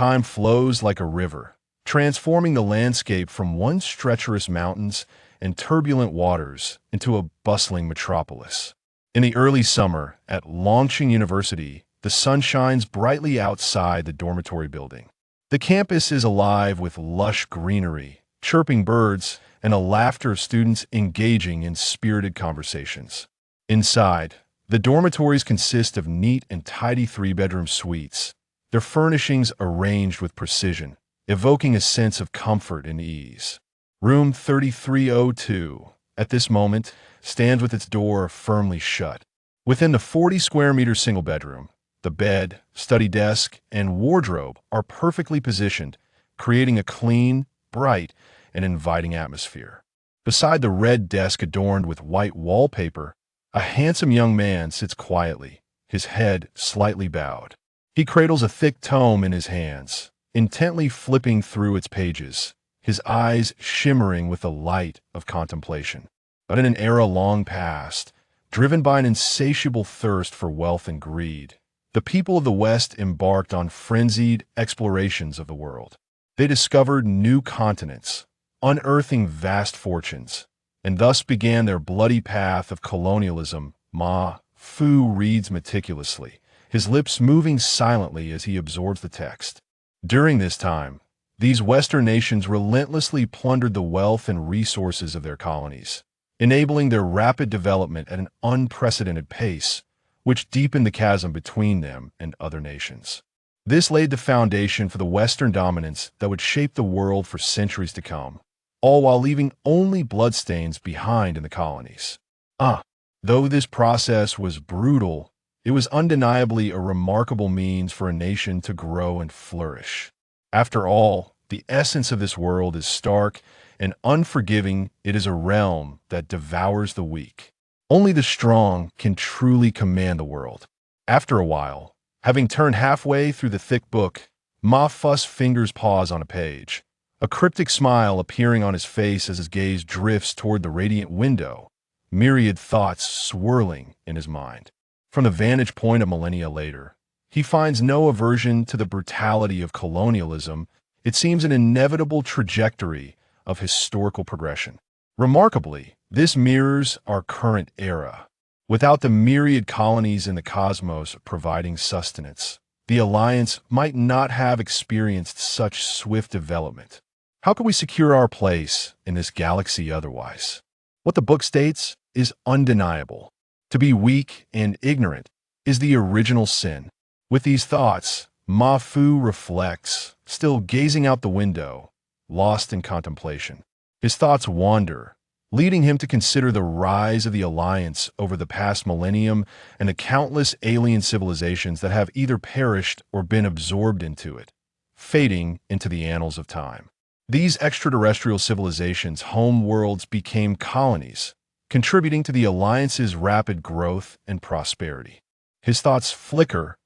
time flows like a river, transforming the landscape from once treacherous mountains and turbulent waters into a bustling metropolis. In the early summer, at Longqing University, the sun shines brightly outside the dormitory building. The campus is alive with lush greenery, chirping birds, and a laughter of students engaging in spirited conversations. Inside, the dormitories consist of neat and tidy three-bedroom suites, their furnishings arranged with precision, evoking a sense of comfort and ease. Room 3302, at this moment, stands with its door firmly shut. Within the 40-square-meter single bedroom, the bed, study desk, and wardrobe are perfectly positioned, creating a clean, bright, and inviting atmosphere. Beside the red desk adorned with white wallpaper, a handsome young man sits quietly, his head slightly bowed. He cradles a thick tome in his hands, intently flipping through its pages, his eyes shimmering with the light of contemplation. But in an era long past, driven by an insatiable thirst for wealth and greed, the people of the West embarked on frenzied explorations of the world. They discovered new continents, unearthing vast fortunes, and thus began their bloody path of colonialism. Ma Fu reads meticulously, his lips moving silently as he absorbs the text. During this time, these Western nations relentlessly plundered the wealth and resources of their colonies, enabling their rapid development at an unprecedented pace, which deepened the chasm between them and other nations. This laid the foundation for the Western dominance that would shape the world for centuries to come, all while leaving only bloodstains behind in the colonies. Though this process was brutal, it was undeniably a remarkable means for a nation to grow and flourish. After all, the essence of this world is stark and unforgiving. It is a realm that devours the weak. Only the strong can truly command the world. After a while, having turned halfway through the thick book, Ma Fu's fingers pause on a page, a cryptic smile appearing on his face as his gaze drifts toward the radiant window, myriad thoughts swirling in his mind. From the vantage point of millennia later, he finds no aversion to the brutality of colonialism. It seems an inevitable trajectory of historical progression. Remarkably, this mirrors our current era. Without the myriad colonies in the cosmos providing sustenance, the Alliance might not have experienced such swift development. How can we secure our place in this galaxy otherwise? What the book states is undeniable. To be weak and ignorant is the original sin. With these thoughts, Ma Fu reflects, still gazing out the window, lost in contemplation. His thoughts wander, leading him to consider the rise of the Alliance over the past millennium and the countless alien civilizations that have either perished or been absorbed into it, fading into the annals of time. These extraterrestrial civilizations' home worlds became colonies, contributing to the Alliance's rapid growth and prosperity. His thoughts flicker,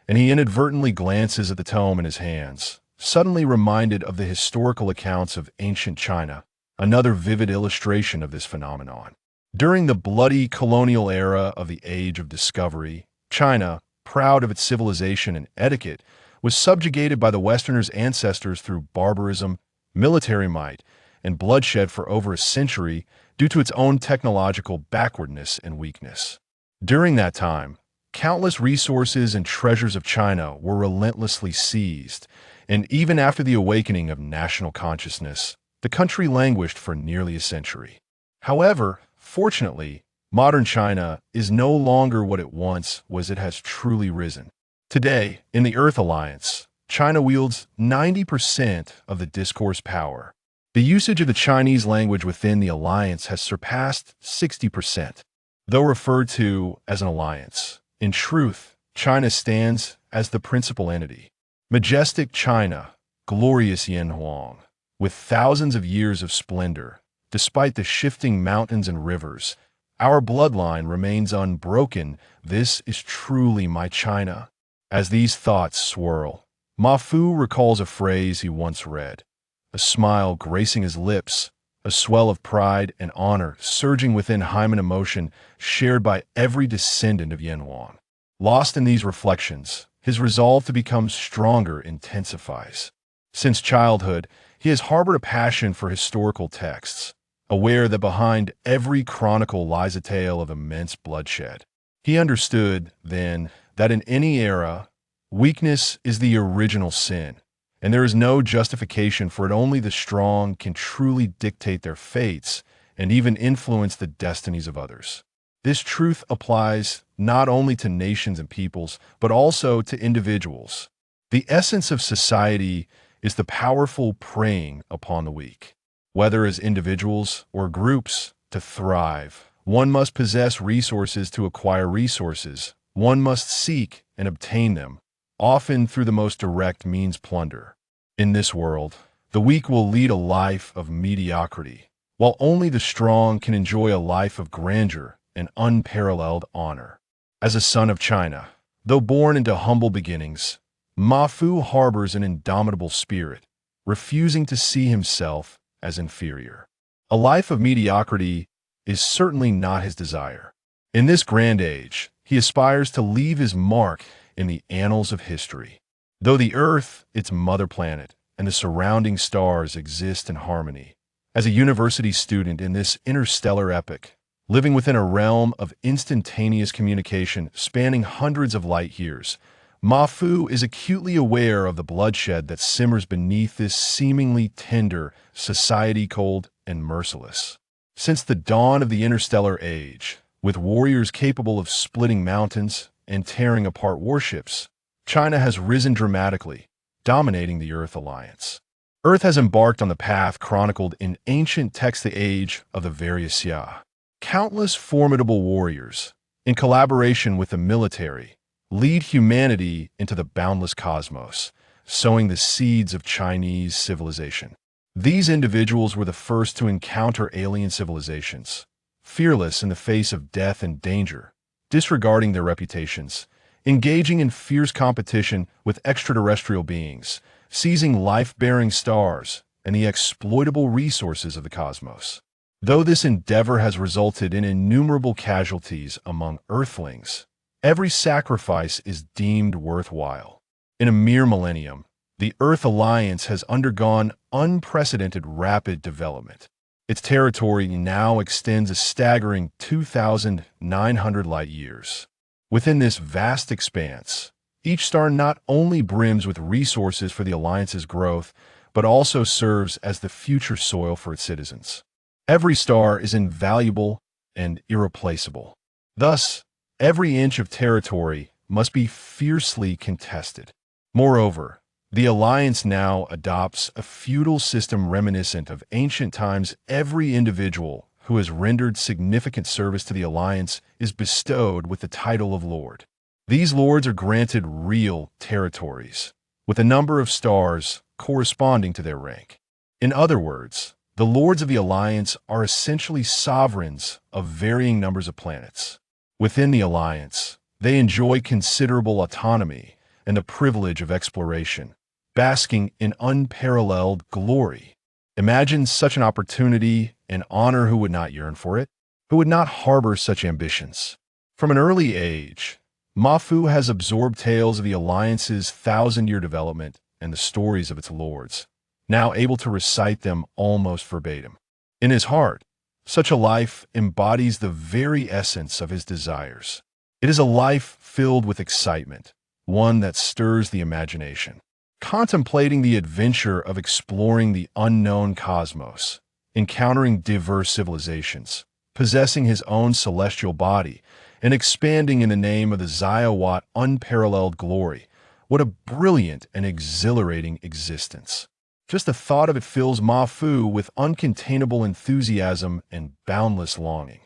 and he inadvertently glances at the tome in his hands, suddenly reminded of the historical accounts of ancient China, another vivid illustration of this phenomenon. During the bloody colonial era of the Age of Discovery, China, proud of its civilization and etiquette, was subjugated by the Westerners' ancestors through barbarism, military might, and bloodshed for over a century due to its own technological backwardness and weakness. During that time, countless resources and treasures of China were relentlessly seized, and even after the awakening of national consciousness, the country languished for nearly a century. However, fortunately, modern China is no longer what it once was. It has truly risen. Today, in the Earth Alliance, China wields 90% of the discourse power. The usage of the Chinese language within the alliance has surpassed 60%. Though referred to as an alliance, in truth, China stands as the principal entity. Majestic China, glorious Yanhuang, with thousands of years of splendor, despite the shifting mountains and rivers, our bloodline remains unbroken. This is truly my China. As these thoughts swirl, Ma Fu recalls a phrase he once read, a smile gracing his lips, a swell of pride and honor surging within him, an emotion shared by every descendant of Yanhuang. Lost in these reflections, his resolve to become stronger intensifies. Since childhood, he has harbored a passion for historical texts, aware that behind every chronicle lies a tale of immense bloodshed. He understood, then, that in any era, weakness is the original sin, and there is no justification for it. Only the strong can truly dictate their fates and even influence the destinies of others. This truth applies not only to nations and peoples, but also to individuals. The essence of society is the powerful preying upon the weak. Whether as individuals or groups, to thrive, one must possess resources to acquire resources. One must seek and obtain them, often through the most direct means, plunder. In this world, the weak will lead a life of mediocrity, while only the strong can enjoy a life of grandeur and unparalleled honor. As a son of China, though born into humble beginnings, Ma Fu harbors an indomitable spirit, refusing to see himself as inferior. A life of mediocrity is certainly not his desire. In this grand age, he aspires to leave his mark in the annals of history. Though the Earth, its mother planet, and the surrounding stars exist in harmony, as a university student in this interstellar epoch, living within a realm of instantaneous communication spanning hundreds of light years, Ma Fu is acutely aware of the bloodshed that simmers beneath this seemingly tender society, cold and merciless. Since the dawn of the interstellar age, with warriors capable of splitting mountains and tearing apart warships, China has risen dramatically, dominating the Earth Alliance. Earth has embarked on the path chronicled in ancient texts, the age of the various Xia. Countless formidable warriors, in collaboration with the military, lead humanity into the boundless cosmos, sowing the seeds of Chinese civilization. These individuals were the first to encounter alien civilizations, fearless in the face of death and danger, disregarding their reputations, engaging in fierce competition with extraterrestrial beings, seizing life-bearing stars and the exploitable resources of the cosmos. Though this endeavor has resulted in innumerable casualties among Earthlings, every sacrifice is deemed worthwhile. In a mere millennium, the Earth Alliance has undergone unprecedented rapid development. Its territory now extends a staggering 2,900 light-years. Within this vast expanse, each star not only brims with resources for the Alliance's growth, but also serves as the future soil for its citizens. Every star is invaluable and irreplaceable. Thus, every inch of territory must be fiercely contested. Moreover, the Alliance now adopts a feudal system reminiscent of ancient times. Every individual who has rendered significant service to the Alliance is bestowed with the title of Lord. These lords are granted real territories, with a number of stars corresponding to their rank. In other words, the lords of the Alliance are essentially sovereigns of varying numbers of planets. Within the Alliance, they enjoy considerable autonomy and the privilege of exploration, basking in unparalleled glory. Imagine such an opportunity and honor. Who would not yearn for it? Who would not harbor such ambitions? From an early age, Ma Fu has absorbed tales of the Alliance's thousand-year development and the stories of its lords, now able to recite them almost verbatim. In his heart, such a life embodies the very essence of his desires. It is a life filled with excitement, one that stirs the imagination. Contemplating the adventure of exploring the unknown cosmos, encountering diverse civilizations, possessing his own celestial body, and expanding in the name of the ZHANG unparalleled glory. What a brilliant and exhilarating existence. Just the thought of it fills Ma Fu with uncontainable enthusiasm and boundless longing.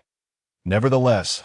Nevertheless,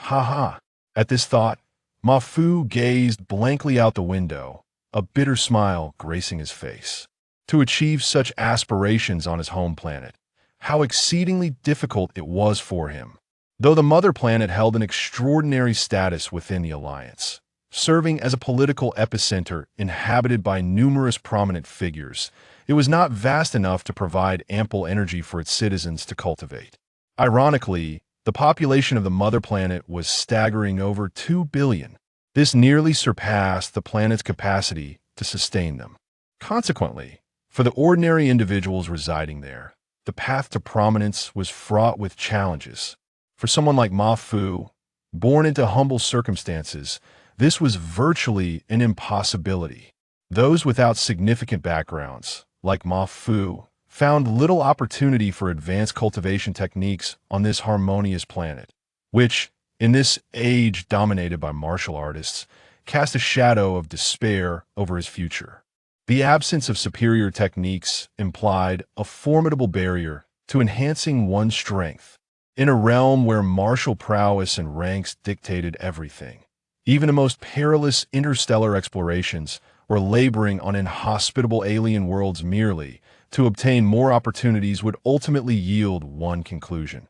at this thought, Ma Fu gazed blankly out the window, a bitter smile gracing his face. To achieve such aspirations on his home planet, how exceedingly difficult it was for him. Though the mother planet held an extraordinary status within the Alliance, serving as a political epicenter inhabited by numerous prominent figures, it was not vast enough to provide ample energy for its citizens to cultivate. Ironically, the population of the mother planet was staggering over 2 billion. This nearly surpassed the planet's capacity to sustain them. Consequently, for the ordinary individuals residing there, the path to prominence was fraught with challenges. For someone like Ma Fu, born into humble circumstances, this was virtually an impossibility. Those without significant backgrounds, like Ma Fu, found little opportunity for advanced cultivation techniques on this harmonious planet, which, in this age dominated by martial artists, cast a shadow of despair over his future. The absence of superior techniques implied a formidable barrier to enhancing one's strength. In a realm where martial prowess and ranks dictated everything, even the most perilous interstellar explorations were laboring on inhospitable alien worlds merely to obtain more opportunities would ultimately yield one conclusion: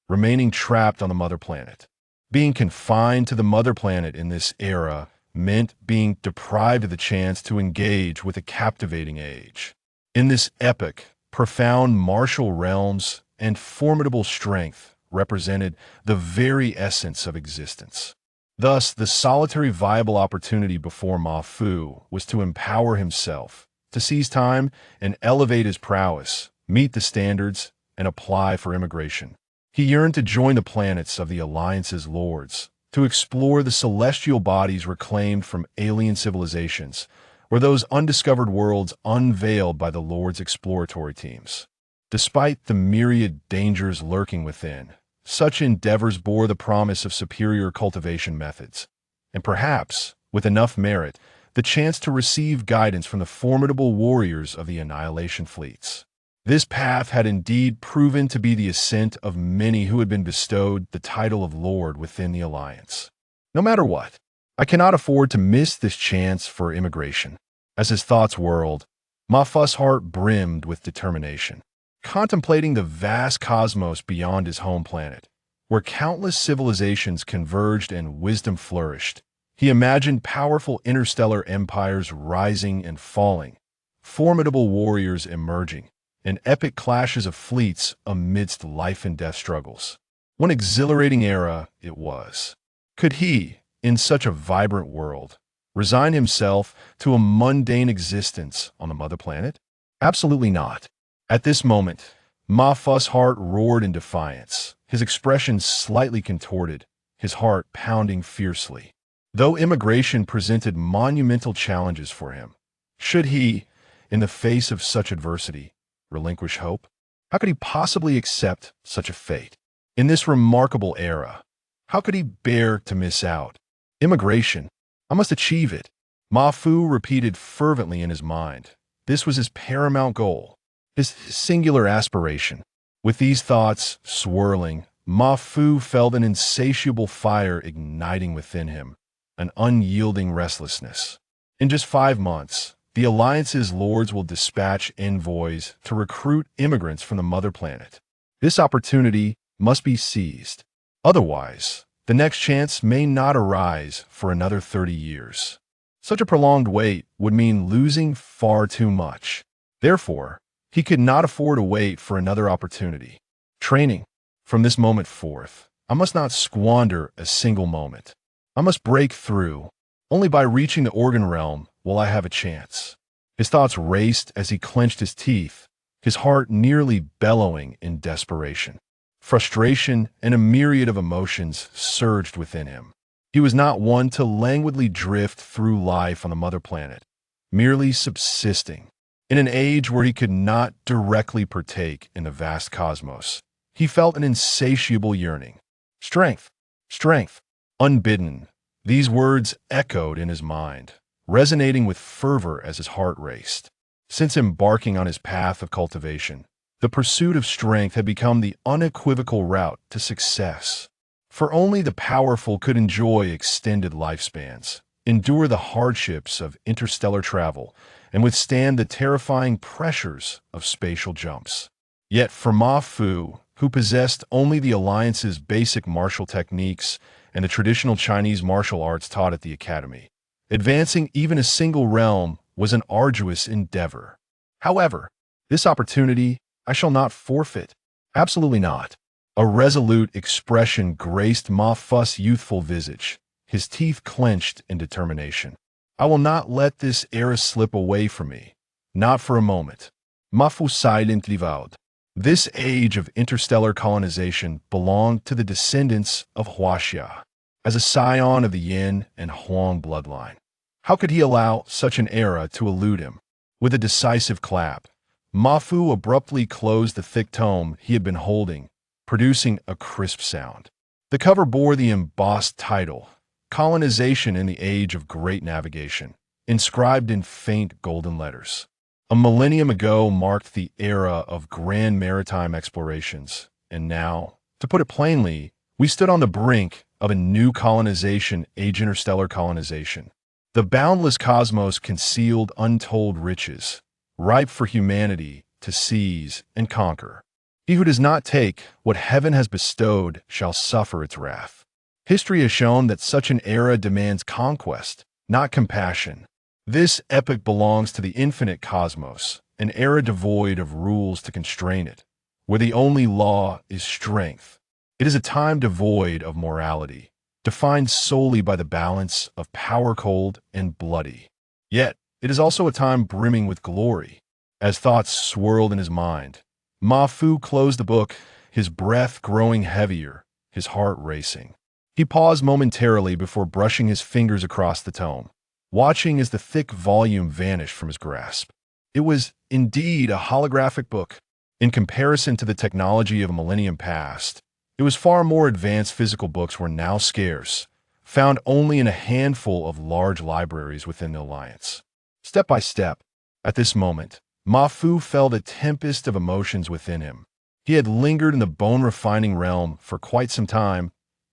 remaining trapped on the mother planet. Being confined to the mother planet in this era meant being deprived of the chance to engage with a captivating age. In this epic, profound martial realms and formidable strength represented the very essence of existence. Thus, the solitary viable opportunity before Ma Fu was to empower himself, to seize time and elevate his prowess, meet the standards, and apply for immigration. He yearned to join the planets of the Alliance's lords, to explore the celestial bodies reclaimed from alien civilizations, or those undiscovered worlds unveiled by the Lord's exploratory teams. Despite the myriad dangers lurking within, such endeavors bore the promise of superior cultivation methods, and perhaps, with enough merit, the chance to receive guidance from the formidable warriors of the Annihilation fleets. This path had indeed proven to be the ascent of many who had been bestowed the title of Lord within the Alliance. No matter what, I cannot afford to miss this chance for immigration. As his thoughts whirled, Ma Fu's heart brimmed with determination. Contemplating the vast cosmos beyond his home planet, where countless civilizations converged and wisdom flourished, he imagined powerful interstellar empires rising and falling, formidable warriors emerging, and epic clashes of fleets amidst life and death struggles. What an exhilarating era it was. Could he, in such a vibrant world, resign himself to a mundane existence on the mother planet? Absolutely not. At this moment, Ma Fu's heart roared in defiance, his expression slightly contorted, his heart pounding fiercely. Though immigration presented monumental challenges for him, should he, in the face of such adversity, relinquish hope? How could he possibly accept such a fate? In this remarkable era, how could he bear to miss out? Immigration. I must achieve it. Ma Fu repeated fervently in his mind. This was his paramount goal, his singular aspiration. With these thoughts swirling, Ma Fu felt an insatiable fire igniting within him, an unyielding restlessness. In just 5 months, the Alliance's lords will dispatch envoys to recruit immigrants from the mother planet. This opportunity must be seized. Otherwise, the next chance may not arise for another 30 years. Such a prolonged wait would mean losing far too much. Therefore, he could not afford to wait for another opportunity. Training. From this moment forth, I must not squander a single moment. I must break through. Only by reaching the organ realm will I have a chance. His thoughts raced as he clenched his teeth, his heart nearly bellowing in desperation. Frustration and a myriad of emotions surged within him. He was not one to languidly drift through life on the mother planet, merely subsisting. In an age where he could not directly partake in the vast cosmos, he felt an insatiable yearning. Strength, strength, unbidden. These words echoed in his mind, resonating with fervor as his heart raced. Since embarking on his path of cultivation, the pursuit of strength had become the unequivocal route to success. For only the powerful could enjoy extended lifespans, endure the hardships of interstellar travel, and withstand the terrifying pressures of spatial jumps. Yet for Ma Fu, who possessed only the Alliance's basic martial techniques and the traditional Chinese martial arts taught at the academy, advancing even a single realm was an arduous endeavor. However, this opportunity I shall not forfeit. Absolutely not. A resolute expression graced Ma Fu's youthful visage. his teeth clenched in determination. I will not let this era slip away from me. Not for a moment. Mafu silently vowed. This age of interstellar colonization belonged to the descendants of Huaxia, as a scion of the Yin and Huang bloodline. How could he allow such an era to elude him? With a decisive clap, Mafu abruptly closed the thick tome he had been holding, producing a crisp sound. The cover bore the embossed title, Colonization in the Age of Great Navigation, inscribed in faint golden letters. A millennium ago marked the era of grand maritime explorations, and now, to put it plainly, we stood on the brink of a new colonization age, interstellar colonization. The boundless cosmos concealed untold riches, ripe for humanity to seize and conquer. He who does not take what heaven has bestowed shall suffer its wrath. History has shown that such an era demands conquest, not compassion. This epoch belongs to the infinite cosmos, an era devoid of rules to constrain it, where the only law is strength. It is a time devoid of morality, defined solely by the balance of power cold and bloody. Yet, it is also a time brimming with glory. As thoughts swirled in his mind, Mafu closed the book, his breath growing heavier, his heart racing. He paused momentarily before brushing his fingers across the tome, watching as the thick volume vanished from his grasp. It was indeed a holographic book. In comparison to the technology of a millennium past, it was far more advanced. Physical books were now scarce, found only in a handful of large libraries within the Alliance. Step by step, at this moment, Mafu felt a tempest of emotions within him. He had lingered in the bone-refining realm for quite some time,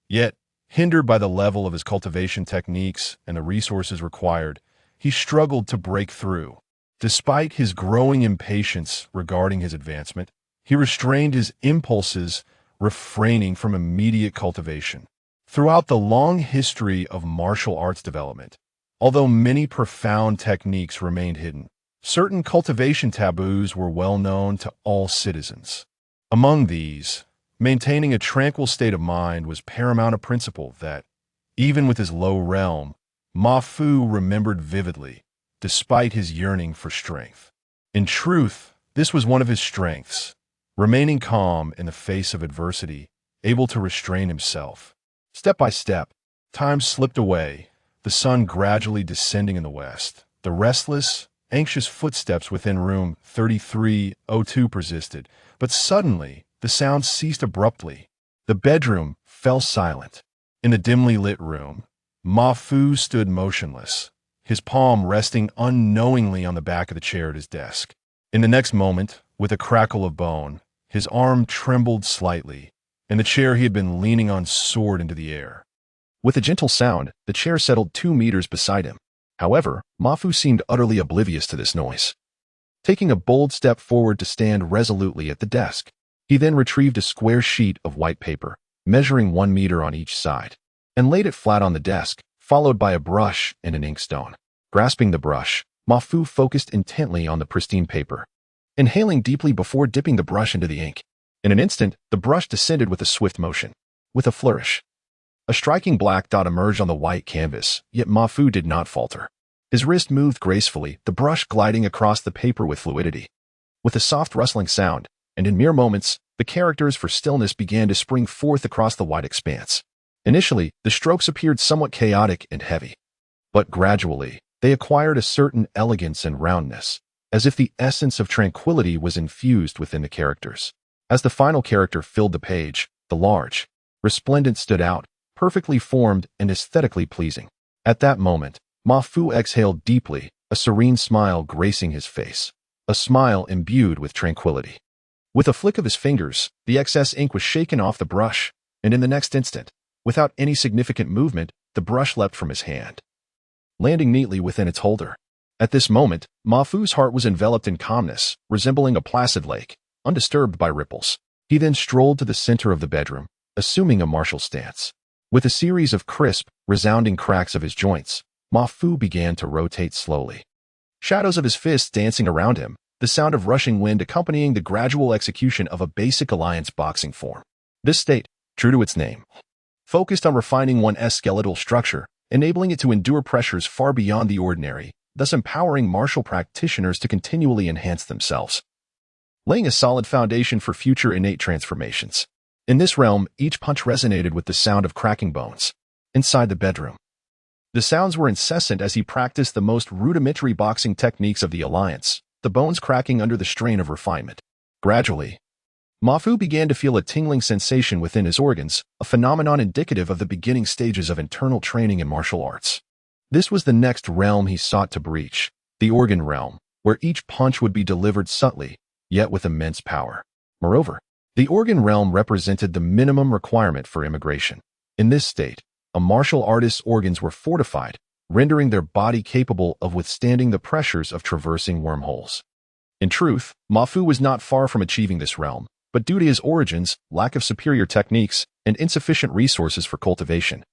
yet, hindered by the level of his cultivation techniques and the resources required, he struggled to break through. Despite his growing impatience regarding his advancement, he restrained his impulses, refraining from immediate cultivation. Throughout the long history of martial arts development, although many profound techniques remained hidden, certain cultivation taboos were well known to all citizens. Among these, maintaining a tranquil state of mind was paramount, a principle that, even with his low realm, Mafu remembered vividly, despite his yearning for strength. In truth, this was one of his strengths, remaining calm in the face of adversity, able to restrain himself. Step by step, time slipped away, the sun gradually descending in the west. The restless, anxious footsteps within room 3302 persisted, but suddenly, the sound ceased abruptly. The bedroom fell silent. In the dimly lit room, Mafu stood motionless, his palm resting unknowingly on the back of the chair at his desk. In the next moment, with a crackle of bone, his arm trembled slightly, and the chair he had been leaning on soared into the air. With a gentle sound, the chair settled 2 meters beside him. However, Mafu seemed utterly oblivious to this noise. Taking a bold step forward to stand resolutely at the desk, he then retrieved a square sheet of white paper, measuring 1 meter on each side, and laid it flat on the desk, followed by a brush and an inkstone. Grasping the brush, Mafu focused intently on the pristine paper, inhaling deeply before dipping the brush into the ink. In an instant, the brush descended with a swift motion. With a flourish, a striking black dot emerged on the white canvas, yet Mafu did not falter. His wrist moved gracefully, the brush gliding across the paper with fluidity. With a soft rustling sound, and in mere moments, the characters for stillness began to spring forth across the wide expanse. Initially, the strokes appeared somewhat chaotic and heavy, but gradually, they acquired a certain elegance and roundness, as if the essence of tranquility was infused within the characters. As the final character filled the page, the large, resplendent stood out, perfectly formed and aesthetically pleasing. At that moment, Mafu exhaled deeply, a serene smile gracing his face, a smile imbued with tranquility. With a flick of his fingers, the excess ink was shaken off the brush, and in the next instant, without any significant movement, the brush leapt from his hand, landing neatly within its holder. At this moment, Mafu's heart was enveloped in calmness, resembling a placid lake, undisturbed by ripples. He then strolled to the center of the bedroom, assuming a martial stance. With a series of crisp, resounding cracks of his joints, Mafu began to rotate slowly. Shadows of his fists dancing around him, the sound of rushing wind accompanying the gradual execution of a basic alliance boxing form. This state, true to its name, focused on refining one's skeletal structure, enabling it to endure pressures far beyond the ordinary, thus empowering martial practitioners to continually enhance themselves, laying a solid foundation for future innate transformations. In this realm, each punch resonated with the sound of cracking bones. Inside the bedroom, the sounds were incessant as he practiced the most rudimentary boxing techniques of the Alliance, the bones cracking under the strain of refinement. Gradually, Ma-Fu began to feel a tingling sensation within his organs, a phenomenon indicative of the beginning stages of internal training in martial arts. This was the next realm he sought to breach, the organ realm, where each punch would be delivered subtly, yet with immense power. Moreover, the organ realm represented the minimum requirement for immigration. In this state, a martial artist's organs were fortified, rendering their body capable of withstanding the pressures of traversing wormholes. In truth, Ma-Fu was not far from achieving this realm, but due to his origins, lack of superior techniques, and insufficient resources for cultivation,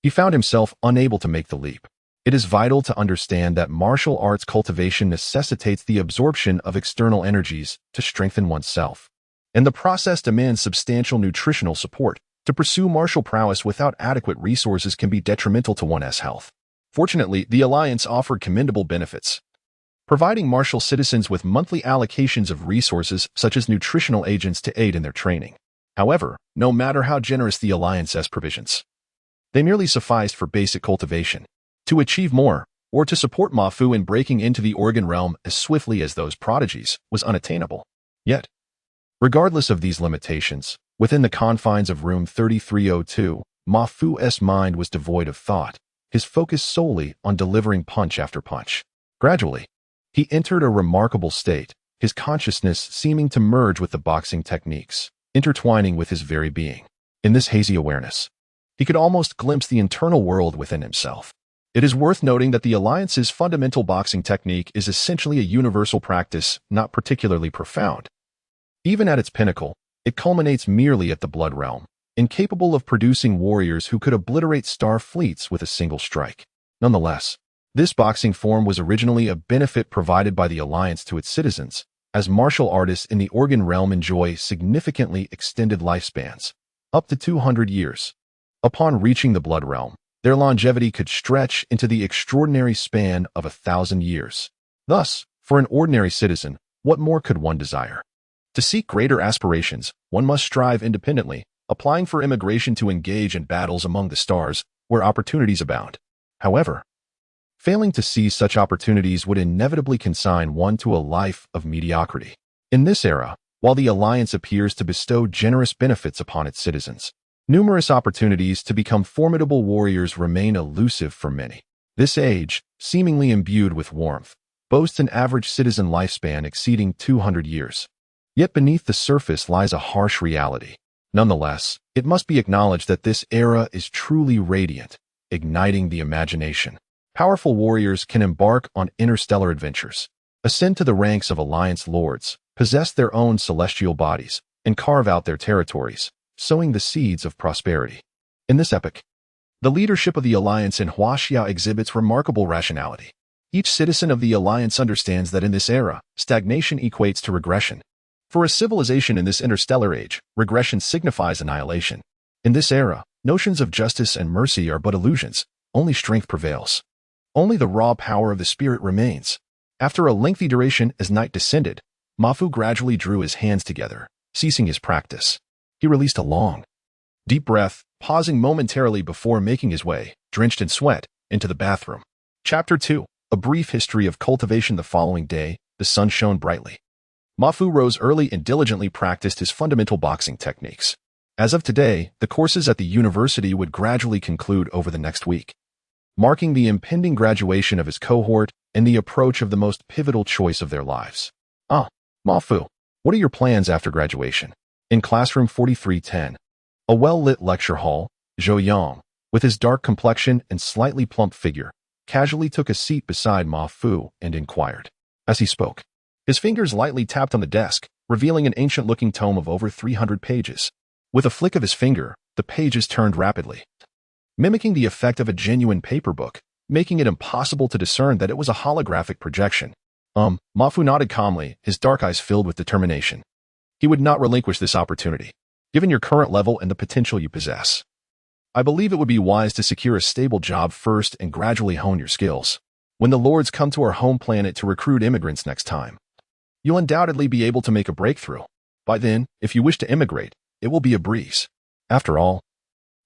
he found himself unable to make the leap. It is vital to understand that martial arts cultivation necessitates the absorption of external energies to strengthen oneself, and the process demands substantial nutritional support. To pursue martial prowess without adequate resources can be detrimental to one's health. Fortunately, the Alliance offered commendable benefits, providing martial citizens with monthly allocations of resources such as nutritional agents to aid in their training. However, no matter how generous the Alliance's provisions, they merely sufficed for basic cultivation. To achieve more, or to support Ma-Fu in breaking into the organ realm as swiftly as those prodigies, was unattainable. Yet, regardless of these limitations, within the confines of room 3302, Ma-Fu's mind was devoid of thought, his focus solely on delivering punch after punch. Gradually, he entered a remarkable state, his consciousness seeming to merge with the boxing techniques, intertwining with his very being. In this hazy awareness, he could almost glimpse the internal world within himself. It is worth noting that the Alliance's fundamental boxing technique is essentially a universal practice, not particularly profound. Even at its pinnacle, it culminates merely at the blood realm, incapable of producing warriors who could obliterate star fleets with a single strike. Nonetheless, this boxing form was originally a benefit provided by the Alliance to its citizens, as martial artists in the organ realm enjoy significantly extended lifespans, up to 200 years. Upon reaching the blood realm, their longevity could stretch into the extraordinary span of 1,000 years. Thus, for an ordinary citizen, what more could one desire? To seek greater aspirations, one must strive independently, applying for immigration to engage in battles among the stars, where opportunities abound. However, failing to seize such opportunities would inevitably consign one to a life of mediocrity. In this era, while the Alliance appears to bestow generous benefits upon its citizens, numerous opportunities to become formidable warriors remain elusive for many. This age, seemingly imbued with warmth, boasts an average citizen lifespan exceeding 200 years. Yet beneath the surface lies a harsh reality. Nonetheless, it must be acknowledged that this era is truly radiant, igniting the imagination. Powerful warriors can embark on interstellar adventures, ascend to the ranks of Alliance lords, possess their own celestial bodies, and carve out their territories, sowing the seeds of prosperity. In this epoch, the leadership of the Alliance in Huaxia exhibits remarkable rationality. Each citizen of the Alliance understands that in this era, stagnation equates to regression. For a civilization in this interstellar age, regression signifies annihilation. In this era, notions of justice and mercy are but illusions. Only strength prevails. Only the raw power of the spirit remains. After a lengthy duration as night descended, Ma-Fu gradually drew his hands together, ceasing his practice. He released a long, deep breath, pausing momentarily before making his way, drenched in sweat, into the bathroom. Chapter 2. A brief history of cultivation. The following day, the sun shone brightly. Ma-Fu rose early and diligently practiced his fundamental boxing techniques. As of today, the courses at the university would gradually conclude over the next week, marking the impending graduation of his cohort and the approach of the most pivotal choice of their lives. Ma-Fu, what are your plans after graduation? In classroom 4310, a well-lit lecture hall, Zhou Yang, with his dark complexion and slightly plump figure, casually took a seat beside Ma-Fu and inquired. As he spoke, his fingers lightly tapped on the desk, revealing an ancient-looking tome of over 300 pages. With a flick of his finger, the pages turned rapidly, mimicking the effect of a genuine paper book, making it impossible to discern that it was a holographic projection. Ma-Fu nodded calmly, his dark eyes filled with determination. He would not relinquish this opportunity, given your current level and the potential you possess. I believe it would be wise to secure a stable job first and gradually hone your skills. When the Lords come to our home planet to recruit immigrants next time, you'll undoubtedly be able to make a breakthrough. By then, if you wish to immigrate, it will be a breeze. After all,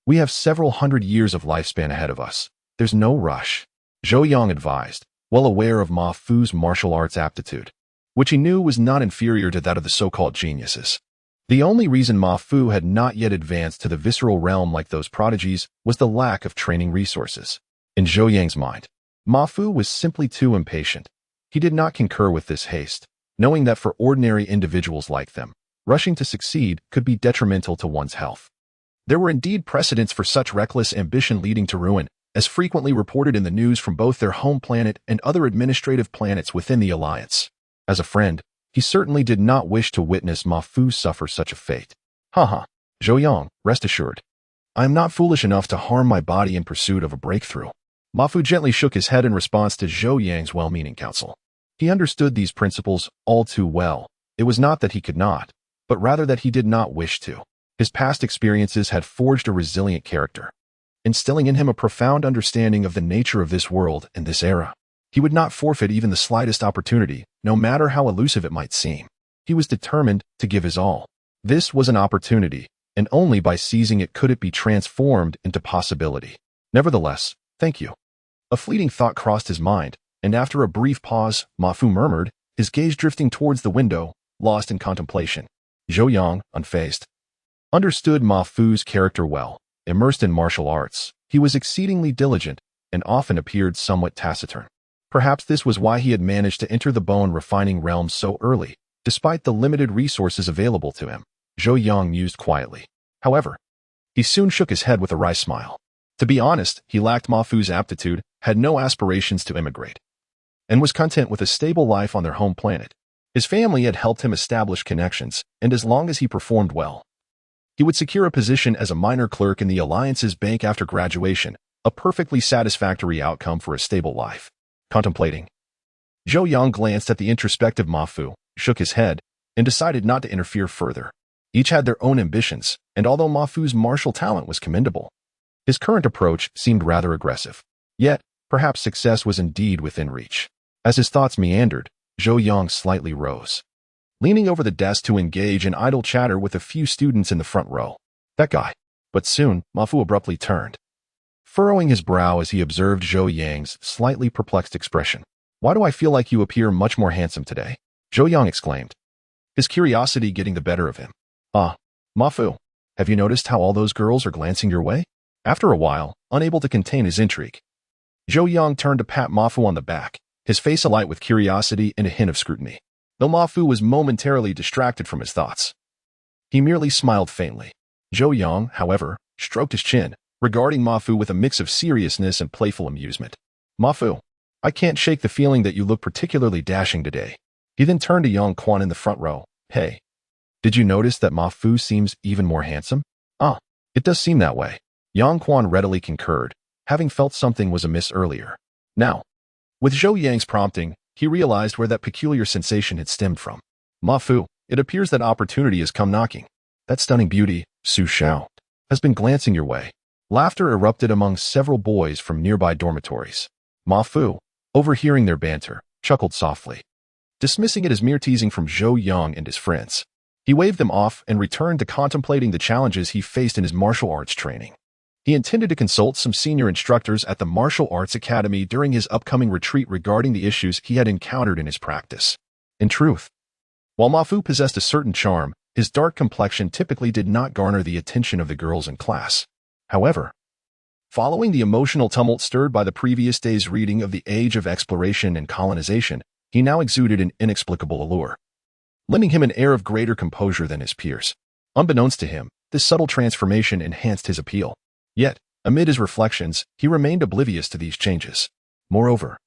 we have several hundred years of lifespan ahead of us. There's no rush, Zhou Yang advised, well aware of Ma Fu's martial arts aptitude, which he knew was not inferior to that of the so-called geniuses. The only reason Ma Fu had not yet advanced to the visceral realm like those prodigies was the lack of training resources. In Zhou Yang's mind, Ma Fu was simply too impatient. He did not concur with this haste, knowing that for ordinary individuals like them, rushing to succeed could be detrimental to one's health. There were indeed precedents for such reckless ambition leading to ruin, as frequently reported in the news from both their home planet and other administrative planets within the Alliance. As a friend, he certainly did not wish to witness Ma Fu suffer such a fate. Haha, Zhou Yang, rest assured. I am not foolish enough to harm my body in pursuit of a breakthrough. Ma Fu gently shook his head in response to Zhou Yang's well-meaning counsel. He understood these principles all too well. It was not that he could not, but rather that he did not wish to. His past experiences had forged a resilient character, instilling in him a profound understanding of the nature of this world and this era. He would not forfeit even the slightest opportunity, no matter how elusive it might seem. He was determined to give his all. This was an opportunity, and only by seizing it could it be transformed into possibility. Nevertheless, thank you. A fleeting thought crossed his mind, and after a brief pause, Ma Fu murmured, his gaze drifting towards the window, lost in contemplation. Zhou Yang, unfazed, understood Ma Fu's character well. Immersed in martial arts, he was exceedingly diligent and often appeared somewhat taciturn. Perhaps this was why he had managed to enter the bone-refining realm so early, despite the limited resources available to him. Zhou Yang mused quietly. However, he soon shook his head with a wry smile. To be honest, he lacked Ma Fu's aptitude, had no aspirations to immigrate, and was content with a stable life on their home planet. His family had helped him establish connections, and as long as he performed well, he would secure a position as a minor clerk in the Alliance's bank after graduation, a perfectly satisfactory outcome for a stable life. Contemplating, Zhou Yang glanced at the introspective Ma Fu, shook his head, and decided not to interfere further. Each had their own ambitions, and although Ma Fu's martial talent was commendable, his current approach seemed rather aggressive. Yet, perhaps success was indeed within reach. As his thoughts meandered, Zhou Yang slightly rose, leaning over the desk to engage in idle chatter with a few students in the front row. That guy. But soon, Ma Fu abruptly turned, furrowing his brow as he observed Zhou Yang's slightly perplexed expression. Why do I feel like you appear much more handsome today? Zhou Yang exclaimed, his curiosity getting the better of him. Ah, Ma Fu, have you noticed how all those girls are glancing your way? After a while, unable to contain his intrigue, Zhou Yang turned to pat Ma Fu on the back, his face alight with curiosity and a hint of scrutiny. Though Ma Fu was momentarily distracted from his thoughts, he merely smiled faintly. Zhou Yang, however, stroked his chin, regarding Ma Fu with a mix of seriousness and playful amusement. Ma Fu, I can't shake the feeling that you look particularly dashing today. He then turned to Yang Quan in the front row. Hey, did you notice that Ma Fu seems even more handsome? Ah, it does seem that way. Yang Quan readily concurred, having felt something was amiss earlier. Now, with Zhou Yang's prompting, he realized where that peculiar sensation had stemmed from. Ma Fu, it appears that opportunity has come knocking. That stunning beauty, Su Xiao, has been glancing your way. Laughter erupted among several boys from nearby dormitories. Ma Fu, overhearing their banter, chuckled softly, dismissing it as mere teasing from Zhou Yang and his friends. He waved them off and returned to contemplating the challenges he faced in his martial arts training. He intended to consult some senior instructors at the Martial Arts Academy during his upcoming retreat regarding the issues he had encountered in his practice. In truth, while Ma Fu possessed a certain charm, his dark complexion typically did not garner the attention of the girls in class. However, following the emotional tumult stirred by the previous day's reading of The Age of Exploration and Colonization, he now exuded an inexplicable allure, lending him an air of greater composure than his peers. Unbeknownst to him, this subtle transformation enhanced his appeal. Yet, amid his reflections, he remained oblivious to these changes. Moreover,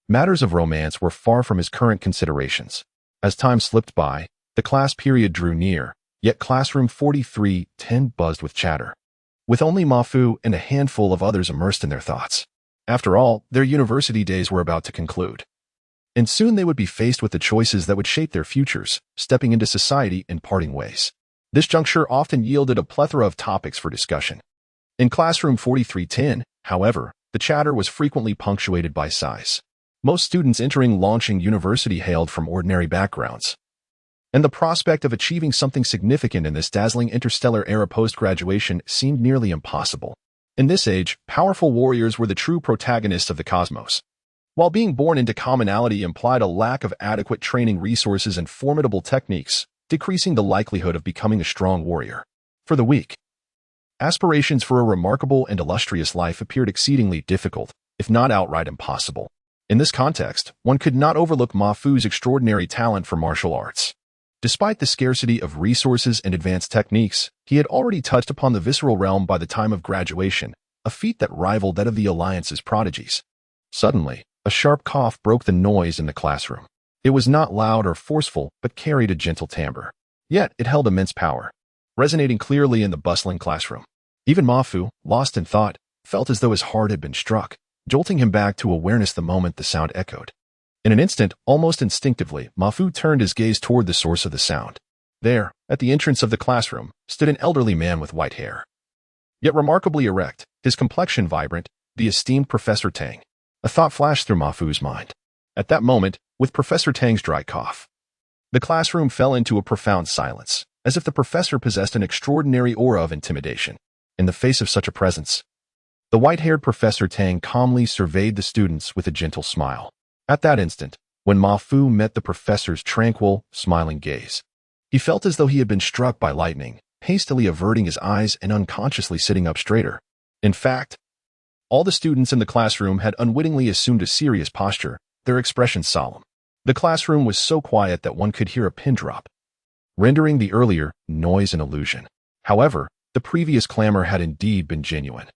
matters of romance were far from his current considerations. As time slipped by, the class period drew near, yet classroom 4310 buzzed with chatter, with only Ma Fu and a handful of others immersed in their thoughts. After all, their university days were about to conclude, and soon they would be faced with the choices that would shape their futures, stepping into society in parting ways. This juncture often yielded a plethora of topics for discussion. In classroom 4310, however, the chatter was frequently punctuated by sighs. Most students entering Launching University hailed from ordinary backgrounds, and the prospect of achieving something significant in this dazzling interstellar era post-graduation seemed nearly impossible. In this age, powerful warriors were the true protagonists of the cosmos. While being born into commonality implied a lack of adequate training resources and formidable techniques, decreasing the likelihood of becoming a strong warrior. For the weak, aspirations for a remarkable and illustrious life appeared exceedingly difficult, if not outright impossible. In this context, one could not overlook Ma Fu's extraordinary talent for martial arts. Despite the scarcity of resources and advanced techniques, he had already touched upon the visceral realm by the time of graduation, a feat that rivaled that of the Alliance's prodigies. Suddenly, a sharp cough broke the noise in the classroom. It was not loud or forceful, but carried a gentle timbre. Yet it held immense power, resonating clearly in the bustling classroom. Even Ma Fu, lost in thought, felt as though his heart had been struck, jolting him back to awareness the moment the sound echoed. In an instant, almost instinctively, Ma Fu turned his gaze toward the source of the sound. There, at the entrance of the classroom, stood an elderly man with white hair, yet remarkably erect, his complexion vibrant, the esteemed Professor Tang. A thought flashed through Ma Fu's mind. At that moment, with Professor Tang's dry cough, the classroom fell into a profound silence, as if the professor possessed an extraordinary aura of intimidation. In the face of such a presence, the white-haired Professor Tang calmly surveyed the students with a gentle smile. At that instant, when Ma Fu met the professor's tranquil, smiling gaze, he felt as though he had been struck by lightning, hastily averting his eyes and unconsciously sitting up straighter. In fact, all the students in the classroom had unwittingly assumed a serious posture, their expressions solemn. The classroom was so quiet that one could hear a pin drop, rendering the earlier noise an illusion. However, the previous clamor had indeed been genuine.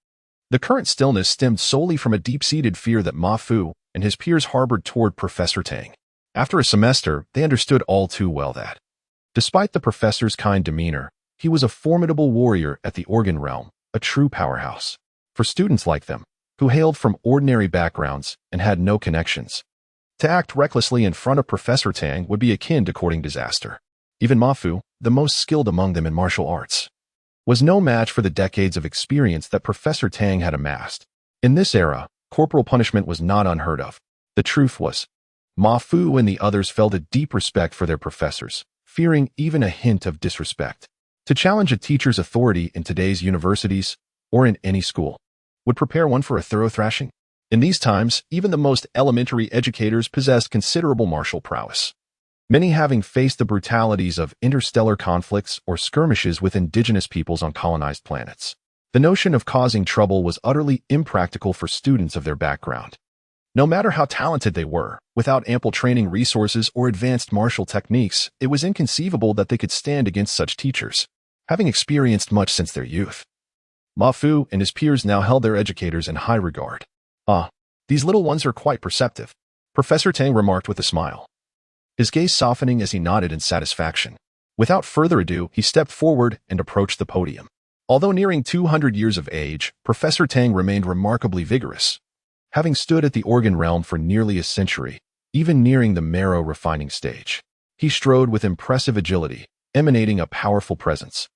The current stillness stemmed solely from a deep-seated fear that Ma Fu and his peers harbored toward Professor Tang. After a semester, they understood all too well that, despite the professor's kind demeanor, he was a formidable warrior at the organ realm, a true powerhouse. For students like them, who hailed from ordinary backgrounds and had no connections, to act recklessly in front of Professor Tang would be akin to courting disaster. Even Ma Fu, the most skilled among them in martial arts, was no match for the decades of experience that Professor Tang had amassed. In this era, corporal punishment was not unheard of. The truth was, Ma Fu and the others felt a deep respect for their professors, fearing even a hint of disrespect. To challenge a teacher's authority in today's universities, or in any school, would prepare one for a thorough thrashing. In these times, even the most elementary educators possessed considerable martial prowess, many having faced the brutalities of interstellar conflicts or skirmishes with indigenous peoples on colonized planets. The notion of causing trouble was utterly impractical for students of their background. No matter how talented they were, without ample training resources or advanced martial techniques, it was inconceivable that they could stand against such teachers, having experienced much since their youth. Ma Fu and his peers now held their educators in high regard. "Ah, these little ones are quite perceptive," Professor Tang remarked with a smile, his gaze softening as he nodded in satisfaction. Without further ado, he stepped forward and approached the podium. Although nearing 200 years of age, Professor Tang remained remarkably vigorous, having stood at the organ realm for nearly a century, even nearing the marrow refining stage. He strode with impressive agility, emanating a powerful presence.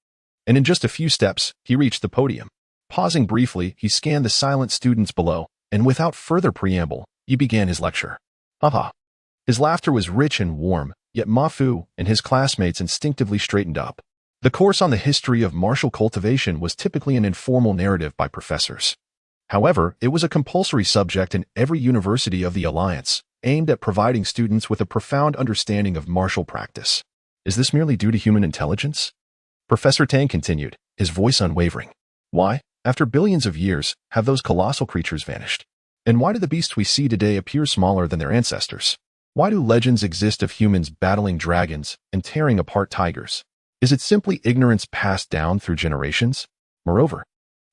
And in just a few steps, he reached the podium. Pausing briefly, he scanned the silent students below, and without further preamble, he began his lecture. Haha. His laughter was rich and warm, yet Ma Fu and his classmates instinctively straightened up. The course on the history of martial cultivation was typically an informal narrative by professors. However, it was a compulsory subject in every university of the Alliance, aimed at providing students with a profound understanding of martial practice. Is this merely due to human intelligence? Professor Tang continued, his voice unwavering. Why, after billions of years, have those colossal creatures vanished? And why do the beasts we see today appear smaller than their ancestors? Why do legends exist of humans battling dragons and tearing apart tigers? Is it simply ignorance passed down through generations? Moreover,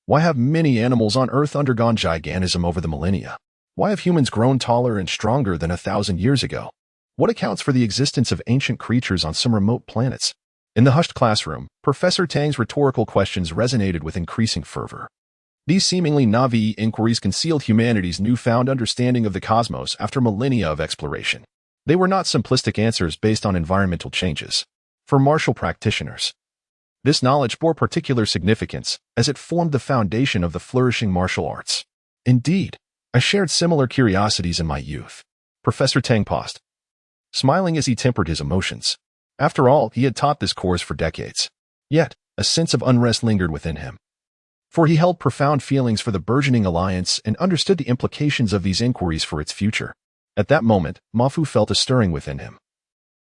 why have many animals on Earth undergone gigantism over the millennia? Why have humans grown taller and stronger than 1,000 years ago? What accounts for the existence of ancient creatures on some remote planets? In the hushed classroom, Professor Tang's rhetorical questions resonated with increasing fervor. These seemingly naive inquiries concealed humanity's newfound understanding of the cosmos after millennia of exploration. They were not simplistic answers based on environmental changes. For martial practitioners, This knowledge bore particular significance, as it formed the foundation of the flourishing martial arts. Indeed, I shared similar curiosities in my youth. Professor Tang paused, smiling as he tempered his emotions. After all, he had taught this course for decades. Yet, a sense of unrest lingered within him. For he held profound feelings for the burgeoning alliance and understood the implications of these inquiries for its future. At that moment, Ma Fu felt a stirring within him,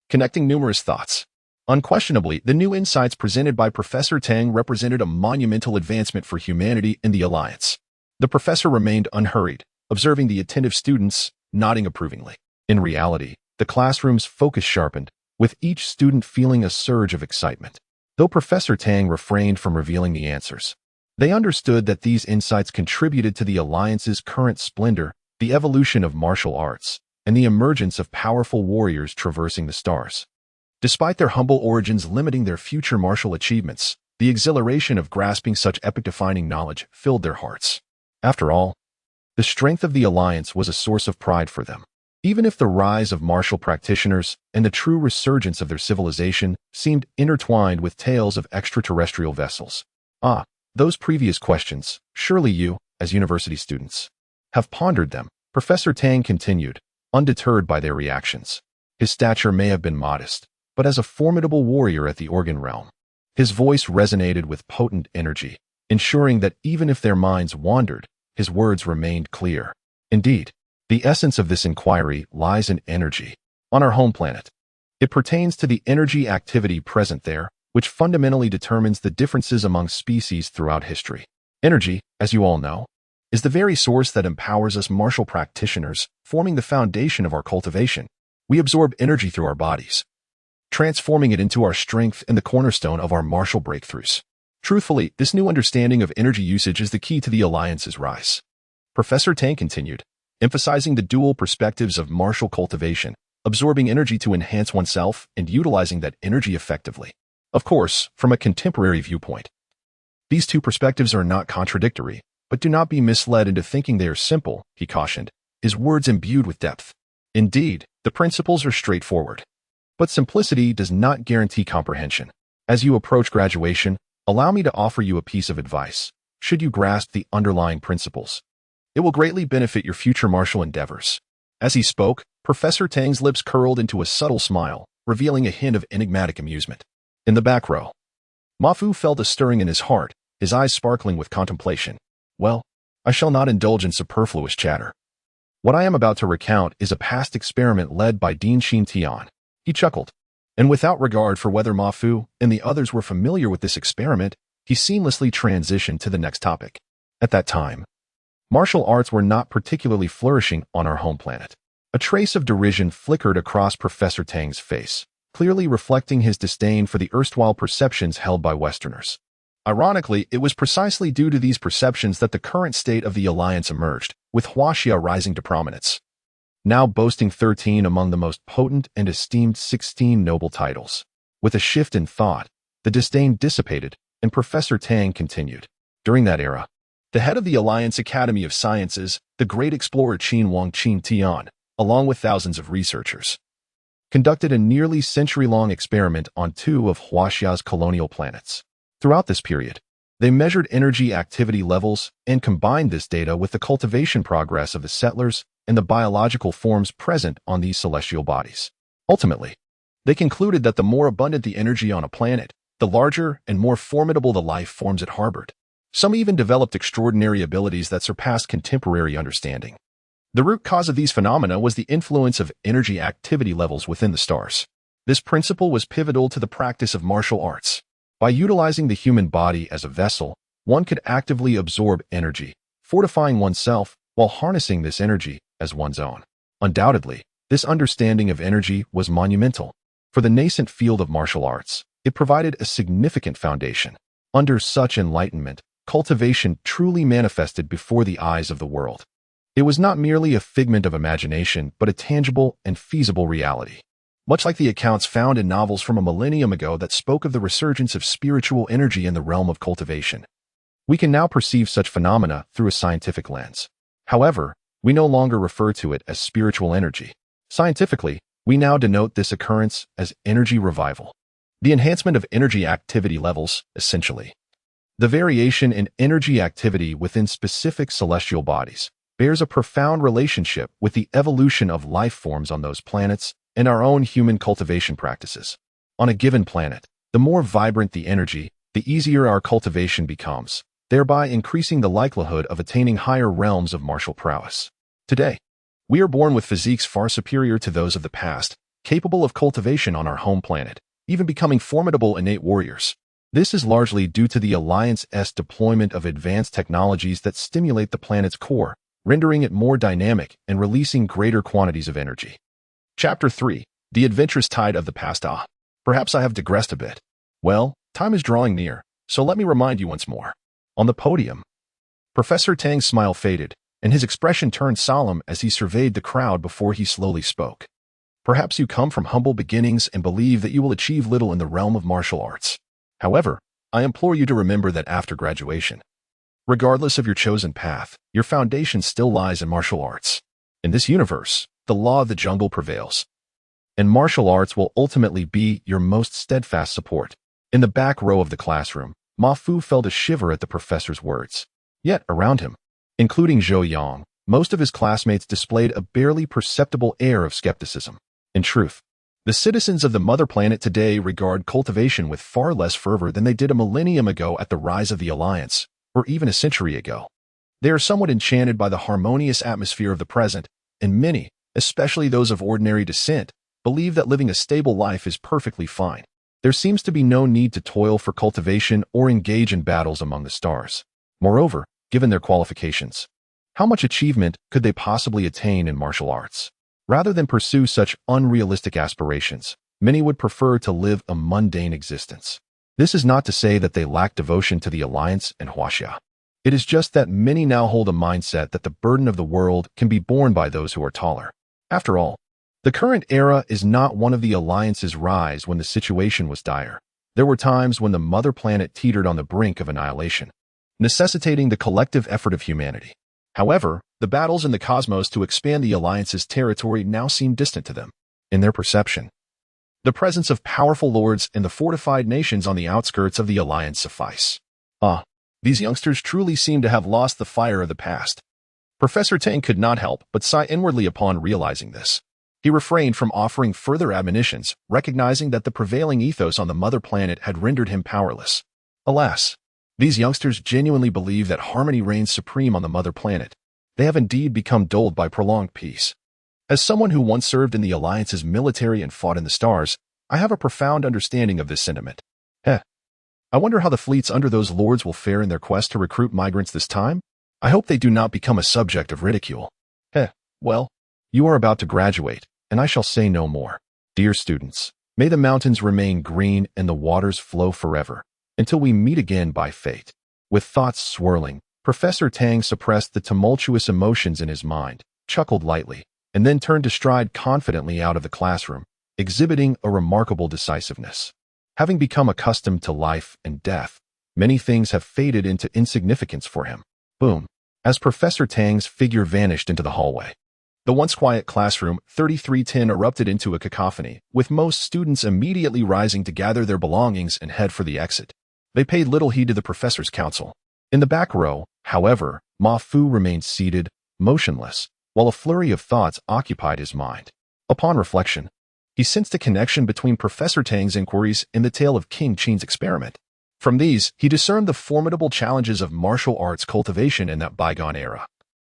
connecting numerous thoughts. Unquestionably, the new insights presented by Professor Tang represented a monumental advancement for humanity in the alliance. The professor remained unhurried, observing the attentive students, nodding approvingly. In reality, the classroom's focus sharpened, with each student feeling a surge of excitement. Though Professor Tang refrained from revealing the answers, they understood that these insights contributed to the alliance's current splendor, the evolution of martial arts, and the emergence of powerful warriors traversing the stars. Despite their humble origins limiting their future martial achievements, the exhilaration of grasping such epic-defining knowledge filled their hearts. After all, the strength of the alliance was a source of pride for them. Even if the rise of martial practitioners and the true resurgence of their civilization seemed intertwined with tales of extraterrestrial vessels. Those previous questions, surely you, as university students, have pondered them, Professor Tang continued, undeterred by their reactions. His stature may have been modest, but as a formidable warrior at the organ realm, his voice resonated with potent energy, ensuring that even if their minds wandered, his words remained clear. Indeed, the essence of this inquiry lies in energy. On our home planet, it pertains to the energy activity present there, which fundamentally determines the differences among species throughout history. Energy, as you all know, is the very source that empowers us martial practitioners, forming the foundation of our cultivation. We absorb energy through our bodies, transforming it into our strength and the cornerstone of our martial breakthroughs. Truthfully, this new understanding of energy usage is the key to the alliance's rise. Professor Tang continued, emphasizing the dual perspectives of martial cultivation, absorbing energy to enhance oneself and utilizing that energy effectively. Of course, from a contemporary viewpoint, these two perspectives are not contradictory, but do not be misled into thinking they are simple, he cautioned, his words imbued with depth. Indeed, the principles are straightforward, but simplicity does not guarantee comprehension. As you approach graduation, allow me to offer you a piece of advice. Should you grasp the underlying principles, it will greatly benefit your future martial endeavors. As he spoke, Professor Tang's lips curled into a subtle smile, revealing a hint of enigmatic amusement. In the back row, Ma Fu felt a stirring in his heart, his eyes sparkling with contemplation. Well, I shall not indulge in superfluous chatter. What I am about to recount is a past experiment led by Dean Xin Tian. He chuckled, and without regard for whether Ma Fu and the others were familiar with this experiment, he seamlessly transitioned to the next topic. At that time, martial arts were not particularly flourishing on our home planet. A trace of derision flickered across Professor Tang's face, clearly reflecting his disdain for the erstwhile perceptions held by Westerners. Ironically, it was precisely due to these perceptions that the current state of the alliance emerged, with Huaxia rising to prominence, now boasting 13 among the most potent and esteemed 16 noble titles. With a shift in thought, the disdain dissipated, and Professor Tang continued. During that era, the head of the Alliance Academy of Sciences, the great explorer Xin Tian, along with thousands of researchers, conducted a nearly century-long experiment on 2 of Huaxia's colonial planets. Throughout this period, they measured energy activity levels and combined this data with the cultivation progress of the settlers and the biological forms present on these celestial bodies. Ultimately, they concluded that the more abundant the energy on a planet, the larger and more formidable the life forms it harbored. Some even developed extraordinary abilities that surpassed contemporary understanding. The root cause of these phenomena was the influence of energy activity levels within the stars. This principle was pivotal to the practice of martial arts. By utilizing the human body as a vessel, one could actively absorb energy, fortifying oneself while harnessing this energy as one's own. Undoubtedly, this understanding of energy was monumental. For the nascent field of martial arts, it provided a significant foundation. Under such enlightenment, cultivation truly manifested before the eyes of the world. It was not merely a figment of imagination, but a tangible and feasible reality. Much like the accounts found in novels from a millennium ago that spoke of the resurgence of spiritual energy in the realm of cultivation, we can now perceive such phenomena through a scientific lens. However, we no longer refer to it as spiritual energy. Scientifically, we now denote this occurrence as energy revival. The enhancement of energy activity levels, essentially. The variation in energy activity within specific celestial bodies bears a profound relationship with the evolution of life forms on those planets and our own human cultivation practices. On a given planet, the more vibrant the energy, the easier our cultivation becomes, thereby increasing the likelihood of attaining higher realms of martial prowess. Today, we are born with physiques far superior to those of the past, capable of cultivation on our home planet, even becoming formidable innate warriors. This is largely due to the Alliance's deployment of advanced technologies that stimulate the planet's core, rendering it more dynamic and releasing greater quantities of energy. Chapter 3. The Adventurous Tide of the Past. Perhaps I have digressed a bit. Well, time is drawing near, so let me remind you once more. On the podium, Professor Tang's smile faded, and his expression turned solemn as he surveyed the crowd before he slowly spoke. Perhaps you come from humble beginnings and believe that you will achieve little in the realm of martial arts. However, I implore you to remember that after graduation, regardless of your chosen path, your foundation still lies in martial arts. In this universe, the law of the jungle prevails, and martial arts will ultimately be your most steadfast support. In the back row of the classroom, Ma Fu felt a shiver at the professor's words. Yet, around him, including Zhou Yang, most of his classmates displayed a barely perceptible air of skepticism. In truth, the citizens of the mother planet today regard cultivation with far less fervor than they did a millennium ago at the rise of the Alliance, or even a century ago. They are somewhat enchanted by the harmonious atmosphere of the present, and many, especially those of ordinary descent, believe that living a stable life is perfectly fine. There seems to be no need to toil for cultivation or engage in battles among the stars. Moreover, given their qualifications, how much achievement could they possibly attain in martial arts? Rather than pursue such unrealistic aspirations, many would prefer to live a mundane existence. This is not to say that they lack devotion to the Alliance and Huaxia. It is just that many now hold a mindset that the burden of the world can be borne by those who are taller. After all, the current era is not one of the Alliance's rise when the situation was dire. There were times when the mother planet teetered on the brink of annihilation, necessitating the collective effort of humanity. However, the battles in the cosmos to expand the Alliance's territory now seem distant to them. In their perception, the presence of powerful lords and the fortified nations on the outskirts of the Alliance suffice. These youngsters truly seem to have lost the fire of the past. Professor Tang could not help but sigh inwardly upon realizing this. He refrained from offering further admonitions, recognizing that the prevailing ethos on the mother planet had rendered him powerless. Alas, these youngsters genuinely believe that harmony reigns supreme on the mother planet. They have indeed become dulled by prolonged peace. As someone who once served in the Alliance's military and fought in the stars, I have a profound understanding of this sentiment. I wonder how the fleets under those lords will fare in their quest to recruit migrants this time? I hope they do not become a subject of ridicule. Well, you are about to graduate, and I shall say no more. Dear students, may the mountains remain green and the waters flow forever, until we meet again by fate. With thoughts swirling, Professor Tang suppressed the tumultuous emotions in his mind, chuckled lightly, and then turned to stride confidently out of the classroom, exhibiting a remarkable decisiveness. Having become accustomed to life and death, many things have faded into insignificance for him. Boom. As Professor Tang's figure vanished into the hallway, the once quiet classroom 3310 erupted into a cacophony, with most students immediately rising to gather their belongings and head for the exit. They paid little heed to the professor's counsel. In the back row, however, Ma Fu remained seated, motionless, while a flurry of thoughts occupied his mind. Upon reflection, he sensed a connection between Professor Tang's inquiries and the tale of King Qin's experiment. From these, he discerned the formidable challenges of martial arts cultivation in that bygone era,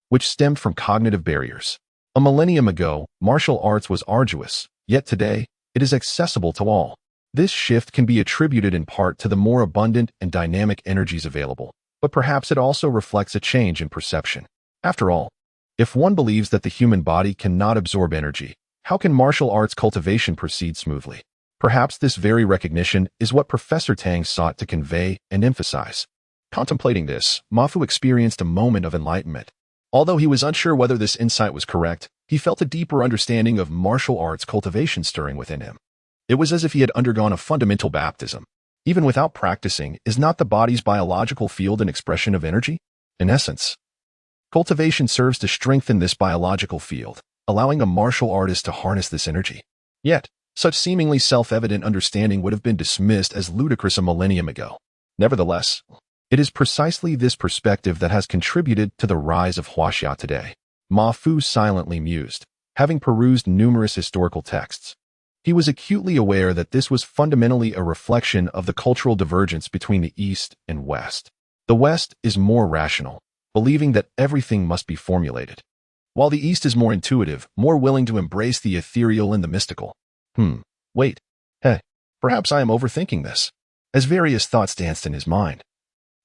which stemmed from cognitive barriers. A millennium ago, martial arts was arduous, yet today, it is accessible to all. This shift can be attributed in part to the more abundant and dynamic energies available, but perhaps it also reflects a change in perception. After all, if one believes that the human body cannot absorb energy, how can martial arts cultivation proceed smoothly? Perhaps this very recognition is what Professor Tang sought to convey and emphasize. Contemplating this, Ma Fu experienced a moment of enlightenment. Although he was unsure whether this insight was correct, he felt a deeper understanding of martial arts cultivation stirring within him. It was as if he had undergone a fundamental baptism. Even without practicing, is not the body's biological field an expression of energy? In essence, cultivation serves to strengthen this biological field, allowing a martial artist to harness this energy. Yet, Such seemingly self-evident understanding would have been dismissed as ludicrous a millennium ago. Nevertheless, it is precisely this perspective that has contributed to the rise of Huaxia today. Ma Fu silently mused, having perused numerous historical texts. He was acutely aware that this was fundamentally a reflection of the cultural divergence between the East and West. The West is more rational, believing that everything must be formulated, while the East is more intuitive, more willing to embrace the ethereal and the mystical. Wait. Perhaps I am overthinking this. As various thoughts danced in his mind,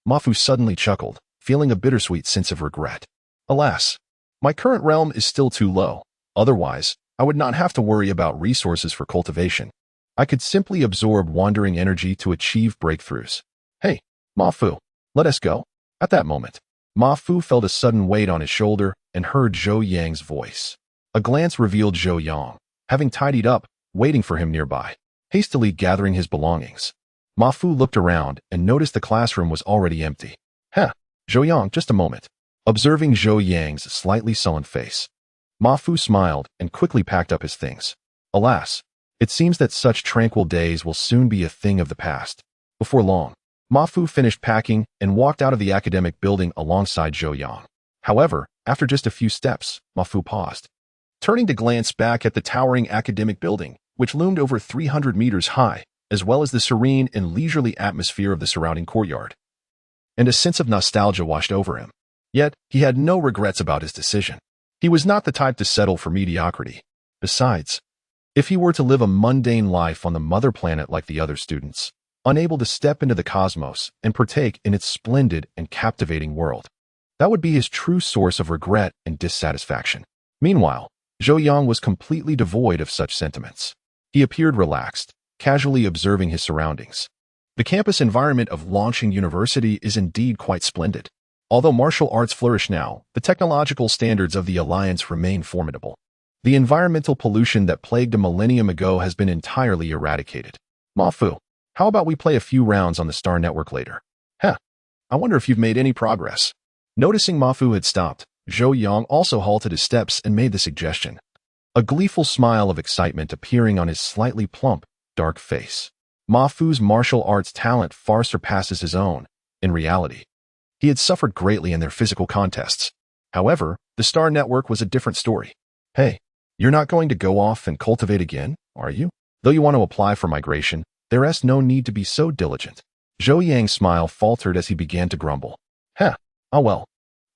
Ma Fu suddenly chuckled, feeling a bittersweet sense of regret. Alas, my current realm is still too low. Otherwise, I would not have to worry about resources for cultivation. I could simply absorb wandering energy to achieve breakthroughs. Hey, Ma Fu, let us go. At that moment, Ma Fu felt a sudden weight on his shoulder and heard Zhou Yang's voice. A glance revealed Zhou Yang, having tidied up, waiting for him nearby. Hastily gathering his belongings, Ma Fu looked around and noticed the classroom was already empty. Zhou Yang, just a moment. Observing Zhou Yang's slightly sullen face, Ma Fu smiled and quickly packed up his things. Alas, it seems that such tranquil days will soon be a thing of the past. Before long, Ma Fu finished packing and walked out of the academic building alongside Zhou Yang. However, after just a few steps, Ma Fu paused, turning to glance back at the towering academic building, which loomed over 300 meters high, as well as the serene and leisurely atmosphere of the surrounding courtyard. And a sense of nostalgia washed over him. Yet, he had no regrets about his decision. He was not the type to settle for mediocrity. Besides, if he were to live a mundane life on the mother planet like the other students, unable to step into the cosmos and partake in its splendid and captivating world, that would be his true source of regret and dissatisfaction. Meanwhile, Zhou Yang was completely devoid of such sentiments. He appeared relaxed, casually observing his surroundings. The campus environment of Longqing University is indeed quite splendid. Although martial arts flourish now, the technological standards of the Alliance remain formidable. The environmental pollution that plagued a millennium ago has been entirely eradicated. Ma Fu, how about we play a few rounds on the Star Network later? I wonder if you've made any progress. Noticing Ma Fu had stopped, Zhou Yang also halted his steps and made the suggestion, a gleeful smile of excitement appearing on his slightly plump, dark face. Ma Fu's martial arts talent far surpasses his own. In reality, he had suffered greatly in their physical contests. However, the Star Network was a different story. Hey, you're not going to go off and cultivate again, are you? Though you want to apply for migration, there's no need to be so diligent. Zhou Yang's smile faltered as he began to grumble. Oh well,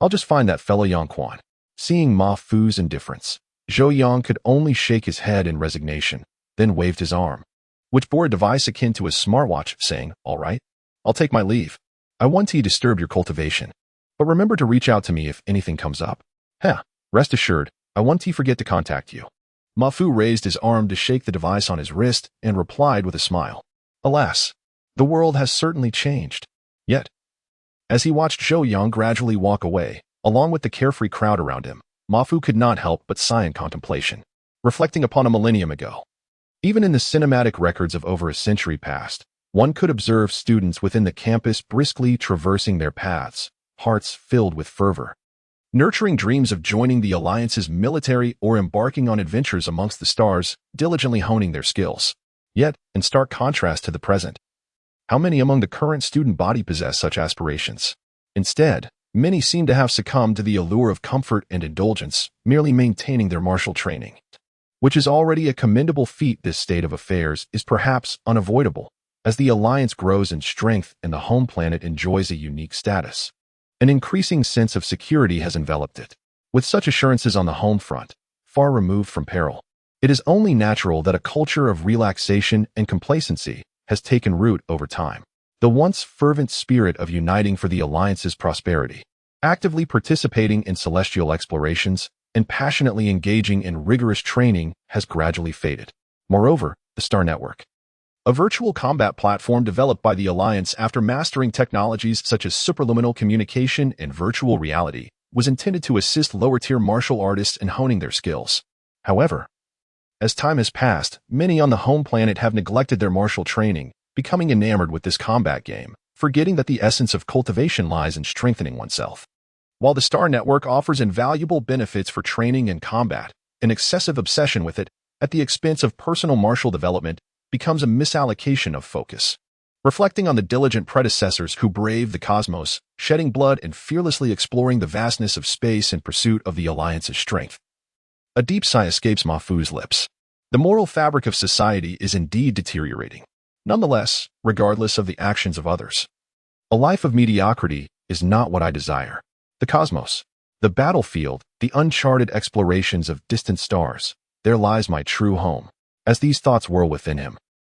I'll just find that fellow Yang Quan. Seeing Ma Fu's indifference, Zhou Yang could only shake his head in resignation, then waved his arm, which bore a device akin to a smartwatch, saying, "All right, I'll take my leave. I won't disturb your cultivation, but remember to reach out to me if anything comes up. Rest assured, I won't forget to contact you." Ma Fu raised his arm to shake the device on his wrist and replied with a smile. Alas, the world has certainly changed. Yet, as he watched Zhou Yang gradually walk away, along with the carefree crowd around him, Ma Fu could not help but sigh in contemplation, reflecting upon a millennium ago. Even in the cinematic records of over a century past, one could observe students within the campus briskly traversing their paths, hearts filled with fervor, nurturing dreams of joining the Alliance's military or embarking on adventures amongst the stars, diligently honing their skills. Yet, in stark contrast to the present, how many among the current student body possess such aspirations? Instead, many seem to have succumbed to the allure of comfort and indulgence, merely maintaining their martial training. Which is already a commendable feat. This state of affairs is perhaps unavoidable, as the Alliance grows in strength and the home planet enjoys a unique status. An increasing sense of security has enveloped it. With such assurances on the home front, far removed from peril, it is only natural that a culture of relaxation and complacency has taken root over time. The once fervent spirit of uniting for the Alliance's prosperity, actively participating in celestial explorations, and passionately engaging in rigorous training has gradually faded. Moreover, the Star Network, a virtual combat platform developed by the Alliance after mastering technologies such as superluminal communication and virtual reality, was intended to assist lower-tier martial artists in honing their skills. However, as time has passed, many on the home planet have neglected their martial training, becoming enamored with this combat game, forgetting that the essence of cultivation lies in strengthening oneself. While the Star Network offers invaluable benefits for training and combat, an excessive obsession with it, at the expense of personal martial development becomes a misallocation of focus. Reflecting on the diligent predecessors who braved the cosmos, shedding blood and fearlessly exploring the vastness of space in pursuit of the Alliance's strength. A deep sigh escapes Mafu's lips. The moral fabric of society is indeed deteriorating. Nonetheless, regardless of the actions of others, a life of mediocrity is not what I desire. The cosmos, the battlefield, the uncharted explorations of distant stars, there lies my true home. As these thoughts whirl within him,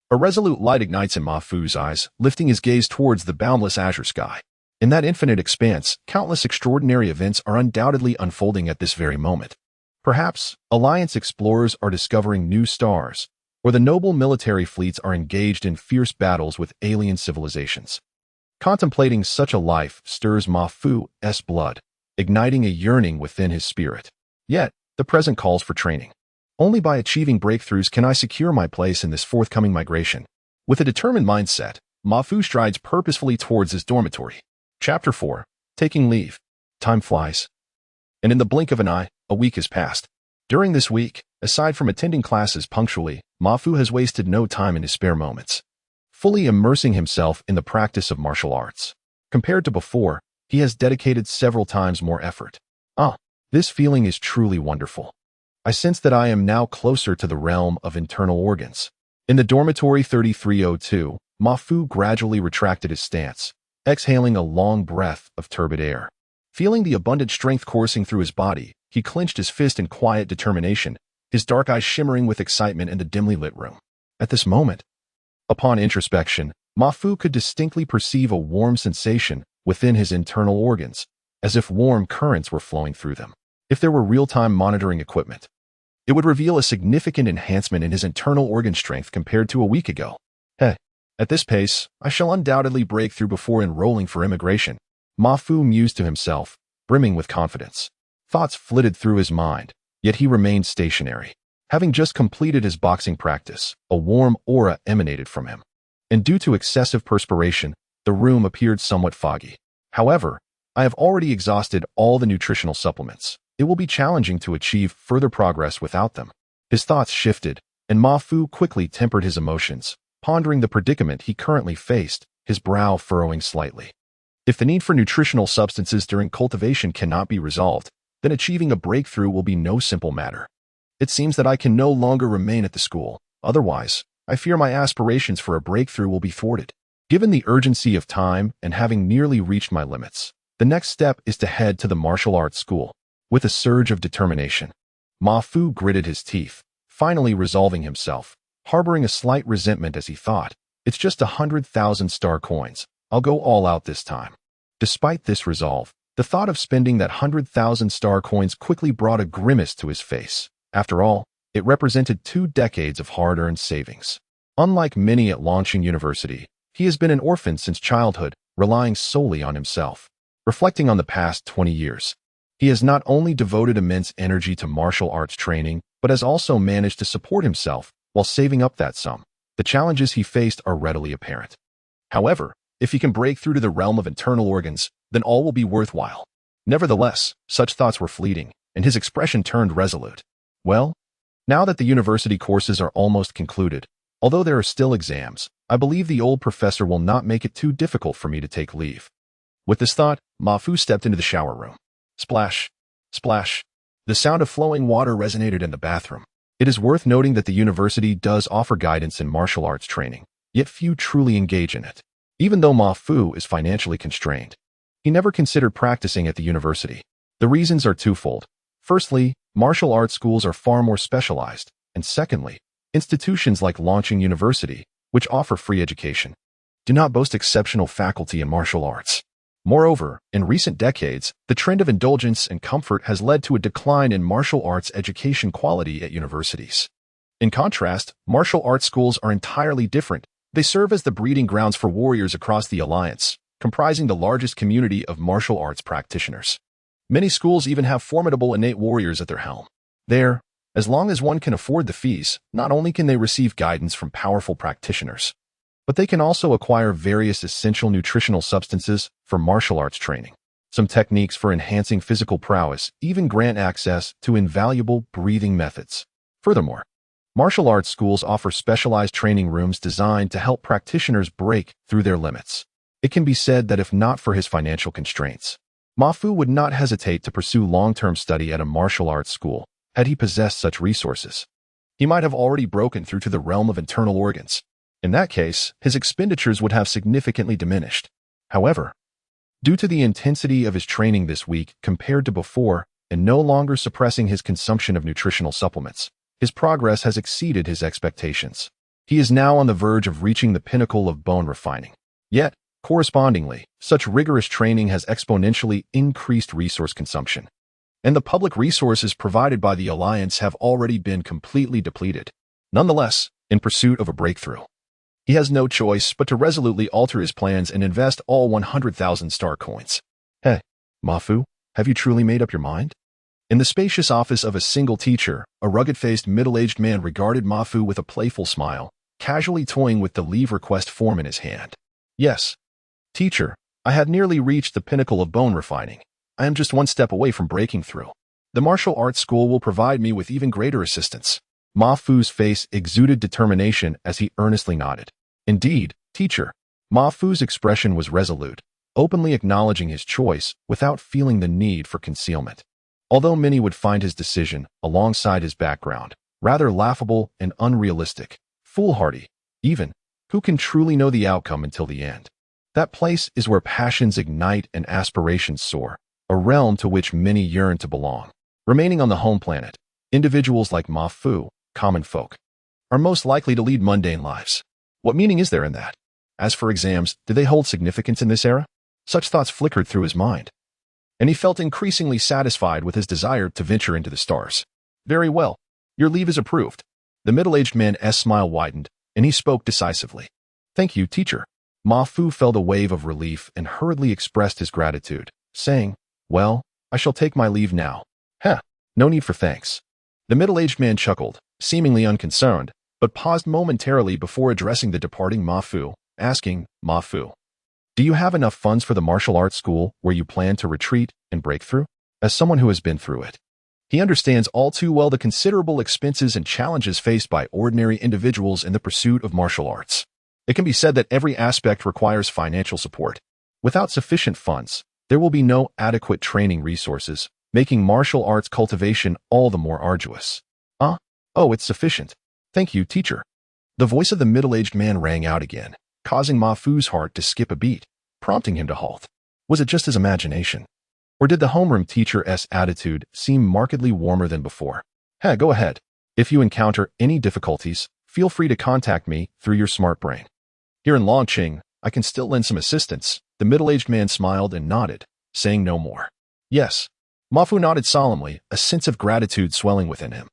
a resolute light ignites in Mafu's eyes, lifting his gaze towards the boundless azure sky. In that infinite expanse, countless extraordinary events are undoubtedly unfolding at this very moment. Perhaps, Alliance explorers are discovering new stars, or the noble military fleets are engaged in fierce battles with alien civilizations. Contemplating such a life stirs Mafu's blood, igniting a yearning within his spirit. Yet, the present calls for training. Only by achieving breakthroughs can I secure my place in this forthcoming migration. With a determined mindset, Mafu strides purposefully towards his dormitory. Chapter 4. Taking leave. Time flies. And in the blink of an eye, a week has passed. During this week, aside from attending classes punctually, Mafu has wasted no time in his spare moments, fully immersing himself in the practice of martial arts. Compared to before, he has dedicated several times more effort. This feeling is truly wonderful. I sense that I am now closer to the realm of internal organs. In the dormitory 3302, Mafu gradually retracted his stance, exhaling a long breath of turbid air. Feeling the abundant strength coursing through his body, he clenched his fist in quiet determination, his dark eyes shimmering with excitement in the dimly lit room. At this moment, upon introspection, Mafu could distinctly perceive a warm sensation within his internal organs, as if warm currents were flowing through them. If there were real-time monitoring equipment, it would reveal a significant enhancement in his internal organ strength compared to a week ago. At this pace, I shall undoubtedly break through before enrolling for immigration. Mafu mused to himself, brimming with confidence. Thoughts flitted through his mind, yet he remained stationary. Having just completed his boxing practice, a warm aura emanated from him. And due to excessive perspiration, the room appeared somewhat foggy. However, I have already exhausted all the nutritional supplements. It will be challenging to achieve further progress without them. His thoughts shifted, and Mafu quickly tempered his emotions, pondering the predicament he currently faced, his brow furrowing slightly. If the need for nutritional substances during cultivation cannot be resolved, then achieving a breakthrough will be no simple matter. It seems that I can no longer remain at the school. Otherwise, I fear my aspirations for a breakthrough will be thwarted. Given the urgency of time and having nearly reached my limits, the next step is to head to the martial arts school. With a surge of determination, Mafu gritted his teeth, finally resolving himself, harboring a slight resentment as he thought, it's just 100,000 star coins. I'll go all out this time. Despite this resolve, the thought of spending that 100,000 star coins quickly brought a grimace to his face. After all, it represented 2 decades of hard-earned savings. Unlike many at Launching University, he has been an orphan since childhood, relying solely on himself. Reflecting on the past 20 years, he has not only devoted immense energy to martial arts training, but has also managed to support himself while saving up that sum. The challenges he faced are readily apparent. However, if he can break through to the realm of internal organs, then all will be worthwhile. Nevertheless, such thoughts were fleeting, and his expression turned resolute. Well, now that the university courses are almost concluded, although there are still exams, I believe the old professor will not make it too difficult for me to take leave. With this thought, Mafu stepped into the shower room. Splash, splash. The sound of flowing water resonated in the bathroom. It is worth noting that the university does offer guidance in martial arts training, yet few truly engage in it. Even though Mafu is financially constrained, he never considered practicing at the university. The reasons are twofold. Firstly, martial arts schools are far more specialized, and secondly, institutions like Launching University, which offer free education, do not boast exceptional faculty in martial arts. Moreover, in recent decades, the trend of indulgence and comfort has led to a decline in martial arts education quality at universities. In contrast, martial arts schools are entirely different. They serve as the breeding grounds for warriors across the Alliance, comprising the largest community of martial arts practitioners. Many schools even have formidable innate warriors at their helm. There, as long as one can afford the fees, not only can they receive guidance from powerful practitioners, but they can also acquire various essential nutritional substances for martial arts training. Some techniques for enhancing physical prowess even grant access to invaluable breathing methods. Furthermore, Martial arts schools offer specialized training rooms designed to help practitioners break through their limits. It can be said that if not for his financial constraints, Ma Fu would not hesitate to pursue long-term study at a martial arts school had he possessed such resources. He might have already broken through to the realm of internal organs. In that case, his expenditures would have significantly diminished. However, due to the intensity of his training this week compared to before and no longer suppressing his consumption of nutritional supplements, his progress has exceeded his expectations. He is now on the verge of reaching the pinnacle of bone refining. Yet, correspondingly, such rigorous training has exponentially increased resource consumption, and the public resources provided by the Alliance have already been completely depleted. Nonetheless, in pursuit of a breakthrough, he has no choice but to resolutely alter his plans and invest all 100,000 star coins. Hey, Ma Fu, have you truly made up your mind? In the spacious office of a single teacher, a rugged-faced middle-aged man regarded Ma Fu with a playful smile, casually toying with the leave request form in his hand. Yes, teacher, I had nearly reached the pinnacle of bone refining. I am just one step away from breaking through. The martial arts school will provide me with even greater assistance. Ma Fu's face exuded determination as he earnestly nodded. Indeed, teacher. Ma Fu's expression was resolute, openly acknowledging his choice without feeling the need for concealment. Although many would find his decision, alongside his background, rather laughable and unrealistic, foolhardy, even, who can truly know the outcome until the end? That place is where passions ignite and aspirations soar, a realm to which many yearn to belong. Remaining on the home planet, individuals like Ma Fu, common folk, are most likely to lead mundane lives. What meaning is there in that? As for exams, do they hold significance in this era? Such thoughts flickered through his mind, and he felt increasingly satisfied with his desire to venture into the stars. Very well. Your leave is approved. The middle-aged man's smile widened, and he spoke decisively. Thank you, teacher. Ma Fu felt a wave of relief and hurriedly expressed his gratitude, saying, Well, I shall take my leave now. No need for thanks. The middle-aged man chuckled, seemingly unconcerned, but paused momentarily before addressing the departing Ma Fu, asking, Ma Fu, do you have enough funds for the martial arts school where you plan to retreat and break through? As someone who has been through it, he understands all too well the considerable expenses and challenges faced by ordinary individuals in the pursuit of martial arts. It can be said that every aspect requires financial support. Without sufficient funds, there will be no adequate training resources, making martial arts cultivation all the more arduous. Oh, it's sufficient. Thank you, teacher. The voice of the middle-aged man rang out again, causing Ma Fu's heart to skip a beat, prompting him to halt. Was it just his imagination? Or did the homeroom teacher's attitude seem markedly warmer than before? Go ahead. If you encounter any difficulties, feel free to contact me through your smart brain. Here in Longqing, I can still lend some assistance. The middle-aged man smiled and nodded, saying no more. Yes. Ma Fu nodded solemnly, a sense of gratitude swelling within him.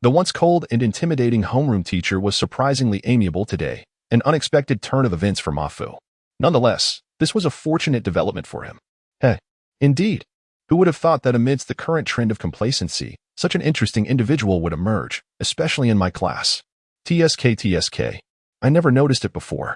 The once cold and intimidating homeroom teacher was surprisingly amiable today, an unexpected turn of events for Ma Fu. Nonetheless, this was a fortunate development for him. Indeed. Who would have thought that amidst the current trend of complacency, such an interesting individual would emerge, especially in my class? TSK. I never noticed it before.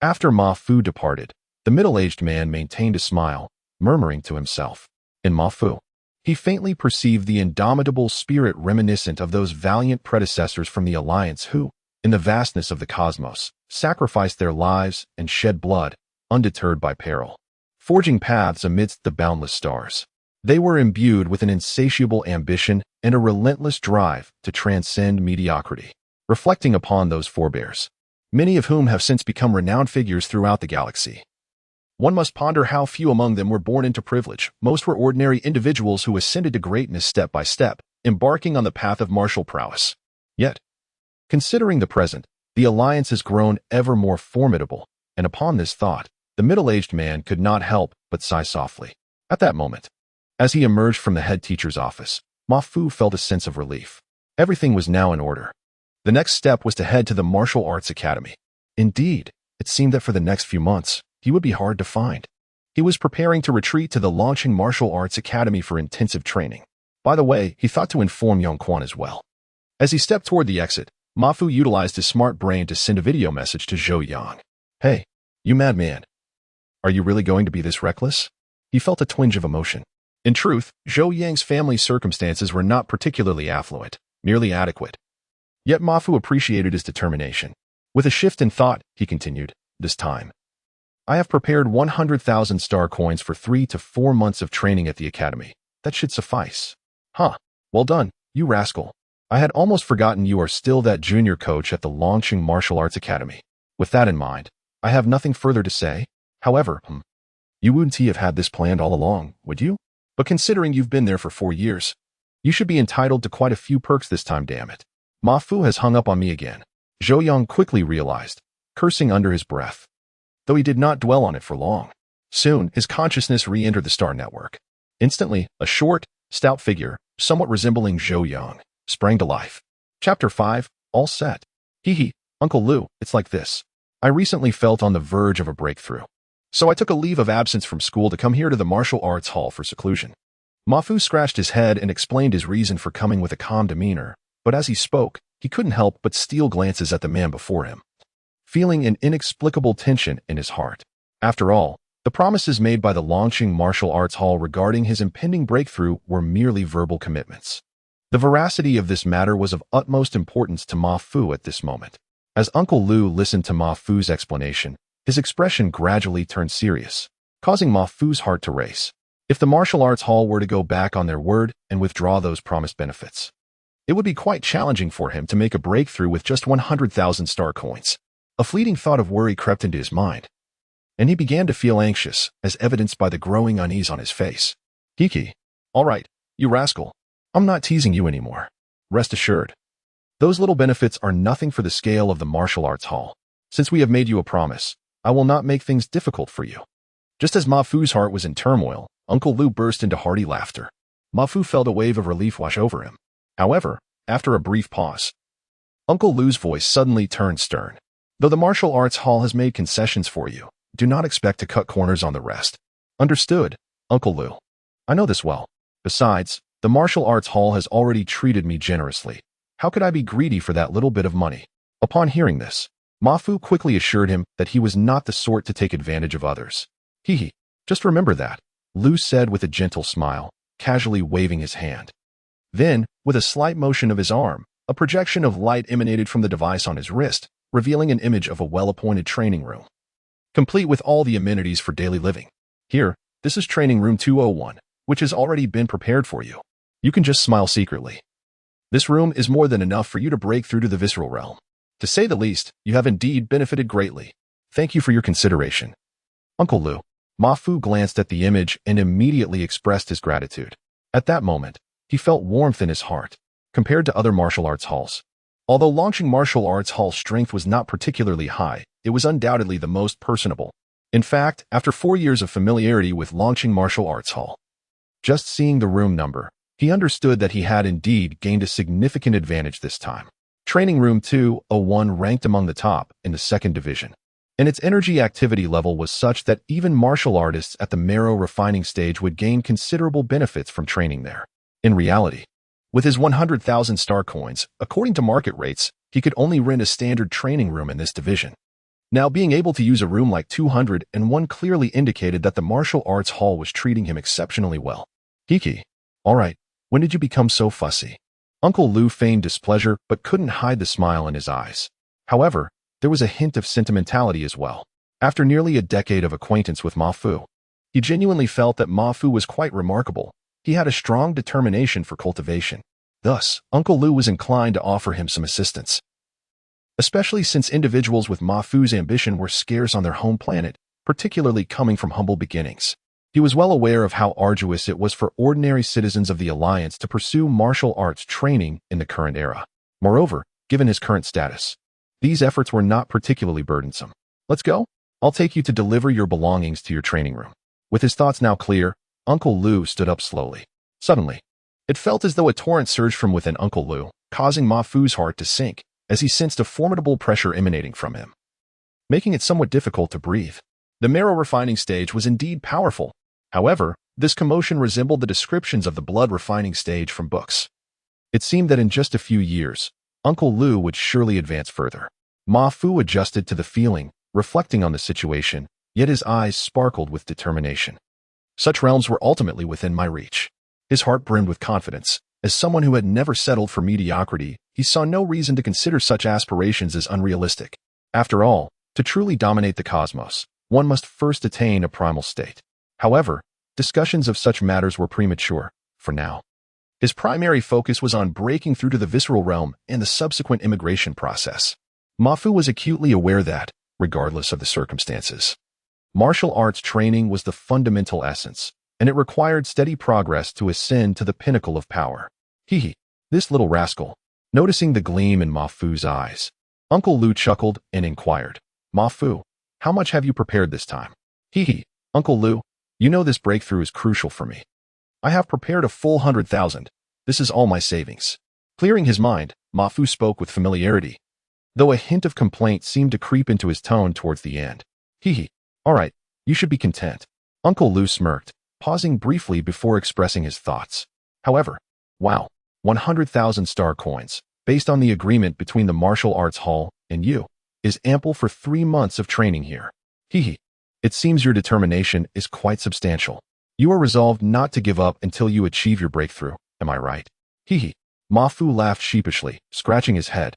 After Ma Fu departed, the middle-aged man maintained a smile, murmuring to himself. In Ma Fu, he faintly perceived the indomitable spirit reminiscent of those valiant predecessors from the Alliance who, in the vastness of the cosmos, sacrificed their lives and shed blood, undeterred by peril, forging paths amidst the boundless stars. They were imbued with an insatiable ambition and a relentless drive to transcend mediocrity. Reflecting upon those forebears, many of whom have since become renowned figures throughout the galaxy, one must ponder how few among them were born into privilege. Most were ordinary individuals who ascended to greatness step by step, embarking on the path of martial prowess. Yet, considering the present, the Alliance has grown ever more formidable, and upon this thought, the middle-aged man could not help but sigh softly. At that moment, as he emerged from the head teacher's office, Ma Fu felt a sense of relief. Everything was now in order. The next step was to head to the Martial Arts Academy. Indeed, it seemed that for the next few months, he would be hard to find. He was preparing to retreat to the Longqing Martial Arts Academy for intensive training. By the way, he thought to inform Young Quan as well. As he stepped toward the exit, Ma Fu utilized his smart brain to send a video message to Zhou Yang. Hey, you madman. Are you really going to be this reckless? He felt a twinge of emotion. In truth, Zhou Yang's family circumstances were not particularly affluent, merely adequate. Yet Ma Fu appreciated his determination. With a shift in thought, he continued, "This time, I have prepared 100,000 star coins for 3 to 4 months of training at the academy. That should suffice." "Huh. Well done, you rascal. I had almost forgotten you are still that junior coach at the launching martial arts academy. With that in mind, I have nothing further to say. However, you wouldn't have had this planned all along, would you? But considering you've been there for 4 years, you should be entitled to quite a few perks this time, damn it. Ma Fu has hung up on me again," Zhou Yang quickly realized, cursing under his breath. Though he did not dwell on it for long. Soon, his consciousness re-entered the star network. Instantly, a short, stout figure, somewhat resembling Zhou Yang, sprang to life. Chapter 5, all set. Hee, Uncle Lu, it's like this. I recently felt on the verge of a breakthrough. So I took a leave of absence from school to come here to the martial arts hall for seclusion. Ma Fu scratched his head and explained his reason for coming with a calm demeanor, but as he spoke, he couldn't help but steal glances at the man before him, feeling an inexplicable tension in his heart. After all, the promises made by the launching martial arts hall regarding his impending breakthrough were merely verbal commitments. The veracity of this matter was of utmost importance to Ma Fu at this moment. As Uncle Lu listened to Ma Fu's explanation, his expression gradually turned serious, causing Ma Fu's heart to race. If the martial arts hall were to go back on their word and withdraw those promised benefits, it would be quite challenging for him to make a breakthrough with just 100,000 star coins. A fleeting thought of worry crept into his mind, and he began to feel anxious, as evidenced by the growing unease on his face. "Kiki, all right, you rascal. I'm not teasing you anymore. Rest assured. Those little benefits are nothing for the scale of the martial arts hall. Since we have made you a promise, I will not make things difficult for you." Just as Ma Fu's heart was in turmoil, Uncle Lu burst into hearty laughter. Ma Fu felt a wave of relief wash over him. However, after a brief pause, Uncle Lu's voice suddenly turned stern. "Though the martial arts hall has made concessions for you, do not expect to cut corners on the rest. Understood, Uncle Lu? I know this well. Besides, the martial arts hall has already treated me generously. How could I be greedy for that little bit of money?" Upon hearing this, Ma Fu quickly assured him that he was not the sort to take advantage of others. "Hee, just remember that," Lu said with a gentle smile, casually waving his hand. Then, with a slight motion of his arm, a projection of light emanated from the device on his wrist, revealing an image of a well-appointed training room, complete with all the amenities for daily living. "Here, this is training room 201, which has already been prepared for you. You can just smile secretly. This room is more than enough for you to break through to the visceral realm. To say the least, you have indeed benefited greatly. Thank you for your consideration, Uncle Lu." Ma Fu glanced at the image and immediately expressed his gratitude. At that moment, he felt warmth in his heart. Compared to other martial arts halls, although launching martial arts hall strength was not particularly high, it was undoubtedly the most personable. In fact, after 4 years of familiarity with launching martial arts hall, just seeing the room number, he understood that he had indeed gained a significant advantage this time. Training room 201 ranked among the top in the second division, and its energy activity level was such that even martial artists at the marrow refining stage would gain considerable benefits from training there. In reality, with his 100,000 star coins, according to market rates, he could only rent a standard training room in this division. Now, being able to use a room like 201 clearly indicated that the martial arts hall was treating him exceptionally well. "Kiki, all right, when did you become so fussy?" Uncle Lu feigned displeasure but couldn't hide the smile in his eyes. However, there was a hint of sentimentality as well. After nearly a decade of acquaintance with Ma Fu, he genuinely felt that Ma Fu was quite remarkable. He had a strong determination for cultivation. Thus, Uncle Lu was inclined to offer him some assistance, especially since individuals with Ma Fu's ambition were scarce on their home planet, particularly coming from humble beginnings. He was well aware of how arduous it was for ordinary citizens of the Alliance to pursue martial arts training in the current era. Moreover, given his current status, these efforts were not particularly burdensome. "Let's go. I'll take you to deliver your belongings to your training room." With his thoughts now clear, Uncle Lu stood up slowly. Suddenly, it felt as though a torrent surged from within Uncle Lu, causing Ma Fu's heart to sink, as he sensed a formidable pressure emanating from him, making it somewhat difficult to breathe. The marrow refining stage was indeed powerful. However, this commotion resembled the descriptions of the blood refining stage from books. It seemed that in just a few years, Uncle Lu would surely advance further. Ma Fu adjusted to the feeling, reflecting on the situation, yet his eyes sparkled with determination. Such realms were ultimately within my reach. His heart brimmed with confidence, As someone who had never settled for mediocrity, he saw no reason to consider such aspirations as unrealistic. After all, to truly dominate the cosmos, one must first attain a primal state. However, discussions of such matters were premature, for now. His primary focus was on breaking through to the visceral realm and the subsequent immigration process. Mafu was acutely aware that, regardless of the circumstances, martial arts training was the fundamental essence, and it required steady progress to ascend to the pinnacle of power. This little rascal. Noticing the gleam in Mafu's eyes, Uncle Lu chuckled and inquired, Mafu, how much have you prepared this time? Uncle Lu, you know this breakthrough is crucial for me. I have prepared a full 100,000. This is all my savings. Clearing his mind, Mafu spoke with familiarity, though a hint of complaint seemed to creep into his tone towards the end. All right, you should be content. Uncle Lu smirked, pausing briefly before expressing his thoughts. However, wow, 100,000 star coins, based on the agreement between the Martial Arts Hall and you, is ample for 3 months of training here. It seems your determination is quite substantial. You are resolved not to give up until you achieve your breakthrough, am I right? Mafu laughed sheepishly, scratching his head,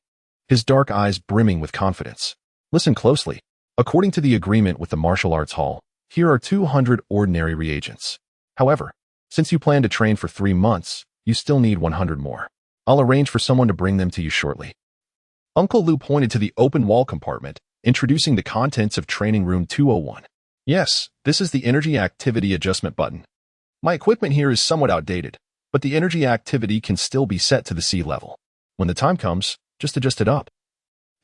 his dark eyes brimming with confidence. Listen closely. According to the agreement with the Martial Arts Hall, here are 200 ordinary reagents. However, since you plan to train for 3 months, you still need 100 more. I'll arrange for someone to bring them to you shortly. Uncle Lu pointed to the open wall compartment, introducing the contents of Training Room 201. Yes, this is the energy activity adjustment button. My equipment here is somewhat outdated, but the energy activity can still be set to the sea level. When the time comes, just adjust it up.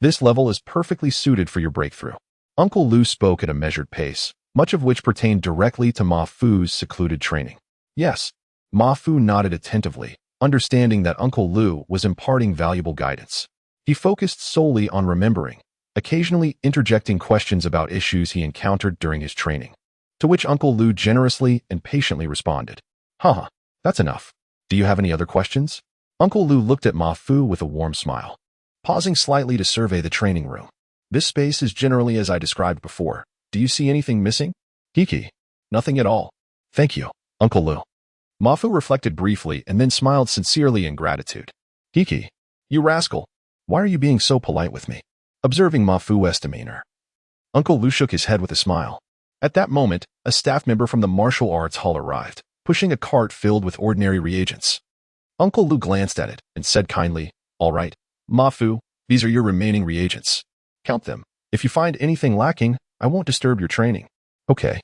This level is perfectly suited for your breakthrough. Uncle Lu spoke at a measured pace, much of which pertained directly to Mafu's secluded training. Yes, Mafu nodded attentively, understanding that Uncle Lu was imparting valuable guidance. He focused solely on remembering, occasionally interjecting questions about issues he encountered during his training, to which Uncle Lu generously and patiently responded. That's enough. Do you have any other questions? Uncle Lu looked at Mafu with a warm smile, pausing slightly to survey the training room. This space is generally as I described before. Do you see anything missing? Nothing at all. Thank you, Uncle Lu. Mafu reflected briefly and then smiled sincerely in gratitude. You rascal. Why are you being so polite with me? Observing Mafu's demeanor, Uncle Lu shook his head with a smile. At that moment, a staff member from the Martial Arts Hall arrived, pushing a cart filled with ordinary reagents. Uncle Lu glanced at it and said kindly, All right, Mafu, these are your remaining reagents. Count them. If you find anything lacking, I won't disturb your training. Okay.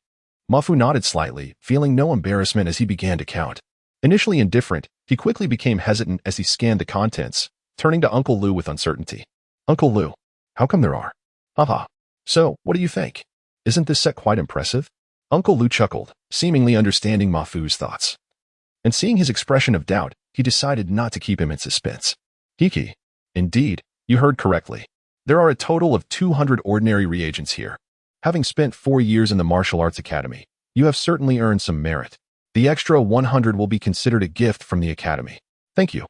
Mafu nodded slightly, feeling no embarrassment as he began to count. Initially indifferent, he quickly became hesitant as he scanned the contents, turning to Uncle Lu with uncertainty. Uncle Lu, how come there are? So, what do you think? Isn't this set quite impressive? Uncle Lu chuckled, seemingly understanding Mafu's thoughts. And seeing his expression of doubt, he decided not to keep him in suspense. Indeed, you heard correctly. There are a total of 200 ordinary reagents here. Having spent 4 years in the Martial Arts Academy, you have certainly earned some merit. The extra 100 will be considered a gift from the Academy. Thank you.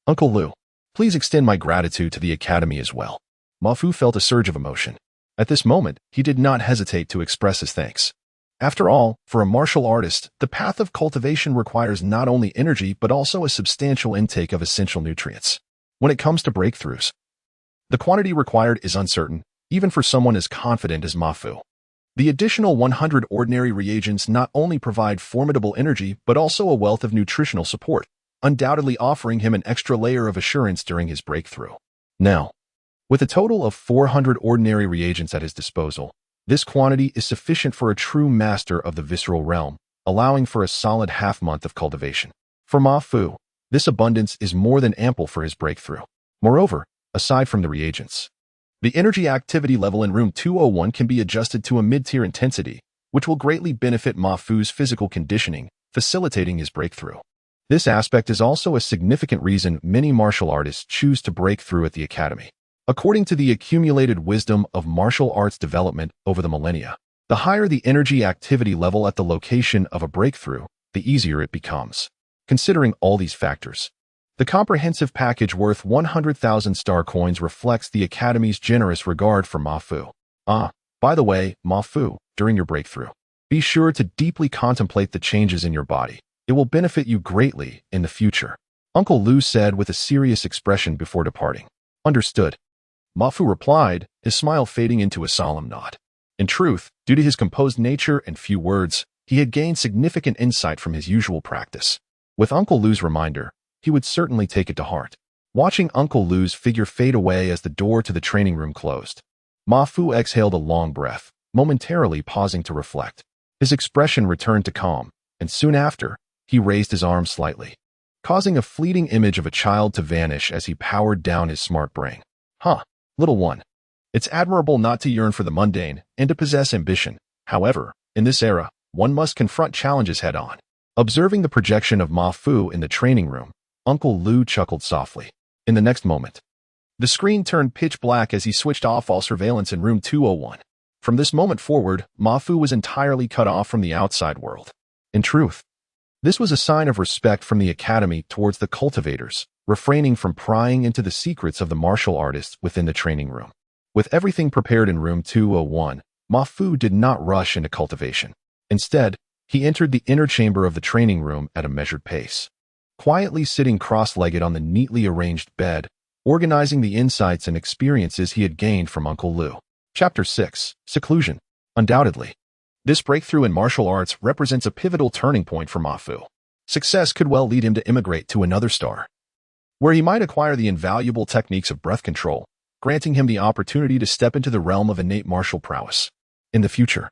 Uncle Lu, please extend my gratitude to the Academy as well. Mafu felt a surge of emotion. At this moment, he did not hesitate to express his thanks. After all, for a martial artist, the path of cultivation requires not only energy but also a substantial intake of essential nutrients. When it comes to breakthroughs, the quantity required is uncertain, even for someone as confident as Mafu. The additional 100 ordinary reagents not only provide formidable energy but also a wealth of nutritional support, undoubtedly offering him an extra layer of assurance during his breakthrough. Now, with a total of 400 ordinary reagents at his disposal, this quantity is sufficient for a true master of the visceral realm, allowing for a solid half-month of cultivation. For Mafu, this abundance is more than ample for his breakthrough. Moreover, aside from the reagents, the energy activity level in room 201 can be adjusted to a mid-tier intensity, which will greatly benefit Mafu's physical conditioning, facilitating his breakthrough. This aspect is also a significant reason many martial artists choose to break through at the Academy. According to the accumulated wisdom of martial arts development over the millennia, the higher the energy activity level at the location of a breakthrough, the easier it becomes. Considering all these factors, the comprehensive package worth 100,000 star coins reflects the Academy's generous regard for Mafu. By the way, Mafu, during your breakthrough, be sure to deeply contemplate the changes in your body. It will benefit you greatly in the future. Uncle Lu said with a serious expression before departing. Understood. Ma Fu replied, his smile fading into a solemn nod. In truth, due to his composed nature and few words, he had gained significant insight from his usual practice. With Uncle Lu's reminder, he would certainly take it to heart. Watching Uncle Lu's figure fade away as the door to the training room closed, Ma Fu exhaled a long breath, momentarily pausing to reflect. His expression returned to calm, and soon after, he raised his arm slightly, causing a fleeting image of a child to vanish as he powered down his smart brain. Little one. It's admirable not to yearn for the mundane and to possess ambition. However, in this era, one must confront challenges head-on. Observing the projection of Ma Fu in the training room, Uncle Lu chuckled softly. In the next moment, the screen turned pitch black as he switched off all surveillance in room 201. From this moment forward, Ma Fu was entirely cut off from the outside world. In truth, this was a sign of respect from the Academy towards the cultivators, refraining from prying into the secrets of the martial artists within the training room. With everything prepared in room 201, Ma Fu did not rush into cultivation. Instead, he entered the inner chamber of the training room at a measured pace, quietly sitting cross-legged on the neatly arranged bed, organizing the insights and experiences he had gained from Uncle Lu. Chapter 6. Seclusion. Undoubtedly, this breakthrough in martial arts represents a pivotal turning point for Ma Fu. Success could well lead him to immigrate to another star, where he might acquire the invaluable techniques of breath control, granting him the opportunity to step into the realm of innate martial prowess. In the future,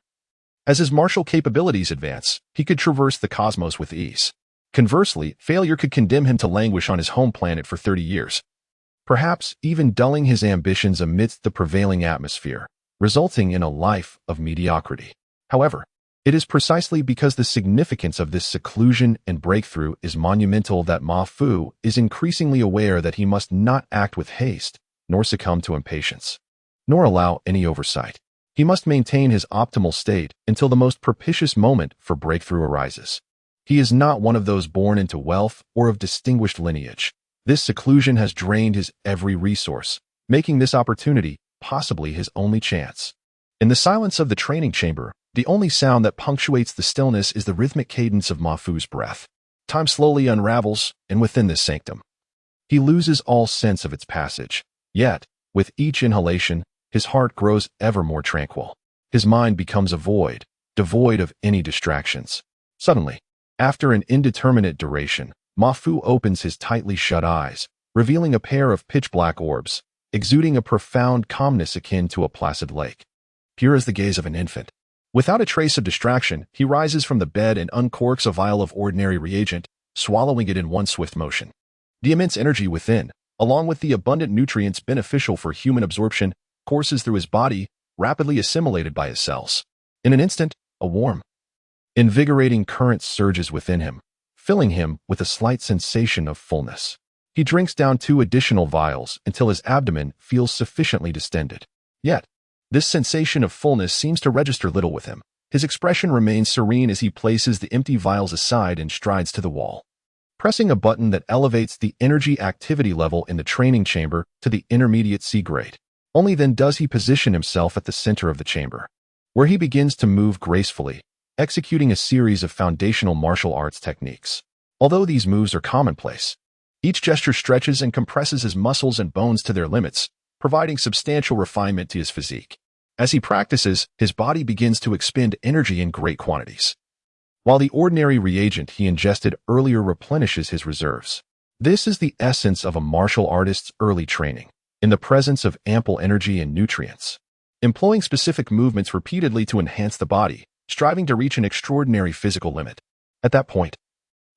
as his martial capabilities advance, he could traverse the cosmos with ease. Conversely, failure could condemn him to languish on his home planet for 30 years, perhaps even dulling his ambitions amidst the prevailing atmosphere, resulting in a life of mediocrity. However, it is precisely because the significance of this seclusion and breakthrough is monumental that Ma Fu is increasingly aware that he must not act with haste, nor succumb to impatience, nor allow any oversight. He must maintain his optimal state until the most propitious moment for breakthrough arises. He is not one of those born into wealth or of distinguished lineage. This seclusion has drained his every resource, making this opportunity possibly his only chance. In the silence of the training chamber, the only sound that punctuates the stillness is the rhythmic cadence of Ma Fu's breath. Time slowly unravels, and within this sanctum, he loses all sense of its passage. Yet, with each inhalation, his heart grows ever more tranquil. His mind becomes a void, devoid of any distractions. Suddenly, after an indeterminate duration, Ma Fu opens his tightly shut eyes, revealing a pair of pitch-black orbs, exuding a profound calmness akin to a placid lake. Pure as the gaze of an infant. Without a trace of distraction, he rises from the bed and uncorks a vial of ordinary reagent, swallowing it in one swift motion. The immense energy within, along with the abundant nutrients beneficial for human absorption, courses through his body, rapidly assimilated by his cells. In an instant, a warm, invigorating current surges within him, filling him with a slight sensation of fullness. He drinks down 2 additional vials until his abdomen feels sufficiently distended. Yet, this sensation of fullness seems to register little with him. His expression remains serene as he places the empty vials aside and strides to the wall, pressing a button that elevates the energy activity level in the training chamber to the intermediate C grade. Only then does he position himself at the center of the chamber, where he begins to move gracefully, executing a series of foundational martial arts techniques. Although these moves are commonplace, each gesture stretches and compresses his muscles and bones to their limits, providing substantial refinement to his physique. As he practices, his body begins to expend energy in great quantities, while the ordinary reagent he ingested earlier replenishes his reserves. This is the essence of a martial artist's early training, in the presence of ample energy and nutrients. Employing specific movements repeatedly to enhance the body, striving to reach an extraordinary physical limit. At that point,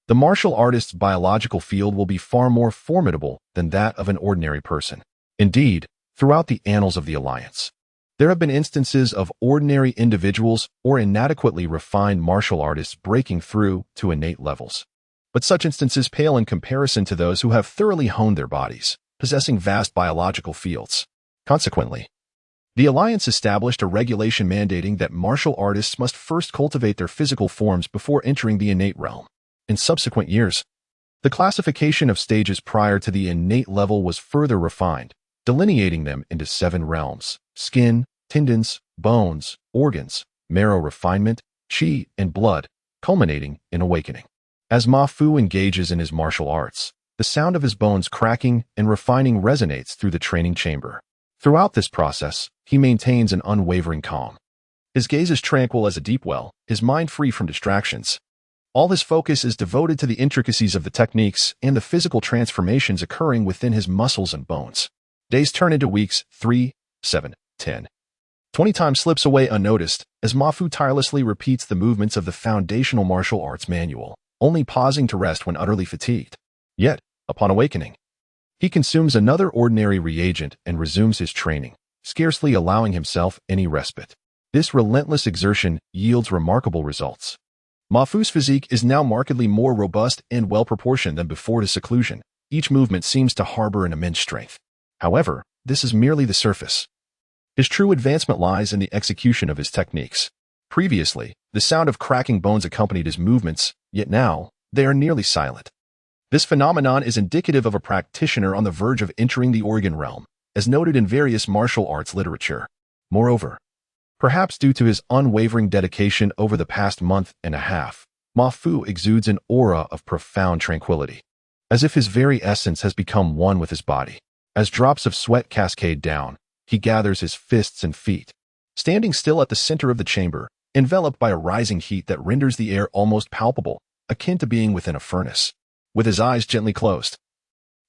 the martial artist's biological field will be far more formidable than that of an ordinary person. Indeed, throughout the annals of the Alliance, there have been instances of ordinary individuals or inadequately refined martial artists breaking through to innate levels. But such instances pale in comparison to those who have thoroughly honed their bodies, possessing vast biological fields. Consequently, the Alliance established a regulation mandating that martial artists must first cultivate their physical forms before entering the innate realm. In subsequent years, the classification of stages prior to the innate level was further refined, delineating them into 7 realms: skin, tendons, bones, organs, marrow refinement, chi, and blood, culminating in awakening. As Ma Fu engages in his martial arts, The sound of his bones cracking and refining resonates through the training chamber. Throughout this process, he maintains an unwavering calm. His gaze is tranquil as a deep well, his mind free from distractions. All his focus is devoted to the intricacies of the techniques and the physical transformations occurring within his muscles and bones. Days turn into weeks, 3, 7, 10. 20 times slips away unnoticed as Mafu tirelessly repeats the movements of the foundational martial arts manual, only pausing to rest when utterly fatigued. Yet, upon awakening, he consumes another ordinary reagent and resumes his training, scarcely allowing himself any respite. This relentless exertion yields remarkable results. Mafu's physique is now markedly more robust and well-proportioned than before his seclusion. Each movement seems to harbor an immense strength. However, this is merely the surface. His true advancement lies in the execution of his techniques. Previously, the sound of cracking bones accompanied his movements, yet now, they are nearly silent. This phenomenon is indicative of a practitioner on the verge of entering the organ realm, as noted in various martial arts literature. Moreover, perhaps due to his unwavering dedication over the past month and a half, Mafu exudes an aura of profound tranquility, as if his very essence has become one with his body. As drops of sweat cascade down, he gathers his fists and feet, standing still at the center of the chamber, enveloped by a rising heat that renders the air almost palpable, akin to being within a furnace. With his eyes gently closed,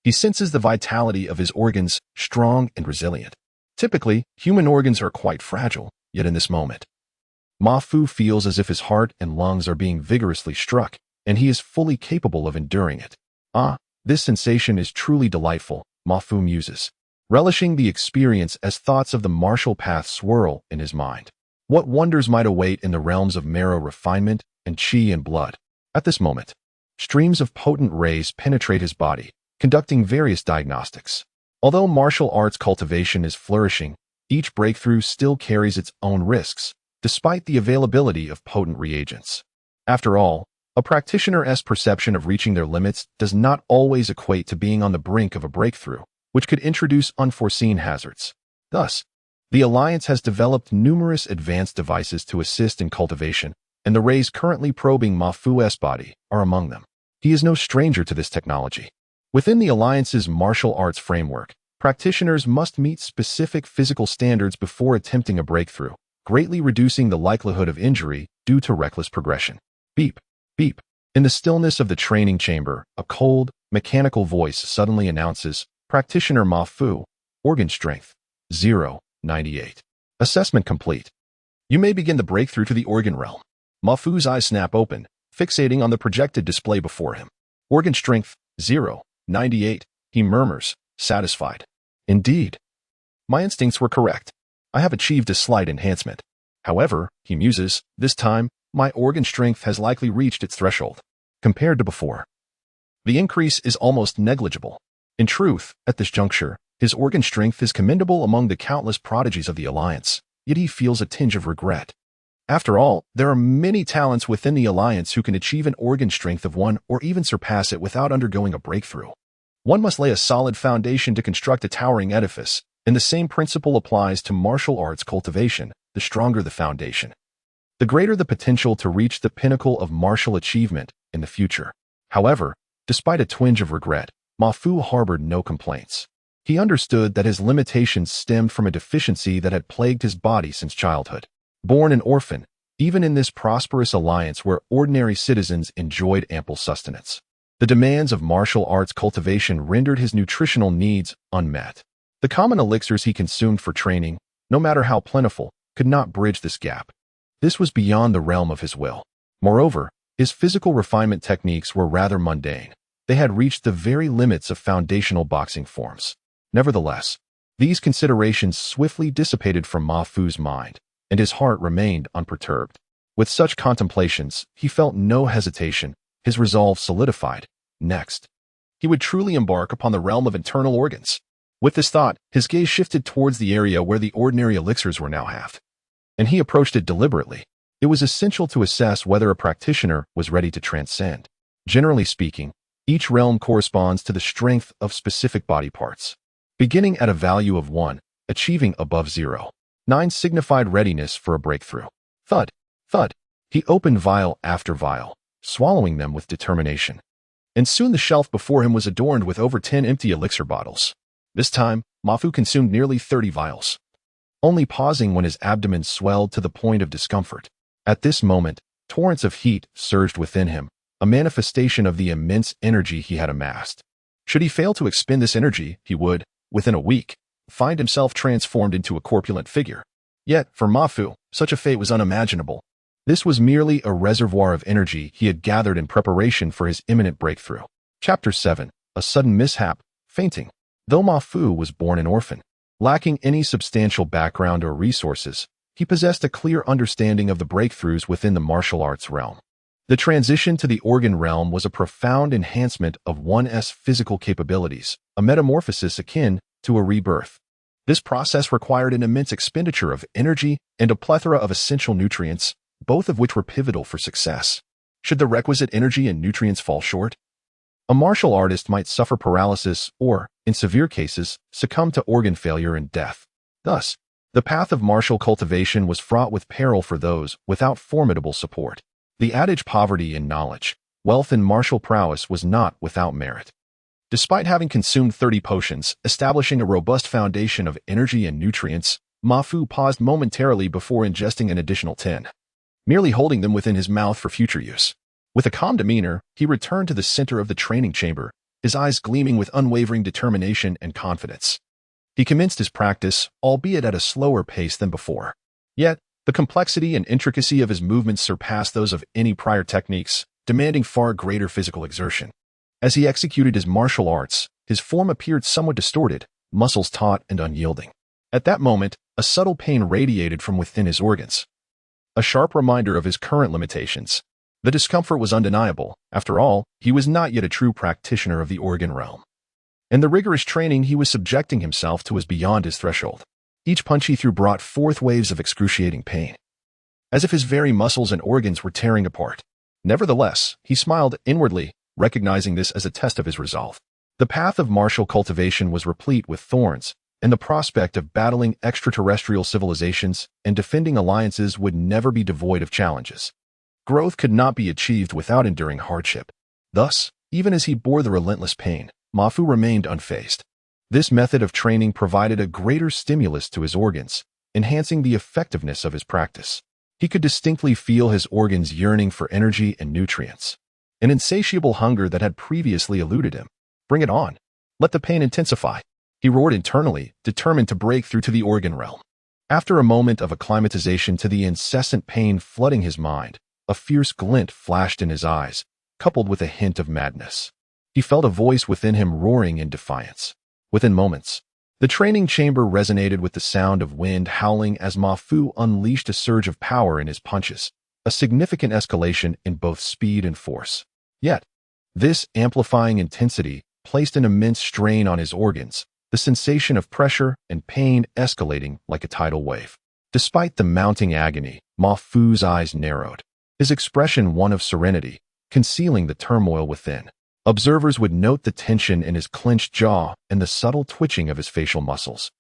he senses the vitality of his organs, strong and resilient. Typically, human organs are quite fragile, yet in this moment, Mafu feels as if his heart and lungs are being vigorously struck, and he is fully capable of enduring it. Ah, this sensation is truly delightful, Mafu muses, relishing the experience as thoughts of the martial path swirl in his mind. What wonders might await in the realms of marrow refinement and chi and blood? At this moment, streams of potent rays penetrate his body, conducting various diagnostics. Although martial arts cultivation is flourishing, each breakthrough still carries its own risks, despite the availability of potent reagents. After all, a practitioner's perception of reaching their limits does not always equate to being on the brink of a breakthrough, which could introduce unforeseen hazards. Thus, the Alliance has developed numerous advanced devices to assist in cultivation, and the rays currently probing Mafu's body are among them. He is no stranger to this technology. Within the Alliance's martial arts framework, practitioners must meet specific physical standards before attempting a breakthrough, greatly reducing the likelihood of injury due to reckless progression. Beep, beep. In the stillness of the training chamber, a cold, mechanical voice suddenly announces, Practitioner Mafu, organ strength, 0.98. Assessment complete. You may begin the breakthrough to the organ realm. Mafu's eyes snap open, fixating on the projected display before him. Organ strength, 0.98, he murmurs, satisfied. Indeed. My instincts were correct. I have achieved a slight enhancement. However, he muses, this time, my organ strength has likely reached its threshold. Compared to before, the increase is almost negligible. In truth, at this juncture, his organ strength is commendable among the countless prodigies of the Alliance, yet he feels a tinge of regret. After all, there are many talents within the Alliance who can achieve an organ strength of 1 or even surpass it without undergoing a breakthrough. One must lay a solid foundation to construct a towering edifice, and the same principle applies to martial arts cultivation. The stronger the foundation, the greater the potential to reach the pinnacle of martial achievement in the future. However, despite a twinge of regret, Mafu harbored no complaints. He understood that his limitations stemmed from a deficiency that had plagued his body since childhood. Born an orphan, even in this prosperous alliance where ordinary citizens enjoyed ample sustenance, the demands of martial arts cultivation rendered his nutritional needs unmet. The common elixirs he consumed for training, no matter how plentiful, could not bridge this gap. This was beyond the realm of his will. Moreover, his physical refinement techniques were rather mundane. They had reached the very limits of foundational boxing forms. Nevertheless, these considerations swiftly dissipated from Mafu's mind, and his heart remained unperturbed. With such contemplations, he felt no hesitation, his resolve solidified. Next, he would truly embark upon the realm of internal organs. With this thought, his gaze shifted towards the area where the ordinary elixirs were now halved, and he approached it deliberately. It was essential to assess whether a practitioner was ready to transcend. Generally speaking, each realm corresponds to the strength of specific body parts. Beginning at a value of 1, achieving above 0.9 signified readiness for a breakthrough. Thud, thud. He opened vial after vial, swallowing them with determination. and soon the shelf before him was adorned with over 10 empty elixir bottles. This time, Ma Fu consumed nearly 30 vials, only pausing when his abdomen swelled to the point of discomfort. At this moment, torrents of heat surged within him, a manifestation of the immense energy he had amassed. Should he fail to expend this energy, he would, within a week, find himself transformed into a corpulent figure. Yet, for Ma Fu, such a fate was unimaginable. This was merely a reservoir of energy he had gathered in preparation for his imminent breakthrough. Chapter 7. A Sudden Mishap, Fainting. Though Ma Fu was born an orphan, lacking any substantial background or resources, he possessed a clear understanding of the breakthroughs within the martial arts realm. The transition to the organ realm was a profound enhancement of one's physical capabilities, a metamorphosis akin to a rebirth. This process required an immense expenditure of energy and a plethora of essential nutrients, both of which were pivotal for success. Should the requisite energy and nutrients fall short, a martial artist might suffer paralysis or, in severe cases, succumb to organ failure and death. Thus, the path of martial cultivation was fraught with peril for those without formidable support. The adage poverty in knowledge, wealth in martial prowess was not without merit. Despite having consumed 30 potions, establishing a robust foundation of energy and nutrients, Ma Fu paused momentarily before ingesting an additional 10, merely holding them within his mouth for future use. With a calm demeanor, he returned to the center of the training chamber, his eyes gleaming with unwavering determination and confidence. He commenced his practice, albeit at a slower pace than before. Yet, the complexity and intricacy of his movements surpassed those of any prior techniques, demanding far greater physical exertion. As he executed his martial arts, his form appeared somewhat distorted, muscles taut and unyielding. At that moment, a subtle pain radiated from within his organs, a sharp reminder of his current limitations. The discomfort was undeniable. After all, he was not yet a true practitioner of the organ realm, and the rigorous training he was subjecting himself to was beyond his threshold. Each punch he threw brought forth waves of excruciating pain, as if his very muscles and organs were tearing apart. Nevertheless, he smiled inwardly, recognizing this as a test of his resolve. The path of martial cultivation was replete with thorns, and the prospect of battling extraterrestrial civilizations and defending alliances would never be devoid of challenges. Growth could not be achieved without enduring hardship. Thus, even as he bore the relentless pain, Ma Fu remained unfazed. This method of training provided a greater stimulus to his organs, enhancing the effectiveness of his practice. He could distinctly feel his organs yearning for energy and nutrients, an insatiable hunger that had previously eluded him. Bring it on. Let the pain intensify, he roared internally, determined to break through to the organ realm. After a moment of acclimatization to the incessant pain flooding his mind, a fierce glint flashed in his eyes, coupled with a hint of madness. He felt a voice within him roaring in defiance. Within moments, the training chamber resonated with the sound of wind howling as Ma Fu unleashed a surge of power in his punches, a significant escalation in both speed and force. Yet, this amplifying intensity placed an immense strain on his organs, the sensation of pressure and pain escalating like a tidal wave. Despite the mounting agony, Ma Fu's eyes narrowed, his expression one of serenity, concealing the turmoil within. Observers would note the tension in his clenched jaw and the subtle twitching of his facial muscles,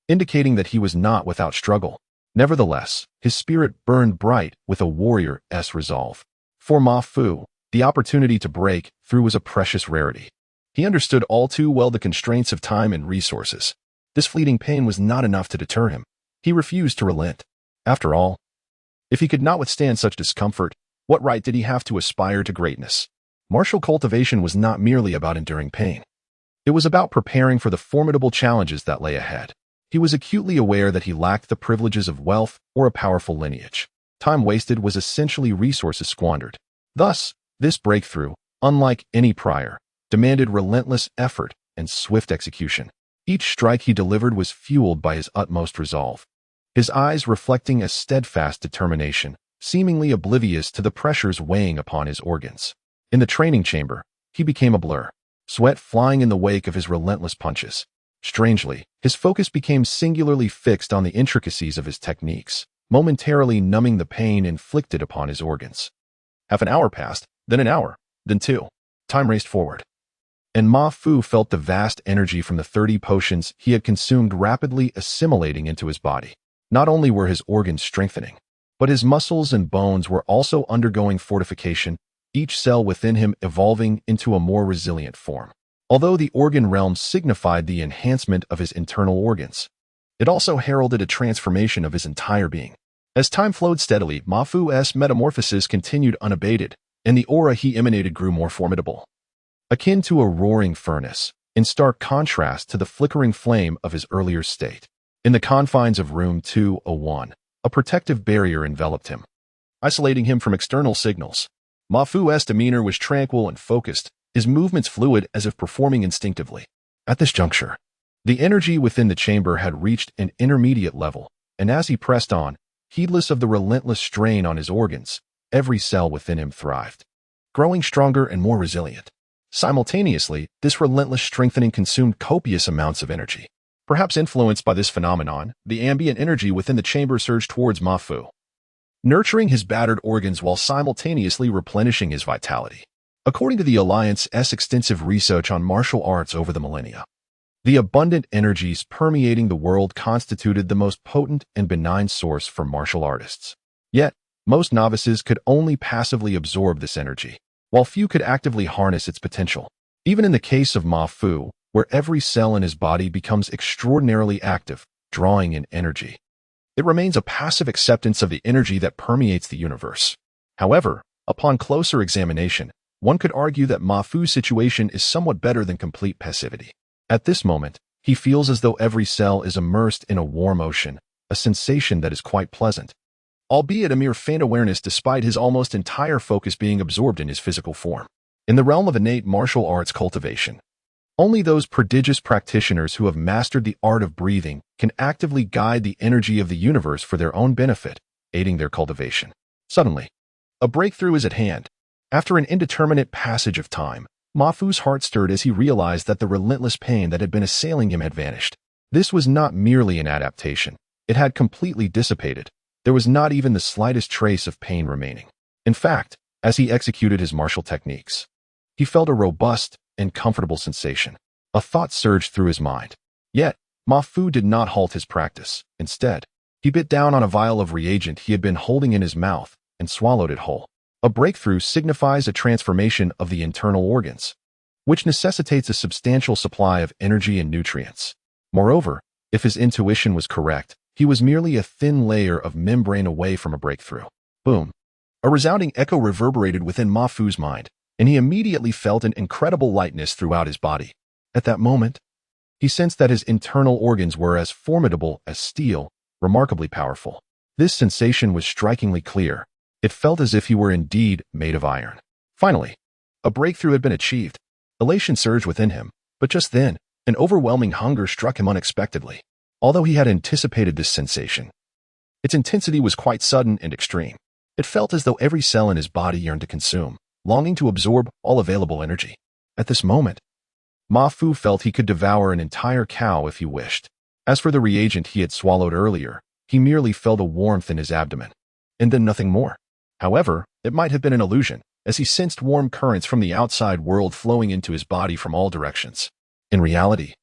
indicating that he was not without struggle. Nevertheless, his spirit burned bright with a warrior's resolve. For Ma Fu, the opportunity to break through was a precious rarity. He understood all too well the constraints of time and resources. This fleeting pain was not enough to deter him. He refused to relent. After all, if he could not withstand such discomfort, what right did he have to aspire to greatness? Martial cultivation was not merely about enduring pain. It was about preparing for the formidable challenges that lay ahead. He was acutely aware that he lacked the privileges of wealth or a powerful lineage. Time wasted was essentially resources squandered. Thus, this breakthrough, unlike any prior, demanded relentless effort and swift execution. Each strike he delivered was fueled by his utmost resolve, his eyes reflecting a steadfast determination, seemingly oblivious to the pressures weighing upon his organs. In the training chamber, he became a blur, sweat flying in the wake of his relentless punches. Strangely, his focus became singularly fixed on the intricacies of his techniques, momentarily numbing the pain inflicted upon his organs. Half an hour passed, then an hour, then 2. Time raced forward, and Ma Fu felt the vast energy from the 30 potions he had consumed rapidly assimilating into his body. Not only were his organs strengthening, but his muscles and bones were also undergoing fortification, each cell within him evolving into a more resilient form. Although the organ realm signified the enhancement of his internal organs, it also heralded a transformation of his entire being. As time flowed steadily, Ma Fu's metamorphosis continued unabated, and the aura he emanated grew more formidable, akin to a roaring furnace, in stark contrast to the flickering flame of his earlier state. In the confines of Room 201, a protective barrier enveloped him, isolating him from external signals. Ma Fu's demeanor was tranquil and focused, his movements fluid as if performing instinctively. At this juncture, the energy within the chamber had reached an intermediate level, and as he pressed on, heedless of the relentless strain on his organs, every cell within him thrived, growing stronger and more resilient. Simultaneously, this relentless strengthening consumed copious amounts of energy. Perhaps influenced by this phenomenon, the ambient energy within the chamber surged towards Ma Fu, nurturing his battered organs while simultaneously replenishing his vitality. According to the Alliance's extensive research on martial arts over the millennia, the abundant energies permeating the world constituted the most potent and benign source for martial artists. Yet, most novices could only passively absorb this energy, while few could actively harness its potential. Even in the case of Ma Fu, where every cell in his body becomes extraordinarily active, drawing in energy, it remains a passive acceptance of the energy that permeates the universe. However, upon closer examination, one could argue that Ma Fu's situation is somewhat better than complete passivity. At this moment, he feels as though every cell is immersed in a warm ocean, a sensation that is quite pleasant, albeit a mere faint awareness despite his almost entire focus being absorbed in his physical form. In the realm of innate martial arts cultivation, only those prodigious practitioners who have mastered the art of breathing can actively guide the energy of the universe for their own benefit, aiding their cultivation. Suddenly, a breakthrough is at hand. After an indeterminate passage of time, Ma Fu's heart stirred as he realized that the relentless pain that had been assailing him had vanished. This was not merely an adaptation. It had completely dissipated. There was not even the slightest trace of pain remaining. In fact, as he executed his martial techniques, he felt a robust and comfortable sensation. A thought surged through his mind. Yet, Ma Fu did not halt his practice. Instead, he bit down on a vial of reagent he had been holding in his mouth and swallowed it whole. A breakthrough signifies a transformation of the internal organs, which necessitates a substantial supply of energy and nutrients. Moreover, if his intuition was correct, he was merely a thin layer of membrane away from a breakthrough. Boom! A resounding echo reverberated within Ma Fu's mind, and he immediately felt an incredible lightness throughout his body. At that moment, he sensed that his internal organs were as formidable as steel, remarkably powerful. This sensation was strikingly clear. It felt as if he were indeed made of iron. Finally, a breakthrough had been achieved. Elation surged within him, but just then, an overwhelming hunger struck him unexpectedly. Although he had anticipated this sensation, its intensity was quite sudden and extreme. It felt as though every cell in his body yearned to consume, longing to absorb all available energy. At this moment, Ma Fu felt he could devour an entire cow if he wished. As for the reagent he had swallowed earlier, he merely felt a warmth in his abdomen, and then nothing more. However, it might have been an illusion, as he sensed warm currents from the outside world flowing into his body from all directions. In reality,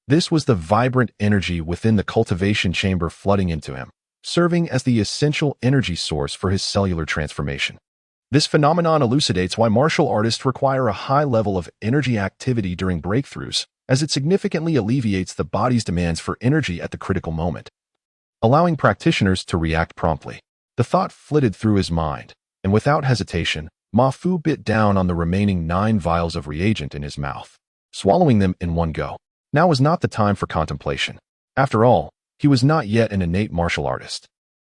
this was the vibrant energy within the cultivation chamber flooding into him, serving as the essential energy source for his cellular transformation. This phenomenon elucidates why martial artists require a high level of energy activity during breakthroughs, as it significantly alleviates the body's demands for energy at the critical moment, allowing practitioners to react promptly. The thought flitted through his mind, and without hesitation, Ma Fu bit down on the remaining 9 vials of reagent in his mouth, swallowing them in one go. Now was not the time for contemplation. After all, he was not yet an innate martial artist.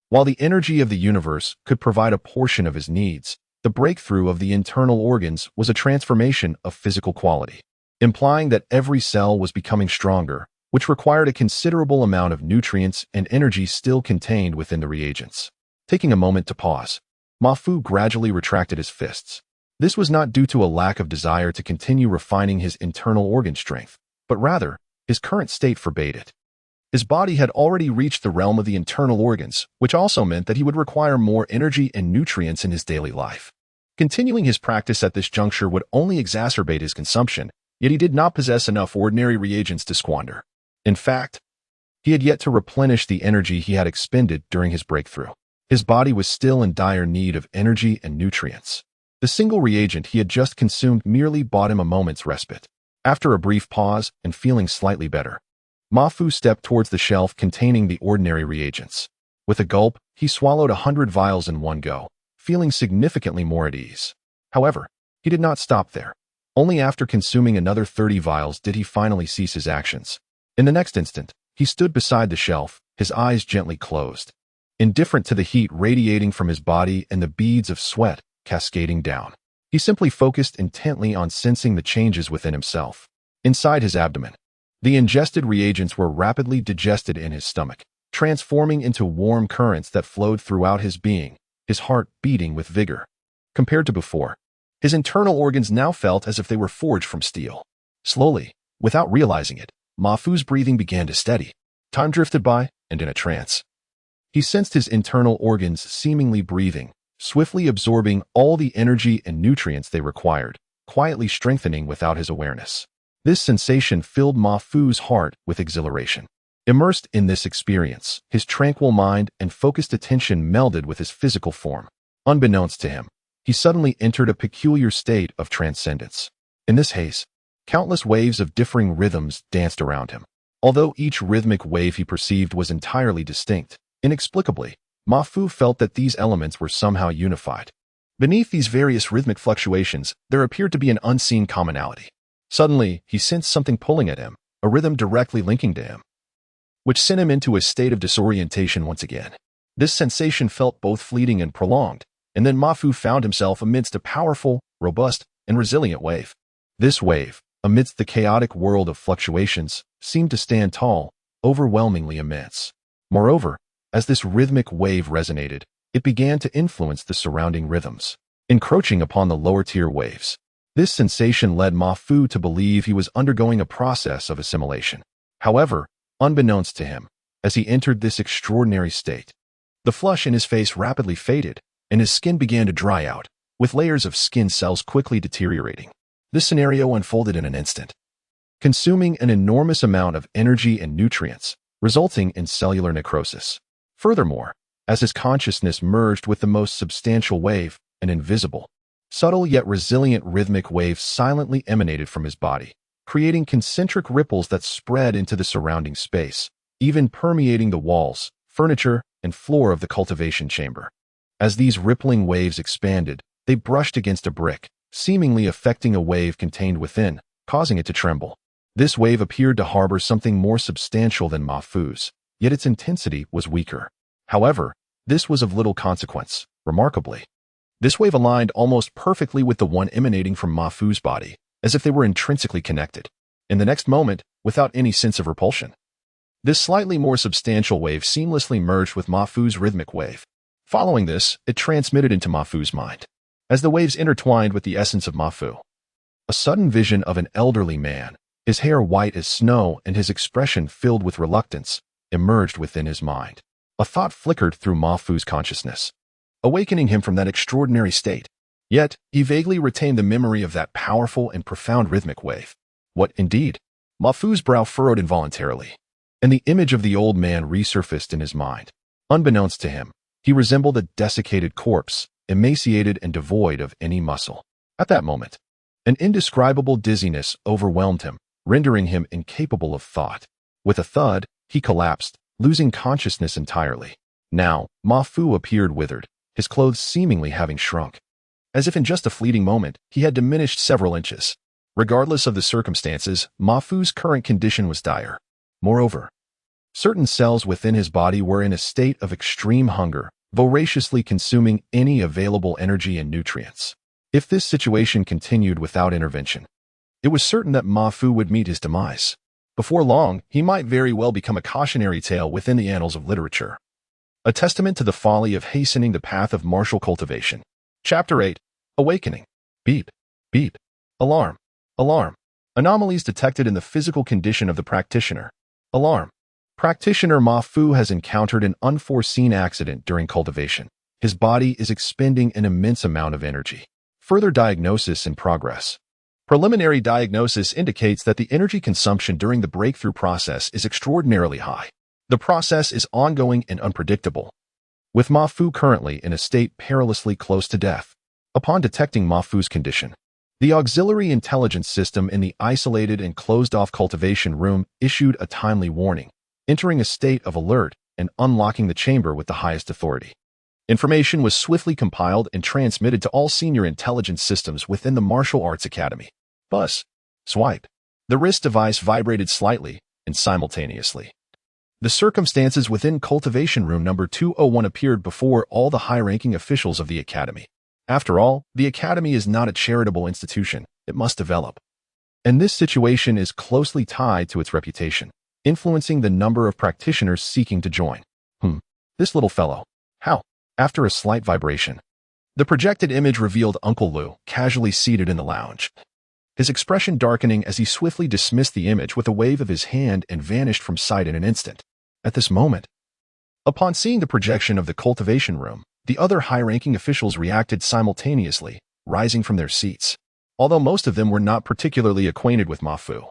While the energy of the universe could provide a portion of his needs, the breakthrough of the internal organs was a transformation of physical quality, implying that every cell was becoming stronger, which required a considerable amount of nutrients and energy still contained within the reagents. Taking a moment to pause, Ma Fu gradually retracted his fists. This was not due to a lack of desire to continue refining his internal organ strength, but rather, his current state forbade it. His body had already reached the realm of the internal organs, which also meant that he would require more energy and nutrients in his daily life. Continuing his practice at this juncture would only exacerbate his consumption, yet he did not possess enough ordinary reagents to squander. In fact, he had yet to replenish the energy he had expended during his breakthrough. His body was still in dire need of energy and nutrients. The single reagent he had just consumed merely bought him a moment's respite. After a brief pause and feeling slightly better, Ma Fu stepped towards the shelf containing the ordinary reagents. With a gulp, he swallowed 100 vials in one go, feeling significantly more at ease. However, he did not stop there. Only after consuming another 30 vials did he finally cease his actions. In the next instant, he stood beside the shelf, his eyes gently closed, indifferent to the heat radiating from his body and the beads of sweat cascading down. He simply focused intently on sensing the changes within himself. Inside his abdomen, the ingested reagents were rapidly digested in his stomach, transforming into warm currents that flowed throughout his being, his heart beating with vigor. Compared to before, his internal organs now felt as if they were forged from steel. Slowly, without realizing it, Ma Fu's breathing began to steady. Time drifted by, and in a trance, he sensed his internal organs seemingly breathing, swiftly absorbing all the energy and nutrients they required, quietly strengthening without his awareness. This sensation filled Ma Fu's heart with exhilaration. Immersed in this experience, his tranquil mind and focused attention melded with his physical form. Unbeknownst to him, he suddenly entered a peculiar state of transcendence. In this haze, countless waves of differing rhythms danced around him. Although each rhythmic wave he perceived was entirely distinct, inexplicably, Ma Fu felt that these elements were somehow unified. Beneath these various rhythmic fluctuations, there appeared to be an unseen commonality. Suddenly, he sensed something pulling at him, a rhythm directly linking to him, which sent him into a state of disorientation once again. This sensation felt both fleeting and prolonged, and then Ma Fu found himself amidst a powerful, robust, and resilient wave. This wave, amidst the chaotic world of fluctuations, seemed to stand tall, overwhelmingly immense. Moreover, as this rhythmic wave resonated, it began to influence the surrounding rhythms, encroaching upon the lower-tier waves. This sensation led Ma Fu to believe he was undergoing a process of assimilation. However, unbeknownst to him, as he entered this extraordinary state, the flush in his face rapidly faded, and his skin began to dry out, with layers of skin cells quickly deteriorating. This scenario unfolded in an instant, consuming an enormous amount of energy and nutrients, resulting in cellular necrosis. Furthermore, as his consciousness merged with the most substantial wave, an invisible, subtle yet resilient rhythmic wave silently emanated from his body, creating concentric ripples that spread into the surrounding space, even permeating the walls, furniture, and floor of the cultivation chamber. As these rippling waves expanded, they brushed against a brick, seemingly affecting a wave contained within, causing it to tremble. This wave appeared to harbor something more substantial than Ma Fu's, yet its intensity was weaker. However, this was of little consequence. Remarkably, this wave aligned almost perfectly with the one emanating from Ma Fu's body, as if they were intrinsically connected. In the next moment, without any sense of repulsion, this slightly more substantial wave seamlessly merged with Ma Fu's rhythmic wave. Following this, it transmitted into Ma Fu's mind. As the waves intertwined with the essence of Ma Fu, a sudden vision of an elderly man, his hair white as snow and his expression filled with reluctance, emerged within his mind. A thought flickered through Ma Fu's consciousness, awakening him from that extraordinary state. Yet, he vaguely retained the memory of that powerful and profound rhythmic wave. What, indeed? Ma Fu's brow furrowed involuntarily, and the image of the old man resurfaced in his mind. Unbeknownst to him, he resembled a desiccated corpse, emaciated and devoid of any muscle. At that moment, an indescribable dizziness overwhelmed him, rendering him incapable of thought. With a thud, he collapsed, losing consciousness entirely. Now, Ma Fu appeared withered, his clothes seemingly having shrunk. As if in just a fleeting moment, he had diminished several inches. Regardless of the circumstances, Ma Fu's current condition was dire. Moreover, certain cells within his body were in a state of extreme hunger, voraciously consuming any available energy and nutrients. If this situation continued without intervention, it was certain that Ma Fu would meet his demise. Before long, he might very well become a cautionary tale within the annals of literature, a testament to the folly of hastening the path of martial cultivation. Chapter 8. Awakening. Beep. Beep. Alarm. Alarm. Anomalies detected in the physical condition of the practitioner. Alarm. Practitioner Ma Fu has encountered an unforeseen accident during cultivation. His body is expending an immense amount of energy. Further diagnosis in progress. Preliminary diagnosis indicates that the energy consumption during the breakthrough process is extraordinarily high. The process is ongoing and unpredictable, with Ma Fu currently in a state perilously close to death. Upon detecting Ma Fu's condition, the auxiliary intelligence system in the isolated and closed-off cultivation room issued a timely warning, entering a state of alert and unlocking the chamber with the highest authority. Information was swiftly compiled and transmitted to all senior intelligence systems within the Martial Arts Academy. Buzz. Swipe. The wrist device vibrated slightly and simultaneously. The circumstances within Cultivation Room number 201 appeared before all the high-ranking officials of the Academy. After all, the Academy is not a charitable institution. It must develop. And this situation is closely tied to its reputation, influencing the number of practitioners seeking to join. This little fellow. How? After a slight vibration, the projected image revealed Uncle Lou casually seated in the lounge, his expression darkening as he swiftly dismissed the image with a wave of his hand and vanished from sight in an instant. At this moment, upon seeing the projection of the cultivation room, the other high-ranking officials reacted simultaneously, rising from their seats. Although most of them were not particularly acquainted with Ma Fu,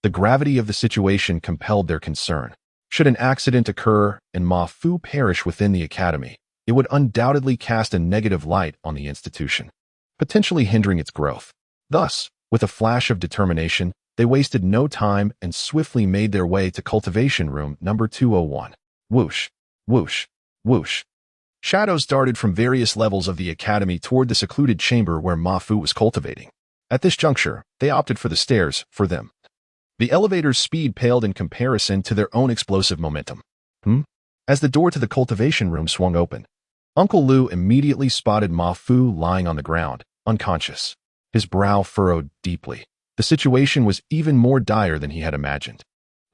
the gravity of the situation compelled their concern. Should an accident occur and Ma Fu perish within the academy, it would undoubtedly cast a negative light on the institution, potentially hindering its growth. Thus, with a flash of determination, they wasted no time and swiftly made their way to Cultivation Room number 201. Whoosh, whoosh, whoosh. Shadows darted from various levels of the academy toward the secluded chamber where Ma Fu was cultivating. At this juncture, they opted for the stairs for them. The elevator's speed paled in comparison to their own explosive momentum. As the door to the cultivation room swung open, Uncle Lou immediately spotted Ma Fu lying on the ground, unconscious. His brow furrowed deeply. The situation was even more dire than he had imagined.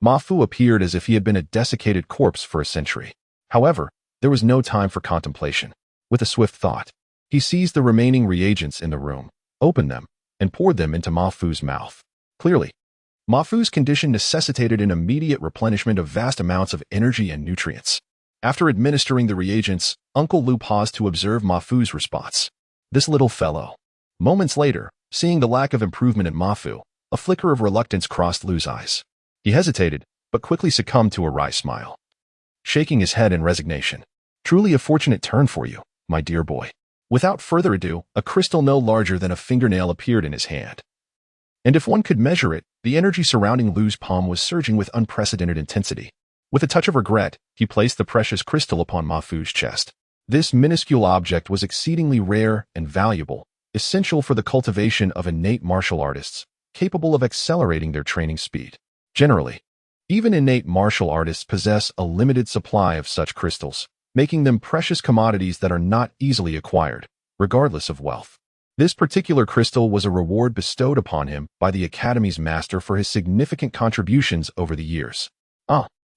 Ma Fu appeared as if he had been a desiccated corpse for a century. However, there was no time for contemplation. With a swift thought, he seized the remaining reagents in the room, opened them, and poured them into Ma Fu's mouth. Clearly, Ma Fu's condition necessitated an immediate replenishment of vast amounts of energy and nutrients. After administering the reagents, Uncle Lou paused to observe Ma Fu's response. This little fellow. Moments later, seeing the lack of improvement in Ma Fu, a flicker of reluctance crossed Lou's eyes. He hesitated, but quickly succumbed to a wry smile, shaking his head in resignation. Truly a fortunate turn for you, my dear boy. Without further ado, a crystal no larger than a fingernail appeared in his hand. And if one could measure it, the energy surrounding Lou's palm was surging with unprecedented intensity. With a touch of regret, he placed the precious crystal upon Ma Fu's chest. This minuscule object was exceedingly rare and valuable, essential for the cultivation of innate martial artists, capable of accelerating their training speed. Generally, even innate martial artists possess a limited supply of such crystals, making them precious commodities that are not easily acquired, regardless of wealth. This particular crystal was a reward bestowed upon him by the Academy's master for his significant contributions over the years.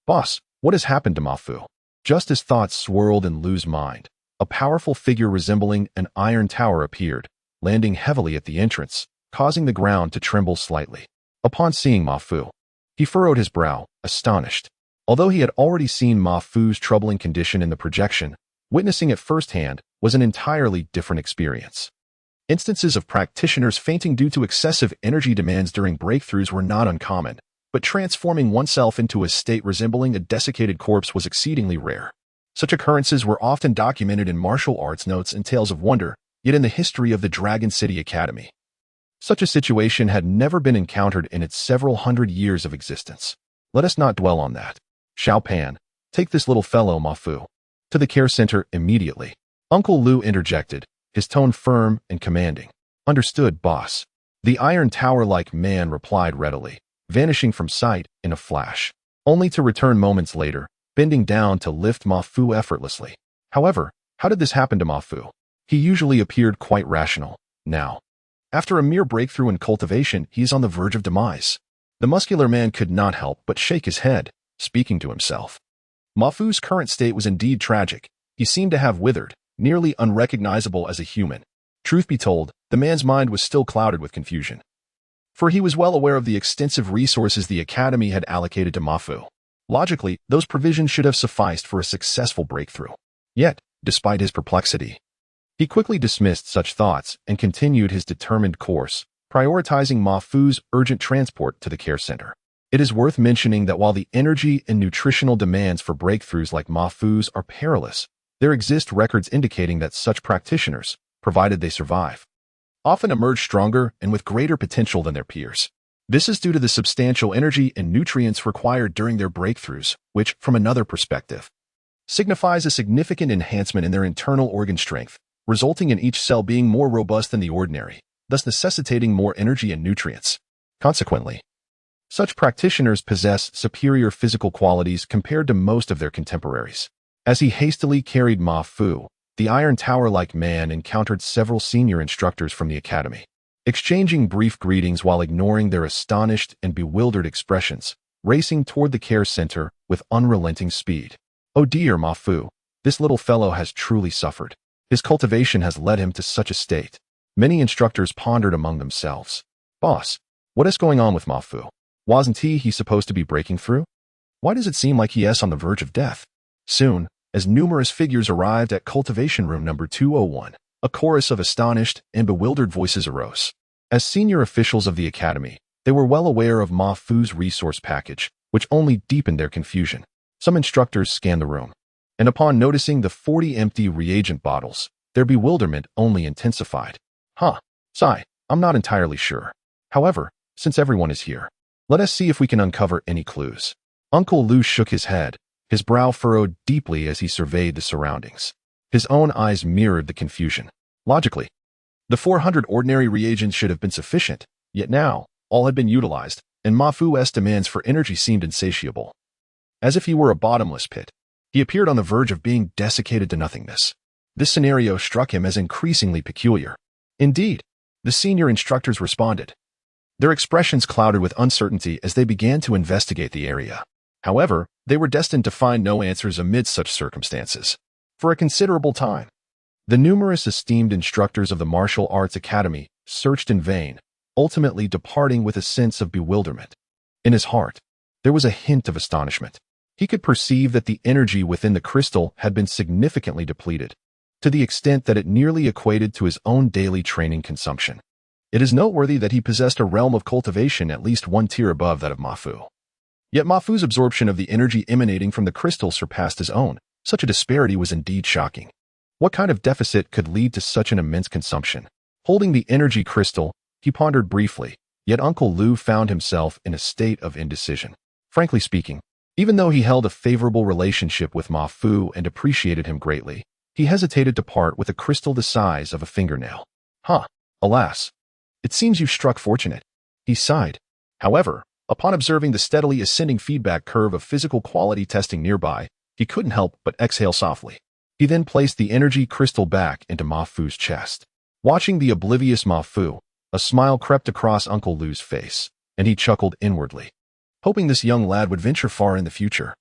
Boss, what has happened to Ma Fu? Just as thoughts swirled in Lou's mind, a powerful figure resembling an iron tower appeared, landing heavily at the entrance, causing the ground to tremble slightly. Upon seeing Ma Fu, he furrowed his brow, astonished. Although he had already seen Ma Fu's troubling condition in the projection, witnessing it firsthand was an entirely different experience. Instances of practitioners fainting due to excessive energy demands during breakthroughs were not uncommon, but transforming oneself into a state resembling a desiccated corpse was exceedingly rare. Such occurrences were often documented in martial arts notes and tales of wonder, yet in the history of the Dragon City Academy, such a situation had never been encountered in its several hundred years of existence. Let us not dwell on that. Xiao Pan, take this little fellow Ma Fu to the care center immediately. Uncle Lou interjected, his tone firm and commanding. Understood, boss. The iron tower-like man replied readily, vanishing from sight in a flash, only to return moments later, bending down to lift Ma Fu effortlessly. However, how did this happen to Ma Fu? He usually appeared quite rational. Now, after a mere breakthrough in cultivation, he is on the verge of demise. The muscular man could not help but shake his head, speaking to himself. Ma Fu's current state was indeed tragic. He seemed to have withered, nearly unrecognizable as a human. Truth be told, the man's mind was still clouded with confusion, for he was well aware of the extensive resources the Academy had allocated to Ma Fu. Logically, those provisions should have sufficed for a successful breakthrough. Yet, despite his perplexity, he quickly dismissed such thoughts and continued his determined course, prioritizing Ma Fu's urgent transport to the care center. It is worth mentioning that while the energy and nutritional demands for breakthroughs like Ma Fu's are perilous, there exist records indicating that such practitioners, provided they survive, often emerge stronger and with greater potential than their peers. This is due to the substantial energy and nutrients required during their breakthroughs, which, from another perspective, signifies a significant enhancement in their internal organ strength, resulting in each cell being more robust than the ordinary, thus necessitating more energy and nutrients. Consequently, such practitioners possess superior physical qualities compared to most of their contemporaries. As he hastily carried Ma Fu, the Iron Tower-like man encountered several senior instructors from the academy. Exchanging brief greetings while ignoring their astonished and bewildered expressions, racing toward the care center with unrelenting speed. Oh dear, Ma Fu, this little fellow has truly suffered. His cultivation has led him to such a state. Many instructors pondered among themselves. Boss, what is going on with Ma Fu? Wasn't he supposed to be breaking through? Why does it seem like he is on the verge of death? Soon, as numerous figures arrived at cultivation room number 201, a chorus of astonished and bewildered voices arose. As senior officials of the academy, they were well aware of Ma Fu's resource package, which only deepened their confusion. Some instructors scanned the room, and upon noticing the 40 empty reagent bottles, their bewilderment only intensified. I'm not entirely sure. However, since everyone is here, let us see if we can uncover any clues. Uncle Lu shook his head, his brow furrowed deeply as he surveyed the surroundings. His own eyes mirrored the confusion. Logically, the 400 ordinary reagents should have been sufficient, yet now, all had been utilized, and Ma Fu's demands for energy seemed insatiable. As if he were a bottomless pit, he appeared on the verge of being desiccated to nothingness. This scenario struck him as increasingly peculiar. Indeed, the senior instructors responded, their expressions clouded with uncertainty as they began to investigate the area. However, they were destined to find no answers amid such circumstances. For a considerable time, the numerous esteemed instructors of the Martial Arts Academy searched in vain, ultimately departing with a sense of bewilderment. In his heart, there was a hint of astonishment. He could perceive that the energy within the crystal had been significantly depleted, to the extent that it nearly equated to his own daily training consumption. It is noteworthy that he possessed a realm of cultivation at least one tier above that of Ma Fu. Yet Ma Fu's absorption of the energy emanating from the crystal surpassed his own. Such a disparity was indeed shocking. What kind of deficit could lead to such an immense consumption? Holding the energy crystal, he pondered briefly, yet Uncle Lu found himself in a state of indecision. Frankly speaking, even though he held a favorable relationship with Ma Fu and appreciated him greatly, he hesitated to part with a crystal the size of a fingernail. Alas, it seems you struck fortunate. He sighed. However, upon observing the steadily ascending feedback curve of physical quality testing nearby, he couldn't help but exhale softly. He then placed the energy crystal back into Ma Fu's chest. Watching the oblivious Ma Fu, a smile crept across Uncle Lu's face, and he chuckled inwardly, hoping this young lad would venture far in the future.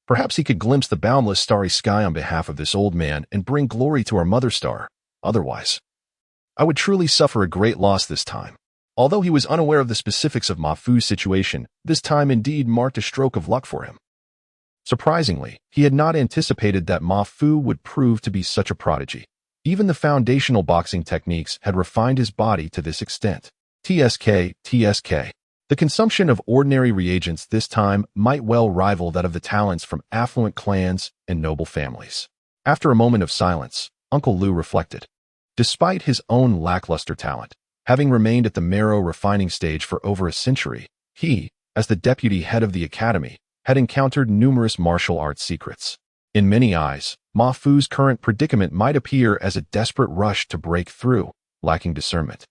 Perhaps he could glimpse the boundless starry sky on behalf of this old man and bring glory to our mother star. Otherwise, I would truly suffer a great loss this time. Although he was unaware of the specifics of Ma Fu's situation, this time indeed marked a stroke of luck for him. Surprisingly, he had not anticipated that Ma Fu would prove to be such a prodigy. Even the foundational boxing techniques had refined his body to this extent. TSK. The consumption of ordinary reagents this time might well rival that of the talents from affluent clans and noble families. After a moment of silence, Uncle Lu reflected. Despite his own lackluster talent, having remained at the marrow refining stage for over a century, he, as the deputy head of the academy, had encountered numerous martial arts secrets. In many eyes, Ma Fu's current predicament might appear as a desperate rush to break through, lacking discernment.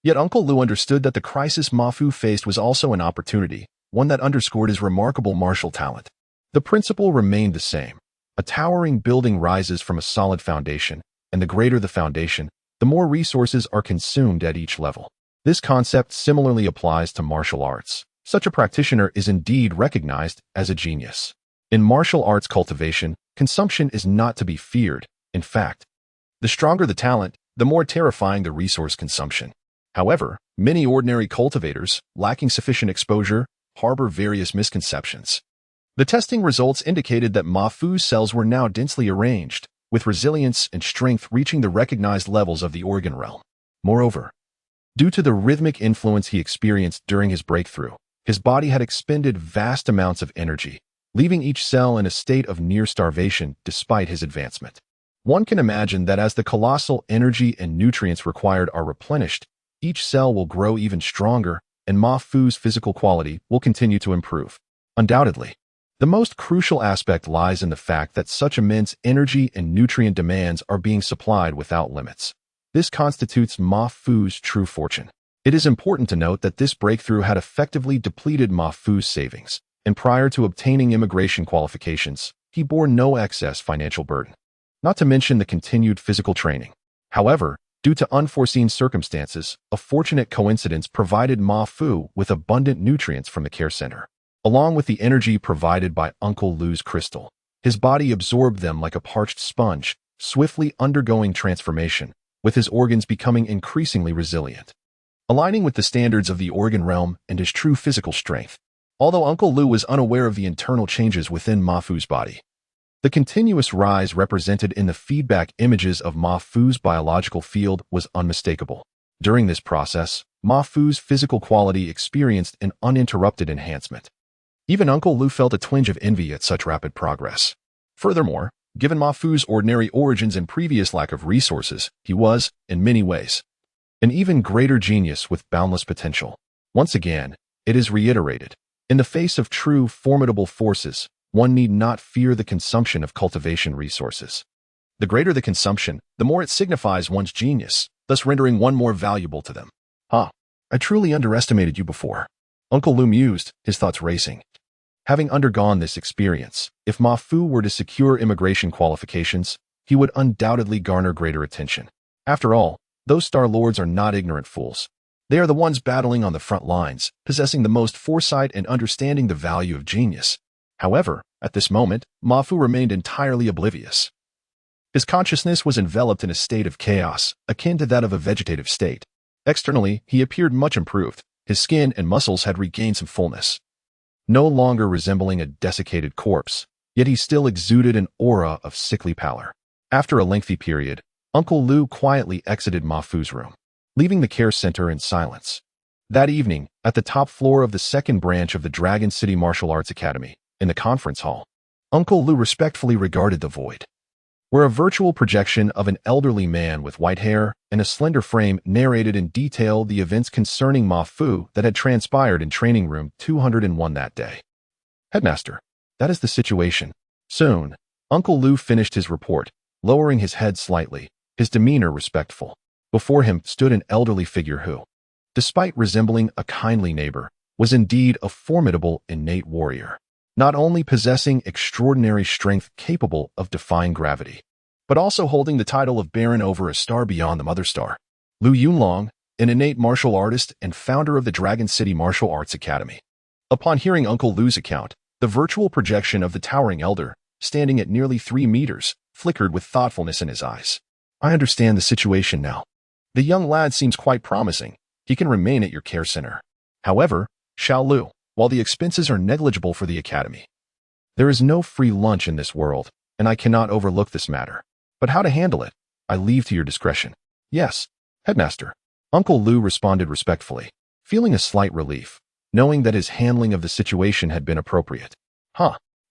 Yet Uncle Lu understood that the crisis Ma Fu faced was also an opportunity, one that underscored his remarkable martial talent. The principle remained the same. A towering building rises from a solid foundation, and the greater the foundation, the more resources are consumed at each level. This concept similarly applies to martial arts. Such a practitioner is indeed recognized as a genius. In martial arts cultivation, consumption is not to be feared. In fact, the stronger the talent, the more terrifying the resource consumption. However, many ordinary cultivators, lacking sufficient exposure, harbor various misconceptions. The testing results indicated that Ma Fu's cells were now densely arranged, with resilience and strength reaching the recognized levels of the organ realm. Moreover, due to the rhythmic influence he experienced during his breakthrough, his body had expended vast amounts of energy, leaving each cell in a state of near starvation despite his advancement. One can imagine that as the colossal energy and nutrients required are replenished, each cell will grow even stronger, and Ma Fu's physical quality will continue to improve. Undoubtedly, the most crucial aspect lies in the fact that such immense energy and nutrient demands are being supplied without limits. This constitutes Ma Fu's true fortune. It is important to note that this breakthrough had effectively depleted Ma Fu's savings, and prior to obtaining immigration qualifications, he bore no excess financial burden, not to mention the continued physical training. However, due to unforeseen circumstances, a fortunate coincidence provided Ma Fu with abundant nutrients from the care center. Along with the energy provided by Uncle Lu's crystal, his body absorbed them like a parched sponge, swiftly undergoing transformation, with his organs becoming increasingly resilient, aligning with the standards of the organ realm and his true physical strength. Although Uncle Lu was unaware of the internal changes within Ma Fu's body, the continuous rise represented in the feedback images of Ma Fu's biological field was unmistakable. During this process, Ma Fu's physical quality experienced an uninterrupted enhancement. Even Uncle Lu felt a twinge of envy at such rapid progress. Furthermore, given Ma Fu's ordinary origins and previous lack of resources, he was, in many ways, an even greater genius with boundless potential. Once again, it is reiterated, in the face of true, formidable forces, one need not fear the consumption of cultivation resources. The greater the consumption, the more it signifies one's genius, thus rendering one more valuable to them. I truly underestimated you before. Uncle Lu mused, his thoughts racing. Having undergone this experience, if Ma Fu were to secure immigration qualifications, he would undoubtedly garner greater attention. After all, those Star Lords are not ignorant fools. They are the ones battling on the front lines, possessing the most foresight and understanding the value of genius. However, at this moment, Ma Fu remained entirely oblivious. His consciousness was enveloped in a state of chaos, akin to that of a vegetative state. Externally, he appeared much improved. His skin and muscles had regained some fullness, no longer resembling a desiccated corpse, yet he still exuded an aura of sickly pallor. After a lengthy period, Uncle Lu quietly exited Ma Fu's room, leaving the care center in silence. That evening, at the top floor of the second branch of the Dragon City Martial Arts Academy, in the conference hall, Uncle Lu respectfully regarded the void, where a virtual projection of an elderly man with white hair and a slender frame narrated in detail the events concerning Ma Fu that had transpired in training room 201 that day. Headmaster, that is the situation. Soon, Uncle Lu finished his report, lowering his head slightly, his demeanor respectful. Before him stood an elderly figure who, despite resembling a kindly neighbor, was indeed a formidable innate warrior, not only possessing extraordinary strength capable of defying gravity, but also holding the title of Baron over a star beyond the mother star. Lu Yunlong, an innate martial artist and founder of the Dragon City Martial Arts Academy. Upon hearing Uncle Lu's account, the virtual projection of the towering elder, standing at nearly 3 meters, flickered with thoughtfulness in his eyes. I understand the situation now. The young lad seems quite promising. He can remain at your care center. However, Xiao Lu, while the expenses are negligible for the academy, there is no free lunch in this world, and I cannot overlook this matter. But how to handle it, I leave to your discretion. Yes, Headmaster. Uncle Lu responded respectfully, feeling a slight relief, knowing that his handling of the situation had been appropriate.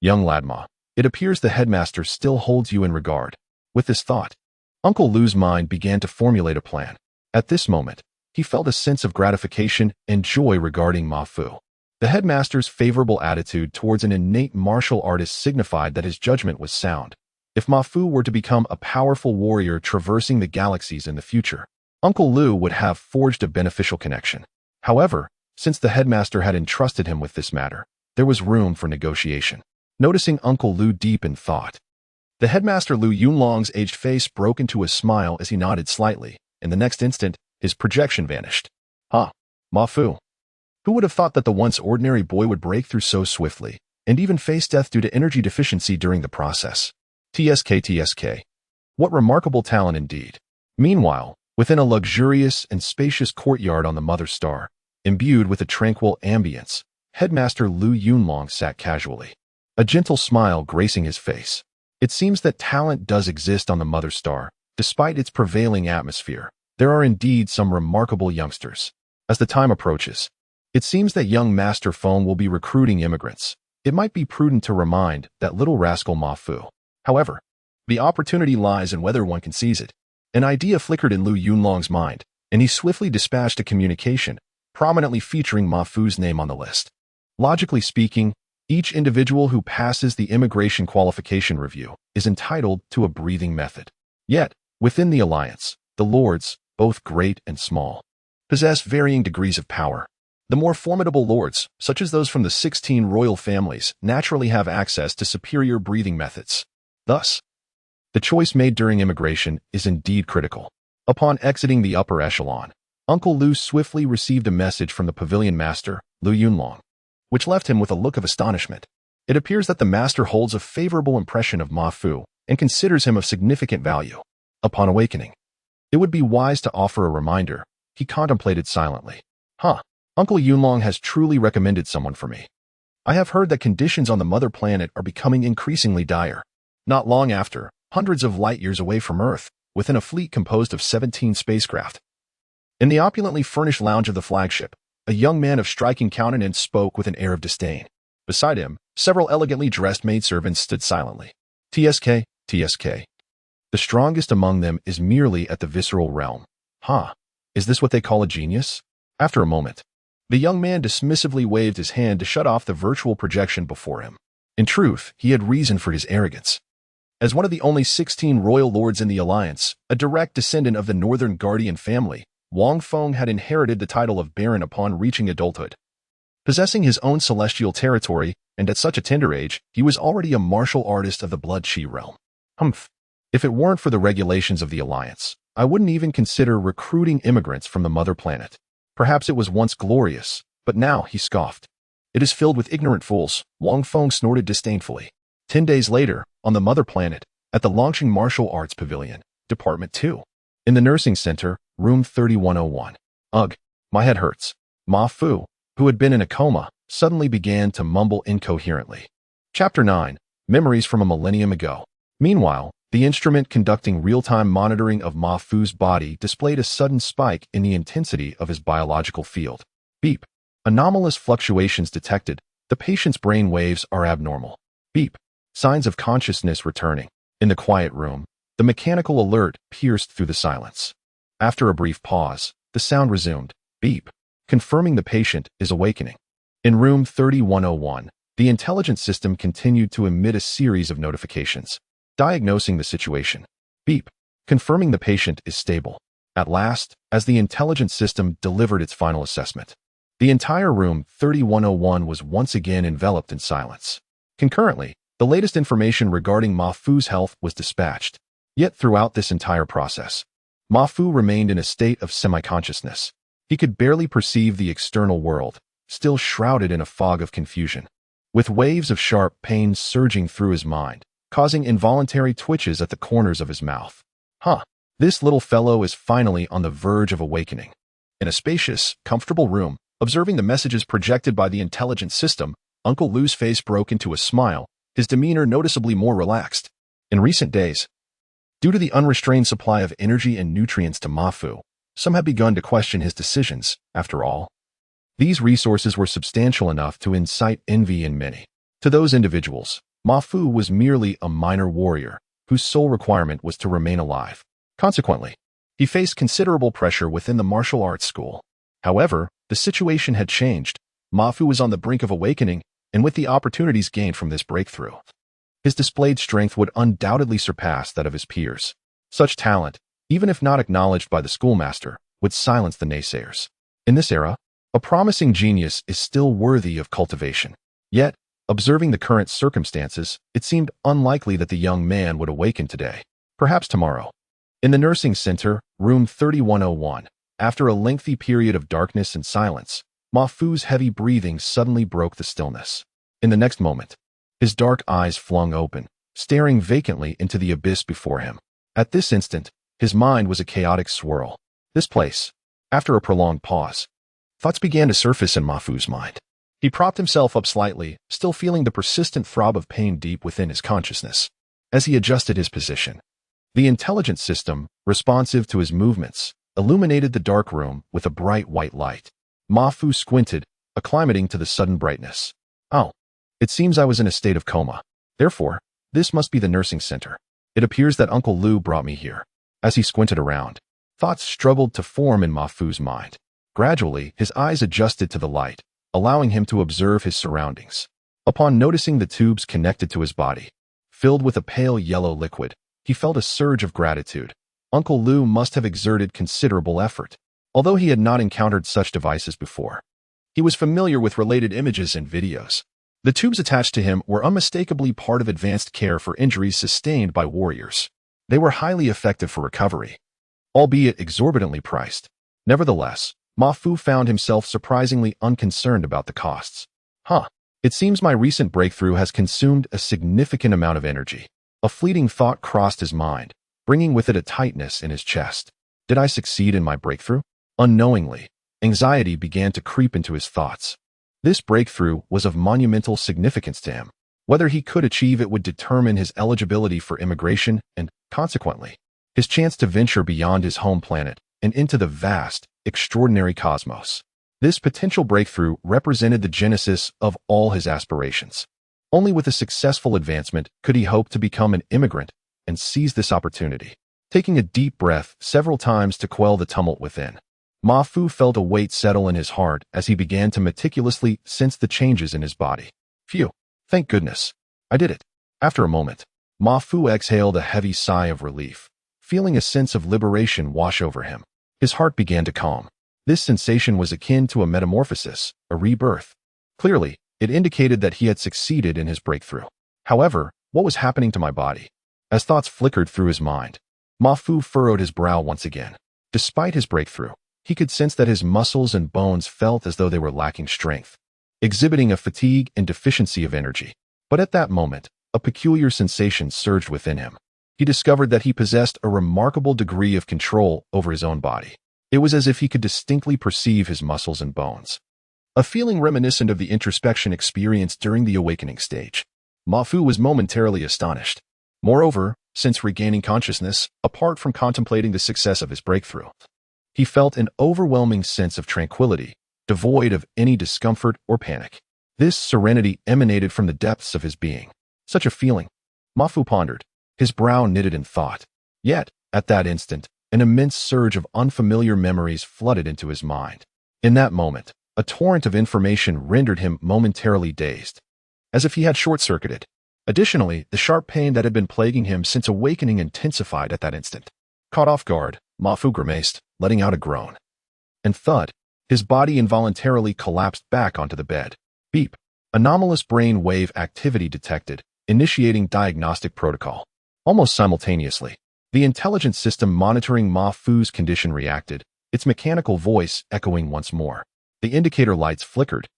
Young lad Ma, it appears the headmaster still holds you in regard. With this thought, Uncle Lu's mind began to formulate a plan. At this moment, he felt a sense of gratification and joy regarding Ma Fu. The headmaster's favorable attitude towards an innate martial artist signified that his judgment was sound. If Ma Fu were to become a powerful warrior traversing the galaxies in the future, Uncle Lu would have forged a beneficial connection. However, since the headmaster had entrusted him with this matter, there was room for negotiation. Noticing Uncle Lu deep in thought, the headmaster Lu Yunlong's aged face broke into a smile as he nodded slightly. In the next instant, his projection vanished. Ma Fu. Who would have thought that the once ordinary boy would break through so swiftly, and even face death due to energy deficiency during the process? TSK. What remarkable talent indeed. Meanwhile, within a luxurious and spacious courtyard on the Mother Star, imbued with a tranquil ambience, Headmaster Lu Yunlong sat casually, a gentle smile gracing his face. It seems that talent does exist on the Mother Star. Despite its prevailing atmosphere, there are indeed some remarkable youngsters. As the time approaches, it seems that young Master Phone will be recruiting immigrants. It might be prudent to remind that little rascal Ma Fu. However, The opportunity lies in whether one can seize it. An idea flickered in Lu Yunlong's mind, and he swiftly dispatched a communication, prominently featuring Ma Fu's name on the list. Logically speaking, each individual who passes the immigration qualification review is entitled to a breathing method. Yet, within the alliance, the lords, both great and small, possess varying degrees of power. The more formidable lords, such as those from the 16 royal families, naturally have access to superior breathing methods. Thus, the choice made during immigration is indeed critical. Upon exiting the upper echelon, Uncle Lu swiftly received a message from the pavilion master, Lu Yunlong, which left him with a look of astonishment. It appears that the master holds a favorable impression of Ma Fu and considers him of significant value. Upon awakening, it would be wise to offer a reminder. He contemplated silently. Uncle Yunlong has truly recommended someone for me. I have heard that conditions on the mother planet are becoming increasingly dire. Not long after, hundreds of light years away from Earth, within a fleet composed of 17 spacecraft. In the opulently furnished lounge of the flagship, a young man of striking countenance spoke with an air of disdain. Beside him, several elegantly dressed maidservants stood silently. TSK. The strongest among them is merely at the visceral realm. Is this what they call a genius? After a moment, the young man dismissively waved his hand to shut off the virtual projection before him. In truth, he had reason for his arrogance. As one of the only 16 royal lords in the alliance, a direct descendant of the Northern Guardian family, Wang Feng had inherited the title of Baron upon reaching adulthood. Possessing his own celestial territory, and at such a tender age, he was already a martial artist of the Blood Chi realm. If it weren't for the regulations of the alliance, I wouldn't even consider recruiting immigrants from the mother planet. Perhaps it was once glorious, but now, he scoffed. It is filled with ignorant fools, Wang Feng snorted disdainfully. 10 days later, on the mother planet, at the Longqing Martial Arts Pavilion, Department 2. In the nursing center, room 3101. Ugh, my head hurts. Ma Fu, who had been in a coma, suddenly began to mumble incoherently. Chapter 9. Memories from a millennium ago. Meanwhile, the instrument conducting real-time monitoring of Ma Fu's body displayed a sudden spike in the intensity of his biological field. Beep. Anomalous fluctuations detected. The patient's brain waves are abnormal. Beep. Signs of consciousness returning. In the quiet room, the mechanical alert pierced through the silence. After a brief pause, the sound resumed. Beep. Confirming the patient is awakening. In room 3101, the intelligence system continued to emit a series of notifications, diagnosing the situation. Beep. Confirming the patient is stable. At last, as the intelligence system delivered its final assessment, the entire room 3101 was once again enveloped in silence. Concurrently, the latest information regarding Ma Fu's health was dispatched. Yet throughout this entire process, Ma Fu remained in a state of semi-consciousness. He could barely perceive the external world, still shrouded in a fog of confusion, with waves of sharp pain surging through his mind, causing involuntary twitches at the corners of his mouth. This little fellow is finally on the verge of awakening. In a spacious, comfortable room, observing the messages projected by the intelligence system, Uncle Lu's face broke into a smile, his demeanor noticeably more relaxed. In recent days, due to the unrestrained supply of energy and nutrients to Ma Fu, some have begun to question his decisions. After all, these resources were substantial enough to incite envy in many. To those individuals, Ma Fu was merely a minor warrior, whose sole requirement was to remain alive. Consequently, he faced considerable pressure within the martial arts school. However, the situation had changed. Ma Fu was on the brink of awakening, and with the opportunities gained from this breakthrough, his displayed strength would undoubtedly surpass that of his peers. Such talent, even if not acknowledged by the schoolmaster, would silence the naysayers. In this era, a promising genius is still worthy of cultivation. Yet, observing the current circumstances, it seemed unlikely that the young man would awaken today. Perhaps tomorrow. In the nursing center, room 3101, after a lengthy period of darkness and silence, Ma Fu's heavy breathing suddenly broke the stillness. In the next moment, his dark eyes flung open, staring vacantly into the abyss before him. At this instant, his mind was a chaotic swirl. This place. After a prolonged pause, thoughts began to surface in Ma Fu's mind. He propped himself up slightly, still feeling the persistent throb of pain deep within his consciousness. As he adjusted his position, the intelligence system, responsive to his movements, illuminated the dark room with a bright white light. Ma Fu squinted, acclimating to the sudden brightness. Oh, it seems I was in a state of coma. Therefore, this must be the nursing center. It appears that Uncle Lu brought me here. As he squinted around, thoughts struggled to form in Ma Fu's mind. Gradually, his eyes adjusted to the light, allowing him to observe his surroundings. Upon noticing the tubes connected to his body, filled with a pale yellow liquid, he felt a surge of gratitude. Uncle Lu must have exerted considerable effort. Although he had not encountered such devices before, he was familiar with related images and videos. The tubes attached to him were unmistakably part of advanced care for injuries sustained by warriors. They were highly effective for recovery, albeit exorbitantly priced. Nevertheless, Ma Fu found himself surprisingly unconcerned about the costs. It seems my recent breakthrough has consumed a significant amount of energy. A fleeting thought crossed his mind, bringing with it a tightness in his chest. Did I succeed in my breakthrough? Unknowingly, anxiety began to creep into his thoughts. This breakthrough was of monumental significance to him. Whether he could achieve it would determine his eligibility for immigration and, consequently, his chance to venture beyond his home planet and into the vast, extraordinary cosmos. This potential breakthrough represented the genesis of all his aspirations. Only with a successful advancement could he hope to become an immigrant and seize this opportunity. Taking a deep breath several times to quell the tumult within, Ma Fu felt a weight settle in his heart as he began to meticulously sense the changes in his body. Phew, thank goodness. I did it. After a moment, Ma Fu exhaled a heavy sigh of relief, feeling a sense of liberation wash over him. His heart began to calm. This sensation was akin to a metamorphosis, a rebirth. Clearly, it indicated that he had succeeded in his breakthrough. However, what was happening to my body? As thoughts flickered through his mind, Ma Fu furrowed his brow once again. Despite his breakthrough, he could sense that his muscles and bones felt as though they were lacking strength, exhibiting a fatigue and deficiency of energy. But at that moment, a peculiar sensation surged within him. He discovered that he possessed a remarkable degree of control over his own body. It was as if he could distinctly perceive his muscles and bones. A feeling reminiscent of the introspection experienced during the awakening stage. Ma Fu was momentarily astonished. Moreover, since regaining consciousness, apart from contemplating the success of his breakthrough, he felt an overwhelming sense of tranquility, devoid of any discomfort or panic. This serenity emanated from the depths of his being. Such a feeling, Ma Fu pondered, his brow knitted in thought. Yet, at that instant, an immense surge of unfamiliar memories flooded into his mind. In that moment, a torrent of information rendered him momentarily dazed, as if he had short-circuited. Additionally, the sharp pain that had been plaguing him since awakening intensified at that instant. Caught off guard, Ma Fu grimaced, letting out a groan. And thud, his body involuntarily collapsed back onto the bed. Beep. Anomalous brain wave activity detected, initiating diagnostic protocol. Almost simultaneously, the intelligence system monitoring Ma Fu's condition reacted, its mechanical voice echoing once more. The indicator lights flickered,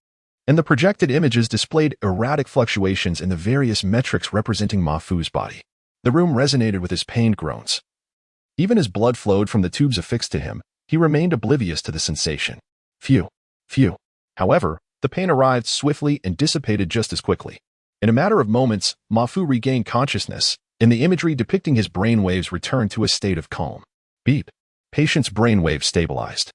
and the projected images displayed erratic fluctuations in the various metrics representing Ma Fu's body. The room resonated with his pained groans. Even as blood flowed from the tubes affixed to him, he remained oblivious to the sensation. Phew. However, the pain arrived swiftly and dissipated just as quickly. In a matter of moments, Ma Fu regained consciousness, and the imagery depicting his brainwaves returned to a state of calm. Beep. Patient's brainwave stabilized.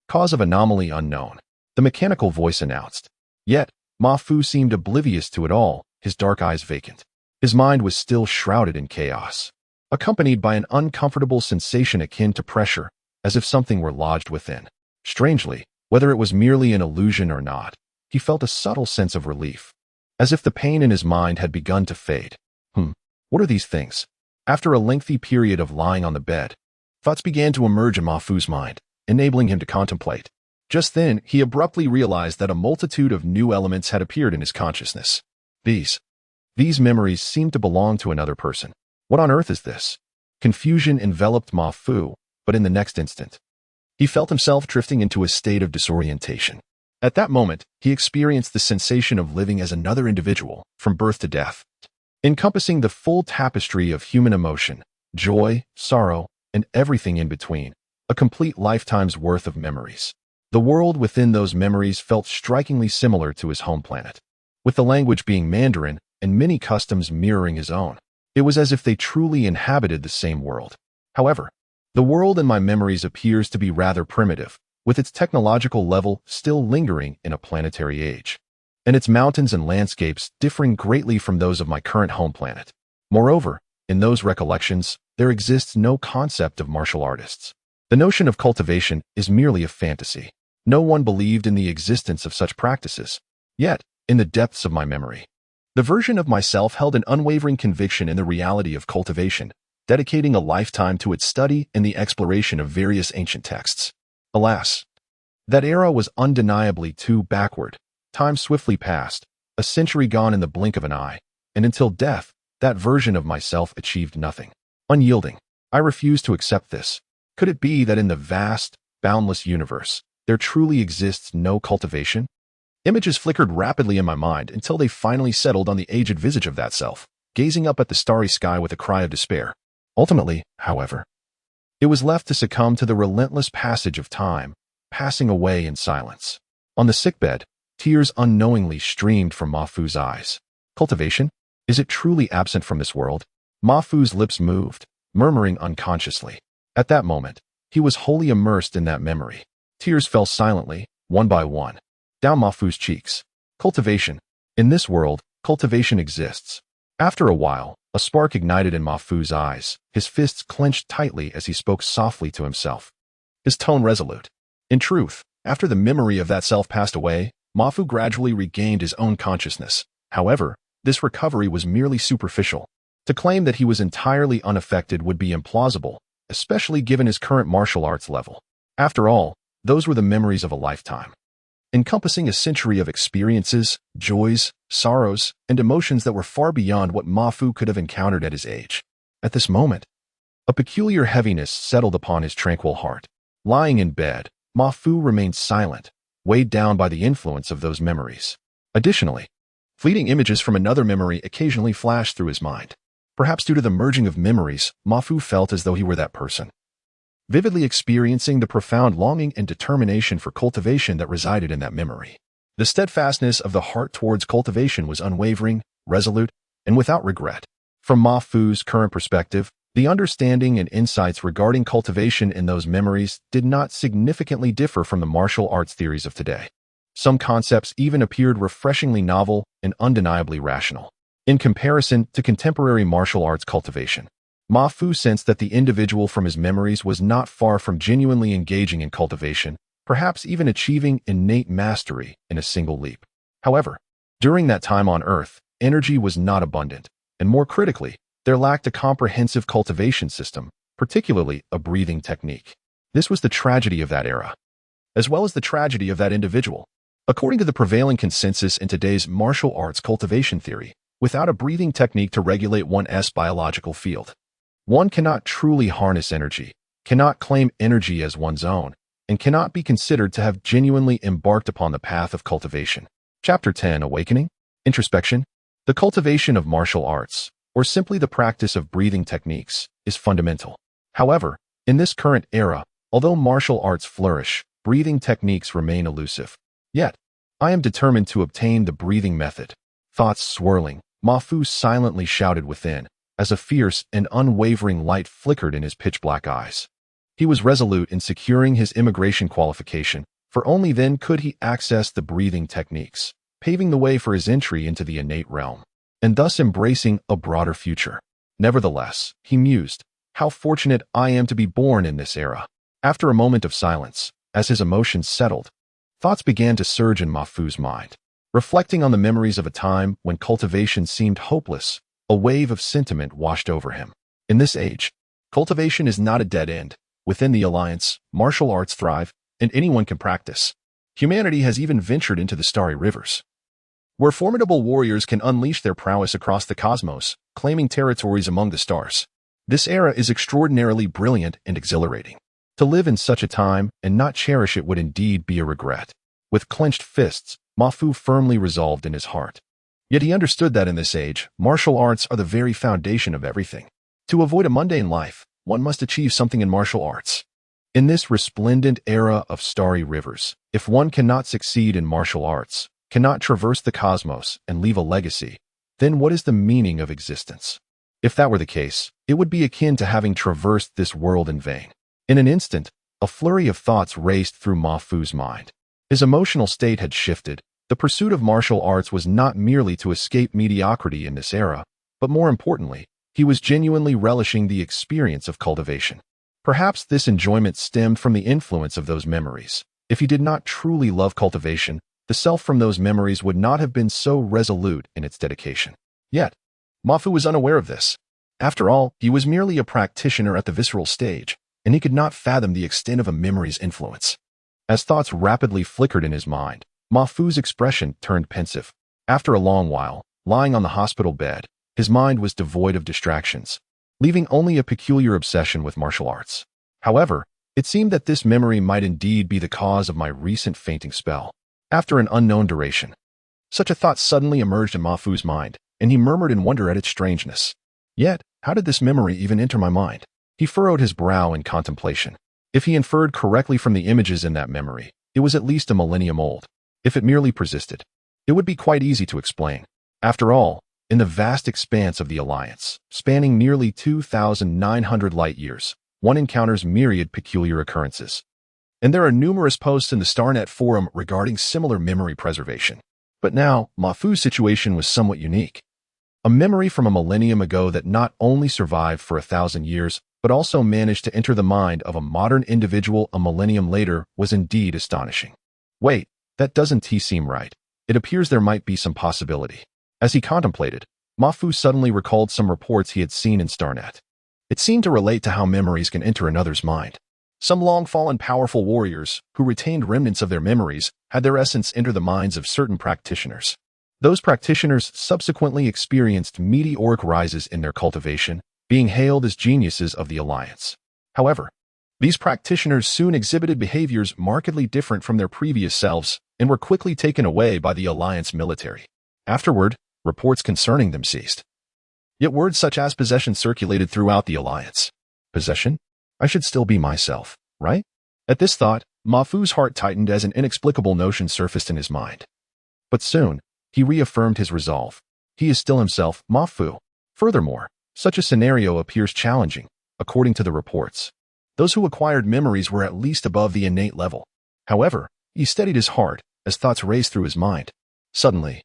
Cause of anomaly unknown, the mechanical voice announced. Yet, Ma Fu seemed oblivious to it all, his dark eyes vacant. His mind was still shrouded in chaos, accompanied by an uncomfortable sensation akin to pressure, as if something were lodged within. Strangely, whether it was merely an illusion or not, he felt a subtle sense of relief, as if the pain in his mind had begun to fade. What are these things? After a lengthy period of lying on the bed, thoughts began to emerge in Ma Fu's mind, enabling him to contemplate. Just then, he abruptly realized that a multitude of new elements had appeared in his consciousness. These memories seemed to belong to another person. What on earth is this? Confusion enveloped Ma Fu, but in the next instant, he felt himself drifting into a state of disorientation. At that moment, he experienced the sensation of living as another individual, from birth to death, encompassing the full tapestry of human emotion, joy, sorrow, and everything in between, a complete lifetime's worth of memories. The world within those memories felt strikingly similar to his home planet, with the language being Mandarin and many customs mirroring his own. It was as if they truly inhabited the same world. However, the world in my memories appears to be rather primitive, with its technological level still lingering in a planetary age, and its mountains and landscapes differing greatly from those of my current home planet. Moreover, In those recollections, there exists no concept of martial artists. The notion of cultivation is merely a fantasy. No one believed in the existence of such practices. Yet, in the depths of my memory, the version of myself held an unwavering conviction in the reality of cultivation, dedicating a lifetime to its study and the exploration of various ancient texts. Alas, that era was undeniably too backward. Time swiftly passed, a century gone in the blink of an eye, and until death, that version of myself achieved nothing. Unyielding, I refused to accept this. Could it be that in the vast, boundless universe, there truly exists no cultivation? Images flickered rapidly in my mind until they finally settled on the aged visage of that self, gazing up at the starry sky with a cry of despair. Ultimately, however, it was left to succumb to the relentless passage of time, passing away in silence. On the sickbed, tears unknowingly streamed from Ma Fu's eyes. Cultivation? Is it truly absent from this world? Ma Fu's lips moved, murmuring unconsciously. At that moment, he was wholly immersed in that memory. Tears fell silently, one by one, down Ma Fu's cheeks. Cultivation. In this world, cultivation exists. After a while, a spark ignited in Ma Fu's eyes, his fists clenched tightly as he spoke softly to himself. His tone resolute. In truth, after the memory of that self passed away, Ma Fu gradually regained his own consciousness. However, this recovery was merely superficial. To claim that he was entirely unaffected would be implausible, especially given his current martial arts level. After all, those were the memories of a lifetime, encompassing a century of experiences, joys, sorrows, and emotions that were far beyond what Ma Fu could have encountered at his age. At this moment, a peculiar heaviness settled upon his tranquil heart. Lying in bed, Ma Fu remained silent, weighed down by the influence of those memories. Additionally, fleeting images from another memory occasionally flashed through his mind. Perhaps due to the merging of memories, Ma Fu felt as though he were that person, vividly experiencing the profound longing and determination for cultivation that resided in that memory. The steadfastness of the heart towards cultivation was unwavering, resolute, and without regret. From Ma Fu's current perspective, the understanding and insights regarding cultivation in those memories did not significantly differ from the martial arts theories of today. Some concepts even appeared refreshingly novel and undeniably rational. In comparison to contemporary martial arts cultivation, Ma Fu sensed that the individual from his memories was not far from genuinely engaging in cultivation, perhaps even achieving innate mastery in a single leap. However, during that time on Earth, energy was not abundant, and more critically, there lacked a comprehensive cultivation system, particularly a breathing technique. This was the tragedy of that era, as well as the tragedy of that individual. According to the prevailing consensus in today's martial arts cultivation theory, without a breathing technique to regulate one's biological field, one cannot truly harness energy, cannot claim energy as one's own, and cannot be considered to have genuinely embarked upon the path of cultivation. Chapter 10: Awakening? Introspection? The cultivation of martial arts, or simply the practice of breathing techniques, is fundamental. However, in this current era, although martial arts flourish, breathing techniques remain elusive. Yet, I am determined to obtain the breathing method. Thoughts swirling, Ma Fu silently shouted within, as a fierce and unwavering light flickered in his pitch-black eyes. He was resolute in securing his immigration qualification, for only then could he access the breathing techniques, paving the way for his entry into the innate realm, and thus embracing a broader future. Nevertheless, he mused, how fortunate I am to be born in this era. After a moment of silence, as his emotions settled, thoughts began to surge in Ma Fu's mind. Reflecting on the memories of a time when cultivation seemed hopeless, a wave of sentiment washed over him. In this age, cultivation is not a dead end. Within the Alliance, martial arts thrive, and anyone can practice. Humanity has even ventured into the starry rivers, where formidable warriors can unleash their prowess across the cosmos, claiming territories among the stars. This era is extraordinarily brilliant and exhilarating. To live in such a time and not cherish it would indeed be a regret. With clenched fists, Ma Fu firmly resolved in his heart. Yet he understood that in this age, martial arts are the very foundation of everything. To avoid a mundane life, one must achieve something in martial arts. In this resplendent era of starry rivers, if one cannot succeed in martial arts, cannot traverse the cosmos and leave a legacy, then what is the meaning of existence? If that were the case, it would be akin to having traversed this world in vain. In an instant, a flurry of thoughts raced through Ma Fu's mind. His emotional state had shifted. The pursuit of martial arts was not merely to escape mediocrity in this era, but more importantly, He was genuinely relishing the experience of cultivation. Perhaps this enjoyment stemmed from the influence of those memories. If he did not truly love cultivation, the self from those memories would not have been so resolute in its dedication. Yet, Mafu was unaware of this. After all, he was merely a practitioner at the visceral stage, and he could not fathom the extent of a memory's influence. As thoughts rapidly flickered in his mind, Mafu's expression turned pensive. After a long while, lying on the hospital bed, his mind was devoid of distractions, leaving only a peculiar obsession with martial arts. However, it seemed that this memory might indeed be the cause of my recent fainting spell. After an unknown duration, such a thought suddenly emerged in Mafu's mind, and he murmured in wonder at its strangeness. Yet, how did this memory even enter my mind? He furrowed his brow in contemplation. If he inferred correctly from the images in that memory, it was at least a millennium old. If it merely persisted, it would be quite easy to explain. After all, in the vast expanse of the Alliance, spanning nearly 2,900 light-years, one encounters myriad peculiar occurrences. And there are numerous posts in the StarNet forum regarding similar memory preservation. But now, Mafu's situation was somewhat unique. A memory from a millennium ago that not only survived for 1,000 years, but also managed to enter the mind of a modern individual a millennium later was indeed astonishing. Wait, that doesn't seem right. It appears there might be some possibility. As he contemplated, Mafu suddenly recalled some reports he had seen in StarNet. It seemed to relate to how memories can enter another's mind. Some long-fallen powerful warriors, who retained remnants of their memories, had their essence enter the minds of certain practitioners. Those practitioners subsequently experienced meteoric rises in their cultivation, being hailed as geniuses of the Alliance. However, these practitioners soon exhibited behaviors markedly different from their previous selves and were quickly taken away by the Alliance military. Afterward, reports concerning them ceased. Yet words such as possession circulated throughout the Alliance. Possession? I should still be myself, right? At this thought, Mafu's heart tightened as an inexplicable notion surfaced in his mind. But soon, he reaffirmed his resolve. He is still himself, Mafu. Furthermore, such a scenario appears challenging, according to the reports. Those who acquired memories were at least above the innate level. However, he steadied his heart as thoughts raced through his mind. Suddenly,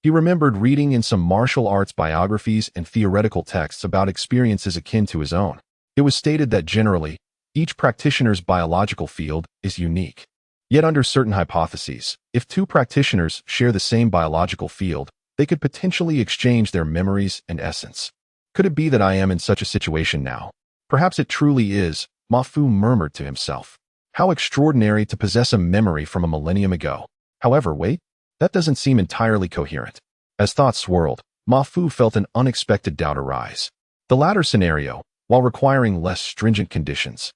he remembered reading in some martial arts biographies and theoretical texts about experiences akin to his own. It was stated that generally, each practitioner's biological field is unique. Yet under certain hypotheses, if two practitioners share the same biological field, they could potentially exchange their memories and essence. Could it be that I am in such a situation now? Perhaps it truly is, Mafu murmured to himself. How extraordinary to possess a memory from a millennium ago. However, wait, that doesn't seem entirely coherent. As thoughts swirled, Mafu felt an unexpected doubt arise. The latter scenario, while requiring less stringent conditions,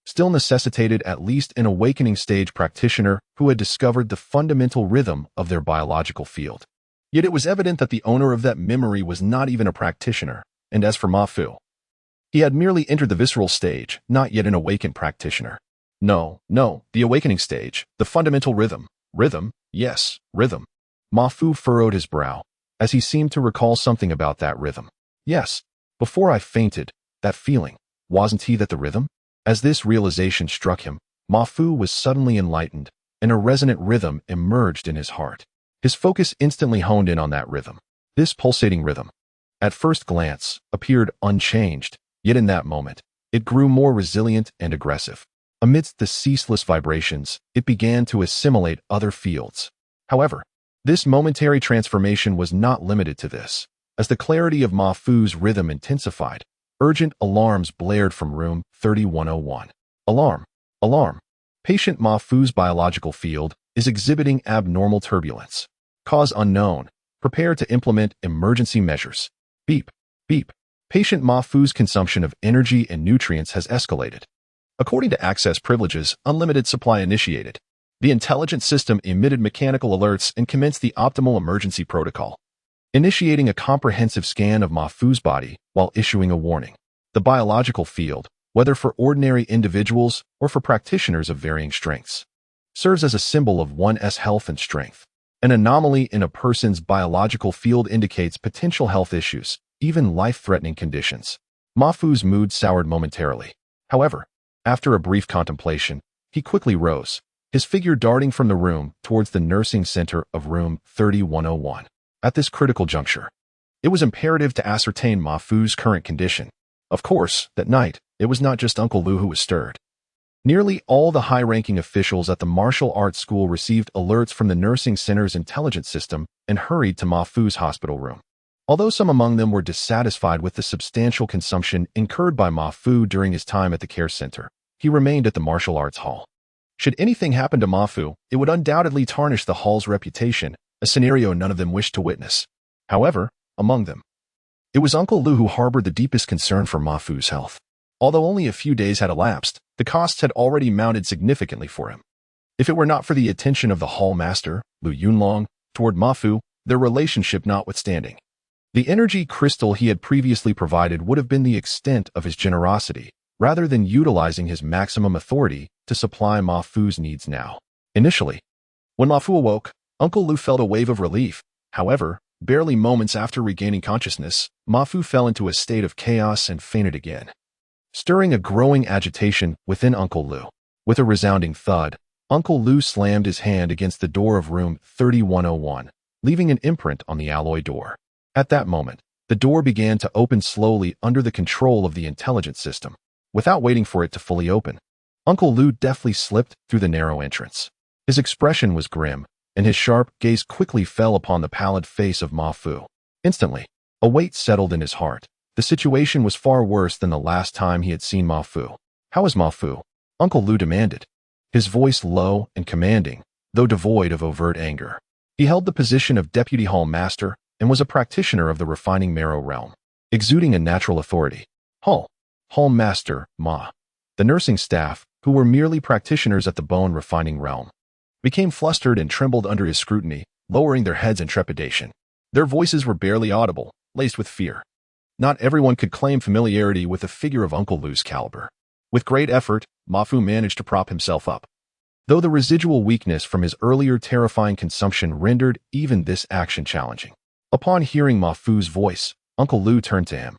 still necessitated at least an awakening stage practitioner who had discovered the fundamental rhythm of their biological field. Yet it was evident that the owner of that memory was not even a practitioner, and as for Mafu, he had merely entered the visceral stage, not yet an awakened practitioner. No, the awakening stage, the fundamental rhythm. Rhythm, yes, rhythm. Mafu furrowed his brow, as he seemed to recall something about that rhythm. Yes, before I fainted, that feeling, wasn't he that the rhythm? As this realization struck him, Mafu was suddenly enlightened, and a resonant rhythm emerged in his heart. His focus instantly honed in on that rhythm. This pulsating rhythm, at first glance, appeared unchanged, yet in that moment, it grew more resilient and aggressive. Amidst the ceaseless vibrations, it began to assimilate other fields. However, this momentary transformation was not limited to this. As the clarity of Mafu's rhythm intensified, urgent alarms blared from room 3101. Alarm! Alarm! Patient Mafu's biological field is exhibiting abnormal turbulence. Cause unknown. Prepare to implement emergency measures. Beep! Beep! Patient Mafu's consumption of energy and nutrients has escalated. According to access privileges, unlimited supply initiated. The intelligent system emitted mechanical alerts and commenced the optimal emergency protocol, initiating a comprehensive scan of Mafu's body while issuing a warning. The biological field, whether for ordinary individuals or for practitioners of varying strengths, serves as a symbol of one's health and strength. An anomaly in a person's biological field indicates potential health issues, even life-threatening conditions. Mafu's mood soured momentarily. However, after a brief contemplation, he quickly rose, his figure darting from the room towards the nursing center of room 3101. At this critical juncture, It was imperative to ascertain Ma Fu's current condition. Of course, that night, it was not just Uncle Lu who was stirred. Nearly all the high-ranking officials at the martial arts school received alerts from the nursing center's intelligence system and hurried to Ma Fu's hospital room. Although some among them were dissatisfied with the substantial consumption incurred by Ma Fu during his time at the care center, he remained at the martial arts hall. Should anything happen to Ma Fu, it would undoubtedly tarnish the hall's reputation, a scenario none of them wished to witness. However, among them, it was Uncle Lu who harbored the deepest concern for Ma Fu's health. Although only a few days had elapsed, the costs had already mounted significantly for him. If it were not for the attention of the hall master, Lu Yunlong, toward Ma Fu, their relationship notwithstanding, the energy crystal he had previously provided would have been the extent of his generosity, rather than utilizing his maximum authority to supply Ma Fu's needs now. Initially, when Ma Fu awoke, Uncle Lu felt a wave of relief. However, barely moments after regaining consciousness, Ma Fu fell into a state of chaos and fainted again, stirring a growing agitation within Uncle Lu. With a resounding thud, Uncle Lu slammed his hand against the door of room 3101, leaving an imprint on the alloy door. At that moment, the door began to open slowly under the control of the intelligence system. Without waiting for it to fully open, Uncle Lu deftly slipped through the narrow entrance. His expression was grim, and his sharp gaze quickly fell upon the pallid face of Ma Fu. Instantly, a weight settled in his heart. The situation was far worse than the last time he had seen Ma Fu. "How is Ma Fu?" Uncle Lu demanded, his voice low and commanding, though devoid of overt anger. He held the position of deputy hall master and was a practitioner of the refining marrow realm, exuding a natural authority. Hall master, Ma. The nursing staff, who were merely practitioners at the bone refining realm, became flustered and trembled under his scrutiny, lowering their heads in trepidation. Their voices were barely audible, laced with fear. Not everyone could claim familiarity with a figure of Uncle Lu's caliber. With great effort, Ma Fu managed to prop himself up, though the residual weakness from his earlier terrifying consumption rendered even this action challenging. Upon hearing Ma Fu's voice, Uncle Lu turned to him,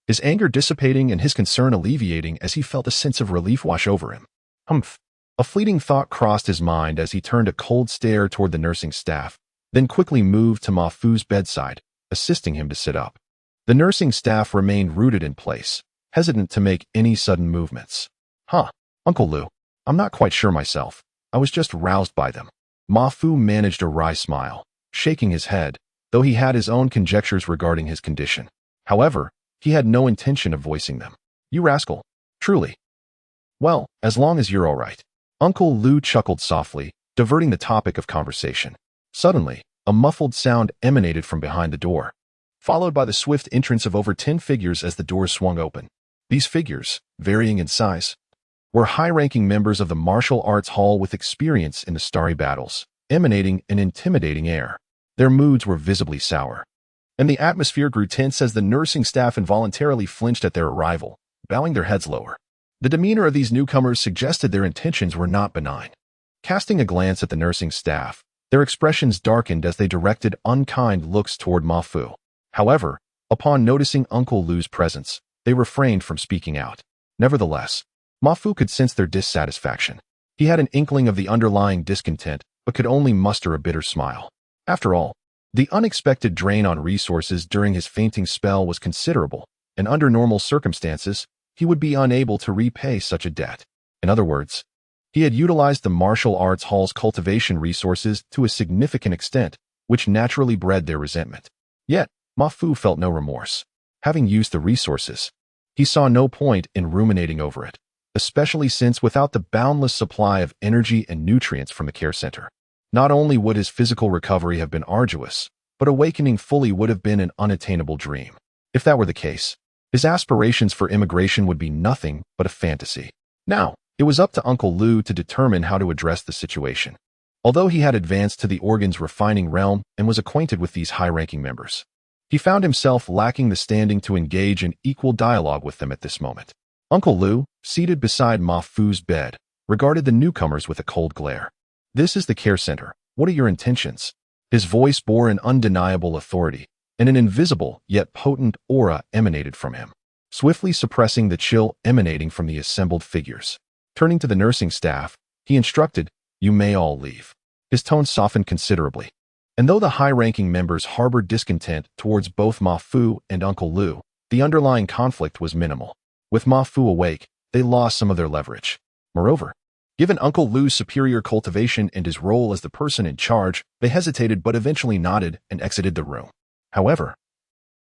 his anger dissipating and his concern alleviating as he felt a sense of relief wash over him. Humph. A fleeting thought crossed his mind as he turned a cold stare toward the nursing staff, then quickly moved to Ma Fu's bedside, assisting him to sit up. The nursing staff remained rooted in place, hesitant to make any sudden movements. Uncle Lu, I'm not quite sure myself. I was just roused by them. Ma Fu managed a wry smile, shaking his head, though he had his own conjectures regarding his condition. However, he had no intention of voicing them. "You rascal. Truly. Well, as long as you're all right." Uncle Lu chuckled softly, diverting the topic of conversation. Suddenly, a muffled sound emanated from behind the door, followed by the swift entrance of over 10 figures as the doors swung open. These figures, varying in size, were high-ranking members of the martial arts hall with experience in the starry battles, emanating an intimidating air. Their moods were visibly sour, and the atmosphere grew tense as the nursing staff involuntarily flinched at their arrival, bowing their heads lower. The demeanor of these newcomers suggested their intentions were not benign. Casting a glance at the nursing staff, their expressions darkened as they directed unkind looks toward Ma Fu. However, upon noticing Uncle Lu's presence, they refrained from speaking out. Nevertheless, Ma Fu could sense their dissatisfaction. He had an inkling of the underlying discontent, but could only muster a bitter smile. After all, the unexpected drain on resources during his fainting spell was considerable, and under normal circumstances, he would be unable to repay such a debt. In other words, he had utilized the martial arts hall's cultivation resources to a significant extent, which naturally bred their resentment. Yet, Ma Fu felt no remorse. Having used the resources, he saw no point in ruminating over it, especially since without the boundless supply of energy and nutrients from the care center, not only would his physical recovery have been arduous, but awakening fully would have been an unattainable dream. If that were the case, his aspirations for immigration would be nothing but a fantasy. Now, it was up to Uncle Lu to determine how to address the situation. Although he had advanced to the organs refining realm and was acquainted with these high-ranking members, he found himself lacking the standing to engage in equal dialogue with them at this moment. Uncle Lu, seated beside Ma Fu's bed, regarded the newcomers with a cold glare. "This is the care center. What are your intentions?" His voice bore an undeniable authority, and an invisible yet potent aura emanated from him, swiftly suppressing the chill emanating from the assembled figures. Turning to the nursing staff, he instructed, "You may all leave." His tone softened considerably, And though the high-ranking members harbored discontent towards both Ma Fu and Uncle Lu, the underlying conflict was minimal. With Ma Fu awake, they lost some of their leverage. Moreover, given Uncle Lu's superior cultivation and his role as the person in charge, they hesitated but eventually nodded and exited the room. However,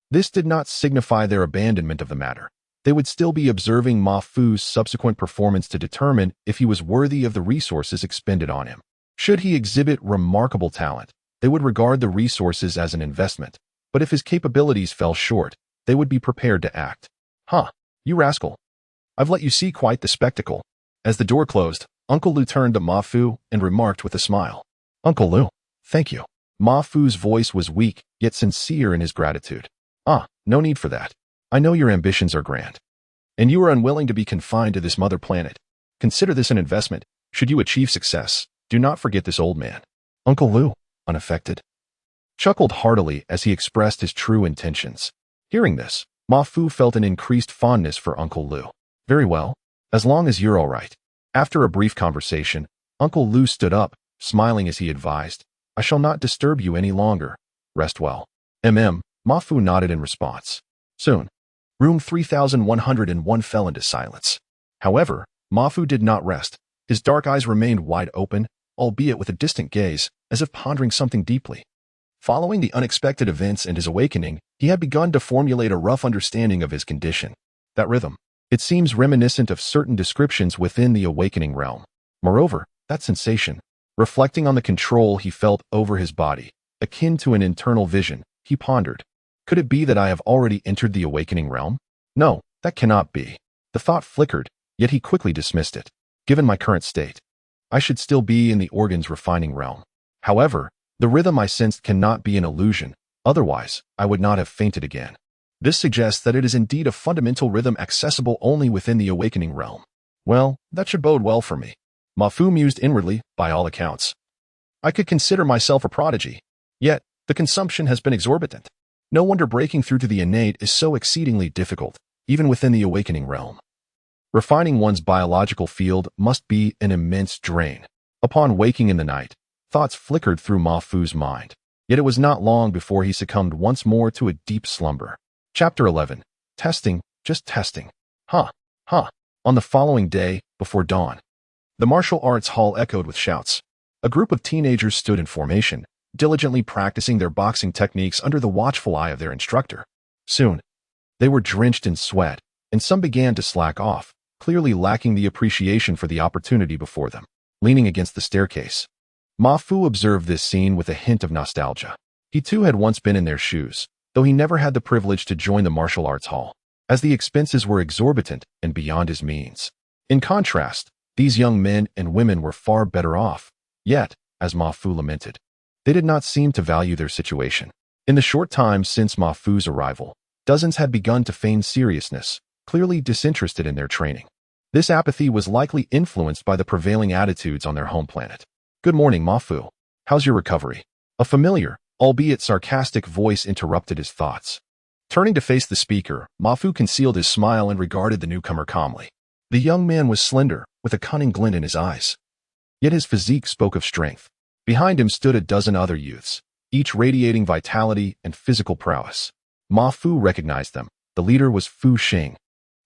this did not signify their abandonment of the matter. They would still be observing Ma Fu's subsequent performance to determine if he was worthy of the resources expended on him. Should he exhibit remarkable talent, they would regard the resources as an investment, but if his capabilities fell short, they would be prepared to act. "Huh, you rascal. I've let you see quite the spectacle." As the door closed, Uncle Lu turned to Ma Fu and remarked with a smile, "Uncle Lu, thank you." Ma Fu's voice was weak, yet sincere in his gratitude. No need for that. I know your ambitions are grand, and you are unwilling to be confined to this mother planet. Consider this an investment. Should you achieve success, do not forget this old man." Uncle Lu, unaffected, chuckled heartily as he expressed his true intentions. Hearing this, Ma Fu felt an increased fondness for Uncle Lu. "Very well, as long as you're all right." After a brief conversation, Uncle Lu stood up, smiling as he advised, "I shall not disturb you any longer. Rest well." Ma Fu nodded in response. Soon, room 3101 fell into silence. However, Ma Fu did not rest. His dark eyes remained wide open, albeit with a distant gaze, as if pondering something deeply. Following the unexpected events and his awakening, he had begun to formulate a rough understanding of his condition. That rhythm, it seems reminiscent of certain descriptions within the awakening realm. Moreover, that sensation, reflecting on the control he felt over his body, akin to an internal vision, he pondered. Could it be that I have already entered the awakening realm? No, that cannot be. The thought flickered, yet he quickly dismissed it. Given my current state, I should still be in the organs refining realm. However, the rhythm I sensed cannot be an illusion, otherwise I would not have fainted again. This suggests that it is indeed a fundamental rhythm accessible only within the awakening realm. Well, that should bode well for me. Ma Fu mused inwardly, by all accounts. I could consider myself a prodigy. Yet, the consumption has been exorbitant. No wonder breaking through to the innate is so exceedingly difficult, even within the awakening realm. Refining one's biological field must be an immense drain. Upon waking in the night, thoughts flickered through Ma Fu's mind. Yet it was not long before he succumbed once more to a deep slumber. Chapter 11. Testing, just testing. On the following day, before dawn, the martial arts hall echoed with shouts. A group of teenagers stood in formation, diligently practicing their boxing techniques under the watchful eye of their instructor. Soon, they were drenched in sweat, and some began to slack off, clearly lacking the appreciation for the opportunity before them. Leaning against the staircase, Ma Fu observed this scene with a hint of nostalgia. He too had once been in their shoes, though he never had the privilege to join the martial arts hall, as the expenses were exorbitant and beyond his means. In contrast, these young men and women were far better off. Yet, as Ma Fu lamented, they did not seem to value their situation. In the short time since Ma Fu's arrival, dozens had begun to feign seriousness, clearly disinterested in their training. This apathy was likely influenced by the prevailing attitudes on their home planet. "Good morning, Ma Fu. How's your recovery?" A familiar, albeit sarcastic voice interrupted his thoughts. Turning to face the speaker, Ma Fu concealed his smile and regarded the newcomer calmly. The young man was slender, with a cunning glint in his eyes. Yet his physique spoke of strength. Behind him stood a dozen other youths, each radiating vitality and physical prowess. Ma Fu recognized them. The leader was Fu Xing,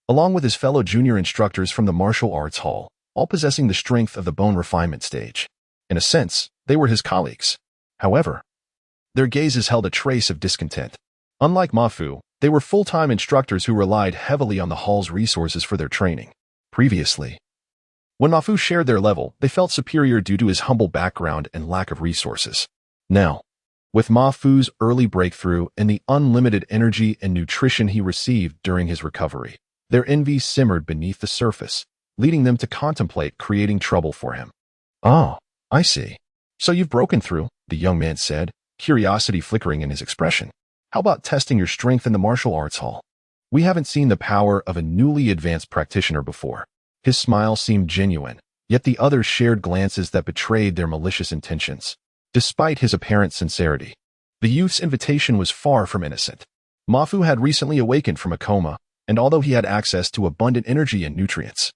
along with his fellow junior instructors from the martial arts hall, all possessing the strength of the bone refinement stage. In a sense, they were his colleagues. However, their gazes held a trace of discontent. Unlike Ma Fu, they were full-time instructors who relied heavily on the hall's resources for their training. Previously, when Ma Fu shared their level, they felt superior due to his humble background and lack of resources. Now, with Ma Fu's early breakthrough and the unlimited energy and nutrition he received during his recovery, their envy simmered beneath the surface, leading them to contemplate creating trouble for him. "Oh, I see. So you've broken through," the young man said, curiosity flickering in his expression. "How about testing your strength in the martial arts hall? We haven't seen the power of a newly advanced practitioner before." His smile seemed genuine, yet the others shared glances that betrayed their malicious intentions. Despite his apparent sincerity, the youth's invitation was far from innocent. Ma Fu had recently awakened from a coma, and although he had access to abundant energy and nutrients,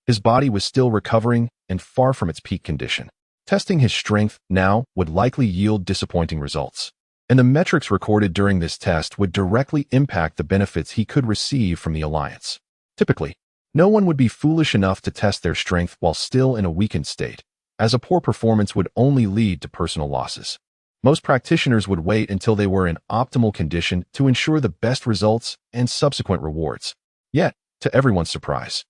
his body was still recovering and far from its peak condition. Testing his strength now would likely yield disappointing results, and the metrics recorded during this test would directly impact the benefits he could receive from the alliance. Typically, no one would be foolish enough to test their strength while still in a weakened state, as a poor performance would only lead to personal losses. Most practitioners would wait until they were in optimal condition to ensure the best results and subsequent rewards. Yet, to everyone's surprise,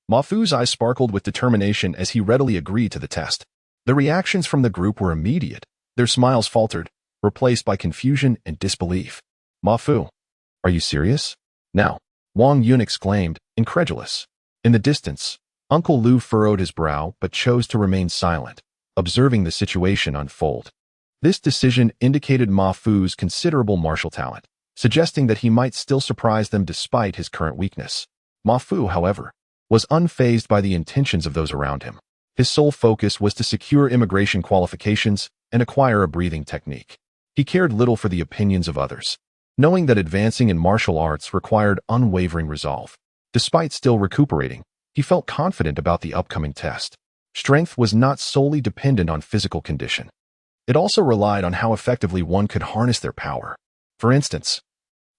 Ma Fu's eyes sparkled with determination as he readily agreed to the test. The reactions from the group were immediate. Their smiles faltered, replaced by confusion and disbelief. Ma Fu, are you serious? Now, Wang Yun exclaimed, incredulous. In the distance, Uncle Lu furrowed his brow but chose to remain silent, observing the situation unfold. This decision indicated Ma Fu's considerable martial talent, suggesting that he might still surprise them despite his current weakness. Ma Fu, however, was unfazed by the intentions of those around him. His sole focus was to secure immigration qualifications and acquire a breathing technique. He cared little for the opinions of others, knowing that advancing in martial arts required unwavering resolve. Despite still recuperating, he felt confident about the upcoming test. Strength was not solely dependent on physical condition. It also relied on how effectively one could harness their power. For instance,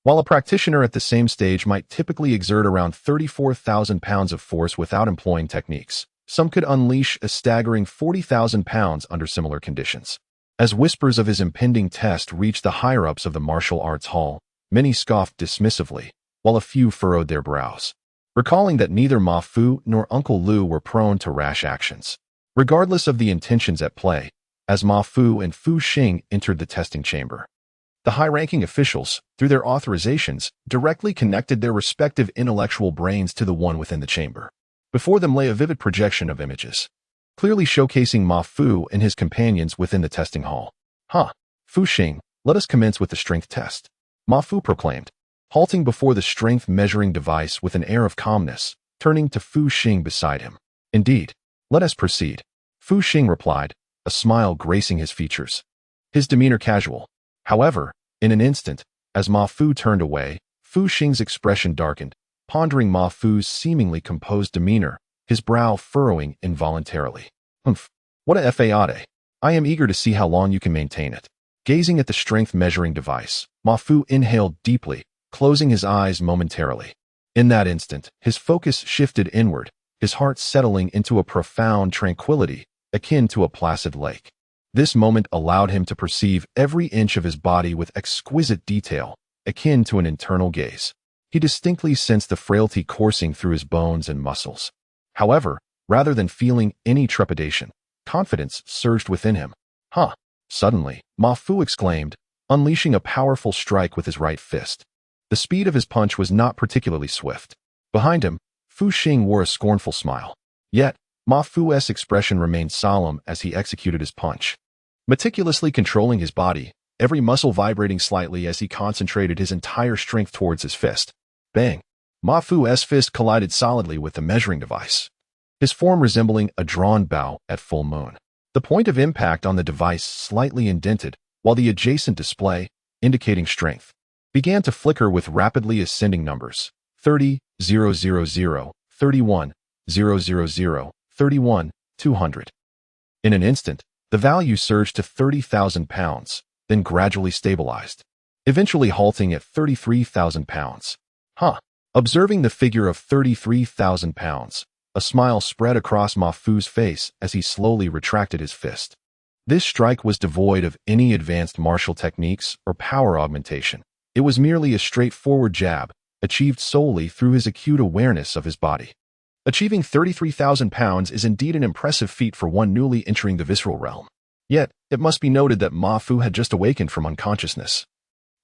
while a practitioner at the same stage might typically exert around 34,000 pounds of force without employing techniques, some could unleash a staggering 40,000 pounds under similar conditions. As whispers of his impending test reached the higher-ups of the martial arts hall, many scoffed dismissively, while a few furrowed their brows, recalling that neither Ma Fu nor Uncle Lu were prone to rash actions. Regardless of the intentions at play, as Ma Fu and Fu Xing entered the testing chamber, the high-ranking officials, through their authorizations, directly connected their respective intellectual brains to the one within the chamber. Before them lay a vivid projection of images, clearly showcasing Ma Fu and his companions within the testing hall. Fu Xing, let us commence with the strength test, Ma Fu proclaimed, halting before the strength measuring device with an air of calmness, turning to Fu Xing beside him. Indeed, let us proceed, Fu Xing replied, a smile gracing his features. His demeanor casual. However, in an instant, as Ma Fu turned away, Fu Xing's expression darkened, pondering Ma Fu's seemingly composed demeanor, his brow furrowing involuntarily. What a fade. I am eager to see how long you can maintain it. Gazing at the strength measuring device, Ma Fu inhaled deeply, closing his eyes momentarily. In that instant, his focus shifted inward, his heart settling into a profound tranquility, akin to a placid lake. This moment allowed him to perceive every inch of his body with exquisite detail, akin to an internal gaze. He distinctly sensed the frailty coursing through his bones and muscles. However, rather than feeling any trepidation, confidence surged within him. Suddenly, Ma Fu exclaimed, unleashing a powerful strike with his right fist. The speed of his punch was not particularly swift. Behind him, Fu Xing wore a scornful smile. Yet, Ma Fu's expression remained solemn as he executed his punch. Meticulously controlling his body, every muscle vibrating slightly as he concentrated his entire strength towards his fist. Bang! Ma Fu's fist collided solidly with the measuring device, his form resembling a drawn bow at full moon. The point of impact on the device slightly indented, while the adjacent display, indicating strength, began to flicker with rapidly ascending numbers. 30, 000, 31, 000, 31, 200. In an instant, the value surged to 30,000 pounds, then gradually stabilized, eventually halting at 33,000 pounds. Observing the figure of 33,000 pounds, a smile spread across Ma Fu's face as he slowly retracted his fist. This strike was devoid of any advanced martial techniques or power augmentation. It was merely a straightforward jab, achieved solely through his acute awareness of his body. Achieving 33,000 pounds is indeed an impressive feat for one newly entering the visceral realm. Yet, it must be noted that Ma Fu had just awakened from unconsciousness,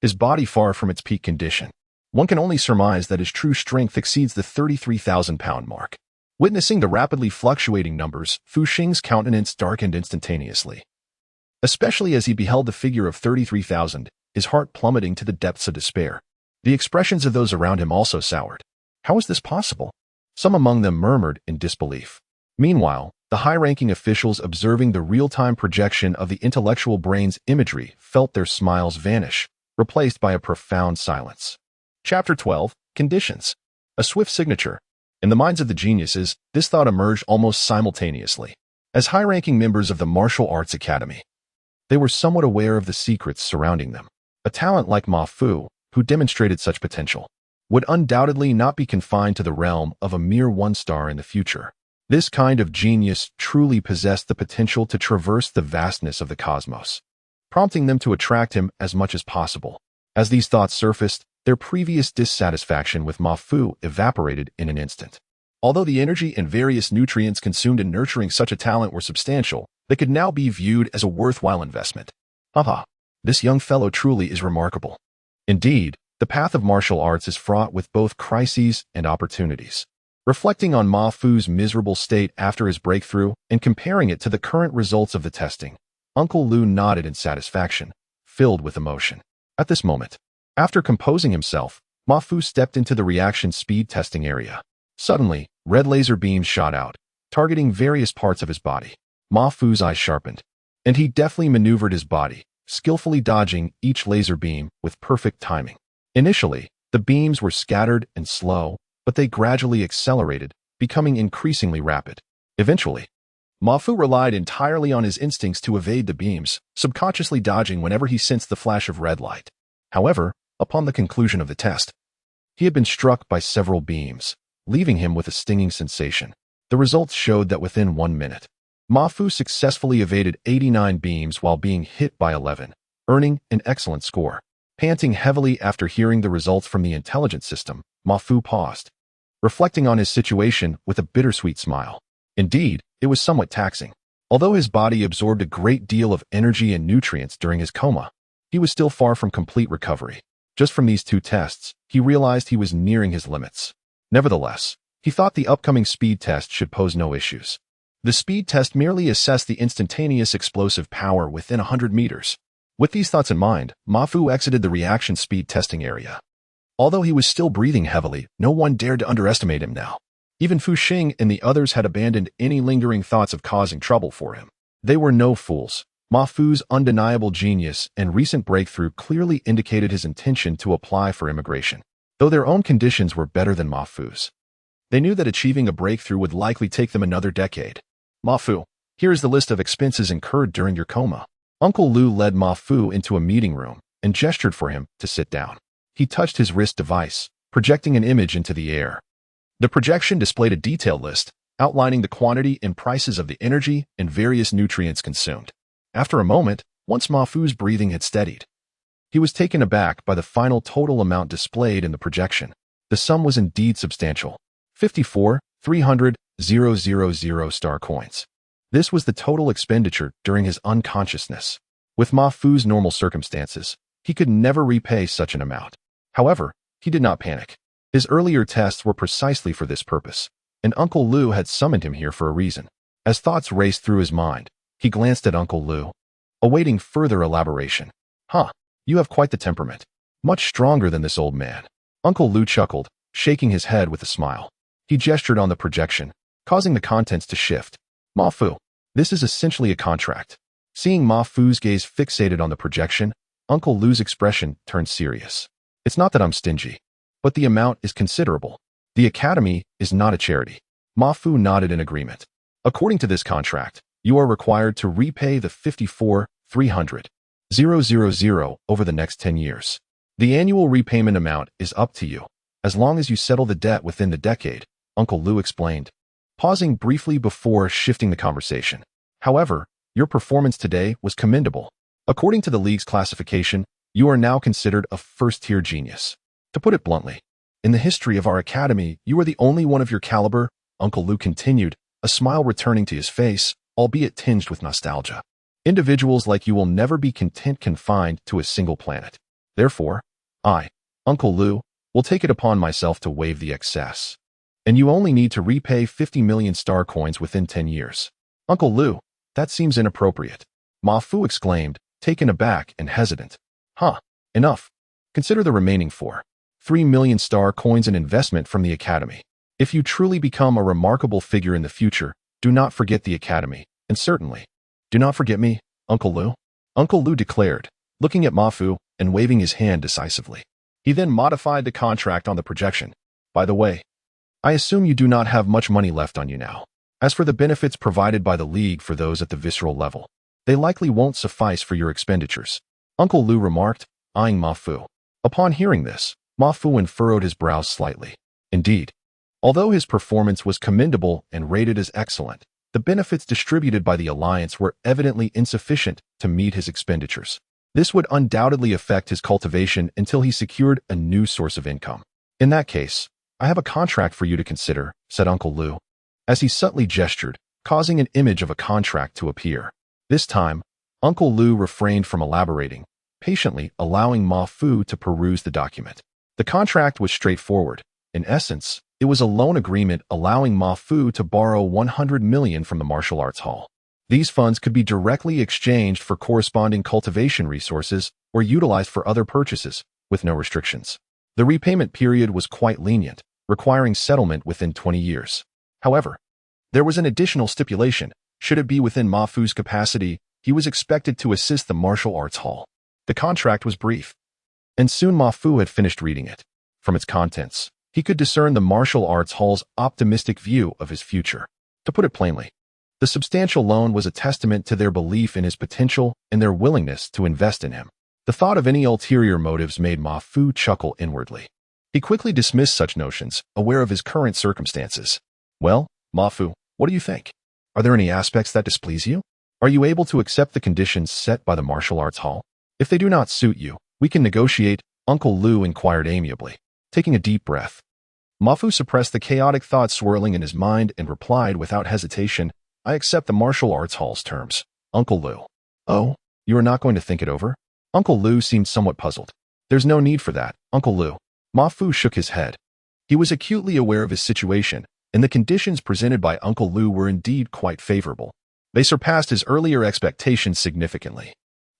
his body far from its peak condition. One can only surmise that his true strength exceeds the 33,000-pound mark. Witnessing the rapidly fluctuating numbers, Fu Xing's countenance darkened instantaneously. Especially as he beheld the figure of 33,000, his heart plummeting to the depths of despair. The expressions of those around him also soured. How was this possible? Some among them murmured in disbelief. Meanwhile, the high-ranking officials observing the real-time projection of the intellectual brain's imagery felt their smiles vanish, replaced by a profound silence. Chapter 12, Conditions. A swift signature. In the minds of the geniuses, this thought emerged almost simultaneously. As high-ranking members of the Martial Arts Academy, they were somewhat aware of the secrets surrounding them. A talent like Ma Fu, who demonstrated such potential, would undoubtedly not be confined to the realm of a mere one-star in the future. This kind of genius truly possessed the potential to traverse the vastness of the cosmos, prompting them to attract him as much as possible. As these thoughts surfaced, their previous dissatisfaction with Ma Fu evaporated in an instant. Although the energy and various nutrients consumed in nurturing such a talent were substantial, they could now be viewed as a worthwhile investment. Haha, this young fellow truly is remarkable. Indeed, the path of martial arts is fraught with both crises and opportunities. Reflecting on Ma Fu's miserable state after his breakthrough and comparing it to the current results of the testing, Uncle Lu nodded in satisfaction, filled with emotion. At this moment, after composing himself, Ma Fu stepped into the reaction speed testing area. Suddenly, red laser beams shot out, targeting various parts of his body. Ma Fu's eyes sharpened, and he deftly maneuvered his body, skillfully dodging each laser beam with perfect timing. Initially, the beams were scattered and slow, but they gradually accelerated, becoming increasingly rapid. Eventually, Ma Fu relied entirely on his instincts to evade the beams, subconsciously dodging whenever he sensed the flash of red light. However, upon the conclusion of the test, he had been struck by several beams, leaving him with a stinging sensation. The results showed that within 1 minute, Ma Fu successfully evaded 89 beams while being hit by 11, earning an excellent score. Panting heavily after hearing the results from the intelligence system, Ma Fu paused, reflecting on his situation with a bittersweet smile. Indeed, it was somewhat taxing. Although his body absorbed a great deal of energy and nutrients during his coma, he was still far from complete recovery. Just from these 2 tests, he realized he was nearing his limits. Nevertheless, he thought the upcoming speed test should pose no issues. The speed test merely assessed the instantaneous explosive power within 100 meters. With these thoughts in mind, Ma Fu exited the reaction speed testing area. Although he was still breathing heavily, no one dared to underestimate him now. Even Fu Xing and the others had abandoned any lingering thoughts of causing trouble for him. They were no fools. Ma Fu's undeniable genius and recent breakthrough clearly indicated his intention to apply for immigration. Though their own conditions were better than Ma Fu's, they knew that achieving a breakthrough would likely take them another decade. Ma Fu, here is the list of expenses incurred during your coma. Uncle Lu led Ma Fu into a meeting room and gestured for him to sit down. He touched his wrist device, projecting an image into the air. The projection displayed a detailed list, outlining the quantity and prices of the energy and various nutrients consumed. After a moment, once Ma Fu's breathing had steadied, he was taken aback by the final total amount displayed in the projection. The sum was indeed substantial. 54,300,000 star coins. This was the total expenditure during his unconsciousness. With Ma Fu's normal circumstances, he could never repay such an amount. However, he did not panic. His earlier tests were precisely for this purpose, and Uncle Lu had summoned him here for a reason. As thoughts raced through his mind, he glanced at Uncle Lu, awaiting further elaboration. You have quite the temperament. Much stronger than this old man. Uncle Lu chuckled, shaking his head with a smile. He gestured on the projection, causing the contents to shift. Ma Fu, this is essentially a contract. Seeing Ma Fu's gaze fixated on the projection, Uncle Lu's expression turned serious. It's not that I'm stingy, but the amount is considerable. The academy is not a charity. Ma Fu nodded in agreement. According to this contract, you are required to repay the 54,300,000 over the next 10 years. The annual repayment amount is up to you, as long as you settle the debt within the decade, Uncle Lu explained, pausing briefly before shifting the conversation. However, your performance today was commendable. According to the League's classification, you are now considered a first-tier genius. To put it bluntly, in the history of our academy, you are the only one of your caliber, Uncle Lu continued, a smile returning to his face, albeit tinged with nostalgia. Individuals like you will never be confined to a single planet. Therefore, I, Uncle Lu, will take it upon myself to waive the excess. And you only need to repay 50 million star coins within 10 years. Uncle Lu, that seems inappropriate. Ma Fu exclaimed, taken aback and hesitant. Enough. Consider the remaining 3 million star coins an investment from the academy. If you truly become a remarkable figure in the future, do not forget the academy, and certainly, do not forget me, Uncle Lu. Uncle Lu declared, looking at Ma Fu and waving his hand decisively. He then modified the contract on the projection. By the way, I assume you do not have much money left on you now. As for the benefits provided by the League for those at the visceral level, they likely won't suffice for your expenditures, Uncle Lu remarked, eyeing Ma Fu. Upon hearing this, Ma Fu furrowed his brows slightly. Indeed, although his performance was commendable and rated as excellent, the benefits distributed by the Alliance were evidently insufficient to meet his expenditures. This would undoubtedly affect his cultivation until he secured a new source of income. In that case, I have a contract for you to consider, said Uncle Lu, as he subtly gestured, causing an image of a contract to appear. This time, Uncle Lu refrained from elaborating, patiently allowing Ma Fu to peruse the document. The contract was straightforward. In essence, it was a loan agreement allowing Ma Fu to borrow 100 million from the martial arts hall. These funds could be directly exchanged for corresponding cultivation resources or utilized for other purchases, with no restrictions. The repayment period was quite lenient, requiring settlement within 20 years. However, there was an additional stipulation. Should it be within Ma Fu's capacity, he was expected to assist the martial arts hall. The contract was brief, and soon Ma Fu had finished reading it. From its contents, he could discern the martial arts hall's optimistic view of his future. To put it plainly, the substantial loan was a testament to their belief in his potential and their willingness to invest in him. The thought of any ulterior motives made Ma Fu chuckle inwardly. He quickly dismissed such notions, aware of his current circumstances. Well, Ma Fu, what do you think? Are there any aspects that displease you? Are you able to accept the conditions set by the martial arts hall? If they do not suit you, we can negotiate, Uncle Lu inquired amiably. Taking a deep breath, Ma Fu suppressed the chaotic thoughts swirling in his mind and replied without hesitation, I accept the martial arts hall's terms, Uncle Lu. Oh, you are not going to think it over? Uncle Lu seemed somewhat puzzled. There's no need for that, Uncle Lu. Ma Fu shook his head. He was acutely aware of his situation, and the conditions presented by Uncle Lu were indeed quite favorable. They surpassed his earlier expectations significantly.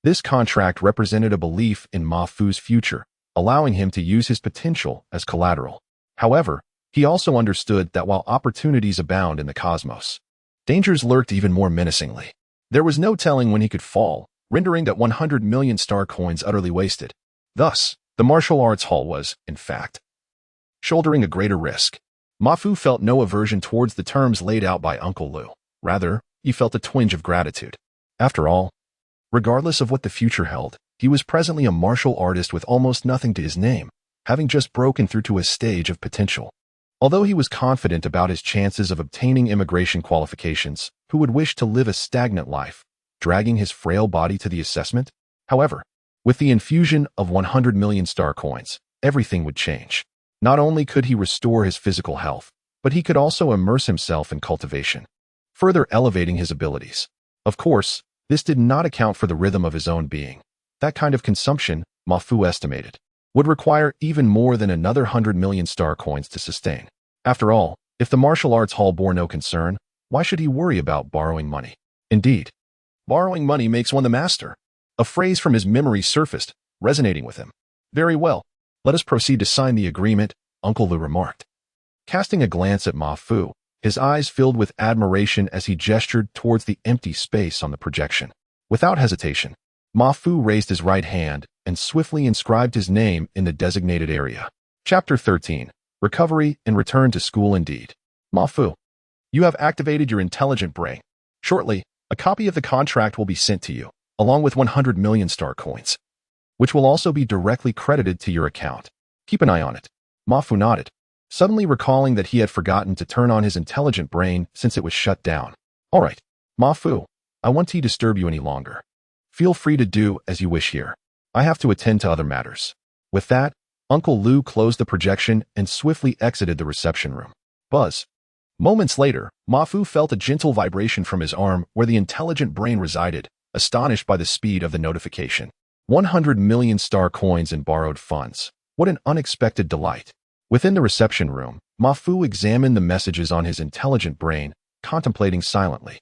This contract represented a belief in Ma Fu's future, allowing him to use his potential as collateral. However, he also understood that while opportunities abound in the cosmos, dangers lurked even more menacingly. There was no telling when he could fall, rendering that 100 million star coins utterly wasted. Thus, the martial arts hall was, in fact, shouldering a greater risk. Ma Fu felt no aversion towards the terms laid out by Uncle Lu. Rather, he felt a twinge of gratitude. After all, regardless of what the future held, he was presently a martial artist with almost nothing to his name, having just broken through to a stage of potential. Although he was confident about his chances of obtaining immigration qualifications, who would wish to live a stagnant life, dragging his frail body to the assessment? However, with the infusion of 100 million star coins, everything would change. Not only could he restore his physical health, but he could also immerse himself in cultivation, further elevating his abilities. Of course, this did not account for the rhythm of his own being. That kind of consumption, Ma Fu estimated, would require even more than another 100 million star coins to sustain. After all, if the martial arts hall bore no concern, why should he worry about borrowing money? Indeed, borrowing money makes one the master. A phrase from his memory surfaced, resonating with him. Very well, let us proceed to sign the agreement, Uncle Lu remarked. Casting a glance at Ma Fu, his eyes filled with admiration as he gestured towards the empty space on the projection. Without hesitation, Ma Fu raised his right hand and swiftly inscribed his name in the designated area. Chapter 13. Recovery and Return to School Indeed. Ma Fu, you have activated your intelligent brain. Shortly, a copy of the contract will be sent to you, along with 100 million star coins, which will also be directly credited to your account. Keep an eye on it. Ma Fu nodded, suddenly recalling that he had forgotten to turn on his intelligent brain since it was shut down. All right, Ma Fu, I won't disturb you any longer. Feel free to do as you wish here. I have to attend to other matters. With that, Uncle Lu closed the projection and swiftly exited the reception room. Buzz. Moments later, Ma Fu felt a gentle vibration from his arm where the intelligent brain resided, astonished by the speed of the notification. 100 million star coins in borrowed funds. What an unexpected delight. Within the reception room, Ma Fu examined the messages on his intelligent brain, contemplating silently.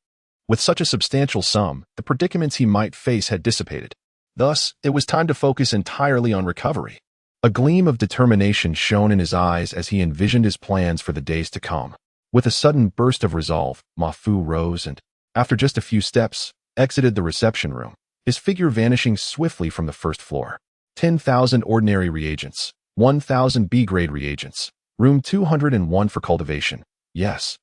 With such a substantial sum, the predicaments he might face had dissipated. Thus, it was time to focus entirely on recovery. A gleam of determination shone in his eyes as he envisioned his plans for the days to come. With a sudden burst of resolve, Ma Fu rose and, after just a few steps, exited the reception room, his figure vanishing swiftly from the first floor. 10,000 ordinary reagents, 1,000 B-grade reagents, room 201 for cultivation. Yes.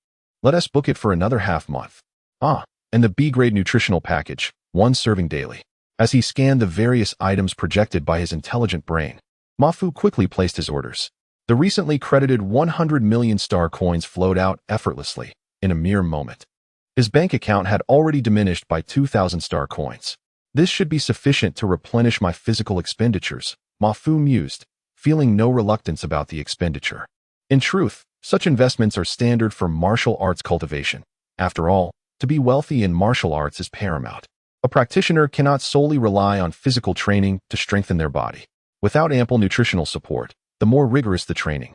Let us book it for another half-month. Ah, and the B-grade nutritional package, 1 serving daily. As he scanned the various items projected by his intelligent brain, Ma Fu quickly placed his orders. The recently credited 100 million star coins flowed out effortlessly in a mere moment. His bank account had already diminished by 2,000 star coins. This should be sufficient to replenish my physical expenditures, Ma Fu mused, feeling no reluctance about the expenditure. In truth, such investments are standard for martial arts cultivation. After all, to be wealthy in martial arts is paramount. A practitioner cannot solely rely on physical training to strengthen their body. Without ample nutritional support, the more rigorous the training,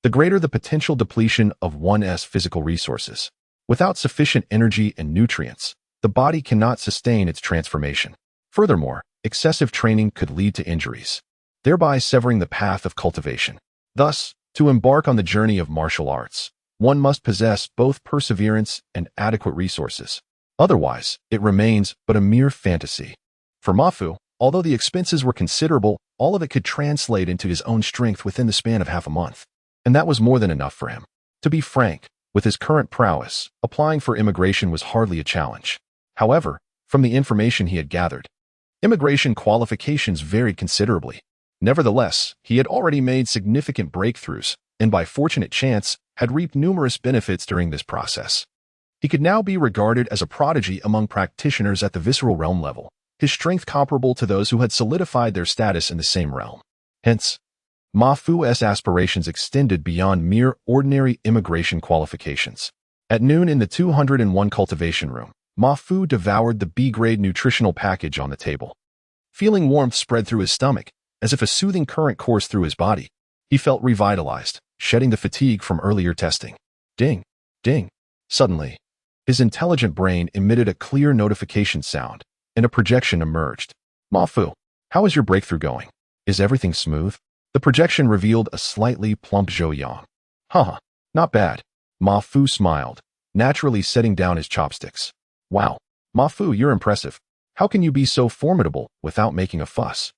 the greater the potential depletion of one's physical resources. Without sufficient energy and nutrients, the body cannot sustain its transformation. Furthermore, excessive training could lead to injuries, thereby severing the path of cultivation. Thus, to embark on the journey of martial arts, one must possess both perseverance and adequate resources. Otherwise, it remains but a mere fantasy. For Ma Fu, although the expenses were considerable, all of it could translate into his own strength within the span of half a month. And that was more than enough for him. To be frank, with his current prowess, applying for immigration was hardly a challenge. However, from the information he had gathered, immigration qualifications varied considerably. Nevertheless, he had already made significant breakthroughs, and by fortunate chance, had reaped numerous benefits during this process. He could now be regarded as a prodigy among practitioners at the visceral realm level, his strength comparable to those who had solidified their status in the same realm. Hence, Ma Fu's aspirations extended beyond mere ordinary immigration qualifications. At noon in the 201 cultivation room, Ma Fu devoured the B-grade nutritional package on the table. Feeling warmth spread through his stomach, as if a soothing current coursed through his body, he felt revitalized, shedding the fatigue from earlier testing. Ding, ding. Suddenly, his intelligent brain emitted a clear notification sound, and a projection emerged. Ma Fu, how is your breakthrough going? Is everything smooth? The projection revealed a slightly plump Zhou Yang. Haha, not bad. Ma Fu smiled, naturally setting down his chopsticks. Wow, Ma Fu, you're impressive. How can you be so formidable without making a fuss?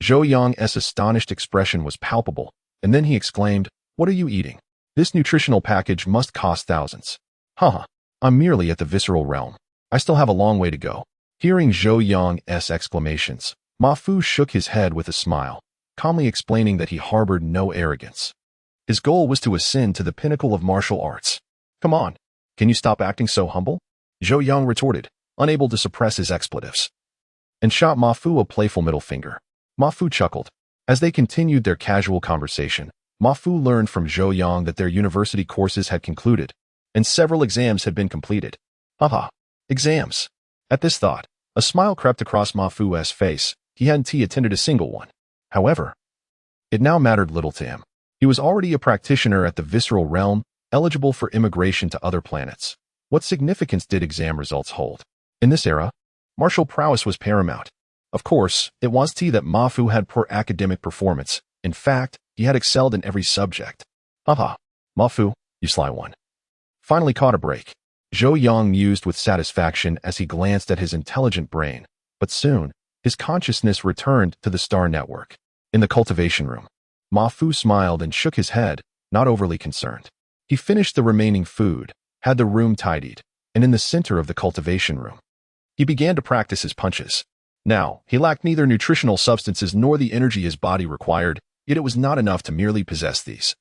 Zhou Yang's astonished expression was palpable, and then he exclaimed, what are you eating? This nutritional package must cost thousands. Haha, I'm merely at the visceral realm. I still have a long way to go. Hearing Zhou Yang's exclamations, Ma Fu shook his head with a smile, calmly explaining that he harbored no arrogance. His goal was to ascend to the pinnacle of martial arts. Come on, can you stop acting so humble? Zhou Yang retorted, unable to suppress his expletives, and shot Ma Fu a playful middle finger. Ma Fu chuckled. As they continued their casual conversation, Ma Fu learned from Zhou Yang that their university courses had concluded, and several exams had been completed. Haha, exams. At this thought, a smile crept across Ma Fu's face. He hadn't attended a single one. However, it now mattered little to him. He was already a practitioner at the visceral realm, eligible for immigration to other planets. What significance did exam results hold? In this era, martial prowess was paramount. Of course, it was that Ma Fu had poor academic performance. In fact, he had excelled in every subject. Haha, Ma Fu, you sly one. Finally caught a break. Zhou Yang mused with satisfaction as he glanced at his intelligent brain, but soon, his consciousness returned to the star network. In the cultivation room, Ma Fu smiled and shook his head, not overly concerned. He finished the remaining food, had the room tidied, and in the center of the cultivation room, he began to practice his punches. Now, he lacked neither nutritional substances nor the energy his body required, yet it was not enough to merely possess these.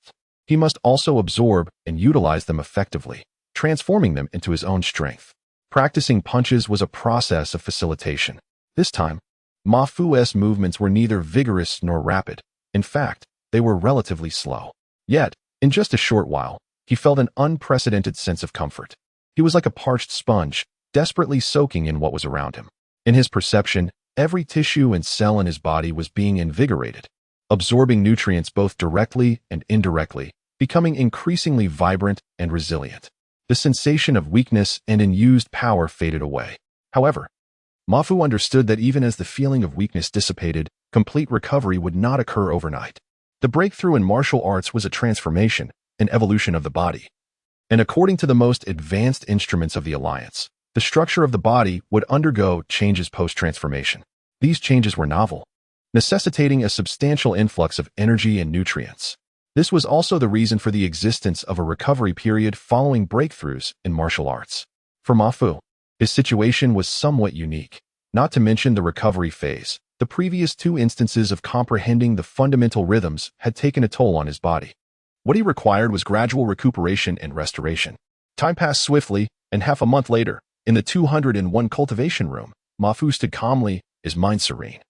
He must also absorb and utilize them effectively, transforming them into his own strength. Practicing punches was a process of facilitation. This time, Ma Fu's movements were neither vigorous nor rapid. In fact, they were relatively slow. Yet, in just a short while, he felt an unprecedented sense of comfort. He was like a parched sponge, desperately soaking in what was around him. In his perception, every tissue and cell in his body was being invigorated, absorbing nutrients both directly and indirectly, becoming increasingly vibrant and resilient. The sensation of weakness and unused power faded away. However, Ma Fu understood that even as the feeling of weakness dissipated, complete recovery would not occur overnight. The breakthrough in martial arts was a transformation, an evolution of the body. And according to the most advanced instruments of the Alliance, the structure of the body would undergo changes post-transformation. These changes were novel, necessitating a substantial influx of energy and nutrients. This was also the reason for the existence of a recovery period following breakthroughs in martial arts. For Ma Fu, his situation was somewhat unique, not to mention the recovery phase. The previous 2 instances of comprehending the fundamental rhythms had taken a toll on his body. What he required was gradual recuperation and restoration. Time passed swiftly, and half a month later, in the 201 cultivation room, Ma Fu stood calmly, his mind serene,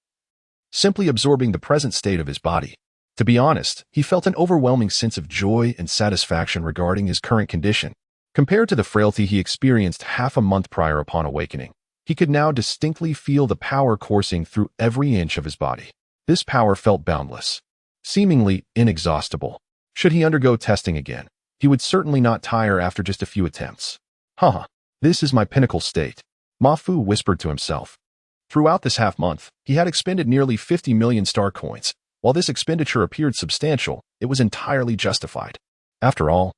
simply absorbing the present state of his body. To be honest, he felt an overwhelming sense of joy and satisfaction regarding his current condition. Compared to the frailty he experienced half a month prior upon awakening, he could now distinctly feel the power coursing through every inch of his body. This power felt boundless, seemingly inexhaustible. Should he undergo testing again, he would certainly not tire after just a few attempts. This is my pinnacle state, Ma Fu whispered to himself. Throughout this half-month, he had expended nearly 50 million star coins. While this expenditure appeared substantial, it was entirely justified. After all,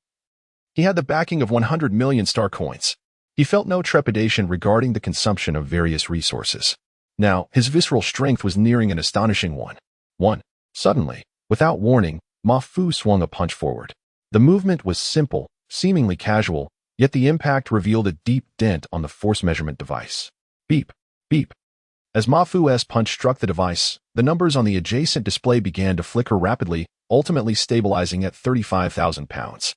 he had the backing of 100 million star coins. He felt no trepidation regarding the consumption of various resources. Now, his visceral strength was nearing an astonishing one. Suddenly, without warning, Ma Fu swung a punch forward. The movement was simple, seemingly casual, yet the impact revealed a deep dent on the force measurement device. Beep, beep. As Ma Fu's punch struck the device, the numbers on the adjacent display began to flicker rapidly, ultimately stabilizing at 35,000 pounds.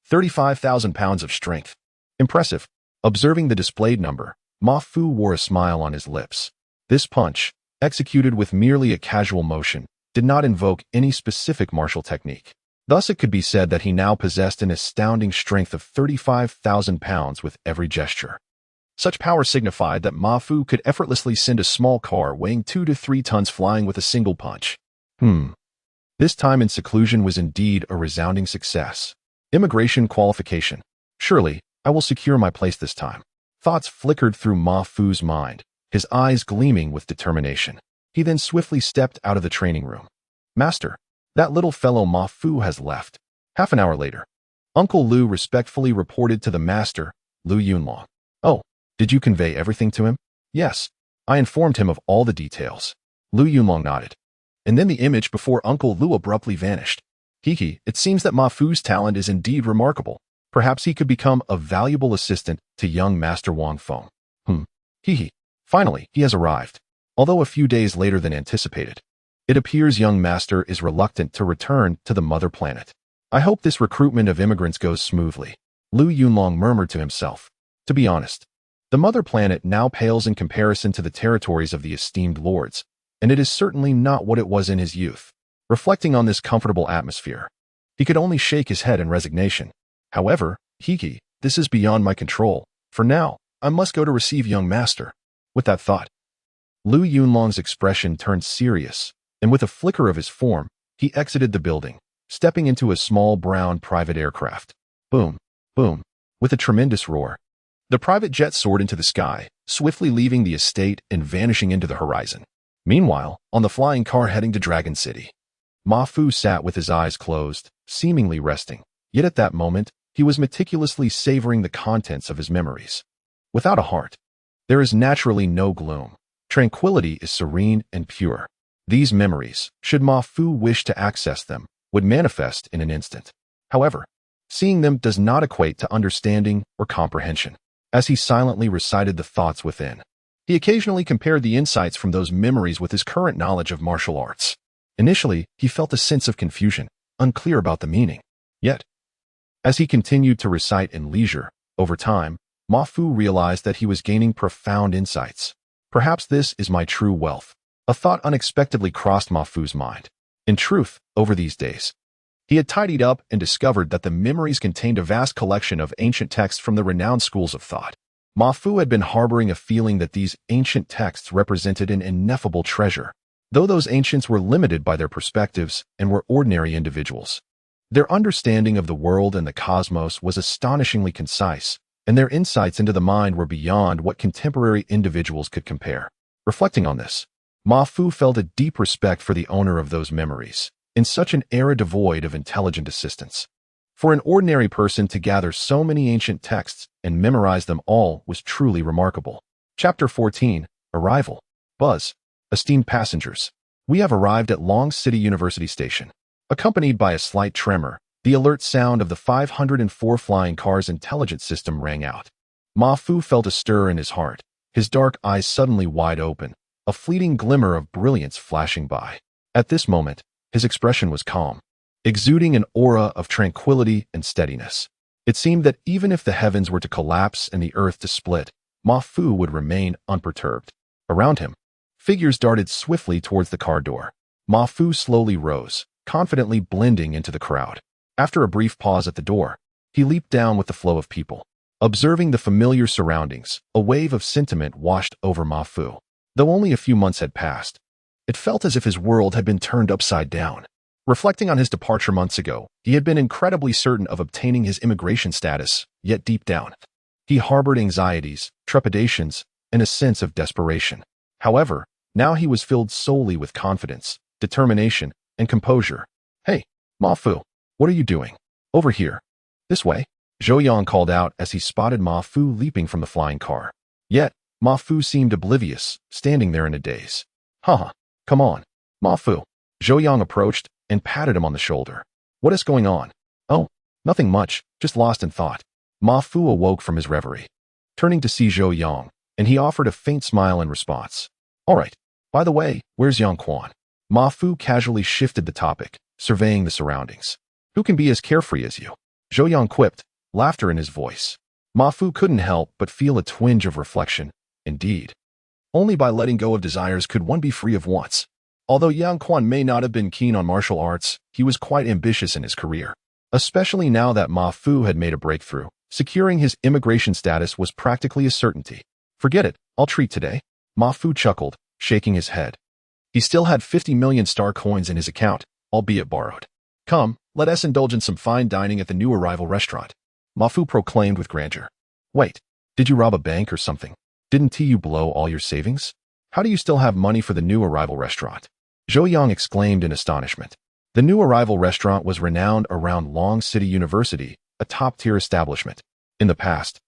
35,000 pounds of strength. Impressive. Observing the displayed number, Ma Fu wore a smile on his lips. This punch, executed with merely a casual motion, did not invoke any specific martial technique. Thus it could be said that he now possessed an astounding strength of 35,000 pounds with every gesture. Such power signified that Ma Fu could effortlessly send a small car weighing 2 to 3 tons flying with a single punch. This time in seclusion was indeed a resounding success. Immigration qualification. Surely, I will secure my place this time. Thoughts flickered through Ma Fu's mind, his eyes gleaming with determination. He then swiftly stepped out of the training room. Master, that little fellow Ma Fu has left. Half an hour later, Uncle Lu respectfully reported to the master, Lu Yunlong. Oh, did you convey everything to him? Yes, I informed him of all the details. Lu Yunlong nodded. And then the image before Uncle Lu abruptly vanished. It seems that Ma Fu's talent is indeed remarkable. Perhaps he could become a valuable assistant to young Master Wang Feng. Finally, he has arrived. Although a few days later than anticipated. It appears young Master is reluctant to return to the mother planet. I hope this recruitment of immigrants goes smoothly. Lu Yunlong murmured to himself. To be honest, the mother planet now pales in comparison to the territories of the esteemed lords, and it is certainly not what it was in his youth. Reflecting on this comfortable atmosphere, he could only shake his head in resignation. However, this is beyond my control. For now, I must go to receive young Master. With that thought, Lu Yunlong's expression turned serious, and with a flicker of his form, he exited the building, stepping into a small brown private aircraft. Boom, boom, with a tremendous roar. The private jet soared into the sky, swiftly leaving the estate and vanishing into the horizon. Meanwhile, on the flying car heading to Dragon City, Ma Fu sat with his eyes closed, seemingly resting. Yet at that moment, he was meticulously savoring the contents of his memories. Without a heart, there is naturally no gloom. Tranquility is serene and pure. These memories, should Ma Fu wish to access them, would manifest in an instant. However, seeing them does not equate to understanding or comprehension. As he silently recited the thoughts within, he occasionally compared the insights from those memories with his current knowledge of martial arts. Initially, he felt a sense of confusion, unclear about the meaning. Yet, as he continued to recite in leisure, over time, Ma Fu realized that he was gaining profound insights. Perhaps this is my true wealth. A thought unexpectedly crossed Ma Fu's mind. In truth, over these days, he had tidied up and discovered that the memories contained a vast collection of ancient texts from the renowned schools of thought. Ma Fu had been harboring a feeling that these ancient texts represented an ineffable treasure. Though those ancients were limited by their perspectives and were ordinary individuals, their understanding of the world and the cosmos was astonishingly concise, and their insights into the mind were beyond what contemporary individuals could compare. Reflecting on this, Ma Fu felt a deep respect for the owner of those memories, in such an era devoid of intelligent assistance. For an ordinary person to gather so many ancient texts and memorize them all was truly remarkable. Chapter 14, Arrival. Buzz. Esteemed passengers, we have arrived at Long City University Station. Accompanied by a slight tremor, the alert sound of the 504 flying car's intelligence system rang out. Ma Fu felt a stir in his heart, his dark eyes suddenly wide open, a fleeting glimmer of brilliance flashing by. At this moment, his expression was calm, exuding an aura of tranquility and steadiness. It seemed that even if the heavens were to collapse and the earth to split, Ma Fu would remain unperturbed. Around him, figures darted swiftly towards the car door. Ma Fu slowly rose, confidently blending into the crowd. After a brief pause at the door, he leaped down with the flow of people. Observing the familiar surroundings, a wave of sentiment washed over Ma Fu. Though only a few months had passed, it felt as if his world had been turned upside down. Reflecting on his departure months ago, he had been incredibly certain of obtaining his immigration status, yet deep down, he harbored anxieties, trepidations, and a sense of desperation. However, now he was filled solely with confidence, determination, and composure. "Hey, Ma Fu, what are you doing? Over here. This way," Zhou Yang called out as he spotted Ma Fu leaping from the flying car. Yet, Ma Fu seemed oblivious, standing there in a daze. "Haha, come on, Ma Fu." Zhou Yang approached and patted him on the shoulder. "What is going on?" "Oh, nothing much, just lost in thought." Ma Fu awoke from his reverie, turning to see Zhou Yang, and he offered a faint smile in response. "All right, by the way, where's Yang Quan?" Ma Fu casually shifted the topic, surveying the surroundings. "Who can be as carefree as you?" Zhou Yang quipped, laughter in his voice. Ma Fu couldn't help but feel a twinge of reflection. Indeed, only by letting go of desires could one be free of wants. Although Yang Quan may not have been keen on martial arts, he was quite ambitious in his career. Especially now that Ma Fu had made a breakthrough, securing his immigration status was practically a certainty. "Forget it, I'll treat today." Ma Fu chuckled, shaking his head. He still had 50 million star coins in his account, albeit borrowed. "Come, let us indulge in some fine dining at the new arrival restaurant," Ma Fu proclaimed with grandeur. "Wait, did you rob a bank or something? Didn't you blow all your savings? How do you still have money for the new arrival restaurant?" Zhou Yang exclaimed in astonishment. The new arrival restaurant was renowned around Long City University, a top-tier establishment. In the past,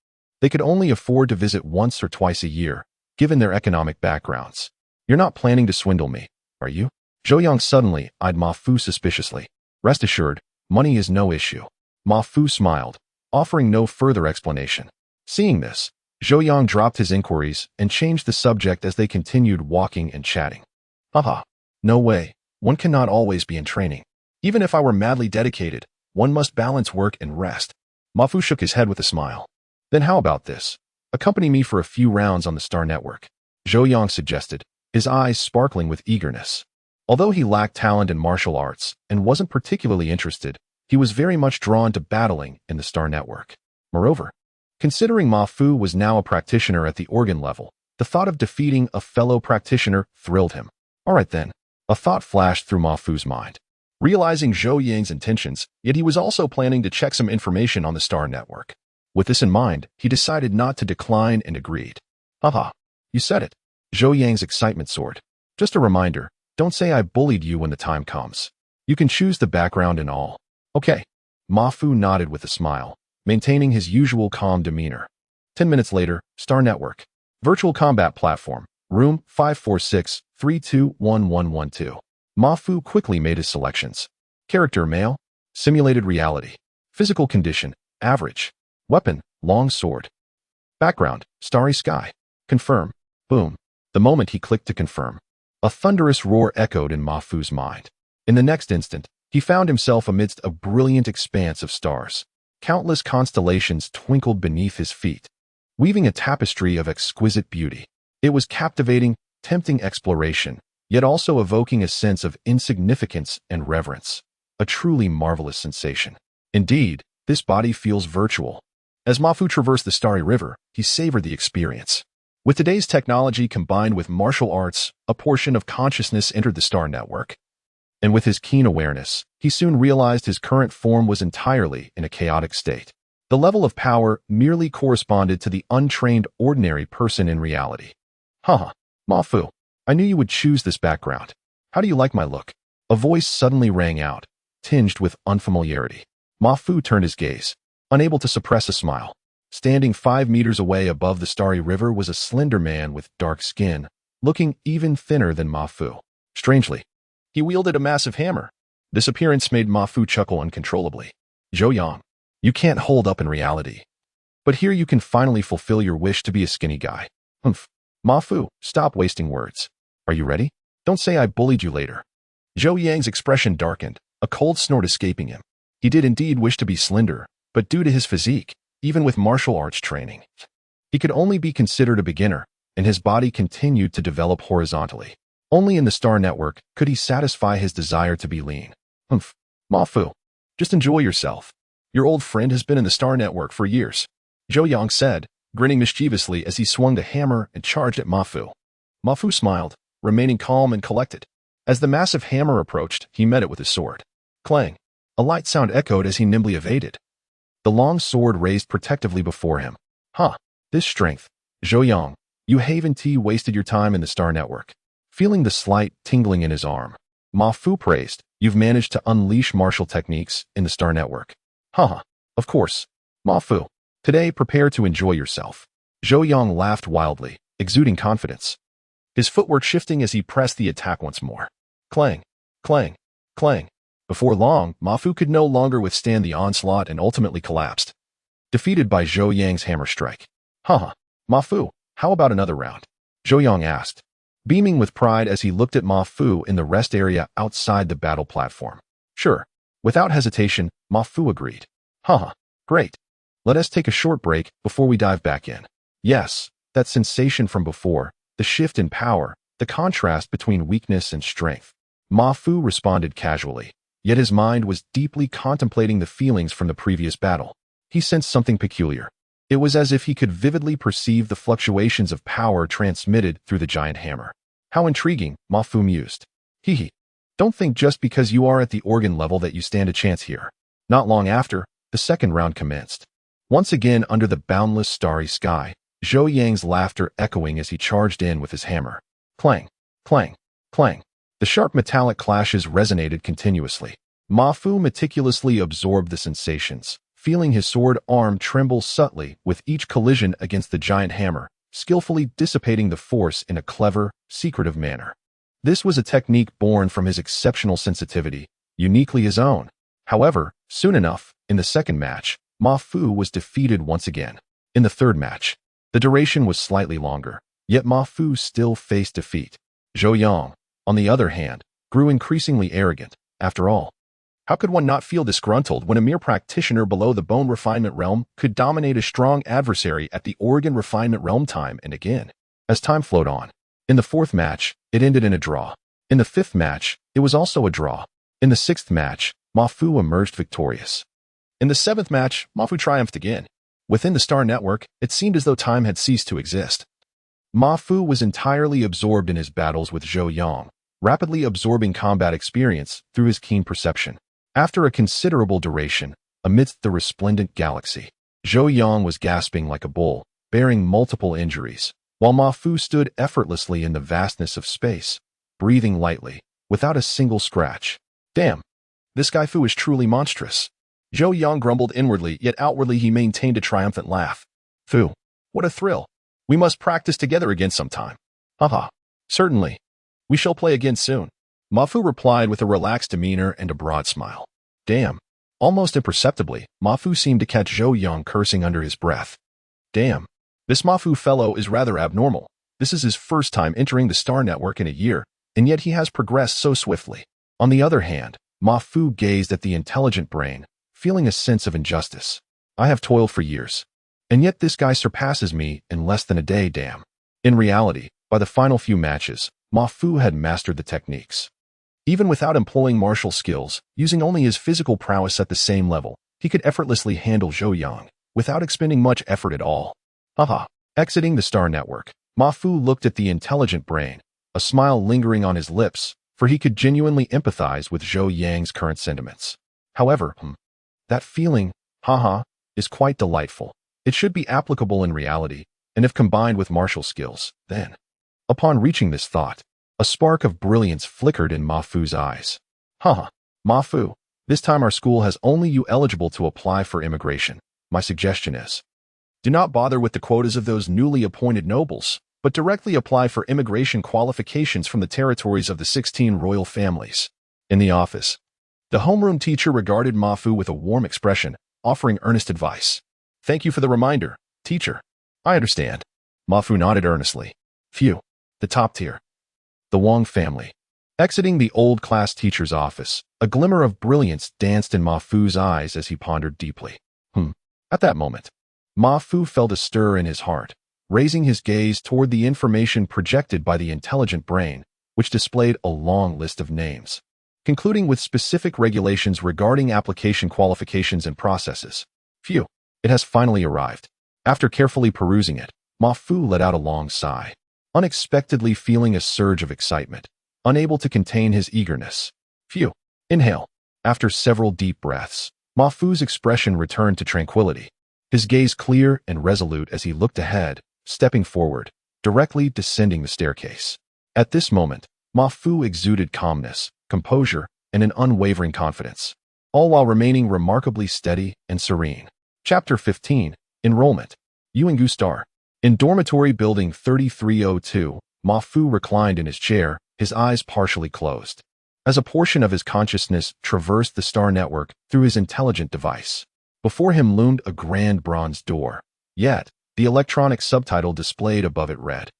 they could only afford to visit once or twice a year, given their economic backgrounds. "You're not planning to swindle me, are you?" Zhou Yang suddenly eyed Ma Fu suspiciously. "Rest assured, money is no issue." Ma Fu smiled, offering no further explanation. Seeing this, Zhou Yang dropped his inquiries and changed the subject as they continued walking and chatting. "Haha, no way, one cannot always be in training. Even if I were madly dedicated, one must balance work and rest." Ma Fu shook his head with a smile. "Then how about this? Accompany me for a few rounds on the Star Network," Zhou Yang suggested, his eyes sparkling with eagerness. Although he lacked talent in martial arts and wasn't particularly interested, he was very much drawn to battling in the Star Network. Moreover, considering Ma Fu was now a practitioner at the organ level, the thought of defeating a fellow practitioner thrilled him. "All right then," a thought flashed through Ma Fu's mind. Realizing Zhou Yang's intentions, yet he was also planning to check some information on the Star Network. With this in mind, he decided not to decline and agreed. "Haha, you said it." Zhou Yang's excitement soared. "Just a reminder, don't say I bullied you when the time comes. You can choose the background and all." "Okay." Ma Fu nodded with a smile, maintaining his usual calm demeanor. 10 minutes later, Star Network. Virtual combat platform, room 546-321112. Ma Fu quickly made his selections. Character male, simulated reality. Physical condition, average. Weapon, long sword. Background, starry sky. Confirm. Boom. The moment he clicked to confirm, a thunderous roar echoed in Ma Fu's mind. In the next instant, he found himself amidst a brilliant expanse of stars. Countless constellations twinkled beneath his feet, weaving a tapestry of exquisite beauty. It was captivating, tempting exploration, yet also evoking a sense of insignificance and reverence. A truly marvelous sensation. Indeed, this body feels virtual. As Ma Fu traversed the starry river, he savored the experience. With today's technology combined with martial arts, a portion of consciousness entered the Star Network. And with his keen awareness, he soon realized his current form was entirely in a chaotic state. The level of power merely corresponded to the untrained ordinary person in reality. "Haha, Ma Fu, I knew you would choose this background. How do you like my look?" A voice suddenly rang out, tinged with unfamiliarity. Ma Fu turned his gaze, unable to suppress a smile. Standing 5 meters away above the starry river was a slender man with dark skin, looking even thinner than Ma Fu. Strangely, he wielded a massive hammer. This appearance made Ma Fu chuckle uncontrollably. Zhou Yang, you can't hold up in reality. But here you can finally fulfill your wish to be a skinny guy. Humph. Ma Fu, stop wasting words. Are you ready? Don't say I bullied you later. Zhou Yang's expression darkened, a cold snort escaping him. He did indeed wish to be slender, but due to his physique, even with martial arts training, he could only be considered a beginner, and his body continued to develop horizontally. Only in the Star Network could he satisfy his desire to be lean. Humph. Ma Fu, just enjoy yourself. Your old friend has been in the Star Network for years, Zhou Yang said, grinning mischievously as he swung the hammer and charged at Ma Fu. Ma Fu smiled, remaining calm and collected. As the massive hammer approached, he met it with his sword. Clang! A light sound echoed as he nimbly evaded. The long sword raised protectively before him. Huh, this strength. Zhou Yang, you haven't wasted your time in the Star Network. Feeling the slight tingling in his arm, Ma Fu praised, you've managed to unleash martial techniques in the Star Network. Haha, of course. Ma Fu, today prepare to enjoy yourself. Zhou Yang laughed wildly, exuding confidence. His footwork shifting as he pressed the attack once more. Clang, clang, clang. Before long, Ma Fu could no longer withstand the onslaught and ultimately collapsed, defeated by Zhou Yang's hammer strike. Haha, Ma Fu, how about another round? Zhou Yang asked, beaming with pride as he looked at Ma Fu in the rest area outside the battle platform. Sure. Without hesitation, Ma Fu agreed. Haha, great. Let us take a short break before we dive back in. Yes, that sensation from before, the shift in power, the contrast between weakness and strength. Ma Fu responded casually, yet his mind was deeply contemplating the feelings from the previous battle. He sensed something peculiar. It was as if he could vividly perceive the fluctuations of power transmitted through the giant hammer. How intriguing, Ma Fu mused. Hee. Don't think just because you are at the organ level that you stand a chance here. Not long after, the second round commenced. Once again under the boundless starry sky, Zhou Yang's laughter echoing as he charged in with his hammer. Clang, clang, clang. The sharp metallic clashes resonated continuously. Ma Fu meticulously absorbed the sensations, feeling his sword arm tremble subtly with each collision against the giant hammer, skillfully dissipating the force in a clever, secretive manner. This was a technique born from his exceptional sensitivity, uniquely his own. However, soon enough, in the second match, Ma Fu was defeated once again. In the third match, the duration was slightly longer, yet Ma Fu still faced defeat. Zhou Yang, on the other hand, grew increasingly arrogant. After all, how could one not feel disgruntled when a mere practitioner below the bone refinement realm could dominate a strong adversary at the organ refinement realm time and again? As time flowed on, in the fourth match, it ended in a draw. In the fifth match, it was also a draw. In the sixth match, Ma Fu emerged victorious. In the seventh match, Ma Fu triumphed again. Within the Star Network, it seemed as though time had ceased to exist. Ma Fu was entirely absorbed in his battles with Zhou Yang, rapidly absorbing combat experience through his keen perception. After a considerable duration, amidst the resplendent galaxy, Zhou Yang was gasping like a bull, bearing multiple injuries, while Ma Fu stood effortlessly in the vastness of space, breathing lightly, without a single scratch. Damn, this guy Fu is truly monstrous. Zhou Yang grumbled inwardly, yet outwardly he maintained a triumphant laugh. Fu, what a thrill. We must practice together again sometime. Haha, certainly. We shall play again soon. Ma Fu replied with a relaxed demeanor and a broad smile. Damn. Almost imperceptibly, Ma Fu seemed to catch Zhou Yang cursing under his breath. Damn. This Ma Fu fellow is rather abnormal. This is his first time entering the Star Network in a year, and yet he has progressed so swiftly. On the other hand, Ma Fu gazed at the intelligent brain, feeling a sense of injustice. I have toiled for years, and yet this guy surpasses me in less than a day, damn. In reality, by the final few matches, Ma Fu had mastered the techniques. Even without employing martial skills, using only his physical prowess at the same level, he could effortlessly handle Zhou Yang, without expending much effort at all. Haha. Exiting the Star Network, Ma Fu looked at the intelligent brain, a smile lingering on his lips, for he could genuinely empathize with Zhou Yang's current sentiments. However, that feeling, haha, is quite delightful. It should be applicable in reality, and if combined with martial skills, then. Upon reaching this thought, a spark of brilliance flickered in Ma Fu's eyes. Haha, Ma Fu, this time our school has only you eligible to apply for immigration. My suggestion is, do not bother with the quotas of those newly appointed nobles, but directly apply for immigration qualifications from the territories of the 16 royal families. In the office, The homeroom teacher regarded Ma Fu with a warm expression, offering earnest advice. Thank you for the reminder, teacher. I understand. Ma Fu nodded earnestly. Phew, the top tier. The Wang family. Exiting the old class teacher's office, a glimmer of brilliance danced in Ma Fu's eyes as he pondered deeply. At that moment, Ma Fu felt a stir in his heart, raising his gaze toward the information projected by the intelligent brain, which displayed a long list of names, concluding with specific regulations regarding application qualifications and processes. Phew, it has finally arrived. After carefully perusing it, Ma Fu let out a long sigh, unexpectedly feeling a surge of excitement, unable to contain his eagerness. Phew. Inhale. After several deep breaths, Ma Fu's expression returned to tranquility, his gaze clear and resolute as he looked ahead, stepping forward, directly descending the staircase. At this moment, Ma Fu exuded calmness, composure, and an unwavering confidence, all while remaining remarkably steady and serene. Chapter 15. Enrollment. Yuangu Star. In dormitory building 3302, Ma Fu reclined in his chair, his eyes partially closed, as a portion of his consciousness traversed the star network through his intelligent device. Before him loomed a grand bronze door, yet the electronic subtitle displayed above it read,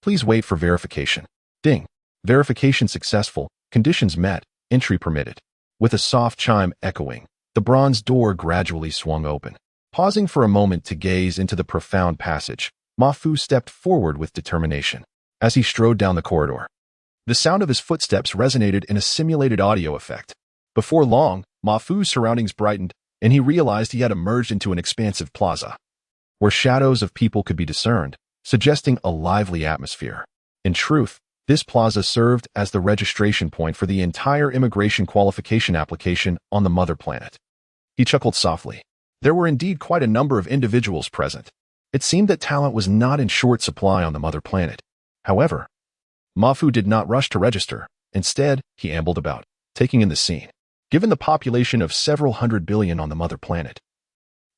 "Please wait for verification." Ding. Verification successful, conditions met, entry permitted. With a soft chime echoing, the bronze door gradually swung open. Pausing for a moment to gaze into the profound passage, Ma Fu stepped forward with determination. As he strode down the corridor, the sound of his footsteps resonated in a simulated audio effect. Before long, Ma Fu's surroundings brightened, and he realized he had emerged into an expansive plaza, where shadows of people could be discerned, suggesting a lively atmosphere. In truth, this plaza served as the registration point for the entire immigration qualification application on the mother planet. He chuckled softly. There were indeed quite a number of individuals present. It seemed that talent was not in short supply on the mother planet. However, Ma Fu did not rush to register. Instead, he ambled about, taking in the scene. Given the population of several 100 billion on the mother planet,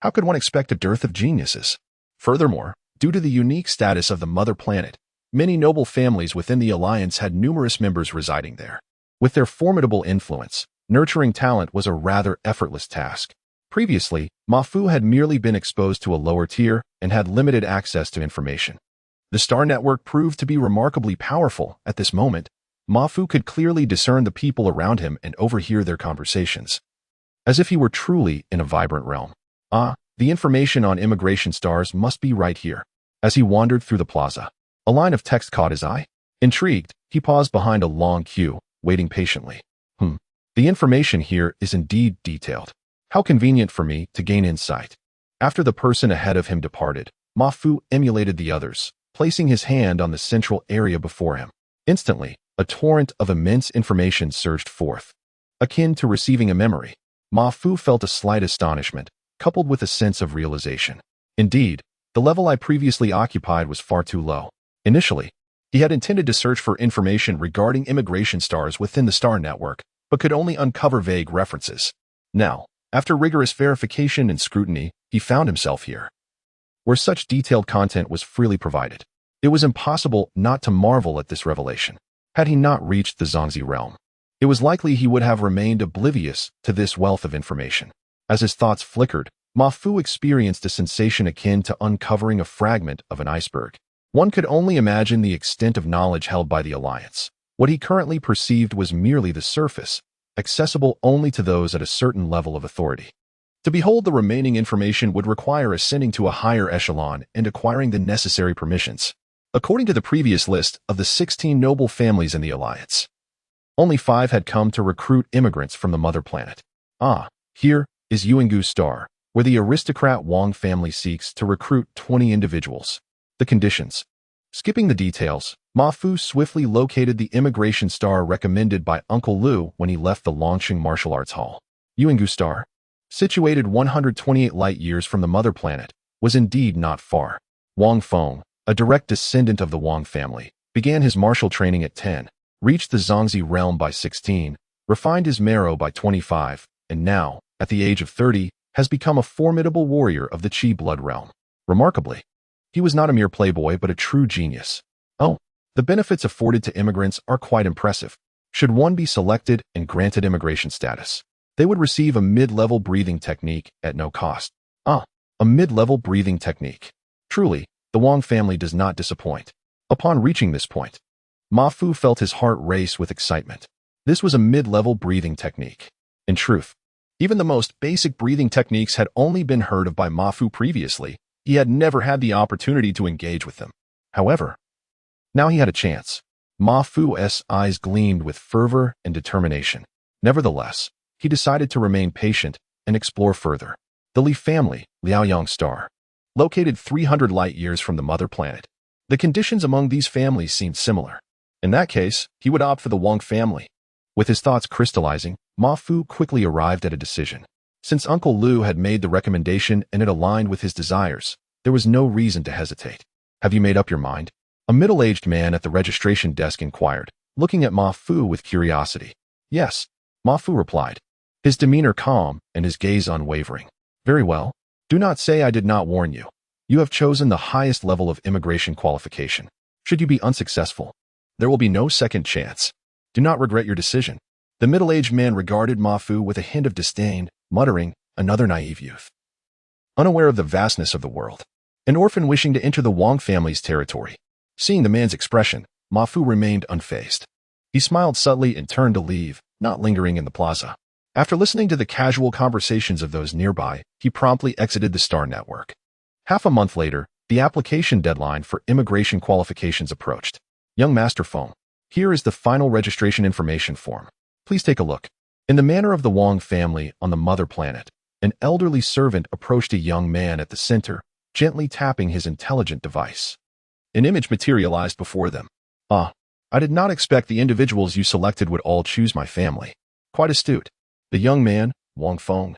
how could one expect a dearth of geniuses? Furthermore, due to the unique status of the mother planet, many noble families within the alliance had numerous members residing there. With their formidable influence, nurturing talent was a rather effortless task. Previously, Ma Fu had merely been exposed to a lower tier and had limited access to information. The star network proved to be remarkably powerful. At this moment, Ma Fu could clearly discern the people around him and overhear their conversations, as if he were truly in a vibrant realm. The information on immigration stars must be right here. As he wandered through the plaza, a line of text caught his eye. Intrigued, he paused behind a long queue, waiting patiently. The information here is indeed detailed. How convenient for me to gain insight. After the person ahead of him departed, Ma Fu emulated the others, placing his hand on the central area before him. Instantly, a torrent of immense information surged forth. Akin to receiving a memory, Ma Fu felt a slight astonishment, coupled with a sense of realization. Indeed, the level I previously occupied was far too low. Initially, he had intended to search for information regarding immigration stars within the star network, but could only uncover vague references. Now, after rigorous verification and scrutiny, he found himself here, where such detailed content was freely provided. It was impossible not to marvel at this revelation. Had he not reached the ZHANG WEI realm, it was likely he would have remained oblivious to this wealth of information. As his thoughts flickered, Ma Fu experienced a sensation akin to uncovering a fragment of an iceberg. One could only imagine the extent of knowledge held by the Alliance. What he currently perceived was merely the surface, accessible only to those at a certain level of authority. To behold the remaining information would require ascending to a higher echelon and acquiring the necessary permissions. According to the previous list of the 16 noble families in the Alliance, only 5 had come to recruit immigrants from the mother planet. Here is Yuangu Star, where the aristocrat Wang family seeks to recruit 20 individuals. The conditions. Skipping the details, Ma Fu swiftly located the immigration star recommended by Uncle Lu when he left the Longqing Martial Arts Hall. Yuangu Star, situated 128 light-years from the mother planet, was indeed not far. Wang Feng, a direct descendant of the Wang family, began his martial training at 10, reached the ZHANG WEI realm by 16, refined his marrow by 25, and now, at the age of 30, has become a formidable warrior of the Qi blood realm. Remarkably, he was not a mere playboy but a true genius. The benefits afforded to immigrants are quite impressive. Should one be selected and granted immigration status, They would receive a mid-level breathing technique at no cost. A mid-level breathing technique. Truly, the Wang family does not disappoint. Upon reaching this point, Ma Fu felt his heart race with excitement. This was a mid-level breathing technique. In truth, even the most basic breathing techniques had only been heard of by Ma Fu previously. He had never had the opportunity to engage with them. However, now he had a chance. Ma Fu's eyes gleamed with fervor and determination. Nevertheless, he decided to remain patient and explore further. The Li family, Liaoyang star, located 300 light-years from the mother planet. The conditions among these families seemed similar. In that case, he would opt for the Wang family. With his thoughts crystallizing, Ma Fu quickly arrived at a decision. Since Uncle Lu had made the recommendation and it aligned with his desires, there was no reason to hesitate. Have you made up your mind? A middle-aged man at the registration desk inquired, looking at Ma Fu with curiosity. Yes, Ma Fu replied, his demeanor calm and his gaze unwavering. Very well. Do not say I did not warn you. You have chosen the highest level of immigration qualification. Should you be unsuccessful, there will be no second chance. Do not regret your decision. The middle-aged man regarded Ma Fu with a hint of disdain, muttering, another naive youth. Unaware of the vastness of the world. An orphan wishing to enter the Wang family's territory. Seeing the man's expression, Ma Fu remained unfazed. He smiled subtly and turned to leave, not lingering in the plaza. After listening to the casual conversations of those nearby, he promptly exited the star network. Half a month later, the application deadline for immigration qualifications approached. Young Master Feng, here is the final registration information form. Please take a look. In the manner of the Wang family on the mother planet, an elderly servant approached a young man at the center, gently tapping his intelligent device. An image materialized before them. I did not expect the individuals you selected would all choose my family. Quite astute. The young man, Wang Feng,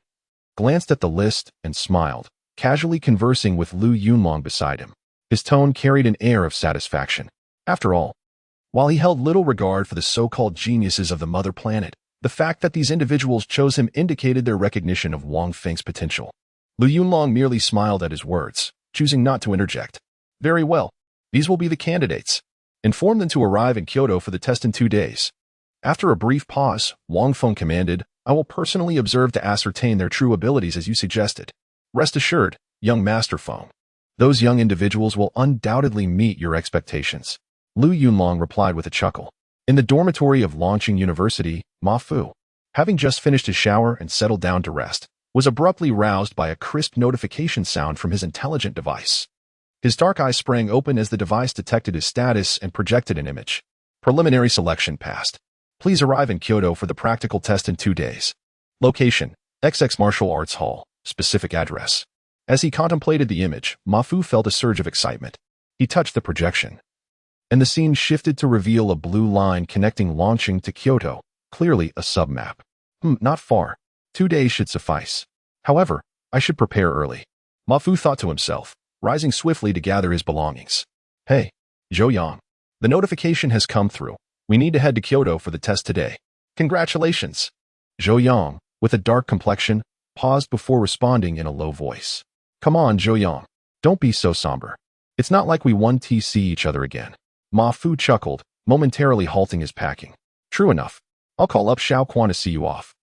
glanced at the list and smiled, casually conversing with Lu Yunlong beside him. His tone carried an air of satisfaction. After all, while he held little regard for the so-called geniuses of the mother planet, the fact that these individuals chose him indicated their recognition of Wang Feng's potential. Lu Yunlong merely smiled at his words, choosing not to interject. Very well. These will be the candidates. Inform them to arrive in Kyoto for the test in 2 days. After a brief pause, Wang Feng commanded, I will personally observe to ascertain their true abilities as you suggested. Rest assured, young Master Feng, those young individuals will undoubtedly meet your expectations. Lu Yunlong replied with a chuckle. In the dormitory of Longqing University, Ma Fu, having just finished his shower and settled down to rest, was abruptly roused by a crisp notification sound from his intelligent device. His dark eyes sprang open as the device detected his status and projected an image. Preliminary selection passed. Please arrive in Kyoto for the practical test in 2 days. Location, XX Martial Arts Hall, specific address. As he contemplated the image, Ma Fu felt a surge of excitement. He touched the projection, and the scene shifted to reveal a blue line connecting Longqing to Kyoto, clearly a submap. Not far. 2 days should suffice. However, I should prepare early. Ma Fu thought to himself, rising swiftly to gather his belongings. Hey, Zhou Yang. The notification has come through. We need to head to Kyoto for the test today. Congratulations. Zhou Yang, with a dark complexion, paused before responding in a low voice. Come on, Zhou Yang. Don't be so somber. It's not like we won't see each other again. Ma Fu chuckled, momentarily halting his packing. True enough. I'll call up Xiao Quan to see you off.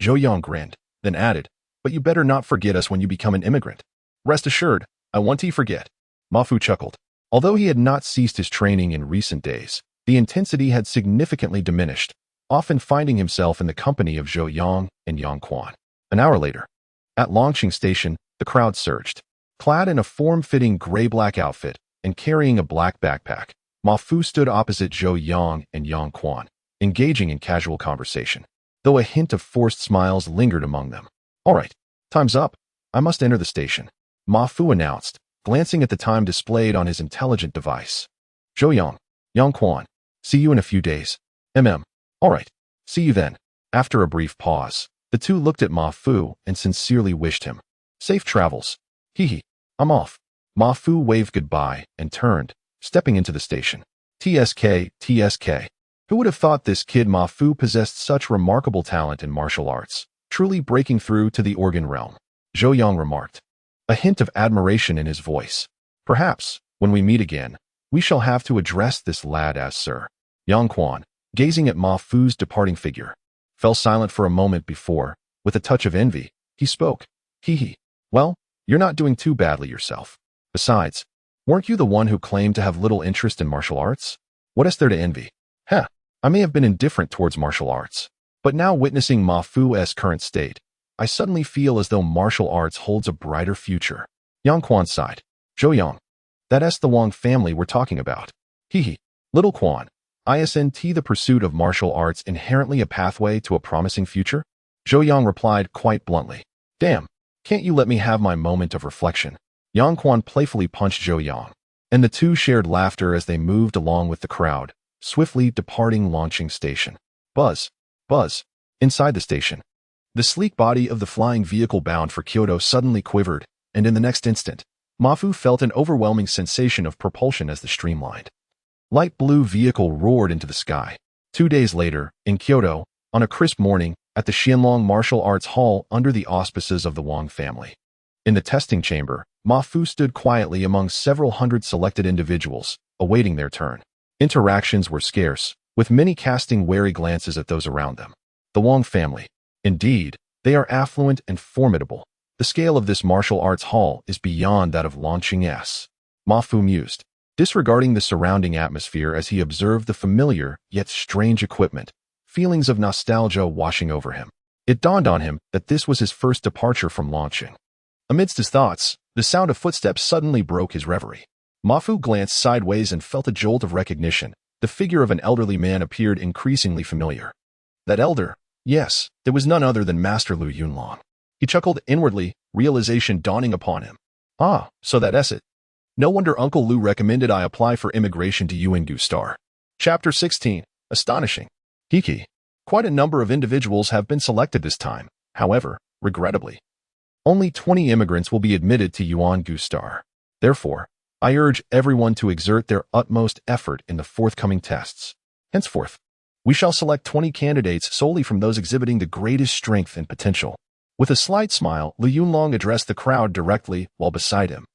Zhou Yang grinned, then added, but you better not forget us when you become an immigrant. Rest assured, I won't forget. Ma Fu chuckled. Although he had not ceased his training in recent days, the intensity had significantly diminished, often finding himself in the company of Zhou Yang and Yang Quan. An hour later, at Longqing Station, the crowd surged. Clad in a form-fitting gray-black outfit and carrying a black backpack, Ma Fu stood opposite Zhou Yang and Yang Quan, engaging in casual conversation, though a hint of forced smiles lingered among them. All right, time's up. I must enter the station, Ma Fu announced, glancing at the time displayed on his intelligent device. Zhou Yang, Yang Quan, see you in a few days. All right, see you then. After a brief pause, the two looked at Ma Fu and sincerely wished him safe travels. Hee, I'm off. Ma Fu waved goodbye and turned, stepping into the station. TSK. Who would have thought this kid Ma Fu possessed such remarkable talent in martial arts, truly breaking through to the organ realm? Zhou Yang remarked, a hint of admiration in his voice. Perhaps, when we meet again, we shall have to address this lad as Sir. Yang Quan, gazing at Ma Fu's departing figure, fell silent for a moment before, With a touch of envy, he spoke. Hee. Well, you're not doing too badly yourself. Besides, weren't you the one who claimed to have little interest in martial arts? What is there to envy? I may have been indifferent towards martial arts, but now witnessing Ma Fu's current state, I suddenly feel as though martial arts holds a brighter future. Yang Quan sighed. Zhou Yang. That's the Wang family we're talking about. Little Quan. Isn't the pursuit of martial arts inherently a pathway to a promising future? Zhou Yang replied quite bluntly. Damn, can't you let me have my moment of reflection? Yang Quan playfully punched Zhou Yang, and the two shared laughter as they moved along with the crowd, swiftly departing launching station. Buzz. Inside the station. The sleek body of the flying vehicle bound for Kyoto suddenly quivered, and in the next instant, Ma Fu felt an overwhelming sensation of propulsion as the streamlined light blue vehicle roared into the sky. 2 days later, in Kyoto, on a crisp morning, at the Xianlong Martial Arts Hall under the auspices of the Wang family. In the testing chamber, Ma Fu stood quietly among several hundred selected individuals, awaiting their turn. Interactions were scarce, with many casting wary glances at those around them. The Wang family. Indeed, they are affluent and formidable. The scale of this martial arts hall is beyond that of launching S. Ma Fu mused, disregarding the surrounding atmosphere as he observed the familiar yet strange equipment, feelings of nostalgia washing over him. It dawned on him that this was his first departure from launching. Amidst his thoughts, the sound of footsteps suddenly broke his reverie. Ma Fu glanced sideways and felt a jolt of recognition. The figure of an elderly man appeared increasingly familiar. That elder? Yes, it was none other than Master Lu Yunlong. He chuckled inwardly, realization dawning upon him. Ah, so that's it. No wonder Uncle Lu recommended I apply for immigration to Yuangu Star. Chapter 16. Astonishing. Quite a number of individuals have been selected this time. However, regrettably, only 20 immigrants will be admitted to Yuangu Star. Therefore, I urge everyone to exert their utmost effort in the forthcoming tests. Henceforth, we shall select 20 candidates solely from those exhibiting the greatest strength and potential. With a slight smile, Lu Yunlong addressed the crowd directly while beside him.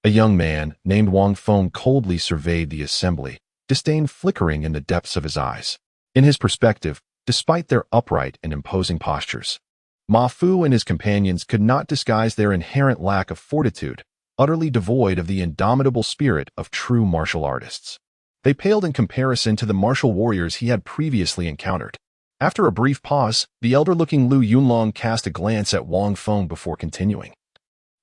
A young man named Wang Feng coldly surveyed the assembly, disdain flickering in the depths of his eyes. In his perspective, despite their upright and imposing postures, Ma Fu and his companions could not disguise their inherent lack of fortitude, utterly devoid of the indomitable spirit of true martial artists. They paled in comparison to the martial warriors he had previously encountered. After a brief pause, the elder-looking Lu Yunlong cast a glance at Wang Feng before continuing.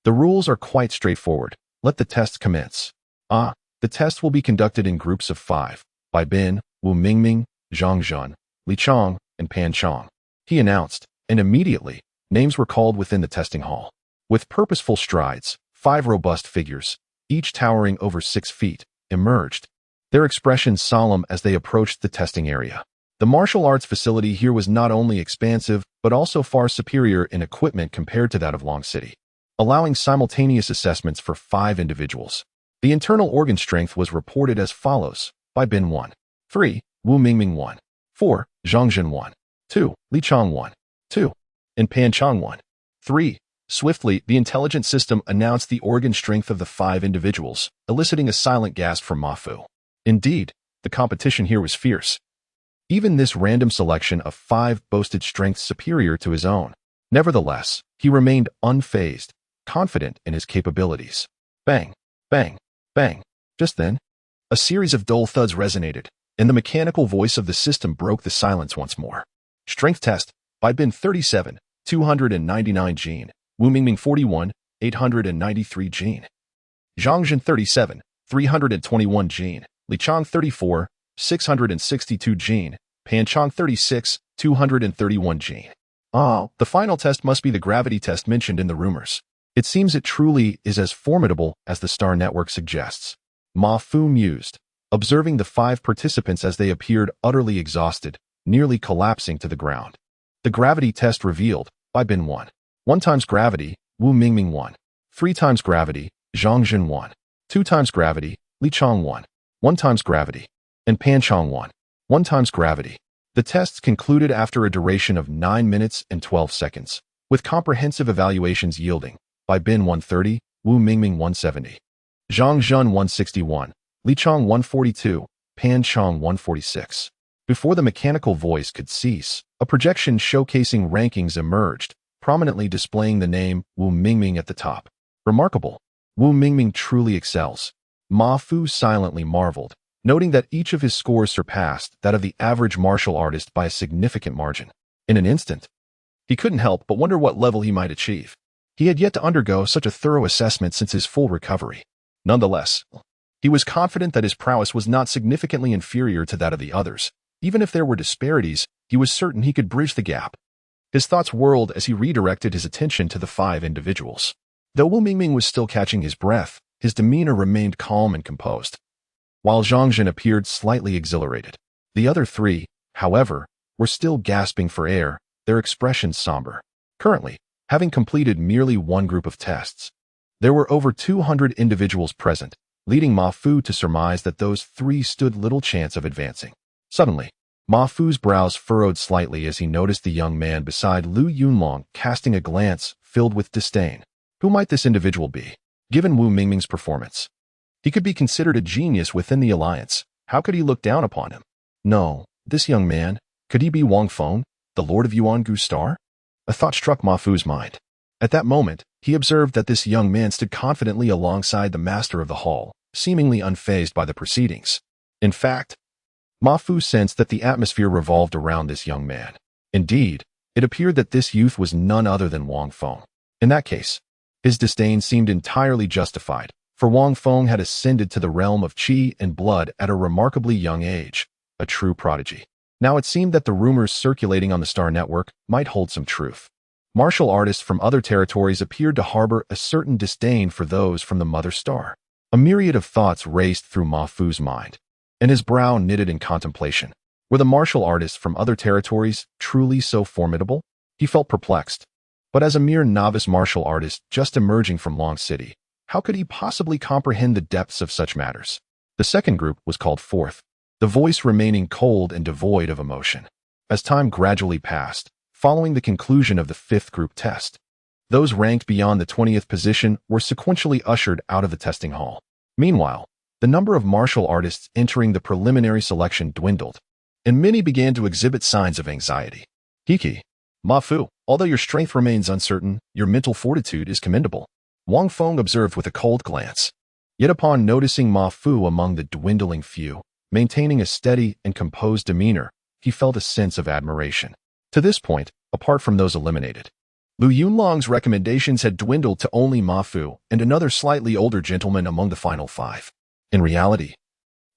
The rules are quite straightforward. Let the test commence. The test will be conducted in groups of 5, by Bin, Wu Mingming, Zhang Zhan, Li Chang, and Pan Chang. He announced, and immediately, names were called within the testing hall. With purposeful strides, 5 robust figures, each towering over 6 feet, emerged, their expressions solemn as they approached the testing area. The martial arts facility here was not only expansive, but also far superior in equipment compared to that of Long City, allowing simultaneous assessments for 5 individuals. The internal organ strength was reported as follows: by Bin 1, 3, Wu Mingming 1, 4, Zhang Zhan 1, 2, Li Chang 1, 2, and Pan Chang 1, 3. Swiftly, the intelligence system announced the organ strength of the 5 individuals, eliciting a silent gasp from Ma Fu. Indeed, the competition here was fierce. Even this random selection of 5 boasted strengths superior to his own. Nevertheless, he remained unfazed, confident in his capabilities. Bang, bang, bang. Just then, a series of dull thuds resonated, and the mechanical voice of the system broke the silence once more. Strength test, by Bin 37, 299 gene, Wu Mingming 41, 893 gene. Zhang Zhan 37, 321 gene, Li Chang 34, 662 gene, Pan Chang 36, 231 gene. The final test must be the gravity test mentioned in the rumors. It seems it truly is as formidable as the Star Network suggests. Ma Fu mused, observing the 5 participants as they appeared utterly exhausted, nearly collapsing to the ground. The gravity test revealed, by Bin 1. 1 times gravity, Wu Mingming 1. 3 times gravity, Zhang Zhan 1. 2 times gravity, Li Chang 1. 1 times gravity, and Pan Chang 1. 1 times gravity. The tests concluded after a duration of 9 minutes and 12 seconds, with comprehensive evaluations yielding, by Bin 130, Wu Mingming 170, Zhang Zhan 161, Li Chang 142, Pan Chang 146. Before the mechanical voice could cease, a projection showcasing rankings emerged, prominently displaying the name Wu Mingming at the top. Remarkable. Wu Mingming truly excels. Ma Fu silently marveled, noting that each of his scores surpassed that of the average martial artist by a significant margin. In an instant, he couldn't help but wonder what level he might achieve. He had yet to undergo such a thorough assessment since his full recovery. Nonetheless, he was confident that his prowess was not significantly inferior to that of the others. Even if there were disparities, he was certain he could bridge the gap. His thoughts whirled as he redirected his attention to the 5 individuals. Though Wu Mingming was still catching his breath, his demeanor remained calm and composed, while Zhang Zhen appeared slightly exhilarated. The other 3, however, were still gasping for air, their expressions somber. Currently, having completed merely one group of tests, there were over 200 individuals present, leading Ma Fu to surmise that those 3 stood little chance of advancing. Suddenly, Ma Fu's brows furrowed slightly as he noticed the young man beside Lu Yunlong casting a glance filled with disdain. Who might this individual be? Given Wu Mingming's performance, he could be considered a genius within the alliance. How could he look down upon him? No, this young man, could he be Wang Feng, the Lord of Yuan-Gu Star? A thought struck Ma Fu's mind. At that moment, he observed that this young man stood confidently alongside the master of the hall, seemingly unfazed by the proceedings. In fact, Ma Fu sensed that the atmosphere revolved around this young man. Indeed, it appeared that this youth was none other than Wang Feng. In that case, his disdain seemed entirely justified, for Wang Feng had ascended to the realm of qi and blood at a remarkably young age, a true prodigy. Now it seemed that the rumors circulating on the Star Network might hold some truth. Martial artists from other territories appeared to harbor a certain disdain for those from the Mother Star. A myriad of thoughts raced through Ma Fu's mind, and his brow knitted in contemplation. Were the martial artists from other territories truly so formidable? He felt perplexed. But as a mere novice martial artist just emerging from Long City, how could he possibly comprehend the depths of such matters? The second group was called Fourth, the voice remaining cold and devoid of emotion. As time gradually passed, following the conclusion of the 5th group test, those ranked beyond the 20th position were sequentially ushered out of the testing hall. Meanwhile, the number of martial artists entering the preliminary selection dwindled, and many began to exhibit signs of anxiety. Hiki, Ma Fu, although your strength remains uncertain, your mental fortitude is commendable, Wang Feng observed with a cold glance. Yet upon noticing Ma Fu among the dwindling few, maintaining a steady and composed demeanor, he felt a sense of admiration. To this point, apart from those eliminated, Lu Yunlong's recommendations had dwindled to only Ma Fu and another slightly older gentleman among the final 5. In reality,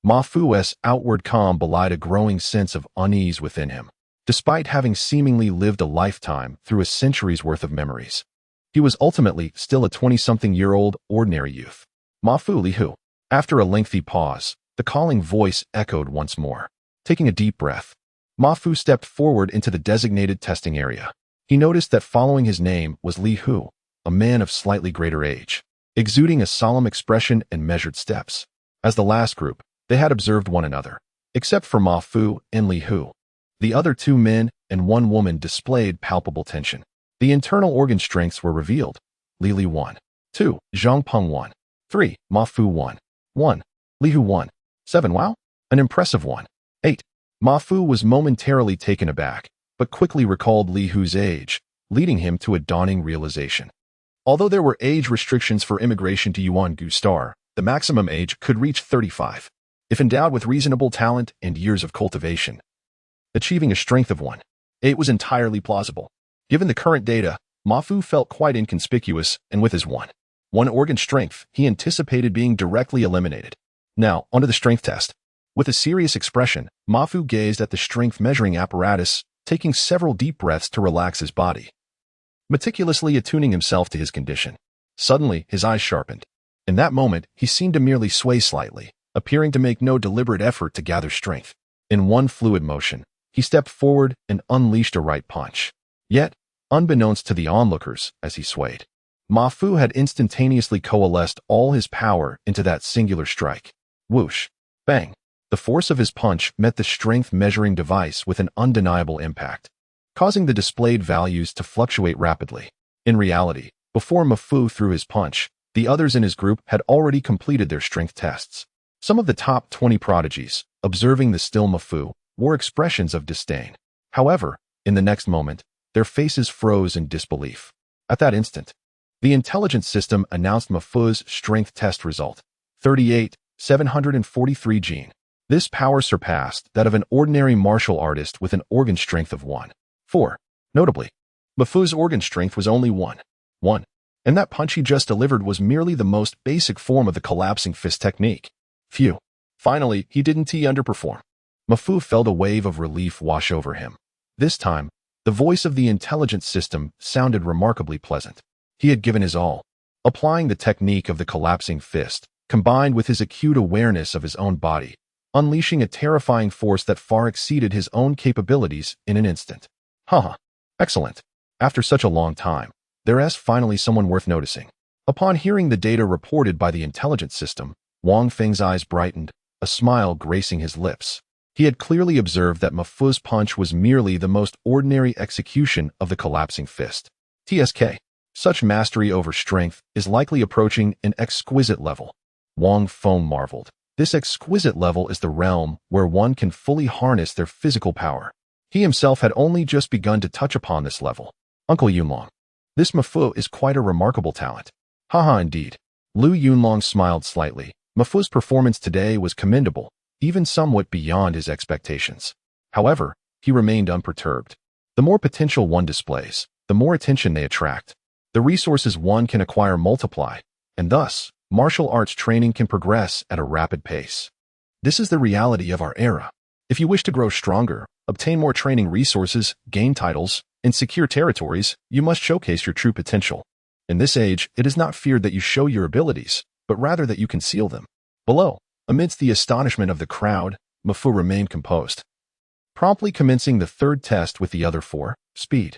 Ma Fu's outward calm belied a growing sense of unease within him. Despite having seemingly lived a lifetime through a century's worth of memories, he was ultimately still a 20-something-year-old ordinary youth. Ma Fu Li Hu. After a lengthy pause, the calling voice echoed once more. Taking a deep breath, Ma Fu stepped forward into the designated testing area. He noticed that following his name was Li Hu, a man of slightly greater age, exuding a solemn expression and measured steps. As the last group, they had observed one another, except for Ma Fu and Li Hu. The other 2 men and 1 woman displayed palpable tension. The internal organ strengths were revealed. Li Li 1. 2. Zhang Peng 1. 3. Ma Fu 1. 1. Li Hu 1. 7. Wow! An impressive 1. 8. Ma Fu was momentarily taken aback, but quickly recalled Li Hu's age, leading him to a dawning realization. Although there were age restrictions for immigration to Yuan-Gu Star, the maximum age could reach 35. If endowed with reasonable talent and years of cultivation, achieving a strength of 1. 8 was entirely plausible. Given the current data, Ma Fu felt quite inconspicuous, and with his 1 organ strength, he anticipated being directly eliminated. Now, onto the strength test. With a serious expression, Ma Fu gazed at the strength measuring apparatus, taking several deep breaths to relax his body, meticulously attuning himself to his condition. Suddenly, his eyes sharpened. In that moment, he seemed to merely sway slightly, appearing to make no deliberate effort to gather strength. In one fluid motion, he stepped forward and unleashed a right punch. Yet, unbeknownst to the onlookers as he swayed, Ma Fu had instantaneously coalesced all his power into that singular strike. Whoosh! Bang! The force of his punch met the strength measuring device with an undeniable impact, causing the displayed values to fluctuate rapidly. In reality, before Ma Fu threw his punch, the others in his group had already completed their strength tests. Some of the top 20 prodigies, observing the still Ma Fu, wore expressions of disdain. However, in the next moment, Their faces froze in disbelief. At that instant, the intelligence system announced Mafu's strength test result, 38,743 gene. This power surpassed that of an ordinary martial artist with an organ strength of 1.4. Notably, Mafu's organ strength was only 1.1, and that punch he just delivered was merely the most basic form of the collapsing fist technique. Phew. Finally, he didn't underperform. Mafu felt a wave of relief wash over him. This time, the voice of the intelligence system sounded remarkably pleasant. He had given his all, applying the technique of the collapsing fist, combined with his acute awareness of his own body, unleashing a terrifying force that far exceeded his own capabilities in an instant. Haha. Excellent. After such a long time, there's finally someone worth noticing. Upon hearing the data reported by the intelligence system, Wang Feng's eyes brightened, a smile gracing his lips. He had clearly observed that Mafu's punch was merely the most ordinary execution of the collapsing fist. TSK. Such mastery over strength is likely approaching an exquisite level. Wang Feng marveled. This exquisite level is the realm where one can fully harness their physical power. He himself had only just begun to touch upon this level. Uncle Yunlong. This Mafu is quite a remarkable talent. Haha, indeed. Lu Yunlong smiled slightly. Mafu's performance today was commendable, even somewhat beyond his expectations. However, he remained unperturbed. The more potential one displays, the more attention they attract. The resources one can acquire multiply, and thus, martial arts training can progress at a rapid pace. This is the reality of our era. If you wish to grow stronger, obtain more training resources, gain titles, and secure territories, you must showcase your true potential. In this age, it is not feared that you show your abilities, but rather that you conceal them. Below, amidst the astonishment of the crowd, Mafu remained composed, promptly commencing the third test with the other four, speed.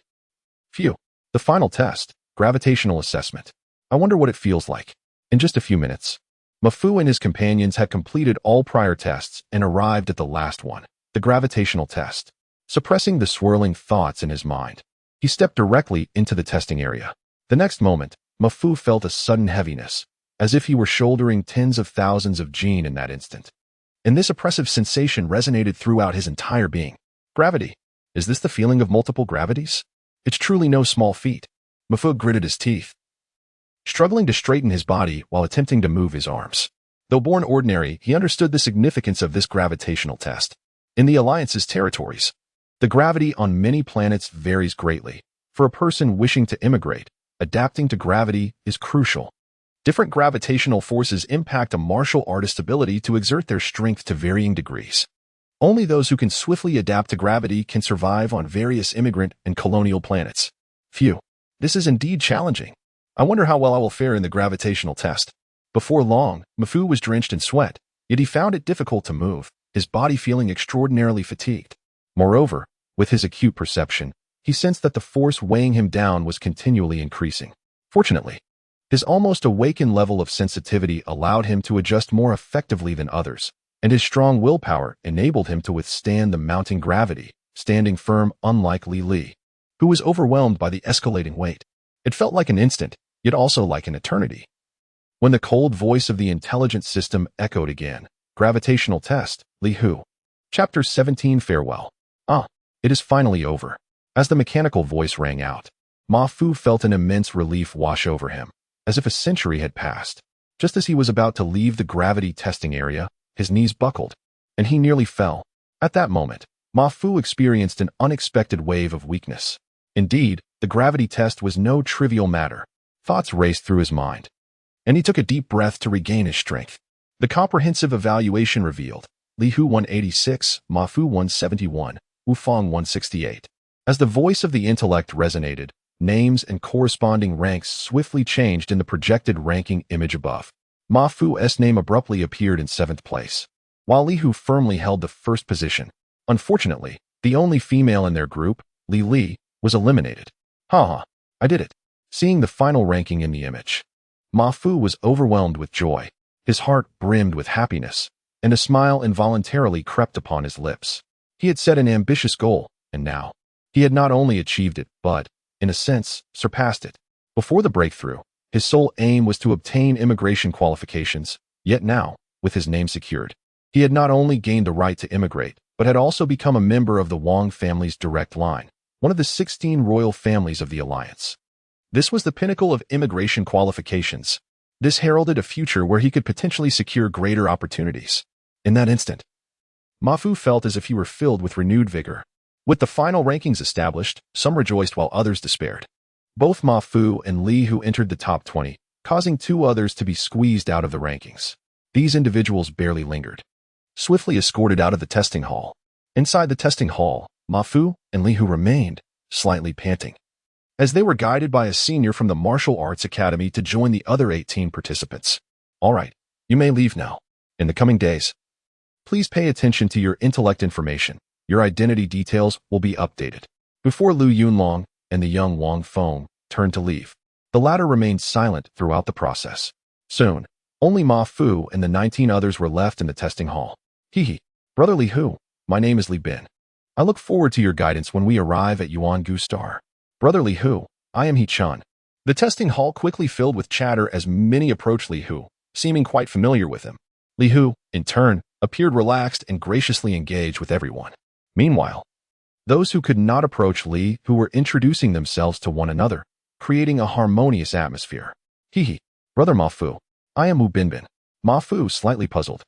Phew. The final test, gravitational assessment. I wonder what it feels like. In just a few minutes, Mafu and his companions had completed all prior tests and arrived at the last one, the gravitational test. Suppressing the swirling thoughts in his mind, he stepped directly into the testing area. The next moment, Mafu felt a sudden heaviness, as if he were shouldering tens of thousands of gene in that instant. And this oppressive sensation resonated throughout his entire being. Gravity. Is this the feeling of multiple gravities? It's truly no small feat. Mafu gritted his teeth, struggling to straighten his body while attempting to move his arms. Though born ordinary, he understood the significance of this gravitational test. In the Alliance's territories, the gravity on many planets varies greatly. For a person wishing to immigrate, adapting to gravity is crucial. Different gravitational forces impact a martial artist's ability to exert their strength to varying degrees. Only those who can swiftly adapt to gravity can survive on various immigrant and colonial planets. Phew. This is indeed challenging. I wonder how well I will fare in the gravitational test. Before long, Mafu was drenched in sweat, yet he found it difficult to move, his body feeling extraordinarily fatigued. Moreover, with his acute perception, he sensed that the force weighing him down was continually increasing. Fortunately, his almost awakened level of sensitivity allowed him to adjust more effectively than others, and his strong willpower enabled him to withstand the mounting gravity, standing firm unlike Li Li, who was overwhelmed by the escalating weight. It felt like an instant, yet also like an eternity. When the cold voice of the intelligence system echoed again, gravitational test, Li Hu. Chapter 17 Farewell. It is finally over. As the mechanical voice rang out, Mafu felt an immense relief wash over him, as if a century had passed. Just as he was about to leave the gravity testing area, his knees buckled, and he nearly fell. At that moment, Mafu experienced an unexpected wave of weakness. Indeed, the gravity test was no trivial matter. Thoughts raced through his mind, and he took a deep breath to regain his strength. The comprehensive evaluation revealed Li Hu 186, Mafu 171, Wufang 168. As the voice of the intellect resonated, names and corresponding ranks swiftly changed in the projected ranking image above. Mafu's name abruptly appeared in 7th place, while Li Hu firmly held the 1st position. Unfortunately, the only female in their group, Li Li, was eliminated. I did it. Seeing the final ranking in the image, Mafu was overwhelmed with joy. His heart brimmed with happiness, and a smile involuntarily crept upon his lips. He had set an ambitious goal, and now, he had not only achieved it, but, in a sense, surpassed it. Before the breakthrough, his sole aim was to obtain immigration qualifications, yet now, with his name secured, he had not only gained the right to immigrate, but had also become a member of the Wang family's direct line. one of the 16 royal families of the Alliance. This was the pinnacle of immigration qualifications. This heralded a future where he could potentially secure greater opportunities. In that instant, Ma Fu felt as if he were filled with renewed vigor. With the final rankings established, some rejoiced while others despaired. Both Ma Fu and Li Hu entered the top 20, causing 2 others to be squeezed out of the rankings. These individuals barely lingered, swiftly escorted out of the testing hall. Inside the testing hall, Ma Fu and Li Hu remained, slightly panting, as they were guided by a senior from the Martial Arts Academy to join the other 18 participants. All right, you may leave now. In the coming days, please pay attention to your intellect information. Your identity details will be updated. Before Lu Yunlong and the young Wang Feng turned to leave, the latter remained silent throughout the process. Soon, only Ma Fu and the 19 others were left in the testing hall. Hee. Brother Li Hu, my name is Li Bin. I look forward to your guidance when we arrive at Yuan-Gu Star. Brother Li Hu, I am He Chun. The testing hall quickly filled with chatter as many approached Li Hu, seeming quite familiar with him. Li Hu, in turn, appeared relaxed and graciously engaged with everyone. Meanwhile, those who could not approach Li Hu were introducing themselves to one another, creating a harmonious atmosphere. Hee. Brother Ma Fu, I am Wu Binbin. Ma Fu, slightly puzzled,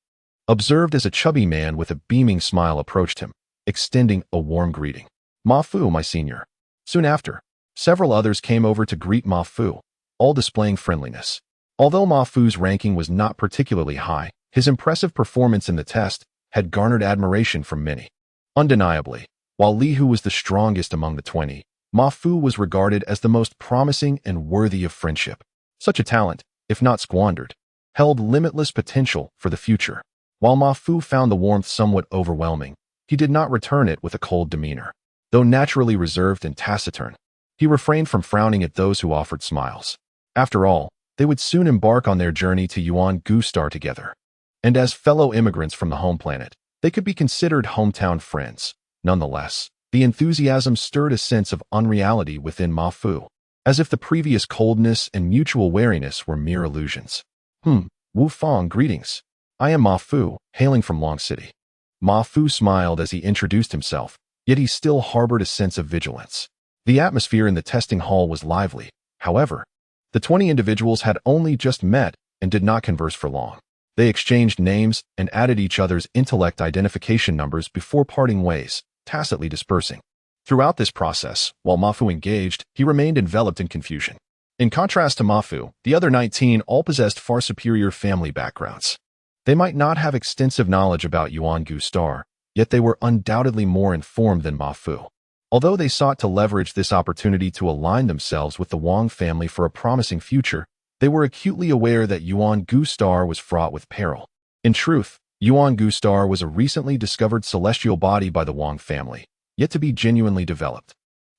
observed as a chubby man with a beaming smile approached him, extending a warm greeting. Ma Fu, my senior. Soon after, several others came over to greet Ma Fu, all displaying friendliness. Although Ma Fu's ranking was not particularly high, his impressive performance in the test had garnered admiration from many. Undeniably, while Li Hu was the strongest among the 20, Ma Fu was regarded as the most promising and worthy of friendship. Such a talent, if not squandered, held limitless potential for the future. While Ma Fu found the warmth somewhat overwhelming, he did not return it with a cold demeanor. Though naturally reserved and taciturn, he refrained from frowning at those who offered smiles. After all, they would soon embark on their journey to Yuan-Gu Star together. And as fellow immigrants from the home planet, they could be considered hometown friends. Nonetheless, the enthusiasm stirred a sense of unreality within Ma Fu, as if the previous coldness and mutual wariness were mere illusions. Wu Fang, greetings. I am Ma Fu, hailing from Long City. Ma Fu smiled as he introduced himself, yet he still harbored a sense of vigilance. The atmosphere in the testing hall was lively. However, the 20 individuals had only just met and did not converse for long. They exchanged names and added each other's intellect identification numbers before parting ways, tacitly dispersing. Throughout this process, while Ma Fu engaged, he remained enveloped in confusion. In contrast to Ma Fu, the other 19 all possessed far superior family backgrounds. They might not have extensive knowledge about Yuan-Gu Star, yet they were undoubtedly more informed than Ma Fu. Although they sought to leverage this opportunity to align themselves with the Wang family for a promising future, they were acutely aware that Yuan-Gu Star was fraught with peril. In truth, Yuan-Gu Star was a recently discovered celestial body by the Wang family, yet to be genuinely developed.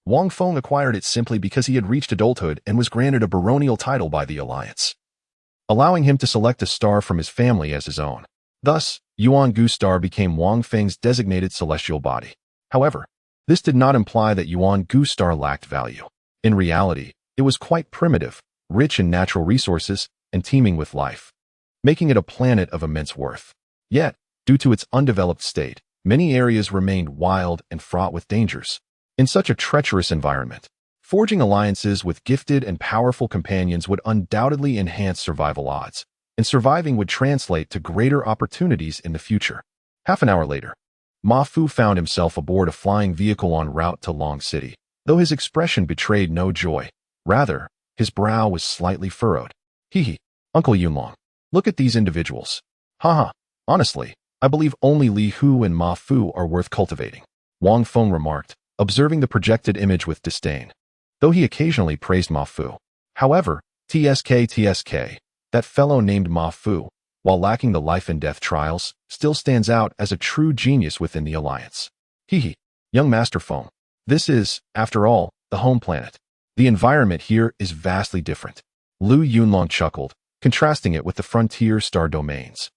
Wang Feng acquired it simply because he had reached adulthood and was granted a baronial title by the Alliance, allowing him to select a star from his family as his own. Thus, Yuan-Gu Star became Wang Feng's designated celestial body. However, this did not imply that Yuan-Gu Star lacked value. In reality, it was quite primitive, rich in natural resources, and teeming with life, making it a planet of immense worth. Yet, due to its undeveloped state, many areas remained wild and fraught with dangers. In such a treacherous environment, forging alliances with gifted and powerful companions would undoubtedly enhance survival odds, and surviving would translate to greater opportunities in the future. Half an hour later, Ma Fu found himself aboard a flying vehicle en route to Long City. Though his expression betrayed no joy, rather, his brow was slightly furrowed. Hee. Uncle Yunlong, look at these individuals. Haha, honestly, I believe only Li Hu and Ma Fu are worth cultivating, Wang Feng remarked, observing the projected image with disdain. Though he occasionally praised Ma Fu. However, TSK, that fellow named Ma Fu, while lacking the life and death trials, still stands out as a true genius within the Alliance. Hee. Young Master Feng, this is, after all, the home planet. The environment here is vastly different. Lu Yunlong chuckled, contrasting it with the frontier star domains,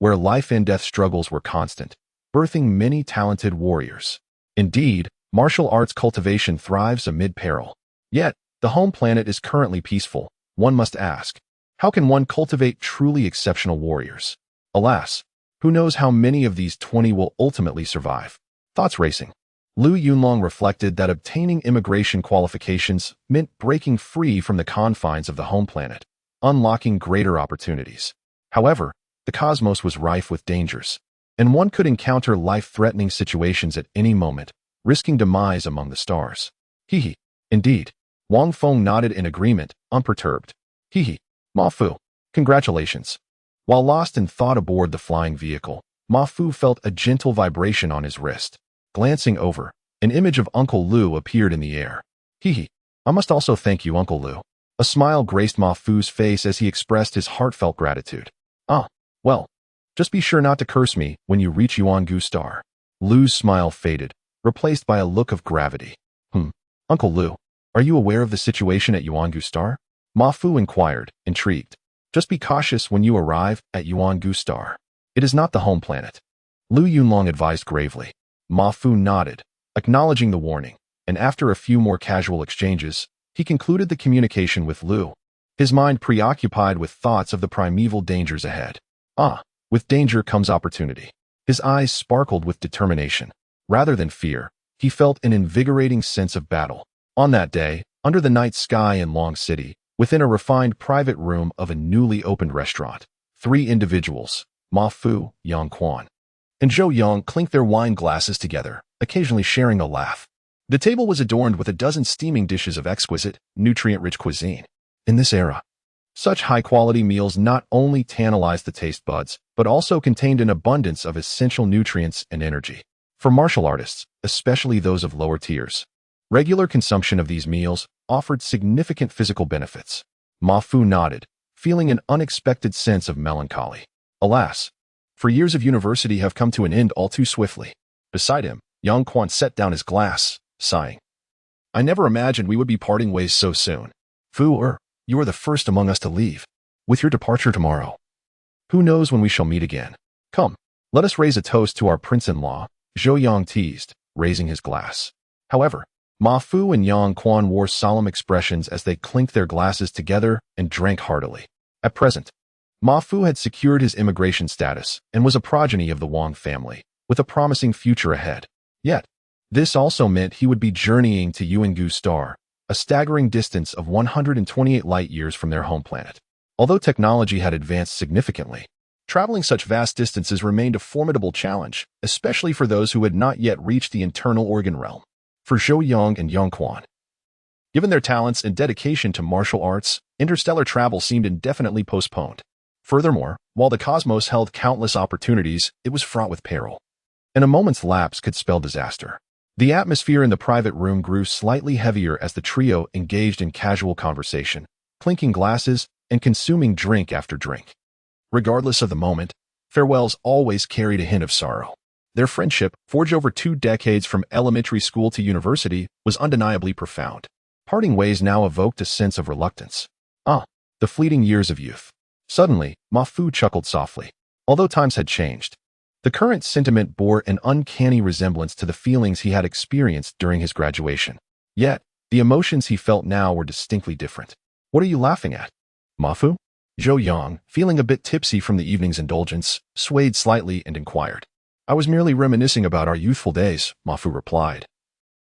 where life and death struggles were constant, birthing many talented warriors. Indeed, martial arts cultivation thrives amid peril. Yet, the home planet is currently peaceful. One must ask, how can one cultivate truly exceptional warriors? Alas, who knows how many of these 20 will ultimately survive? Thoughts racing. Lu Yunlong reflected that obtaining immigration qualifications meant breaking free from the confines of the home planet, unlocking greater opportunities. However, the cosmos was rife with dangers, and one could encounter life-threatening situations at any moment, risking demise among the stars. Hehe. Indeed. Wang Feng nodded in agreement, unperturbed. Hehe. Ma Fu. Congratulations. While lost in thought aboard the flying vehicle, Ma Fu felt a gentle vibration on his wrist. Glancing over, an image of Uncle Lu appeared in the air. Hehe. I must also thank you, Uncle Lu. A smile graced Ma Fu's face as he expressed his heartfelt gratitude. Ah, well, just be sure not to curse me when you reach Yuangu Star. Lu's smile faded, replaced by a look of gravity. Uncle Lu, are you aware of the situation at Yuangu Star? Ma Fu inquired, intrigued. Just be cautious when you arrive at Yuangu Star. It is not the home planet. Lu Yunlong advised gravely. Ma Fu nodded, acknowledging the warning, and after a few more casual exchanges, he concluded the communication with Lu, his mind preoccupied with thoughts of the primeval dangers ahead. With danger comes opportunity. His eyes sparkled with determination. Rather than fear, he felt an invigorating sense of battle. On that day, under the night sky in Long City, within a refined private room of a newly opened restaurant, 3 individuals, Ma Fu, Yang Quan, and Zhou Yang clinked their wine glasses together, occasionally sharing a laugh. The table was adorned with a dozen steaming dishes of exquisite, nutrient-rich cuisine. In this era, such high-quality meals not only tantalized the taste buds, but also contained an abundance of essential nutrients and energy. For martial artists, especially those of lower tiers, regular consumption of these meals offered significant physical benefits. Ma Fu nodded, feeling an unexpected sense of melancholy. Alas, for years of university have come to an end all too swiftly. Beside him, Yang Quan set down his glass, sighing. I never imagined we would be parting ways so soon. Fu, you are the first among us to leave. With your departure tomorrow, who knows when we shall meet again? Come, let us raise a toast to our prince-in-law, Zhou Yang teased, raising his glass. However, Ma Fu and Yang Quan wore solemn expressions as they clinked their glasses together and drank heartily. At present, Ma Fu had secured his immigration status and was a progeny of the Wang family, with a promising future ahead. Yet, this also meant he would be journeying to Yuangu Star, a staggering distance of 128 light-years from their home planet. Although technology had advanced significantly, traveling such vast distances remained a formidable challenge, especially for those who had not yet reached the internal organ realm. For Zhou Yang and Yang Quan, given their talents and dedication to martial arts, interstellar travel seemed indefinitely postponed. Furthermore, while the cosmos held countless opportunities, it was fraught with peril, and a moment's lapse could spell disaster. The atmosphere in the private room grew slightly heavier as the trio engaged in casual conversation, clinking glasses and consuming drink after drink. Regardless of the moment, farewells always carried a hint of sorrow. Their friendship, forged over 2 decades from elementary school to university, was undeniably profound. Parting ways now evoked a sense of reluctance. The fleeting years of youth. Suddenly, Ma Fu chuckled softly. Although times had changed, the current sentiment bore an uncanny resemblance to the feelings he had experienced during his graduation. Yet, the emotions he felt now were distinctly different. What are you laughing at, Ma Fu? Zhou Yang, feeling a bit tipsy from the evening's indulgence, swayed slightly and inquired. I was merely reminiscing about our youthful days, Ma Fu replied.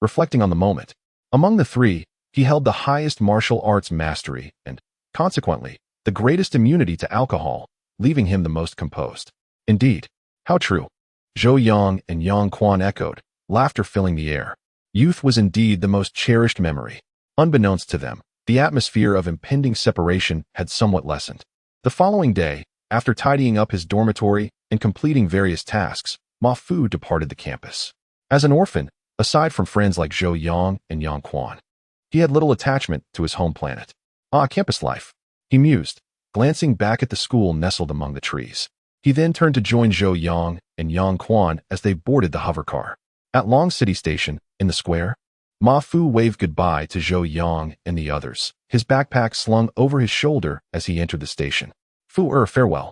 Reflecting on the moment, among the 3, he held the highest martial arts mastery and, consequently, the greatest immunity to alcohol, leaving him the most composed. Indeed, how true. Zhou Yang and Yang Quan echoed, laughter filling the air. Youth was indeed the most cherished memory. Unbeknownst to them, the atmosphere of impending separation had somewhat lessened. The following day, after tidying up his dormitory and completing various tasks, Ma Fu departed the campus. As an orphan, aside from friends like Zhou Yang and Yang Quan, he had little attachment to his home planet. Campus life, he mused, glancing back at the school nestled among the trees. He then turned to join Zhou Yang and Yang Quan as they boarded the hovercar. At Long City Station, in the square, Ma Fu waved goodbye to Zhou Yang and the others, his backpack slung over his shoulder as he entered the station. Fu, farewell.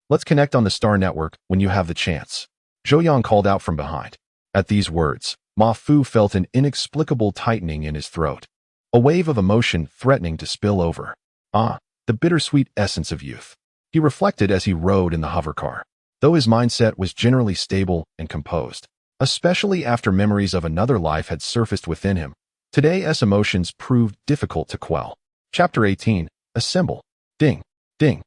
Let's connect on the Star Network when you have the chance. Zhou Yang called out from behind. At these words, Ma Fu felt an inexplicable tightening in his throat, a wave of emotion threatening to spill over. The bittersweet essence of youth, he reflected as he rode in the hovercar. Though his mindset was generally stable and composed, especially after memories of another life had surfaced within him. Today's emotions proved difficult to quell. Chapter 18. Assemble. Ding. Ding.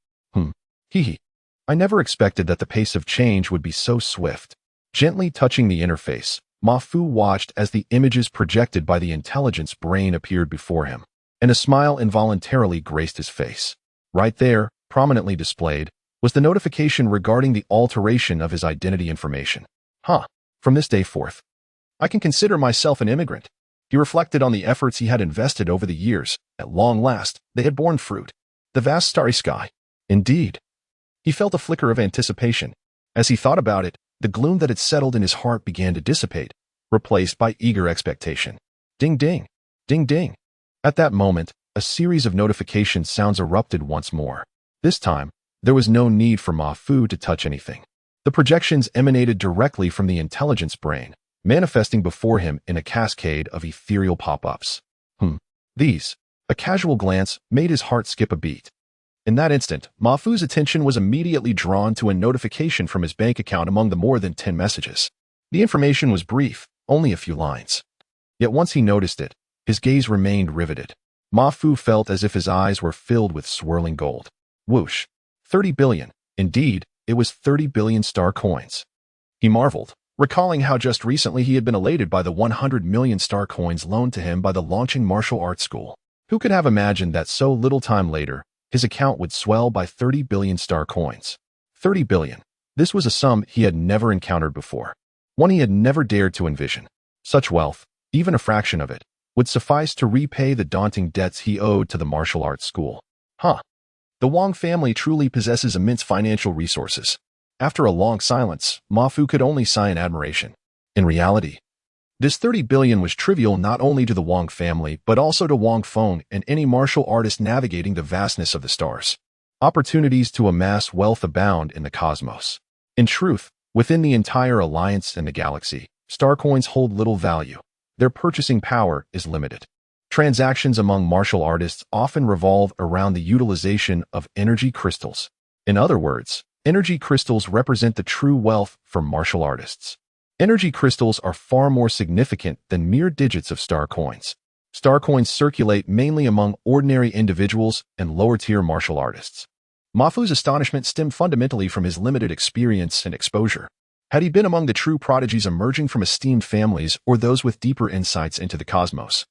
Hee hee. I never expected that the pace of change would be so swift. Gently touching the interface, Ma Fu watched as the images projected by the intelligence brain appeared before him, and a smile involuntarily graced his face. Right there, prominently displayed, was the notification regarding the alteration of his identity information. From this day forth, I can consider myself an immigrant. He reflected on the efforts he had invested over the years. At long last, they had borne fruit. The vast starry sky. Indeed. He felt a flicker of anticipation. As he thought about it, the gloom that had settled in his heart began to dissipate, replaced by eager expectation. Ding ding. Ding ding. At that moment, a series of notification sounds erupted once more. This time, there was no need for Ma Fu to touch anything. The projections emanated directly from the intelligence brain, manifesting before him in a cascade of ethereal pop-ups. These, a casual glance, made his heart skip a beat. In that instant, Ma Fu's attention was immediately drawn to a notification from his bank account among the more than 10 messages. The information was brief, only a few lines. Yet once he noticed it, his gaze remained riveted. Ma Fu felt as if his eyes were filled with swirling gold. Whoosh. 30 billion. Indeed, it was 30 billion star coins. He marveled, recalling how just recently he had been elated by the 100 million star coins loaned to him by the launching martial arts school. Who could have imagined that so little time later, his account would swell by 30 billion star coins? 30 billion. This was a sum he had never encountered before. One he had never dared to envision. Such wealth, even a fraction of it, would suffice to repay the daunting debts he owed to the martial arts school. The Wang family truly possesses immense financial resources. After a long silence, Ma Fu could only sigh in admiration. In reality, this 30 billion was trivial not only to the Wang family, but also to Wang Feng and any martial artist navigating the vastness of the stars. Opportunities to amass wealth abound in the cosmos. In truth, within the entire alliance and the galaxy, star coins hold little value. Their purchasing power is limited. Transactions among martial artists often revolve around the utilization of energy crystals. In other words, energy crystals represent the true wealth for martial artists. Energy crystals are far more significant than mere digits of star coins. Star coins circulate mainly among ordinary individuals and lower-tier martial artists. Ma Fu's astonishment stemmed fundamentally from his limited experience and exposure. Had he been among the true prodigies emerging from esteemed families or those with deeper insights into the cosmos,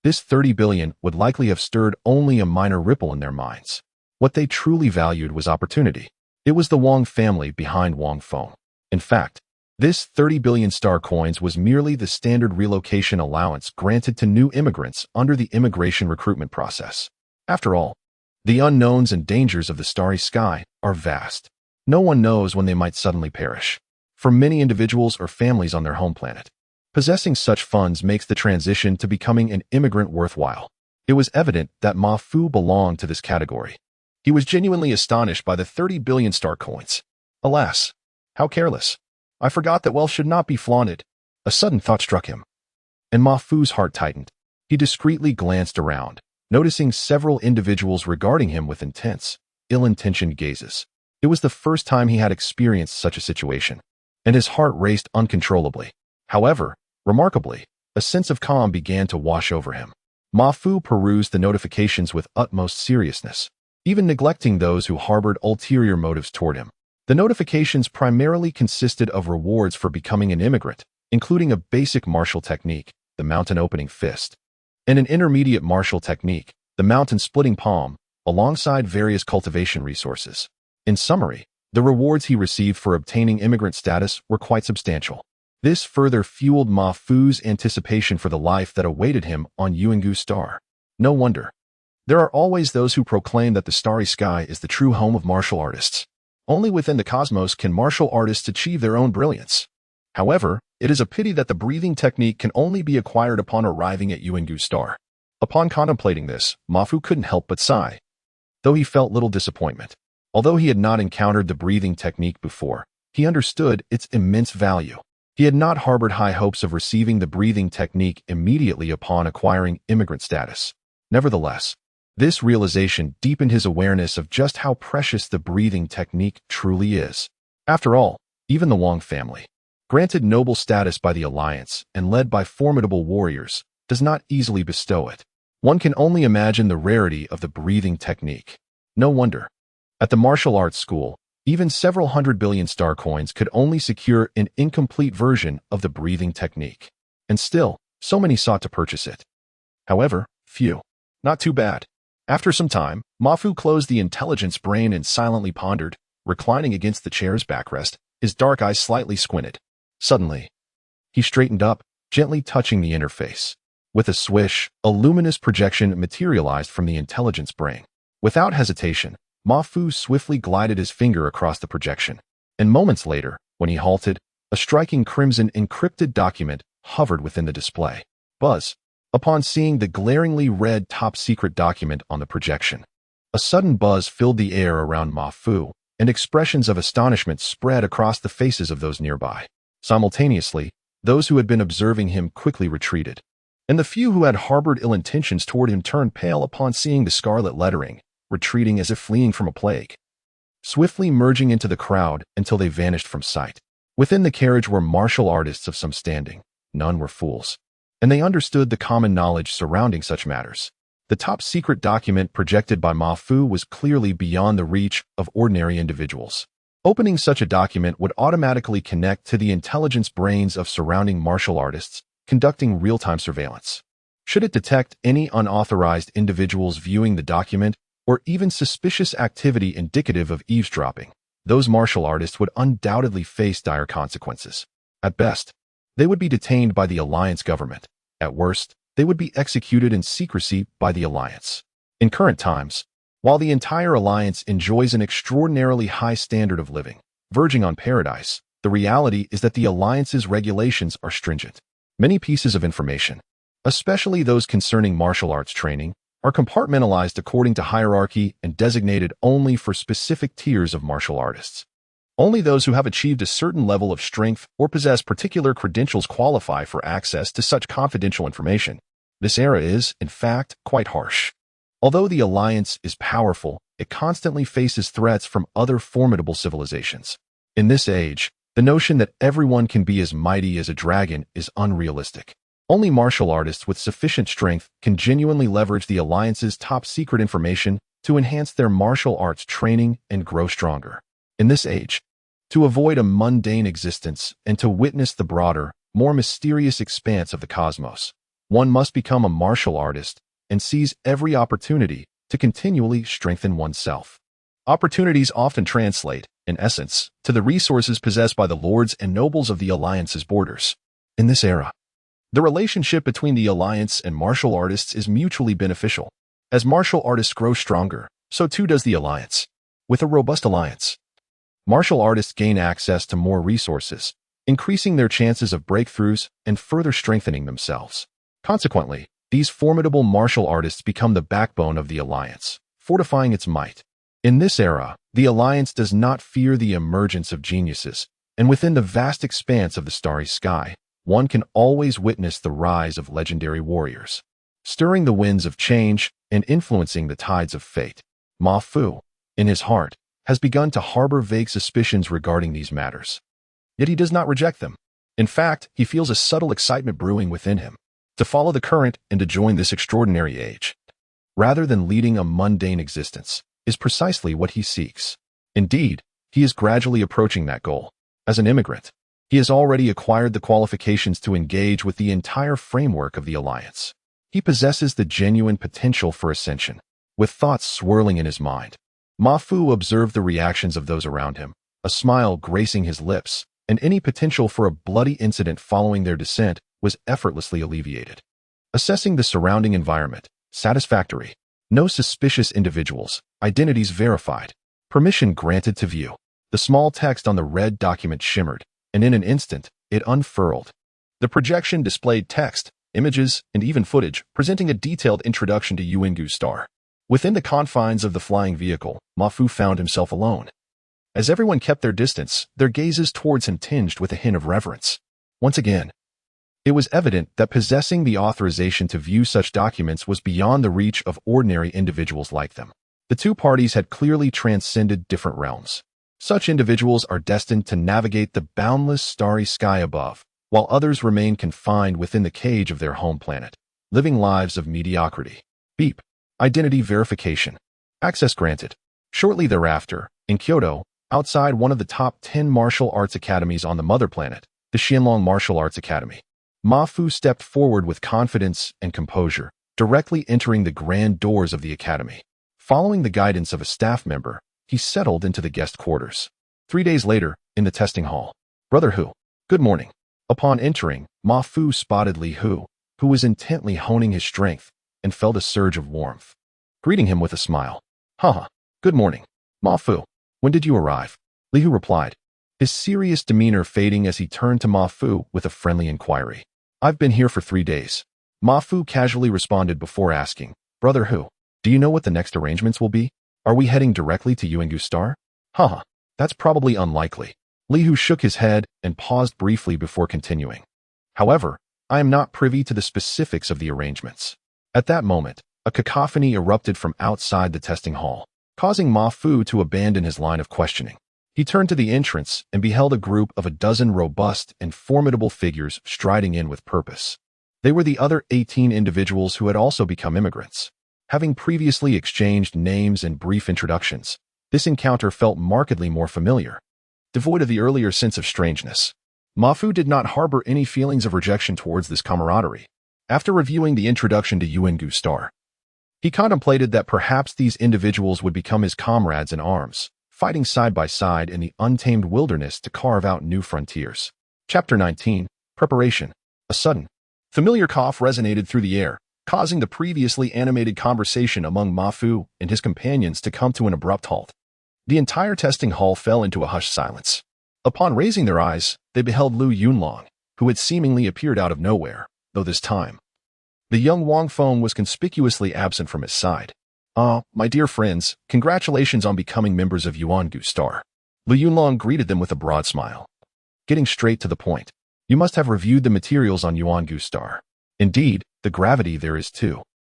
this 30 billion would likely have stirred only a minor ripple in their minds. What they truly valued was opportunity. It was the Wang family behind Wang Feng. In fact, this 30 billion star coins was merely the standard relocation allowance granted to new immigrants under the immigration recruitment process. After all, the unknowns and dangers of the starry sky are vast. No one knows when they might suddenly perish. For many individuals or families on their home planet, possessing such funds makes the transition to becoming an immigrant worthwhile. It was evident that Ma Fu belonged to this category. He was genuinely astonished by the 30 billion star coins. Alas, how careless. I forgot that wealth should not be flaunted. A sudden thought struck him, and Ma Fu's heart tightened. He discreetly glanced around, noticing several individuals regarding him with intense, ill-intentioned gazes. It was the first time he had experienced such a situation, and his heart raced uncontrollably. However, remarkably, a sense of calm began to wash over him. Ma Fu perused the notifications with utmost seriousness, even neglecting those who harbored ulterior motives toward him. The notifications primarily consisted of rewards for becoming an immigrant, including a basic martial technique, the mountain opening fist, and an intermediate martial technique, the mountain splitting palm, alongside various cultivation resources. In summary, the rewards he received for obtaining immigrant status were quite substantial. This further fueled Ma Fu's anticipation for the life that awaited him on Yuangu Star. No wonder. There are always those who proclaim that the starry sky is the true home of martial artists. Only within the cosmos can martial artists achieve their own brilliance. However, it is a pity that the breathing technique can only be acquired upon arriving at Yuangu Star. Upon contemplating this, Ma Fu couldn't help but sigh, though he felt little disappointment. Although he had not encountered the breathing technique before, he understood its immense value. He had not harbored high hopes of receiving the breathing technique immediately upon acquiring immigrant status. Nevertheless, this realization deepened his awareness of just how precious the breathing technique truly is. After all, even the Wang family, granted noble status by the Alliance and led by formidable warriors, does not easily bestow it. One can only imagine the rarity of the breathing technique. No wonder. At the martial arts school, even several 100 billion star coins could only secure an incomplete version of the breathing technique. And still, so many sought to purchase it. However, few. Not too bad. After some time, Mafu closed the intelligence brain and silently pondered, reclining against the chair's backrest, his dark eyes slightly squinted. Suddenly, he straightened up, gently touching the interface. With a swish, a luminous projection materialized from the intelligence brain. Without hesitation, Mafu swiftly glided his finger across the projection. And moments later, when he halted, a striking crimson encrypted document hovered within the display. Buzz. Upon seeing the glaringly red top-secret document on the projection, a sudden buzz filled the air around Mafu, and expressions of astonishment spread across the faces of those nearby. Simultaneously, those who had been observing him quickly retreated, and the few who had harbored ill intentions toward him turned pale upon seeing the scarlet lettering, retreating as if fleeing from a plague, swiftly merging into the crowd until they vanished from sight. Within the carriage were martial artists of some standing. None were fools, and they understood the common knowledge surrounding such matters. The top-secret document projected by Mafu was clearly beyond the reach of ordinary individuals. Opening such a document would automatically connect to the intelligence brains of surrounding martial artists, conducting real-time surveillance. Should it detect any unauthorized individuals viewing the document, or even suspicious activity indicative of eavesdropping, those martial artists would undoubtedly face dire consequences. At best, they would be detained by the Alliance government. At worst, they would be executed in secrecy by the Alliance. In current times, while the entire Alliance enjoys an extraordinarily high standard of living, verging on paradise, the reality is that the Alliance's regulations are stringent. Many pieces of information, especially those concerning martial arts training, are compartmentalized according to hierarchy and designated only for specific tiers of martial artists. Only those who have achieved a certain level of strength or possess particular credentials qualify for access to such confidential information. This era is, in fact, quite harsh. Although the Alliance is powerful, it constantly faces threats from other formidable civilizations. In this age, the notion that everyone can be as mighty as a dragon is unrealistic. Only martial artists with sufficient strength can genuinely leverage the Alliance's top-secret information to enhance their martial arts training and grow stronger. In this age, to avoid a mundane existence and to witness the broader, more mysterious expanse of the cosmos, one must become a martial artist and seize every opportunity to continually strengthen oneself. Opportunities often translate, in essence, to the resources possessed by the lords and nobles of the Alliance's borders. In this era, the relationship between the Alliance and martial artists is mutually beneficial. As martial artists grow stronger, so too does the Alliance. With a robust alliance, martial artists gain access to more resources, increasing their chances of breakthroughs and further strengthening themselves. Consequently, these formidable martial artists become the backbone of the Alliance, fortifying its might. In this era, the Alliance does not fear the emergence of geniuses, and within the vast expanse of the starry sky, one can always witness the rise of legendary warriors, stirring the winds of change and influencing the tides of fate. Mafu, in his heart, has begun to harbor vague suspicions regarding these matters. Yet he does not reject them. In fact, he feels a subtle excitement brewing within him, to follow the current and to join this extraordinary age, rather than leading a mundane existence, is precisely what he seeks. Indeed, he is gradually approaching that goal. As an immigrant, he has already acquired the qualifications to engage with the entire framework of the Alliance. He possesses the genuine potential for ascension. With thoughts swirling in his mind, Mafu observed the reactions of those around him, a smile gracing his lips, and any potential for a bloody incident following their descent was effortlessly alleviated. Assessing the surrounding environment, satisfactory. No suspicious individuals, identities verified. Permission granted to view. The small text on the red document shimmered, and in an instant, it unfurled. The projection displayed text, images, and even footage, presenting a detailed introduction to Yuingu's star. Within the confines of the flying vehicle, Mafu found himself alone. As everyone kept their distance, their gazes towards him tinged with a hint of reverence. Once again, it was evident that possessing the authorization to view such documents was beyond the reach of ordinary individuals like them. The two parties had clearly transcended different realms. Such individuals are destined to navigate the boundless starry sky above, while others remain confined within the cage of their home planet, living lives of mediocrity. Beep. Identity verification. Access granted. Shortly thereafter, in Kyoto, outside one of the top 10 martial arts academies on the mother planet, the Xianlong Martial Arts Academy, Ma Fu stepped forward with confidence and composure, directly entering the grand doors of the academy. Following the guidance of a staff member, he settled into the guest quarters. 3 days later, in the testing hall, Brother Hu, good morning. Upon entering, Ma Fu spotted Li Hu, who was intently honing his strength, and felt a surge of warmth. Greeting him with a smile. Haha, good morning. Ma Fu, when did you arrive? Li Hu replied, his serious demeanor fading as he turned to Ma Fu with a friendly inquiry. I've been here for 3 days. Ma Fu casually responded before asking, Brother Hu, do you know what the next arrangements will be? Are we heading directly to Yuangu Star? Haha, that's probably unlikely. Li Hu shook his head and paused briefly before continuing. However, I am not privy to the specifics of the arrangements. At that moment, a cacophony erupted from outside the testing hall, causing Ma Fu to abandon his line of questioning. He turned to the entrance and beheld a group of a dozen robust and formidable figures striding in with purpose. They were the other 18 individuals who had also become immigrants. Having previously exchanged names and brief introductions, this encounter felt markedly more familiar. Devoid of the earlier sense of strangeness, Ma Fu did not harbor any feelings of rejection towards this camaraderie. After reviewing the introduction to Yuangu Star, he contemplated that perhaps these individuals would become his comrades in arms, fighting side by side in the untamed wilderness to carve out new frontiers. Chapter 19, Preparation. A sudden, familiar cough resonated through the air, causing the previously animated conversation among Ma Fu and his companions to come to an abrupt halt. The entire testing hall fell into a hushed silence. Upon raising their eyes, they beheld Lu Yunlong, who had seemingly appeared out of nowhere, though this time, the young Wang Feng was conspicuously absent from his side. My dear friends, congratulations on becoming members of Yuangu Star. Lu Yunlong greeted them with a broad smile. Getting straight to the point, you must have reviewed the materials on Yuangu Star. Indeed, the gravity there is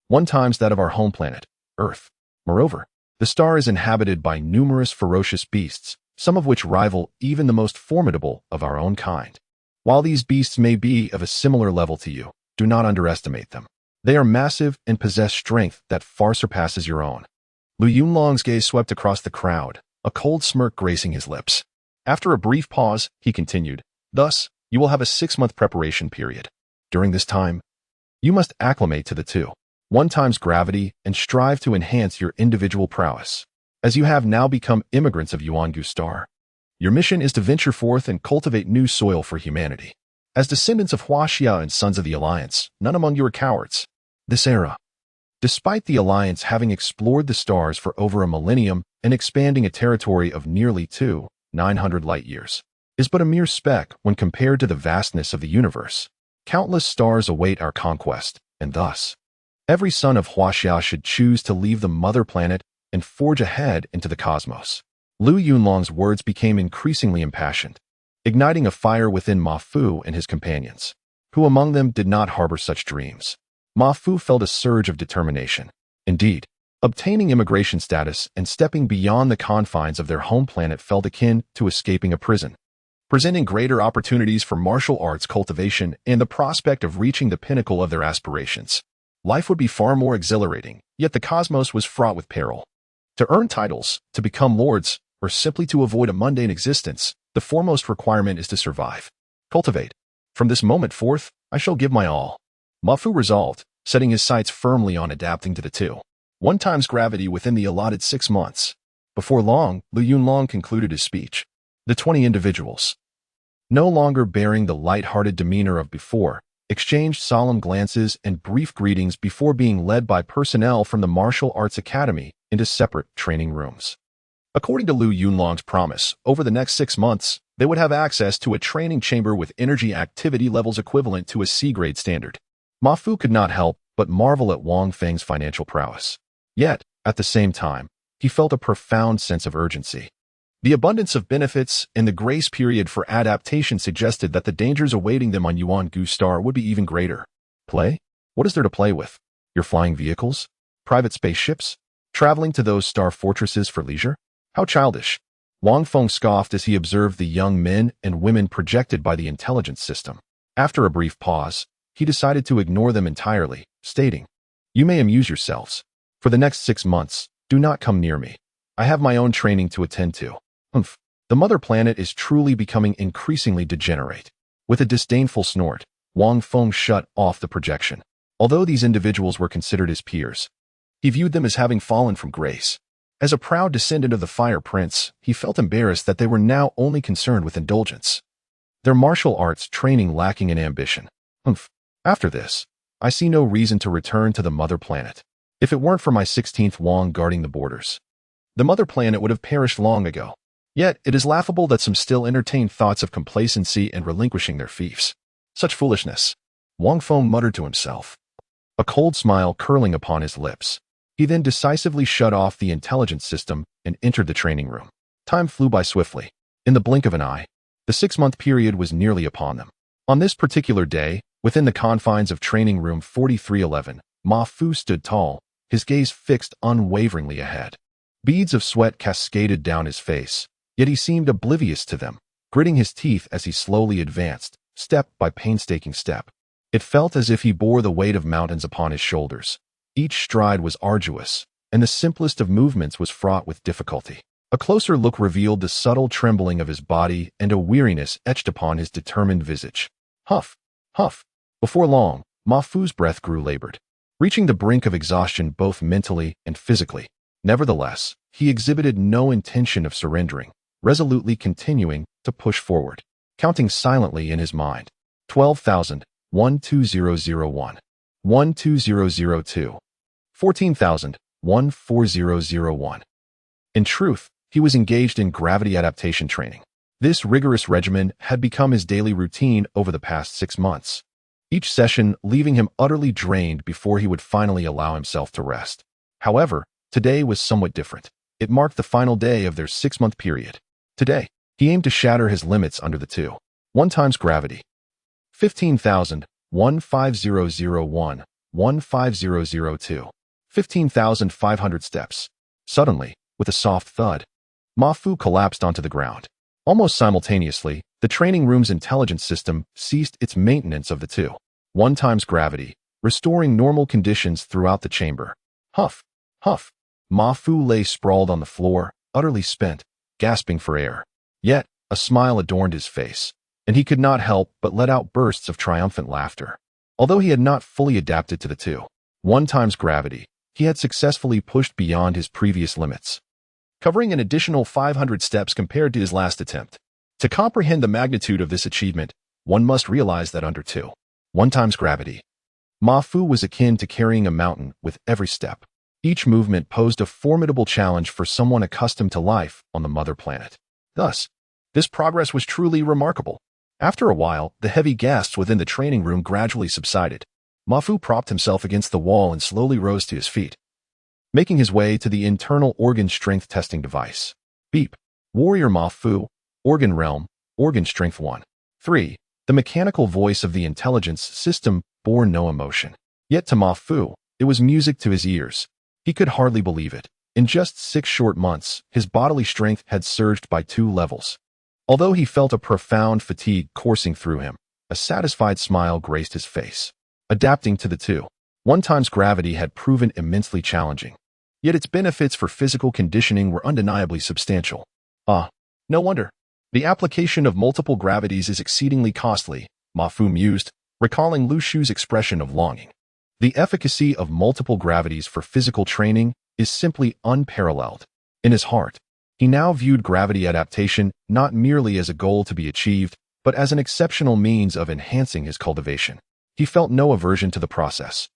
1 times that of our home planet, Earth. Moreover, the star is inhabited by numerous ferocious beasts, some of which rival even the most formidable of our own kind. While these beasts may be of a similar level to you, do not underestimate them. They are massive and possess strength that far surpasses your own. Lu Yunlong's gaze swept across the crowd, a cold smirk gracing his lips. After a brief pause, he continued, thus, you will have a 6-month preparation period. During this time, you must acclimate to the 1 times gravity and strive to enhance your individual prowess. As you have now become immigrants of Yuangu Star, your mission is to venture forth and cultivate new soil for humanity. As descendants of Huaxia and Sons of the Alliance, none among you are cowards. This era, despite the Alliance having explored the stars for over a millennium and expanding a territory of nearly 900 light-years, is but a mere speck when compared to the vastness of the universe. Countless stars await our conquest, and thus, every son of Huaxia should choose to leave the mother planet and forge ahead into the cosmos. Lu Yunlong's words became increasingly impassioned, igniting a fire within Ma Fu and his companions, who among them did not harbor such dreams. Ma Fu felt a surge of determination. Indeed, obtaining immigration status and stepping beyond the confines of their home planet felt akin to escaping a prison, presenting greater opportunities for martial arts cultivation and the prospect of reaching the pinnacle of their aspirations. Life would be far more exhilarating, yet the cosmos was fraught with peril. To earn titles, to become lords, or simply to avoid a mundane existence, the foremost requirement is to survive. Cultivate. From this moment forth, I shall give my all. Ma Fu resolved, setting his sights firmly on adapting to the 1 times gravity within the allotted 6 months. Before long, Lu Yunlong concluded his speech. The 20 individuals, no longer bearing the light-hearted demeanor of before, exchanged solemn glances and brief greetings before being led by personnel from the Martial Arts Academy into separate training rooms. According to Lu Yunlong's promise, over the next 6 months, they would have access to a training chamber with energy activity levels equivalent to a C-grade standard. Ma Fu could not help but marvel at Wang Feng's financial prowess. Yet, at the same time, he felt a profound sense of urgency. The abundance of benefits and the grace period for adaptation suggested that the dangers awaiting them on Yuangu Star would be even greater. Play? What is there to play with? Your flying vehicles? Private spaceships? Traveling to those star fortresses for leisure? How childish. Wang Feng scoffed as he observed the young men and women projected by the intelligence system. After a brief pause, he decided to ignore them entirely, stating, "You may amuse yourselves. For the next 6 months, do not come near me. I have my own training to attend to." Humph. The mother planet is truly becoming increasingly degenerate. With a disdainful snort, Wang Feng shut off the projection. Although these individuals were considered his peers, he viewed them as having fallen from grace. As a proud descendant of the Fire Prince, he felt embarrassed that they were now only concerned with indulgence, their martial arts training lacking in ambition. Humph. After this, I see no reason to return to the mother planet. If it weren't for my 16th Wang guarding the borders, the mother planet would have perished long ago. Yet, it is laughable that some still entertain thoughts of complacency and relinquishing their fiefs. Such foolishness. Wang Feng muttered to himself, a cold smile curling upon his lips. He then decisively shut off the intelligence system and entered the training room. Time flew by swiftly. In the blink of an eye, the 6-month period was nearly upon them. On this particular day, within the confines of training room 4311, Ma Fu stood tall, his gaze fixed unwaveringly ahead. Beads of sweat cascaded down his face, yet he seemed oblivious to them, gritting his teeth as he slowly advanced, step by painstaking step. It felt as if he bore the weight of mountains upon his shoulders. Each stride was arduous, and the simplest of movements was fraught with difficulty. A closer look revealed the subtle trembling of his body and a weariness etched upon his determined visage. Huff, huff. Before long, Ma Fu's breath grew labored, reaching the brink of exhaustion both mentally and physically. Nevertheless, he exhibited no intention of surrendering, resolutely continuing to push forward, counting silently in his mind. 12,000, 12001, 12002, 14,000, 14001. In truth, he was engaged in gravity adaptation training. This rigorous regimen had become his daily routine over the past 6 months, each session leaving him utterly drained before he would finally allow himself to rest. However, today was somewhat different. It marked the final day of their 6-month period. Today, he aimed to shatter his limits under the 1 times gravity. 15,000, 15001, 15002, 15,500 steps. Suddenly, with a soft thud, Ma Fu collapsed onto the ground. Almost simultaneously, the training room's intelligence system ceased its maintenance of the 1 times gravity, restoring normal conditions throughout the chamber. Huff, huff. Ma Fu lay sprawled on the floor, utterly spent, gasping for air. Yet, a smile adorned his face, and he could not help but let out bursts of triumphant laughter. Although he had not fully adapted to the 1 times gravity, he had successfully pushed beyond his previous limits, covering an additional 500 steps compared to his last attempt. To comprehend the magnitude of this achievement, one must realize that under 1 times gravity, Ma Fu was akin to carrying a mountain with every step. Each movement posed a formidable challenge for someone accustomed to life on the mother planet. Thus, this progress was truly remarkable. After a while, the heavy gasps within the training room gradually subsided. Ma Fu propped himself against the wall and slowly rose to his feet, making his way to the internal organ strength testing device. Beep. Warrior Ma Fu, Organ Realm, Organ Strength 1. 3. The mechanical voice of the intelligence system bore no emotion. Yet to Ma Fu, it was music to his ears. He could hardly believe it. In just 6 short months, his bodily strength had surged by 2 levels. Although he felt a profound fatigue coursing through him, a satisfied smile graced his face. Adapting to the 1 times gravity had proven immensely challenging. Yet its benefits for physical conditioning were undeniably substantial. No wonder. The application of multiple gravities is exceedingly costly, Ma Fu mused, recalling Lu Shu's expression of longing. The efficacy of multiple gravities for physical training is simply unparalleled. In his heart, he now viewed gravity adaptation not merely as a goal to be achieved, but as an exceptional means of enhancing his cultivation. He felt no aversion to the process.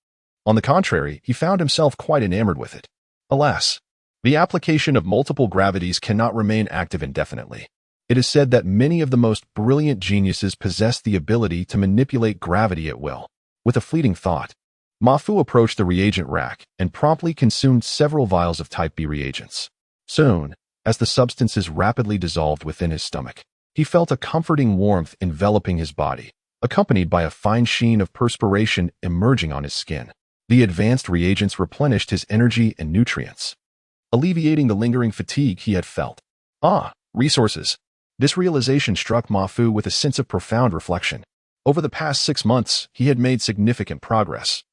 On the contrary, he found himself quite enamored with it. Alas, the application of multiple gravities cannot remain active indefinitely. It is said that many of the most brilliant geniuses possess the ability to manipulate gravity at will. With a fleeting thought, Ma Fu approached the reagent rack and promptly consumed several vials of Type B reagents. Soon, as the substances rapidly dissolved within his stomach, he felt a comforting warmth enveloping his body, accompanied by a fine sheen of perspiration emerging on his skin. The advanced reagents replenished his energy and nutrients, alleviating the lingering fatigue he had felt. Resources. This realization struck Ma Fu with a sense of profound reflection. Over the past 6 months, he had made significant progress,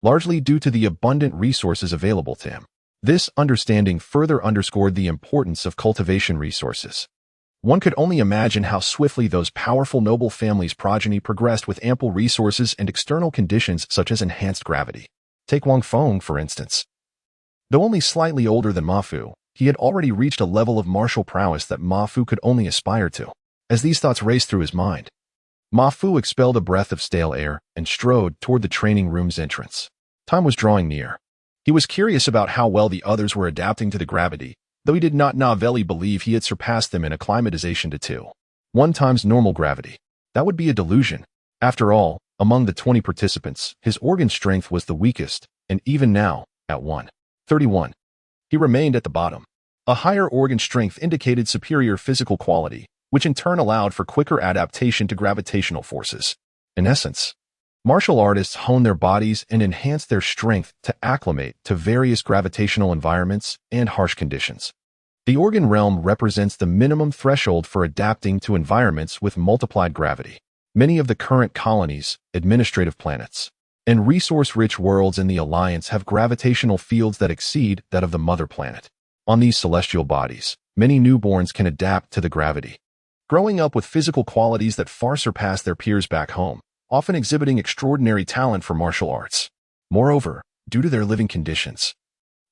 largely due to the abundant resources available to him. This understanding further underscored the importance of cultivation resources. One could only imagine how swiftly those powerful noble families' progeny progressed with ample resources and external conditions such as enhanced gravity. Take Wang Feng, for instance. Though only slightly older than Ma Fu, he had already reached a level of martial prowess that Ma Fu could only aspire to. As these thoughts raced through his mind, Ma Fu expelled a breath of stale air and strode toward the training room's entrance. Time was drawing near. He was curious about how well the others were adapting to the gravity, though he did not naively believe he had surpassed them in acclimatization to 2.1 times normal gravity. That would be a delusion. After all, among the 20 participants, his organ strength was the weakest, and even now, at 1.31, he remained at the bottom. A higher organ strength indicated superior physical quality, which in turn allowed for quicker adaptation to gravitational forces. In essence, martial artists hone their bodies and enhance their strength to acclimate to various gravitational environments and harsh conditions. The organ realm represents the minimum threshold for adapting to environments with multiplied gravity. Many of the current colonies, administrative planets, and resource-rich worlds in the Alliance have gravitational fields that exceed that of the mother planet. On these celestial bodies, many newborns can adapt to the gravity, growing up with physical qualities that far surpass their peers back home, often exhibiting extraordinary talent for martial arts. Moreover, due to their living conditions,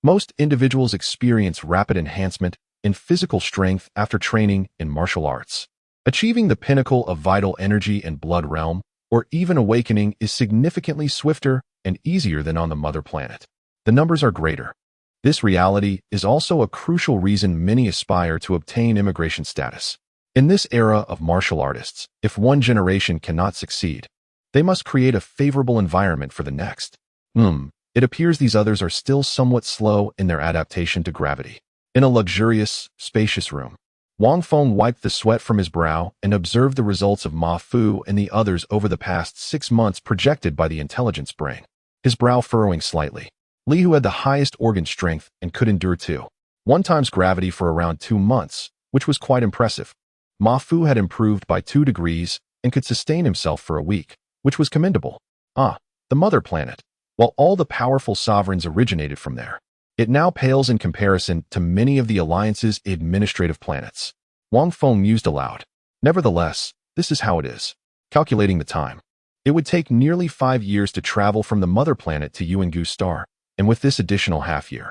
most individuals experience rapid enhancement in physical strength after training in martial arts. Achieving the pinnacle of vital energy and blood realm, or even awakening, is significantly swifter and easier than on the mother planet. The numbers are greater. This reality is also a crucial reason many aspire to obtain immigration status. In this era of martial artists, if one generation cannot succeed, they must create a favorable environment for the next. It appears these others are still somewhat slow in their adaptation to gravity. In a luxurious, spacious room, Wang Feng wiped the sweat from his brow and observed the results of Ma Fu and the others over the past 6 months projected by the intelligence brain. His brow furrowing slightly. Li Hu had the highest organ strength and could endure 2.1 times gravity for around 2 months, which was quite impressive. Ma Fu had improved by 2 degrees and could sustain himself for a week, which was commendable. The mother planet. While all the powerful sovereigns originated from there, it now pales in comparison to many of the Alliance's administrative planets. Wang Feng mused aloud. Nevertheless, this is how it is. Calculating the time, it would take nearly 5 years to travel from the mother planet to Yuangu star, and with this additional half-year,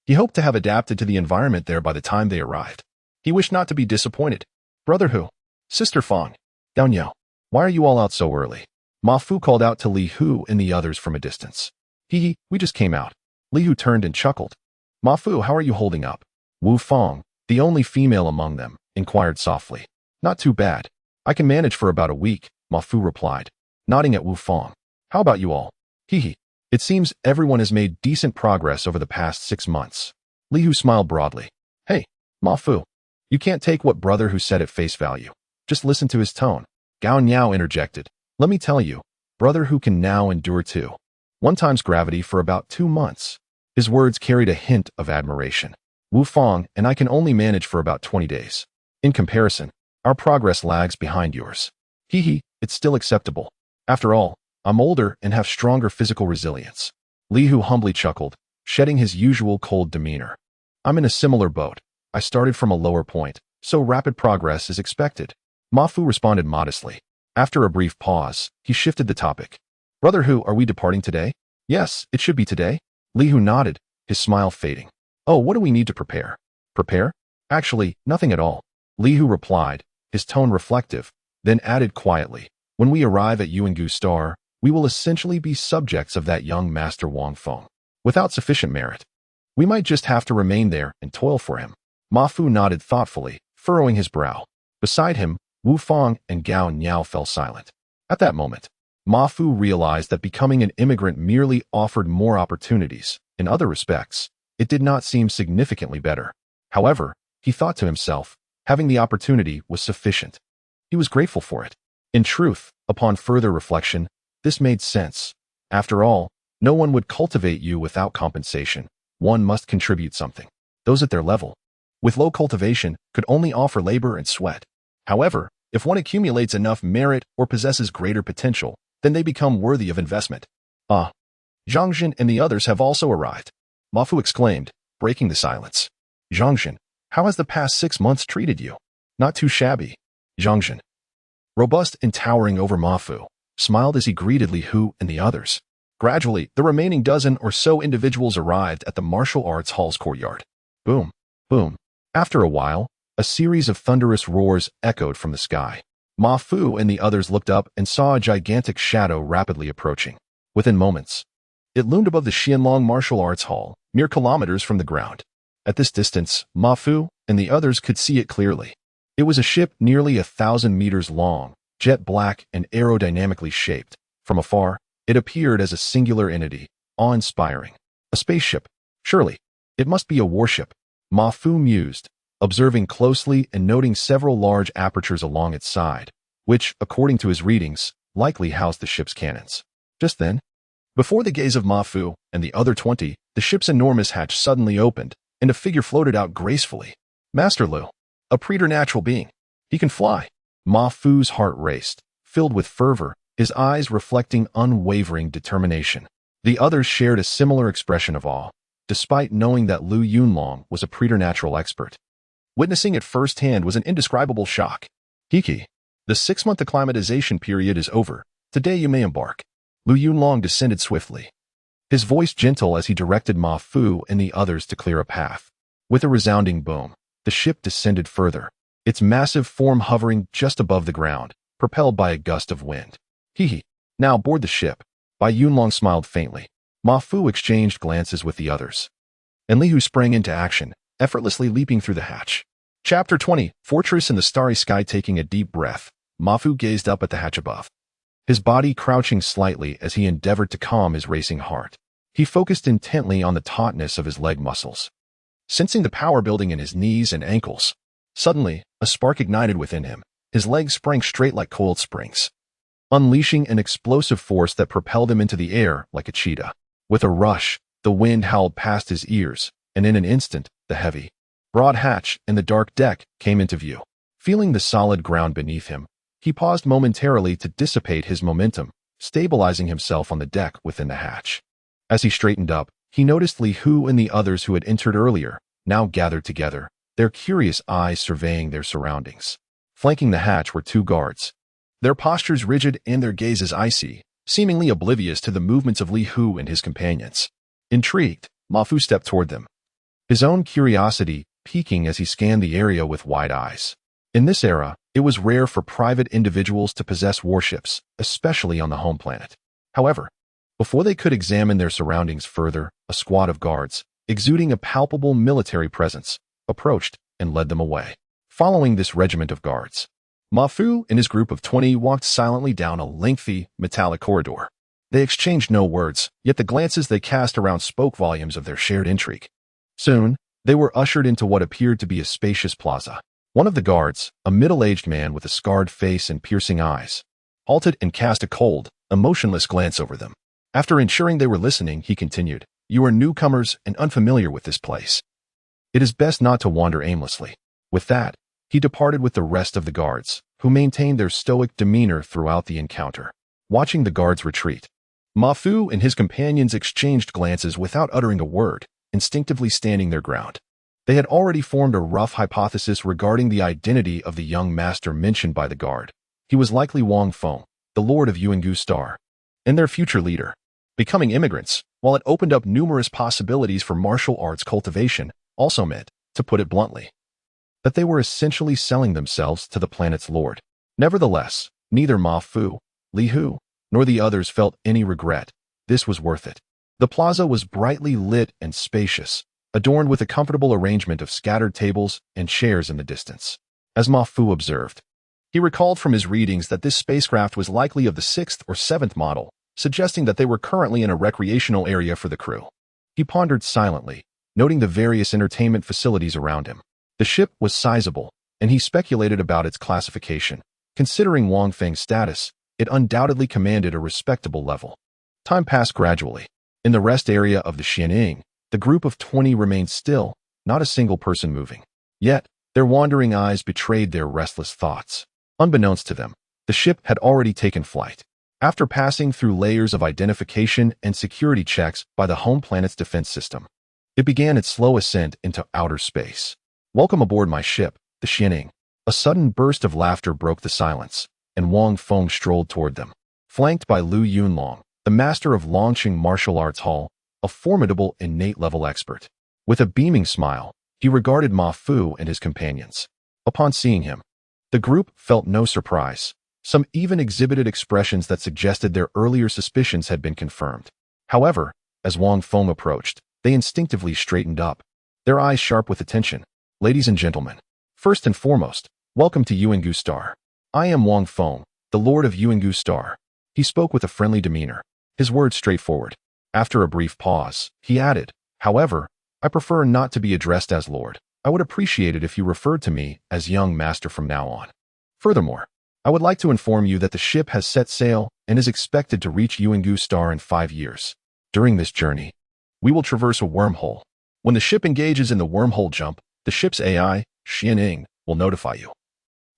he hoped to have adapted to the environment there by the time they arrived. He wished not to be disappointed. Brother Hu, Sister Fang, Down Yao, why are you all out so early? Ma Fu called out to Li Hu and the others from a distance. We just came out. Li Hu turned and chuckled. Ma Fu, how are you holding up? Wu Fang, the only female among them, inquired softly. Not too bad. I can manage for about a week, Ma Fu replied, nodding at Wu Fang. How about you all? It seems everyone has made decent progress over the past 6 months. Li Hu smiled broadly. Hey, Ma Fu, you can't take what Brother Hu said at face value. Just listen to his tone. Gao Niao interjected. Let me tell you, Brother Hu can now endure 2.1 times gravity for about 2 months. His words carried a hint of admiration. Wu Fang and I can only manage for about 20 days. In comparison, our progress lags behind yours. It's still acceptable. After all, I'm older and have stronger physical resilience. Li Hu humbly chuckled, shedding his usual cold demeanor. I'm in a similar boat. I started from a lower point, so rapid progress is expected. Ma Fu responded modestly. After a brief pause, he shifted the topic. Brother Hu, are we departing today? Yes, it should be today. Li Hu nodded, his smile fading. Oh, what do we need to prepare? Prepare? Actually, nothing at all. Li Hu replied, his tone reflective, then added quietly. When we arrive at Yuangu star, we will essentially be subjects of that young master Wang Feng. Without sufficient merit, we might just have to remain there and toil for him. Ma Fu nodded thoughtfully, furrowing his brow. Beside him, Wu Fang and Gao Niao fell silent. At that moment, Ma Fu realized that becoming an immigrant merely offered more opportunities. In other respects, it did not seem significantly better. However, he thought to himself, having the opportunity was sufficient. He was grateful for it. In truth, upon further reflection, this made sense. After all, no one would cultivate you without compensation. One must contribute something. Those at their level with low cultivation, could only offer labor and sweat. However, if one accumulates enough merit or possesses greater potential, then they become worthy of investment. Ah, Zhang and the others have also arrived, Ma Fu exclaimed, breaking the silence. Zhang, how has the past 6 months treated you? Not too shabby. Zhang, robust and towering over Ma Fu, smiled as he greeted Li Hu and the others. Gradually, the remaining dozen or so individuals arrived at the martial arts hall's courtyard. Boom, boom. After a while, a series of thunderous roars echoed from the sky. Ma Fu and the others looked up and saw a gigantic shadow rapidly approaching. Within moments, it loomed above the Xianlong Martial Arts Hall, mere kilometers from the ground. At this distance, Ma Fu and the others could see it clearly. It was a ship nearly 1,000 meters long, jet black and aerodynamically shaped. From afar, it appeared as a singular entity, awe-inspiring. A spaceship. Surely, it must be a warship. Ma Fu mused, observing closely and noting several large apertures along its side, which, according to his readings, likely housed the ship's cannons. Just then, before the gaze of Ma Fu and the other 20, the ship's enormous hatch suddenly opened, and a figure floated out gracefully. Master Lu, a preternatural being. He can fly. Ma Fu's heart raced, filled with fervor, his eyes reflecting unwavering determination. The others shared a similar expression of awe, despite knowing that Lu Yunlong was a preternatural expert. Witnessing it firsthand was an indescribable shock. Hiki, the 6-month acclimatization period is over. Today you may embark. Lu Yunlong descended swiftly, his voice gentle as he directed Ma Fu and the others to clear a path. With a resounding boom, the ship descended further, its massive form hovering just above the ground, propelled by a gust of wind. Hee. Now board the ship. Bai Yunlong smiled faintly. Ma Fu exchanged glances with the others, and Li Hu sprang into action, effortlessly leaping through the hatch. Chapter 20, Fortress in the Starry Sky. Taking a deep breath, Ma Fu gazed up at the hatch above, his body crouching slightly as he endeavored to calm his racing heart. He focused intently on the tautness of his leg muscles, sensing the power building in his knees and ankles. Suddenly, a spark ignited within him. His legs sprang straight like coiled springs, unleashing an explosive force that propelled him into the air like a cheetah. With a rush, the wind howled past his ears, and in an instant, the heavy, broad hatch and the dark deck came into view. Feeling the solid ground beneath him, he paused momentarily to dissipate his momentum, stabilizing himself on the deck within the hatch. As he straightened up, he noticed Li Hu and the others who had entered earlier, now gathered together, their curious eyes surveying their surroundings. Flanking the hatch were 2 guards, their postures rigid and their gazes icy, seemingly oblivious to the movements of Li Hu and his companions. Intrigued, Ma Fu stepped toward them, his own curiosity peaking as he scanned the area with wide eyes. In this era, it was rare for private individuals to possess warships, especially on the home planet. However, before they could examine their surroundings further, a squad of guards, exuding a palpable military presence, approached and led them away. Following this regiment of guards, Ma Fu and his group of 20 walked silently down a lengthy, metallic corridor. They exchanged no words, yet the glances they cast around spoke volumes of their shared intrigue. Soon, they were ushered into what appeared to be a spacious plaza. One of the guards, a middle-aged man with a scarred face and piercing eyes, halted and cast a cold, emotionless glance over them. After ensuring they were listening, he continued, "You are newcomers and unfamiliar with this place. It is best not to wander aimlessly." With that, he departed with the rest of the guards, who maintained their stoic demeanor throughout the encounter. Watching the guards retreat, Ma Fu and his companions exchanged glances without uttering a word, instinctively standing their ground. They had already formed a rough hypothesis regarding the identity of the young master mentioned by the guard. He was likely Wang Feng, the lord of Yuangu Star, and their future leader. Becoming immigrants, while it opened up numerous possibilities for martial arts cultivation, also meant, to put it bluntly, that they were essentially selling themselves to the planet's lord. Nevertheless, neither Ma Fu, Li Hu, nor the others felt any regret. This was worth it. The plaza was brightly lit and spacious, adorned with a comfortable arrangement of scattered tables and chairs in the distance. As Ma Fu observed, he recalled from his readings that this spacecraft was likely of the 6th or 7th model, suggesting that they were currently in a recreational area for the crew. He pondered silently, noting the various entertainment facilities around him. The ship was sizable, and he speculated about its classification. Considering Wang Feng's status, it undoubtedly commanded a respectable level. Time passed gradually. In the rest area of the Xianing, the group of 20 remained still, not a single person moving. Yet, their wandering eyes betrayed their restless thoughts. Unbeknownst to them, the ship had already taken flight. After passing through layers of identification and security checks by the home planet's defense system, it began its slow ascent into outer space. "Welcome aboard my ship, the Xianing." A sudden burst of laughter broke the silence, and Wang Feng strolled toward them. Flanked by Lu Yunlong, the master of launching martial arts hall, a formidable innate-level expert. With a beaming smile, he regarded Ma Fu and his companions. Upon seeing him, the group felt no surprise. Some even exhibited expressions that suggested their earlier suspicions had been confirmed. However, as Wang Feng approached, they instinctively straightened up, their eyes sharp with attention. "Ladies and gentlemen, first and foremost, welcome to Yuangu Star. I am Wang Feng, the Lord of Yuangu Star." He spoke with a friendly demeanor, his words straightforward. After a brief pause, he added, "However, I prefer not to be addressed as Lord. I would appreciate it if you referred to me as Young Master from now on. Furthermore, I would like to inform you that the ship has set sail and is expected to reach Yuangu Star in 5 years. During this journey, we will traverse a wormhole. When the ship engages in the wormhole jump, the ship's AI, Xianing, will notify you,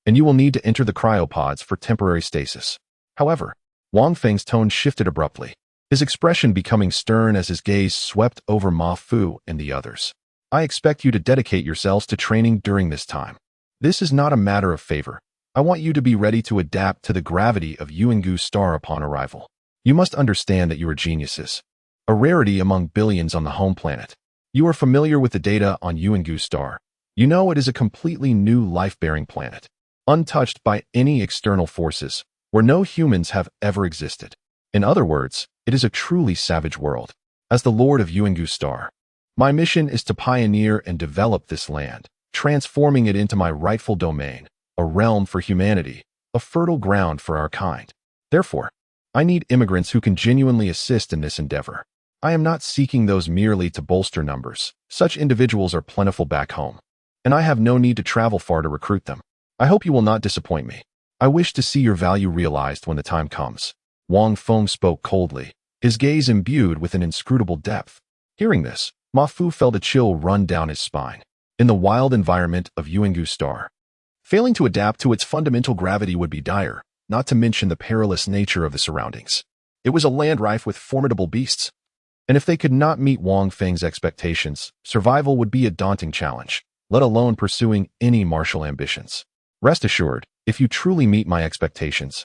and you will need to enter the cryopods for temporary stasis." However, Wang Feng's tone shifted abruptly, his expression becoming stern as his gaze swept over Ma Fu and the others. "I expect you to dedicate yourselves to training during this time. This is not a matter of favor. I want you to be ready to adapt to the gravity of Yuangu Star upon arrival. You must understand that you are geniuses, a rarity among billions on the home planet. You are familiar with the data on Yuangu Star. You know it is a completely new life-bearing planet, untouched by any external forces, where no humans have ever existed. In other words, it is a truly savage world. As the Lord of Yuangu Star, my mission is to pioneer and develop this land, transforming it into my rightful domain, a realm for humanity, a fertile ground for our kind. Therefore, I need immigrants who can genuinely assist in this endeavor. I am not seeking those merely to bolster numbers. Such individuals are plentiful back home, and I have no need to travel far to recruit them. I hope you will not disappoint me. I wish to see your value realized when the time comes." Wang Feng spoke coldly, his gaze imbued with an inscrutable depth. Hearing this, Ma Fu felt a chill run down his spine. In the wild environment of Yuangu Star, failing to adapt to its fundamental gravity would be dire, not to mention the perilous nature of the surroundings. It was a land rife with formidable beasts, and if they could not meet Wang Feng's expectations, survival would be a daunting challenge, let alone pursuing any martial ambitions. "Rest assured, if you truly meet my expectations,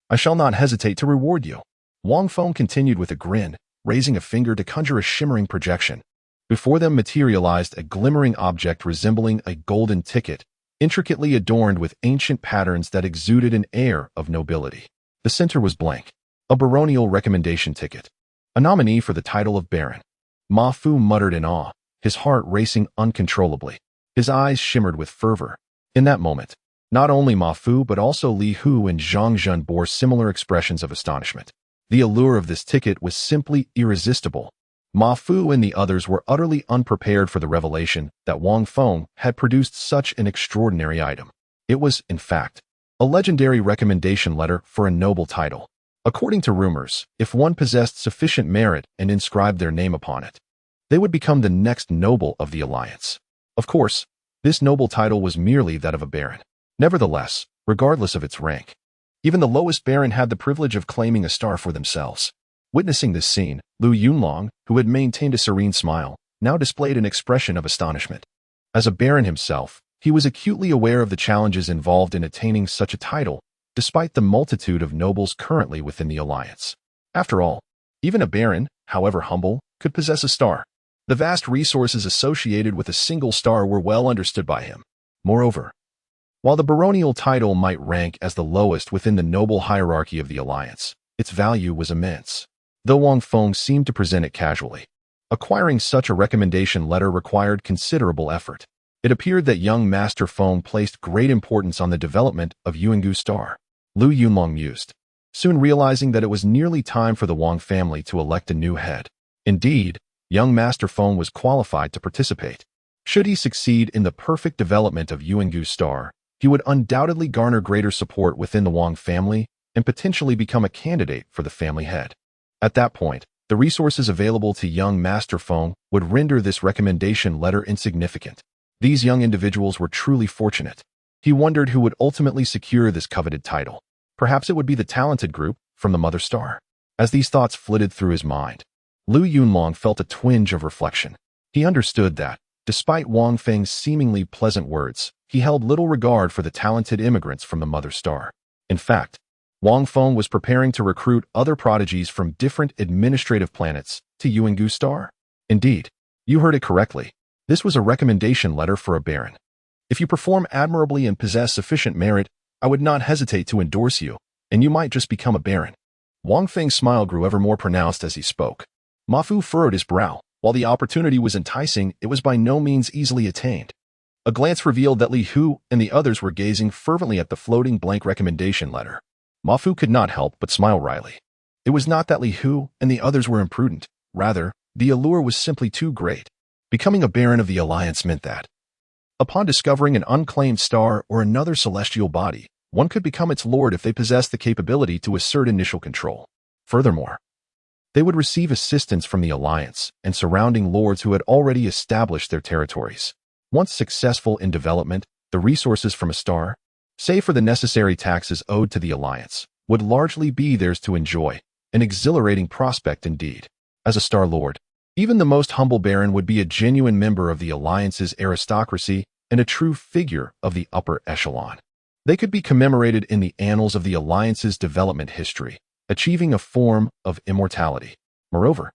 I shall not hesitate to reward you." Wang Feng continued with a grin, raising a finger to conjure a shimmering projection. Before them materialized a glimmering object resembling a golden ticket, intricately adorned with ancient patterns that exuded an air of nobility. The center was blank, a baronial recommendation ticket, a nominee for the title of Baron. Ma Fu muttered in awe, his heart racing uncontrollably. His eyes shimmered with fervor. In that moment, not only Ma Fu but also Li Hu and Zhang Zhen bore similar expressions of astonishment. The allure of this ticket was simply irresistible. Ma Fu and the others were utterly unprepared for the revelation that Wang Feng had produced such an extraordinary item. It was, in fact, a legendary recommendation letter for a noble title. According to rumors, if one possessed sufficient merit and inscribed their name upon it, they would become the next noble of the alliance. Of course, this noble title was merely that of a baron. Nevertheless, regardless of its rank, even the lowest baron had the privilege of claiming a star for themselves. Witnessing this scene, Lu Yunlong, who had maintained a serene smile, now displayed an expression of astonishment. As a baron himself, he was acutely aware of the challenges involved in attaining such a title, despite the multitude of nobles currently within the alliance. After all, even a baron, however humble, could possess a star. The vast resources associated with a single star were well understood by him. Moreover, while the baronial title might rank as the lowest within the noble hierarchy of the alliance, its value was immense. Though Wang Feng seemed to present it casually, acquiring such a recommendation letter required considerable effort. It appeared that young Master Feng placed great importance on the development of Yuangu Star. Lu Yunlong mused, soon realizing that it was nearly time for the Wang family to elect a new head. Indeed, young Master Feng was qualified to participate. Should he succeed in the perfect development of Yuangu Star, he would undoubtedly garner greater support within the Wang family and potentially become a candidate for the family head. At that point, the resources available to young Master Feng would render this recommendation letter insignificant. These young individuals were truly fortunate. He wondered who would ultimately secure this coveted title. Perhaps it would be the talented group from the mother star. As these thoughts flitted through his mind, Lu Yunlong felt a twinge of reflection. He understood that, despite Wang Feng's seemingly pleasant words, he held little regard for the talented immigrants from the mother star. In fact, Wang Feng was preparing to recruit other prodigies from different administrative planets to Yuangu Star. Indeed, you heard it correctly. This was a recommendation letter for a baron. If you perform admirably and possess sufficient merit, I would not hesitate to endorse you, and you might just become a baron. Wang Feng's smile grew ever more pronounced as he spoke. Ma Fu furrowed his brow. While the opportunity was enticing, it was by no means easily attained. A glance revealed that Li Hu and the others were gazing fervently at the floating blank recommendation letter. Ma Fu could not help but smile wryly. It was not that Li Hu and the others were imprudent. Rather, the allure was simply too great. Becoming a baron of the Alliance meant that, upon discovering an unclaimed star or another celestial body, one could become its lord if they possessed the capability to assert initial control. Furthermore, they would receive assistance from the Alliance and surrounding lords who had already established their territories. Once successful in development, the resources from a star, save for the necessary taxes owed to the Alliance, would largely be theirs to enjoy, an exhilarating prospect indeed. As a star lord, even the most humble baron would be a genuine member of the Alliance's aristocracy and a true figure of the upper echelon. They could be commemorated in the annals of the Alliance's development history, achieving a form of immortality. Moreover,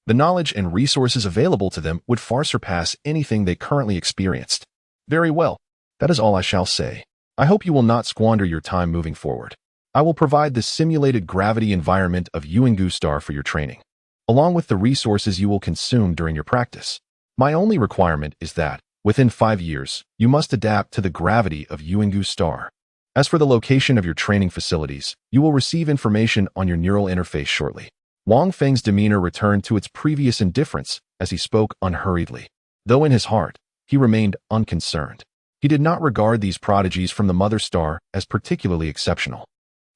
the knowledge and resources available to them would far surpass anything they currently experienced. Very well, that is all I shall say. I hope you will not squander your time moving forward. I will provide the simulated gravity environment of Yuangu Star for your training, along with the resources you will consume during your practice. My only requirement is that, within 5 years, you must adapt to the gravity of Yuangu Star. As for the location of your training facilities, you will receive information on your neural interface shortly. Wang Feng's demeanor returned to its previous indifference as he spoke unhurriedly. Though in his heart, he remained unconcerned. He did not regard these prodigies from the mother star as particularly exceptional.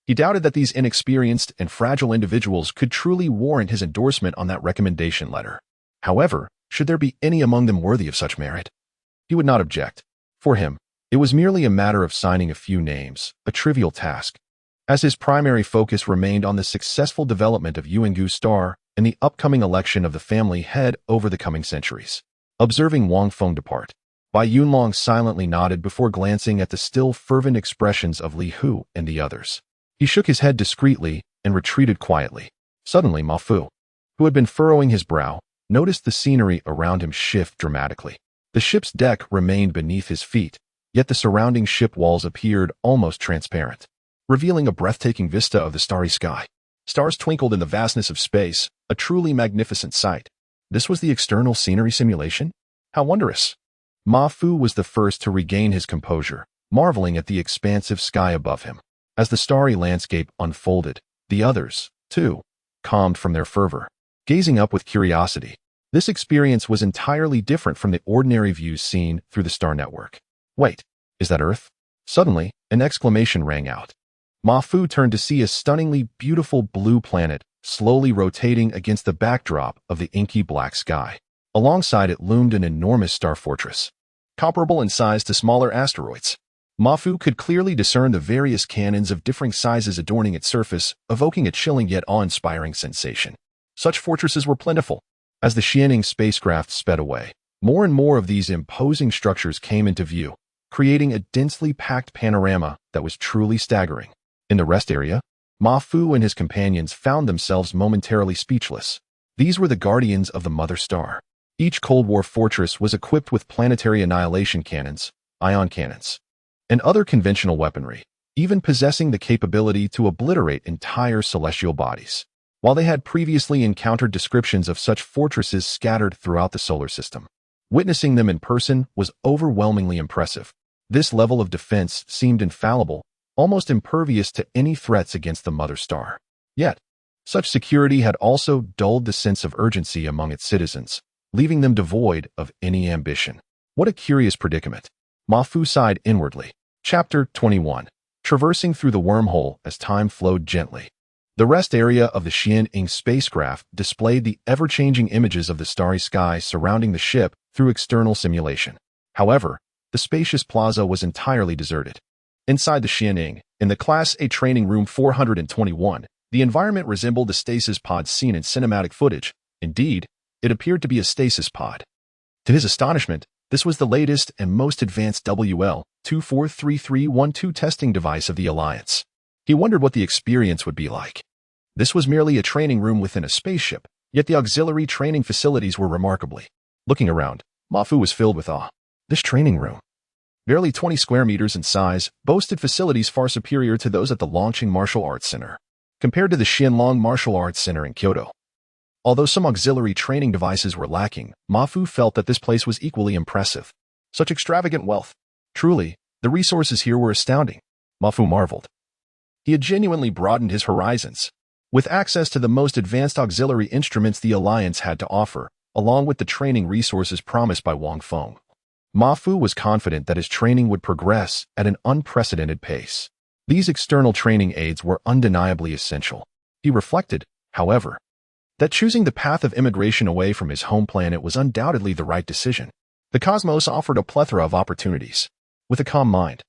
He doubted that these inexperienced and fragile individuals could truly warrant his endorsement on that recommendation letter. However, should there be any among them worthy of such merit, he would not object. For him, it was merely a matter of signing a few names, a trivial task, as his primary focus remained on the successful development of Yuangu Star and the upcoming election of the family head over the coming centuries. Observing Wang Feng depart, Bai Yunlong silently nodded before glancing at the still fervent expressions of Li Hu and the others. He shook his head discreetly and retreated quietly. Suddenly, Ma Fu, who had been furrowing his brow, noticed the scenery around him shift dramatically. The ship's deck remained beneath his feet, yet the surrounding ship walls appeared almost transparent, revealing a breathtaking vista of the starry sky. Stars twinkled in the vastness of space, a truly magnificent sight. This was the external scenery simulation? How wondrous! Ma Fu was the first to regain his composure, marveling at the expansive sky above him. As the starry landscape unfolded, the others, too, calmed from their fervor, gazing up with curiosity. This experience was entirely different from the ordinary views seen through the star network. Wait, is that Earth? Suddenly, an exclamation rang out. Ma Fu turned to see a stunningly beautiful blue planet slowly rotating against the backdrop of the inky black sky. Alongside it loomed an enormous star fortress, comparable in size to smaller asteroids. Ma Fu could clearly discern the various cannons of differing sizes adorning its surface, evoking a chilling yet awe-inspiring sensation. Such fortresses were plentiful. As the Xianing spacecraft sped away, more and more of these imposing structures came into view, creating a densely packed panorama that was truly staggering. In the rest area, Ma Fu and his companions found themselves momentarily speechless. These were the guardians of the mother star. Each Cold War fortress was equipped with planetary annihilation cannons, ion cannons, and other conventional weaponry, even possessing the capability to obliterate entire celestial bodies. While they had previously encountered descriptions of such fortresses scattered throughout the solar system, witnessing them in person was overwhelmingly impressive. This level of defense seemed infallible, almost impervious to any threats against the mother star. Yet, such security had also dulled the sense of urgency among its citizens, leaving them devoid of any ambition. What a curious predicament. Ma Fu sighed inwardly. Chapter 21. Traversing through the wormhole as time flowed gently. The rest area of the Xianing spacecraft displayed the ever-changing images of the starry sky surrounding the ship through external simulation. However, the spacious plaza was entirely deserted. Inside the Xianing, in the Class A training room 421, the environment resembled the stasis pod seen in cinematic footage. Indeed, it appeared to be a stasis pod. To his astonishment, this was the latest and most advanced WL-243312 testing device of the Alliance. He wondered what the experience would be like. This was merely a training room within a spaceship, yet the auxiliary training facilities were remarkably. Looking around, Ma Fu was filled with awe. This training room, barely 20 square meters in size, boasted facilities far superior to those at the Longqing Martial Arts Center, compared to the Xianlong Martial Arts Center in Kyoto. Although some auxiliary training devices were lacking, Ma Fu felt that this place was equally impressive. Such extravagant wealth. Truly, the resources here were astounding. Ma Fu marveled. He had genuinely broadened his horizons. With access to the most advanced auxiliary instruments the Alliance had to offer, along with the training resources promised by Wang Feng, Ma Fu was confident that his training would progress at an unprecedented pace. These external training aids were undeniably essential. He reflected, however, that choosing the path of immigration away from his home planet was undoubtedly the right decision. The cosmos offered a plethora of opportunities. With a calm mind,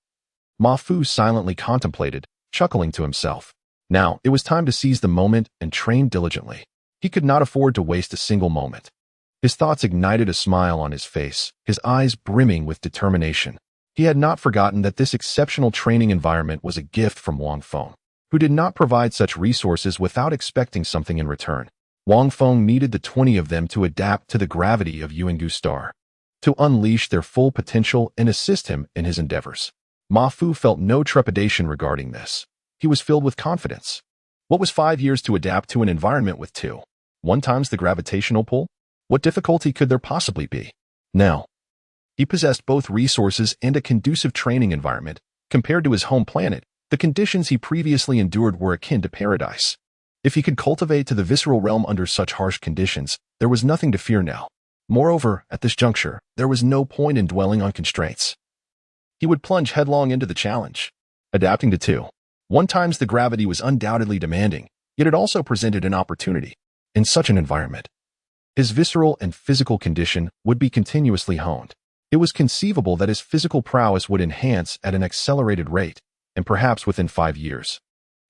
Ma Fu silently contemplated, chuckling to himself. Now, it was time to seize the moment and train diligently. He could not afford to waste a single moment. His thoughts ignited a smile on his face, his eyes brimming with determination. He had not forgotten that this exceptional training environment was a gift from Wang Feng, who did not provide such resources without expecting something in return. Wang Feng needed the 20 of them to adapt to the gravity of Yuangu star, to unleash their full potential and assist him in his endeavors. Ma Fu felt no trepidation regarding this. He was filled with confidence. What was 5 years to adapt to an environment with 1 times the gravitational pull? What difficulty could there possibly be? Now, he possessed both resources and a conducive training environment. Compared to his home planet, the conditions he previously endured were akin to paradise. If he could cultivate to the visceral realm under such harsh conditions, there was nothing to fear now. Moreover, at this juncture, there was no point in dwelling on constraints. He would plunge headlong into the challenge. Adapting to 1 times the gravity was undoubtedly demanding, yet it also presented an opportunity. In such an environment, his visceral and physical condition would be continuously honed. It was conceivable that his physical prowess would enhance at an accelerated rate, and perhaps within 5 years,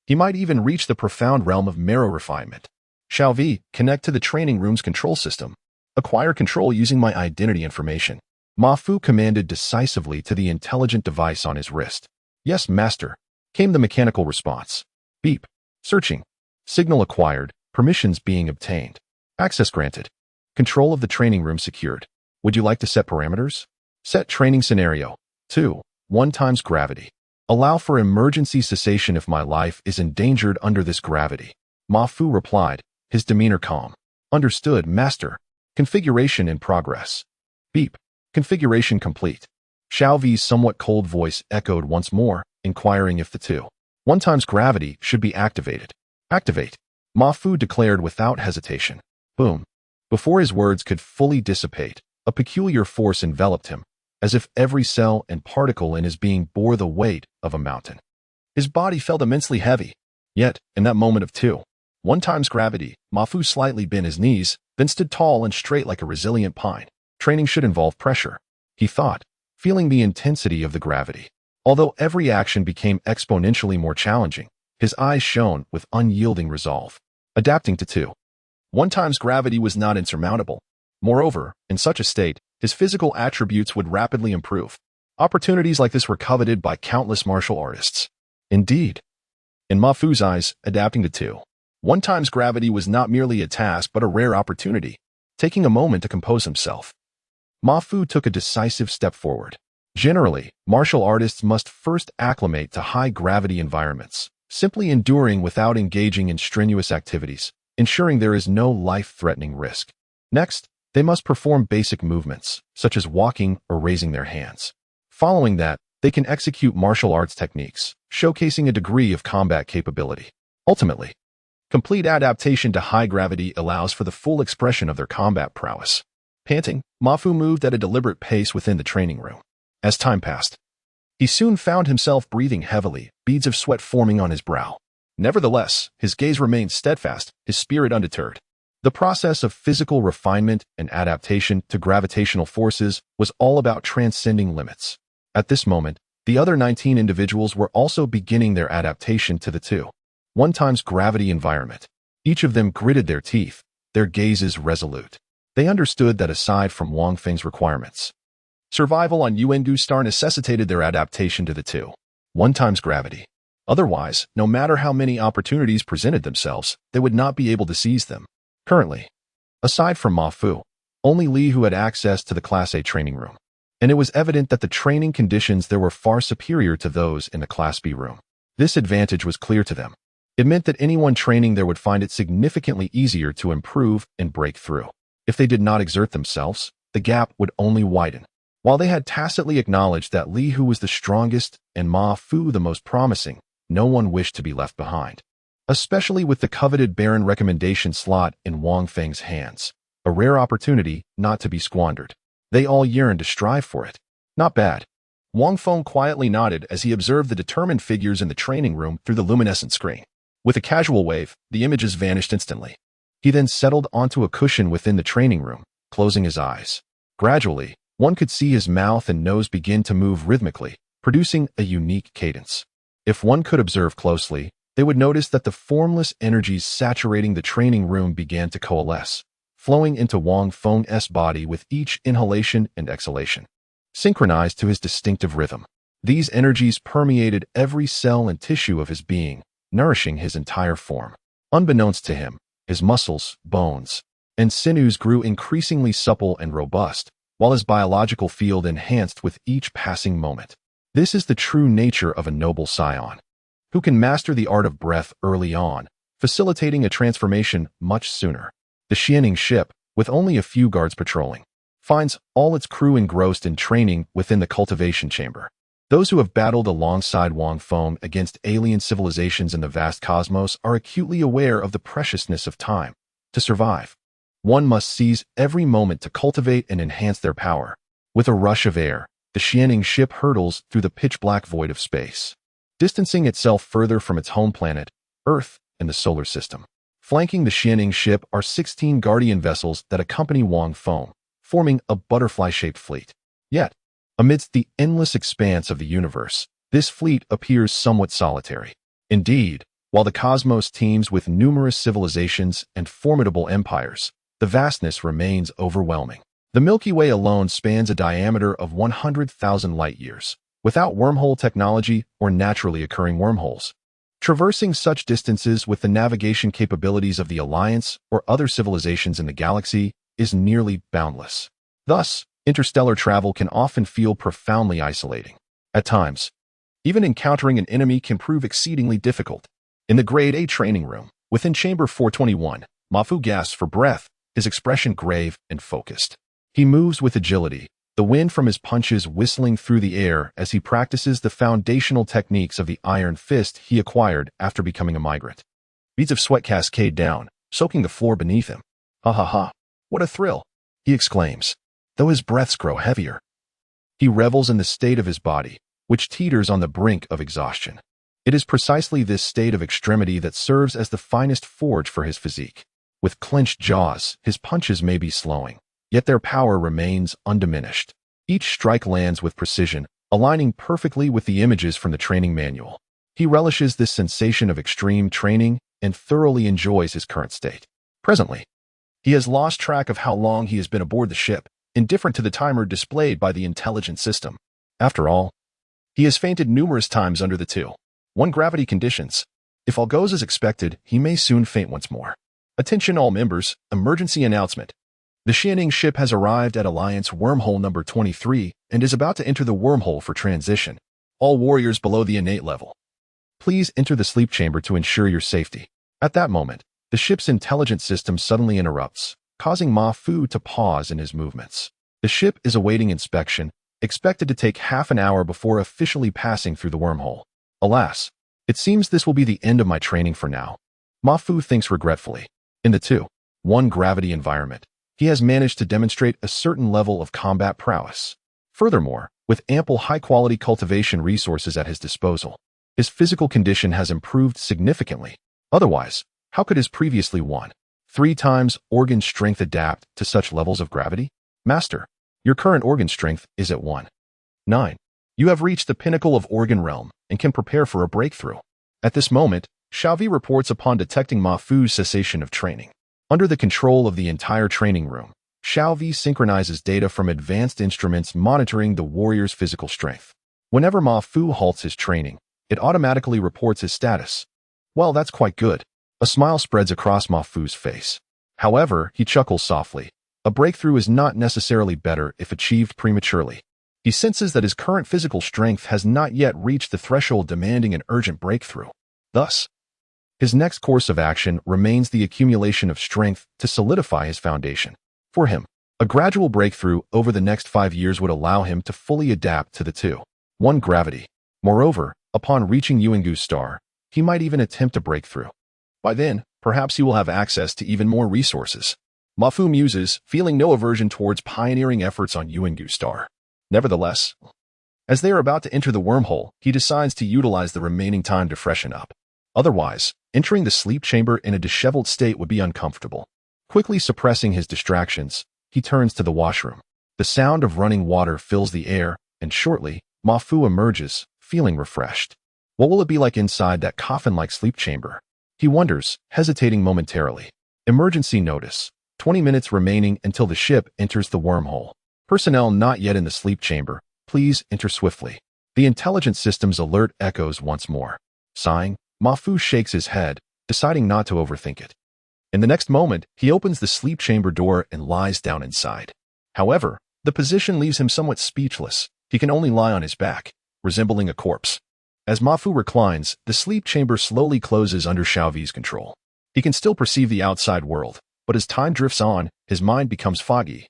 he might even reach the profound realm of marrow refinement. Xiao Vi, connect to the training room's control system. Acquire control using my identity information. Ma Fu commanded decisively to the intelligent device on his wrist. Yes, master, came the mechanical response. Beep. Searching. Signal acquired. Permissions being obtained. Access granted. Control of the training room secured. Would you like to set parameters? Set training scenario. 1 times gravity. Allow for emergency cessation if my life is endangered under this gravity. Ma Fu replied, his demeanor calm. Understood, master. Configuration in progress. Beep. Configuration complete. Xiao Vi's somewhat cold voice echoed once more, inquiring if the 1 times gravity should be activated. Activate. Ma Fu declared without hesitation. Boom. Before his words could fully dissipate, a peculiar force enveloped him, as if every cell and particle in his being bore the weight of a mountain. His body felt immensely heavy. Yet, in that moment of 1 times gravity, Ma Fu slightly bent his knees, then stood tall and straight like a resilient pine. Training should involve pressure, he thought, feeling the intensity of the gravity. Although every action became exponentially more challenging, his eyes shone with unyielding resolve. Adapting to 1 times gravity was not insurmountable. Moreover, in such a state, his physical attributes would rapidly improve. Opportunities like this were coveted by countless martial artists. Indeed, in Ma Fu's eyes, adapting to 1 times gravity was not merely a task but a rare opportunity. Taking a moment to compose himself, Ma Fu took a decisive step forward. Generally, martial artists must first acclimate to high-gravity environments, simply enduring without engaging in strenuous activities, ensuring there is no life-threatening risk. Next, they must perform basic movements, such as walking or raising their hands. Following that, they can execute martial arts techniques, showcasing a degree of combat capability. Ultimately, complete adaptation to high gravity allows for the full expression of their combat prowess. Panting, Ma Fu moved at a deliberate pace within the training room. As time passed, he soon found himself breathing heavily, beads of sweat forming on his brow. Nevertheless, his gaze remained steadfast, his spirit undeterred. The process of physical refinement and adaptation to gravitational forces was all about transcending limits. At this moment, the other 19 individuals were also beginning their adaptation to the 2 times gravity environment. Each of them gritted their teeth, their gazes resolute. They understood that aside from Wang Feng's requirements, survival on Yuandu star necessitated their adaptation to the 1 times gravity. Otherwise, no matter how many opportunities presented themselves, they would not be able to seize them. Currently, aside from Ma Fu, only Li Hu had access to the Class A training room, and it was evident that the training conditions there were far superior to those in the Class B room. This advantage was clear to them. It meant that anyone training there would find it significantly easier to improve and break through. If they did not exert themselves, the gap would only widen. While they had tacitly acknowledged that Li Hu was the strongest and Ma Fu the most promising, no one wished to be left behind. Especially with the coveted Baron recommendation slot in Wang Feng's hands, a rare opportunity not to be squandered. They all yearned to strive for it. Not bad. Wang Feng quietly nodded as he observed the determined figures in the training room through the luminescent screen. With a casual wave, the images vanished instantly. He then settled onto a cushion within the training room, closing his eyes. Gradually, one could see his mouth and nose begin to move rhythmically, producing a unique cadence. If one could observe closely, they would notice that the formless energies saturating the training room began to coalesce, flowing into Wang Feng's body with each inhalation and exhalation, synchronized to his distinctive rhythm. These energies permeated every cell and tissue of his being, nourishing his entire form. Unbeknownst to him, his muscles, bones, and sinews grew increasingly supple and robust, while his biological field enhanced with each passing moment. This is the true nature of a noble scion, who can master the art of breath early on, facilitating a transformation much sooner. The Xianing ship, with only a few guards patrolling, finds all its crew engrossed in training within the cultivation chamber. Those who have battled alongside Wang Feng against alien civilizations in the vast cosmos are acutely aware of the preciousness of time. To survive, one must seize every moment to cultivate and enhance their power. With a rush of air, the Xianing ship hurtles through the pitch-black void of space, distancing itself further from its home planet, Earth, and the solar system. Flanking the Xianing ship are 16 guardian vessels that accompany Wang Feng, forming a butterfly-shaped fleet. Yet, amidst the endless expanse of the universe, this fleet appears somewhat solitary. Indeed, while the cosmos teems with numerous civilizations and formidable empires, the vastness remains overwhelming. The Milky Way alone spans a diameter of 100,000 light-years, without wormhole technology or naturally occurring wormholes. Traversing such distances with the navigation capabilities of the Alliance or other civilizations in the galaxy is nearly boundless. Thus, interstellar travel can often feel profoundly isolating. At times, even encountering an enemy can prove exceedingly difficult. In the Grade A training room, within Chamber 421, Ma Fu gasps for breath, his expression grave and focused. He moves with agility, the wind from his punches whistling through the air as he practices the foundational techniques of the iron fist he acquired after becoming a migrant. Beads of sweat cascade down, soaking the floor beneath him. Ha ha ha, what a thrill, he exclaims, though his breaths grow heavier. He revels in the state of his body, which teeters on the brink of exhaustion. It is precisely this state of extremity that serves as the finest forge for his physique. With clenched jaws, his punches may be slowing, yet their power remains undiminished. Each strike lands with precision, aligning perfectly with the images from the training manual. He relishes this sensation of extreme training and thoroughly enjoys his current state. Presently, he has lost track of how long he has been aboard the ship, indifferent to the timer displayed by the intelligence system. After all, he has fainted numerous times under the 2-1 gravity conditions. If all goes as expected, he may soon faint once more. Attention all members, emergency announcement. The Xianing ship has arrived at Alliance wormhole number 23 and is about to enter the wormhole for transition. All warriors below the innate level, please enter the sleep chamber to ensure your safety. At that moment, the ship's intelligence system suddenly interrupts, causing Ma Fu to pause in his movements. The ship is awaiting inspection, expected to take half an hour before officially passing through the wormhole. Alas, it seems this will be the end of my training for now. Ma Fu thinks regretfully. In the 2-1 gravity environment, he has managed to demonstrate a certain level of combat prowess. Furthermore, with ample high-quality cultivation resources at his disposal, his physical condition has improved significantly. Otherwise, how could his previously 1 3 times organ strength adapt to such levels of gravity? Master, your current organ strength is at 1. 9. You have reached the pinnacle of organ realm and can prepare for a breakthrough. At this moment, Xiaovi reports upon detecting Ma Fu's cessation of training. Under the control of the entire training room, Xiaovi synchronizes data from advanced instruments monitoring the warrior's physical strength. Whenever Ma Fu halts his training, it automatically reports his status. Well, that's quite good. A smile spreads across Ma Fu's face. However, he chuckles softly. A breakthrough is not necessarily better if achieved prematurely. He senses that his current physical strength has not yet reached the threshold demanding an urgent breakthrough. Thus, his next course of action remains the accumulation of strength to solidify his foundation. For him, a gradual breakthrough over the next 5 years would allow him to fully adapt to the 2.1 gravity. Moreover, upon reaching Yuangu's star, he might even attempt a breakthrough. By then, perhaps he will have access to even more resources. Ma Fu muses, feeling no aversion towards pioneering efforts on Yuangu's star. Nevertheless, as they are about to enter the wormhole, he decides to utilize the remaining time to freshen up. Otherwise, entering the sleep chamber in a disheveled state would be uncomfortable. Quickly suppressing his distractions, he turns to the washroom. The sound of running water fills the air, and shortly, Ma Fu emerges, feeling refreshed. What will it be like inside that coffin-like sleep chamber? He wonders, hesitating momentarily. Emergency notice. 20 minutes remaining until the ship enters the wormhole. Personnel not yet in the sleep chamber, please enter swiftly. The intelligence system's alert echoes once more. Sighing, Ma Fu shakes his head, deciding not to overthink it. In the next moment, he opens the sleep chamber door and lies down inside. However, the position leaves him somewhat speechless. He can only lie on his back, resembling a corpse. As Ma Fu reclines, the sleep chamber slowly closes under Xiaovi's control. He can still perceive the outside world, but as time drifts on, his mind becomes foggy.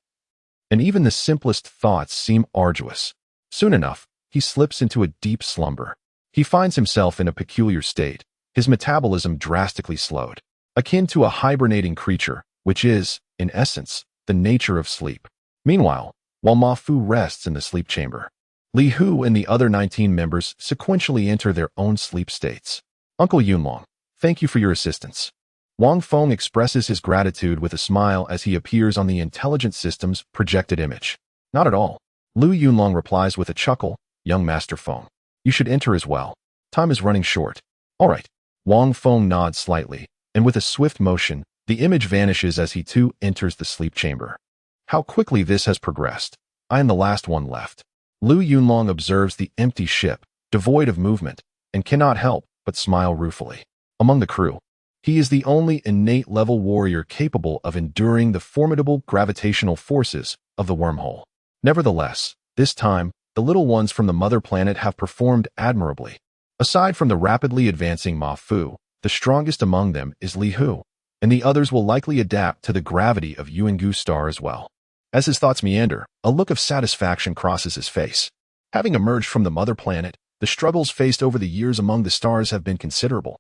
And even the simplest thoughts seem arduous. Soon enough, he slips into a deep slumber. He finds himself in a peculiar state, his metabolism drastically slowed, akin to a hibernating creature, which is, in essence, the nature of sleep. Meanwhile, while Ma Fu rests in the sleep chamber, Li Hu and the other 19 members sequentially enter their own sleep states. Uncle Yunlong, thank you for your assistance. Wang Feng expresses his gratitude with a smile as he appears on the intelligence system's projected image. Not at all. Lu Yunlong replies with a chuckle, young Master Feng. You should enter as well. Time is running short. All right. Wang Feng nods slightly, and with a swift motion, the image vanishes as he too enters the sleep chamber. How quickly this has progressed. I am the last one left. Lu Yunlong observes the empty ship, devoid of movement, and cannot help but smile ruefully. Among the crew, he is the only innate level warrior capable of enduring the formidable gravitational forces of the wormhole. Nevertheless, this time, the little ones from the mother planet have performed admirably. Aside from the rapidly advancing Ma Fu, the strongest among them is Li Hu, and the others will likely adapt to the gravity of Yuangu's star as well. As his thoughts meander, a look of satisfaction crosses his face. Having emerged from the mother planet, the struggles faced over the years among the stars have been considerable.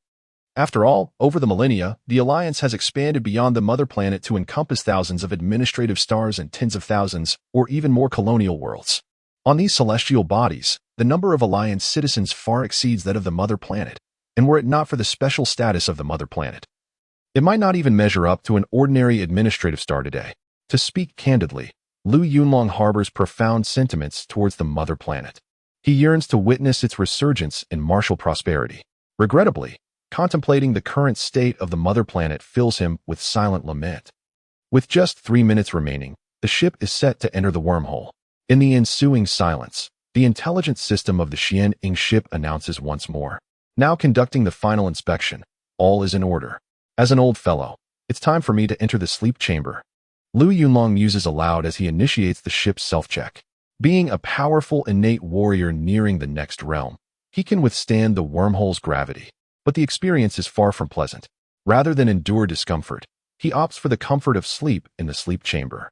After all, over the millennia, the Alliance has expanded beyond the mother planet to encompass thousands of administrative stars and tens of thousands, or even more colonial worlds. On these celestial bodies, the number of Alliance citizens far exceeds that of the mother planet, and were it not for the special status of the mother planet, it might not even measure up to an ordinary administrative star today. To speak candidly, Lu Yunlong harbors profound sentiments towards the mother planet. He yearns to witness its resurgence in martial prosperity. Regrettably, contemplating the current state of the mother planet fills him with silent lament. With just 3 minutes remaining, the ship is set to enter the wormhole. In the ensuing silence, the intelligence system of the Xian-Ing ship announces once more. Now conducting the final inspection, all is in order. As an old fellow, it's time for me to enter the sleep chamber. Lu Yunlong muses aloud as he initiates the ship's self-check. Being a powerful innate warrior nearing the next realm, he can withstand the wormhole's gravity. But the experience is far from pleasant. Rather than endure discomfort, he opts for the comfort of sleep in the sleep chamber.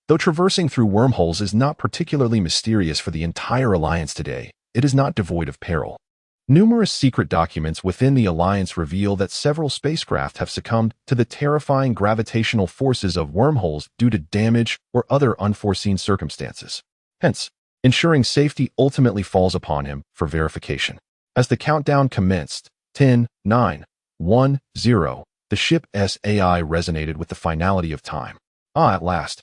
Though traversing through wormholes is not particularly mysterious for the entire Alliance today, it is not devoid of peril. Numerous secret documents within the Alliance reveal that several spacecraft have succumbed to the terrifying gravitational forces of wormholes due to damage or other unforeseen circumstances. Hence, ensuring safety ultimately falls upon him for verification. As the countdown commenced, 10, 9, 1, 0, The ship's AI resonated with the finality of time. Ah, at last.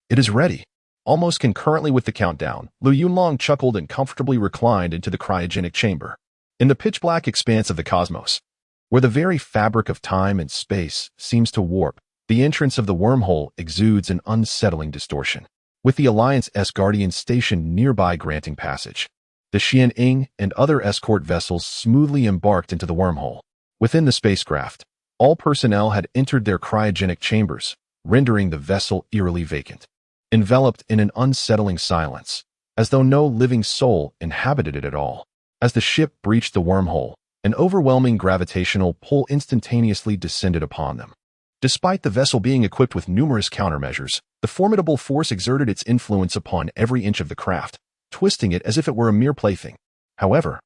It is ready. Almost concurrently with the countdown, Lu Yunlong chuckled and comfortably reclined into the cryogenic chamber. In the pitch-black expanse of the cosmos, where the very fabric of time and space seems to warp, the entrance of the wormhole exudes an unsettling distortion. With the Alliance's Guardian stationed nearby granting passage, the Xian'ing and other escort vessels smoothly embarked into the wormhole. Within the spacecraft, all personnel had entered their cryogenic chambers, rendering the vessel eerily vacant, enveloped in an unsettling silence, as though no living soul inhabited it at all. As the ship breached the wormhole, an overwhelming gravitational pull instantaneously descended upon them. Despite the vessel being equipped with numerous countermeasures, the formidable force exerted its influence upon every inch of the craft, twisting it as if it were a mere plaything. However,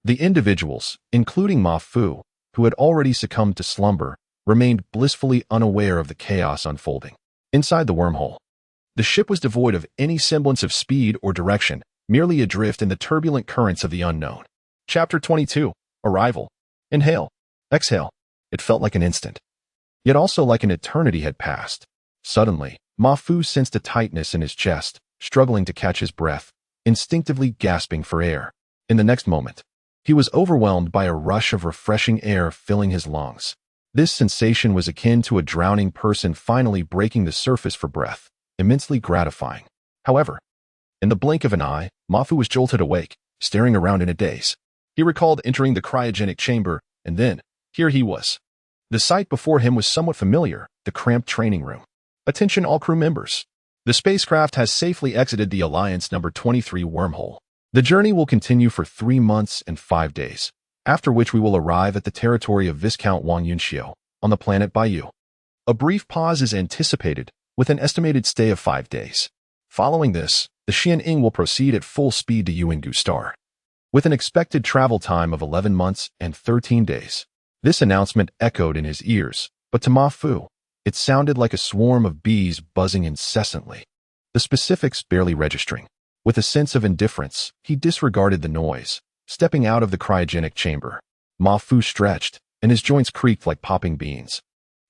the individuals, including Ma Fu, who had already succumbed to slumber, remained blissfully unaware of the chaos unfolding. Inside the wormhole, the ship was devoid of any semblance of speed or direction, merely adrift in the turbulent currents of the unknown. Chapter 22. Arrival. Inhale. Exhale. It felt like an instant, yet also like an eternity had passed. Suddenly, Ma Fu sensed a tightness in his chest, struggling to catch his breath, instinctively gasping for air. In the next moment, he was overwhelmed by a rush of refreshing air filling his lungs. This sensation was akin to a drowning person finally breaking the surface for breath, immensely gratifying. However, in the blink of an eye, Ma Fu was jolted awake, staring around in a daze. He recalled entering the cryogenic chamber, and then, here he was. The sight before him was somewhat familiar, the cramped training room. Attention all crew members. The spacecraft has safely exited the Alliance number 23 wormhole. The journey will continue for 3 months and 5 days, after which we will arrive at the territory of Viscount Wang Yunxiu, on the planet Baiyu. A brief pause is anticipated, with an estimated stay of 5 days. Following this, the Xian'ing will proceed at full speed to Yuangu Star, with an expected travel time of 11 months and 13 days. This announcement echoed in his ears, but to Ma Fu, it sounded like a swarm of bees buzzing incessantly, the specifics barely registering. With a sense of indifference, he disregarded the noise, stepping out of the cryogenic chamber. Ma Fu stretched, and his joints creaked like popping beans.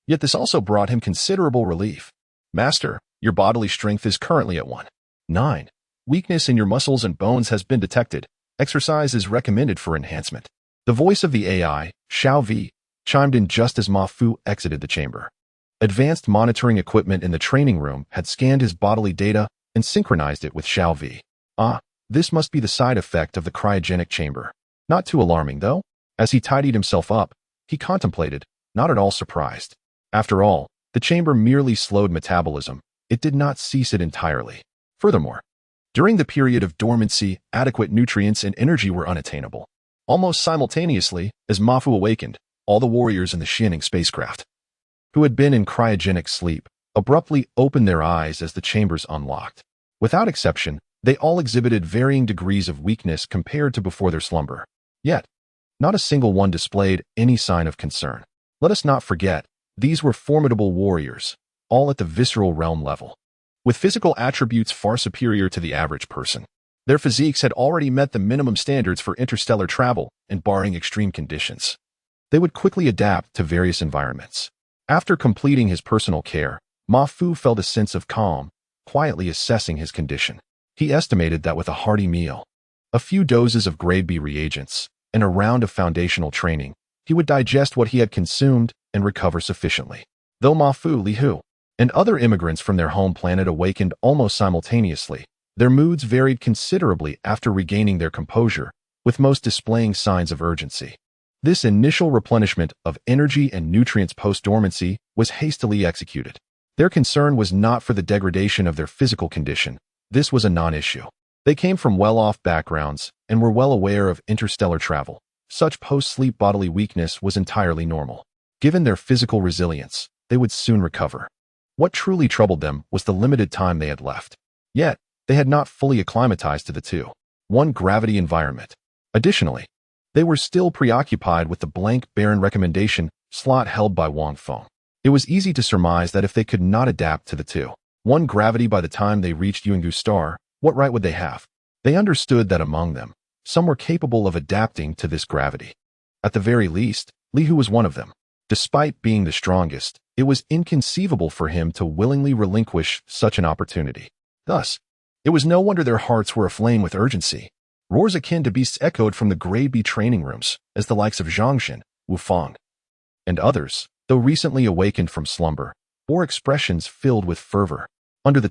Yet this also brought him considerable relief. Master, your bodily strength is currently at 1.9. Weakness in your muscles and bones has been detected. Exercise is recommended for enhancement. The voice of the AI, Xiao Vi, chimed in just as Ma Fu exited the chamber. Advanced monitoring equipment in the training room had scanned his bodily data and synchronized it with Xiao Vi. Ah, this must be the side effect of the cryogenic chamber. Not too alarming, though. As he tidied himself up, he contemplated, not at all surprised. After all, the chamber merely slowed metabolism. It did not cease it entirely. Furthermore, during the period of dormancy, adequate nutrients and energy were unattainable. Almost simultaneously, as Ma Fu awakened, all the warriors in the Xian'ing spacecraft, who had been in cryogenic sleep, abruptly opened their eyes as the chambers unlocked. Without exception, they all exhibited varying degrees of weakness compared to before their slumber. Yet, not a single one displayed any sign of concern. Let us not forget, these were formidable warriors, all at the visceral realm level, with physical attributes far superior to the average person. Their physiques had already met the minimum standards for interstellar travel, and barring extreme conditions, they would quickly adapt to various environments. After completing his personal care, Ma Fu felt a sense of calm, quietly assessing his condition. He estimated that with a hearty meal, a few doses of grade B reagents, and a round of foundational training, he would digest what he had consumed and recover sufficiently. Though Ma Fu, Li Hu, and other immigrants from their home planet awakened almost simultaneously, their moods varied considerably after regaining their composure, with most displaying signs of urgency. This initial replenishment of energy and nutrients post-dormancy was hastily executed. Their concern was not for the degradation of their physical condition. This was a non-issue. They came from well-off backgrounds and were well aware of interstellar travel. Such post-sleep bodily weakness was entirely normal. Given their physical resilience, they would soon recover. What truly troubled them was the limited time they had left. Yet, they had not fully acclimatized to the 2.1 gravity environment. Additionally, they were still preoccupied with the blank barren recommendation slot held by Wang Feng. It was easy to surmise that if they could not adapt to the 2.1 gravity by the time they reached Yuangu Star, what right would they have? They understood that among them, some were capable of adapting to this gravity. At the very least, Li Hu was one of them. Despite being the strongest, it was inconceivable for him to willingly relinquish such an opportunity. Thus, it was no wonder their hearts were aflame with urgency. Roars akin to beasts echoed from the grade B training rooms, as the likes of Zhang Wei, and others, though recently awakened from slumber, bore expressions filled with fervor. Under the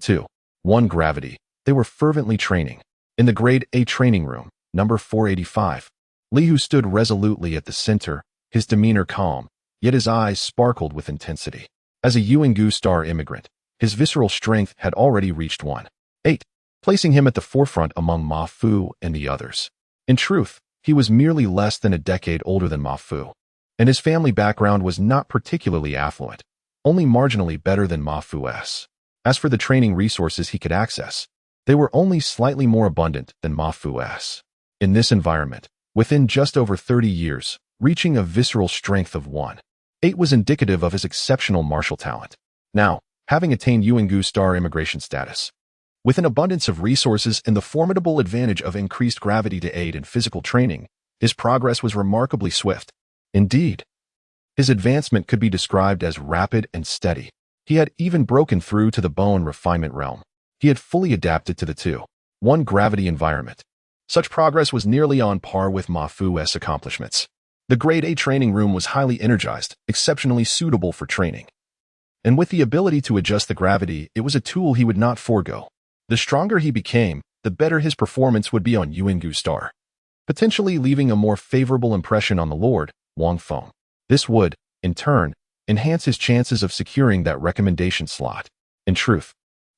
2-1 gravity, they were fervently training. In the grade A training room, number 485, Li Hu stood resolutely at the center, his demeanor calm, yet his eyes sparkled with intensity. As a Yuangu star immigrant, his visceral strength had already reached 1-8, placing him at the forefront among Ma Fu and the others. In truth, he was merely less than a decade older than Ma Fu, and his family background was not particularly affluent, only marginally better than Ma Fu's. As for the training resources he could access, they were only slightly more abundant than Ma Fu's. In this environment, within just over 30 years, reaching a visceral strength of 1-8 was indicative of his exceptional martial talent. Now, having attained Yuangu star immigration status, with an abundance of resources and the formidable advantage of increased gravity to aid in physical training, his progress was remarkably swift. Indeed, his advancement could be described as rapid and steady. He had even broken through to the bone refinement realm. He had fully adapted to the 2-1 gravity environment. Such progress was nearly on par with Ma Fu's accomplishments. The grade A training room was highly energized, exceptionally suitable for training. And with the ability to adjust the gravity, it was a tool he would not forego. The stronger he became, the better his performance would be on Yuangu star, potentially leaving a more favorable impression on the Lord, Wang Feng. This would, in turn, enhance his chances of securing that recommendation slot. In truth,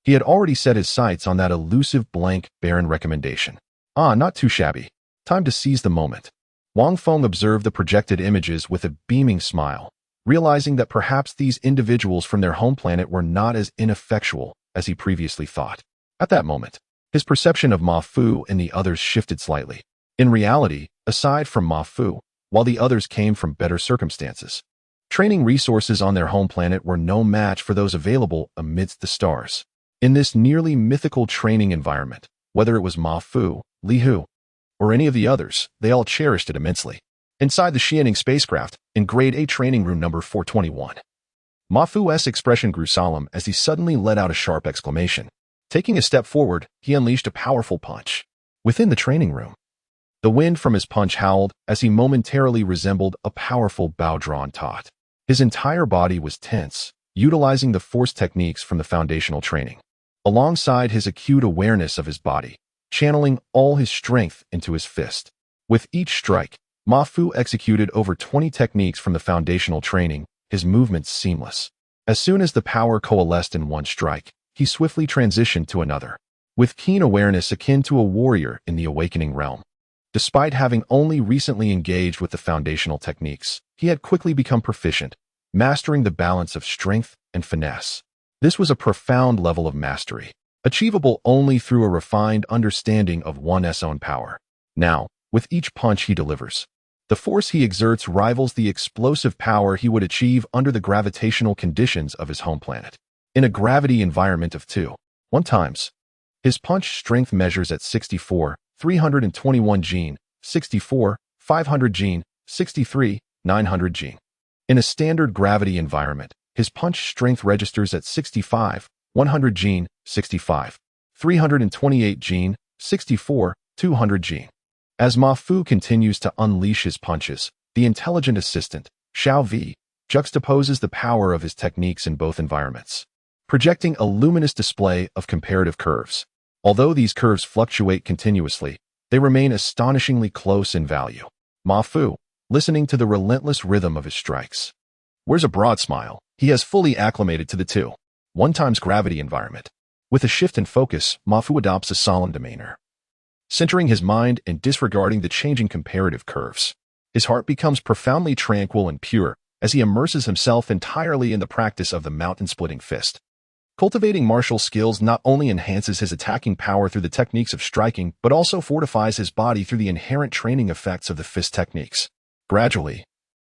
he had already set his sights on that elusive blank, barren recommendation. Not too shabby. Time to seize the moment. Wang Feng observed the projected images with a beaming smile, realizing that perhaps these individuals from their home planet were not as ineffectual as he previously thought. At that moment, his perception of Ma Fu and the others shifted slightly. In reality, aside from Ma Fu, while the others came from better circumstances, training resources on their home planet were no match for those available amidst the stars. In this nearly mythical training environment, whether it was Ma Fu, Li Hu, or any of the others, they all cherished it immensely. Inside the Xianing spacecraft, in grade A training room number 421, Ma Fu's expression grew solemn as he suddenly let out a sharp exclamation. Taking a step forward, he unleashed a powerful punch. Within the training room, the wind from his punch howled as he momentarily resembled a powerful bow-drawn taut. His entire body was tense, utilizing the force techniques from the foundational training, alongside his acute awareness of his body, channeling all his strength into his fist. With each strike, Ma Fu executed over 20 techniques from the foundational training, his movements seamless. As soon as the power coalesced in one strike, he swiftly transitioned to another, with keen awareness akin to a warrior in the awakening realm. Despite having only recently engaged with the foundational techniques, he had quickly become proficient, mastering the balance of strength and finesse. This was a profound level of mastery, achievable only through a refined understanding of one's own power. Now, with each punch he delivers, the force he exerts rivals the explosive power he would achieve under the gravitational conditions of his home planet. In a gravity environment of 2-1 times, his punch strength measures at 64, 321 gene, 64, 500 gene, 63, 900 gene. In a standard gravity environment, his punch strength registers at 65, 100 gene, 65, 328 gene, 64, 200 gene. As Ma Fu continues to unleash his punches, the intelligent assistant, Xiao Vi, juxtaposes the power of his techniques in both environments, projecting a luminous display of comparative curves. Although these curves fluctuate continuously, they remain astonishingly close in value. Ma Fu, listening to the relentless rhythm of his strikes, wears a broad smile. He has fully acclimated to the 2-1 times gravity environment. With a shift in focus, Ma Fu adopts a solemn demeanor, centering his mind and disregarding the changing comparative curves. His heart becomes profoundly tranquil and pure as he immerses himself entirely in the practice of the mountain-splitting fist. Cultivating martial skills not only enhances his attacking power through the techniques of striking, but also fortifies his body through the inherent training effects of the fist techniques. Gradually,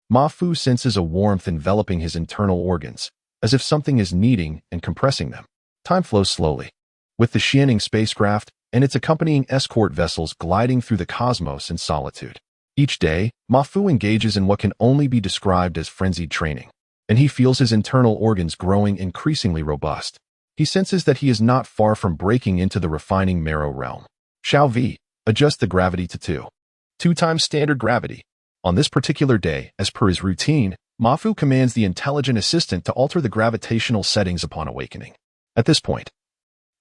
Ma Fu senses a warmth enveloping his internal organs, as if something is kneading and compressing them. Time flows slowly, with the Xianing spacecraft and its accompanying escort vessels gliding through the cosmos in solitude. Each day, Ma Fu engages in what can only be described as frenzied training, and he feels his internal organs growing increasingly robust. He senses that he is not far from breaking into the refining marrow realm. Xiao Vi, adjust the gravity to 2 times standard gravity. On this particular day, as per his routine, Ma Fu commands the intelligent assistant to alter the gravitational settings upon awakening. At this point,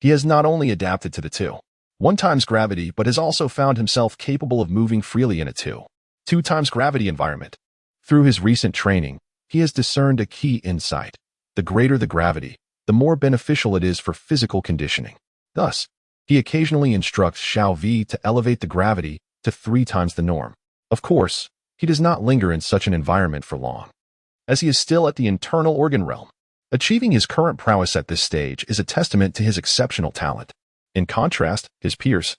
he has not only adapted to the 1 times gravity, but has also found himself capable of moving freely in a 2 times gravity environment. Through his recent training, he has discerned a key insight. The greater the gravity, the more beneficial it is for physical conditioning. Thus, he occasionally instructs Xiao Vi to elevate the gravity to 3 times the norm. Of course, he does not linger in such an environment for long, as he is still at the internal organ realm. Achieving his current prowess at this stage is a testament to his exceptional talent. In contrast, his peers,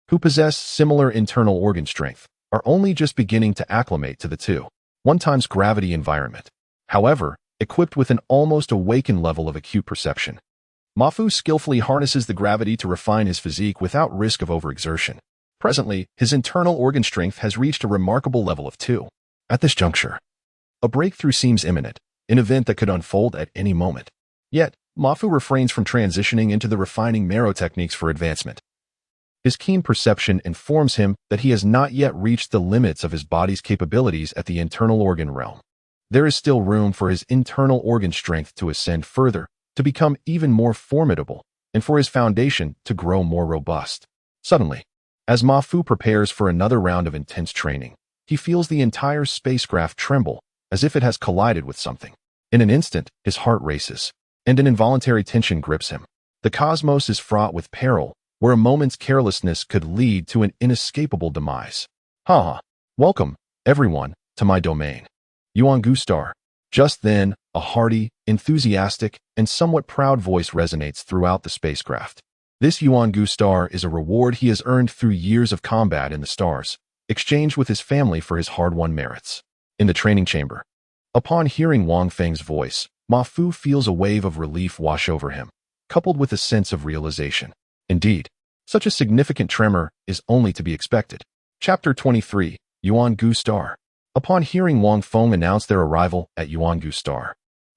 who possess similar internal organ strength, are only just beginning to acclimate to the 1 times gravity environment. However, equipped with an almost awakened level of acute perception, Ma Fu skillfully harnesses the gravity to refine his physique without risk of overexertion. Presently, his internal organ strength has reached a remarkable level of 2. At this juncture, a breakthrough seems imminent, an event that could unfold at any moment. Yet, Ma Fu refrains from transitioning into the refining marrow techniques for advancement. His keen perception informs him that he has not yet reached the limits of his body's capabilities at the internal organ realm. There is still room for his internal organ strength to ascend further, to become even more formidable, and for his foundation to grow more robust. Suddenly, as Ma Fu prepares for another round of intense training, he feels the entire spacecraft tremble, as if it has collided with something. In an instant, his heart races, and an involuntary tension grips him. The cosmos is fraught with peril, where a moment's carelessness could lead to an inescapable demise. Welcome, everyone, to my domain. Yuan Star. Just then, a hearty, enthusiastic, and somewhat proud voice resonates throughout the spacecraft. This Yuan Star is a reward he has earned through years of combat in the stars, exchanged with his family for his hard-won merits. In the training chamber, upon hearing Wang Feng's voice, Ma Fu feels a wave of relief wash over him, coupled with a sense of realization. Indeed, such a significant tremor is only to be expected. Chapter 23, Yuan Star. Upon hearing Wang Feng announce their arrival at Yuan Star,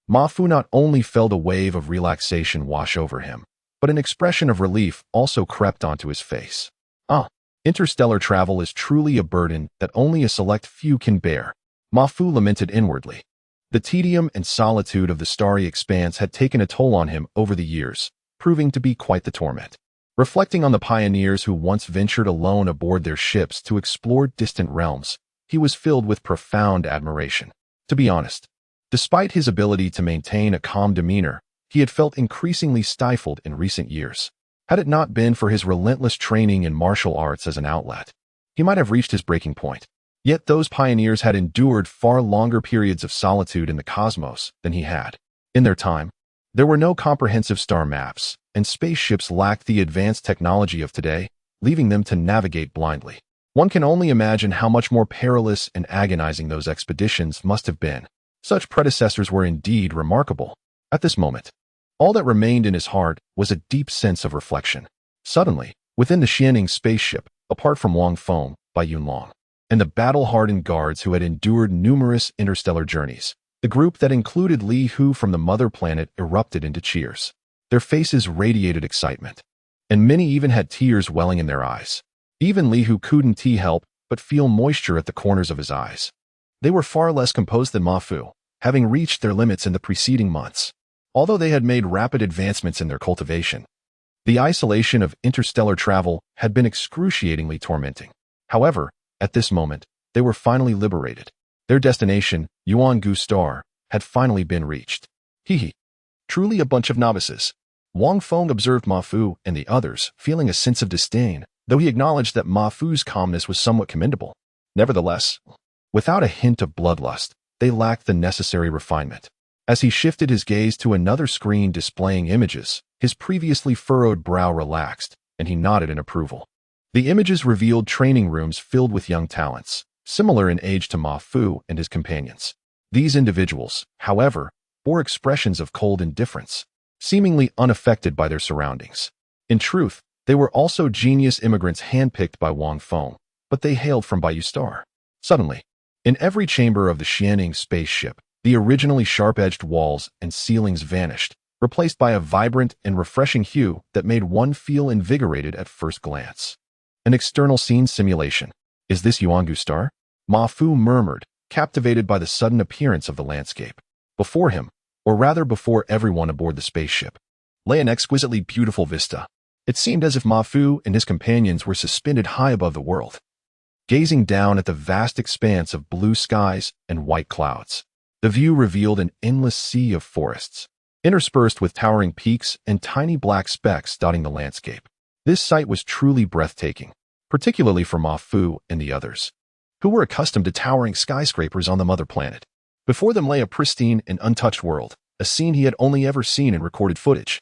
Ma Fu not only felt a wave of relaxation wash over him, but an expression of relief also crept onto his face. Interstellar travel is truly a burden that only a select few can bear, Ma Fu lamented inwardly. The tedium and solitude of the starry expanse had taken a toll on him over the years, proving to be quite the torment. Reflecting on the pioneers who once ventured alone aboard their ships to explore distant realms, he was filled with profound admiration. To be honest, despite his ability to maintain a calm demeanor, he had felt increasingly stifled in recent years. Had it not been for his relentless training in martial arts as an outlet, he might have reached his breaking point. Yet those pioneers had endured far longer periods of solitude in the cosmos than he had. In their time, there were no comprehensive star maps, and spaceships lacked the advanced technology of today, leaving them to navigate blindly. One can only imagine how much more perilous and agonizing those expeditions must have been. Such predecessors were indeed remarkable. At this moment, all that remained in his heart was a deep sense of reflection. Suddenly, within the Xianing spaceship, apart from Wang Feng, Bai Yunlong, and the battle-hardened guards who had endured numerous interstellar journeys, the group that included Li Hu from the mother planet erupted into cheers. Their faces radiated excitement, and many even had tears welling in their eyes. Even Li Hu couldn't help but feel moisture at the corners of his eyes. They were far less composed than Ma Fu, having reached their limits in the preceding months. Although they had made rapid advancements in their cultivation, the isolation of interstellar travel had been excruciatingly tormenting. However, at this moment, they were finally liberated. Their destination, Yuan Star, had finally been reached. Truly a bunch of novices. Wang Feng observed Ma Fu and the others, feeling a sense of disdain, though he acknowledged that Ma Fu's calmness was somewhat commendable. Nevertheless, without a hint of bloodlust, they lacked the necessary refinement. As he shifted his gaze to another screen displaying images, his previously furrowed brow relaxed, and he nodded in approval. The images revealed training rooms filled with young talents, similar in age to Ma Fu and his companions. These individuals, however, bore expressions of cold indifference, seemingly unaffected by their surroundings. In truth, they were also genius immigrants handpicked by Wang Feng, but they hailed from Bayou Star. Suddenly, in every chamber of the Xianing spaceship, the originally sharp-edged walls and ceilings vanished, replaced by a vibrant and refreshing hue that made one feel invigorated at first glance. An external scene simulation. Is this Yuangu Star? Ma Fu murmured, captivated by the sudden appearance of the landscape. Before him, or rather before everyone aboard the spaceship, lay an exquisitely beautiful vista. It seemed as if Ma Fu and his companions were suspended high above the world, gazing down at the vast expanse of blue skies and white clouds. The view revealed an endless sea of forests, interspersed with towering peaks and tiny black specks dotting the landscape. This sight was truly breathtaking, particularly for Ma Fu and the others, who were accustomed to towering skyscrapers on the mother planet. Before them lay a pristine and untouched world, a scene he had only ever seen in recorded footage.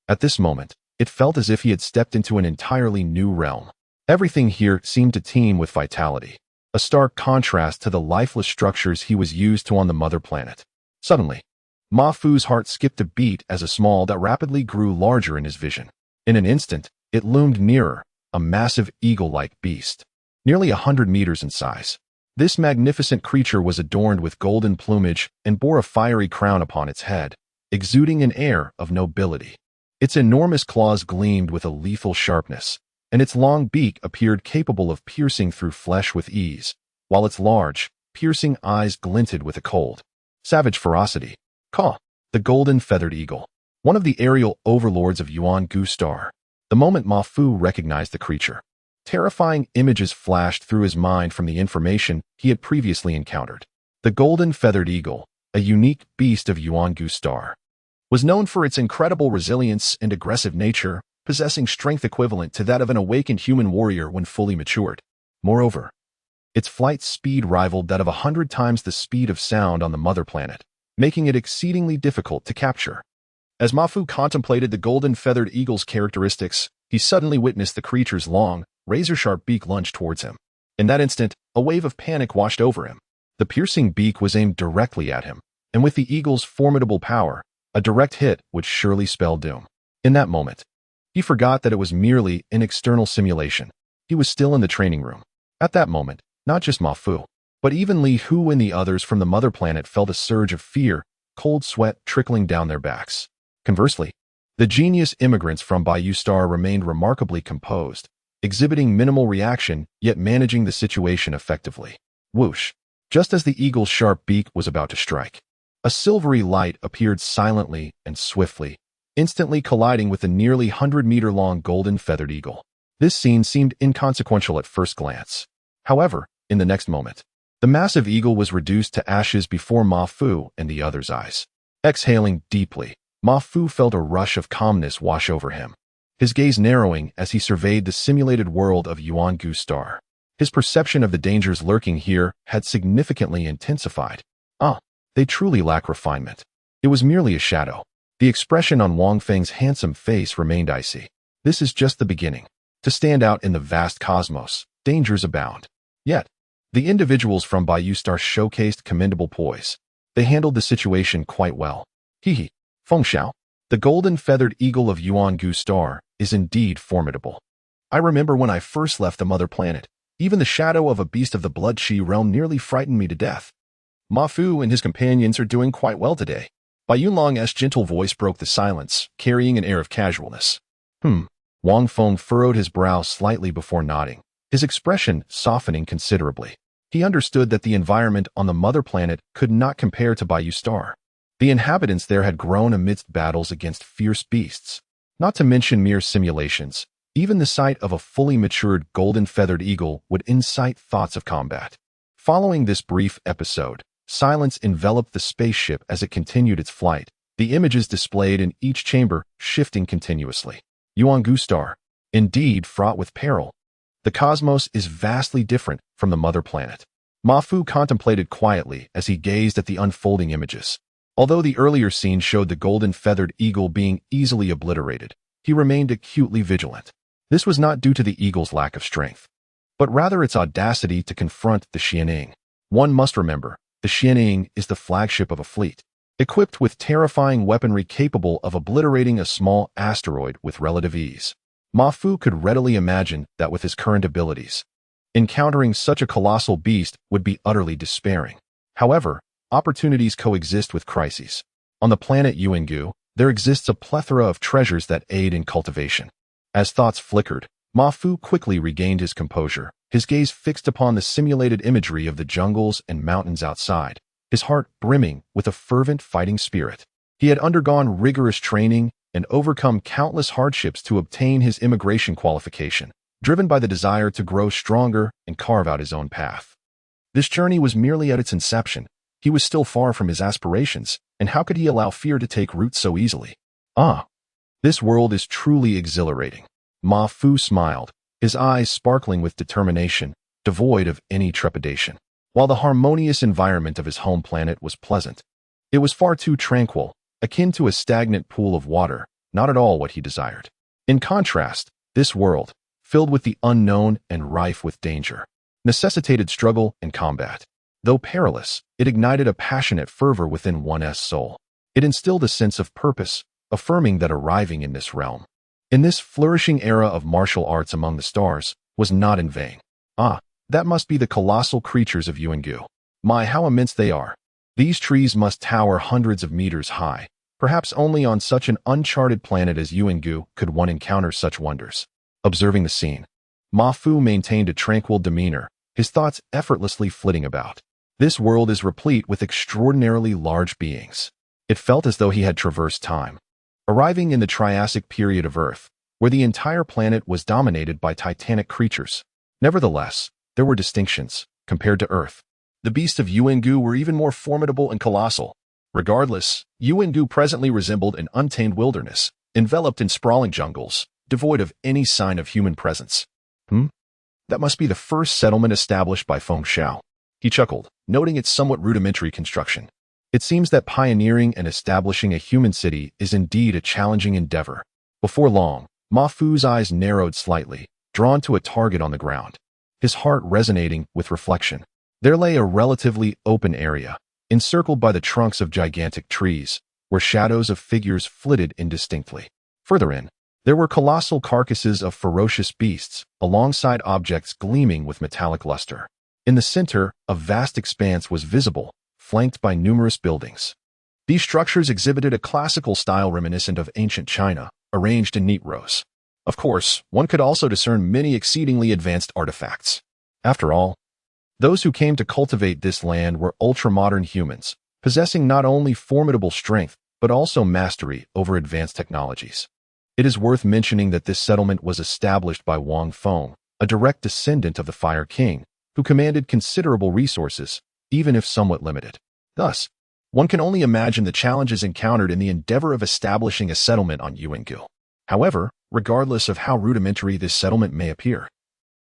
At this moment, it felt as if he had stepped into an entirely new realm. Everything here seemed to teem with vitality, a stark contrast to the lifeless structures he was used to on the mother planet. Suddenly, Ma Fu's heart skipped a beat as a small that rapidly grew larger in his vision. In an instant, it loomed nearer, a massive eagle-like beast, nearly 100 meters in size. This magnificent creature was adorned with golden plumage and bore a fiery crown upon its head, exuding an air of nobility. Its enormous claws gleamed with a lethal sharpness, and its long beak appeared capable of piercing through flesh with ease, while its large, piercing eyes glinted with a cold, savage ferocity. Ka, the golden feathered eagle, one of the aerial overlords of Yuangu Star. The moment Ma Fu recognized the creature, terrifying images flashed through his mind from the information he had previously encountered. The golden feathered eagle, a unique beast of Yuangu Star, was known for its incredible resilience and aggressive nature, possessing strength equivalent to that of an awakened human warrior when fully matured. Moreover, its flight speed rivaled that of 100 times the speed of sound on the mother planet, making it exceedingly difficult to capture. As Ma Fu contemplated the golden feathered eagle's characteristics, he suddenly witnessed the creature's long, razor-sharp beak lunge towards him. In that instant, a wave of panic washed over him. The piercing beak was aimed directly at him, and with the eagle's formidable power, a direct hit would surely spell doom. In that moment, he forgot that it was merely an external simulation. He was still in the training room. At that moment, not just Ma Fu, but even Li Hu and the others from the mother planet felt a surge of fear, cold sweat trickling down their backs. Conversely, the genius immigrants from Bayou Star remained remarkably composed, exhibiting minimal reaction yet managing the situation effectively. Whoosh! Just as the eagle's sharp beak was about to strike, a silvery light appeared silently and swiftly, instantly colliding with the nearly 100-meter-long golden feathered eagle. This scene seemed inconsequential at first glance. However, in the next moment, the massive eagle was reduced to ashes before Ma Fu and the others' eyes. Exhaling deeply, Ma Fu felt a rush of calmness wash over him, his gaze narrowing as he surveyed the simulated world of Yuangu Star. His perception of the dangers lurking here had significantly intensified. They truly lack refinement. It was merely a shadow. The expression on Wang Feng's handsome face remained icy. This is just the beginning. To stand out in the vast cosmos, dangers abound. Yet, the individuals from Bayou Star showcased commendable poise. They handled the situation quite well. Hehe. Fengxiao, the golden feathered eagle of Yuangu Star, is indeed formidable. I remember when I first left the mother planet, even the shadow of a beast of the blood Qi realm nearly frightened me to death. Ma Fu and his companions are doing quite well today. Bai Yunlong's gentle voice broke the silence, carrying an air of casualness. Wang Feng furrowed his brow slightly before nodding, his expression softening considerably. He understood that the environment on the mother planet could not compare to Bayou Star. The inhabitants there had grown amidst battles against fierce beasts. Not to mention mere simulations, even the sight of a fully matured golden-feathered eagle would incite thoughts of combat. Following this brief episode, silence enveloped the spaceship as it continued its flight, the images displayed in each chamber shifting continuously. Yuangu Star, indeed fraught with peril. The cosmos is vastly different from the mother planet. Ma Fu contemplated quietly as he gazed at the unfolding images. Although the earlier scene showed the golden-feathered eagle being easily obliterated, he remained acutely vigilant. This was not due to the eagle's lack of strength, but rather its audacity to confront the Xianing. One must remember, the Xianing is the flagship of a fleet, equipped with terrifying weaponry capable of obliterating a small asteroid with relative ease. Ma Fu could readily imagine that with his current abilities, Encountering such a colossal beast would be utterly despairing. However, opportunities coexist with crises. On the planet Yuangu, there exists a plethora of treasures that aid in cultivation. As thoughts flickered, Ma Fu quickly regained his composure, his gaze fixed upon the simulated imagery of the jungles and mountains outside, his heart brimming with a fervent fighting spirit. He had undergone rigorous training and overcome countless hardships to obtain his immigration qualification, driven by the desire to grow stronger and carve out his own path. This journey was merely at its inception. He was still far from his aspirations, and how could he allow fear to take root so easily? This world is truly exhilarating. Ma Fu smiled, his eyes sparkling with determination, devoid of any trepidation. While the harmonious environment of his home planet was pleasant, it was far too tranquil, akin to a stagnant pool of water, not at all what he desired. In contrast, this world, filled with the unknown and rife with danger, necessitated struggle and combat. Though perilous, it ignited a passionate fervor within one's soul. It instilled a sense of purpose, affirming that arriving in this realm, in this flourishing era of martial arts among the stars, was not in vain. That must be the colossal creatures of Yuangu. My, how immense they are! These trees must tower hundreds of meters high. Perhaps only on such an uncharted planet as Yuangu could one encounter such wonders. Observing the scene, Ma Fu maintained a tranquil demeanor, his thoughts effortlessly flitting about. This world is replete with extraordinarily large beings. It felt as though he had traversed time, arriving in the Triassic period of Earth, where the entire planet was dominated by titanic creatures. Nevertheless, there were distinctions, compared to Earth. The beasts of Yuangu were even more formidable and colossal. Regardless, Yuangu presently resembled an untamed wilderness, enveloped in sprawling jungles, devoid of any sign of human presence. That must be the first settlement established by Feng Xiao. He chuckled, noting its somewhat rudimentary construction. It seems that pioneering and establishing a human city is indeed a challenging endeavor. Before long, Ma Fu's eyes narrowed slightly, drawn to a target on the ground, his heart resonating with reflection. There lay a relatively open area, encircled by the trunks of gigantic trees, where shadows of figures flitted indistinctly. Further in, there were colossal carcasses of ferocious beasts, alongside objects gleaming with metallic luster. In the center, a vast expanse was visible, flanked by numerous buildings. These structures exhibited a classical style reminiscent of ancient China, arranged in neat rows. Of course, one could also discern many exceedingly advanced artifacts. After all, those who came to cultivate this land were ultra-modern humans, possessing not only formidable strength, but also mastery over advanced technologies. It is worth mentioning that this settlement was established by Wang Feng, a direct descendant of the Fire King, who commanded considerable resources, even if somewhat limited. Thus, one can only imagine the challenges encountered in the endeavor of establishing a settlement on Yuangu. However, regardless of how rudimentary this settlement may appear,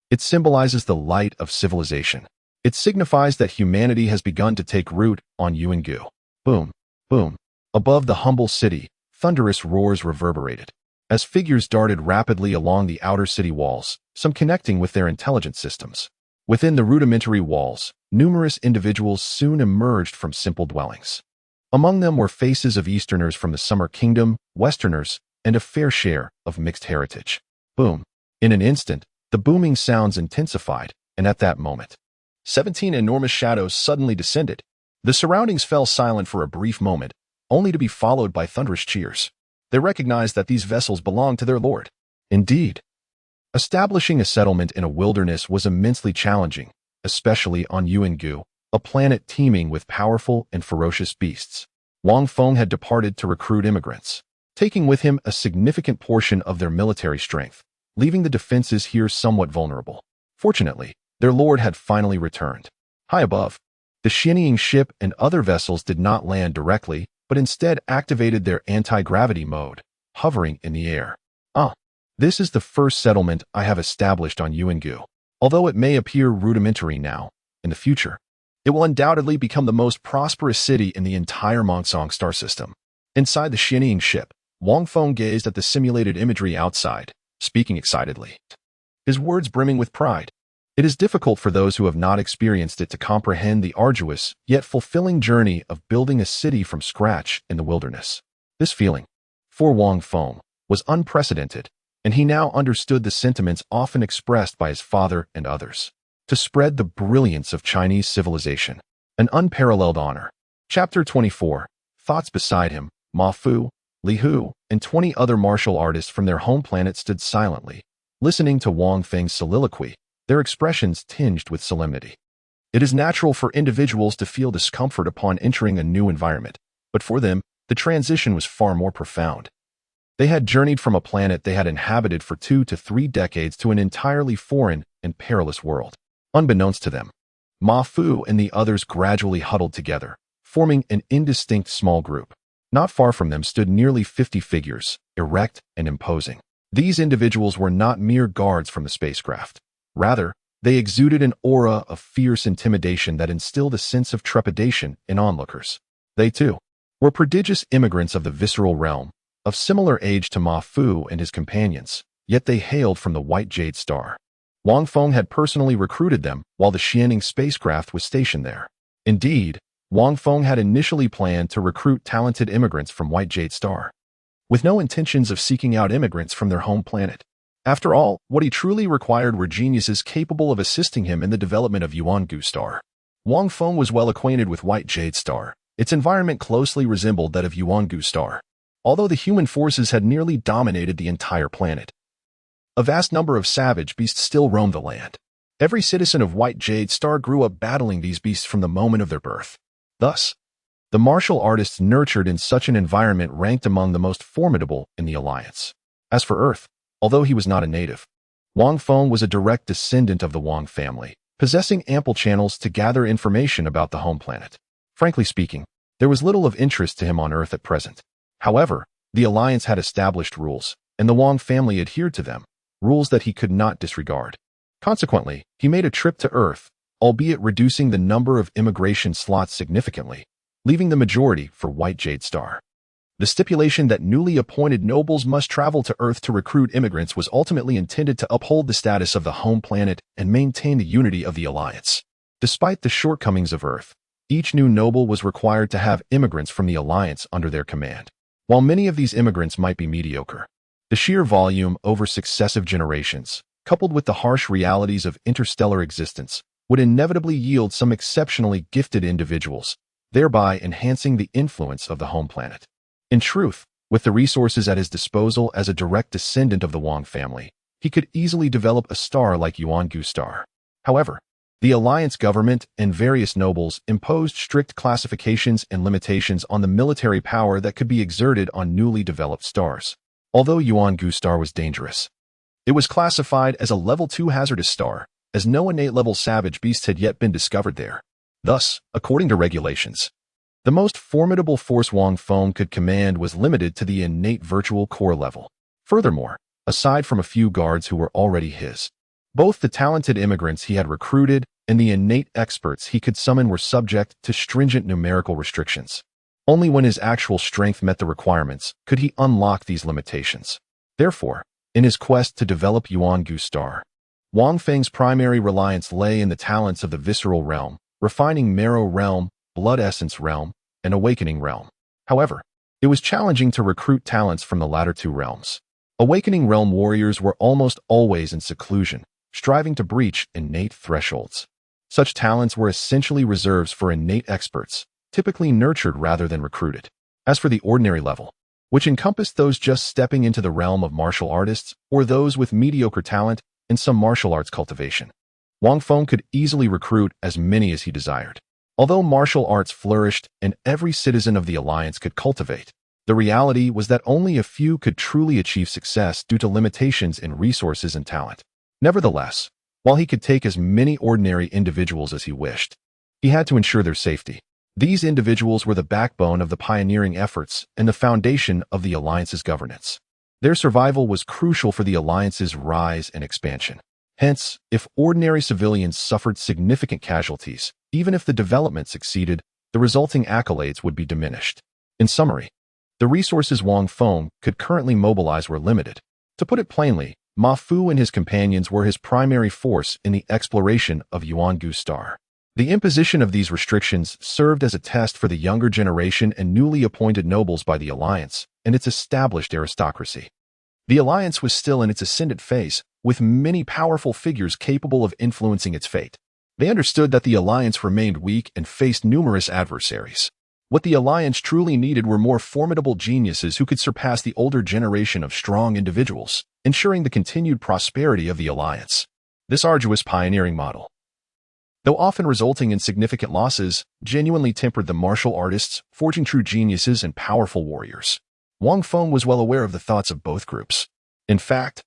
it symbolizes the light of civilization. It signifies that humanity has begun to take root on Yuangu. Boom, boom. Above the humble city, thunderous roars reverberated, as figures darted rapidly along the outer city walls, some connecting with their intelligence systems. Within the rudimentary walls, numerous individuals soon emerged from simple dwellings. Among them were faces of Easterners from the Summer Kingdom, Westerners, and a fair share of mixed heritage. Boom. In an instant, the booming sounds intensified, and at that moment, 17 enormous shadows suddenly descended. The surroundings fell silent for a brief moment, only to be followed by thunderous cheers. They recognized that these vessels belonged to their lord. Indeed, establishing a settlement in a wilderness was immensely challenging, especially on Yuangu, a planet teeming with powerful and ferocious beasts. Wang Feng had departed to recruit immigrants, taking with him a significant portion of their military strength, leaving the defenses here somewhat vulnerable. Fortunately, their lord had finally returned. High above, the shinnying ship and other vessels did not land directly, but instead activated their anti-gravity mode, hovering in the air. This is the first settlement I have established on Yuangu. Although it may appear rudimentary now, in the future, it will undoubtedly become the most prosperous city in the entire Mongsong star system. Inside the shinnying ship, Wang Feng gazed at the simulated imagery outside, speaking excitedly, his words brimming with pride. It is difficult for those who have not experienced it to comprehend the arduous, yet fulfilling journey of building a city from scratch in the wilderness. This feeling, for Wang Feng, was unprecedented, and he now understood the sentiments often expressed by his father and others. to spread the brilliance of Chinese civilization. An unparalleled honor. Chapter 24. Thoughts beside him. Ma Fu, Li Hu, and 20 other martial artists from their home planet stood silently, listening to Wang Feng's soliloquy, their expressions tinged with solemnity. It is natural for individuals to feel discomfort upon entering a new environment, but for them, the transition was far more profound. They had journeyed from a planet they had inhabited for 2 to 3 decades to an entirely foreign and perilous world. Unbeknownst to them, Ma Fu and the others gradually huddled together, forming an indistinct small group. Not far from them stood nearly 50 figures, erect and imposing. These individuals were not mere guards from the spacecraft. Rather, they exuded an aura of fierce intimidation that instilled a sense of trepidation in onlookers. They, too, were prodigious immigrants of the visceral realm, of similar age to Ma Fu and his companions, yet they hailed from the White Jade Star. Wang Feng had personally recruited them while the Xianing spacecraft was stationed there. Indeed, Wang Feng had initially planned to recruit talented immigrants from White Jade Star, with no intentions of seeking out immigrants from their home planet. After all, what he truly required were geniuses capable of assisting him in the development of Yuan-Gu Star. Wang Feng was well acquainted with White Jade Star. Its environment closely resembled that of Yuan-Gu Star, although the human forces had nearly dominated the entire planet. A vast number of savage beasts still roamed the land. Every citizen of White Jade Star grew up battling these beasts from the moment of their birth. Thus, the martial artists nurtured in such an environment ranked among the most formidable in the Alliance. As for Earth, although he was not a native, Wang Feng was a direct descendant of the Wang family, possessing ample channels to gather information about the home planet. Frankly speaking, there was little of interest to him on Earth at present. However, the Alliance had established rules, and the Wang family adhered to them, rules that he could not disregard. Consequently, he made a trip to Earth, albeit reducing the number of immigration slots significantly, leaving the majority for White Jade Star. The stipulation that newly appointed nobles must travel to Earth to recruit immigrants was ultimately intended to uphold the status of the home planet and maintain the unity of the Alliance. Despite the shortcomings of Earth, each new noble was required to have immigrants from the Alliance under their command. While many of these immigrants might be mediocre, the sheer volume over successive generations, coupled with the harsh realities of interstellar existence, would inevitably yield some exceptionally gifted individuals, thereby enhancing the influence of the home planet. In truth, with the resources at his disposal as a direct descendant of the Wang family, he could easily develop a star like Yuan-Gu Star. However, the Alliance government and various nobles imposed strict classifications and limitations on the military power that could be exerted on newly developed stars. Although Yuan-Gu Star was dangerous, it was classified as a level 2 hazardous star, as no innate level savage beasts had yet been discovered there. Thus, according to regulations, the most formidable force Wang Feng could command was limited to the innate virtual core level. Furthermore, aside from a few guards who were already his, both the talented immigrants he had recruited and the innate experts he could summon were subject to stringent numerical restrictions. Only when his actual strength met the requirements could he unlock these limitations. Therefore, in his quest to develop Yuan-Gu Star, Wang Feng's primary reliance lay in the talents of the visceral realm, refining marrow realm, blood essence realm, and awakening realm. However, it was challenging to recruit talents from the latter two realms. Awakening realm warriors were almost always in seclusion, striving to breach innate thresholds. Such talents were essentially reserves for innate experts, typically nurtured rather than recruited. As for the ordinary level, which encompassed those just stepping into the realm of martial artists or those with mediocre talent and some martial arts cultivation, Wang Feng could easily recruit as many as he desired. Although martial arts flourished and every citizen of the Alliance could cultivate, the reality was that only a few could truly achieve success due to limitations in resources and talent. Nevertheless, while he could take as many ordinary individuals as he wished, he had to ensure their safety. These individuals were the backbone of the pioneering efforts and the foundation of the Alliance's governance. Their survival was crucial for the Alliance's rise and expansion. Hence, if ordinary civilians suffered significant casualties, even if the development succeeded, the resulting accolades would be diminished. In summary, the resources Wang Feng could currently mobilize were limited. To put it plainly, Ma Fu and his companions were his primary force in the exploration of Yuan-Gu Star. The imposition of these restrictions served as a test for the younger generation and newly appointed nobles by the Alliance and its established aristocracy. The Alliance was still in its ascendant phase, with many powerful figures capable of influencing its fate. They understood that the alliance remained weak and faced numerous adversaries. What the alliance truly needed were more formidable geniuses who could surpass the older generation of strong individuals, ensuring the continued prosperity of the alliance. This arduous pioneering model, though often resulting in significant losses, genuinely tempered the martial artists, forging true geniuses and powerful warriors. Wang Feng was well aware of the thoughts of both groups. In fact,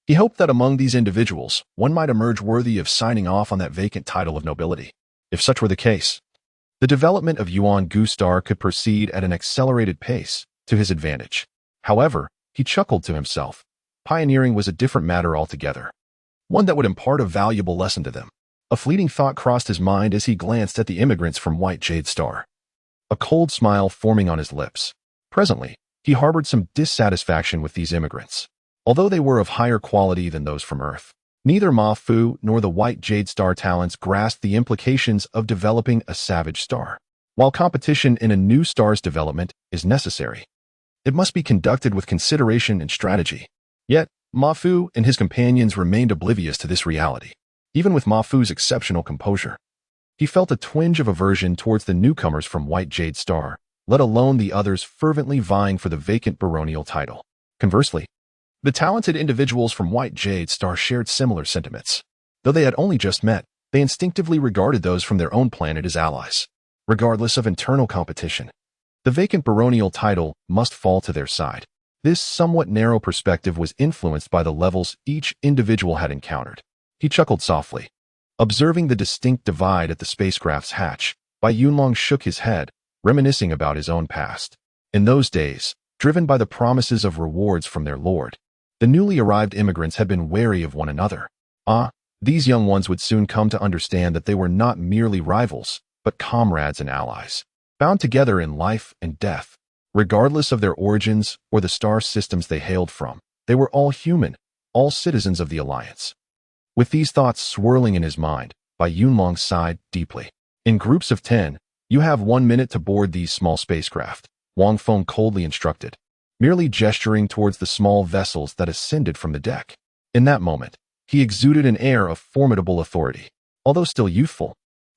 he hoped that among these individuals, one might emerge worthy of signing off on that vacant title of nobility. If such were the case, the development of Yuan Gu Star could proceed at an accelerated pace, to his advantage. However, he chuckled to himself. Pioneering was a different matter altogether, one that would impart a valuable lesson to them. A fleeting thought crossed his mind as he glanced at the immigrants from White Jade Star, a cold smile forming on his lips. Presently, he harbored some dissatisfaction with these immigrants. Although they were of higher quality than those from Earth, neither Ma Fu nor the White Jade Star talents grasped the implications of developing a savage star. While competition in a new star's development is necessary, it must be conducted with consideration and strategy. Yet, Ma Fu and his companions remained oblivious to this reality. Even with Ma Fu's exceptional composure, he felt a twinge of aversion towards the newcomers from White Jade Star, let alone the others fervently vying for the vacant baronial title. Conversely, the talented individuals from White Jade Star shared similar sentiments. Though they had only just met, they instinctively regarded those from their own planet as allies. Regardless of internal competition, the vacant baronial title must fall to their side. This somewhat narrow perspective was influenced by the levels each individual had encountered. He chuckled softly. Observing the distinct divide at the spacecraft's hatch, Bai Yunlong shook his head, reminiscing about his own past. In those days, driven by the promises of rewards from their lord, the newly arrived immigrants had been wary of one another. These young ones would soon come to understand that they were not merely rivals, but comrades and allies, bound together in life and death. Regardless of their origins or the star systems they hailed from, they were all human, all citizens of the Alliance. With these thoughts swirling in his mind, Bai Yunlong sighed deeply. In groups of 10, you have 1 minute to board these small spacecraft, Wang Feng coldly instructed, merely gesturing towards the small vessels that ascended from the deck. In that moment, he exuded an air of formidable authority. Although still youthful,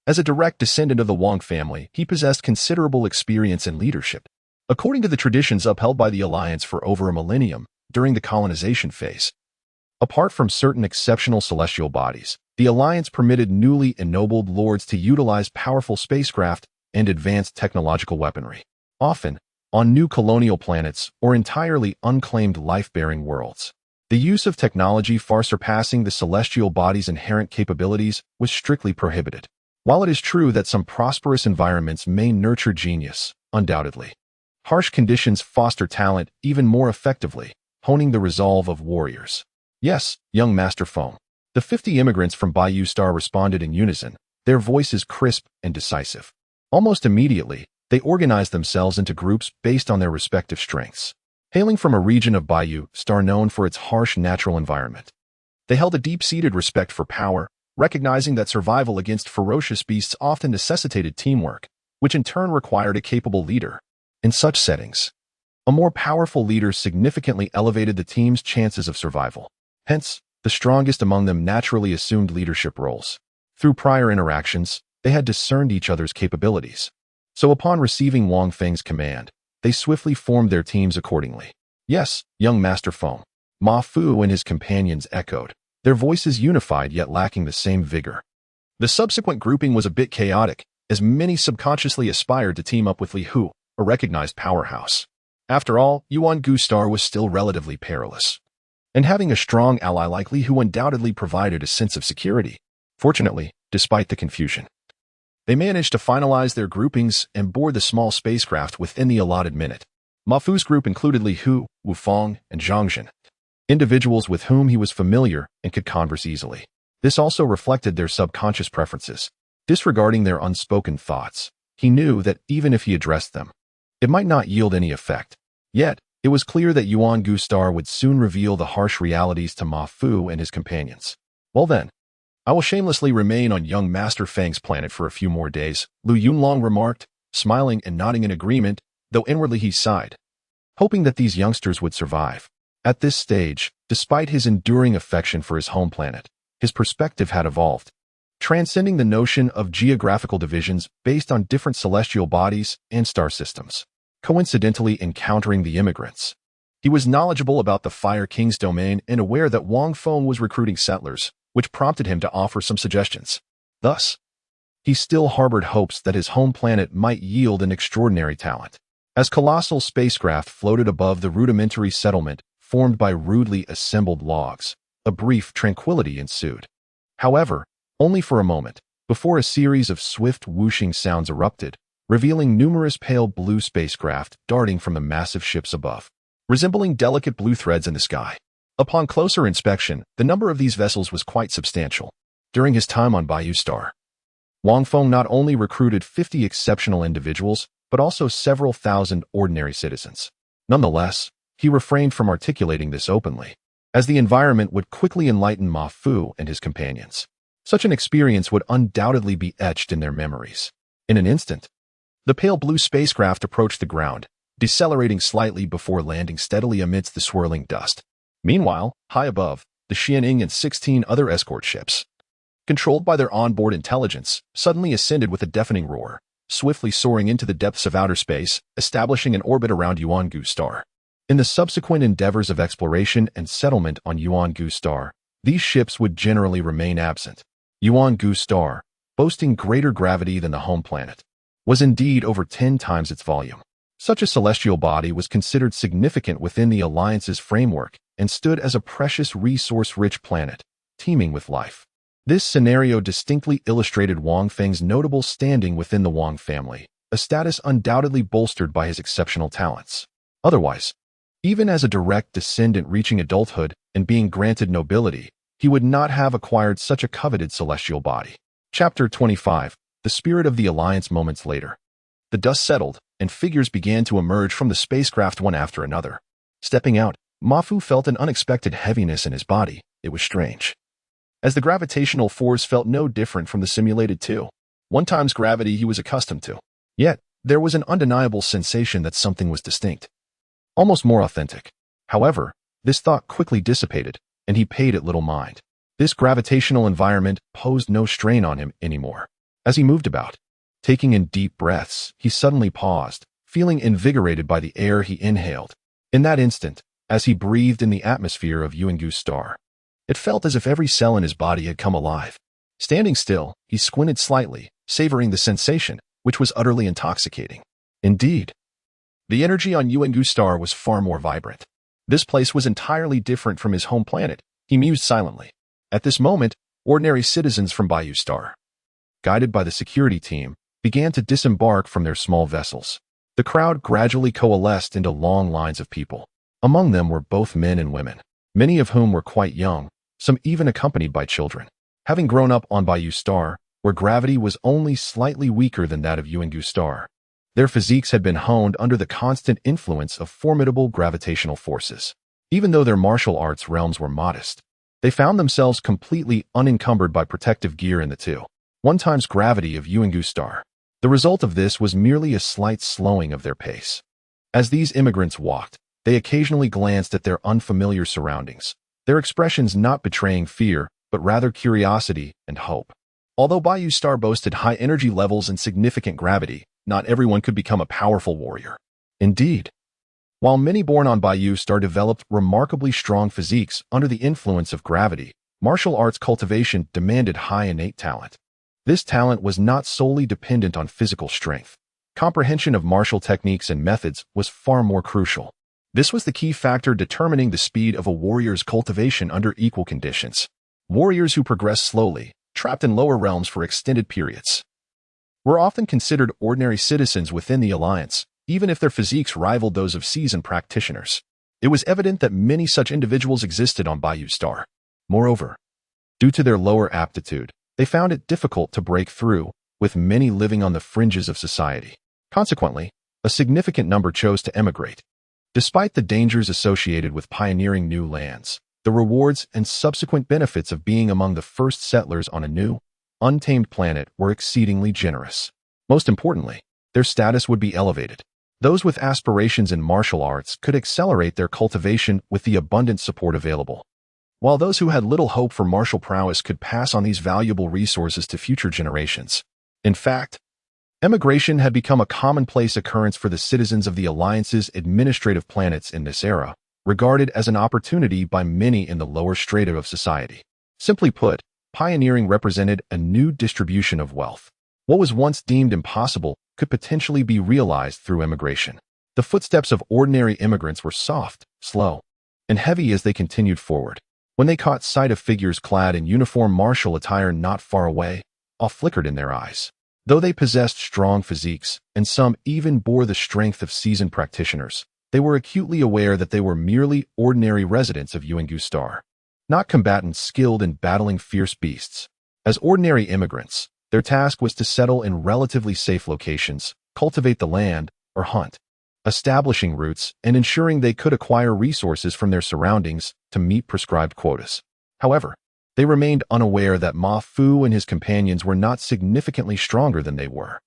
as a direct descendant of the Wang family, he possessed considerable experience in leadership. According to the traditions upheld by the Alliance for over a millennium during the colonization phase, apart from certain exceptional celestial bodies, the Alliance permitted newly ennobled lords to utilize powerful spacecraft and advanced technological weaponry, often on new colonial planets or entirely unclaimed life-bearing worlds. The use of technology far surpassing the celestial body's inherent capabilities was strictly prohibited. While it is true that some prosperous environments may nurture genius, undoubtedly, harsh conditions foster talent even more effectively, honing the resolve of warriors. Yes, young Master Feng. The 50 immigrants from Bayou Star responded in unison, their voices crisp and decisive. Almost immediately, they organized themselves into groups based on their respective strengths. Hailing from a region of Bayou Star known for its harsh natural environment, they held a deep-seated respect for power, recognizing that survival against ferocious beasts often necessitated teamwork, which in turn required a capable leader. In such settings, a more powerful leader significantly elevated the team's chances of survival. Hence, the strongest among them naturally assumed leadership roles. Through prior interactions, they had discerned each other's capabilities. So upon receiving Wang Feng's command, they swiftly formed their teams accordingly. Yes, young Master Feng. Ma Fu and his companions echoed, their voices unified yet lacking the same vigor. The subsequent grouping was a bit chaotic, as many subconsciously aspired to team up with Li Hu, a recognized powerhouse. After all, Yuan Gu Star was still relatively perilous, and having a strong ally like Li Hu undoubtedly provided a sense of security. Fortunately, despite the confusion, they managed to finalize their groupings and board the small spacecraft within the allotted minute. Ma Fu's group included Li Hu, Wu Feng, and Zhang Zhen, individuals with whom he was familiar and could converse easily. This also reflected their subconscious preferences. Disregarding their unspoken thoughts, he knew that even if he addressed them, it might not yield any effect. Yet, it was clear that Yuan Gu Star would soon reveal the harsh realities to Ma Fu and his companions. Well then, I will shamelessly remain on young Master Feng's planet for a few more days, Lu Yunlong remarked, smiling and nodding in agreement, though inwardly he sighed, hoping that these youngsters would survive. At this stage, despite his enduring affection for his home planet, his perspective had evolved, transcending the notion of geographical divisions based on different celestial bodies and star systems. Coincidentally encountering the immigrants, he was knowledgeable about the Fire King's domain and aware that Wang Feng was recruiting settlers, which prompted him to offer some suggestions. Thus, he still harbored hopes that his home planet might yield an extraordinary talent. As colossal spacecraft floated above the rudimentary settlement formed by rudely assembled logs, a brief tranquility ensued. However, only for a moment, before a series of swift whooshing sounds erupted, revealing numerous pale blue spacecraft darting from the massive ships above, resembling delicate blue threads in the sky. Upon closer inspection, the number of these vessels was quite substantial. During his time on Bayou Star, Wang Feng not only recruited 50 exceptional individuals, but also several thousand ordinary citizens. Nonetheless, he refrained from articulating this openly, as the environment would quickly enlighten Ma Fu and his companions. Such an experience would undoubtedly be etched in their memories. In an instant, the pale blue spacecraft approached the ground, decelerating slightly before landing steadily amidst the swirling dust. Meanwhile, high above, the Xianing and 16 other escort ships, controlled by their onboard intelligence, suddenly ascended with a deafening roar, swiftly soaring into the depths of outer space, establishing an orbit around Yuangu Star. In the subsequent endeavors of exploration and settlement on Yuangu Star, these ships would generally remain absent. Yuangu Star, boasting greater gravity than the home planet, was indeed over 10 times its volume. Such a celestial body was considered significant within the Alliance's framework and stood as a precious resource-rich planet, teeming with life. This scenario distinctly illustrated Wang Feng's notable standing within the Wang family, a status undoubtedly bolstered by his exceptional talents. Otherwise, even as a direct descendant reaching adulthood and being granted nobility, he would not have acquired such a coveted celestial body. Chapter 25. The Spirit of the Alliance. Moments later, the dust settled, and figures began to emerge from the spacecraft one after another. Stepping out, Ma Fu felt an unexpected heaviness in his body. It was strange, as the gravitational force felt no different from the simulated 2.1 times gravity he was accustomed to. Yet, there was an undeniable sensation that something was distinct, almost more authentic. However, this thought quickly dissipated, and he paid it little mind. This gravitational environment posed no strain on him anymore. As he moved about, taking in deep breaths, he suddenly paused, feeling invigorated by the air he inhaled. In that instant, as he breathed in the atmosphere of Yuangu Star, it felt as if every cell in his body had come alive. Standing still, he squinted slightly, savoring the sensation, which was utterly intoxicating. Indeed, the energy on Yuangu Star was far more vibrant. This place was entirely different from his home planet, he mused silently. At this moment, ordinary citizens from Bayou Star, guided by the security team, began to disembark from their small vessels. The crowd gradually coalesced into long lines of people. Among them were both men and women, many of whom were quite young, some even accompanied by children. Having grown up on Bayou Star, where gravity was only slightly weaker than that of Yuangu Star, their physiques had been honed under the constant influence of formidable gravitational forces. Even though their martial arts realms were modest, they found themselves completely unencumbered by protective gear in the 2.1 times gravity of Yuangu Star. The result of this was merely a slight slowing of their pace. As these immigrants walked, they occasionally glanced at their unfamiliar surroundings, their expressions not betraying fear, but rather curiosity and hope. Although Bayou Star boasted high energy levels and significant gravity, not everyone could become a powerful warrior. Indeed, while many born on Bayou Star developed remarkably strong physiques under the influence of gravity, martial arts cultivation demanded high innate talent. This talent was not solely dependent on physical strength. Comprehension of martial techniques and methods was far more crucial. This was the key factor determining the speed of a warrior's cultivation under equal conditions. Warriors who progressed slowly, trapped in lower realms for extended periods, were often considered ordinary citizens within the Alliance, even if their physiques rivaled those of seasoned practitioners. It was evident that many such individuals existed on Bayou Star. Moreover, due to their lower aptitude, they found it difficult to break through, with many living on the fringes of society. Consequently, a significant number chose to emigrate. Despite the dangers associated with pioneering new lands, the rewards and subsequent benefits of being among the first settlers on a new, untamed planet were exceedingly generous. Most importantly, their status would be elevated. Those with aspirations in martial arts could accelerate their cultivation with the abundant support available, while those who had little hope for martial prowess could pass on these valuable resources to future generations. In fact, emigration had become a commonplace occurrence for the citizens of the Alliance's administrative planets in this era, regarded as an opportunity by many in the lower strata of society. Simply put, pioneering represented a new distribution of wealth. What was once deemed impossible could potentially be realized through immigration. The footsteps of ordinary immigrants were soft, slow, and heavy as they continued forward. When they caught sight of figures clad in uniform martial attire not far away, awe flickered in their eyes. Though they possessed strong physiques, and some even bore the strength of seasoned practitioners, they were acutely aware that they were merely ordinary residents of Yuangu Star, not combatants skilled in battling fierce beasts. As ordinary immigrants, their task was to settle in relatively safe locations, cultivate the land, or hunt, establishing routes and ensuring they could acquire resources from their surroundings to meet prescribed quotas. However, they remained unaware that Ma Fu and his companions were not significantly stronger than they were.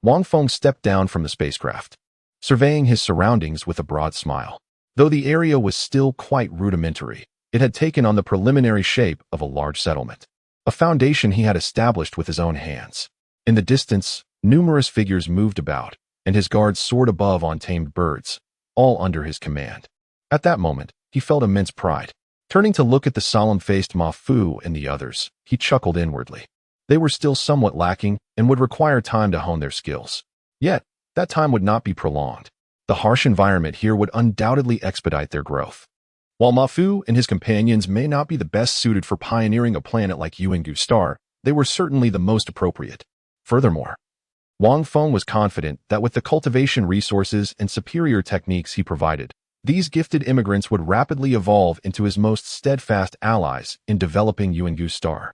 Wang Feng stepped down from the spacecraft, surveying his surroundings with a broad smile. Though the area was still quite rudimentary, it had taken on the preliminary shape of a large settlement, a foundation he had established with his own hands. In the distance, numerous figures moved about, and his guards soared above on tamed birds, all under his command. At that moment, he felt immense pride. Turning to look at the solemn-faced Ma Fu and the others, he chuckled inwardly. They were still somewhat lacking and would require time to hone their skills. Yet, that time would not be prolonged. The harsh environment here would undoubtedly expedite their growth. While Ma Fu and his companions may not be the best suited for pioneering a planet like Yuangu Star, they were certainly the most appropriate. Furthermore, Wang Feng was confident that with the cultivation resources and superior techniques he provided, these gifted immigrants would rapidly evolve into his most steadfast allies in developing Yuangu Star,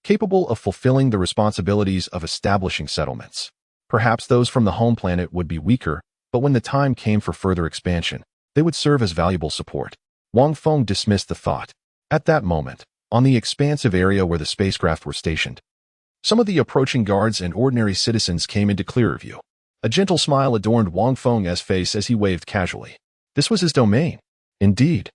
capable of fulfilling the responsibilities of establishing settlements. Perhaps those from the home planet would be weaker, but when the time came for further expansion, they would serve as valuable support. Wang Feng dismissed the thought. At that moment, on the expansive area where the spacecraft were stationed, some of the approaching guards and ordinary citizens came into clearer view. A gentle smile adorned Wang Feng's face as he waved casually. This was his domain. Indeed,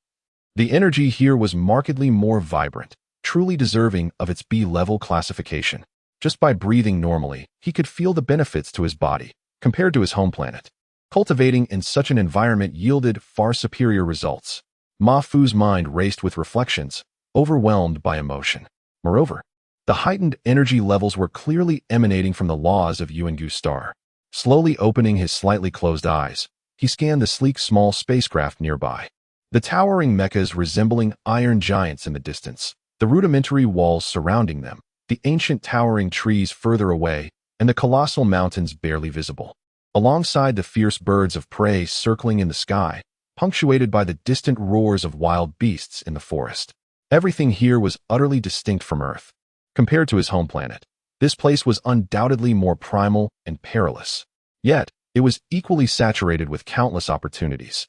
the energy here was markedly more vibrant, truly deserving of its B-level classification. Just by breathing normally, he could feel the benefits to his body, compared to his home planet. Cultivating in such an environment yielded far superior results. Ma Fu's mind raced with reflections, overwhelmed by emotion. Moreover, the heightened energy levels were clearly emanating from the laws of Yuangu Star. Slowly opening his slightly closed eyes, he scanned the sleek small spacecraft nearby. The towering mechas resembling iron giants in the distance, the rudimentary walls surrounding them, the ancient towering trees further away, and the colossal mountains barely visible, alongside the fierce birds of prey circling in the sky, punctuated by the distant roars of wild beasts in the forest. Everything here was utterly distinct from Earth. Compared to his home planet, this place was undoubtedly more primal and perilous. Yet, it was equally saturated with countless opportunities.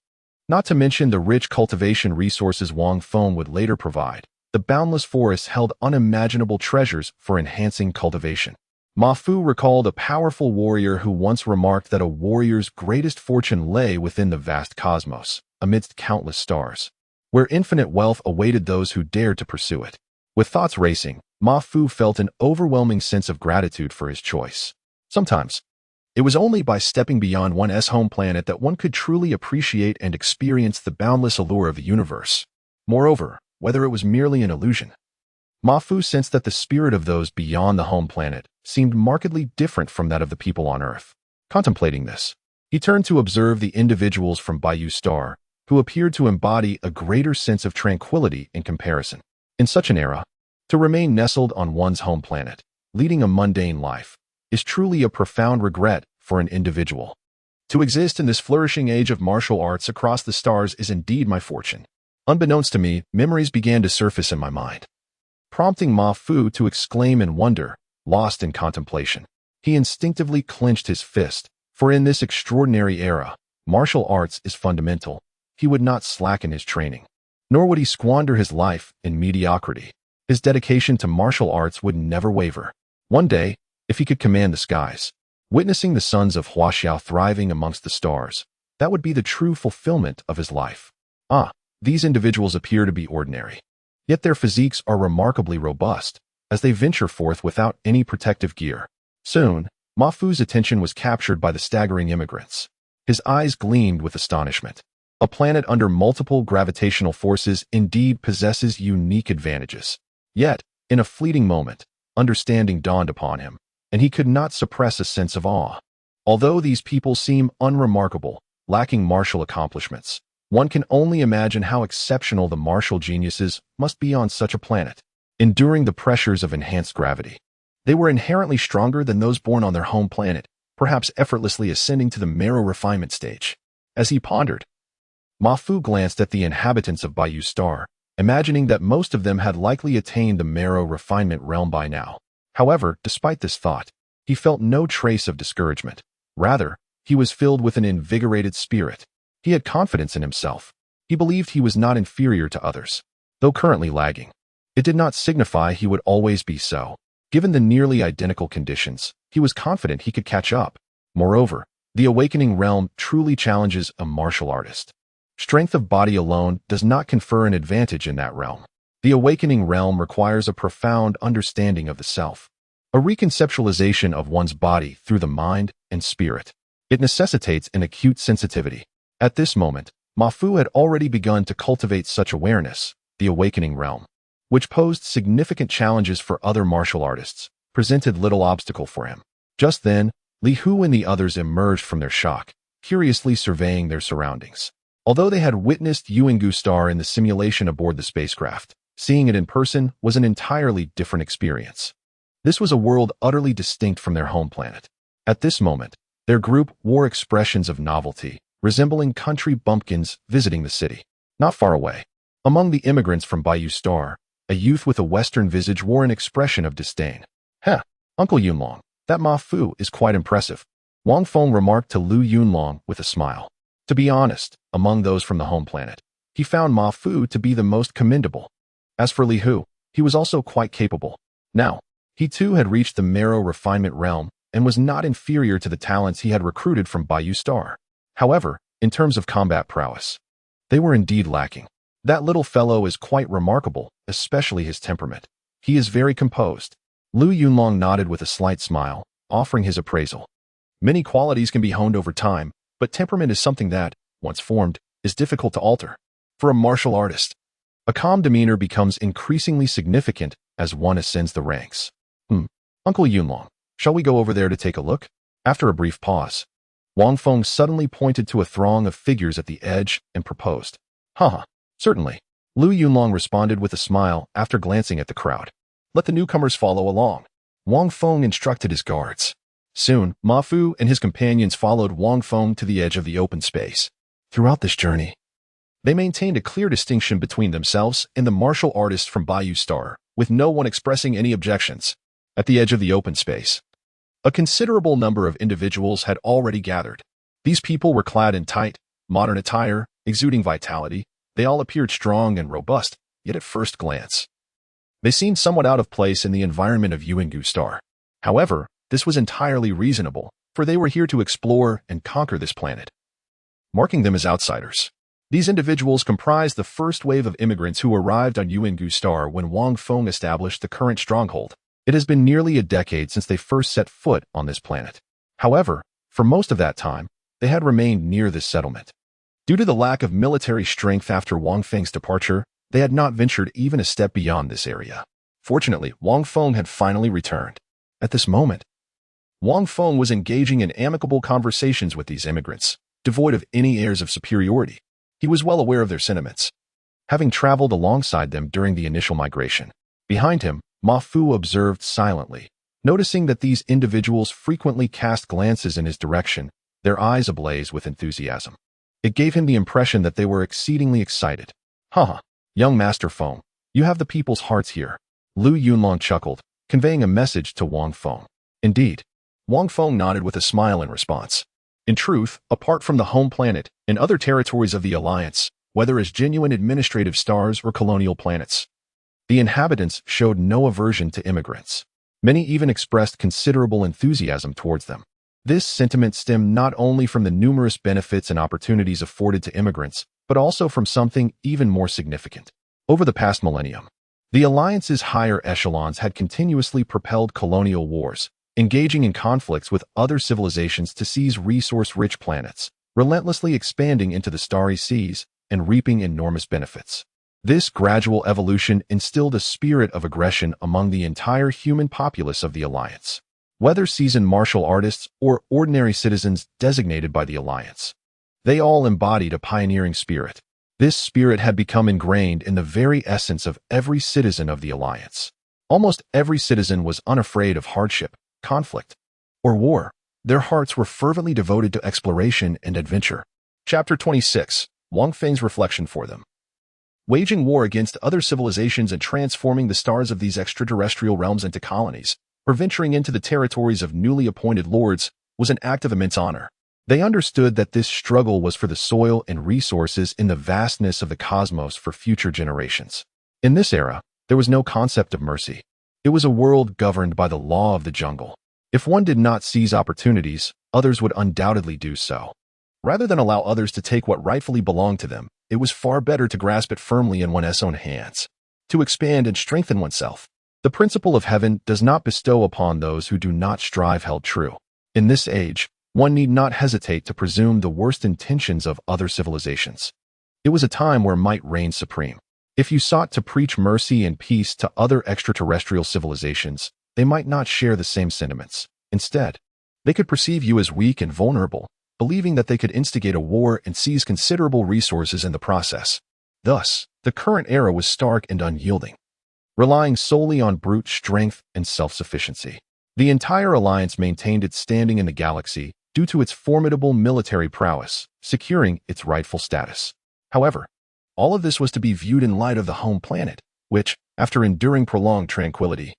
Not to mention the rich cultivation resources Wang Feng would later provide. The boundless forest held unimaginable treasures for enhancing cultivation. Ma Fu recalled a powerful warrior who once remarked that a warrior's greatest fortune lay within the vast cosmos, amidst countless stars, where infinite wealth awaited those who dared to pursue it. With thoughts racing, Ma Fu felt an overwhelming sense of gratitude for his choice. Sometimes, it was only by stepping beyond one's home planet that one could truly appreciate and experience the boundless allure of the universe. Moreover, whether it was merely an illusion, Ma Fu sensed that the spirit of those beyond the home planet seemed markedly different from that of the people on Earth. Contemplating this, he turned to observe the individuals from Bayou Star, who appeared to embody a greater sense of tranquility in comparison. In such an era, to remain nestled on one's home planet, leading a mundane life, is truly a profound regret for an individual. To exist in this flourishing age of martial arts across the stars is indeed my fortune. Unbeknownst to me, memories began to surface in my mind, prompting Ma Fu to exclaim in wonder, lost in contemplation. He instinctively clenched his fist, for in this extraordinary era, martial arts is fundamental. He would not slacken his training, nor would he squander his life in mediocrity. His dedication to martial arts would never waver. One day, if he could command the skies, Witnessing the sons of Huaxiao thriving amongst the stars, that would be the true fulfillment of his life. These individuals appear to be ordinary. Yet their physiques are remarkably robust, as they venture forth without any protective gear. Soon, Ma Fu's attention was captured by the staggering immigrants. His eyes gleamed with astonishment. A planet under multiple gravitational forces indeed possesses unique advantages. Yet, in a fleeting moment, understanding dawned upon him, and he could not suppress a sense of awe. Although these people seem unremarkable, lacking martial accomplishments, one can only imagine how exceptional the martial geniuses must be on such a planet, enduring the pressures of enhanced gravity. They were inherently stronger than those born on their home planet, perhaps effortlessly ascending to the marrow refinement stage. As he pondered, Ma Fu glanced at the inhabitants of Bayou Star, imagining that most of them had likely attained the marrow refinement realm by now. However, despite this thought, he felt no trace of discouragement. Rather, he was filled with an invigorated spirit. He had confidence in himself. He believed he was not inferior to others, though currently lagging. It did not signify he would always be so. Given the nearly identical conditions, he was confident he could catch up. Moreover, the awakening realm truly challenges a martial artist. Strength of body alone does not confer an advantage in that realm. The awakening realm requires a profound understanding of the self, a reconceptualization of one's body through the mind and spirit. It necessitates an acute sensitivity. At this moment, Ma Fu had already begun to cultivate such awareness. The awakening realm, which posed significant challenges for other martial artists, presented little obstacle for him. Just then, Li Hu and the others emerged from their shock, curiously surveying their surroundings. Although they had witnessed Yuangu Star in the simulation aboard the spacecraft, seeing it in person was an entirely different experience. This was a world utterly distinct from their home planet. At this moment, their group wore expressions of novelty, resembling country bumpkins visiting the city. Not far away, among the immigrants from Bayou Star, a youth with a Western visage wore an expression of disdain. Uncle Yunlong, that Ma Fu is quite impressive, Wang Feng remarked to Lu Yunlong with a smile. To be honest, among those from the home planet, he found Ma Fu to be the most commendable. As for Li Hu, he was also quite capable. Now, he too had reached the marrow refinement realm and was not inferior to the talents he had recruited from Bayou Star. However, in terms of combat prowess, they were indeed lacking. That little fellow is quite remarkable, especially his temperament. He is very composed. Lu Yunlong nodded with a slight smile, offering his appraisal. Many qualities can be honed over time, but temperament is something that, once formed, is difficult to alter. For a martial artist, a calm demeanor becomes increasingly significant as one ascends the ranks. Uncle Yunlong, shall we go over there to take a look? After a brief pause, Wang Feng suddenly pointed to a throng of figures at the edge and proposed. Certainly. Lu Yunlong responded with a smile after glancing at the crowd. Let the newcomers follow along. Wang Feng instructed his guards. Soon, Ma Fu and his companions followed Wang Feng to the edge of the open space. Throughout this journey, they maintained a clear distinction between themselves and the martial artists from Bayou Star, with no one expressing any objections. At the edge of the open space, a considerable number of individuals had already gathered. These people were clad in tight, modern attire, exuding vitality. They all appeared strong and robust, yet at first glance, they seemed somewhat out of place in the environment of Yuangu Star. However, this was entirely reasonable, for they were here to explore and conquer this planet. Marking them as outsiders, these individuals comprised the first wave of immigrants who arrived on Yuangu Star when Wang Feng established the current stronghold. It has been nearly a decade since they first set foot on this planet. However, for most of that time, they had remained near this settlement. Due to the lack of military strength after Wang Feng's departure, they had not ventured even a step beyond this area. Fortunately, Wang Feng had finally returned. At this moment, Wang Feng was engaging in amicable conversations with these immigrants, devoid of any airs of superiority. He was well aware of their sentiments, having traveled alongside them during the initial migration. Behind him, Ma Fu observed silently, noticing that these individuals frequently cast glances in his direction, their eyes ablaze with enthusiasm. It gave him the impression that they were exceedingly excited. Young Master Feng, you have the people's hearts here. Lu Yunlong chuckled, conveying a message to Wang Feng. Indeed. Wang Feng nodded with a smile in response. In truth, apart from the home planet and other territories of the Alliance, whether as genuine administrative stars or colonial planets, the inhabitants showed no aversion to immigrants. Many even expressed considerable enthusiasm towards them. This sentiment stemmed not only from the numerous benefits and opportunities afforded to immigrants, but also from something even more significant. Over the past millennium, the Alliance's higher echelons had continuously propelled colonial wars, engaging in conflicts with other civilizations to seize resource-rich planets, relentlessly expanding into the starry seas and reaping enormous benefits. This gradual evolution instilled a spirit of aggression among the entire human populace of the Alliance. Whether seasoned martial artists or ordinary citizens designated by the Alliance, they all embodied a pioneering spirit. This spirit had become ingrained in the very essence of every citizen of the Alliance. Almost every citizen was unafraid of hardship, conflict, or war. Their hearts were fervently devoted to exploration and adventure. Chapter 26. Wang Feng's reflection for them. Waging war against other civilizations and transforming the stars of these extraterrestrial realms into colonies, or venturing into the territories of newly appointed lords, was an act of immense honor. They understood that this struggle was for the soil and resources in the vastness of the cosmos for future generations. In this era, there was no concept of mercy. It was a world governed by the law of the jungle. If one did not seize opportunities, others would undoubtedly do so. Rather than allow others to take what rightfully belonged to them, it was far better to grasp it firmly in one's own hands, to expand and strengthen oneself. The principle of heaven does not bestow upon those who do not strive held true. In this age, one need not hesitate to presume the worst intentions of other civilizations. It was a time where might reigned supreme. If you sought to preach mercy and peace to other extraterrestrial civilizations, they might not share the same sentiments. Instead, they could perceive you as weak and vulnerable, believing that they could instigate a war and seize considerable resources in the process. Thus, the current era was stark and unyielding, relying solely on brute strength and self-sufficiency. The entire Alliance maintained its standing in the galaxy due to its formidable military prowess, securing its rightful status. However, all of this was to be viewed in light of the home planet, which, after enduring prolonged tranquility,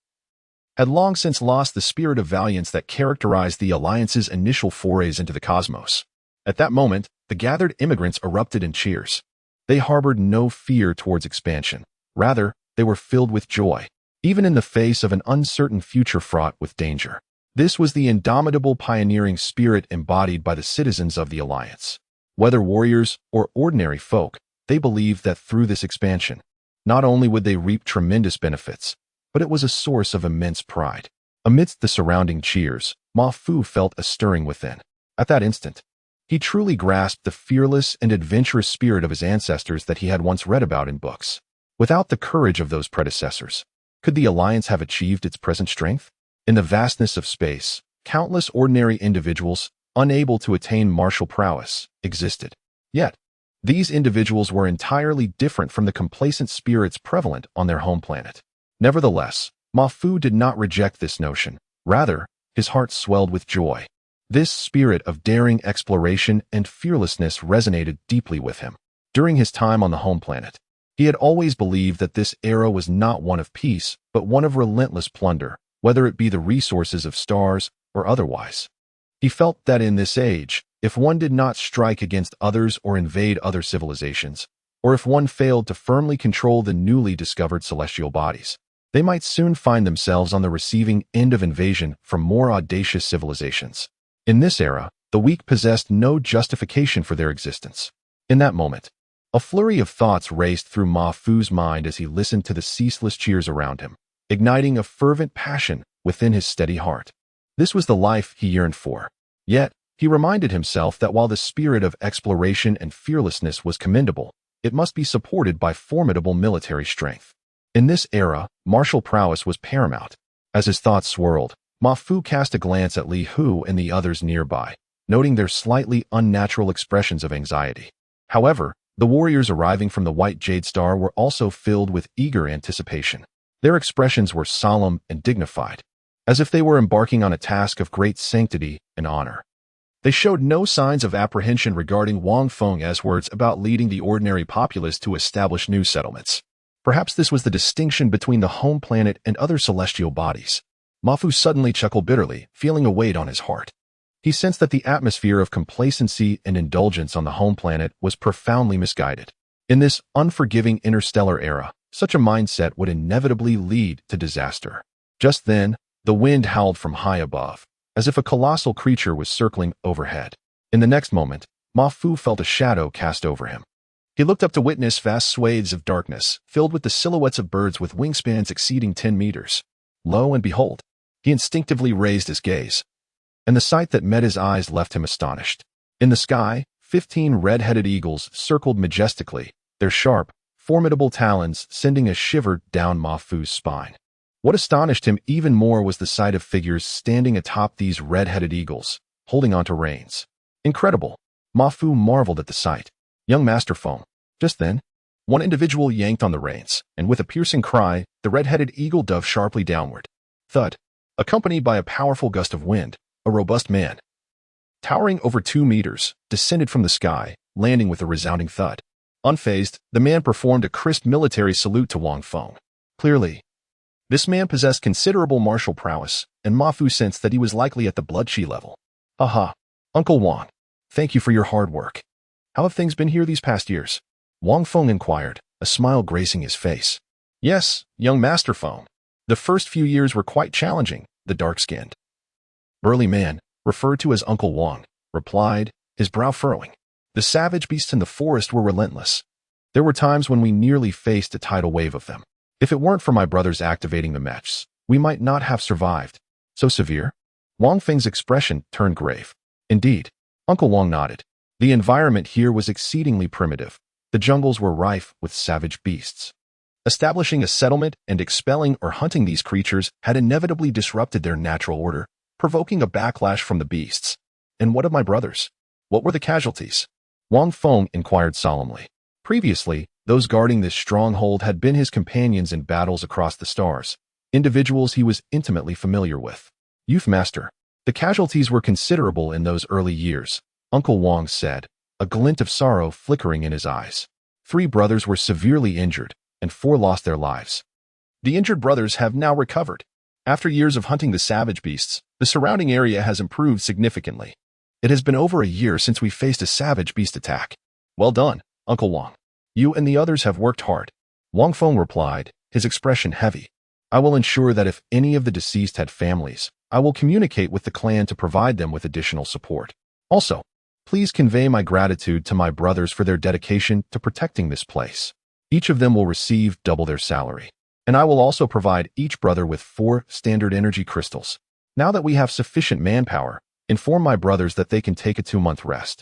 had long since lost the spirit of valiance that characterized the Alliance's initial forays into the cosmos. At that moment, the gathered immigrants erupted in cheers. They harbored no fear towards expansion. Rather, they were filled with joy, even in the face of an uncertain future fraught with danger. This was the indomitable pioneering spirit embodied by the citizens of the Alliance. Whether warriors or ordinary folk, they believed that through this expansion, not only would they reap tremendous benefits, but it was a source of immense pride. Amidst the surrounding cheers, Ma Fu felt a stirring within. At that instant, he truly grasped the fearless and adventurous spirit of his ancestors that he had once read about in books. Without the courage of those predecessors, could the Alliance have achieved its present strength? In the vastness of space, countless ordinary individuals, unable to attain martial prowess, existed. Yet, these individuals were entirely different from the complacent spirits prevalent on their home planet. Nevertheless, Ma Fu did not reject this notion. Rather, his heart swelled with joy. This spirit of daring exploration and fearlessness resonated deeply with him. During his time on the home planet, he had always believed that this era was not one of peace, but one of relentless plunder, whether it be the resources of stars or otherwise. He felt that in this age, if one did not strike against others or invade other civilizations, or if one failed to firmly control the newly discovered celestial bodies, they might soon find themselves on the receiving end of invasion from more audacious civilizations. In this era, the weak possessed no justification for their existence. In that moment, a flurry of thoughts raced through Ma Fu's mind as he listened to the ceaseless cheers around him, igniting a fervent passion within his steady heart. This was the life he yearned for. Yet, he reminded himself that while the spirit of exploration and fearlessness was commendable, it must be supported by formidable military strength. In this era, martial prowess was paramount. As his thoughts swirled, Ma Fu cast a glance at Li Hu and the others nearby, noting their slightly unnatural expressions of anxiety. However, the warriors arriving from the White Jade Star were also filled with eager anticipation. Their expressions were solemn and dignified, as if they were embarking on a task of great sanctity and honor. They showed no signs of apprehension regarding Wang Feng's words about leading the ordinary populace to establish new settlements. Perhaps this was the distinction between the home planet and other celestial bodies. Ma Fu suddenly chuckled bitterly, feeling a weight on his heart. He sensed that the atmosphere of complacency and indulgence on the home planet was profoundly misguided. In this unforgiving interstellar era, such a mindset would inevitably lead to disaster. Just then, the wind howled from high above, as if a colossal creature was circling overhead. In the next moment, Ma Fu felt a shadow cast over him. He looked up to witness vast swathes of darkness, filled with the silhouettes of birds with wingspans exceeding 10 meters. Lo and behold, he instinctively raised his gaze, and the sight that met his eyes left him astonished. In the sky, 15 red-headed eagles circled majestically, their sharp, formidable talons sending a shiver down Ma Fu's spine. What astonished him even more was the sight of figures standing atop these red-headed eagles, holding onto reins. Incredible! Ma Fu marveled at the sight. Young Master Feng. Just then, one individual yanked on the reins, and with a piercing cry, the red-headed eagle dove sharply downward. Thud. Accompanied by a powerful gust of wind, a robust man, towering over 2 meters, descended from the sky, landing with a resounding thud. Unfazed, the man performed a crisp military salute to Wang Feng. Clearly, this man possessed considerable martial prowess, and Ma Fu sensed that he was likely at the blood chi level. Aha, Uncle Wang, thank you for your hard work. How have things been here these past years? Wang Feng inquired, a smile gracing his face. Yes, young Master Feng. The first few years were quite challenging, the dark-skinned, burly man, referred to as Uncle Wang, replied, his brow furrowing. The savage beasts in the forest were relentless. There were times when we nearly faced a tidal wave of them. If it weren't for my brothers activating the mechs, we might not have survived. So severe? Wang Feng's expression turned grave. Indeed, Uncle Wang nodded. The environment here was exceedingly primitive. The jungles were rife with savage beasts. Establishing a settlement and expelling or hunting these creatures had inevitably disrupted their natural order, provoking a backlash from the beasts. And what of my brothers? What were the casualties? Wang Feng inquired solemnly. Previously, those guarding this stronghold had been his companions in battles across the stars, individuals he was intimately familiar with. Youth Master, the casualties were considerable in those early years, Uncle Wang said, a glint of sorrow flickering in his eyes. 3 brothers were severely injured, and 4 lost their lives. The injured brothers have now recovered. After years of hunting the savage beasts, the surrounding area has improved significantly. It has been over a year since we faced a savage beast attack. Well done, Uncle Wang. You and the others have worked hard. Wang Feng replied, his expression heavy. I will ensure that if any of the deceased had families, I will communicate with the clan to provide them with additional support. Also, please convey my gratitude to my brothers for their dedication to protecting this place. Each of them will receive double their salary. And I will also provide each brother with 4 standard energy crystals. Now that we have sufficient manpower, inform my brothers that they can take a 2-month rest.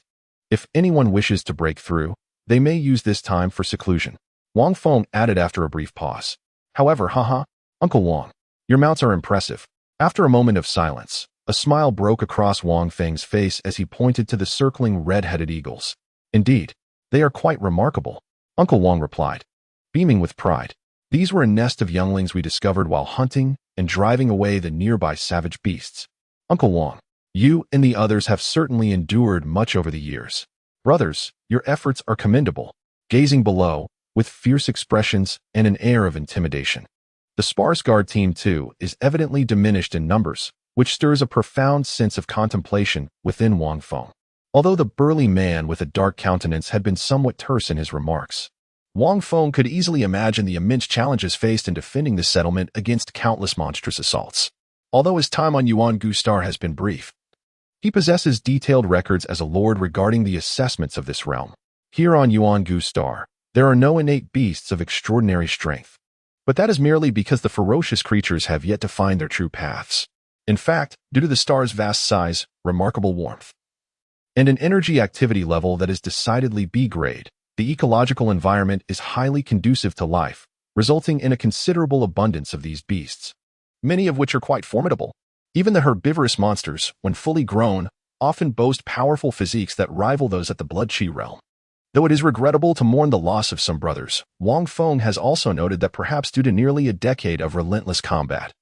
If anyone wishes to break through, they may use this time for seclusion. Wang Feng added after a brief pause. However, Uncle Wang, your mounts are impressive. After a moment of silence, a smile broke across Wang Feng's face as he pointed to the circling red-headed eagles. Indeed, they are quite remarkable, Uncle Wang replied, beaming with pride. These were a nest of younglings we discovered while hunting and driving away the nearby savage beasts. Uncle Wang, you and the others have certainly endured much over the years. Brothers, your efforts are commendable. Gazing below, with fierce expressions and an air of intimidation. The sparse guard team, too, is evidently diminished in numbers, which stirs a profound sense of contemplation within Wang Feng. Although the burly man with a dark countenance had been somewhat terse in his remarks, Wang Feng could easily imagine the immense challenges faced in defending the settlement against countless monstrous assaults. Although his time on Yuan-Gu Star has been brief, he possesses detailed records as a lord regarding the assessments of this realm. Here on Yuan-Gu Star, there are no innate beasts of extraordinary strength. But that is merely because the ferocious creatures have yet to find their true paths. In fact, due to the star's vast size, remarkable warmth, and an energy activity level that is decidedly B-grade, the ecological environment is highly conducive to life, resulting in a considerable abundance of these beasts, many of which are quite formidable. Even the herbivorous monsters, when fully grown, often boast powerful physiques that rival those at the blood chi realm. Though it is regrettable to mourn the loss of some brothers, Wang Feng has also noted that perhaps due to nearly a decade of relentless combat,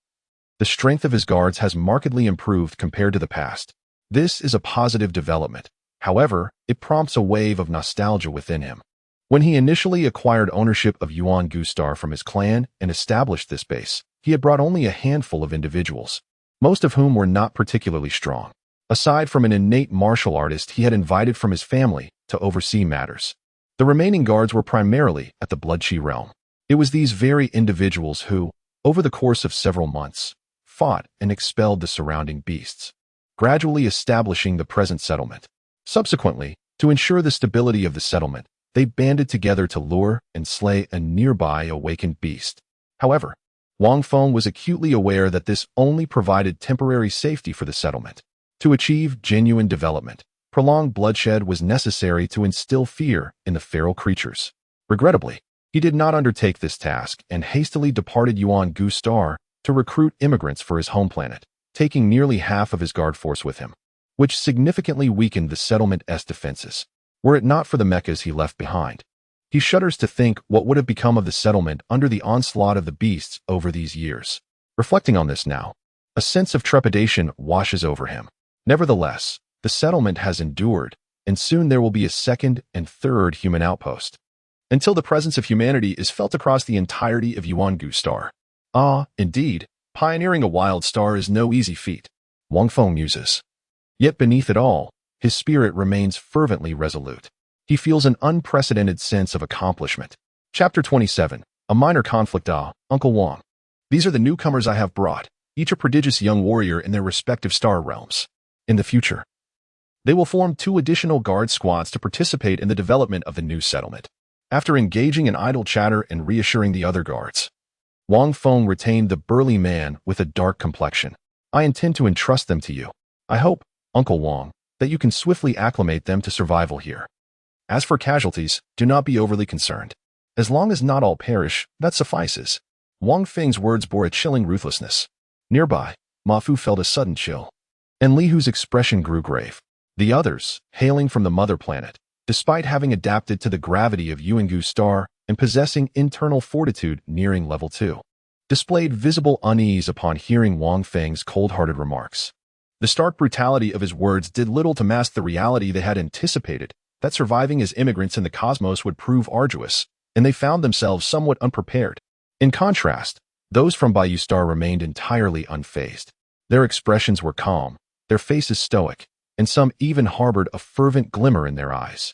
the strength of his guards has markedly improved compared to the past. This is a positive development. However, it prompts a wave of nostalgia within him. When he initially acquired ownership of Yuan-Gu Star from his clan and established this base, he had brought only a handful of individuals, most of whom were not particularly strong. Aside from an innate martial artist he had invited from his family to oversee matters, the remaining guards were primarily at the blood chi realm. It was these very individuals who, over the course of several months, fought and expelled the surrounding beasts. gradually establishing the present settlement. Subsequently, to ensure the stability of the settlement, they banded together to lure and slay a nearby awakened beast. However, Wang Feng was acutely aware that this only provided temporary safety for the settlement. To achieve genuine development, prolonged bloodshed was necessary to instill fear in the feral creatures. Regrettably, he did not undertake this task and hastily departed Yuan-Gu Star to recruit immigrants for his home planet, taking nearly half of his guard force with him, which significantly weakened the settlement's defenses. Were it not for the mechas he left behind, he shudders to think what would have become of the settlement under the onslaught of the beasts over these years. Reflecting on this now, a sense of trepidation washes over him. Nevertheless, the settlement has endured, and soon there will be a second and third human outpost, until the presence of humanity is felt across the entirety of Yuan-Gu Star. Ah, indeed, pioneering a wild star is no easy feat, Wang Feng muses. Yet beneath it all, his spirit remains fervently resolute. He feels an unprecedented sense of accomplishment. Chapter 27, A Minor Conflict. Uncle Wang. These are the newcomers I have brought, each a prodigious young warrior in their respective star realms. In the future, they will form 2 additional guard squads to participate in the development of the new settlement. After engaging in idle chatter and reassuring the other guards, Wang Feng retained the burly man with a dark complexion. I intend to entrust them to you. I hope, Uncle Wang, that you can swiftly acclimate them to survival here. As for casualties, do not be overly concerned. As long as not all perish, that suffices. Wang Feng's words bore a chilling ruthlessness. Nearby, Ma Fu felt a sudden chill, and Li Hu's expression grew grave. The others, hailing from the mother planet, despite having adapted to the gravity of Yuan-Gu Star and possessing internal fortitude nearing level 2, displayed visible unease upon hearing Wang Feng's cold-hearted remarks. The stark brutality of his words did little to mask the reality they had anticipated, that surviving as immigrants in the cosmos would prove arduous, and they found themselves somewhat unprepared. In contrast, those from Bayou Star remained entirely unfazed. Their expressions were calm, their faces stoic, and some even harbored a fervent glimmer in their eyes.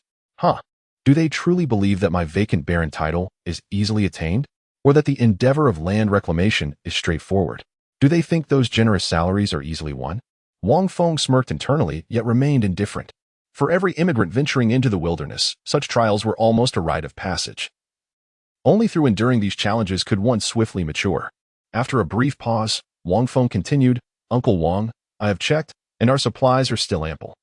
Do they truly believe that my vacant barren title is easily attained? Or that the endeavor of land reclamation is straightforward? Do they think those generous salaries are easily won? Wang Feng smirked internally, yet remained indifferent. For every immigrant venturing into the wilderness, such trials were almost a rite of passage. Only through enduring these challenges could one swiftly mature. After a brief pause, Wang Feng continued, Uncle Wang, I have checked, and our supplies are still ample.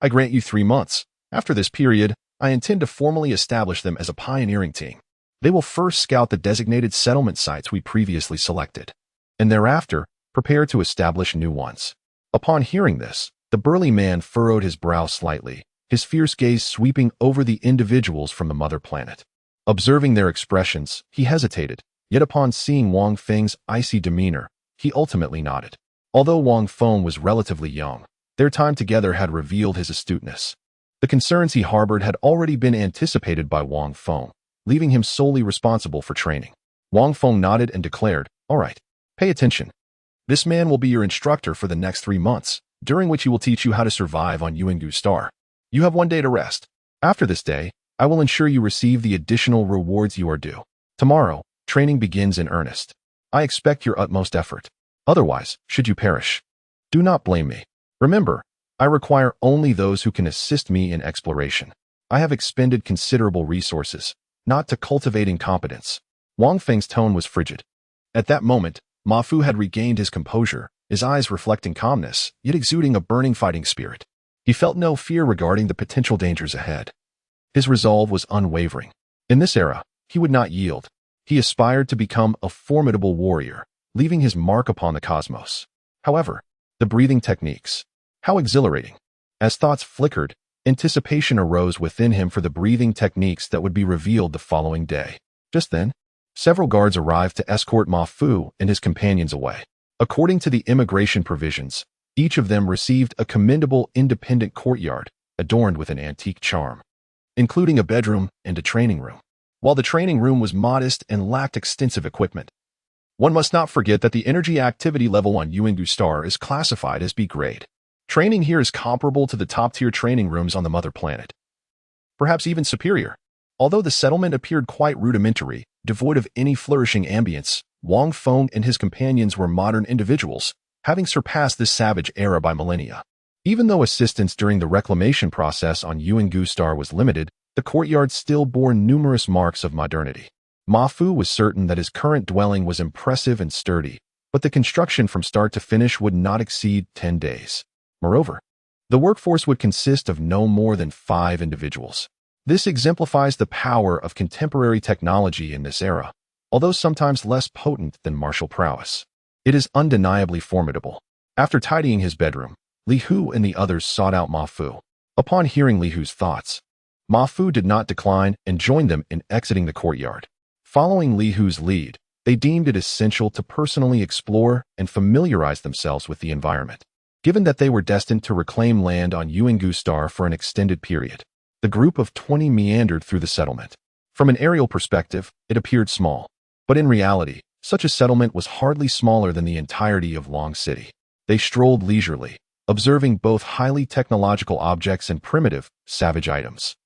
I grant you 3 months. After this period, I intend to formally establish them as a pioneering team. They will first scout the designated settlement sites we previously selected, and thereafter, prepare to establish new ones. Upon hearing this, the burly man furrowed his brow slightly, his fierce gaze sweeping over the individuals from the mother planet. Observing their expressions, he hesitated, yet upon seeing Wang Feng's icy demeanor, he ultimately nodded. Although Wang Feng was relatively young, their time together had revealed his astuteness. The concerns he harbored had already been anticipated by Wang Feng, leaving him solely responsible for training. Wang Feng nodded and declared, All right, pay attention. This man will be your instructor for the next 3 months, during which he will teach you how to survive on Yuan-Gu Star. You have 1 day to rest. After this day, I will ensure you receive the additional rewards you are due. Tomorrow, training begins in earnest. I expect your utmost effort. Otherwise, should you perish, do not blame me. Remember, I require only those who can assist me in exploration. I have expended considerable resources, not to cultivating competence. Wang Feng's tone was frigid. At that moment, Ma Fu had regained his composure, his eyes reflecting calmness, yet exuding a burning fighting spirit. He felt no fear regarding the potential dangers ahead. His resolve was unwavering. In this era, he would not yield. He aspired to become a formidable warrior, leaving his mark upon the cosmos. However, the breathing techniques. How exhilarating. As thoughts flickered, anticipation arose within him for the breathing techniques that would be revealed the following day. Just then, several guards arrived to escort Ma Fu and his companions away. According to the immigration provisions, each of them received a commendable independent courtyard adorned with an antique charm, including a bedroom and a training room. While the training room was modest and lacked extensive equipment, one must not forget that the energy activity level on Yuan-Gu Star is classified as B grade. Training here is comparable to the top-tier training rooms on the mother planet, perhaps even superior. Although the settlement appeared quite rudimentary, devoid of any flourishing ambience, Wang Feng and his companions were modern individuals, having surpassed this savage era by millennia. Even though assistance during the reclamation process on Yuangu Star was limited, the courtyard still bore numerous marks of modernity. Ma Fu was certain that his current dwelling was impressive and sturdy, but the construction from start to finish would not exceed 10 days. Moreover, the workforce would consist of no more than 5 individuals. This exemplifies the power of contemporary technology in this era, although sometimes less potent than martial prowess. It is undeniably formidable. After tidying his bedroom, Li Hu and the others sought out Ma Fu. Upon hearing Li Hu's thoughts, Ma Fu did not decline and joined them in exiting the courtyard. Following Li Hu's lead, they deemed it essential to personally explore and familiarize themselves with the environment. Given that they were destined to reclaim land on Yuangu Star for an extended period, the group of 20 meandered through the settlement. From an aerial perspective, it appeared small, but in reality, such a settlement was hardly smaller than the entirety of Long City. They strolled leisurely, observing both highly technological objects and primitive, savage items.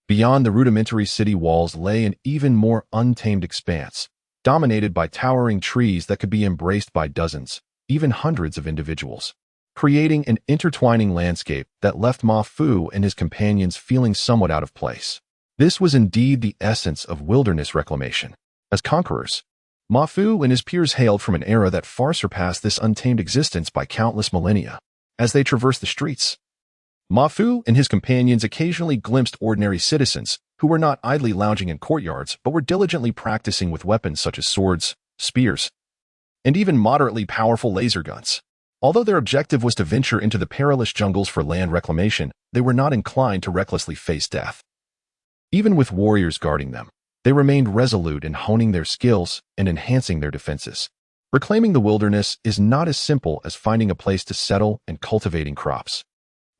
Beyond the rudimentary city walls lay an even more untamed expanse, dominated by towering trees that could be embraced by dozens, even hundreds of individuals, creating an intertwining landscape that left Ma Fu and his companions feeling somewhat out of place. This was indeed the essence of wilderness reclamation. As conquerors, Ma Fu and his peers hailed from an era that far surpassed this untamed existence by countless millennia. As they traversed the streets, Ma Fu and his companions occasionally glimpsed ordinary citizens who were not idly lounging in courtyards but were diligently practicing with weapons such as swords, spears, and even moderately powerful laser guns. Although their objective was to venture into the perilous jungles for land reclamation, they were not inclined to recklessly face death. Even with warriors guarding them, they remained resolute in honing their skills and enhancing their defenses. Reclaiming the wilderness is not as simple as finding a place to settle and cultivating crops.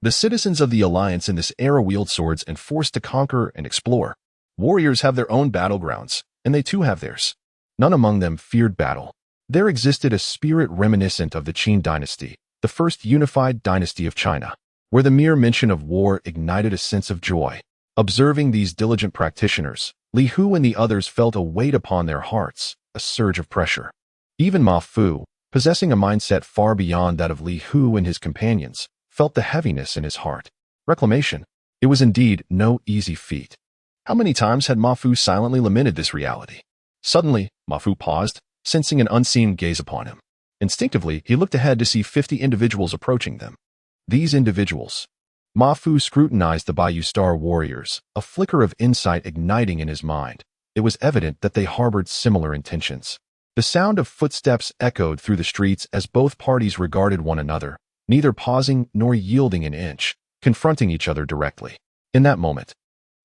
The citizens of the Alliance in this era wield swords and forced to conquer and explore. Warriors have their own battlegrounds, and they too have theirs. None among them feared battle. There existed a spirit reminiscent of the Qin dynasty, the first unified dynasty of China, where the mere mention of war ignited a sense of joy. Observing these diligent practitioners, Li Hu and the others felt a weight upon their hearts, a surge of pressure. Even Ma Fu, possessing a mindset far beyond that of Li Hu and his companions, felt the heaviness in his heart. Reclamation. It was indeed no easy feat. How many times had Ma Fu silently lamented this reality? Suddenly, Ma Fu paused, sensing an unseen gaze upon him. Instinctively, he looked ahead to see 50 individuals approaching them. These individuals. Ma Fu scrutinized the Bayou Star warriors, a flicker of insight igniting in his mind. It was evident that they harbored similar intentions. The sound of footsteps echoed through the streets as both parties regarded one another, neither pausing nor yielding an inch, confronting each other directly. In that moment,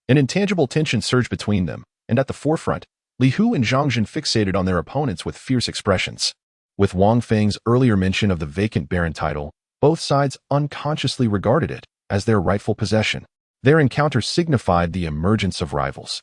an intangible tension surged between them, and at the forefront, Li Hu and Zhang Jin fixated on their opponents with fierce expressions. With Wang Feng's earlier mention of the vacant Baron title, both sides unconsciously regarded it as their rightful possession. Their encounter signified the emergence of rivals.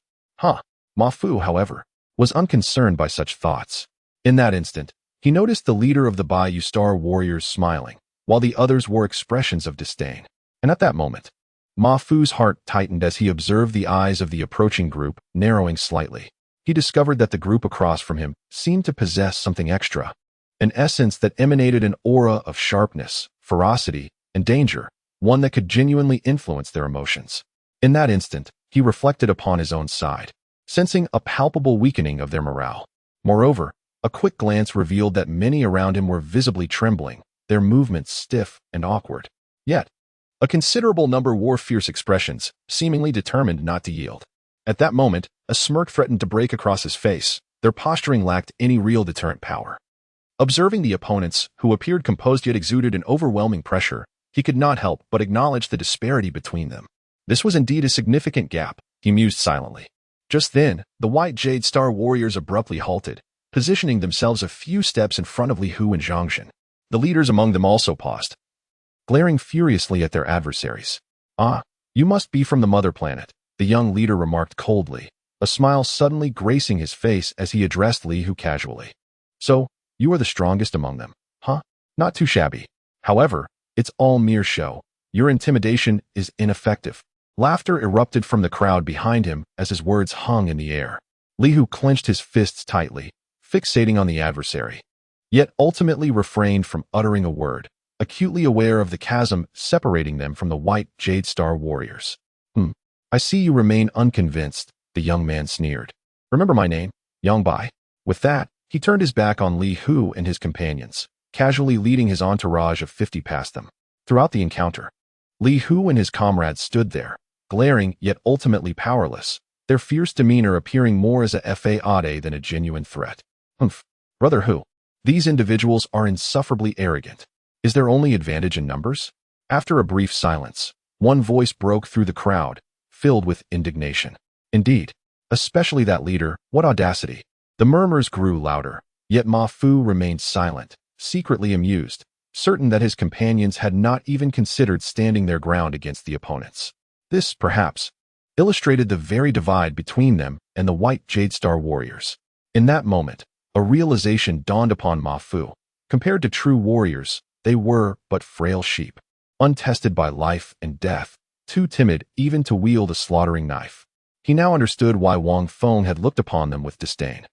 Ma Fu, however, was unconcerned by such thoughts. In that instant, he noticed the leader of the Bayou Star warriors smiling, while the others wore expressions of disdain. And at that moment, Ma Fu's heart tightened as he observed the eyes of the approaching group narrowing slightly. He discovered that the group across from him seemed to possess something extra, an essence that emanated an aura of sharpness, ferocity, and danger, one that could genuinely influence their emotions. In that instant, he reflected upon his own side, sensing a palpable weakening of their morale. Moreover, a quick glance revealed that many around him were visibly trembling, their movements stiff and awkward. Yet, a considerable number wore fierce expressions, seemingly determined not to yield. At that moment, a smirk threatened to break across his face. Their posturing lacked any real deterrent power. Observing the opponents, who appeared composed yet exuded an overwhelming pressure, he could not help but acknowledge the disparity between them. This was indeed a significant gap, he mused silently. Just then, the White Jade Star warriors abruptly halted, positioning themselves a few steps in front of Li Hu and Zhang Jin. The leaders among them also paused, glaring furiously at their adversaries. You must be from the Mother Planet, the young leader remarked coldly, a smile suddenly gracing his face as he addressed Li Hu casually. So, you are the strongest among them, huh? Not too shabby. However, it's all mere show. Your intimidation is ineffective. Laughter erupted from the crowd behind him as his words hung in the air. Li Hu clenched his fists tightly, fixating on the adversary, yet ultimately refrained from uttering a word. acutely aware of the chasm separating them from the white Jade Star warriors. I see you remain unconvinced, the young man sneered. Remember my name, Yang Bai? With that, he turned his back on Li Hu and his companions, casually leading his entourage of 50 past them. Throughout the encounter, Li Hu and his comrades stood there, glaring yet ultimately powerless, their fierce demeanor appearing more as a fade than a genuine threat. Brother Hu, these individuals are insufferably arrogant. Is there only advantage in numbers? After a brief silence, one voice broke through the crowd, filled with indignation. Indeed, especially that leader, what audacity. The murmurs grew louder, yet Ma Fu remained silent, secretly amused, certain that his companions had not even considered standing their ground against the opponents. This, perhaps, illustrated the very divide between them and the white Jade Star warriors. In that moment, a realization dawned upon Ma Fu. Compared to true warriors, they were but frail sheep, untested by life and death, too timid even to wield a slaughtering knife. He now understood why Wang Feng had looked upon them with disdain.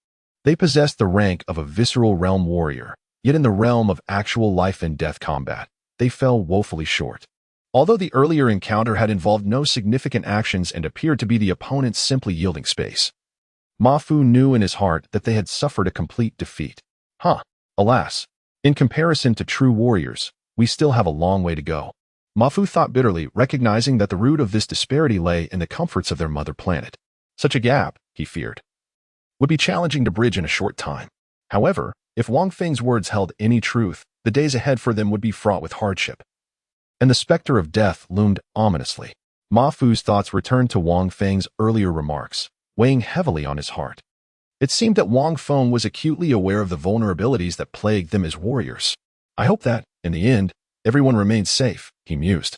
They possessed the rank of a visceral realm warrior, yet in the realm of actual life and death combat, they fell woefully short. Although the earlier encounter had involved no significant actions and appeared to be the opponents simply yielding space, Ma Fu knew in his heart that they had suffered a complete defeat. Alas, in comparison to true warriors, we still have a long way to go. Ma Fu thought bitterly, recognizing that the root of this disparity lay in the comforts of their mother planet. Such a gap, he feared, would be challenging to bridge in a short time. However, if Wang Feng's words held any truth, the days ahead for them would be fraught with hardship. And the specter of death loomed ominously. Ma Fu's thoughts returned to Wang Feng's earlier remarks, weighing heavily on his heart. It seemed that Wang Feng was acutely aware of the vulnerabilities that plagued them as warriors. I hope that, in the end, everyone remains safe, he mused,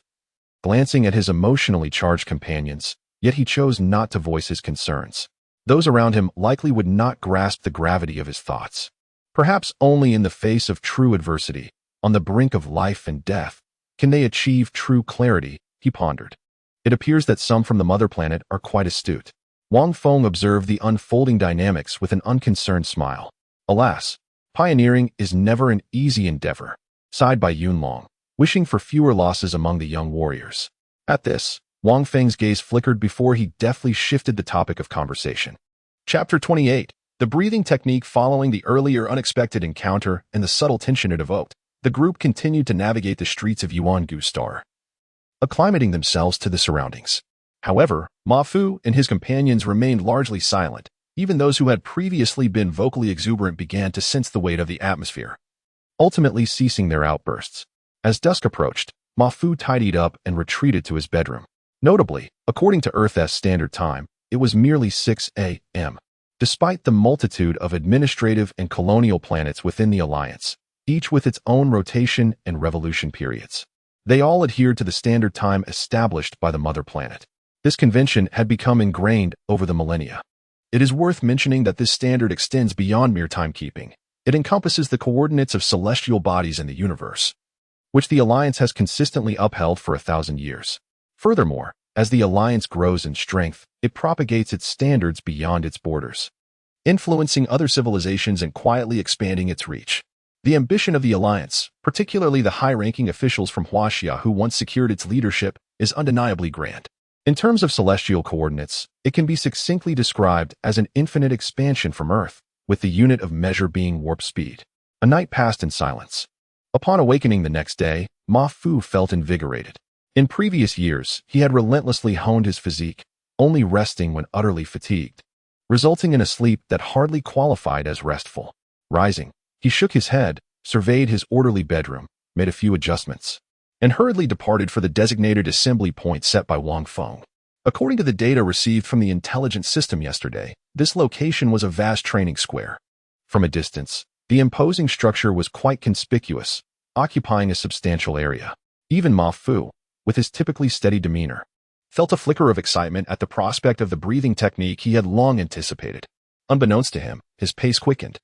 glancing at his emotionally charged companions, yet he chose not to voice his concerns. Those around him likely would not grasp the gravity of his thoughts. Perhaps only in the face of true adversity, on the brink of life and death, can they achieve true clarity, he pondered. It appears that some from the mother planet are quite astute. Wang Feng observed the unfolding dynamics with an unconcerned smile. Alas, pioneering is never an easy endeavor, sighed by Yunlong, wishing for fewer losses among the young warriors. At this, Wang Feng's gaze flickered before he deftly shifted the topic of conversation. Chapter 28. The breathing technique. Following the earlier unexpected encounter and the subtle tension it evoked, the group continued to navigate the streets of Yuangu Star, acclimating themselves to the surroundings. However, Ma Fu and his companions remained largely silent. Even those who had previously been vocally exuberant began to sense the weight of the atmosphere, ultimately ceasing their outbursts. As dusk approached, Ma Fu tidied up and retreated to his bedroom. Notably, according to Earth's standard time, it was merely 6 a.m. Despite the multitude of administrative and colonial planets within the Alliance, each with its own rotation and revolution periods, they all adhered to the standard time established by the mother planet. This convention had become ingrained over the millennia. It is worth mentioning that this standard extends beyond mere timekeeping. It encompasses the coordinates of celestial bodies in the universe, which the Alliance has consistently upheld for 1,000 years. Furthermore, as the Alliance grows in strength, it propagates its standards beyond its borders, influencing other civilizations and quietly expanding its reach. The ambition of the Alliance, particularly the high-ranking officials from Huaxia who once secured its leadership, is undeniably grand. In terms of celestial coordinates, it can be succinctly described as an infinite expansion from Earth, with the unit of measure being warp speed. A night passed in silence. Upon awakening the next day, Ma Fu felt invigorated. In previous years, he had relentlessly honed his physique, only resting when utterly fatigued, resulting in a sleep that hardly qualified as restful. Rising, he shook his head, surveyed his orderly bedroom, made a few adjustments, and hurriedly departed for the designated assembly point set by Wang Feng. According to the data received from the intelligence system yesterday, this location was a vast training square. From a distance, the imposing structure was quite conspicuous, occupying a substantial area. Even Ma Fu, with his typically steady demeanor, felt a flicker of excitement at the prospect of the breathing technique he had long anticipated. Unbeknownst to him, his pace quickened.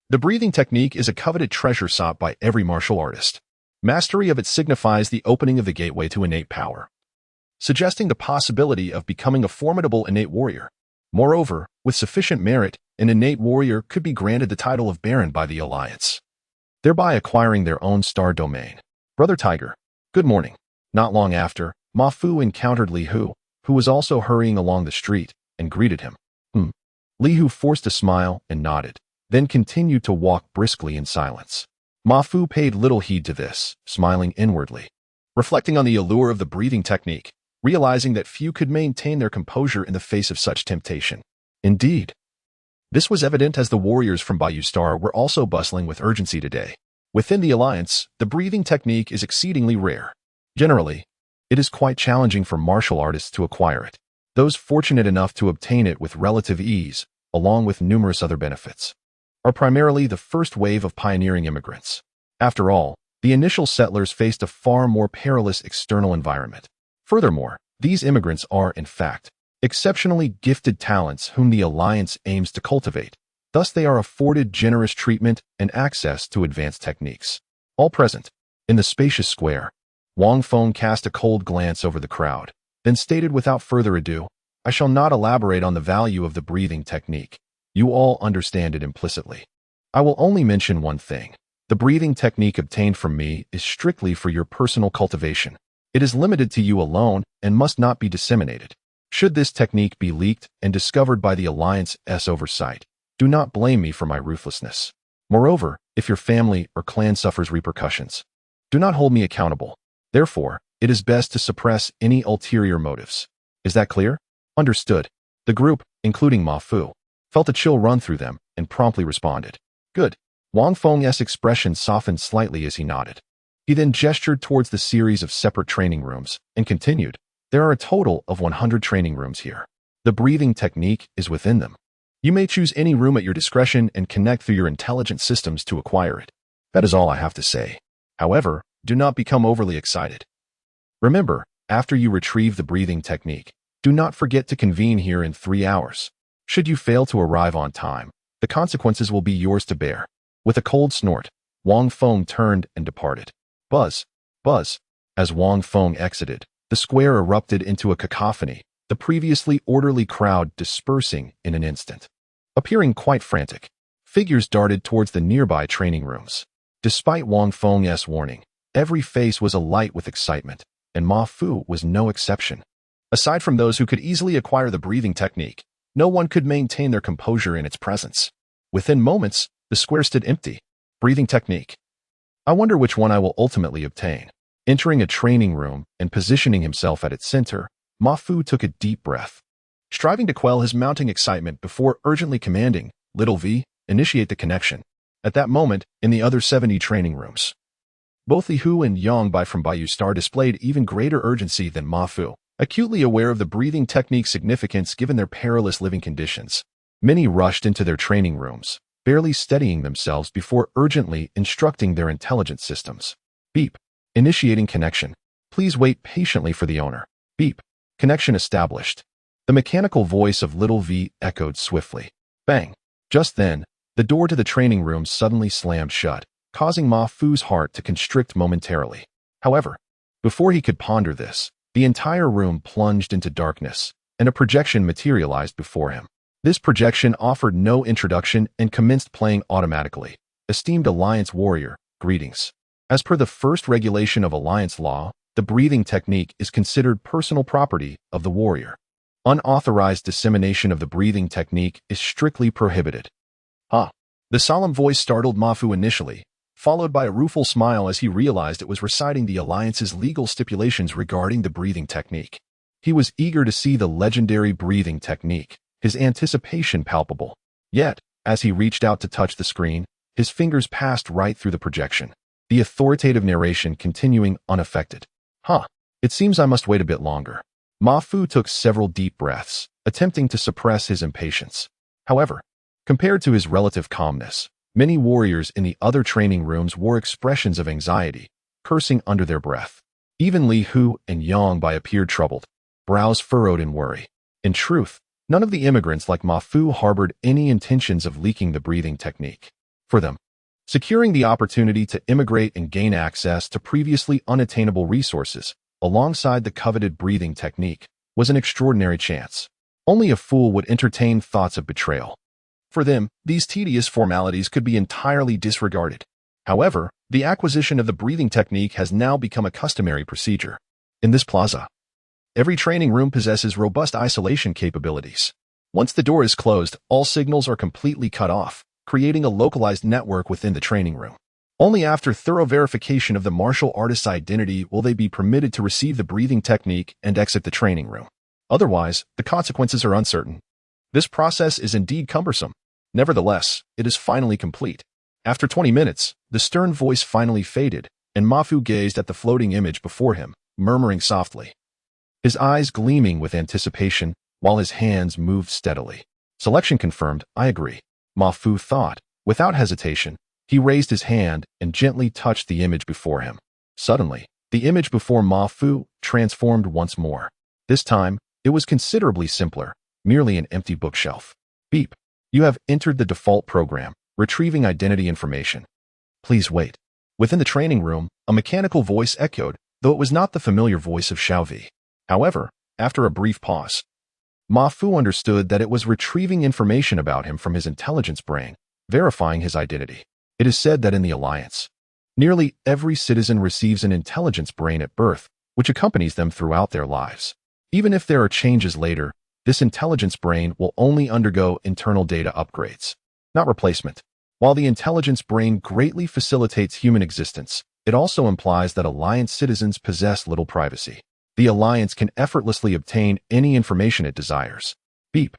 The breathing technique is a coveted treasure sought by every martial artist. Mastery of it signifies the opening of the gateway to innate power, suggesting the possibility of becoming a formidable innate warrior. Moreover, with sufficient merit, an innate warrior could be granted the title of Baron by the Alliance, thereby acquiring their own star domain. Brother Tiger, good morning. Not long after, Ma Fu encountered Li Hu, who was also hurrying along the street, and greeted him. Li Hu forced a smile and nodded, then continued to walk briskly in silence. Ma Fu paid little heed to this, smiling inwardly. Reflecting on the allure of the breathing technique, realizing that few could maintain their composure in the face of such temptation. Indeed, this was evident as the warriors from Bayou Star were also bustling with urgency today. Within the Alliance, the breathing technique is exceedingly rare. Generally, it is quite challenging for martial artists to acquire it. Those fortunate enough to obtain it with relative ease, along with numerous other benefits, are primarily the first wave of pioneering immigrants. After all, the initial settlers faced a far more perilous external environment. Furthermore, these immigrants are, in fact, exceptionally gifted talents whom the Alliance aims to cultivate. Thus they are afforded generous treatment and access to advanced techniques. All present, in the spacious square, Wang Feng cast a cold glance over the crowd, then stated without further ado, I shall not elaborate on the value of the breathing technique. You all understand it implicitly. I will only mention one thing. The breathing technique obtained from me is strictly for your personal cultivation. It is limited to you alone and must not be disseminated. Should this technique be leaked and discovered by the Alliance's oversight, do not blame me for my ruthlessness. Moreover, if your family or clan suffers repercussions, do not hold me accountable. Therefore, it is best to suppress any ulterior motives. Is that clear? Understood. The group, including Ma Fu, felt a chill run through them and promptly responded. Good. Wang Feng's expression softened slightly as he nodded. He then gestured towards the series of separate training rooms and continued, there are a total of 100 training rooms here. The breathing technique is within them. You may choose any room at your discretion and connect through your intelligent systems to acquire it. That is all I have to say. However, do not become overly excited. Remember, after you retrieve the breathing technique, do not forget to convene here in 3 hours. Should you fail to arrive on time, the consequences will be yours to bear. With a cold snort, Wang Feng turned and departed. Buzz, buzz. As Wang Feng exited, the square erupted into a cacophony, the previously orderly crowd dispersing in an instant. Appearing quite frantic, figures darted towards the nearby training rooms. Despite Wang Feng's warning, every face was alight with excitement, and Ma Fu was no exception. Aside from those who could easily acquire the breathing technique, no one could maintain their composure in its presence. Within moments, the square stood empty. Breathing technique. I wonder which one I will ultimately obtain. Entering a training room and positioning himself at its center, Ma Fu took a deep breath, striving to quell his mounting excitement before urgently commanding, Little V, initiate the connection. At that moment, in the other 70 training rooms, both Li Hu and Yang Bai from Bayou Star displayed even greater urgency than Ma Fu, acutely aware of the breathing technique's significance given their perilous living conditions. Many rushed into their training rooms, barely steadying themselves before urgently instructing their intelligence systems. Beep. Initiating connection. Please wait patiently for the owner. Beep. Connection established. The mechanical voice of Little V echoed swiftly. Bang. Just then, the door to the training room suddenly slammed shut, causing Ma Fu's heart to constrict momentarily. However, before he could ponder this, the entire room plunged into darkness, and a projection materialized before him. This projection offered no introduction and commenced playing automatically. Esteemed Alliance warrior, greetings. As per the first regulation of Alliance law, the breathing technique is considered personal property of the warrior. Unauthorized dissemination of the breathing technique is strictly prohibited. The solemn voice startled Ma Fu initially, followed by a rueful smile as he realized it was reciting the Alliance's legal stipulations regarding the breathing technique. He was eager to see the legendary breathing technique, his anticipation palpable. Yet, as he reached out to touch the screen, his fingers passed right through the projection, the authoritative narration continuing unaffected. It seems I must wait a bit longer. Ma Fu took several deep breaths, attempting to suppress his impatience. However, compared to his relative calmness, many warriors in the other training rooms wore expressions of anxiety, cursing under their breath. Even Li Hu and Yang Bai appeared troubled, brows furrowed in worry. In truth, none of the immigrants like Ma Fu harbored any intentions of leaking the breathing technique. For them, securing the opportunity to immigrate and gain access to previously unattainable resources, alongside the coveted breathing technique, was an extraordinary chance. Only a fool would entertain thoughts of betrayal. For them, these tedious formalities could be entirely disregarded. However, the acquisition of the breathing technique has now become a customary procedure. In this plaza, every training room possesses robust isolation capabilities. Once the door is closed, all signals are completely cut off, creating a localized network within the training room. Only after thorough verification of the martial artist's identity will they be permitted to receive the breathing technique and exit the training room. Otherwise, the consequences are uncertain. This process is indeed cumbersome. Nevertheless, it is finally complete. After 20 minutes, the stern voice finally faded, and Mafu gazed at the floating image before him, murmuring softly, his eyes gleaming with anticipation while his hands moved steadily. Selection confirmed, I agree, Mafu thought. Without hesitation, he raised his hand and gently touched the image before him. Suddenly, the image before Mafu transformed once more. This time, it was considerably simpler, merely an empty bookshelf. Beep. You have entered the default program, retrieving identity information. Please wait. Within the training room, a mechanical voice echoed, though it was not the familiar voice of Xiaovi. However, after a brief pause, Mafu understood that it was retrieving information about him from his intelligence brain, verifying his identity. It is said that in the Alliance, nearly every citizen receives an intelligence brain at birth, which accompanies them throughout their lives. Even if there are changes later, this intelligence brain will only undergo internal data upgrades, not replacement. While the intelligence brain greatly facilitates human existence, it also implies that Alliance citizens possess little privacy. The Alliance can effortlessly obtain any information it desires. Beep.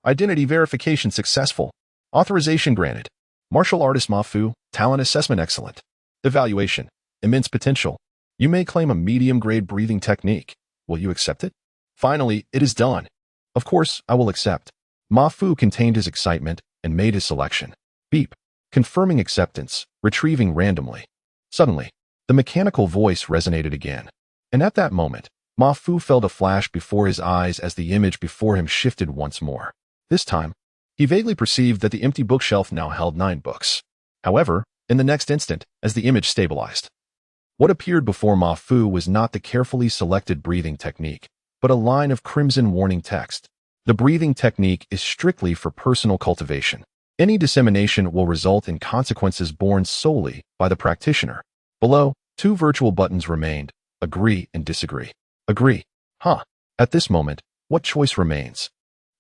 Identity verification successful. Authorization granted. Martial artist Mafu, talent assessment excellent. Evaluation, immense potential. You may claim a medium-grade breathing technique. Will you accept it? Finally, it is done. Of course, I will accept. Mafu contained his excitement and made his selection. Beep. Confirming acceptance, retrieving randomly. Suddenly, the mechanical voice resonated again. And at that moment, Mafu felt a flash before his eyes as the image before him shifted once more. This time, he vaguely perceived that the empty bookshelf now held 9 books. However, in the next instant, as the image stabilized, what appeared before Mafu was not the carefully selected breathing technique, but a line of crimson warning text. The breathing technique is strictly for personal cultivation. Any dissemination will result in consequences borne solely by the practitioner. Below, 2 virtual buttons remained, agree and disagree. Agree. Huh. At this moment, what choice remains?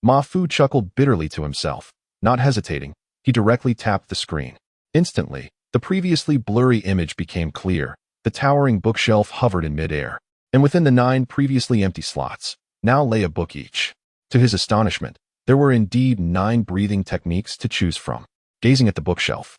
Mafu chuckled bitterly to himself. Not hesitating, he directly tapped the screen. Instantly, the previously blurry image became clear. The towering bookshelf hovered in midair, and within the 9 previously empty slots, now lay a book each. To his astonishment, there were indeed 9 breathing techniques to choose from. Gazing at the bookshelf,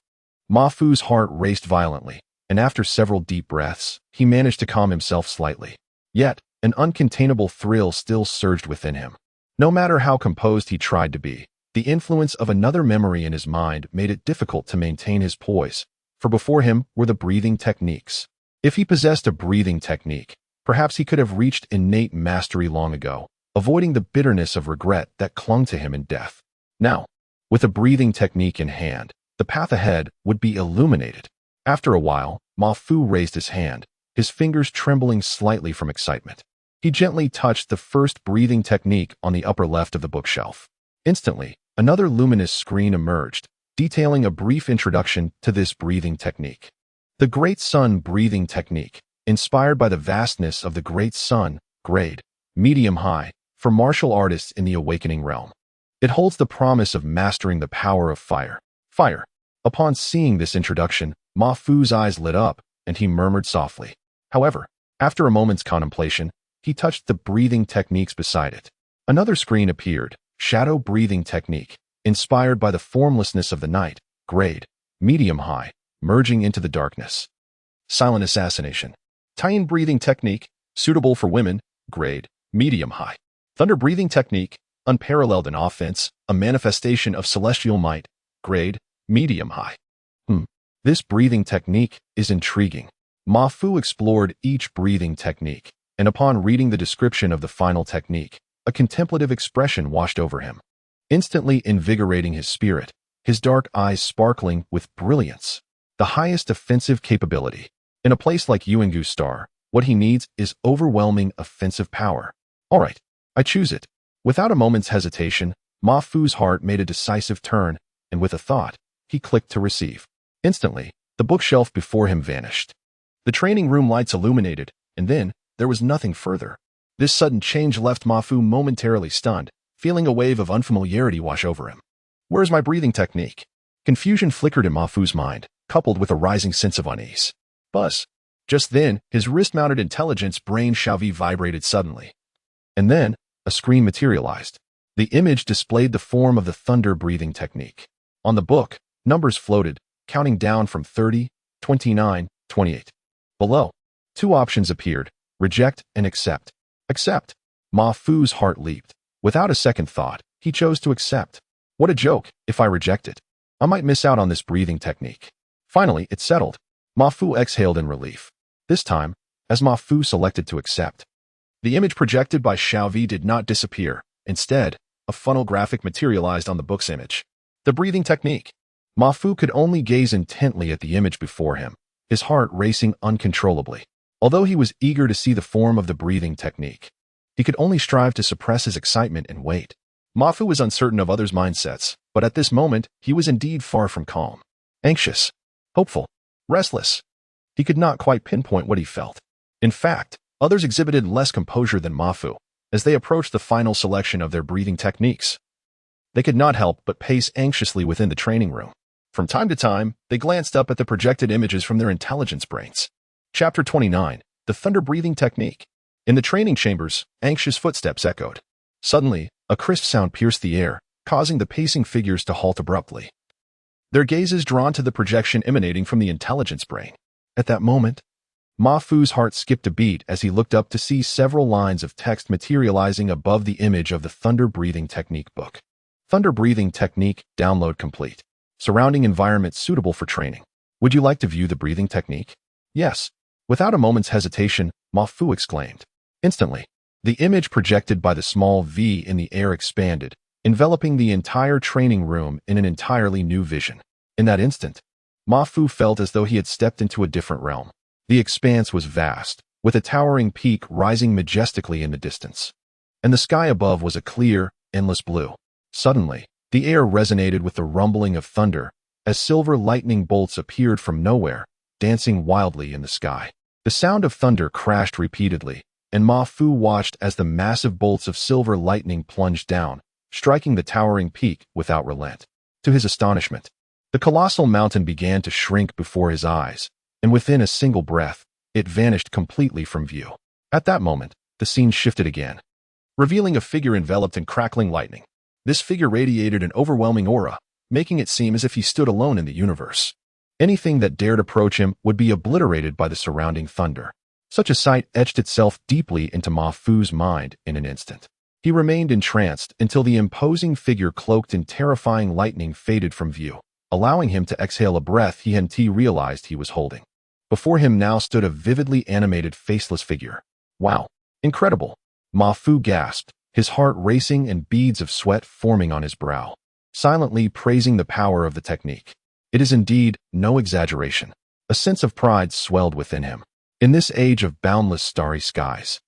Mafu's heart raced violently, and after several deep breaths, he managed to calm himself slightly. Yet, an uncontainable thrill still surged within him. No matter how composed he tried to be, the influence of another memory in his mind made it difficult to maintain his poise, for before him were the breathing techniques. If he possessed a breathing technique, perhaps he could have reached innate mastery long ago, avoiding the bitterness of regret that clung to him in death. Now, with a breathing technique in hand, the path ahead would be illuminated. After a while, Mafu raised his hand, his fingers trembling slightly from excitement. He gently touched the first breathing technique on the upper left of the bookshelf. Instantly, another luminous screen emerged, detailing a brief introduction to this breathing technique. The Great Sun Breathing Technique, inspired by the vastness of the Great Sun, grade, medium-high, for martial artists in the awakening realm. It holds the promise of mastering the power of fire. Fire. Upon seeing this introduction, Mafu's eyes lit up, and he murmured softly. However, after a moment's contemplation, he touched the breathing techniques beside it. Another screen appeared, Shadow Breathing Technique, inspired by the formlessness of the night, grade, medium-high, merging into the darkness. Silent Assassination. Tian Breathing Technique, suitable for women, grade, medium-high. Thunder Breathing Technique, unparalleled in offense, a manifestation of celestial might, grade, medium-high. This breathing technique is intriguing. Mafu explored each breathing technique, and upon reading the description of the final technique, a contemplative expression washed over him, instantly invigorating his spirit, his dark eyes sparkling with brilliance. The highest offensive capability. In a place like Yuangu Star, what he needs is overwhelming offensive power. All right, I choose it. Without a moment's hesitation, Mafu's heart made a decisive turn, and with a thought, he clicked to receive. Instantly, The bookshelf before him vanished. The training room lights illuminated, and then there was nothing further. This sudden change left Ma Fu momentarily stunned, feeling a wave of unfamiliarity wash over him. Where's my breathing technique? Confusion flickered in Ma Fu's mind, coupled with a rising sense of unease. Buzz. Just then, his wrist-mounted intelligence brain Xiaovi vibrated suddenly. And then, a screen materialized. The image displayed the form of the thunder breathing technique. On the book, numbers floated, counting down from 30, 29, 28. Below, two options appeared, reject and accept. Accept. Ma Fu's heart leaped. Without a second thought, he chose to accept. What a joke, if I reject it. I might miss out on this breathing technique. Finally, it settled. Ma Fu exhaled in relief. This time, as Ma Fu selected to accept. The image projected by Xiaovi did not disappear. Instead, a funnel graphic materialized on the book's image. The breathing technique. Ma Fu could only gaze intently at the image before him, his heart racing uncontrollably. Although he was eager to see the form of the breathing technique, he could only strive to suppress his excitement and wait. Ma Fu was uncertain of others' mindsets, but at this moment, he was indeed far from calm. Anxious, hopeful, restless. He could not quite pinpoint what he felt. In fact, others exhibited less composure than Ma Fu as they approached the final selection of their breathing techniques. They could not help but pace anxiously within the training room. From time to time, they glanced up at the projected images from their intelligence brains. Chapter 29, The Thunder Breathing Technique. In the training chambers, anxious footsteps echoed. Suddenly, a crisp sound pierced the air, causing the pacing figures to halt abruptly. Their gazes drawn to the projection emanating from the intelligence brain. At that moment, Ma Fu's heart skipped a beat as he looked up to see several lines of text materializing above the image of the Thunder Breathing Technique book. Thunder Breathing Technique, download complete. Surrounding environment suitable for training. Would you like to view the breathing technique? Yes. Without a moment's hesitation, Ma Fu exclaimed. Instantly, the image projected by the small V in the air expanded, enveloping the entire training room in an entirely new vision. In that instant, Ma Fu felt as though he had stepped into a different realm. The expanse was vast, with a towering peak rising majestically in the distance. And the sky above was a clear, endless blue. Suddenly, the air resonated with the rumbling of thunder as silver lightning bolts appeared from nowhere, dancing wildly in the sky. The sound of thunder crashed repeatedly, and Ma Fu watched as the massive bolts of silver lightning plunged down, striking the towering peak without relent. To his astonishment, the colossal mountain began to shrink before his eyes, and within a single breath, it vanished completely from view. At that moment, the scene shifted again, revealing a figure enveloped in crackling lightning. This figure radiated an overwhelming aura, making it seem as if he stood alone in the universe. Anything that dared approach him would be obliterated by the surrounding thunder. Such a sight etched itself deeply into Ma Fu's mind in an instant. He remained entranced until the imposing figure cloaked in terrifying lightning faded from view, allowing him to exhale a breath he hadn't realized he was holding. Before him now stood a vividly animated faceless figure. Wow! Incredible! Ma Fu gasped, his heart racing and beads of sweat forming on his brow, silently praising the power of the technique. It is indeed no exaggeration. A sense of pride swelled within him. In this age of boundless starry skies,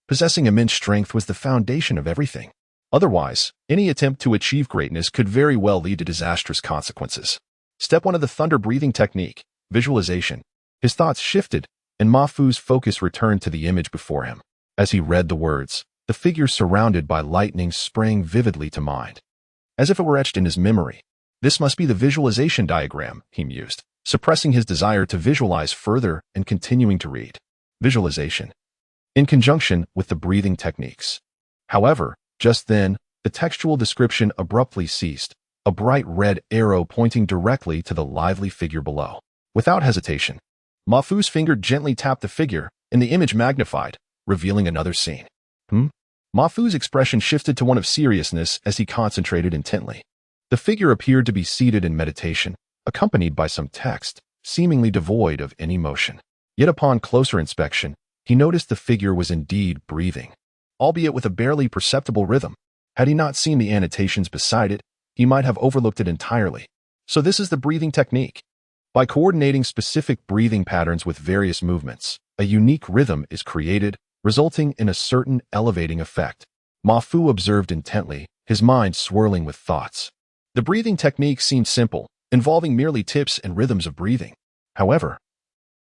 possessing immense strength was the foundation of everything. Otherwise, any attempt to achieve greatness could very well lead to disastrous consequences. Step 1 of the thunder breathing technique, visualization. His thoughts shifted, and Ma Fu's focus returned to the image before him. As he read the words, the figure surrounded by lightning sprang vividly to mind, as if it were etched in his memory. This must be the visualization diagram, he mused, suppressing his desire to visualize further and continuing to read. Visualization, in conjunction with the breathing techniques. However, just then, the textual description abruptly ceased, a bright red arrow pointing directly to the lively figure below. Without hesitation, Ma Fu's finger gently tapped the figure, and the image magnified, revealing another scene. Ma Fu's expression shifted to one of seriousness as he concentrated intently. The figure appeared to be seated in meditation, accompanied by some text, seemingly devoid of any motion. Yet upon closer inspection, he noticed the figure was indeed breathing, albeit with a barely perceptible rhythm. Had he not seen the annotations beside it, he might have overlooked it entirely. So this is the breathing technique. By coordinating specific breathing patterns with various movements, a unique rhythm is created, resulting in a certain elevating effect. Ma Fu observed intently, his mind swirling with thoughts. The breathing technique seemed simple, involving merely tips and rhythms of breathing. However,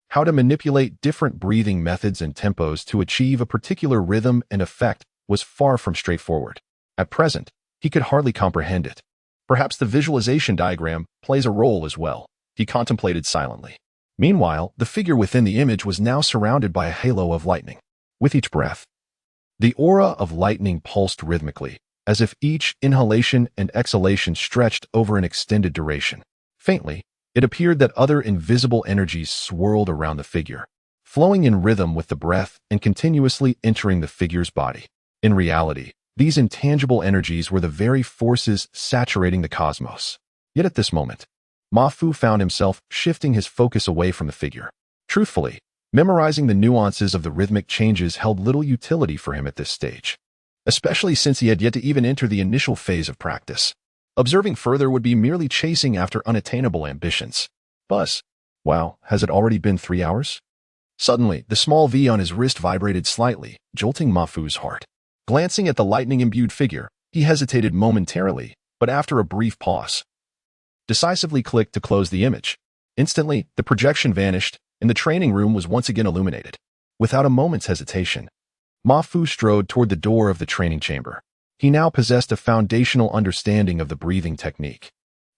how to manipulate different breathing methods and tempos to achieve a particular rhythm and effect was far from straightforward. At present, he could hardly comprehend it. Perhaps the visualization diagram plays a role as well, he contemplated silently. Meanwhile, the figure within the image was now surrounded by a halo of lightning. With each breath, the aura of lightning pulsed rhythmically, as if each inhalation and exhalation stretched over an extended duration. Faintly, it appeared that other invisible energies swirled around the figure, flowing in rhythm with the breath and continuously entering the figure's body. In reality, these intangible energies were the very forces saturating the cosmos. Yet at this moment, Ma Fu found himself shifting his focus away from the figure. Truthfully, memorizing the nuances of the rhythmic changes held little utility for him at this stage, especially since he had yet to even enter the initial phase of practice. Observing further would be merely chasing after unattainable ambitions. Buzz. Wow, has it already been 3 hours? Suddenly, the small V on his wrist vibrated slightly, jolting Ma Fu's heart. Glancing at the lightning-imbued figure, he hesitated momentarily, but after a brief pause, decisively clicked to close the image. Instantly, the projection vanished, and the training room was once again illuminated. Without a moment's hesitation, Ma Fu strode toward the door of the training chamber. He now possessed a foundational understanding of the breathing technique,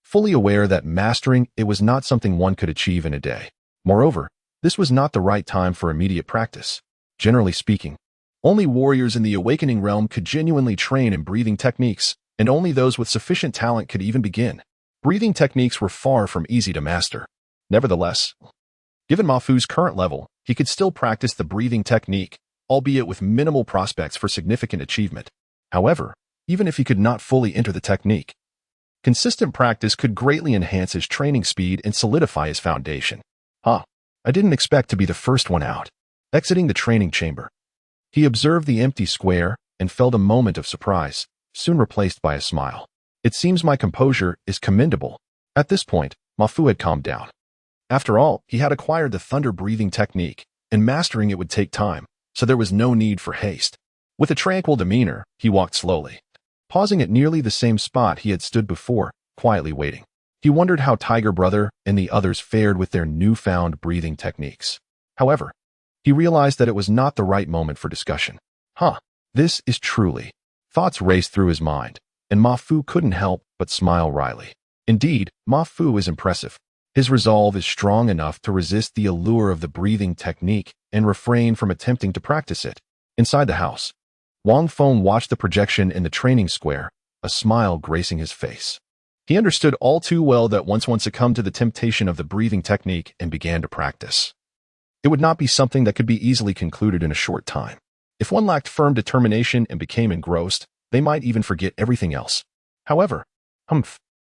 fully aware that mastering it was not something one could achieve in a day. Moreover, this was not the right time for immediate practice. Generally speaking, only warriors in the awakening realm could genuinely train in breathing techniques, and only those with sufficient talent could even begin. Breathing techniques were far from easy to master. Nevertheless, given Ma Fu's current level, he could still practice the breathing technique, albeit with minimal prospects for significant achievement. However, even if he could not fully enter the technique, consistent practice could greatly enhance his training speed and solidify his foundation. I didn't expect to be the first one out. Exiting the training chamber, he observed the empty square and felt a moment of surprise, soon replaced by a smile. It seems my composure is commendable. At this point, Ma Fu had calmed down. After all, he had acquired the thunder-breathing technique, and mastering it would take time, so there was no need for haste. With a tranquil demeanor, he walked slowly, pausing at nearly the same spot he had stood before, quietly waiting. He wondered how Tiger Brother and the others fared with their newfound breathing techniques. However, he realized that it was not the right moment for discussion. This is truly. Thoughts raced through his mind, and Ma Fu couldn't help but smile wryly. Indeed, Ma Fu is impressive. His resolve is strong enough to resist the allure of the breathing technique and refrain from attempting to practice it. Inside the house, Wang Feng watched the projection in the training square, a smile gracing his face. He understood all too well that once one succumbed to the temptation of the breathing technique and began to practice, it would not be something that could be easily concluded in a short time. If one lacked firm determination and became engrossed, they might even forget everything else. However,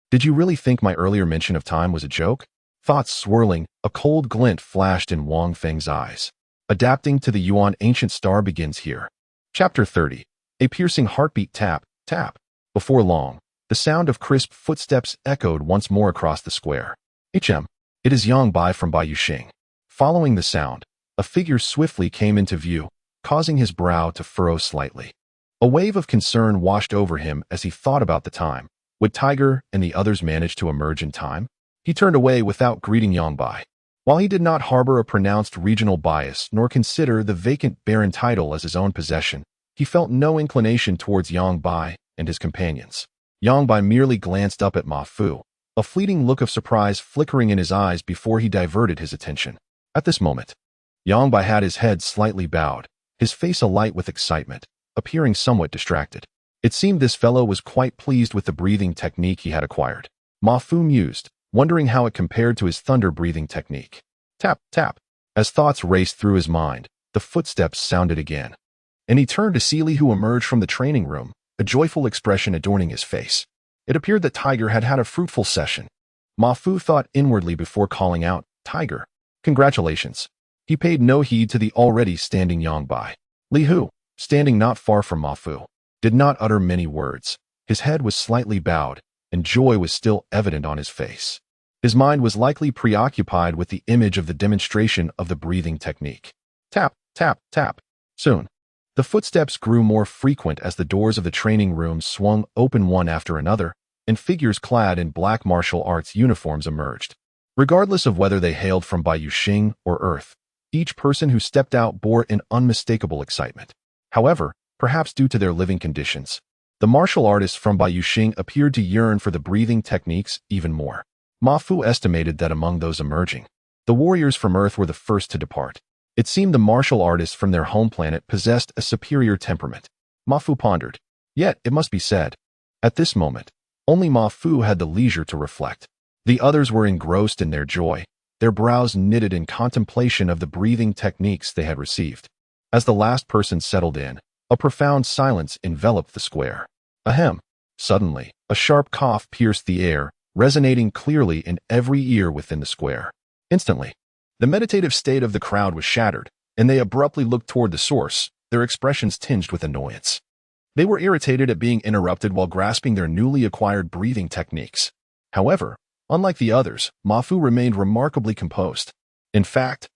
did you really think my earlier mention of time was a joke? Thoughts swirling, a cold glint flashed in Wang Feng's eyes. Adapting to the Yuan ancient star begins here. Chapter 30. A piercing heartbeat tap, tap. Before long, the sound of crisp footsteps echoed once more across the square. It is Yang Bai from Baiyuxing. Following the sound, a figure swiftly came into view, causing his brow to furrow slightly. A wave of concern washed over him as he thought about the time. Would Tiger and the others manage to emerge in time? He turned away without greeting Yang Bai. While he did not harbor a pronounced regional bias nor consider the vacant barren title as his own possession, he felt no inclination towards Yang Bai and his companions. Yang Bai merely glanced up at Ma Fu, a fleeting look of surprise flickering in his eyes before he diverted his attention. At this moment, Yang Bai had his head slightly bowed, his face alight with excitement, appearing somewhat distracted. It seemed this fellow was quite pleased with the breathing technique he had acquired. Ma Fu mused, wondering how it compared to his thunder-breathing technique. Tap, tap. As thoughts raced through his mind, the footsteps sounded again, and he turned to Seely, who emerged from the training room, a joyful expression adorning his face. It appeared that Tiger had had a fruitful session. Ma Fu thought inwardly before calling out, "Tiger, congratulations." He paid no heed to the already standing Yang Bai. Li Hu, standing not far from Ma Fu, did not utter many words. His head was slightly bowed, and joy was still evident on his face. His mind was likely preoccupied with the image of the demonstration of the breathing technique. Tap, tap, tap. Soon, the footsteps grew more frequent as the doors of the training room swung open one after another, and figures clad in black martial arts uniforms emerged. Regardless of whether they hailed from Bayuxing or Earth, each person who stepped out bore an unmistakable excitement. However, perhaps due to their living conditions, the martial artists from Bayuxing appeared to yearn for the breathing techniques even more. Ma Fu estimated that among those emerging, the warriors from Earth were the first to depart. It seemed the martial artists from their home planet possessed a superior temperament. Ma Fu pondered. Yet, it must be said, at this moment, only Ma Fu had the leisure to reflect. The others were engrossed in their joy, their brows knitted in contemplation of the breathing techniques they had received. As the last person settled in, a profound silence enveloped the square. Ahem! Suddenly, a sharp cough pierced the air, resonating clearly in every ear within the square. Instantly, the meditative state of the crowd was shattered, and they abruptly looked toward the source, their expressions tinged with annoyance. They were irritated at being interrupted while grasping their newly acquired breathing techniques. However, unlike the others, Ma Fu remained remarkably composed. In fact,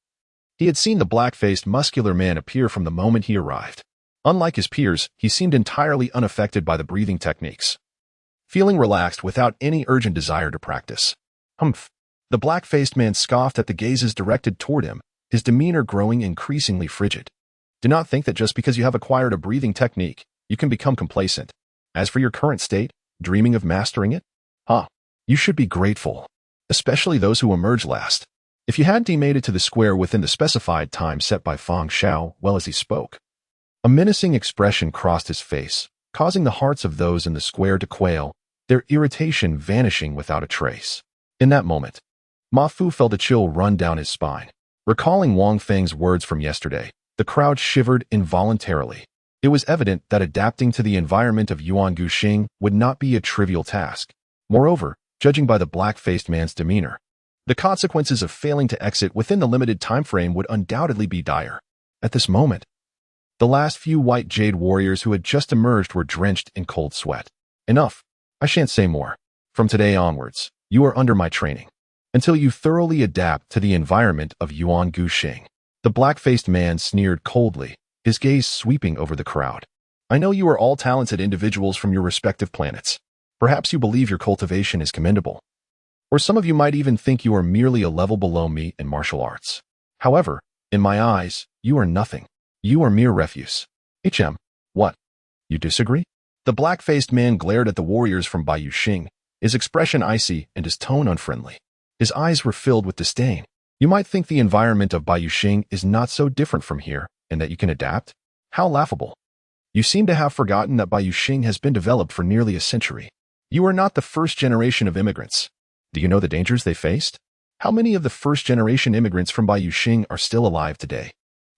he had seen the black-faced muscular man appear from the moment he arrived. Unlike his peers, he seemed entirely unaffected by the breathing techniques, feeling relaxed without any urgent desire to practice. Humph! The black-faced man scoffed at the gazes directed toward him, his demeanor growing increasingly frigid. Do not think that just because you have acquired a breathing technique, you can become complacent. As for your current state, dreaming of mastering it? You should be grateful, especially those who emerge last. If you hadn't made it to the square within the specified time set by Fang Xiao, well as he spoke. A menacing expression crossed his face, causing the hearts of those in the square to quail, their irritation vanishing without a trace. In that moment, Ma Fu felt a chill run down his spine. Recalling Wang Feng's words from yesterday, the crowd shivered involuntarily. It was evident that adapting to the environment of Yuan Guxing would not be a trivial task. Moreover, judging by the black-faced man's demeanor, the consequences of failing to exit within the limited time frame would undoubtedly be dire. At this moment, the last few white jade warriors who had just emerged were drenched in cold sweat. Enough. I shan't say more. From today onwards, you are under my training, until you thoroughly adapt to the environment of Yuan Guxing. The black-faced man sneered coldly, his gaze sweeping over the crowd. I know you are all talented individuals from your respective planets. Perhaps you believe your cultivation is commendable. Or some of you might even think you are merely a level below me in martial arts. However, in my eyes, you are nothing. You are mere refuse. What? You disagree? The black-faced man glared at the warriors from Bayuxing, his expression icy and his tone unfriendly. His eyes were filled with disdain. You might think the environment of Bayuxing is not so different from here, and that you can adapt? How laughable. You seem to have forgotten that Bayuxing has been developed for nearly a century. You are not the first generation of immigrants. Do you know the dangers they faced? How many of the first-generation immigrants from Bayuxing are still alive today?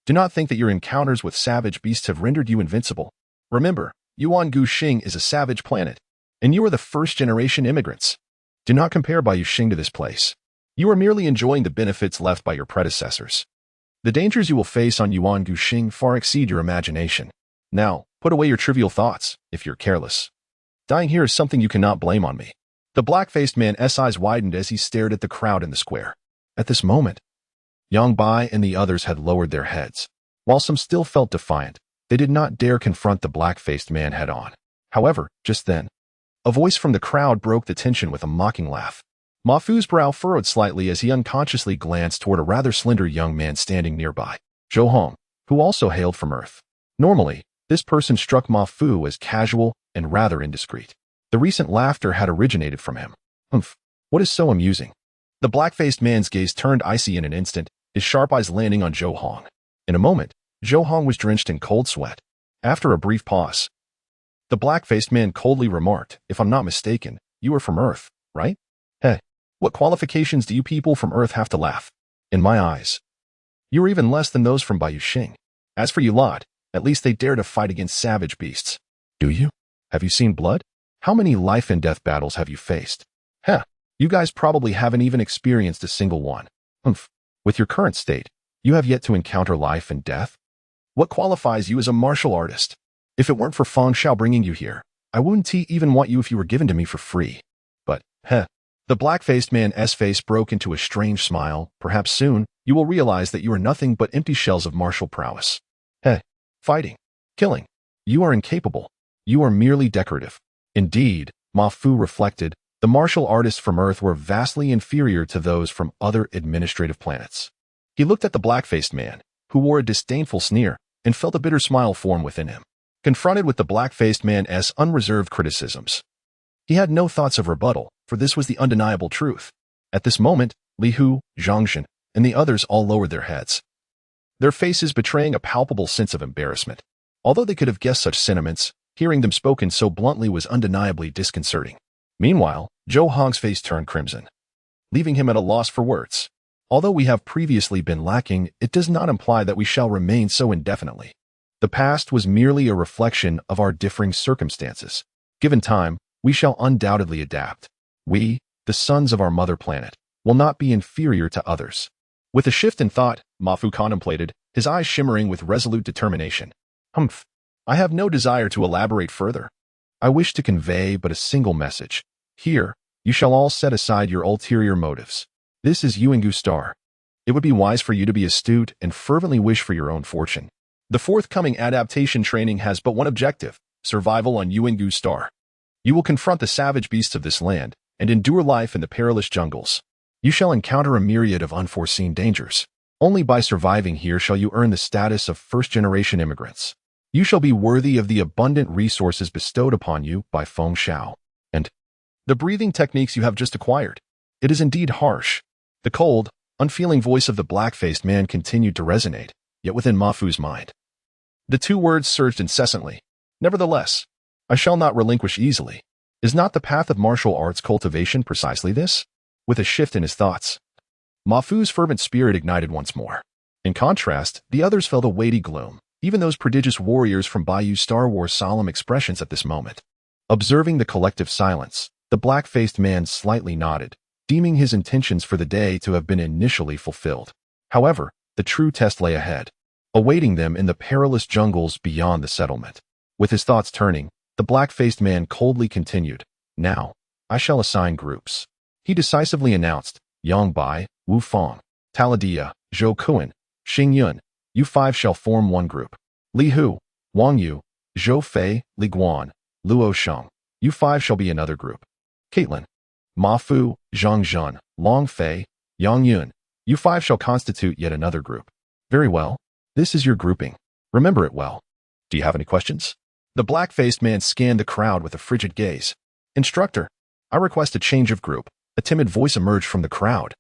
Do not think that your encounters with savage beasts have rendered you invincible. Remember, Yuan Guxing is a savage planet, and you are the first-generation immigrants. Do not compare Bayuxing to this place. You are merely enjoying the benefits left by your predecessors. The dangers you will face on Yuan Guxing far exceed your imagination. Now, put away your trivial thoughts, if you're careless. Dying here is something you cannot blame on me. The black-faced man's eyes widened as he stared at the crowd in the square. At this moment, Yang Bai and the others had lowered their heads. While some still felt defiant, they did not dare confront the black-faced man head-on. However, just then, a voice from the crowd broke the tension with a mocking laugh. Ma Fu's brow furrowed slightly as he unconsciously glanced toward a rather slender young man standing nearby, Zhou Hong, who also hailed from Earth. Normally, this person struck Ma Fu as casual and rather indiscreet. The recent laughter had originated from him. Humph, what is so amusing? The black-faced man's gaze turned icy in an instant, his sharp eyes landing on Zhou Hong. In a moment, Zhou Hong was drenched in cold sweat. After a brief pause, the black-faced man coldly remarked, if I'm not mistaken, you are from Earth, right? Hey, what qualifications do you people from Earth have to laugh? In my eyes, you are even less than those from Bayuxing. As for you lot, at least they dare to fight against savage beasts. Do you? Have you seen blood? How many life and death battles have you faced? You guys probably haven't even experienced a single one. Humph. With your current state, you have yet to encounter life and death? What qualifies you as a martial artist? If it weren't for Fang Xiao bringing you here, I wouldn't even want you if you were given to me for free. But, the black-faced man's face broke into a strange smile. Perhaps soon, you will realize that you are nothing but empty shells of martial prowess. Fighting. Killing. You are incapable. You are merely decorative. Indeed, Ma Fu reflected, The martial artists from Earth were vastly inferior to those from other administrative planets. He looked at the black-faced man, who wore a disdainful sneer, and felt a bitter smile form within him. Confronted with the black-faced man's unreserved criticisms, he had no thoughts of rebuttal, for this was the undeniable truth. At this moment, Li Hu, Zhang Zhen, and the others all lowered their heads, their faces betraying a palpable sense of embarrassment. Although they could have guessed such sentiments, hearing them spoken so bluntly was undeniably disconcerting. Meanwhile, Zhou Hong's face turned crimson, leaving him at a loss for words. Although we have previously been lacking, it does not imply that we shall remain so indefinitely. The past was merely a reflection of our differing circumstances. Given time, we shall undoubtedly adapt. We, the sons of our mother planet, will not be inferior to others. With a shift in thought, Ma Fu contemplated, his eyes shimmering with resolute determination. Humph. I have no desire to elaborate further. I wish to convey but a single message. Here, you shall all set aside your ulterior motives. This is Yuangu Star. It would be wise for you to be astute and fervently wish for your own fortune. The forthcoming adaptation training has but one objective: survival on Yuangu Star. You will confront the savage beasts of this land and endure life in the perilous jungles. You shall encounter a myriad of unforeseen dangers. Only by surviving here shall you earn the status of first-generation immigrants. You shall be worthy of the abundant resources bestowed upon you by Feng Shao and the breathing techniques you have just acquired. It is indeed harsh. The cold, unfeeling voice of the black-faced man continued to resonate, yet within Ma Fu's mind, the two words surged incessantly. Nevertheless, I shall not relinquish easily. Is not the path of martial arts cultivation precisely this? With a shift in his thoughts, Ma Fu's fervent spirit ignited once more. In contrast, the others felt a weighty gloom. Even those prodigious warriors from Bayou Star wore solemn expressions at this moment. Observing the collective silence, the black-faced man slightly nodded, deeming his intentions for the day to have been initially fulfilled. However, the true test lay ahead, awaiting them in the perilous jungles beyond the settlement. With his thoughts turning, the black-faced man coldly continued, "Now, I shall assign groups." He decisively announced, "Yang Bai, Wu Fang, Taladia, Zhou Kuan, Xing Yun, you five shall form one group. Li Hu, Wang Yu, Zhou Fei, Li Guan, Luo Sheng, you five shall be another group. Caitlin, Ma Fu, Zhang Zhen, Long Fei, Yang Yun, you five shall constitute yet another group." "Very well. This is your grouping. Remember it well. Do you have any questions?" The black-faced man scanned the crowd with a frigid gaze. "Instructor, I request a change of group." A timid voice emerged from the crowd,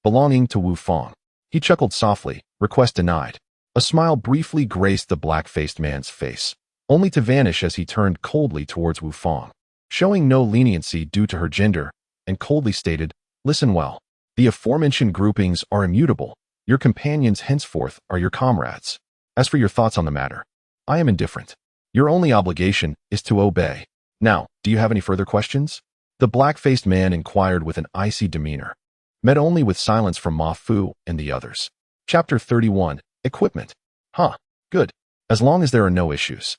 belonging to Wu Fang. He chuckled softly, "Request denied." A smile briefly graced the black-faced man's face, only to vanish as he turned coldly towards Wu Fang, showing no leniency due to her gender, and coldly stated, "Listen well. The aforementioned groupings are immutable. Your companions henceforth are your comrades. As for your thoughts on the matter, I am indifferent. Your only obligation is to obey. Now, do you have any further questions?" The black-faced man inquired with an icy demeanor, met only with silence from Ma Fu and the others. Chapter 31, Equipment. "Huh, good. As long as there are no issues."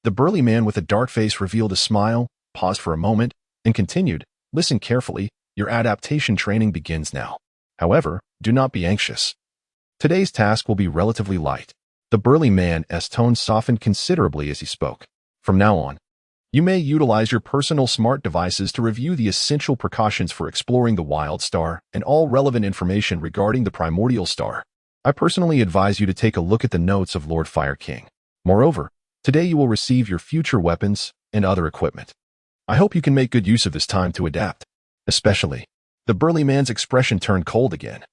The burly man with a dark face revealed a smile, paused for a moment, and continued, "Listen carefully. Your adaptation training begins now. However, do not be anxious. Today's task will be relatively light." The burly man's tone softened considerably as he spoke. "From now on, you may utilize your personal smart devices to review the essential precautions for exploring the wild star and all relevant information regarding the primordial star. I personally advise you to take a look at the notes of Lord Fire King. Moreover, today you will receive your future weapons and other equipment. I hope you can make good use of this time to adapt. Especially." The burly man's expression turned cold again,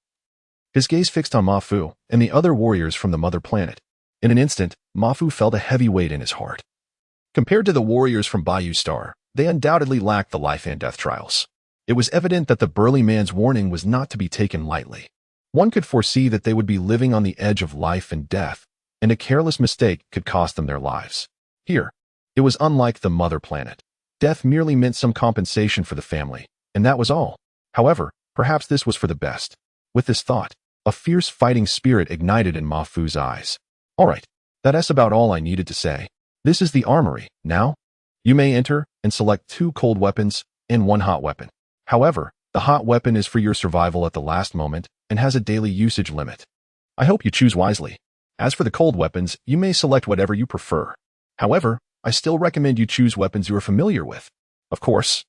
his gaze fixed on Ma Fu and the other warriors from the mother planet. In an instant, Ma Fu felt a heavy weight in his heart. Compared to the warriors from Bayou Star, they undoubtedly lacked the life and death trials. It was evident that the burly man's warning was not to be taken lightly. One could foresee that they would be living on the edge of life and death, and a careless mistake could cost them their lives. Here, it was unlike the mother planet. Death merely meant some compensation for the family, and that was all. However, perhaps this was for the best. With this thought, a fierce fighting spirit ignited in Ma Fu's eyes. "All right, that's about all I needed to say. This is the armory. Now, you may enter and select 2 cold weapons and 1 hot weapon. However, the hot weapon is for your survival at the last moment and has a daily usage limit. I hope you choose wisely. As for the cold weapons, you may select whatever you prefer. However, I still recommend you choose weapons you are familiar with. Of course,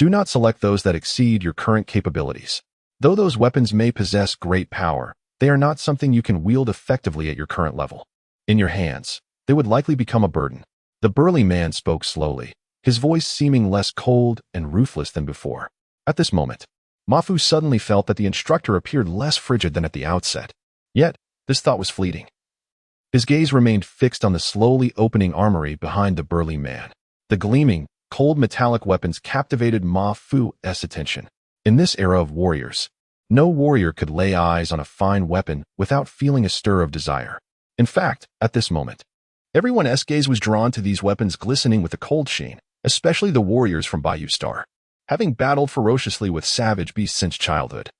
Do not select those that exceed your current capabilities. Though those weapons may possess great power, they are not something you can wield effectively at your current level. In your hands, they would likely become a burden. The burly man spoke slowly, his voice seeming less cold and ruthless than before. At this moment, Mafu suddenly felt that the instructor appeared less frigid than at the outset. Yet, this thought was fleeting. His gaze remained fixed on the slowly opening armory behind the burly man. The gleaming, cold metallic weapons captivated Mafu's attention. In this era of warriors, no warrior could lay eyes on a fine weapon without feeling a stir of desire. In fact, at this moment, everyone's gaze was drawn to these weapons glistening with a cold sheen, especially the warriors from Bayou Star. Having battled ferociously with savage beasts since childhood,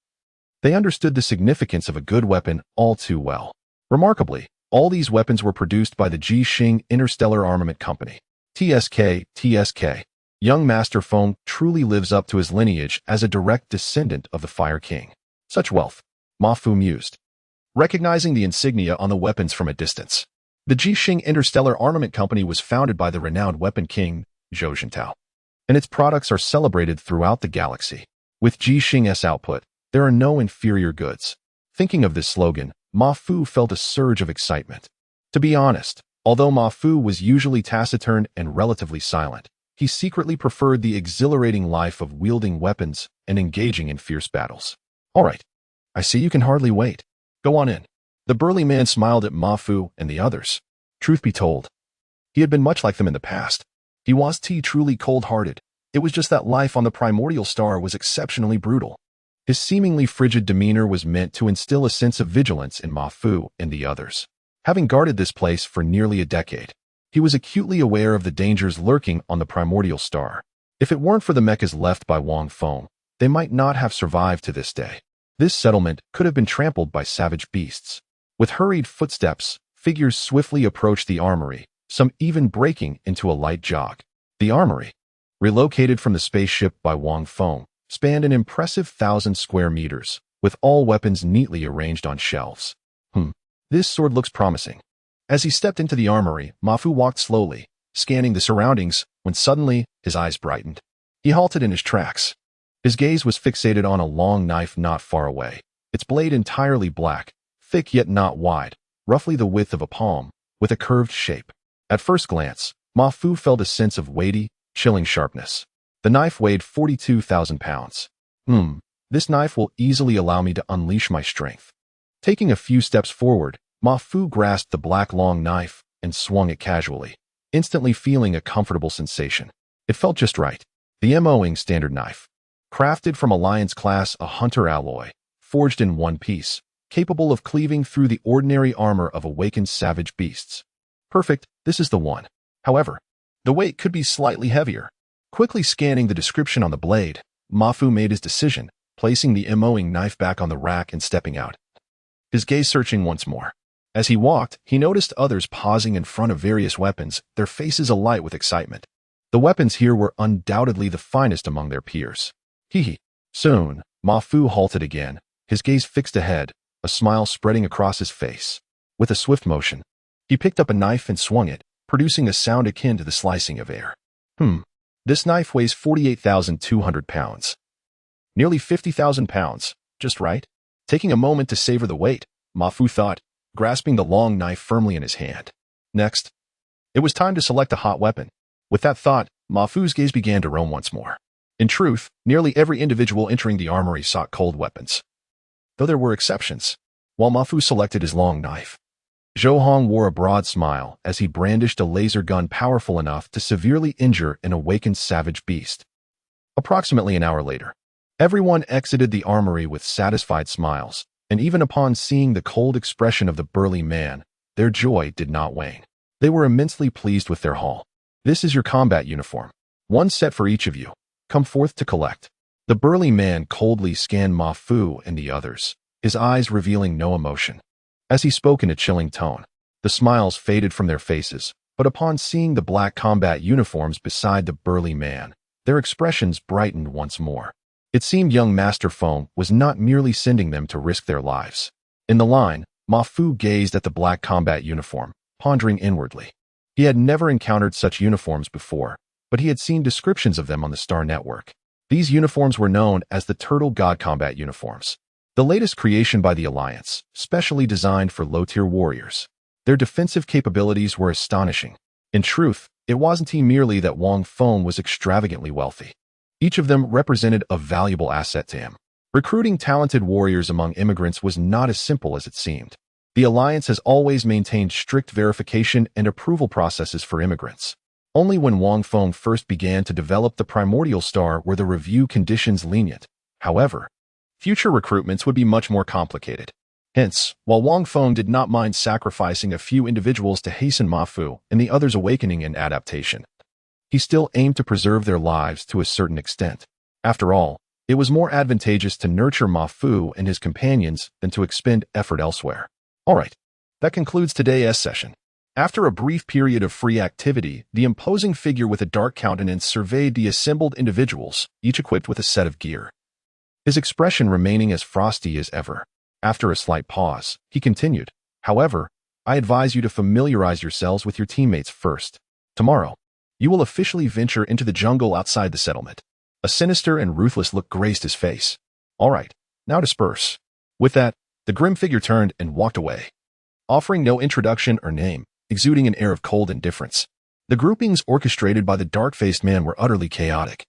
they understood the significance of a good weapon all too well. Remarkably, all these weapons were produced by the ZHANG Interstellar Armament Company. TSK. Young Master Feng truly lives up to his lineage as a direct descendant of the Fire King. Such wealth, Mafu mused, recognizing the insignia on the weapons from a distance. The ZHANG Interstellar Armament Company was founded by the renowned weapon king, Zhou Zhentao, and its products are celebrated throughout the galaxy. With ZHANG's output, there are no inferior goods. Thinking of this slogan, Mafu felt a surge of excitement. To be honest, although Mafu was usually taciturn and relatively silent, he secretly preferred the exhilarating life of wielding weapons and engaging in fierce battles. All right, I see you can hardly wait. Go on in. The burly man smiled at Mafu and the others. Truth be told, he had been much like them in the past. He was truly cold-hearted. It was just that life on the primordial star was exceptionally brutal. His seemingly frigid demeanor was meant to instill a sense of vigilance in Mafu and the others. Having guarded this place for nearly a decade, he was acutely aware of the dangers lurking on the primordial star. If it weren't for the mechas left by Wang Feng, they might not have survived to this day. This settlement could have been trampled by savage beasts. With hurried footsteps, figures swiftly approached the armory, some even breaking into a light jog. The armory, relocated from the spaceship by Wang Feng, spanned an impressive 1,000 square meters, with all weapons neatly arranged on shelves. This sword looks promising. As he stepped into the armory, Mafu walked slowly, scanning the surroundings, when suddenly his eyes brightened. He halted in his tracks. His gaze was fixated on a long knife not far away, its blade entirely black, thick yet not wide, roughly the width of a palm, with a curved shape. At first glance, Mafu felt a sense of weighty, chilling sharpness. The knife weighed 42,000 pounds. This knife will easily allow me to unleash my strength. Taking a few steps forward, Mafu grasped the black long knife and swung it casually, instantly feeling a comfortable sensation. It felt just right. The Ming standard knife, crafted from Alliance-class a hunter alloy, forged in one piece, capable of cleaving through the ordinary armor of awakened savage beasts. Perfect, this is the one. However, the weight could be slightly heavier. Quickly scanning the description on the blade, Mafu made his decision, placing the Ming knife back on the rack and stepping out, his gaze searching once more. As he walked, he noticed others pausing in front of various weapons, their faces alight with excitement. The weapons here were undoubtedly the finest among their peers. Soon, Mafu halted again, his gaze fixed ahead, a smile spreading across his face. With a swift motion, he picked up a knife and swung it, producing a sound akin to the slicing of air. This knife weighs 48,200 pounds. Nearly 50,000 pounds, just right. Taking a moment to savor the weight, Mafu thought, grasping the long knife firmly in his hand. Next, it was time to select a hot weapon. With that thought, Mafu's gaze began to roam once more. In truth, nearly every individual entering the armory sought cold weapons, though there were exceptions. While Mafu selected his long knife, Zhou wore a broad smile as he brandished a laser gun powerful enough to severely injure an awakened savage beast. Approximately an hour later, everyone exited the armory with satisfied smiles, and even upon seeing the cold expression of the burly man, their joy did not wane. They were immensely pleased with their haul. This is your combat uniform. One set for each of you. Come forth to collect. The burly man coldly scanned Mafu and the others, his eyes revealing no emotion. As he spoke in a chilling tone, the smiles faded from their faces, but upon seeing the black combat uniforms beside the burly man, their expressions brightened once more. It seemed young Master Feng was not merely sending them to risk their lives. In the line, Mafu gazed at the black combat uniform, pondering inwardly. He had never encountered such uniforms before, but he had seen descriptions of them on the Star Network. These uniforms were known as the Turtle God Combat Uniforms, the latest creation by the Alliance, specially designed for low-tier warriors. Their defensive capabilities were astonishing. In truth, it wasn't merely that Wang Feng was extravagantly wealthy. Each of them represented a valuable asset to him. Recruiting talented warriors among immigrants was not as simple as it seemed. The Alliance has always maintained strict verification and approval processes for immigrants. Only when Wang Feng first began to develop the primordial star were the review conditions lenient. However, future recruitments would be much more complicated. Hence, while Wang Feng did not mind sacrificing a few individuals to hasten Mafu and the others' awakening and adaptation, he still aimed to preserve their lives to a certain extent. After all, it was more advantageous to nurture Mafu and his companions than to expend effort elsewhere. Alright, that concludes today's session. After a brief period of free activity, the imposing figure with a dark countenance surveyed the assembled individuals, each equipped with a set of gear. His expression remaining as frosty as ever. After a slight pause, he continued, "However, I advise you to familiarize yourselves with your teammates first. Tomorrow, you will officially venture into the jungle outside the settlement." A sinister and ruthless look graced his face. "Alright, now disperse." With that, the grim figure turned and walked away, offering no introduction or name, exuding an air of cold indifference. The groupings orchestrated by the dark-faced man were utterly chaotic,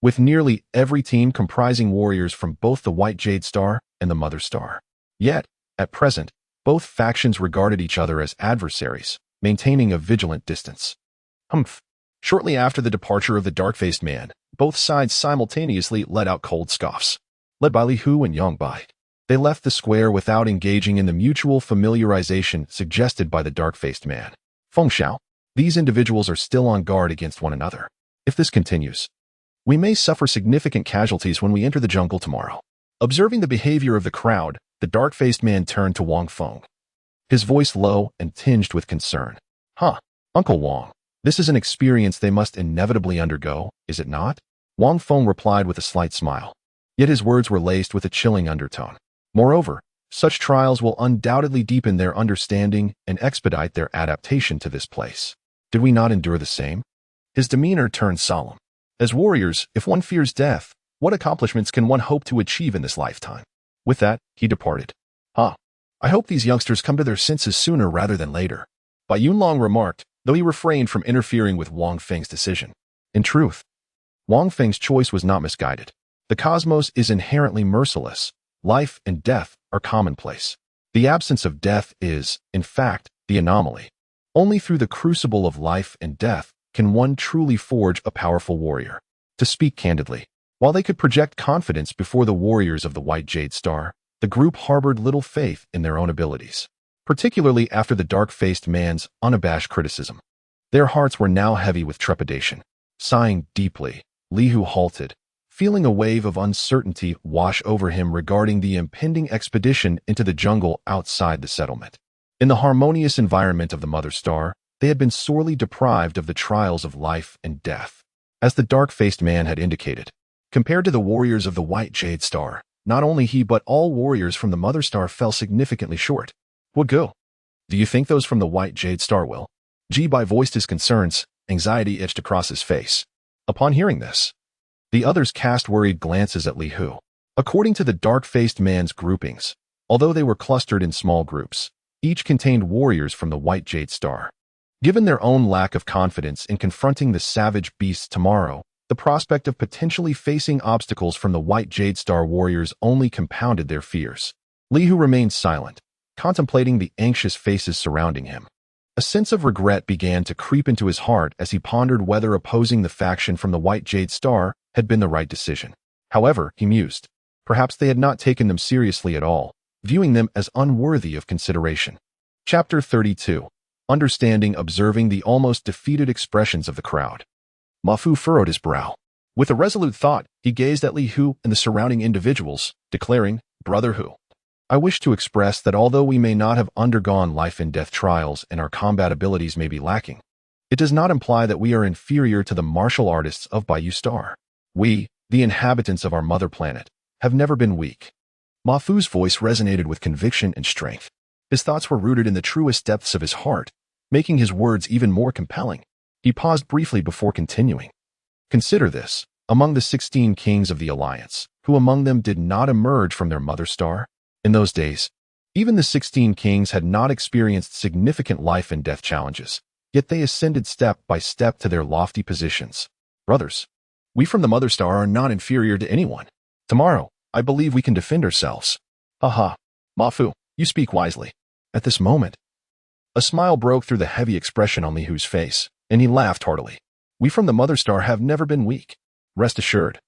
with nearly every team comprising warriors from both the White Jade Star and the Mother Star. Yet, at present, both factions regarded each other as adversaries, maintaining a vigilant distance. Shortly after the departure of the dark-faced man, both sides simultaneously let out cold scoffs. Led by Li Hu and Yang Bai, they left the square without engaging in the mutual familiarization suggested by the dark-faced man. Feng Xiao, these individuals are still on guard against one another. If this continues, we may suffer significant casualties when we enter the jungle tomorrow. Observing the behavior of the crowd, the dark-faced man turned to Wang Feng, his voice low and tinged with concern. Uncle Wang, this is an experience they must inevitably undergo, is it not? Wang Feng replied with a slight smile. Yet his words were laced with a chilling undertone. Moreover, such trials will undoubtedly deepen their understanding and expedite their adaptation to this place. Did we not endure the same? His demeanor turned solemn. As warriors, if one fears death, what accomplishments can one hope to achieve in this lifetime? With that, he departed. I hope these youngsters come to their senses sooner rather than later. Bai Yunlong remarked, though he refrained from interfering with Wang Feng's decision. In truth, Wang Feng's choice was not misguided. The cosmos is inherently merciless. Life and death are commonplace. The absence of death is, in fact, the anomaly. Only through the crucible of life and death can one truly forge a powerful warrior. To speak candidly, while they could project confidence before the warriors of the White Jade Star, the group harbored little faith in their own abilities, particularly after the dark-faced man's unabashed criticism. Their hearts were now heavy with trepidation. Sighing deeply, Li Hu halted, feeling a wave of uncertainty wash over him regarding the impending expedition into the jungle outside the settlement. In the harmonious environment of the Mother Star, they had been sorely deprived of the trials of life and death. As the dark-faced man had indicated, compared to the warriors of the White Jade Star, not only he but all warriors from the Mother Star fell significantly short. Would go. Do you think those from the White Jade Star will? Ji Bai voiced his concerns, anxiety etched across his face. Upon hearing this, the others cast worried glances at Li Hu. According to the dark-faced man's groupings, although they were clustered in small groups, each contained warriors from the White Jade Star. Given their own lack of confidence in confronting the savage beasts tomorrow, the prospect of potentially facing obstacles from the White Jade Star warriors only compounded their fears. Li Hu remained silent, contemplating the anxious faces surrounding him. A sense of regret began to creep into his heart as he pondered whether opposing the faction from the White Jade Star had been the right decision. However, he mused, perhaps they had not taken them seriously at all, viewing them as unworthy of consideration. Chapter 32. Understanding observing the almost defeated expressions of the crowd. Ma Fu furrowed his brow. With a resolute thought, he gazed at Li Hu and the surrounding individuals, declaring, Brother Hu, I wish to express that although we may not have undergone life and death trials and our combat abilities may be lacking, it does not imply that we are inferior to the martial artists of Bayou Star. We, the inhabitants of our mother planet, have never been weak. Ma Fu's voice resonated with conviction and strength. His thoughts were rooted in the truest depths of his heart, making his words even more compelling. He paused briefly before continuing. Consider this. among the 16 kings of the Alliance, who among them did not emerge from their mother star? In those days, even the 16 kings had not experienced significant life and death challenges, yet they ascended step by step to their lofty positions. Brothers, we from the mother star are not inferior to anyone. Tomorrow, I believe we can defend ourselves. Haha, Mafu, you speak wisely. At this moment, a smile broke through the heavy expression on Li Hu's face, and he laughed heartily. We from the mother star have never been weak. Rest assured,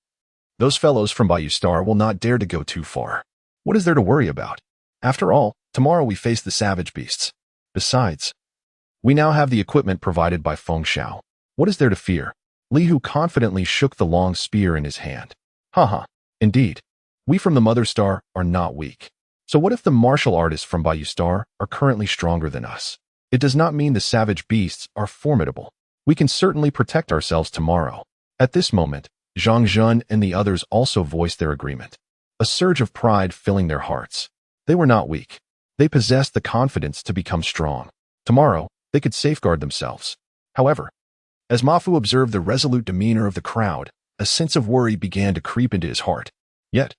those fellows from Bayou Star will not dare to go too far. What is there to worry about? After all, tomorrow we face the savage beasts. Besides, we now have the equipment provided by Feng Xiao. What is there to fear? Li Hu confidently shook the long spear in his hand. Haha, indeed, we from the mother star are not weak. So what if the martial artists from Bayou Star are currently stronger than us? It does not mean the savage beasts are formidable. We can certainly protect ourselves tomorrow. At this moment, Zhang Zhen and the others also voiced their agreement, a surge of pride filling their hearts. They were not weak. They possessed the confidence to become strong. Tomorrow, they could safeguard themselves. However, as Mafu observed the resolute demeanor of the crowd, a sense of worry began to creep into his heart. Yet,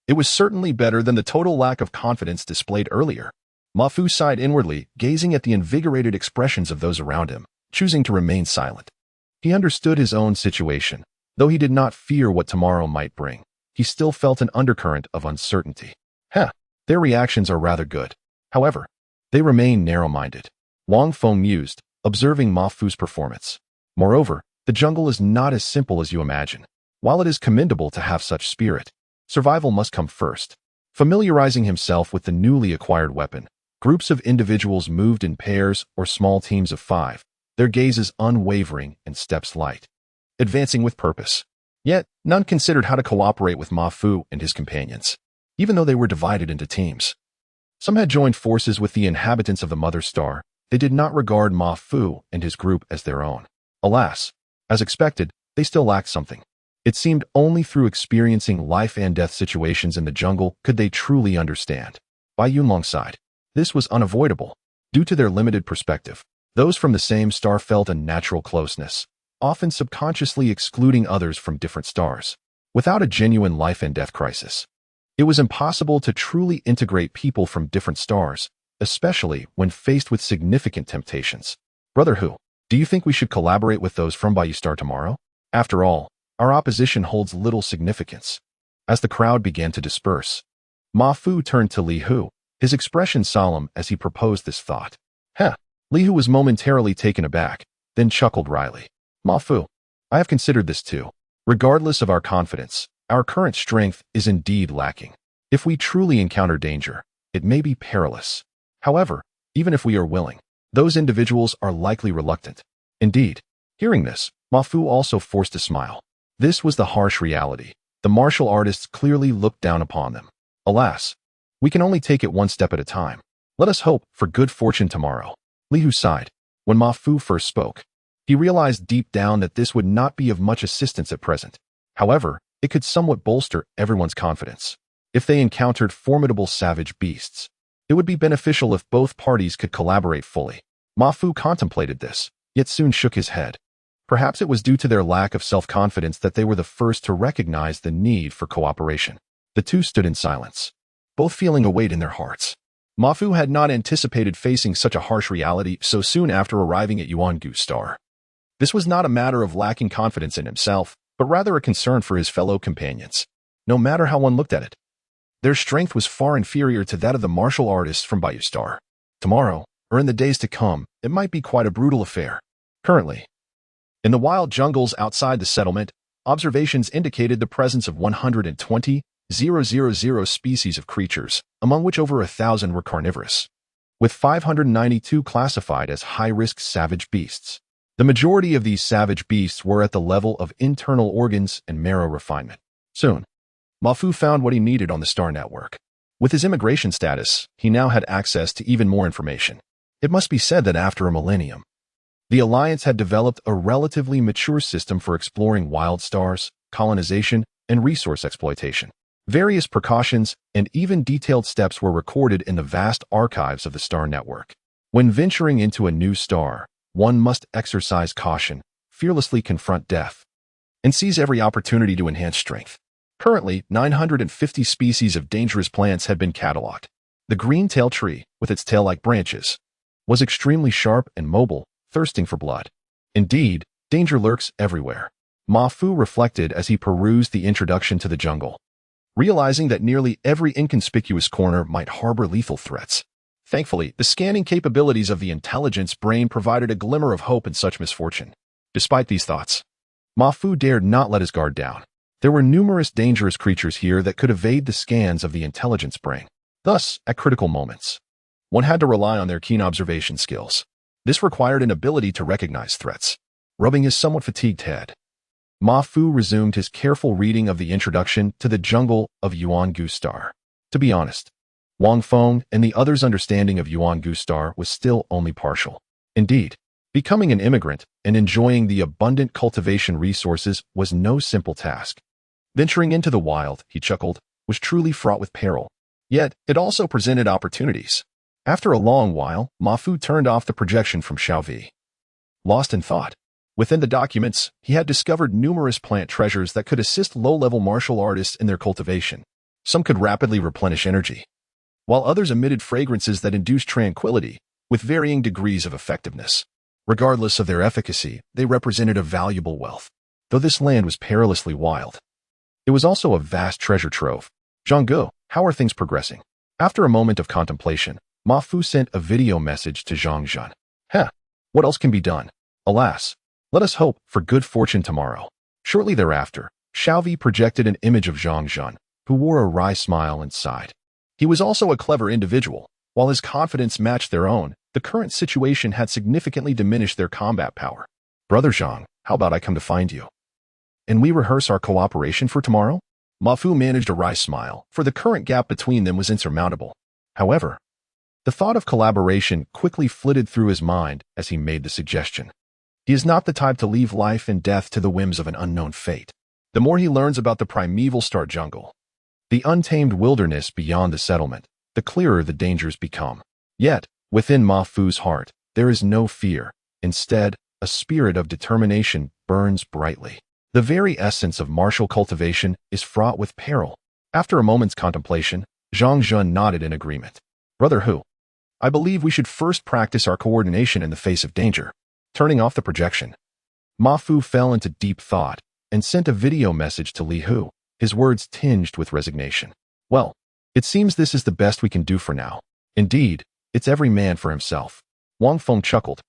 it was certainly better than the total lack of confidence displayed earlier. Mafu sighed inwardly, gazing at the invigorated expressions of those around him, choosing to remain silent. He understood his own situation. Though he did not fear what tomorrow might bring, he still felt an undercurrent of uncertainty. Their reactions are rather good. However, they remain narrow-minded. Wang Feng mused, observing Mafu's performance. Moreover, the jungle is not as simple as you imagine. While it is commendable to have such spirit, survival must come first. Familiarizing himself with the newly acquired weapon, groups of individuals moved in pairs or small teams of 5, their gazes unwavering and steps light, advancing with purpose. Yet, none considered how to cooperate with Mafu and his companions, even though they were divided into teams. Some had joined forces with the inhabitants of the Mother Star. They did not regard Mafu and his group as their own. Alas, as expected, they still lacked something. It seemed only through experiencing life and death situations in the jungle could they truly understand. By Yunlong's side, this was unavoidable. Due to their limited perspective, those from the same star felt a natural closeness, often subconsciously excluding others from different stars. Without a genuine life and death crisis, it was impossible to truly integrate people from different stars, especially when faced with significant temptations. Brother Hu, do you think we should collaborate with those from Bayou Star tomorrow? After all, our opposition holds little significance. As the crowd began to disperse, Ma Fu turned to Li Hu, his expression solemn as he proposed this thought. Li Hu was momentarily taken aback, then chuckled wryly. Ma Fu, I have considered this too. Regardless of our confidence, our current strength is indeed lacking. If we truly encounter danger, it may be perilous. However, even if we are willing, those individuals are likely reluctant. Indeed, hearing this, Ma Fu also forced a smile. This was the harsh reality. The martial artists clearly looked down upon them. Alas, we can only take it one step at a time. Let us hope for good fortune tomorrow. Li Hu sighed. When Ma Fu first spoke, he realized deep down that this would not be of much assistance at present. However, it could somewhat bolster everyone's confidence. If they encountered formidable savage beasts, it would be beneficial if both parties could collaborate fully. Ma Fu contemplated this, yet soon shook his head. Perhaps it was due to their lack of self-confidence that they were the first to recognize the need for cooperation. The two stood in silence, both feeling a weight in their hearts. Ma Fu had not anticipated facing such a harsh reality so soon after arriving at Yuangu Star. This was not a matter of lacking confidence in himself, but rather a concern for his fellow companions. No matter how one looked at it, their strength was far inferior to that of the martial artists from Bayou Star. Tomorrow, or in the days to come, it might be quite a brutal affair. Currently, in the wild jungles outside the settlement, observations indicated the presence of 120,000 species of creatures, among which over 1,000 were carnivorous, with 592 classified as high-risk savage beasts. The majority of these savage beasts were at the level of internal organs and marrow refinement. Soon, Ma Fu found what he needed on the star network. With his immigration status, he now had access to even more information. It must be said that after a millennium, the Alliance had developed a relatively mature system for exploring wild stars, colonization, and resource exploitation. Various precautions and even detailed steps were recorded in the vast archives of the star network. When venturing into a new star, one must exercise caution, fearlessly confront death, and seize every opportunity to enhance strength. Currently, 950 species of dangerous plants had been catalogued. The green-tail tree, with its tail-like branches, was extremely sharp and mobile, thirsting for blood. Indeed, danger lurks everywhere. Ma Fu reflected as he perused the introduction to the jungle, realizing that nearly every inconspicuous corner might harbor lethal threats. Thankfully, the scanning capabilities of the intelligence brain provided a glimmer of hope in such misfortune. Despite these thoughts, Ma Fu dared not let his guard down. There were numerous dangerous creatures here that could evade the scans of the intelligence brain. Thus, at critical moments, one had to rely on their keen observation skills. This required an ability to recognize threats. Rubbing his somewhat fatigued head, Ma Fu resumed his careful reading of the introduction to the jungle of Yuan-Gu Star. To be honest, Wang Feng and the others' understanding of Yuan-Gu Star was still only partial. Indeed, becoming an immigrant and enjoying the abundant cultivation resources was no simple task. Venturing into the wild, he chuckled, was truly fraught with peril. Yet, it also presented opportunities. After a long while, Ma Fu turned off the projection from Xiaovi. Lost in thought, within the documents, he had discovered numerous plant treasures that could assist low-level martial artists in their cultivation. Some could rapidly replenish energy, while others emitted fragrances that induced tranquility, with varying degrees of effectiveness. Regardless of their efficacy, they represented a valuable wealth. Though this land was perilously wild, it was also a vast treasure trove. Zhang Wei, how are things progressing? After a moment of contemplation, Ma Fu sent a video message to Zhang Zhen. What else can be done? Alas, let us hope for good fortune tomorrow. Shortly thereafter, Xiaovi projected an image of Zhang Zhen, who wore a wry smile and sighed. He was also a clever individual. While his confidence matched their own, the current situation had significantly diminished their combat power. Brother Zhang, how about I come to find you, and we rehearse our cooperation for tomorrow? Ma Fu managed a wry smile, for the current gap between them was insurmountable. However, the thought of collaboration quickly flitted through his mind as he made the suggestion. He is not the type to leave life and death to the whims of an unknown fate. The more he learns about the primeval star jungle, the untamed wilderness beyond the settlement, the clearer the dangers become. Yet, within Ma Fu's heart, there is no fear. Instead, a spirit of determination burns brightly. The very essence of martial cultivation is fraught with peril. After a moment's contemplation, Zhang Zhen nodded in agreement. Brother Hu, I believe we should first practice our coordination in the face of danger. Turning off the projection, Ma Fu fell into deep thought and sent a video message to Li Hu, his words tinged with resignation. Well, it seems this is the best we can do for now. Indeed, it's every man for himself. Wang Feng chuckled,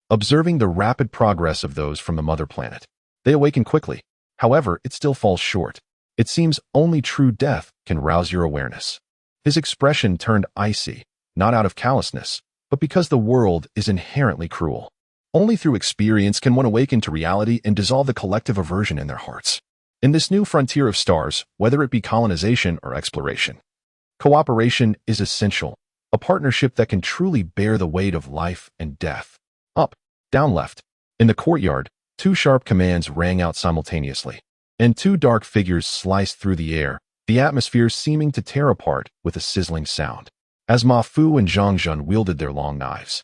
observing the rapid progress of those from the mother planet. They awaken quickly. However, it still falls short. It seems only true death can rouse your awareness. His expression turned icy, not out of callousness, but because the world is inherently cruel. Only through experience can one awaken to reality and dissolve the collective aversion in their hearts. In this new frontier of stars, whether it be colonization or exploration, cooperation is essential, a partnership that can truly bear the weight of life and death. Up, down, left. In the courtyard, two sharp commands rang out simultaneously, and two dark figures sliced through the air, the atmosphere seeming to tear apart with a sizzling sound. As Ma Fu and Zhang Zhen wielded their long knives,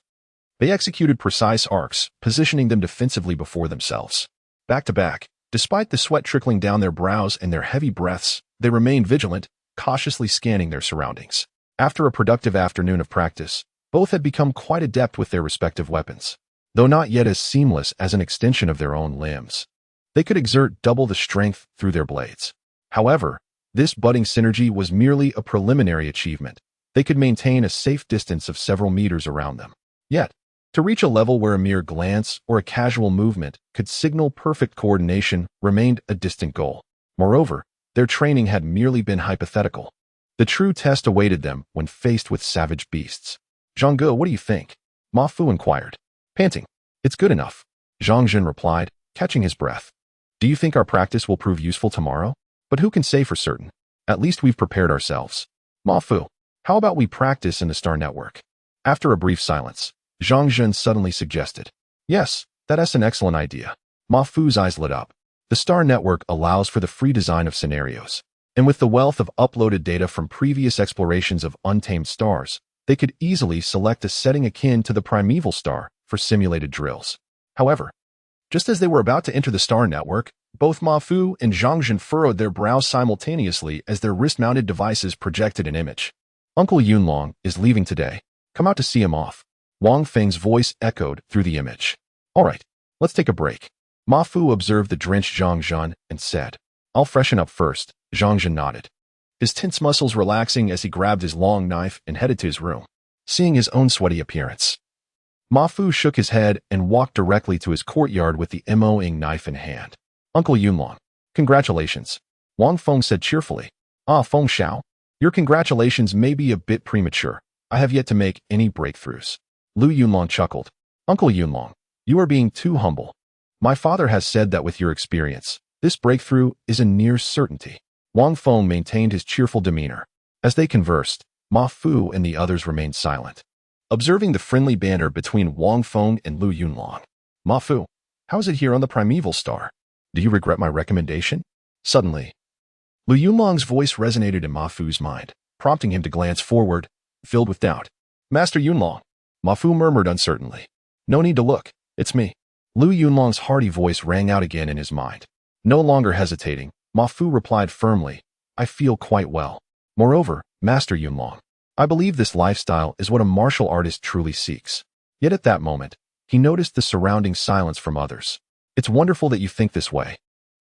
they executed precise arcs, positioning them defensively before themselves. Back to back, despite the sweat trickling down their brows and their heavy breaths, they remained vigilant, cautiously scanning their surroundings. After a productive afternoon of practice, both had become quite adept with their respective weapons. Though not yet as seamless as an extension of their own limbs, they could exert double the strength through their blades. However, this budding synergy was merely a preliminary achievement. They could maintain a safe distance of several meters around them. Yet, to reach a level where a mere glance or a casual movement could signal perfect coordination remained a distant goal. Moreover, their training had merely been hypothetical. The true test awaited them when faced with savage beasts. Zhang Wei, what do you think? Ma Fu inquired, panting. It's good enough, Zhang Zhen replied, catching his breath. Do you think our practice will prove useful tomorrow? But who can say for certain? At least we've prepared ourselves. Ma Fu, how about we practice in the star network? After a brief silence, Zhang Zhen suddenly suggested. Yes, that's an excellent idea. Ma Fu's eyes lit up. The star network allows for the free design of scenarios, and with the wealth of uploaded data from previous explorations of untamed stars, they could easily select a setting akin to the primeval star for simulated drills. However, just as they were about to enter the star network, Both Ma Fu and Zhang Zhen furrowed their brows simultaneously as their wrist-mounted devices projected an image. Uncle Yunlong is leaving today. Come out to see him off. Wang Feng's voice echoed through the image. All right, let's take a break. Ma Fu observed the drenched Zhang Zhen and said, I'll freshen up first. Zhang Zhen nodded, his tense muscles relaxing as he grabbed his long knife and headed to his room. Seeing his own sweaty appearance, Ma Fu shook his head and walked directly to his courtyard with the Mo-ing knife in hand. Uncle Yunlong, congratulations, Wang Feng said cheerfully. Ah, Feng Xiao, your congratulations may be a bit premature. I have yet to make any breakthroughs. Lu Yunlong chuckled. Uncle Yunlong, you are being too humble. My father has said that with your experience, this breakthrough is a near certainty. Wang Feng maintained his cheerful demeanor. As they conversed, Ma Fu and the others remained silent, observing the friendly banter between Wang Feng and Lu Yunlong. Ma Fu, how is it here on the primeval star? Do you regret my recommendation? Suddenly, Lu Yunlong's voice resonated in Ma Fu's mind, prompting him to glance forward, filled with doubt. Master Yunlong, Ma Fu murmured uncertainly. No need to look, it's me. Lu Yunlong's hearty voice rang out again in his mind. No longer hesitating, Ma Fu replied firmly, I feel quite well. Moreover, Master Yunlong, I believe this lifestyle is what a martial artist truly seeks. Yet at that moment, he noticed the surrounding silence from others. It's wonderful that you think this way.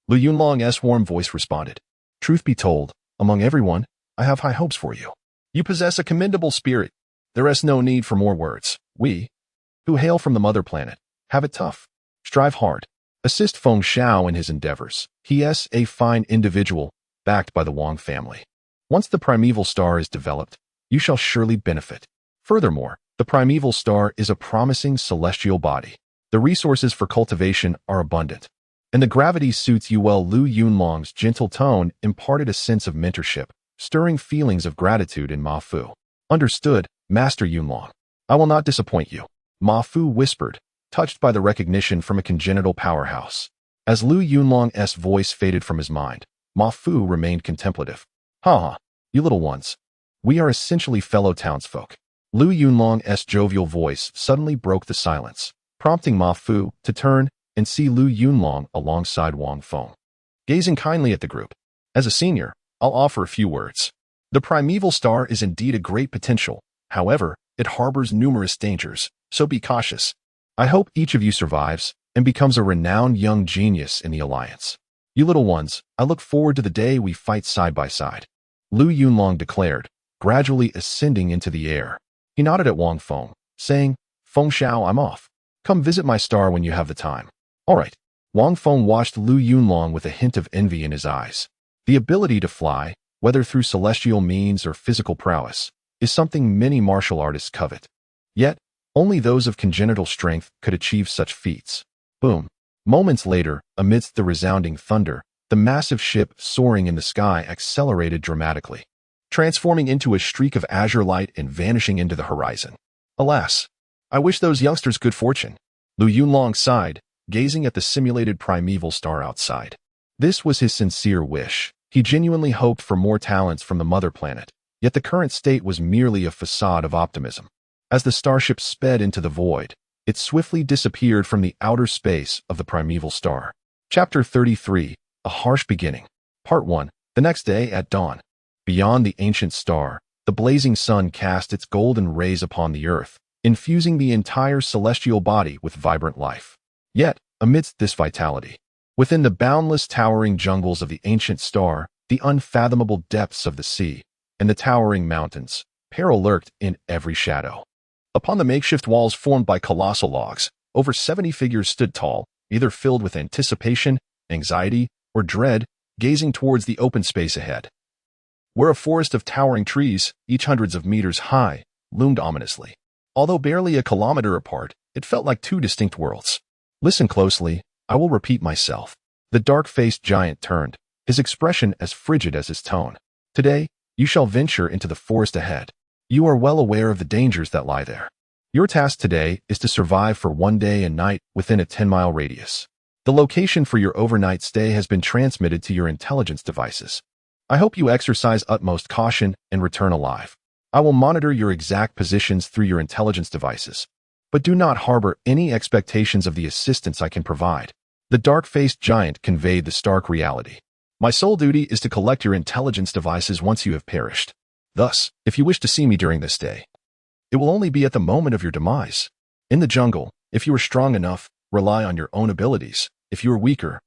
Lu Yunlong's warm voice responded. Truth be told, among everyone, I have high hopes for you. You possess a commendable spirit. There is no need for more words. We, who hail from the mother planet, have it tough. Strive hard. Assist Feng Xiao in his endeavors. He is a fine individual, backed by the Wang family. Once the primeval star is developed, you shall surely benefit. Furthermore, the primeval star is a promising celestial body. The resources for cultivation are abundant, and the gravity suits you well. Lu Yunlong's gentle tone imparted a sense of mentorship, stirring feelings of gratitude in Ma Fu. Understood, Master Yunlong. I will not disappoint you, Ma Fu whispered, touched by the recognition from a congenital powerhouse. As Lu Yunlong's voice faded from his mind, Ma Fu remained contemplative. Ha, you little ones. We are essentially fellow townsfolk. Lu Yunlong's jovial voice suddenly broke the silence, prompting Ma Fu to turn and see Lu Yunlong alongside Wang Feng. Gazing kindly at the group, as a senior, I'll offer a few words. The primeval star is indeed a great potential. However, it harbors numerous dangers, so be cautious. I hope each of you survives and becomes a renowned young genius in the Alliance. You little ones, I look forward to the day we fight side by side. Lu Yunlong declared, gradually ascending into the air. He nodded at Wang Feng, saying, Feng Xiao, I'm off. Come visit my star when you have the time. All right. Wang Feng watched Lu Yunlong with a hint of envy in his eyes. The ability to fly, whether through celestial means or physical prowess, is something many martial artists covet. Yet, only those of congenital strength could achieve such feats. Boom. Moments later, amidst the resounding thunder, the massive ship soaring in the sky accelerated dramatically, transforming into a streak of azure light and vanishing into the horizon. Alas, I wish those youngsters good fortune. Lu Yunlong sighed, gazing at the simulated primeval star outside. This was his sincere wish. He genuinely hoped for more talents from the mother planet, yet the current state was merely a facade of optimism. As the starship sped into the void, it swiftly disappeared from the outer space of the primeval star. Chapter 33, A Harsh Beginning. Part 1. The next day at dawn. Beyond the ancient star, the blazing sun cast its golden rays upon the earth, infusing the entire celestial body with vibrant life. Yet, amidst this vitality, within the boundless towering jungles of the ancient star, the unfathomable depths of the sea, and the towering mountains, peril lurked in every shadow. Upon the makeshift walls formed by colossal logs, over 70 figures stood tall, either filled with anticipation, anxiety, or dread, gazing towards the open space ahead, where a forest of towering trees, each hundreds of meters high, loomed ominously. Although barely a kilometer apart, it felt like two distinct worlds. Listen closely, I will repeat myself. The dark-faced giant turned, his expression as frigid as his tone. Today, you shall venture into the forest ahead. You are well aware of the dangers that lie there. Your task today is to survive for one day and night within a 10-mile radius. The location for your overnight stay has been transmitted to your intelligence devices. I hope you exercise utmost caution and return alive. I will monitor your exact positions through your intelligence devices, but do not harbor any expectations of the assistance I can provide. The dark-faced giant conveyed the stark reality. My sole duty is to collect your intelligence devices once you have perished. Thus, if you wish to see me during this day, it will only be at the moment of your demise. In the jungle, if you are strong enough, rely on your own abilities. If you are weaker,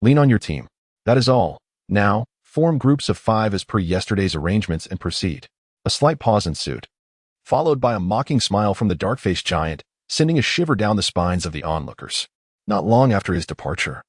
lean on your team. That is all. Now, form groups of 5 as per yesterday's arrangements and proceed. A slight pause ensued, followed by a mocking smile from the dark-faced giant, sending a shiver down the spines of the onlookers. Not long after his departure,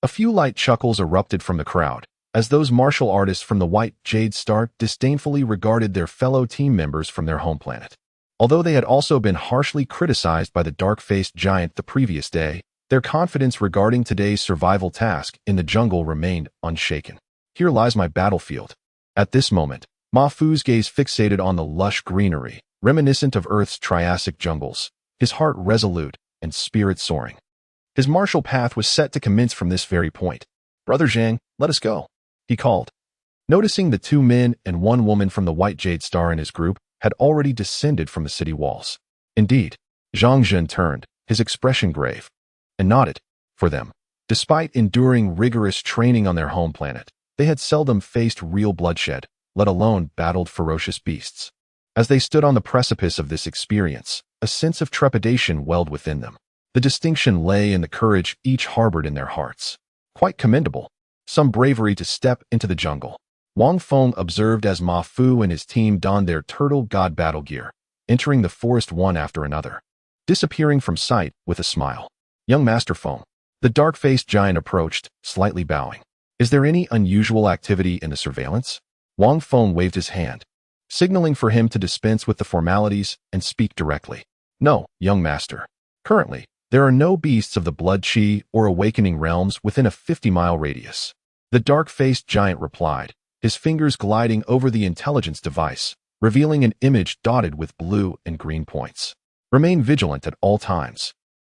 a few light chuckles erupted from the crowd, as those martial artists from the white jade star disdainfully regarded their fellow team members from their home planet. Although they had also been harshly criticized by the dark-faced giant the previous day, their confidence regarding today's survival task in the jungle remained unshaken. Here lies my battlefield. At this moment, Ma Fu's gaze fixated on the lush greenery, reminiscent of Earth's Triassic jungles, his heart resolute and spirit soaring. His martial path was set to commence from this very point. "Brother Zhang, let us go," he called. Noticing the 2 men and 1 woman from the white jade star in his group had already descended from the city walls. Indeed, Zhang Zhen turned, his expression grave, and nodded. For them, despite enduring rigorous training on their home planet, they had seldom faced real bloodshed, let alone battled ferocious beasts. As they stood on the precipice of this experience, a sense of trepidation welled within them. The distinction lay in the courage each harbored in their hearts. Quite commendable. Some bravery to step into the jungle. Wang Feng observed as Ma Fu and his team donned their turtle god battle gear, entering the forest one after another, disappearing from sight with a smile. "Young Master Feng," the dark-faced giant approached, slightly bowing. "Is there any unusual activity in the surveillance?" Wang Feng waved his hand, signaling for him to dispense with the formalities and speak directly. "No, young master. Currently, there are no beasts of the blood chi or awakening realms within a 50-mile radius," the dark-faced giant replied, his fingers gliding over the intelligence device, revealing an image dotted with blue and green points. "Remain vigilant at all times,"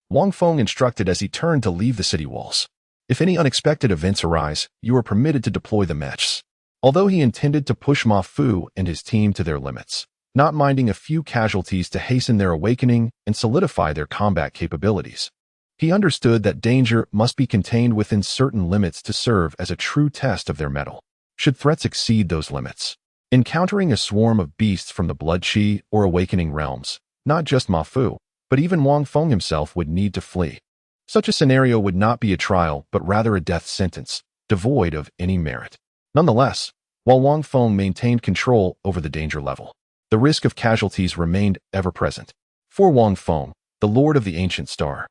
Wang Feng instructed as he turned to leave the city walls. "If any unexpected events arise, you are permitted to deploy the mechs." Although he intended to push Ma Fu and his team to their limits, not minding a few casualties to hasten their awakening and solidify their combat capabilities, he understood that danger must be contained within certain limits to serve as a true test of their mettle. Should threats exceed those limits, encountering a swarm of beasts from the blood chi or awakening realms, not just Ma Fu, but even Wang Feng himself would need to flee. Such a scenario would not be a trial, but rather a death sentence, devoid of any merit. Nonetheless, while Wang Feng maintained control over the danger level, the risk of casualties remained ever present. For Wang Feng, the Lord of the Ancient Star,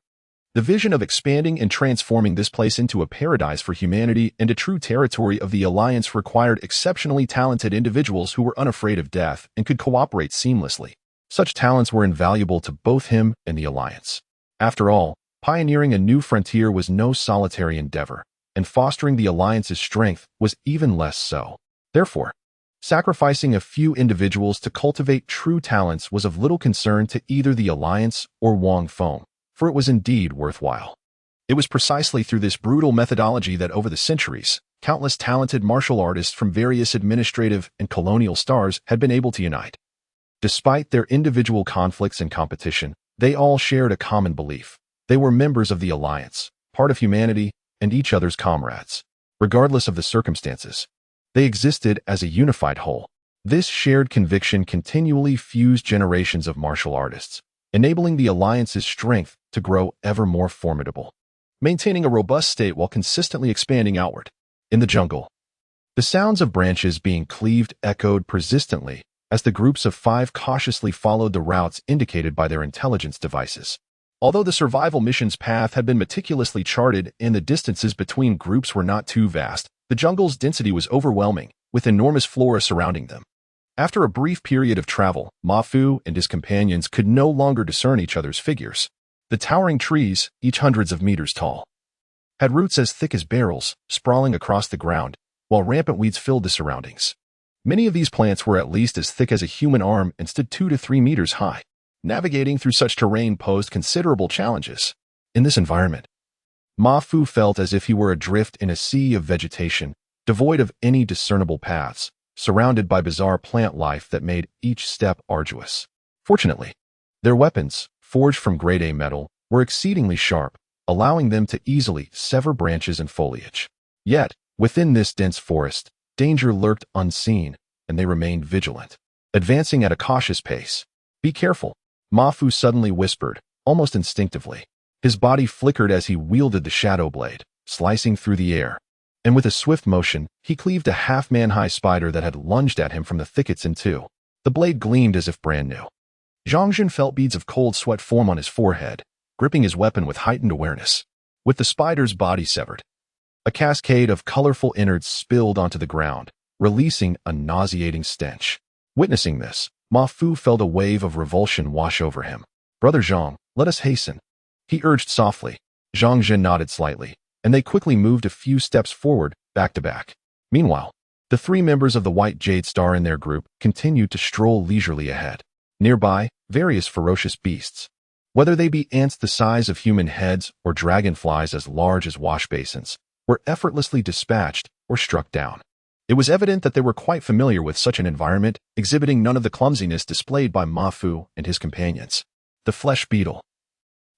the vision of expanding and transforming this place into a paradise for humanity and a true territory of the Alliance required exceptionally talented individuals who were unafraid of death and could cooperate seamlessly. Such talents were invaluable to both him and the Alliance. After all, pioneering a new frontier was no solitary endeavor, and fostering the Alliance's strength was even less so. Therefore, sacrificing a few individuals to cultivate true talents was of little concern to either the Alliance or Wang Feng, for it was indeed worthwhile. It was precisely through this brutal methodology that over the centuries, countless talented martial artists from various administrative and colonial stars had been able to unite. Despite their individual conflicts and competition, they all shared a common belief. They were members of the Alliance, part of humanity, and each other's comrades. Regardless of the circumstances, they existed as a unified whole. This shared conviction continually fused generations of martial artists, enabling the Alliance's strength to grow ever more formidable, maintaining a robust state while consistently expanding outward. In the jungle, the sounds of branches being cleaved echoed persistently as the groups of 5 cautiously followed the routes indicated by their intelligence devices. Although the survival mission's path had been meticulously charted and the distances between groups were not too vast, the jungle's density was overwhelming, with enormous flora surrounding them. After a brief period of travel, Ma Fu and his companions could no longer discern each other's figures. The towering trees, each hundreds of meters tall, had roots as thick as barrels, sprawling across the ground, while rampant weeds filled the surroundings. Many of these plants were at least as thick as a human arm and stood 2 to 3 meters high. Navigating through such terrain posed considerable challenges. In this environment, Ma Fu felt as if he were adrift in a sea of vegetation, devoid of any discernible paths, surrounded by bizarre plant life that made each step arduous. Fortunately, their weapons, forged from grade A metal, were exceedingly sharp, allowing them to easily sever branches and foliage. Yet, within this dense forest, danger lurked unseen, and they remained vigilant, advancing at a cautious pace. "Be careful," Ma Fu suddenly whispered, almost instinctively. His body flickered as he wielded the shadow blade, slicing through the air. And with a swift motion, he cleaved a half-man-high spider that had lunged at him from the thickets in two. The blade gleamed as if brand new. Zhang Zhen felt beads of cold sweat form on his forehead, gripping his weapon with heightened awareness. With the spider's body severed, a cascade of colorful innards spilled onto the ground, releasing a nauseating stench. Witnessing this, Ma Fu felt a wave of revulsion wash over him. "Brother Zhang, let us hasten," he urged softly. Zhang Zhen nodded slightly, and they quickly moved a few steps forward, back to back. Meanwhile, the three members of the White Jade Star in their group continued to stroll leisurely ahead. Nearby, various ferocious beasts, whether they be ants the size of human heads or dragonflies as large as wash basins, were effortlessly dispatched or struck down. It was evident that they were quite familiar with such an environment, exhibiting none of the clumsiness displayed by Ma Fu and his companions. The flesh beetle,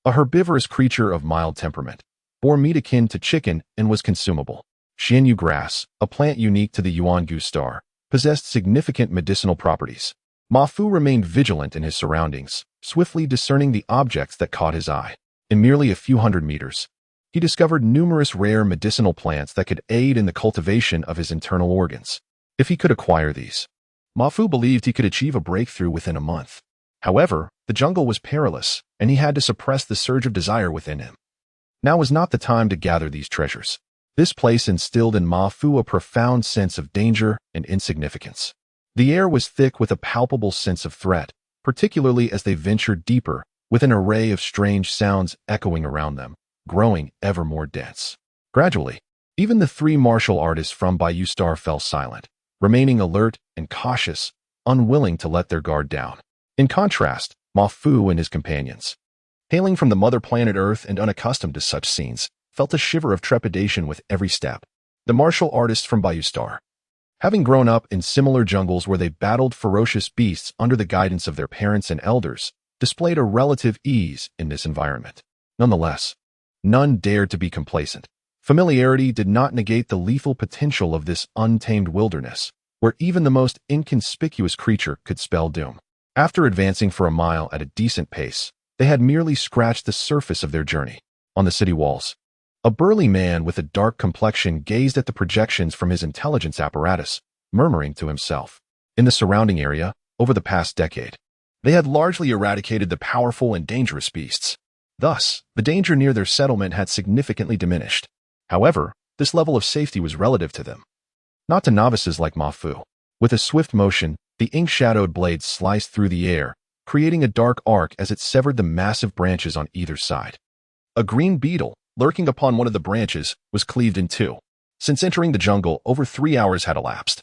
a herbivorous creature of mild temperament, bore meat akin to chicken and was consumable. Xianyu grass, a plant unique to the Yuangu star, possessed significant medicinal properties. Ma Fu remained vigilant in his surroundings, swiftly discerning the objects that caught his eye. In merely a few hundred meters, he discovered numerous rare medicinal plants that could aid in the cultivation of his internal organs. If he could acquire these, Ma Fu believed he could achieve a breakthrough within a month. However, the jungle was perilous, and he had to suppress the surge of desire within him. Now was not the time to gather these treasures. This place instilled in Ma Fu a profound sense of danger and insignificance. The air was thick with a palpable sense of threat, particularly as they ventured deeper, with an array of strange sounds echoing around them, growing ever more dense. Gradually, even the three martial artists from Bayou Star fell silent, remaining alert and cautious, unwilling to let their guard down. In contrast, Ma Fu and his companions, hailing from the mother planet Earth and unaccustomed to such scenes, felt a shiver of trepidation with every step. The martial artists from Bayou Star, having grown up in similar jungles where they battled ferocious beasts under the guidance of their parents and elders, displayed a relative ease in this environment. Nonetheless, none dared to be complacent. Familiarity did not negate the lethal potential of this untamed wilderness, where even the most inconspicuous creature could spell doom. After advancing for a mile at a decent pace, they had merely scratched the surface of their journey. On the city walls, a burly man with a dark complexion gazed at the projections from his intelligence apparatus, murmuring to himself. In the surrounding area, over the past decade, they had largely eradicated the powerful and dangerous beasts. Thus, the danger near their settlement had significantly diminished. However, this level of safety was relative to them, not to novices like Ma Fu. With a swift motion, the ink-shadowed blade sliced through the air, creating a dark arc as it severed the massive branches on either side. A green beetle, lurking upon one of the branches, was cleaved in two. Since entering the jungle, over 3 hours had elapsed,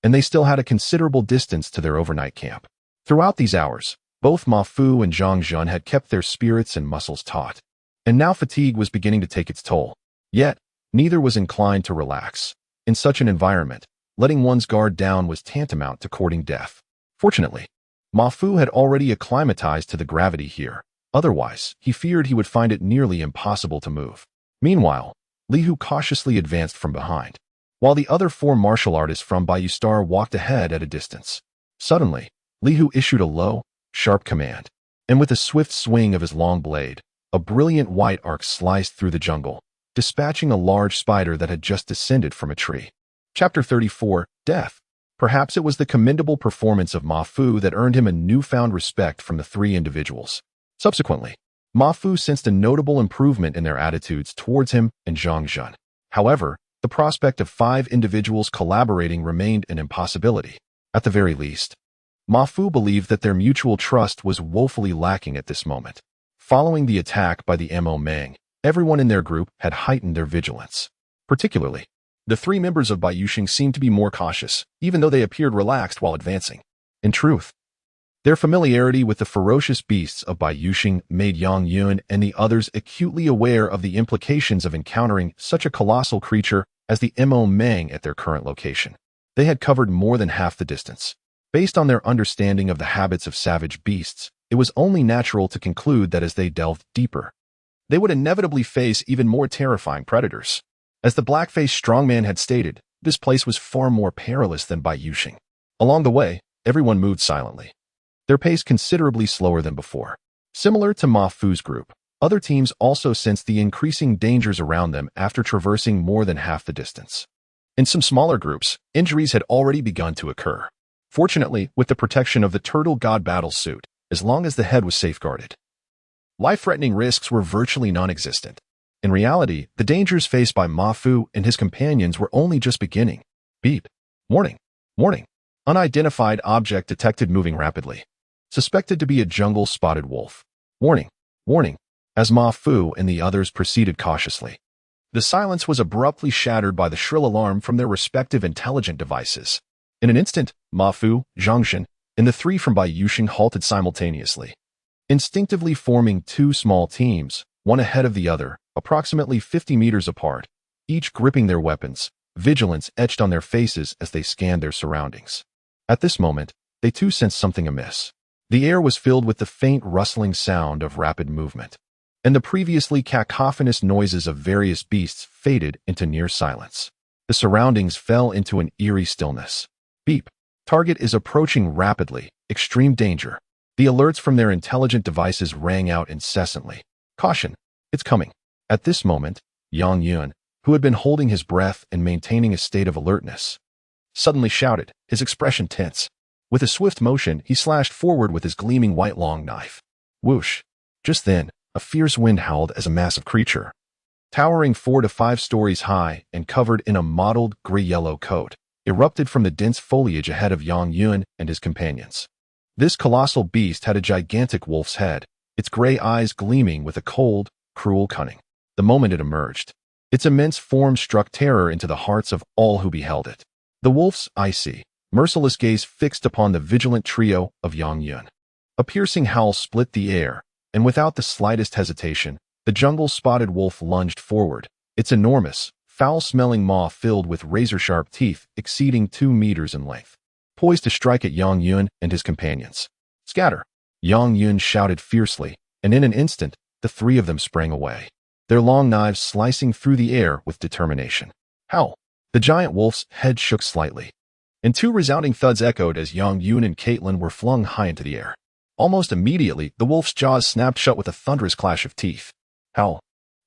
and they still had a considerable distance to their overnight camp. Throughout these hours, both Ma Fu and Zhang Zhen had kept their spirits and muscles taut, and now fatigue was beginning to take its toll. Yet, neither was inclined to relax. In such an environment, letting one's guard down was tantamount to courting death. Fortunately, Ma Fu had already acclimatized to the gravity here. Otherwise, he feared he would find it nearly impossible to move. Meanwhile, Li Hu cautiously advanced from behind, while the other 4 martial artists from Bayou Star walked ahead at a distance. Suddenly, Li Hu issued a low, sharp command, and with a swift swing of his long blade, a brilliant white arc sliced through the jungle, dispatching a large spider that had just descended from a tree. Chapter 34, Death. Perhaps it was the commendable performance of Ma Fu that earned him a newfound respect from the 3 individuals. Subsequently, Ma Fu sensed a notable improvement in their attitudes towards him and Zhang Zhen. However, the prospect of 5 individuals collaborating remained an impossibility. At the very least, Ma Fu believed that their mutual trust was woefully lacking at this moment. Following the attack by the Ming, everyone in their group had heightened their vigilance. Particularly, the 3 members of Baiyushing seemed to be more cautious, even though they appeared relaxed while advancing. In truth, their familiarity with the ferocious beasts of Baiyushing made Yang Yun and the others acutely aware of the implications of encountering such a colossal creature as the Ming at their current location. They had covered more than half the distance. Based on their understanding of the habits of savage beasts, it was only natural to conclude that as they delved deeper, they would inevitably face even more terrifying predators. As the black-faced strongman had stated, this place was far more perilous than Baiyushing. Along the way, everyone moved silently, their pace considerably slower than before. Similar to Ma Fu's group, other teams also sensed the increasing dangers around them after traversing more than half the distance. In some smaller groups, injuries had already begun to occur. Fortunately, with the protection of the Turtle God battle suit, as long as the head was safeguarded, life-threatening risks were virtually non-existent. In reality, the dangers faced by Ma Fu and his companions were only just beginning. Beep. Warning. Warning. Unidentified object detected moving rapidly. Suspected to be a jungle-spotted wolf. Warning. Warning. As Ma Fu and the others proceeded cautiously. The silence was abruptly shattered by the shrill alarm from their respective intelligent devices. In an instant, Ma Fu, Zhang Zhen, and the three from Baiyushing halted simultaneously, instinctively forming two small teams, one ahead of the other, approximately 50 meters apart, each gripping their weapons, vigilance etched on their faces as they scanned their surroundings. At this moment, they too sensed something amiss. The air was filled with the faint rustling sound of rapid movement, and the previously cacophonous noises of various beasts faded into near silence. The surroundings fell into an eerie stillness. Beep. Target is approaching rapidly. Extreme danger. The alerts from their intelligent devices rang out incessantly. Caution. It's coming. At this moment, Yang Yun, who had been holding his breath and maintaining a state of alertness, suddenly shouted, his expression tense. With a swift motion, he slashed forward with his gleaming white long knife. Whoosh. Just then, a fierce wind howled as a massive creature, towering 4 to 5 stories high and covered in a mottled gray-yellow coat, erupted from the dense foliage ahead of Yang Yun and his companions. This colossal beast had a gigantic wolf's head, its gray eyes gleaming with a cold, cruel cunning. The moment it emerged, its immense form struck terror into the hearts of all who beheld it. The wolf's icy, merciless gaze fixed upon the vigilant trio of Yang Yun. A piercing howl split the air, and without the slightest hesitation, the jungle-spotted wolf lunged forward, its enormous, foul-smelling maw filled with razor-sharp teeth exceeding 2 meters in length, poised to strike at Yang Yun and his companions. Scatter! Yang Yun shouted fiercely, and in an instant, the three of them sprang away, their long knives slicing through the air with determination. Howl! The giant wolf's head shook slightly, and 2 resounding thuds echoed as Yang Yun and Caitlin were flung high into the air. Almost immediately, the wolf's jaws snapped shut with a thunderous clash of teeth. Howl!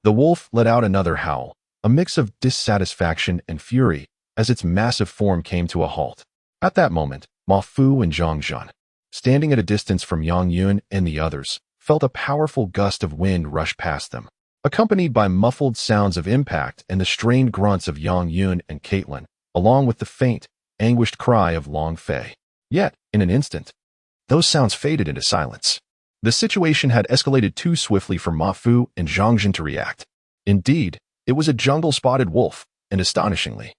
The wolf let out another howl, a mix of dissatisfaction and fury, as its massive form came to a halt. At that moment, Ma Fu and Zhang Zhen, standing at a distance from Yang Yun and the others, felt a powerful gust of wind rush past them, accompanied by muffled sounds of impact and the strained grunts of Yang Yun and Caitlin, along with the faint, anguished cry of Long Fei. Yet, in an instant, those sounds faded into silence. The situation had escalated too swiftly for Ma Fu and Zhang Zhen to react. Indeed, it was a jungle-spotted wolf, and astonishingly,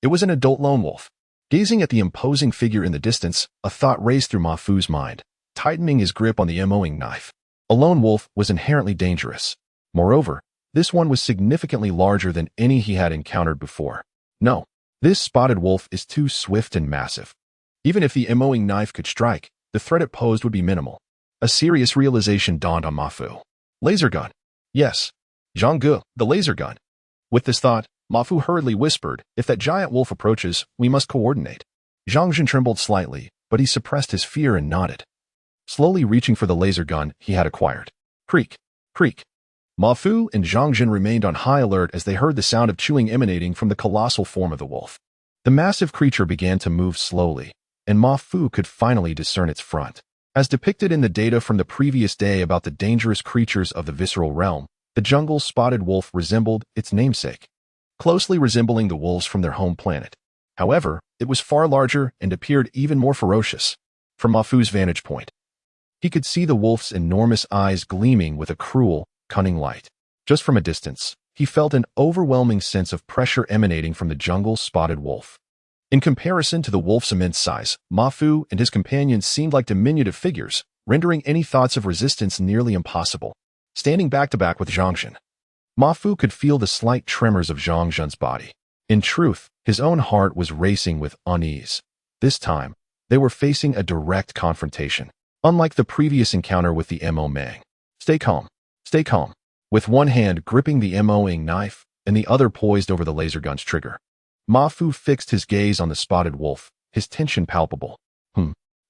it was an adult lone wolf. Gazing at the imposing figure in the distance, a thought raced through Ma Fu's mind, tightening his grip on the emoing knife. A lone wolf was inherently dangerous. Moreover, this one was significantly larger than any he had encountered before. No, this spotted wolf is too swift and massive. Even if the emoing knife could strike, the threat it posed would be minimal. A serious realization dawned on Ma Fu. Laser gun. Yes. Zhang Ge, the laser gun. With this thought, Ma Fu hurriedly whispered, if that giant wolf approaches, we must coordinate. Zhang Zhen trembled slightly, but he suppressed his fear and nodded, slowly reaching for the laser gun he had acquired. Creak. Creak. Ma Fu and Zhang Zhen remained on high alert as they heard the sound of chewing emanating from the colossal form of the wolf. The massive creature began to move slowly, and Ma Fu could finally discern its front. As depicted in the data from the previous day about the dangerous creatures of the visceral realm, the jungle-spotted wolf resembled its namesake, closely resembling the wolves from their home planet. However, it was far larger and appeared even more ferocious. From Ma Fu's vantage point, he could see the wolf's enormous eyes gleaming with a cruel, cunning light. Just from a distance, he felt an overwhelming sense of pressure emanating from the jungle-spotted wolf. In comparison to the wolf's immense size, Ma Fu and his companions seemed like diminutive figures, rendering any thoughts of resistance nearly impossible. Standing back-to-back with Zhang Zhen, Ma Fu could feel the slight tremors of Zhang Zhen's body. In truth, his own heart was racing with unease. This time, they were facing a direct confrontation, unlike the previous encounter with the Mo Ming. Stay calm. Stay calm. with one hand gripping the MOing knife and the other poised over the laser gun's trigger. Ma Fu fixed his gaze on the spotted wolf, his tension palpable.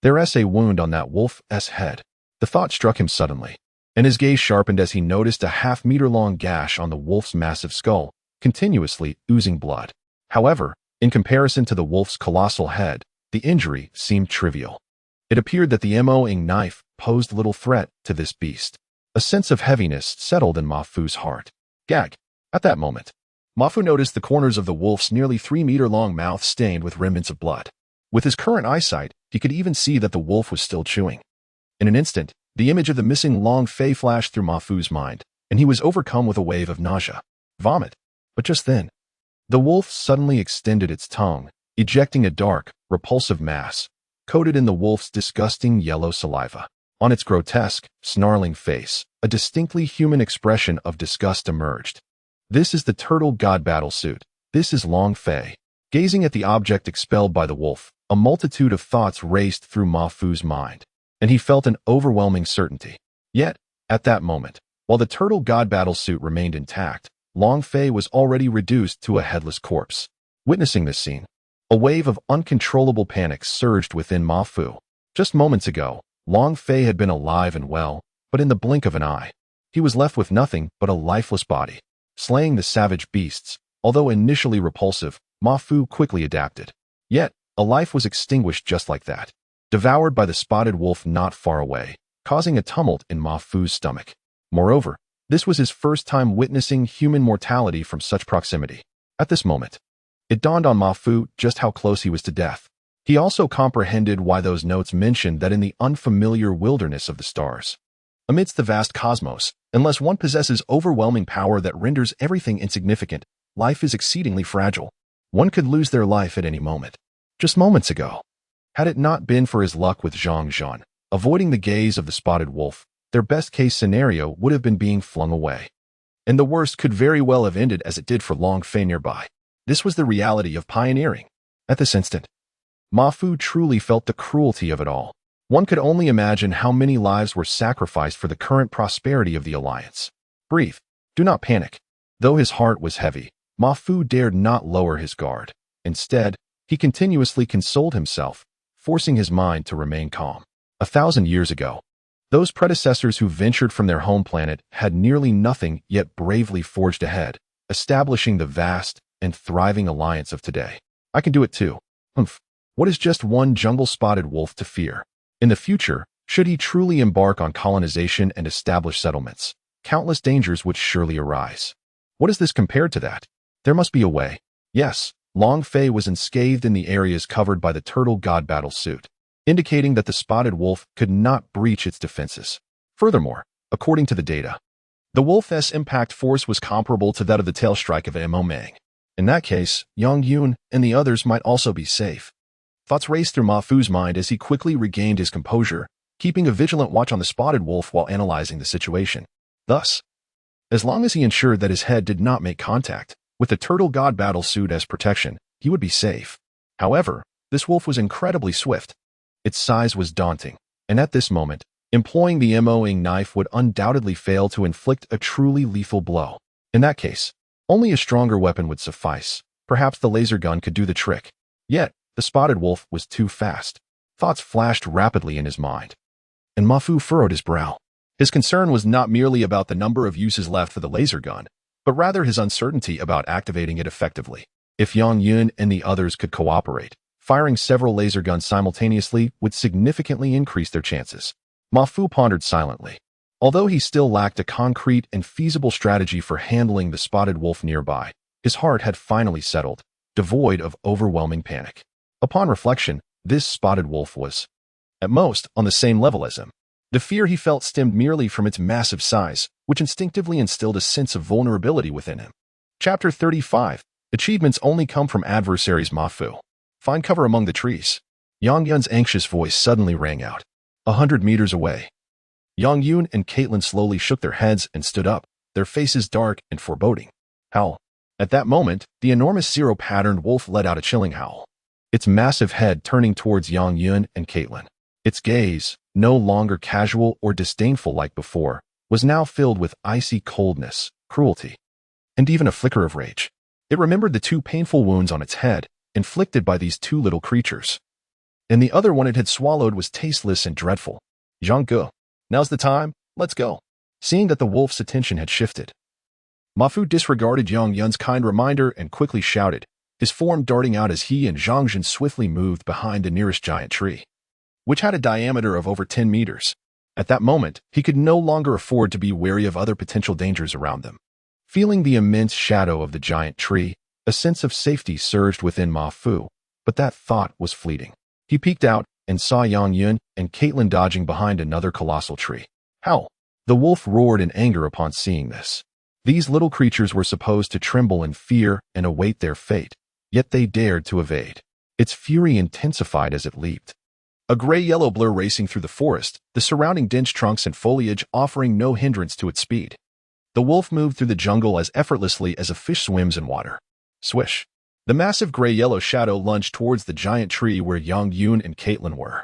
There's a wound on that wolf's head. The thought struck him suddenly, and his gaze sharpened as he noticed a half-meter-long gash on the wolf's massive skull, continuously oozing blood. However, in comparison to the wolf's colossal head, the injury seemed trivial. It appeared that the MOing knife posed little threat to this beast. A sense of heaviness settled in Ma Fu's heart. Gag. At that moment, Ma Fu noticed the corners of the wolf's nearly 3-meter-long mouth stained with remnants of blood. With his current eyesight, he could even see that the wolf was still chewing. In an instant, the image of the missing Long Fei flashed through Ma Fu's mind, and he was overcome with a wave of nausea. Vomit. But just then, the wolf suddenly extended its tongue, ejecting a dark, repulsive mass, coated in the wolf's disgusting yellow saliva. On its grotesque, snarling face, a distinctly human expression of disgust emerged. This is the turtle god battlesuit. This is Long Fei. Gazing at the object expelled by the wolf, a multitude of thoughts raced through Ma Fu's mind, and he felt an overwhelming certainty. Yet, at that moment, while the turtle god battlesuit remained intact, Long Fei was already reduced to a headless corpse. Witnessing this scene, a wave of uncontrollable panic surged within Ma Fu. Just moments ago, Long Fei had been alive and well, but in the blink of an eye, he was left with nothing but a lifeless body. Slaying the savage beasts, although initially repulsive, Ma Fu quickly adapted. Yet, a life was extinguished just like that, devoured by the spotted wolf not far away, causing a tumult in Ma Fu's stomach. Moreover, this was his first time witnessing human mortality from such proximity. At this moment, it dawned on Ma Fu just how close he was to death. He also comprehended why those notes mentioned that in the unfamiliar wilderness of the stars, amidst the vast cosmos, unless one possesses overwhelming power that renders everything insignificant, life is exceedingly fragile. One could lose their life at any moment. Just moments ago, had it not been for his luck with ZHANG WEI, avoiding the gaze of the spotted wolf, their best-case scenario would have been being flung away. And the worst could very well have ended as it did for Long Fei nearby. This was the reality of pioneering. At this instant, Ma Fu truly felt the cruelty of it all. One could only imagine how many lives were sacrificed for the current prosperity of the Alliance. Breathe. Do not panic. Though his heart was heavy, Ma Fu dared not lower his guard. Instead, he continuously consoled himself, forcing his mind to remain calm. 1,000 years ago, those predecessors who ventured from their home planet had nearly nothing yet bravely forged ahead, establishing the vast and thriving alliance of today. I can do it too. What is just one jungle-spotted wolf to fear? In the future, should he truly embark on colonization and establish settlements, countless dangers would surely arise. What is this compared to that? There must be a way. Yes, Long Fei was unscathed in the areas covered by the turtle god battle suit, indicating that the spotted wolf could not breach its defenses. Furthermore, according to the data, the wolf's impact force was comparable to that of the tail strike of Ming. In that case, Yang Yun and the others might also be safe. Thoughts raced through Ma Fu's mind as he quickly regained his composure, keeping a vigilant watch on the spotted wolf while analyzing the situation. Thus, as long as he ensured that his head did not make contact with the turtle god battle suit as protection, he would be safe. However, this wolf was incredibly swift. Its size was daunting, and at this moment, employing the MOing knife would undoubtedly fail to inflict a truly lethal blow. In that case, only a stronger weapon would suffice. Perhaps the laser gun could do the trick. Yet, the spotted wolf was too fast. Thoughts flashed rapidly in his mind, and Ma Fu furrowed his brow. His concern was not merely about the number of uses left for the laser gun, but rather his uncertainty about activating it effectively. If Yang Yun and the others could cooperate, firing several laser guns simultaneously would significantly increase their chances. Ma Fu pondered silently. Although he still lacked a concrete and feasible strategy for handling the spotted wolf nearby, his heart had finally settled, devoid of overwhelming panic. Upon reflection, this spotted wolf was, at most, on the same level as him. The fear he felt stemmed merely from its massive size, which instinctively instilled a sense of vulnerability within him. Chapter 35. Achievements only come from adversaries. Ma Fu. Find cover among the trees. Yang Yun's anxious voice suddenly rang out. 100 meters away. Yang Yun and Caitlin slowly shook their heads and stood up, their faces dark and foreboding. Howl. At that moment, the enormous zero-patterned wolf let out a chilling howl, its massive head turning towards Yang Yun and Caitlin. Its gaze, no longer casual or disdainful like before, was now filled with icy coldness, cruelty, and even a flicker of rage. It remembered the 2 painful wounds on its head, inflicted by these 2 little creatures. And the other one it had swallowed was tasteless and dreadful. "ZHANG WEI, now's the time, let's go." Seeing that the wolf's attention had shifted, Ma Fu disregarded Yang Yun's kind reminder and quickly shouted, his form darting out as he and Zhang Zhen swiftly moved behind the nearest giant tree, which had a diameter of over 10 meters. At that moment, he could no longer afford to be wary of other potential dangers around them. Feeling the immense shadow of the giant tree, a sense of safety surged within Ma Fu, but that thought was fleeting. He peeked out and saw Yang Yun and Caitlin dodging behind another colossal tree. Howl! The wolf roared in anger upon seeing this. These little creatures were supposed to tremble in fear and await their fate, yet they dared to evade. Its fury intensified as it leaped. A gray-yellow blur racing through the forest, the surrounding dense trunks and foliage offering no hindrance to its speed. The wolf moved through the jungle as effortlessly as a fish swims in water. Swish! The massive gray-yellow shadow lunged towards the giant tree where Yang Yun and Caitlin were.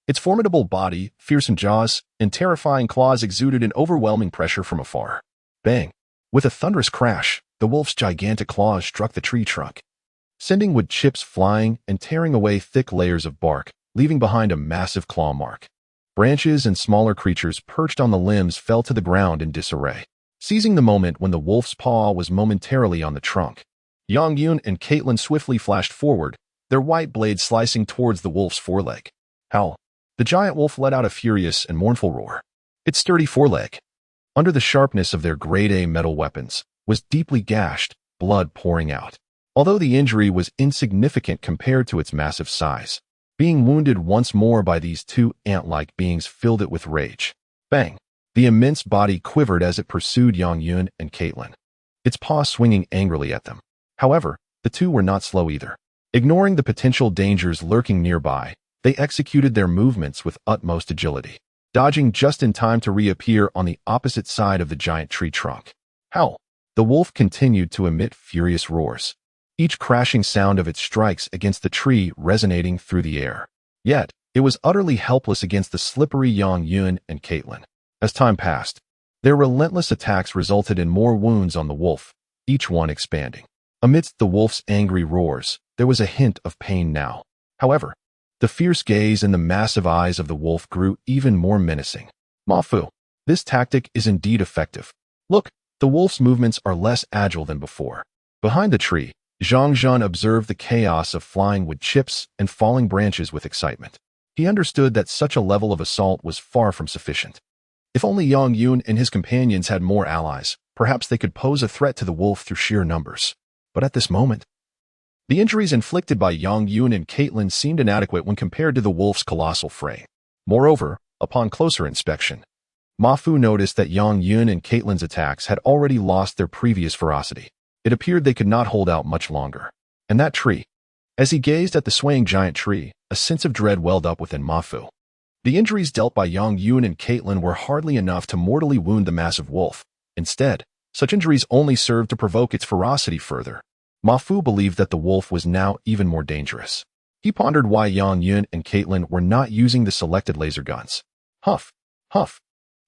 Its formidable body, fearsome jaws, and terrifying claws exuded an overwhelming pressure from afar. Bang! With a thunderous crash, the wolf's gigantic claws struck the tree trunk, sending wood chips flying and tearing away thick layers of bark, leaving behind a massive claw mark. Branches and smaller creatures perched on the limbs fell to the ground in disarray. Seizing the moment when the wolf's paw was momentarily on the trunk, Yang Yun and Caitlin swiftly flashed forward, their white blades slicing towards the wolf's foreleg. Howl! The giant wolf let out a furious and mournful roar. Its sturdy foreleg, under the sharpness of their grade-A metal weapons, was deeply gashed, blood pouring out. Although the injury was insignificant compared to its massive size, being wounded once more by these 2 ant-like beings filled it with rage. Bang! The immense body quivered as it pursued Yang Yun and Caitlin, its paw swinging angrily at them. However, the 2 were not slow either. Ignoring the potential dangers lurking nearby, they executed their movements with utmost agility, dodging just in time to reappear on the opposite side of the giant tree trunk. Howl! The wolf continued to emit furious roars, each crashing sound of its strikes against the tree resonating through the air. Yet, it was utterly helpless against the slippery Yang Yun and Caitlin. As time passed, their relentless attacks resulted in more wounds on the wolf, each one expanding. Amidst the wolf's angry roars, there was a hint of pain now. However, the fierce gaze and the massive eyes of the wolf grew even more menacing. Ma Fu, this tactic is indeed effective. Look, the wolf's movements are less agile than before. Behind the tree, Zhang Zhen observed the chaos of flying wood chips and falling branches with excitement. He understood that such a level of assault was far from sufficient. If only Yang Yun and his companions had more allies, perhaps they could pose a threat to the wolf through sheer numbers. But at this moment, the injuries inflicted by Yang Yun and Caitlin seemed inadequate when compared to the wolf's colossal frame. Moreover, upon closer inspection, Ma Fu noticed that Yang Yun and Caitlin's attacks had already lost their previous ferocity. It appeared they could not hold out much longer. And that tree. As he gazed at the swaying giant tree, a sense of dread welled up within Ma Fu. The injuries dealt by Yang Yun and Caitlin were hardly enough to mortally wound the massive wolf. Instead, such injuries only served to provoke its ferocity further. Ma Fu believed that the wolf was now even more dangerous. He pondered why Yang Yun and Caitlin were not using the selected laser guns. Huff, huff.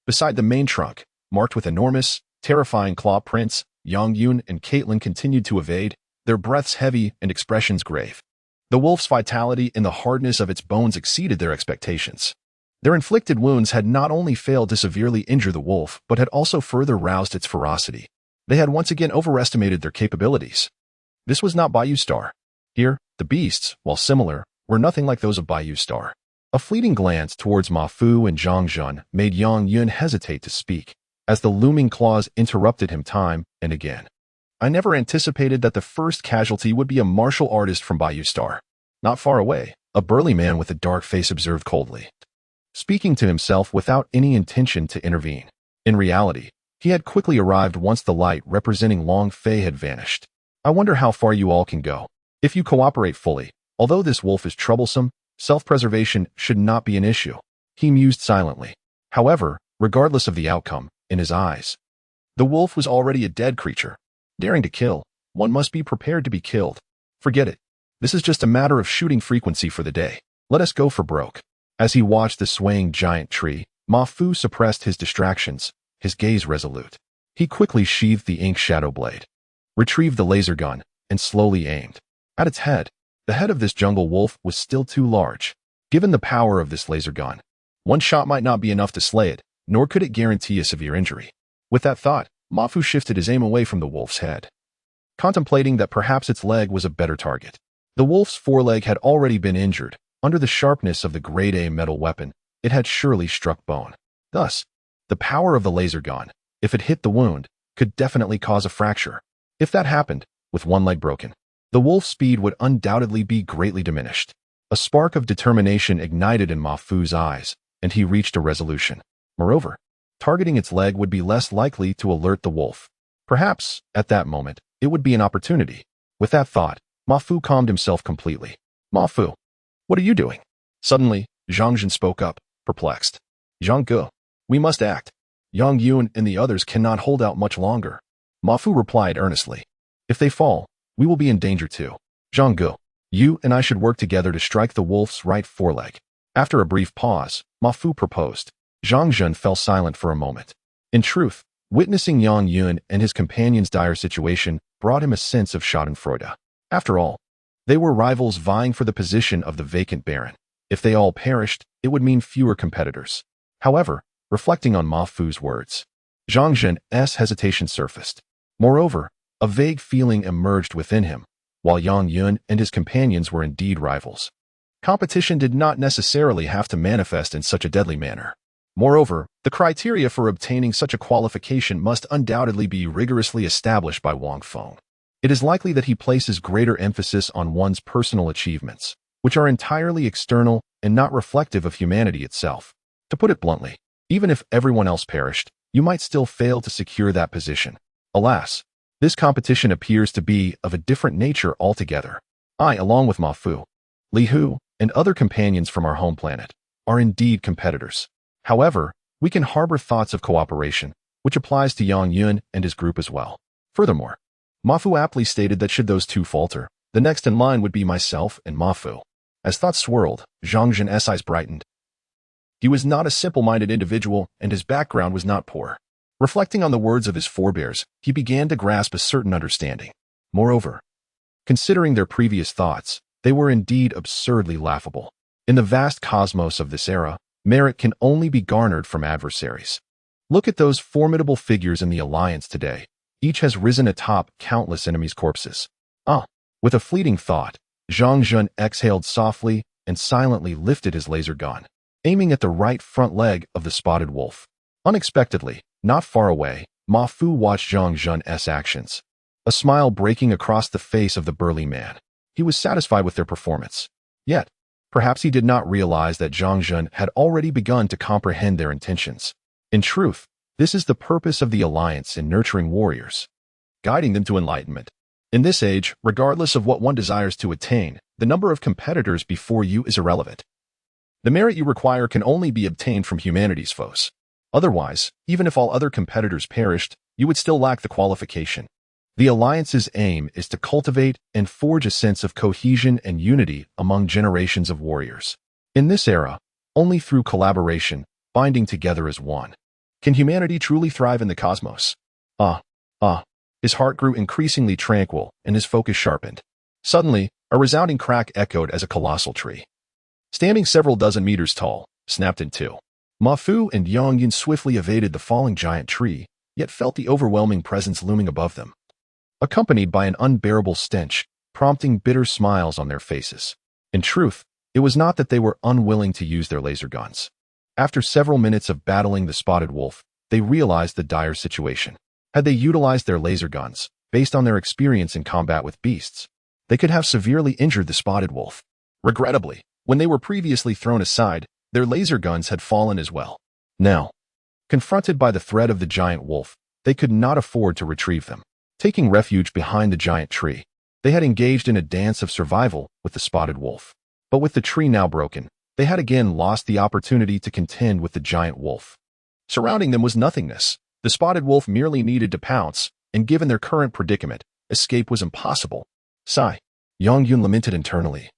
Beside the main trunk, marked with enormous, terrifying claw prints, Yang Yun and Caitlin continued to evade, their breaths heavy and expressions grave. The wolf's vitality and the hardness of its bones exceeded their expectations. Their inflicted wounds had not only failed to severely injure the wolf, but had also further roused its ferocity. They had once again overestimated their capabilities. This was not Bayou Star. Here, the beasts, while similar, were nothing like those of Bayou Star. A fleeting glance towards Ma Fu and Zhang Zhen made Yang Yun hesitate to speak, as the looming claws interrupted him time and again. I never anticipated that the first casualty would be a martial artist from Bayou Star. Not far away, a burly man with a dark face observed coldly, speaking to himself without any intention to intervene. In reality, he had quickly arrived once the light representing Long Fei had vanished. I wonder how far you all can go. If you cooperate fully, although this wolf is troublesome, self-preservation should not be an issue. He mused silently. However, regardless of the outcome, in his eyes, the wolf was already a dead creature. Daring to kill, one must be prepared to be killed. Forget it. This is just a matter of shooting frequency for the day. Let us go for broke. As he watched the swaying giant tree, Ma Fu suppressed his distractions, his gaze resolute. He quickly sheathed the ink shadow blade, retrieved the laser gun, and slowly aimed. At its head, the head of this jungle wolf was still too large. Given the power of this laser gun, one shot might not be enough to slay it, nor could it guarantee a severe injury. With that thought, Ma Fu shifted his aim away from the wolf's head, contemplating that perhaps its leg was a better target. The wolf's foreleg had already been injured. Under the sharpness of the grade A metal weapon, it had surely struck bone. Thus, the power of the laser gun, if it hit the wound, could definitely cause a fracture. If that happened, with one leg broken, the wolf's speed would undoubtedly be greatly diminished. A spark of determination ignited in Ma Fu's eyes, and he reached a resolution. Moreover, targeting its leg would be less likely to alert the wolf. Perhaps, at that moment, it would be an opportunity. With that thought, Ma Fu calmed himself completely. Ma Fu, what are you doing? Suddenly, Zhang Jun spoke up, perplexed. Zhang Ge, we must act. Yang Yun and the others cannot hold out much longer. Ma Fu replied earnestly. If they fall, we will be in danger too. Zhang Ge, you and I should work together to strike the wolf's right foreleg. After a brief pause, Ma Fu proposed. Zhang Jun fell silent for a moment. In truth, witnessing Yang Yun and his companion's dire situation brought him a sense of schadenfreude. After all, they were rivals vying for the position of the vacant baron. If they all perished, it would mean fewer competitors. However, reflecting on Ma Fu's words, Zhang Jun's hesitation surfaced. Moreover, a vague feeling emerged within him. While Yang Yun and his companions were indeed rivals, competition did not necessarily have to manifest in such a deadly manner. Moreover, the criteria for obtaining such a qualification must undoubtedly be rigorously established by Wang Feng. It is likely that he places greater emphasis on one's personal achievements, which are entirely external and not reflective of humanity itself. To put it bluntly, even if everyone else perished, you might still fail to secure that position. Alas, this competition appears to be of a different nature altogether. I, along with Ma Fu, Li Hu, and other companions from our home planet, are indeed competitors. However, we can harbor thoughts of cooperation, which applies to Yang Yun and his group as well. Furthermore, Ma Fu aptly stated that should those two falter, the next in line would be myself and Ma Fu. As thoughts swirled, Zhang Jun's eyes brightened. He was not a simple-minded individual, and his background was not poor. Reflecting on the words of his forebears, he began to grasp a certain understanding. Moreover, considering their previous thoughts, they were indeed absurdly laughable. In the vast cosmos of this era, merit can only be garnered from adversaries. Look at those formidable figures in the Alliance today. Each has risen atop countless enemies' corpses. With a fleeting thought, Zhang Jun exhaled softly and silently lifted his laser gun, aiming at the right front leg of the spotted wolf. Unexpectedly, not far away, Ma Fu watched Zhang Jun's actions, a smile breaking across the face of the burly man. He was satisfied with their performance. Yet, perhaps he did not realize that Zhang Jun had already begun to comprehend their intentions. In truth, this is the purpose of the Alliance in nurturing warriors, guiding them to enlightenment. In this age, regardless of what one desires to attain, the number of competitors before you is irrelevant. The merit you require can only be obtained from humanity's foes. Otherwise, even if all other competitors perished, you would still lack the qualification. The Alliance's aim is to cultivate and forge a sense of cohesion and unity among generations of warriors. In this era, only through collaboration, binding together as one, can humanity truly thrive in the cosmos. His heart grew increasingly tranquil and his focus sharpened. Suddenly, a resounding crack echoed as a colossal tree, standing several dozen meters tall, snapped in two. Ma Fu and Yang Yun swiftly evaded the falling giant tree, yet felt the overwhelming presence looming above them, accompanied by an unbearable stench, prompting bitter smiles on their faces. In truth, it was not that they were unwilling to use their laser guns. After several minutes of battling the spotted wolf, they realized the dire situation. Had they utilized their laser guns, based on their experience in combat with beasts, they could have severely injured the spotted wolf. Regrettably, when they were previously thrown aside, their laser guns had fallen as well. Now, confronted by the threat of the giant wolf, they could not afford to retrieve them. Taking refuge behind the giant tree, they had engaged in a dance of survival with the spotted wolf. But with the tree now broken, they had again lost the opportunity to contend with the giant wolf. Surrounding them was nothingness. The spotted wolf merely needed to pounce, and given their current predicament, escape was impossible. Sigh. Yang Yun lamented internally,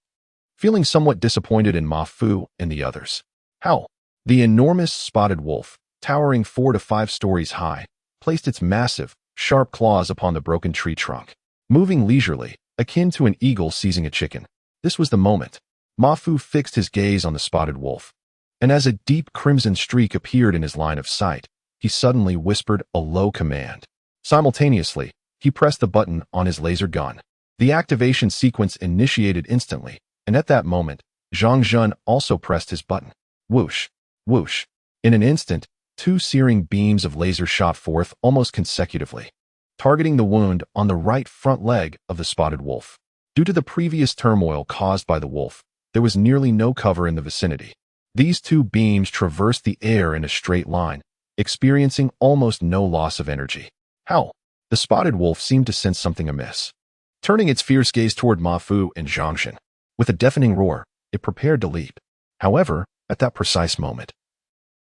feeling somewhat disappointed in Ma Fu and the others. How? The enormous spotted wolf, towering 4 to 5 stories high, placed its massive, sharp claws upon the broken tree trunk, moving leisurely, akin to an eagle seizing a chicken. This was the moment. Ma Fu fixed his gaze on the spotted wolf, and as a deep crimson streak appeared in his line of sight, he suddenly whispered a low command. Simultaneously, he pressed the button on his laser gun. The activation sequence initiated instantly, and at that moment, Zhang Zhen also pressed his button. Whoosh, whoosh. In an instant, 2 searing beams of laser shot forth almost consecutively, targeting the wound on the right front leg of the spotted wolf. Due to the previous turmoil caused by the wolf, there was nearly no cover in the vicinity. These 2 beams traversed the air in a straight line, experiencing almost no loss of energy. How? The spotted wolf seemed to sense something amiss. Turning its fierce gaze toward Ma Fu and Zhang Zhen, with a deafening roar, it prepared to leap. However, at that precise moment,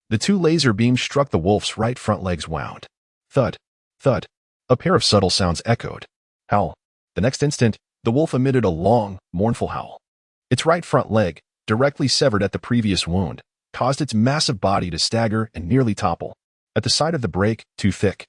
the 2 laser beams struck the wolf's right front legs wound. Thud, thud. A pair of subtle sounds echoed. Howl. The next instant, the wolf emitted a long, mournful howl. Its right front leg, directly severed at the previous wound, caused its massive body to stagger and nearly topple. At the side of the break, 2 thick,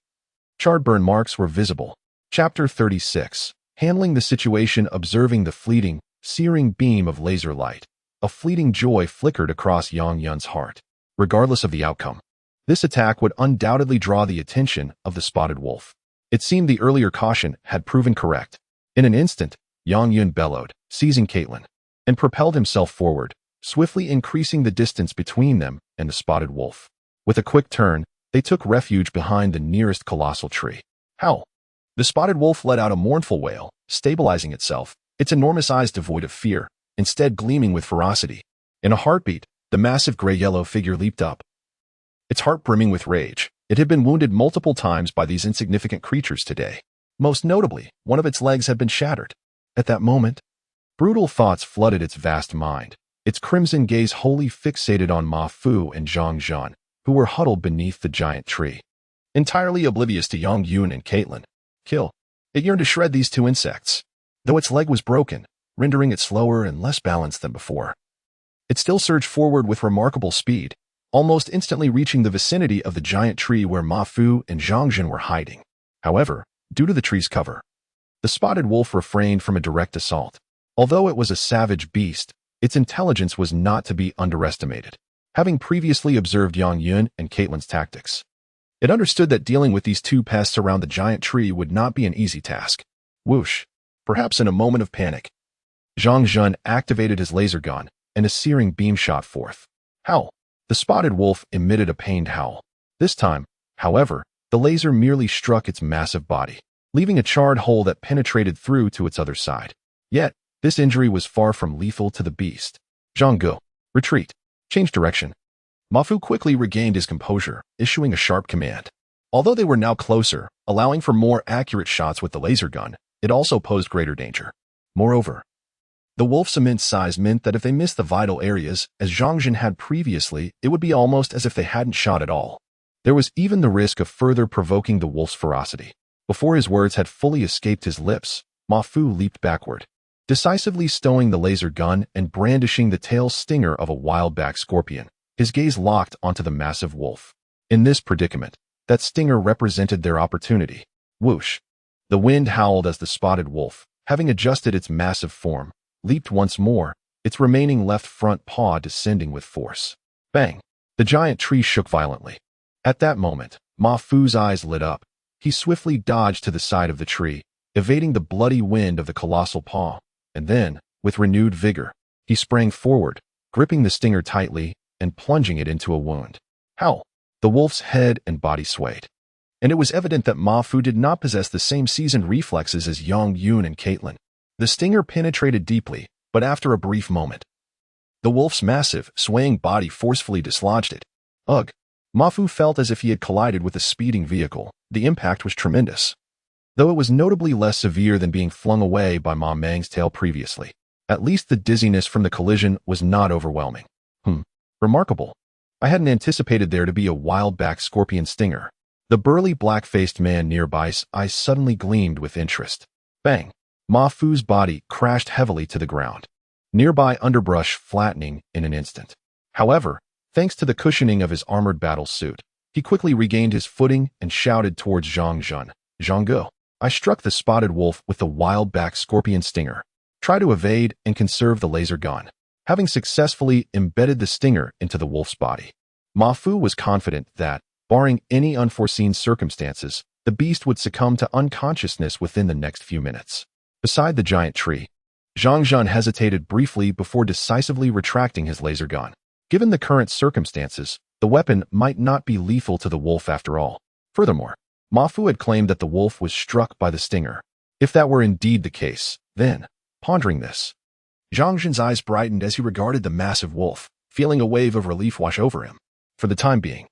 charred burn marks were visible. Chapter 36. Handling the situation. Observing the fleeting, searing beam of laser light, a fleeting joy flickered across Yang Yun's heart. Regardless of the outcome, this attack would undoubtedly draw the attention of the spotted wolf. It seemed the earlier caution had proven correct. In an instant, Yang Yun bellowed, seizing Caitlin, and propelled himself forward, swiftly increasing the distance between them and the spotted wolf. With a quick turn, they took refuge behind the nearest colossal tree. Howl. The spotted wolf let out a mournful wail, stabilizing itself, its enormous eyes devoid of fear, instead gleaming with ferocity. In a heartbeat, the massive gray-yellow figure leaped up, its heart brimming with rage. It had been wounded multiple times by these insignificant creatures today. Most notably, one of its legs had been shattered. At that moment, brutal thoughts flooded its vast mind, its crimson gaze wholly fixated on Ma Fu and Zhang Zhen, who were huddled beneath the giant tree. Entirely oblivious to Yang Yun and Caitlin. Kill. It yearned to shred these 2 insects. Though its leg was broken, rendering it slower and less balanced than before, it still surged forward with remarkable speed, almost instantly reaching the vicinity of the giant tree where Ma Fu and Zhang Zhen were hiding. However, due to the tree's cover, the spotted wolf refrained from a direct assault. Although it was a savage beast, its intelligence was not to be underestimated. Having previously observed Yang Yun and Caitlin's tactics, it understood that dealing with these 2 pests around the giant tree would not be an easy task. Whoosh. Perhaps in a moment of panic, Zhang Zhen activated his laser gun, and a searing beam shot forth. Howl. The spotted wolf emitted a pained howl. This time, however, the laser merely struck its massive body, leaving a charred hole that penetrated through to its other side. Yet, this injury was far from lethal to the beast. Zhang Go. Retreat. Change direction. Ma Fu quickly regained his composure, issuing a sharp command. Although they were now closer, allowing for more accurate shots with the laser gun, it also posed greater danger. Moreover, the wolf's immense size meant that if they missed the vital areas, as Zhang Zhen had previously, it would be almost as if they hadn't shot at all. There was even the risk of further provoking the wolf's ferocity. Before his words had fully escaped his lips, Ma Fu leaped backward, decisively stowing the laser gun and brandishing the tail stinger of a wild-back scorpion, his gaze locked onto the massive wolf. In this predicament, that stinger represented their opportunity. Whoosh. The wind howled as the spotted wolf, having adjusted its massive form, leaped once more, its remaining left front paw descending with force. Bang! The giant tree shook violently. At that moment, Ma Fu's eyes lit up. He swiftly dodged to the side of the tree, evading the bloody wind of the colossal paw, and then, with renewed vigor, he sprang forward, gripping the stinger tightly and plunging it into a wound. Howl! The wolf's head and body swayed, and it was evident that Ma Fu did not possess the same seasoned reflexes as Yang Yun and Caitlin. The stinger penetrated deeply, but after a brief moment, the wolf's massive, swaying body forcefully dislodged it. Ugh! Ma Fu felt as if he had collided with a speeding vehicle. The impact was tremendous, though it was notably less severe than being flung away by Ma Mang's tail previously. At least the dizziness from the collision was not overwhelming. Remarkable. I hadn't anticipated there to be a wild-back scorpion stinger. The burly black-faced man nearby's eyes suddenly gleamed with interest. Bang! Ma Fu's body crashed heavily to the ground, nearby underbrush flattening in an instant. However, thanks to the cushioning of his armored battle suit, He quickly regained his footing and shouted towards Zhang Zhan. "Zhang Ge, I struck the spotted wolf with the wild-back scorpion stinger. Try to evade and conserve the laser gun." Having successfully embedded the stinger into the wolf's body, Ma Fu was confident that, barring any unforeseen circumstances, the beast would succumb to unconsciousness within the next few minutes. Beside the giant tree, Zhang Zhan hesitated briefly before decisively retracting his laser gun. Given the current circumstances, the weapon might not be lethal to the wolf after all. Furthermore, Ma Fu had claimed that the wolf was struck by the stinger. If that were indeed the case, then, pondering this, Zhang Zhan's eyes brightened as he regarded the massive wolf, feeling a wave of relief wash over him. For the time being,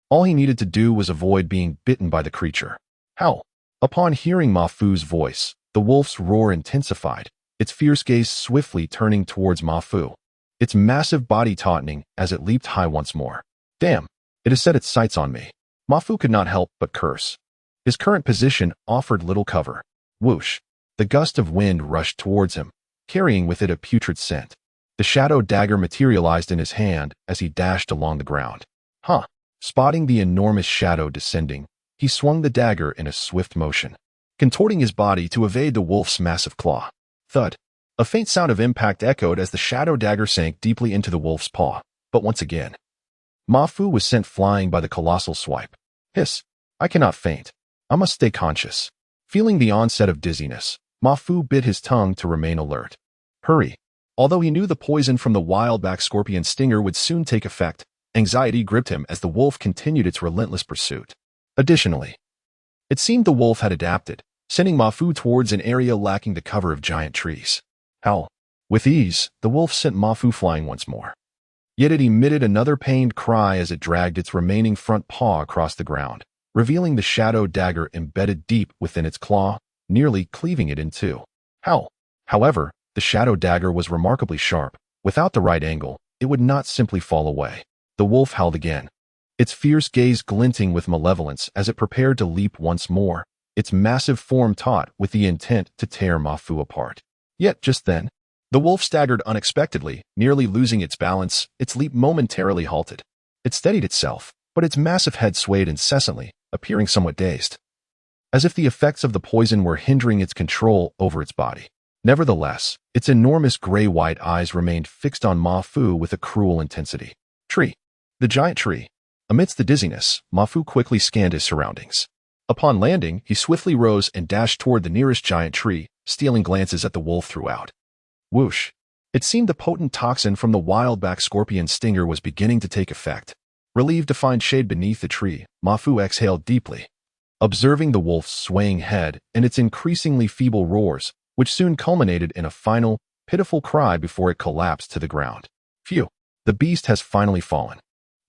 all he needed to do was avoid being bitten by the creature. Howl. Upon hearing Ma Fu's voice, the wolf's roar intensified, its fierce gaze swiftly turning towards Ma Fu, its massive body tautening as it leaped high once more. "Damn, it has set its sights on me." Ma Fu could not help but curse. His current position offered little cover. Whoosh. The gust of wind rushed towards him, carrying with it a putrid scent. The shadow dagger materialized in his hand as he dashed along the ground. Spotting the enormous shadow descending, he swung the dagger in a swift motion, contorting his body to evade the wolf's massive claw. Thud. A faint sound of impact echoed as the shadow dagger sank deeply into the wolf's paw, but once again, Ma Fu was sent flying by the colossal swipe. Hiss. I cannot faint. I must stay conscious. Feeling the onset of dizziness, Ma Fu bit his tongue to remain alert. Hurry. Although he knew the poison from the wild-back scorpion stinger would soon take effect, anxiety gripped him as the wolf continued its relentless pursuit. Additionally, it seemed the wolf had adapted, sending Ma Fu towards an area lacking the cover of giant trees. Howl. With ease, the wolf sent Ma Fu flying once more. Yet it emitted another pained cry as it dragged its remaining front paw across the ground, revealing the shadow dagger embedded deep within its claw, nearly cleaving it in two. Howl. However, the shadow dagger was remarkably sharp. Without the right angle, it would not simply fall away. The wolf howled again, its fierce gaze glinting with malevolence as it prepared to leap once more, its massive form taut with the intent to tear Ma Fu apart. Yet just then, the wolf staggered unexpectedly, nearly losing its balance. Its leap momentarily halted. It steadied itself, but its massive head swayed incessantly, appearing somewhat dazed, as if the effects of the poison were hindering its control over its body. Nevertheless, its enormous gray-white eyes remained fixed on Ma Fu with a cruel intensity. Tree. The giant tree. Amidst the dizziness, Ma Fu quickly scanned his surroundings. Upon landing, he swiftly rose and dashed toward the nearest giant tree, stealing glances at the wolf throughout. Whoosh. It seemed the potent toxin from the wild-back scorpion stinger was beginning to take effect. Relieved to find shade beneath the tree, Ma Fu exhaled deeply, observing the wolf's swaying head and its increasingly feeble roars, which soon culminated in a final, pitiful cry before it collapsed to the ground. Phew. The beast has finally fallen.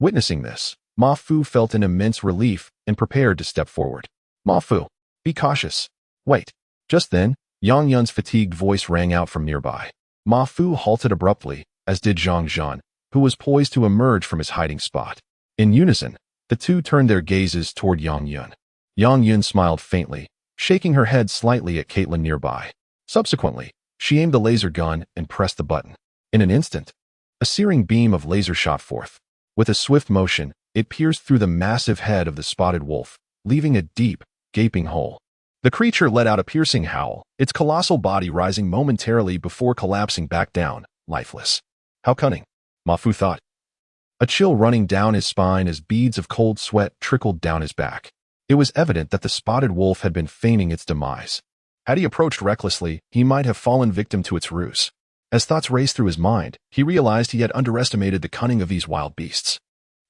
Witnessing this, Ma Fu felt an immense relief and prepared to step forward. Ma Fu, be cautious. Wait. Just then, Yang Yun's fatigued voice rang out from nearby. Ma Fu halted abruptly, as did Zhang Zhan, who was poised to emerge from his hiding spot. In unison, the two turned their gazes toward Yang Yun. Yang Yun smiled faintly, shaking her head slightly at Caitlin nearby. Subsequently, she aimed the laser gun and pressed the button. In an instant, a searing beam of laser shot forth. With a swift motion, it pierced through the massive head of the spotted wolf, leaving a deep, gaping hole. The creature let out a piercing howl, its colossal body rising momentarily before collapsing back down, lifeless. How cunning, Ma Fu thought. A chill running down his spine as beads of cold sweat trickled down his back. It was evident that the spotted wolf had been feigning its demise. Had he approached recklessly, he might have fallen victim to its ruse. As thoughts raced through his mind, he realized he had underestimated the cunning of these wild beasts.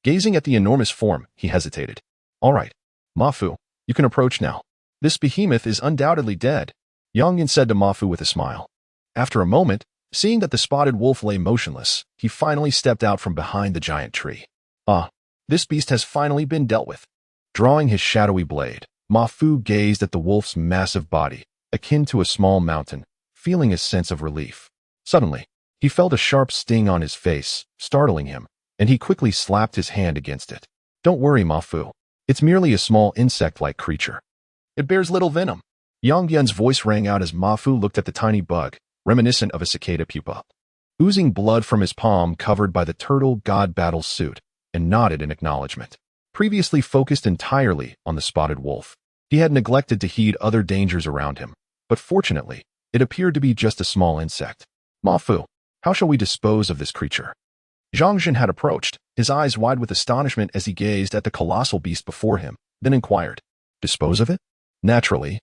Gazing at the enormous form, he hesitated. All right, Ma Fu, you can approach now. This behemoth is undoubtedly dead, Yang Yun said to Ma Fu with a smile. After a moment, seeing that the spotted wolf lay motionless, he finally stepped out from behind the giant tree. This beast has finally been dealt with. Drawing his shadowy blade, Ma Fu gazed at the wolf's massive body, akin to a small mountain, feeling a sense of relief. Suddenly, he felt a sharp sting on his face, startling him, and he quickly slapped his hand against it. Don't worry, Ma Fu. It's merely a small insect-like creature. It bears little venom. Yang Yun's voice rang out as Ma Fu looked at the tiny bug, reminiscent of a cicada pupa, oozing blood from his palm covered by the turtle god battle suit, and nodded in acknowledgement. previously focused entirely on the spotted wolf. He had neglected to heed other dangers around him, but fortunately, it appeared to be just a small insect. "Ma Fu, how shall we dispose of this creature?" Zhang Zhen had approached, his eyes wide with astonishment as he gazed at the colossal beast before him, then inquired, "Dispose of it?" "Naturally.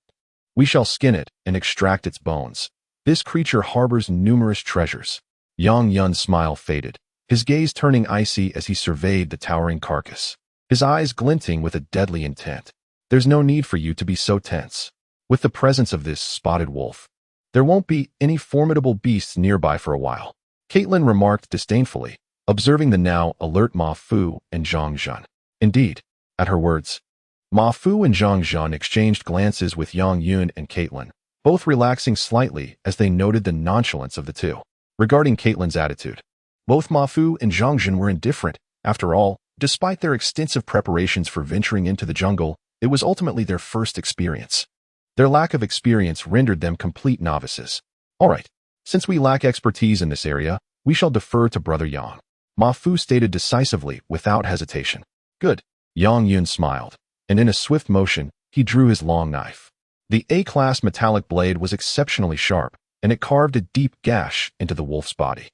We shall skin it and extract its bones. This creature harbors numerous treasures." Yang Yun's smile faded, his gaze turning icy as he surveyed the towering carcass, his eyes glinting with a deadly intent. "There's no need for you to be so tense. With the presence of this spotted wolf, there won't be any formidable beasts nearby for a while," Caitlin remarked disdainfully, observing the now alert Ma Fu and Zhang Zhen. Indeed, at her words, Ma Fu and Zhang Zhen exchanged glances with Yang Yun and Caitlin, both relaxing slightly as they noted the nonchalance of the two. Regarding Caitlin's attitude, both Ma Fu and Zhang Zhen were indifferent. After all, despite their extensive preparations for venturing into the jungle, it was ultimately their first experience. Their lack of experience rendered them complete novices. "All right, since we lack expertise in this area, we shall defer to Brother Yang," Ma Fu stated decisively without hesitation. "Good." Yang Yun smiled, and in a swift motion, he drew his long knife. The A-class metallic blade was exceptionally sharp, and it carved a deep gash into the wolf's body,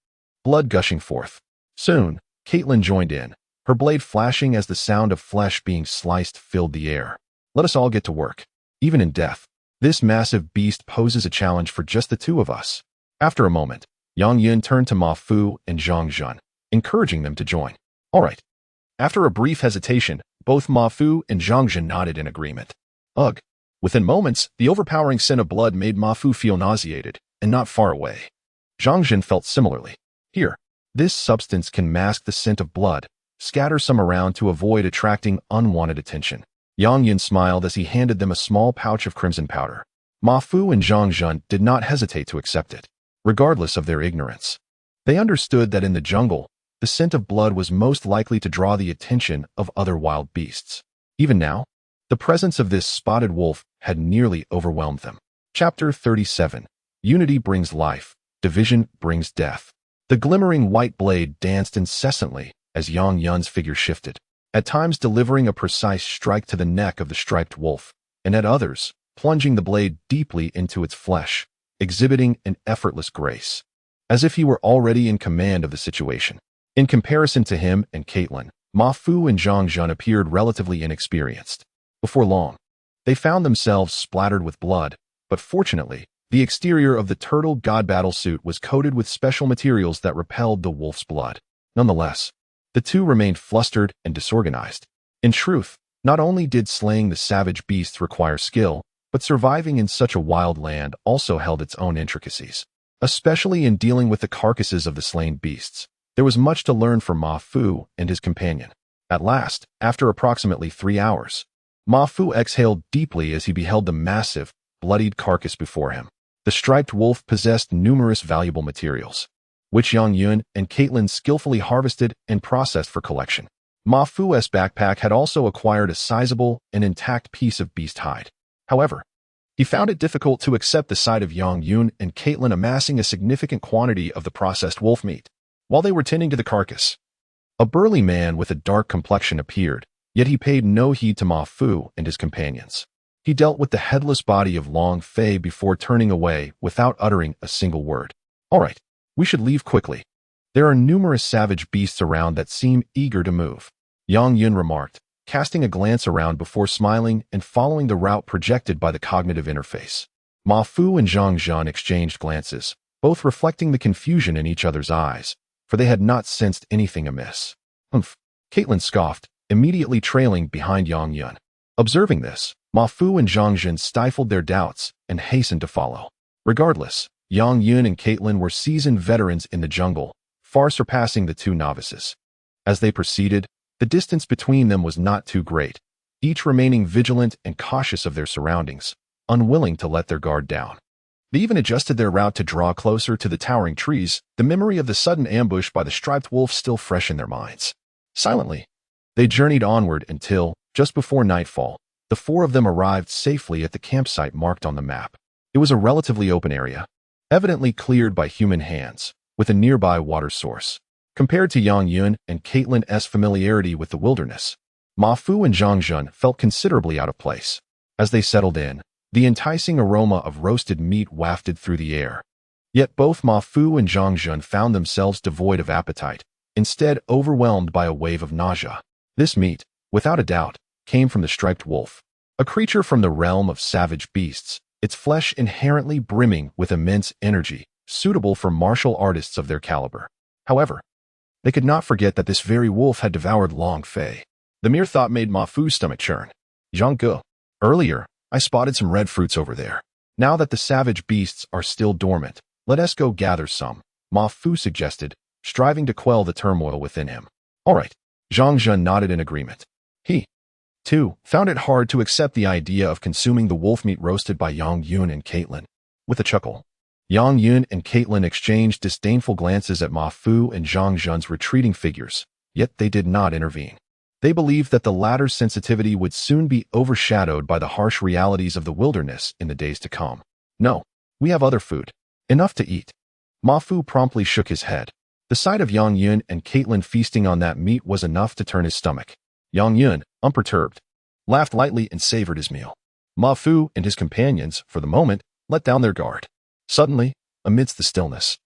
blood gushing forth. Soon, Caitlin joined in, her blade flashing as the sound of flesh being sliced filled the air. "Let us all get to work. Even in death, this massive beast poses a challenge for just the two of us." After a moment, Yang Yun turned to Ma Fu and Zhang Zhen, encouraging them to join. "All right." After a brief hesitation, both Ma Fu and Zhang Zhen nodded in agreement. Ugh. Within moments, the overpowering scent of blood made Ma Fu feel nauseated, and not far away. Zhang Zhen felt similarly. "Here, this substance can mask the scent of blood. Scatter some around to avoid attracting unwanted attention." Yang Yun smiled as he handed them a small pouch of crimson powder. Ma Fu and Zhang Zhen did not hesitate to accept it, regardless of their ignorance. They understood that in the jungle, the scent of blood was most likely to draw the attention of other wild beasts. Even now, the presence of this spotted wolf had nearly overwhelmed them. Chapter 37. Unity brings life, division brings death. The glimmering white blade danced incessantly as Yang Yun's figure shifted, at times delivering a precise strike to the neck of the striped wolf, and at others, plunging the blade deeply into its flesh, exhibiting an effortless grace, as if he were already in command of the situation. In comparison to him and Caitlin, Ma Fu and Zhang Zhen appeared relatively inexperienced. Before long, they found themselves splattered with blood, but fortunately, the exterior of the turtle god battle suit was coated with special materials that repelled the wolf's blood. Nonetheless, the two remained flustered and disorganized. In truth, not only did slaying the savage beasts require skill, but surviving in such a wild land also held its own intricacies. Especially in dealing with the carcasses of the slain beasts, there was much to learn for Ma Fu and his companion. At last, after approximately 3 hours, Ma Fu exhaled deeply as he beheld the massive, bloodied carcass before him. The striped wolf possessed numerous valuable materials, which Yang Yun and Caitlin skillfully harvested and processed for collection. Ma Fu's backpack had also acquired a sizable and intact piece of beast hide. However, he found it difficult to accept the sight of Yang Yun and Caitlin amassing a significant quantity of the processed wolf meat. While they were tending to the carcass, a burly man with a dark complexion appeared, yet he paid no heed to Ma Fu and his companions. He dealt with the headless body of Long Fei before turning away without uttering a single word. "All right, we should leave quickly. There are numerous savage beasts around that seem eager to move," Yang Yun remarked, casting a glance around before smiling and following the route projected by the cognitive interface. Ma Fu and Zhang Zhen exchanged glances, both reflecting the confusion in each other's eyes, for they had not sensed anything amiss. "Humph," Caitlin scoffed, immediately trailing behind Yang Yun. Observing this, Ma Fu and Zhang Zhen stifled their doubts and hastened to follow. Regardless, Yang Yun and Caitlin were seasoned veterans in the jungle, far surpassing the two novices. As they proceeded, the distance between them was not too great, each remaining vigilant and cautious of their surroundings, unwilling to let their guard down. They even adjusted their route to draw closer to the towering trees, the memory of the sudden ambush by the striped wolf still fresh in their minds. Silently, they journeyed onward until, just before nightfall, the four of them arrived safely at the campsite marked on the map. It was a relatively open area, evidently cleared by human hands, with a nearby water source. Compared to Yang Yun and Caitlin's familiarity with the wilderness, Ma Fu and Zhang Zhen felt considerably out of place. As they settled in, the enticing aroma of roasted meat wafted through the air. Yet both Ma Fu and Zhang Zhen found themselves devoid of appetite, instead overwhelmed by a wave of nausea. This meat, without a doubt, came from the striped wolf, a creature from the realm of savage beasts, its flesh inherently brimming with immense energy, suitable for martial artists of their caliber. However, they could not forget that this very wolf had devoured Long Fei. The mere thought made Ma Fu's stomach churn. Zhang Ge, earlier, I spotted some red fruits over there. Now that the savage beasts are still dormant, let us go gather some, Ma Fu suggested, striving to quell the turmoil within him. All right. Zhang Zhen nodded in agreement. He, too, found it hard to accept the idea of consuming the wolf meat roasted by Yang Yun and Caitlin. With a chuckle, Yang Yun and Caitlin exchanged disdainful glances at Ma Fu and Zhang Zhen's retreating figures, yet they did not intervene. They believed that the latter's sensitivity would soon be overshadowed by the harsh realities of the wilderness in the days to come. No, we have other food. Enough to eat. Ma Fu promptly shook his head. The sight of Yang Yun and Caitlin feasting on that meat was enough to turn his stomach. Yang Yun, unperturbed, laughed lightly and savored his meal. Ma Fu and his companions, for the moment, let down their guard. Suddenly, amidst the stillness,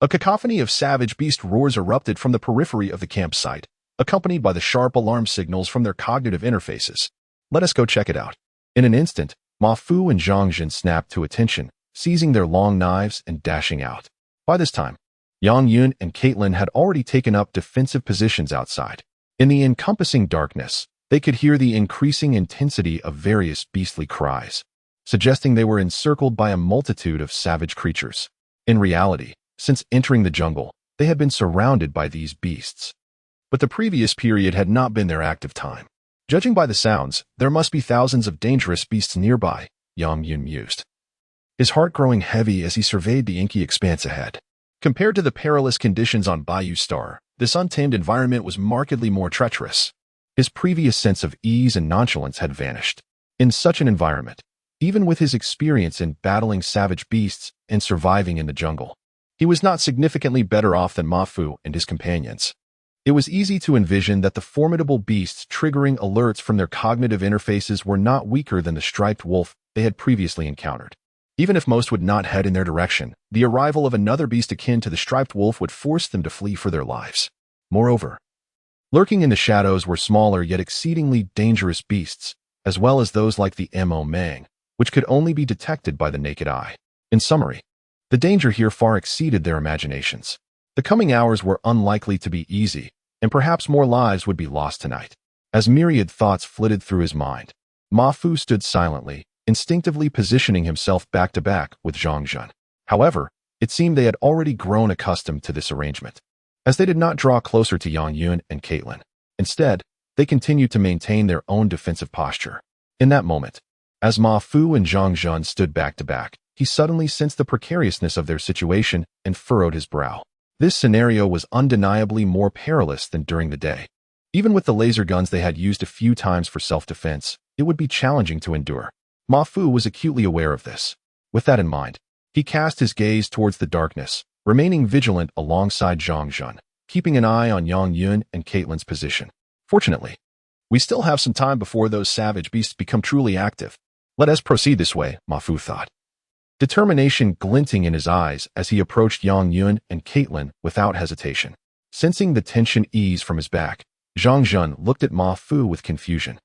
a cacophony of savage beast roars erupted from the periphery of the campsite, accompanied by the sharp alarm signals from their cognitive interfaces. Let us go check it out. In an instant, Ma Fu and Zhang Zhen snapped to attention, seizing their long knives and dashing out. By this time, Yang Yun and Caitlin had already taken up defensive positions outside. In the encompassing darkness, they could hear the increasing intensity of various beastly cries, suggesting they were encircled by a multitude of savage creatures. In reality, since entering the jungle, they had been surrounded by these beasts. But the previous period had not been their active time. Judging by the sounds, there must be thousands of dangerous beasts nearby, Yang Yun mused, his heart growing heavy as he surveyed the inky expanse ahead. Compared to the perilous conditions on Bayou Star, this untamed environment was markedly more treacherous. His previous sense of ease and nonchalance had vanished. In such an environment, even with his experience in battling savage beasts and surviving in the jungle, he was not significantly better off than Ma Fu and his companions. It was easy to envision that the formidable beasts triggering alerts from their cognitive interfaces were not weaker than the striped wolf they had previously encountered. Even if most would not head in their direction, the arrival of another beast akin to the striped wolf would force them to flee for their lives. Moreover, lurking in the shadows were smaller yet exceedingly dangerous beasts, as well as those like the Ming, which could only be detected by the naked eye. In summary, the danger here far exceeded their imaginations. The coming hours were unlikely to be easy, and perhaps more lives would be lost tonight. As myriad thoughts flitted through his mind, Ma Fu stood silently, instinctively positioning himself back-to-back with Zhang Zhen. However, it seemed they had already grown accustomed to this arrangement, as they did not draw closer to Yang Yun and Caitlin. Instead, they continued to maintain their own defensive posture. In that moment, as Ma Fu and Zhang Zhen stood back-to-back, he suddenly sensed the precariousness of their situation and furrowed his brow. This scenario was undeniably more perilous than during the day. Even with the laser guns they had used a few times for self-defense, it would be challenging to endure. Ma Fu was acutely aware of this. With that in mind, he cast his gaze towards the darkness, remaining vigilant alongside Zhang Zhen, keeping an eye on Yang Yun and Caitlin's position. Fortunately, we still have some time before those savage beasts become truly active. Let us proceed this way, Ma Fu thought, determination glinting in his eyes as he approached Yang Yun and Caitlin without hesitation. Sensing the tension ease from his back, Zhang Zhen looked at Ma Fu with confusion,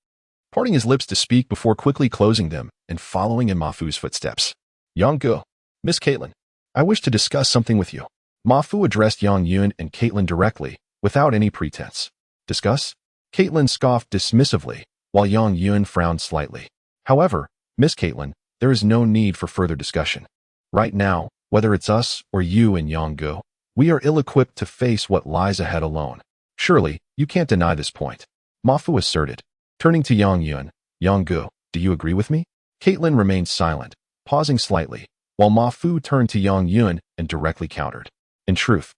parting his lips to speak before quickly closing them and following in Ma Fu's footsteps. Yang Ge, Miss Caitlin, I wish to discuss something with you. Ma Fu addressed Yang Yun and Caitlin directly, without any pretense. Discuss? Caitlin scoffed dismissively, while Yang Yun frowned slightly. However, Miss Caitlin, there is no need for further discussion. Right now, whether it's us or you and Yang Ge, we are ill-equipped to face what lies ahead alone. Surely, you can't deny this point, Ma Fu asserted. Turning to Yang Yun, Yang Ge, do you agree with me? Caitlin remained silent, pausing slightly, while Ma Fu turned to Yang Yun and directly countered. In truth,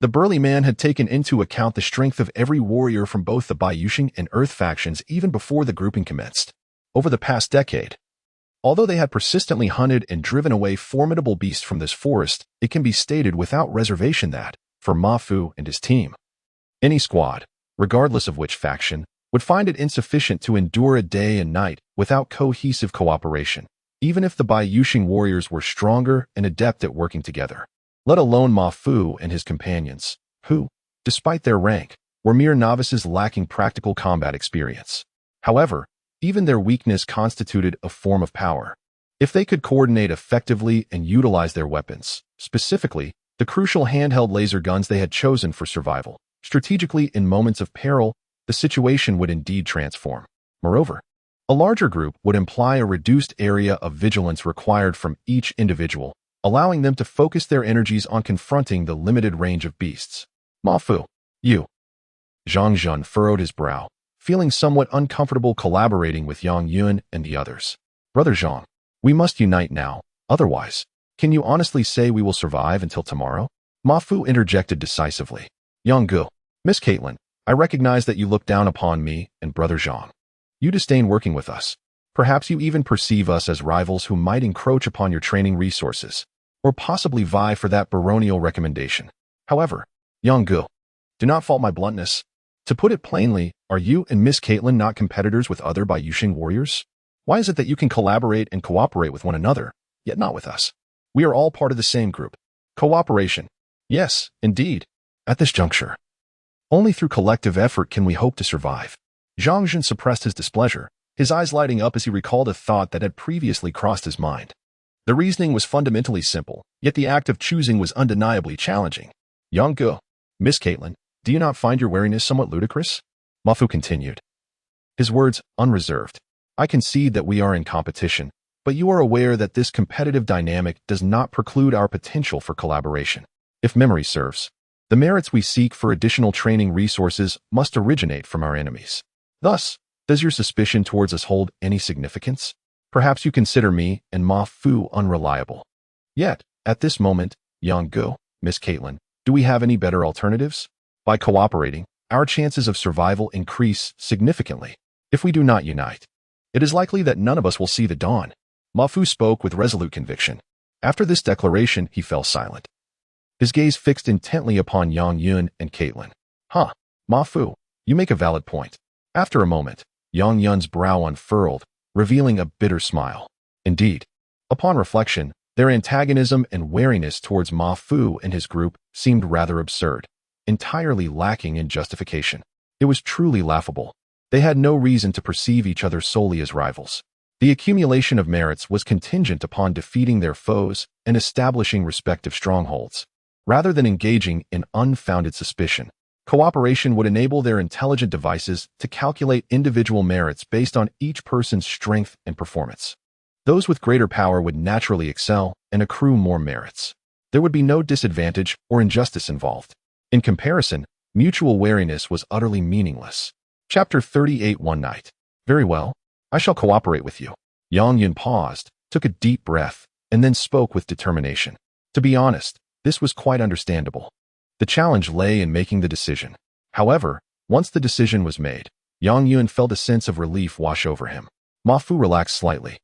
the burly man had taken into account the strength of every warrior from both the Bayushing and Earth factions even before the grouping commenced. Over the past decade, although they had persistently hunted and driven away formidable beasts from this forest, it can be stated without reservation that, for Ma Fu and his team, any squad, regardless of which faction, would find it insufficient to endure a day and night without cohesive cooperation, even if the Baiyushing warriors were stronger and adept at working together, let alone Ma Fu and his companions, who, despite their rank, were mere novices lacking practical combat experience. However, even their weakness constituted a form of power. If they could coordinate effectively and utilize their weapons, specifically, the crucial handheld laser guns they had chosen for survival, strategically in moments of peril, the situation would indeed transform. Moreover, a larger group would imply a reduced area of vigilance required from each individual, allowing them to focus their energies on confronting the limited range of beasts. Ma Fu, you. Zhang Zhen furrowed his brow, feeling somewhat uncomfortable collaborating with Yang Yun and the others. Brother Zhang, we must unite now, otherwise, can you honestly say we will survive until tomorrow? Ma Fu interjected decisively. Yang Gu, Miss Caitlin, I recognize that you look down upon me and Brother Zhang. You disdain working with us. Perhaps you even perceive us as rivals who might encroach upon your training resources, or possibly vie for that baronial recommendation. However, Yang Gu, do not fault my bluntness. To put it plainly, are you and Miss Caitlin not competitors with other Baiyushing warriors? Why is it that you can collaborate and cooperate with one another, yet not with us? We are all part of the same group. Cooperation. Yes, indeed. At this juncture, only through collective effort can we hope to survive. Zhang Zhen suppressed his displeasure, his eyes lighting up as he recalled a thought that had previously crossed his mind. The reasoning was fundamentally simple, yet the act of choosing was undeniably challenging. Yang Gu, Miss Caitlin, do you not find your wariness somewhat ludicrous? Ma Fu continued. His words unreserved. I concede that we are in competition, but you are aware that this competitive dynamic does not preclude our potential for collaboration. If memory serves, the merits we seek for additional training resources must originate from our enemies. Thus, does your suspicion towards us hold any significance? Perhaps you consider me and Ma Fu unreliable. Yet, at this moment, Yang Gu, Miss Caitlin, do we have any better alternatives? By cooperating, our chances of survival increase significantly. If we do not unite, it is likely that none of us will see the dawn. Ma Fu spoke with resolute conviction. After this declaration, he fell silent, his gaze fixed intently upon Yang Yun and Caitlin. Ma Fu, you make a valid point. After a moment, Yang Yun's brow unfurled, revealing a bitter smile. Indeed, upon reflection, their antagonism and wariness towards Ma Fu and his group seemed rather absurd, entirely lacking in justification. It was truly laughable. They had no reason to perceive each other solely as rivals. The accumulation of merits was contingent upon defeating their foes and establishing respective strongholds. Rather than engaging in unfounded suspicion, cooperation would enable their intelligent devices to calculate individual merits based on each person's strength and performance. Those with greater power would naturally excel and accrue more merits. There would be no disadvantage or injustice involved. In comparison, mutual wariness was utterly meaningless. Chapter 38 One Night. Very well, I shall cooperate with you. Yang Yun paused, took a deep breath, and then spoke with determination. To be honest, this was quite understandable. The challenge lay in making the decision. However, once the decision was made, Yang Yun felt a sense of relief wash over him. Ma Fu relaxed slightly,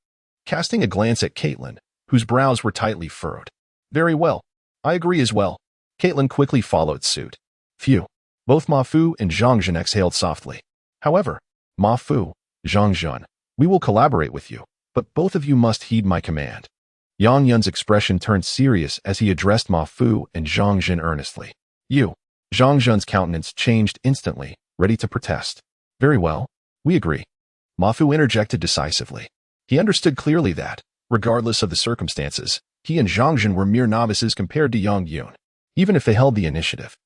casting a glance at Caitlin, whose brows were tightly furrowed. Very well, I agree as well. Caitlin quickly followed suit. Phew. Both Ma Fu and Zhang Zhen exhaled softly. However, Ma Fu, Zhang Zhen, we will collaborate with you, but both of you must heed my command. Yang Yun's expression turned serious as he addressed Ma Fu and Zhang Zhen earnestly. You. Zhang Zhen's countenance changed instantly, ready to protest. Very well, we agree. Ma Fu interjected decisively. He understood clearly that, regardless of the circumstances, he and Zhang Zhen were mere novices compared to Yang Yun. Even if they held the initiative,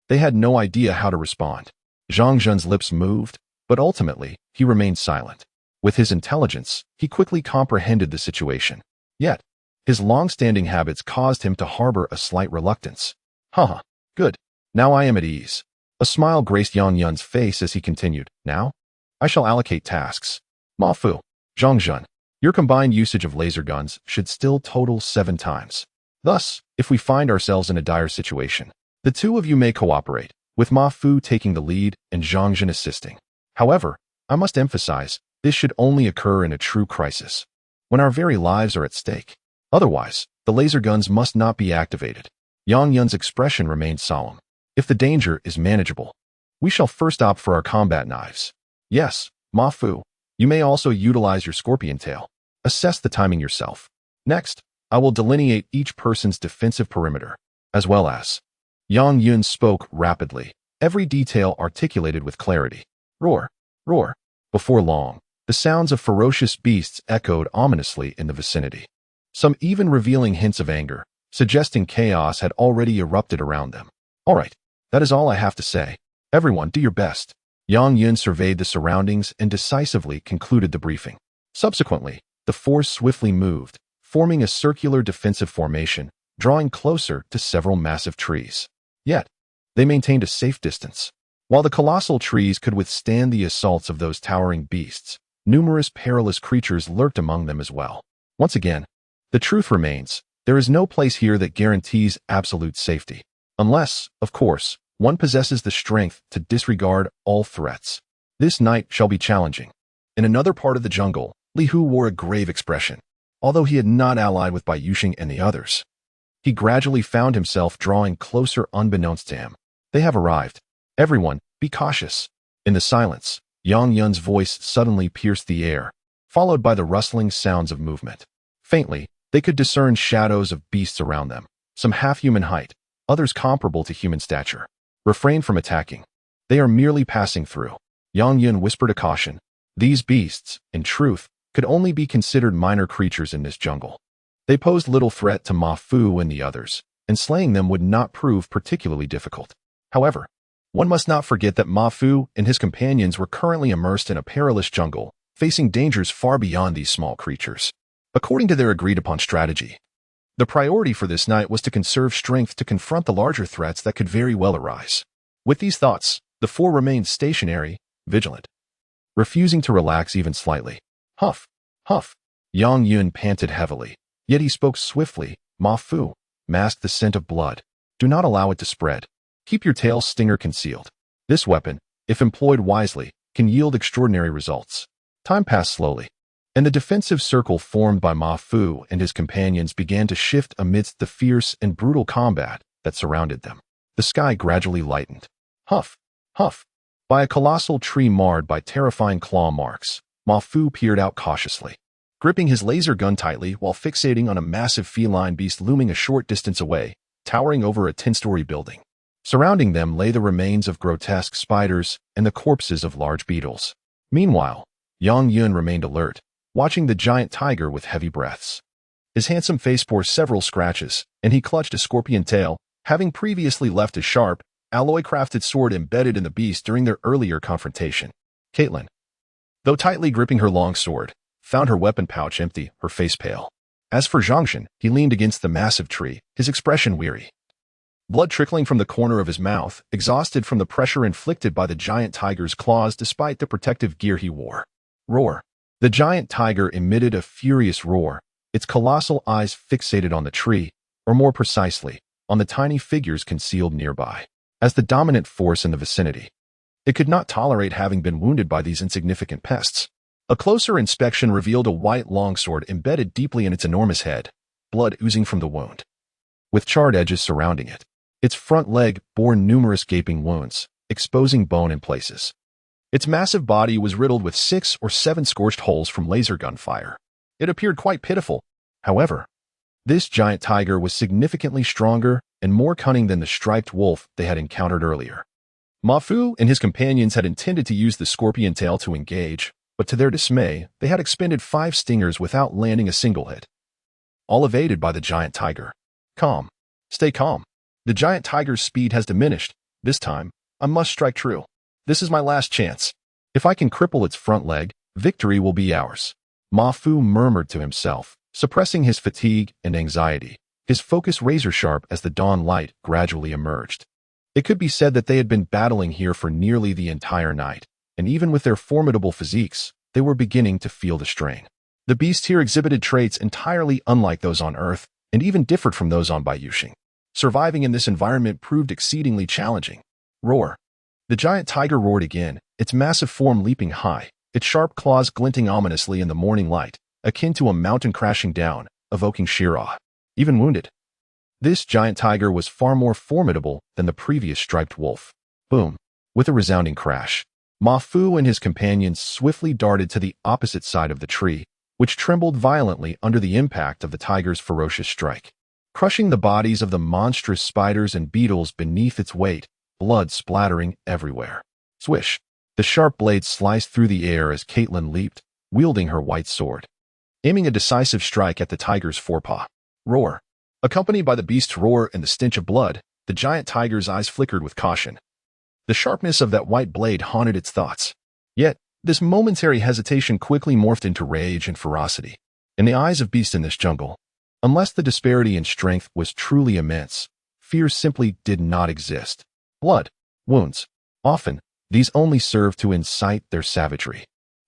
they had no idea how to respond. Zhang Zhen's lips moved, but ultimately, he remained silent. With his intelligence, he quickly comprehended the situation. Yet, his long-standing habits caused him to harbor a slight reluctance. Good. Now I am at ease. A smile graced Yang Yun's face as he continued. Now, I shall allocate tasks. Ma Fu, Zhang Zhen, your combined usage of laser guns should still total 7 times. Thus, if we find ourselves in a dire situation, the two of you may cooperate, with Ma Fu taking the lead and Zhang Zhen assisting. However, I must emphasize, this should only occur in a true crisis, when our very lives are at stake. Otherwise, the laser guns must not be activated. Yang Yun's expression remained solemn. If the danger is manageable, we shall first opt for our combat knives. Yes, Ma Fu. You may also utilize your scorpion tail. Assess the timing yourself. Next, I will delineate each person's defensive perimeter, as well as. Yang Yun spoke rapidly, every detail articulated with clarity. Roar, roar. Before long, the sounds of ferocious beasts echoed ominously in the vicinity. Some even revealing hints of anger, suggesting chaos had already erupted around them. All right, that is all I have to say. Everyone, do your best. Yang Yun surveyed the surroundings and decisively concluded the briefing. Subsequently, the force swiftly moved, forming a circular defensive formation, drawing closer to several massive trees. Yet, they maintained a safe distance. While the colossal trees could withstand the assaults of those towering beasts, numerous perilous creatures lurked among them as well. Once again, the truth remains, there is no place here that guarantees absolute safety. Unless, of course, one possesses the strength to disregard all threats. This night shall be challenging. In another part of the jungle, Li Hu wore a grave expression. Although he had not allied with Bai Yuxing and the others, he gradually found himself drawing closer unbeknownst to him. They have arrived. Everyone, be cautious. In the silence, Yang Yun's voice suddenly pierced the air, followed by the rustling sounds of movement. Faintly, they could discern shadows of beasts around them, some half-human height, others comparable to human stature. Refrain from attacking. They are merely passing through. Yang Yun whispered a caution. These beasts, in truth, could only be considered minor creatures in this jungle. They posed little threat to Ma Fu and the others, and slaying them would not prove particularly difficult. However, one must not forget that Ma Fu and his companions were currently immersed in a perilous jungle, facing dangers far beyond these small creatures. According to their agreed-upon strategy, the priority for this night was to conserve strength to confront the larger threats that could very well arise. With these thoughts, the four remained stationary, vigilant, refusing to relax even slightly. Huff, huff. Yang Yun panted heavily, yet he spoke swiftly. Ma Fu, mask the scent of blood. Do not allow it to spread. Keep your tail stinger concealed. This weapon, if employed wisely, can yield extraordinary results. Time passed slowly, and the defensive circle formed by Ma Fu and his companions began to shift amidst the fierce and brutal combat that surrounded them. The sky gradually lightened. Huff, huff. By a colossal tree marred by terrifying claw marks, Ma Fu peered out cautiously, gripping his laser gun tightly while fixating on a massive feline beast looming a short distance away, towering over a 10-story building. Surrounding them lay the remains of grotesque spiders and the corpses of large beetles. Meanwhile, Yang Yun remained alert, watching the giant tiger with heavy breaths. His handsome face bore several scratches, and he clutched a scorpion tail, having previously left a sharp, alloy-crafted sword embedded in the beast during their earlier confrontation. Caitlin, though tightly gripping her long sword, found her weapon pouch empty, her face pale. As for Zhangshan, he leaned against the massive tree, his expression weary. Blood trickling from the corner of his mouth, exhausted from the pressure inflicted by the giant tiger's claws despite the protective gear he wore. Roar. The giant tiger emitted a furious roar, its colossal eyes fixated on the tree, or more precisely, on the tiny figures concealed nearby. As the dominant force in the vicinity, it could not tolerate having been wounded by these insignificant pests. A closer inspection revealed a white longsword embedded deeply in its enormous head, blood oozing from the wound, with charred edges surrounding it. Its front leg bore numerous gaping wounds, exposing bone in places. Its massive body was riddled with 6 or 7 scorched holes from laser gun fire. It appeared quite pitiful. However, this giant tiger was significantly stronger and more cunning than the striped wolf they had encountered earlier. Ma Fu and his companions had intended to use the scorpion tail to engage, but to their dismay, they had expended 5 stingers without landing a single hit, all evaded by the giant tiger. Calm. Stay calm. The giant tiger's speed has diminished. This time, I must strike true. This is my last chance. If I can cripple its front leg, victory will be ours. Ma Fu murmured to himself, suppressing his fatigue and anxiety, his focus razor-sharp as the dawn light gradually emerged. It could be said that they had been battling here for nearly the entire night, and even with their formidable physiques, they were beginning to feel the strain. The beast here exhibited traits entirely unlike those on Earth, and even differed from those on Bai Yuxing. Surviving in this environment proved exceedingly challenging. Roar. The giant tiger roared again, its massive form leaping high, its sharp claws glinting ominously in the morning light, akin to a mountain crashing down, evoking sheer awe. Even wounded, this giant tiger was far more formidable than the previous striped wolf. Boom. With a resounding crash, Ma Fu and his companions swiftly darted to the opposite side of the tree, which trembled violently under the impact of the tiger's ferocious strike, crushing the bodies of the monstrous spiders and beetles beneath its weight, blood splattering everywhere. Swish! The sharp blade sliced through the air as Caitlin leaped, wielding her white sword, aiming a decisive strike at the tiger's forepaw. Roar! Accompanied by the beast's roar and the stench of blood, the giant tiger's eyes flickered with caution. The sharpness of that white blade haunted its thoughts. Yet, this momentary hesitation quickly morphed into rage and ferocity. In the eyes of beasts in this jungle, unless the disparity in strength was truly immense, fear simply did not exist. Blood, wounds. Often, these only served to incite their savagery.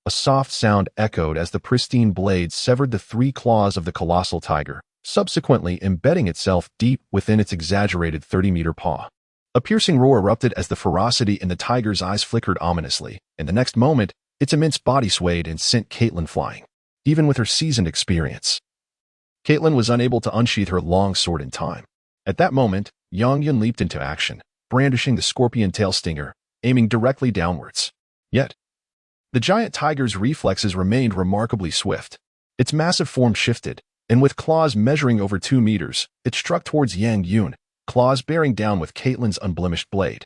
A soft sound echoed as the pristine blade severed the 3 claws of the colossal tiger, subsequently embedding itself deep within its exaggerated 30-meter paw. A piercing roar erupted as the ferocity in the tiger's eyes flickered ominously, and the next moment, its immense body swayed and sent Caitlin flying. Even with her seasoned experience, Caitlin was unable to unsheath her long sword in time. At that moment, Yang Yun leaped into action, brandishing the scorpion tail stinger, aiming directly downwards. Yet, the giant tiger's reflexes remained remarkably swift. Its massive form shifted, and with claws measuring over 2 meters, it struck towards Yang Yun, claws bearing down with Caitlin's unblemished blade.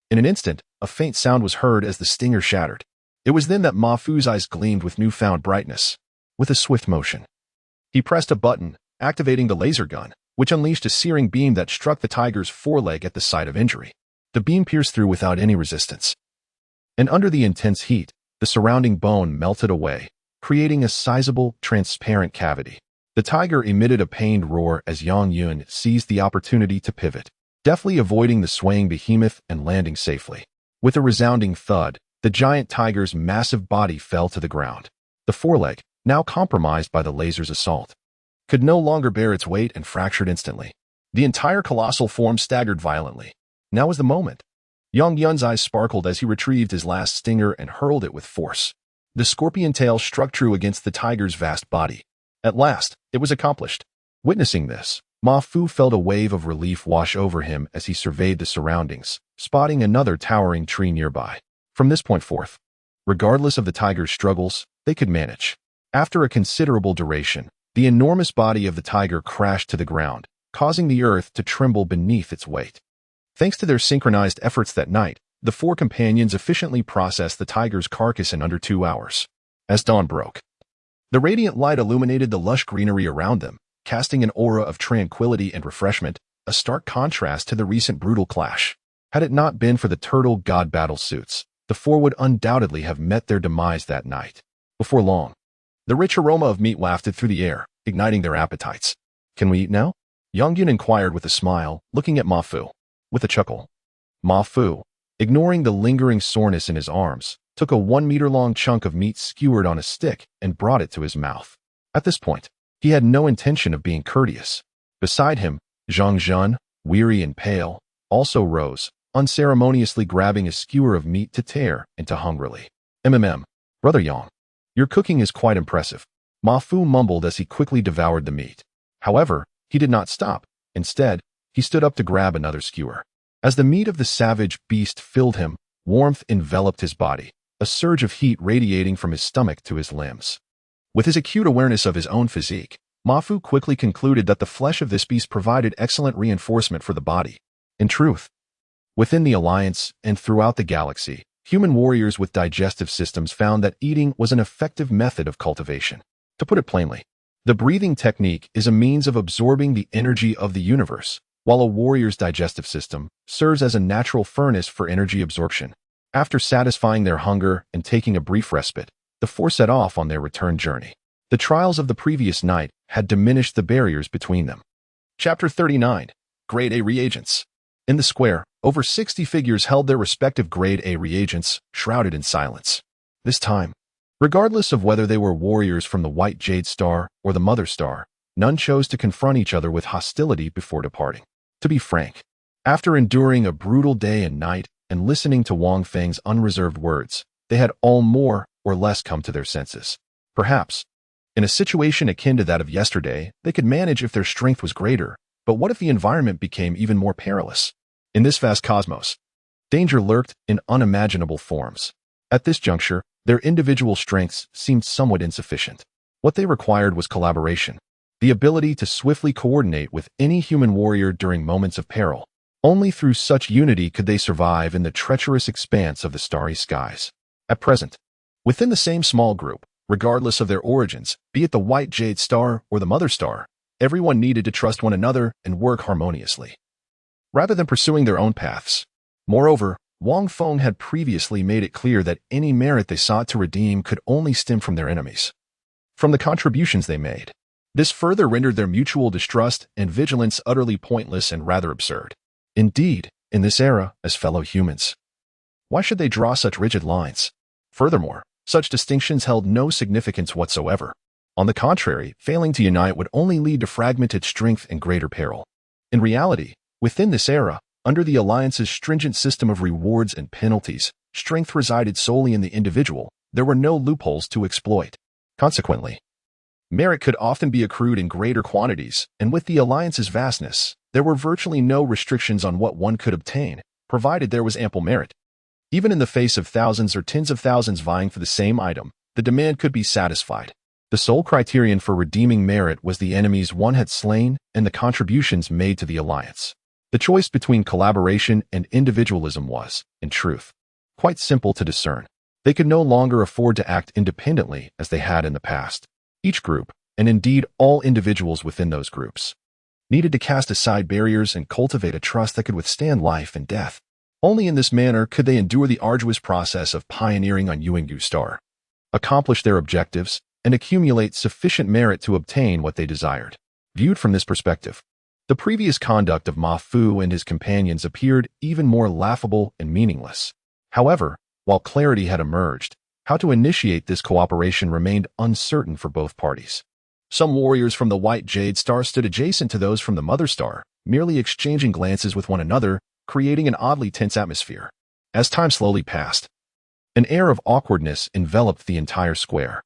In an instant, a faint sound was heard as the stinger shattered. It was then that Ma Fu's eyes gleamed with newfound brightness. With a swift motion, he pressed a button, activating the laser gun, which unleashed a searing beam that struck the tiger's foreleg at the site of injury. The beam pierced through without any resistance, and under the intense heat, the surrounding bone melted away, creating a sizable, transparent cavity. The tiger emitted a pained roar as Yang Yun seized the opportunity to pivot, deftly avoiding the swaying behemoth and landing safely. With a resounding thud, the giant tiger's massive body fell to the ground. The foreleg, now compromised by the laser's assault, could no longer bear its weight and fractured instantly. The entire colossal form staggered violently. Now was the moment. Yang Yun's eyes sparkled as he retrieved his last stinger and hurled it with force. The scorpion tail struck true against the tiger's vast body. At last, it was accomplished. Witnessing this, Ma Fu felt a wave of relief wash over him as he surveyed the surroundings, spotting another towering tree nearby. From this point forth, regardless of the tiger's struggles, they could manage. After a considerable duration, the enormous body of the tiger crashed to the ground, causing the earth to tremble beneath its weight. Thanks to their synchronized efforts that night, the 4 companions efficiently processed the tiger's carcass in under 2 hours. As dawn broke, the radiant light illuminated the lush greenery around them, casting an aura of tranquility and refreshment, a stark contrast to the recent brutal clash. Had it not been for the turtle god battle suits, the 4 would undoubtedly have met their demise that night. Before long, the rich aroma of meat wafted through the air, igniting their appetites. "Can we eat now?" Yang Yun inquired with a smile, looking at Ma Fu. With a chuckle, Ma Fu, ignoring the lingering soreness in his arms, took a 1-meter-long chunk of meat skewered on a stick and brought it to his mouth. At this point, he had no intention of being courteous. Beside him, Zhang Zhan, weary and pale, also rose, unceremoniously grabbing a skewer of meat to tear into hungrily. Brother Yang, your cooking is quite impressive," Ma Fu mumbled as he quickly devoured the meat. However, he did not stop. Instead, he stood up to grab another skewer. As the meat of the savage beast filled him, warmth enveloped his body, a surge of heat radiating from his stomach to his limbs. With his acute awareness of his own physique, Ma Fu quickly concluded that the flesh of this beast provided excellent reinforcement for the body. In truth, within the Alliance and throughout the galaxy, human warriors with digestive systems found that eating was an effective method of cultivation. To put it plainly, the breathing technique is a means of absorbing the energy of the universe, while a warrior's digestive system serves as a natural furnace for energy absorption. After satisfying their hunger and taking a brief respite, the 4 set off on their return journey. The trials of the previous night had diminished the barriers between them. Chapter 39. Grade A Reagents. In the square, over 60 figures held their respective Grade A reagents, shrouded in silence. This time, regardless of whether they were warriors from the White Jade Star or the Mother Star, none chose to confront each other with hostility before departing. To be frank, after enduring a brutal day and night and listening to Wang Feng's unreserved words, they had all more or less come to their senses. Perhaps, in a situation akin to that of yesterday, they could manage if their strength was greater, but what if the environment became even more perilous? In this vast cosmos, danger lurked in unimaginable forms. At this juncture, their individual strengths seemed somewhat insufficient. What they required was collaboration, the ability to swiftly coordinate with any human warrior during moments of peril. Only through such unity could they survive in the treacherous expanse of the starry skies. At present, within the same small group, regardless of their origins, be it the white jade star or the mother star, everyone needed to trust one another and work harmoniously, rather than pursuing their own paths. Moreover, Wang Feng had previously made it clear that any merit they sought to redeem could only stem from their enemies, from the contributions they made. This further rendered their mutual distrust and vigilance utterly pointless and rather absurd. Indeed, in this era, as fellow humans, why should they draw such rigid lines? Furthermore, such distinctions held no significance whatsoever. On the contrary, failing to unite would only lead to fragmented strength and greater peril. In reality, within this era, under the Alliance's stringent system of rewards and penalties, strength resided solely in the individual. There were no loopholes to exploit. Consequently, merit could often be accrued in greater quantities, and with the Alliance's vastness, there were virtually no restrictions on what one could obtain, provided there was ample merit. Even in the face of thousands or tens of thousands vying for the same item, the demand could be satisfied. The sole criterion for redeeming merit was the enemies one had slain and the contributions made to the Alliance. The choice between collaboration and individualism was, in truth, quite simple to discern. They could no longer afford to act independently as they had in the past. Each group, and indeed all individuals within those groups, needed to cast aside barriers and cultivate a trust that could withstand life and death. Only in this manner could they endure the arduous process of pioneering on Yuangu Star, accomplish their objectives, and accumulate sufficient merit to obtain what they desired. Viewed from this perspective, the previous conduct of Ma Fu and his companions appeared even more laughable and meaningless. However, while clarity had emerged, how to initiate this cooperation remained uncertain for both parties. Some warriors from the White Jade Star stood adjacent to those from the Mother Star, merely exchanging glances with one another, creating an oddly tense atmosphere. As time slowly passed, an air of awkwardness enveloped the entire square.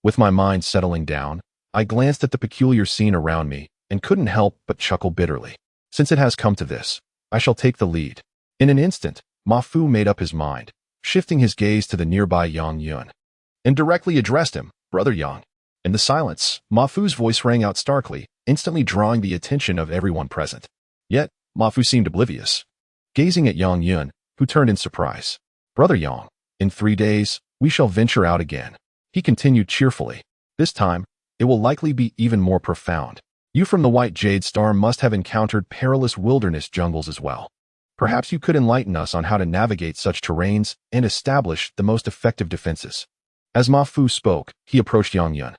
With my mind settling down, I glanced at the peculiar scene around me and couldn't help but chuckle bitterly. Since it has come to this, I shall take the lead. In an instant, Ma Fu made up his mind, shifting his gaze to the nearby Yang Yun, and directly addressed him, "Brother Yang." In the silence, Ma Fu's voice rang out starkly, instantly drawing the attention of everyone present. Yet, Ma Fu seemed oblivious, gazing at Yang Yun, who turned in surprise. "Brother Yang, in 3 days, we shall venture out again," he continued cheerfully. "This time, it will likely be even more profound. You from the White Jade Star must have encountered perilous wilderness jungles as well. Perhaps you could enlighten us on how to navigate such terrains and establish the most effective defenses." As Ma Fu spoke, he approached Yang Yun,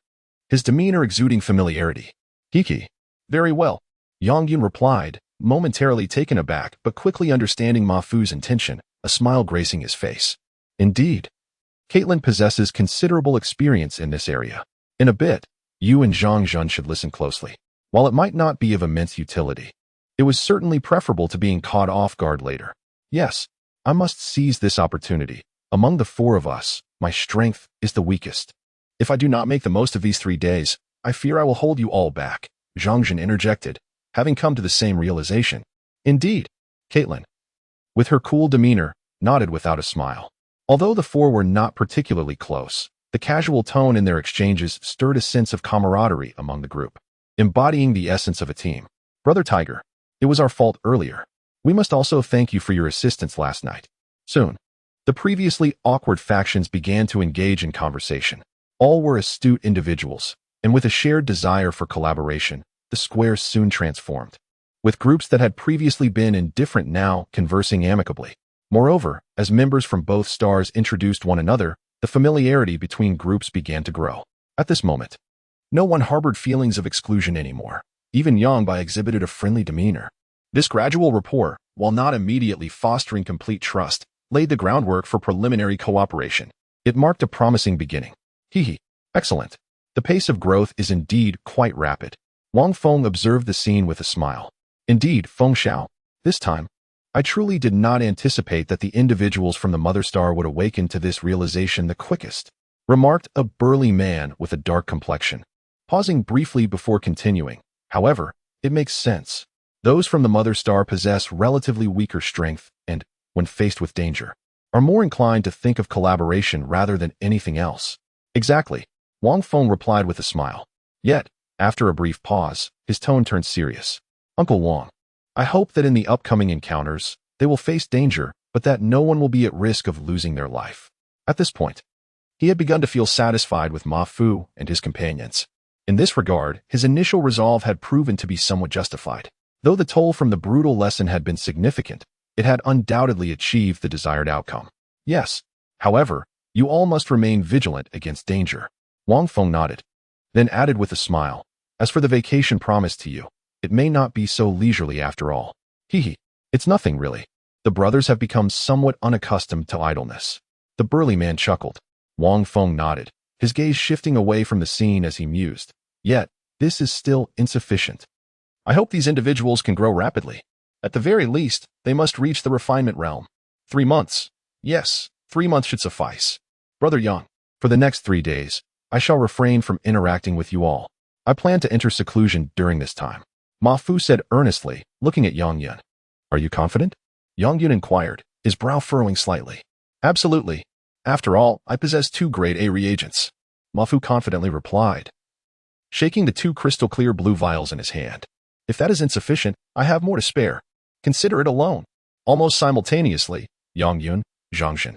his demeanor exuding familiarity. "Very well," Yang Yun replied, momentarily taken aback but quickly understanding Ma Fu's intention, a smile gracing his face. "Indeed, Caitlin possesses considerable experience in this area. In a bit, you and Zhang Zhun should listen closely. While it might not be of immense utility, it was certainly preferable to being caught off guard later. Yes, I must seize this opportunity. Among the 4 of us, my strength is the weakest. If I do not make the most of these 3 days, I fear I will hold you all back," Zhang Zhun interjected, having come to the same realization. "Indeed," Caitlin, with her cool demeanor, nodded without a smile. Although the 4 were not particularly close, the casual tone in their exchanges stirred a sense of camaraderie among the group, embodying the essence of a team. "Brother Tiger, it was our fault earlier. We must also thank you for your assistance last night." Soon, the previously awkward factions began to engage in conversation. All were astute individuals, and with a shared desire for collaboration, the square soon transformed, with groups that had previously been indifferent now conversing amicably. Moreover, as members from both stars introduced one another, the familiarity between groups began to grow. At this moment, no one harbored feelings of exclusion anymore. Even Yang Bai exhibited a friendly demeanor. This gradual rapport, while not immediately fostering complete trust, laid the groundwork for preliminary cooperation. It marked a promising beginning. Excellent. The pace of growth is indeed quite rapid. Wang Feng observed the scene with a smile. Indeed, Feng Xiao, this time, I truly did not anticipate that the individuals from the Mother Star would awaken to this realization the quickest, remarked a burly man with a dark complexion, pausing briefly before continuing. However, it makes sense. Those from the Mother Star possess relatively weaker strength and, when faced with danger, are more inclined to think of collaboration rather than anything else. Exactly, Wang Feng replied with a smile. Yet, after a brief pause, his tone turned serious. Uncle Wang, I hope that in the upcoming encounters, they will face danger, but that no one will be at risk of losing their life. At this point, he had begun to feel satisfied with Ma Fu and his companions. In this regard, his initial resolve had proven to be somewhat justified. Though the toll from the brutal lesson had been significant, it had undoubtedly achieved the desired outcome. Yes, however, you all must remain vigilant against danger. Wang Feng nodded, then added with a smile, as for the vacation promised to you, it may not be so leisurely after all. Hee, it's nothing really. The brothers have become somewhat unaccustomed to idleness. The burly man chuckled. Wang Feng nodded, his gaze shifting away from the scene as he mused. Yet, this is still insufficient. I hope these individuals can grow rapidly. At the very least, they must reach the refinement realm. 3 months. Yes, 3 months should suffice. Brother Yang, for the next 3 days, I shall refrain from interacting with you all. I plan to enter seclusion during this time. Ma Fu said earnestly, looking at Yang Yun. Are you confident? Yang Yun inquired, his brow furrowing slightly. Absolutely. After all, I possess 2 grade A reagents. Ma Fu confidently replied, shaking the 2 crystal-clear blue vials in his hand. If that is insufficient, I have more to spare. Consider it alone. Almost simultaneously, Yang Yun, Zhang Zhen,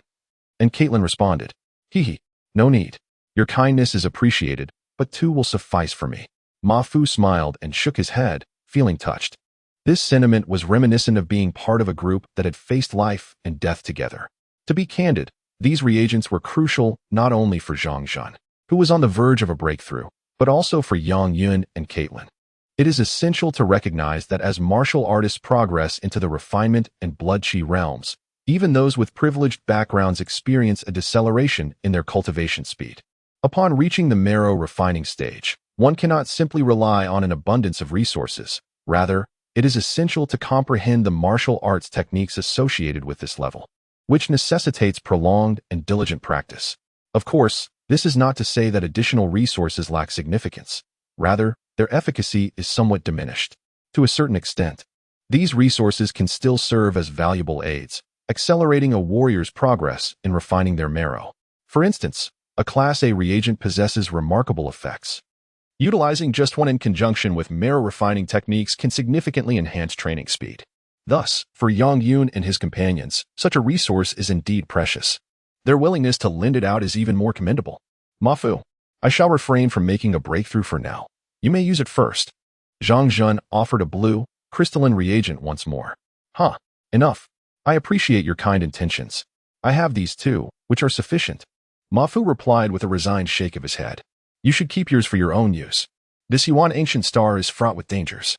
and Caitlin responded. Hee, no need. Your kindness is appreciated, but 2 will suffice for me. Ma Fu smiled and shook his head, feeling touched. This sentiment was reminiscent of being part of a group that had faced life and death together. To be candid, these reagents were crucial not only for Zhang Zhen, who was on the verge of a breakthrough, but also for Yang Yun and Caitlin. It is essential to recognize that as martial artists progress into the refinement and blood chi realms, even those with privileged backgrounds experience a deceleration in their cultivation speed. Upon reaching the marrow refining stage, one cannot simply rely on an abundance of resources. Rather, it is essential to comprehend the martial arts techniques associated with this level, which necessitates prolonged and diligent practice. Of course, this is not to say that additional resources lack significance. Rather, their efficacy is somewhat diminished. To a certain extent, these resources can still serve as valuable aids, accelerating a warrior's progress in refining their marrow. For instance, a Class A reagent possesses remarkable effects. Utilizing just one in conjunction with marrow refining techniques can significantly enhance training speed. Thus, for Yang Yun and his companions, such a resource is indeed precious. Their willingness to lend it out is even more commendable. Ma Fu, I shall refrain from making a breakthrough for now. You may use it first. Zhang Zhen offered a blue, crystalline reagent once more. Enough. I appreciate your kind intentions. I have these too, which are sufficient. Ma Fu replied with a resigned shake of his head. You should keep yours for your own use. This Yuan ancient star is fraught with dangers.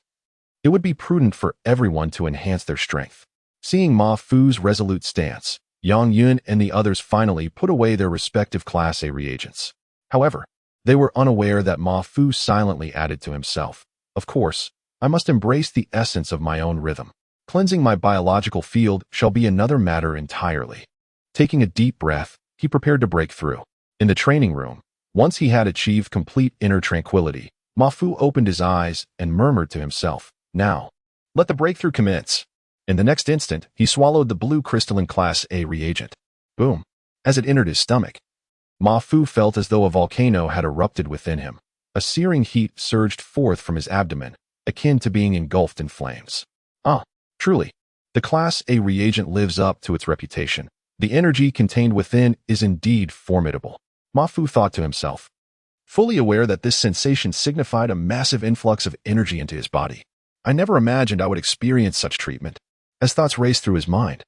It would be prudent for everyone to enhance their strength. Seeing Ma Fu's resolute stance, Yang Yun and the others finally put away their respective Class A reagents. However, they were unaware that Ma Fu silently added to himself. Of course, I must embrace the essence of my own rhythm. Cleansing my biological field shall be another matter entirely. Taking a deep breath, he prepared to break through. In the training room, once he had achieved complete inner tranquility, Ma Fu opened his eyes and murmured to himself, now, let the breakthrough commence. In the next instant, he swallowed the blue crystalline Class A reagent. Boom. As it entered his stomach, Ma Fu felt as though a volcano had erupted within him. A searing heat surged forth from his abdomen, akin to being engulfed in flames. Truly, the Class A reagent lives up to its reputation. The energy contained within is indeed formidable. Ma Fu thought to himself, fully aware that this sensation signified a massive influx of energy into his body. I never imagined I would experience such treatment. As thoughts raced through his mind,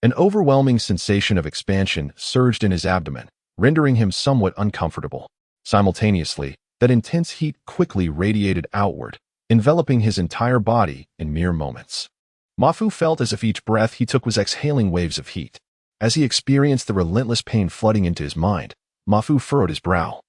an overwhelming sensation of expansion surged in his abdomen, rendering him somewhat uncomfortable. Simultaneously, that intense heat quickly radiated outward, enveloping his entire body in mere moments. Ma Fu felt as if each breath he took was exhaling waves of heat. As he experienced the relentless pain flooding into his mind, Ma Fu furrowed his brow,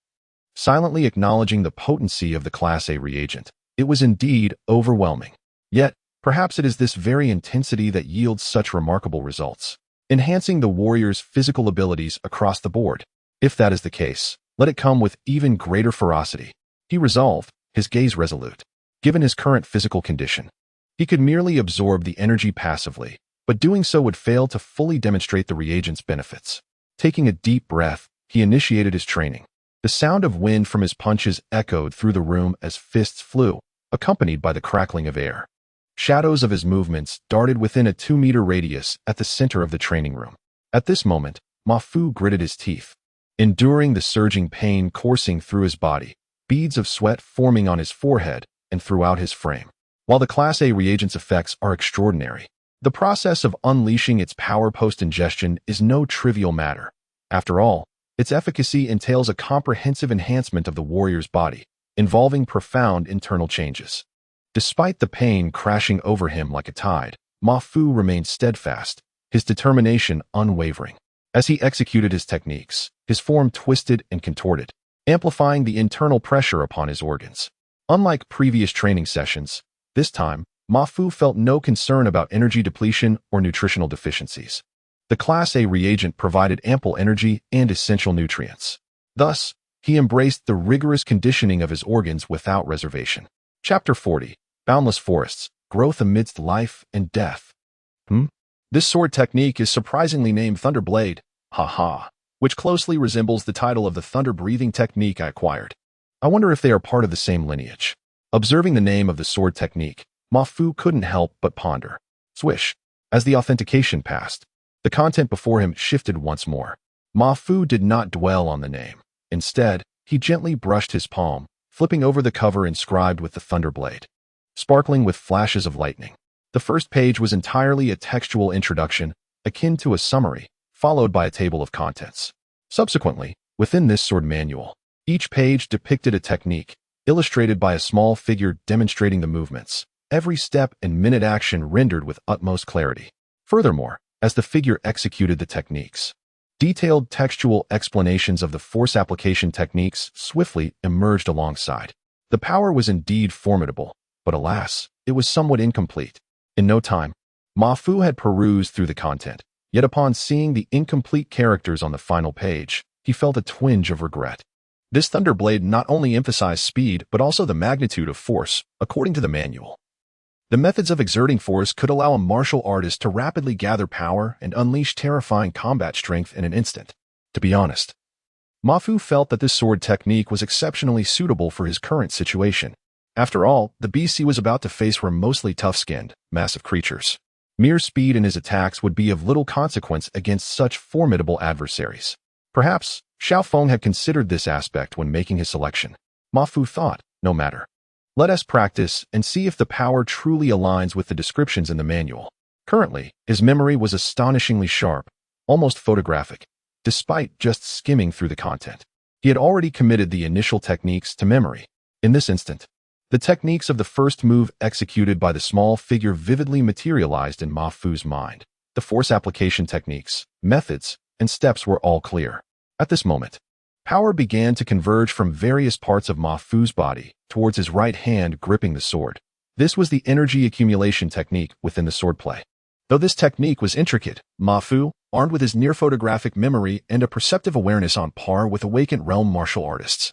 silently acknowledging the potency of the Class A reagent. It was indeed overwhelming. Yet, perhaps it is this very intensity that yields such remarkable results, enhancing the warrior's physical abilities across the board. If that is the case, let it come with even greater ferocity. He resolved, his gaze resolute. Given his current physical condition, he could merely absorb the energy passively, but doing so would fail to fully demonstrate the reagent's benefits. Taking a deep breath, he initiated his training. The sound of wind from his punches echoed through the room as fists flew, accompanied by the crackling of air. Shadows of his movements darted within a 2-meter radius at the center of the training room. At this moment, Ma Fu gritted his teeth. Enduring the surging pain coursing through his body, beads of sweat forming on his forehead and throughout his frame. While the Class A reagent's effects are extraordinary, the process of unleashing its power post-ingestion is no trivial matter. After all, its efficacy entails a comprehensive enhancement of the warrior's body, involving profound internal changes. Despite the pain crashing over him like a tide, Ma Fu remained steadfast, his determination unwavering. As he executed his techniques, his form twisted and contorted, amplifying the internal pressure upon his organs. Unlike previous training sessions, this time, Ma Fu felt no concern about energy depletion or nutritional deficiencies. The Class A reagent provided ample energy and essential nutrients. Thus, he embraced the rigorous conditioning of his organs without reservation. Chapter 40. Boundless Forests, Growth Amidst Life and Death. This sword technique is surprisingly named Thunderblade, which closely resembles the title of the thunder-breathing technique I acquired. I wonder if they are part of the same lineage. Observing the name of the sword technique, Ma Fu couldn't help but ponder. Swish. As the authentication passed, the content before him shifted once more. Ma Fu did not dwell on the name. Instead, he gently brushed his palm, flipping over the cover inscribed with the Thunderblade, sparkling with flashes of lightning. The first page was entirely a textual introduction, akin to a summary, followed by a table of contents. Subsequently, within this sword manual, each page depicted a technique, illustrated by a small figure demonstrating the movements, every step and minute action rendered with utmost clarity. Furthermore, as the figure executed the techniques, detailed textual explanations of the force application techniques swiftly emerged alongside. The power was indeed formidable, but alas, it was somewhat incomplete. In no time, Ma Fu had perused through the content, yet upon seeing the incomplete characters on the final page, he felt a twinge of regret. This Thunderblade not only emphasized speed, but also the magnitude of force, according to the manual. The methods of exerting force could allow a martial artist to rapidly gather power and unleash terrifying combat strength in an instant. To be honest, Ma Fu felt that this sword technique was exceptionally suitable for his current situation. After all, the beasts he was about to face were mostly tough-skinned, massive creatures. Mere speed in his attacks would be of little consequence against such formidable adversaries. Perhaps, Xiaofeng had considered this aspect when making his selection. Ma Fu thought, no matter. Let us practice and see if the power truly aligns with the descriptions in the manual. Currently, his memory was astonishingly sharp, almost photographic, despite just skimming through the content. He had already committed the initial techniques to memory. In this instant, the techniques of the first move executed by the small figure vividly materialized in Ma Fu's mind. The force application techniques, methods, and steps were all clear. At this moment, power began to converge from various parts of Ma Fu's body towards his right hand gripping the sword. This was the energy accumulation technique within the swordplay. Though this technique was intricate, Ma Fu, armed with his near-photographic memory and a perceptive awareness on par with awakened realm martial artists,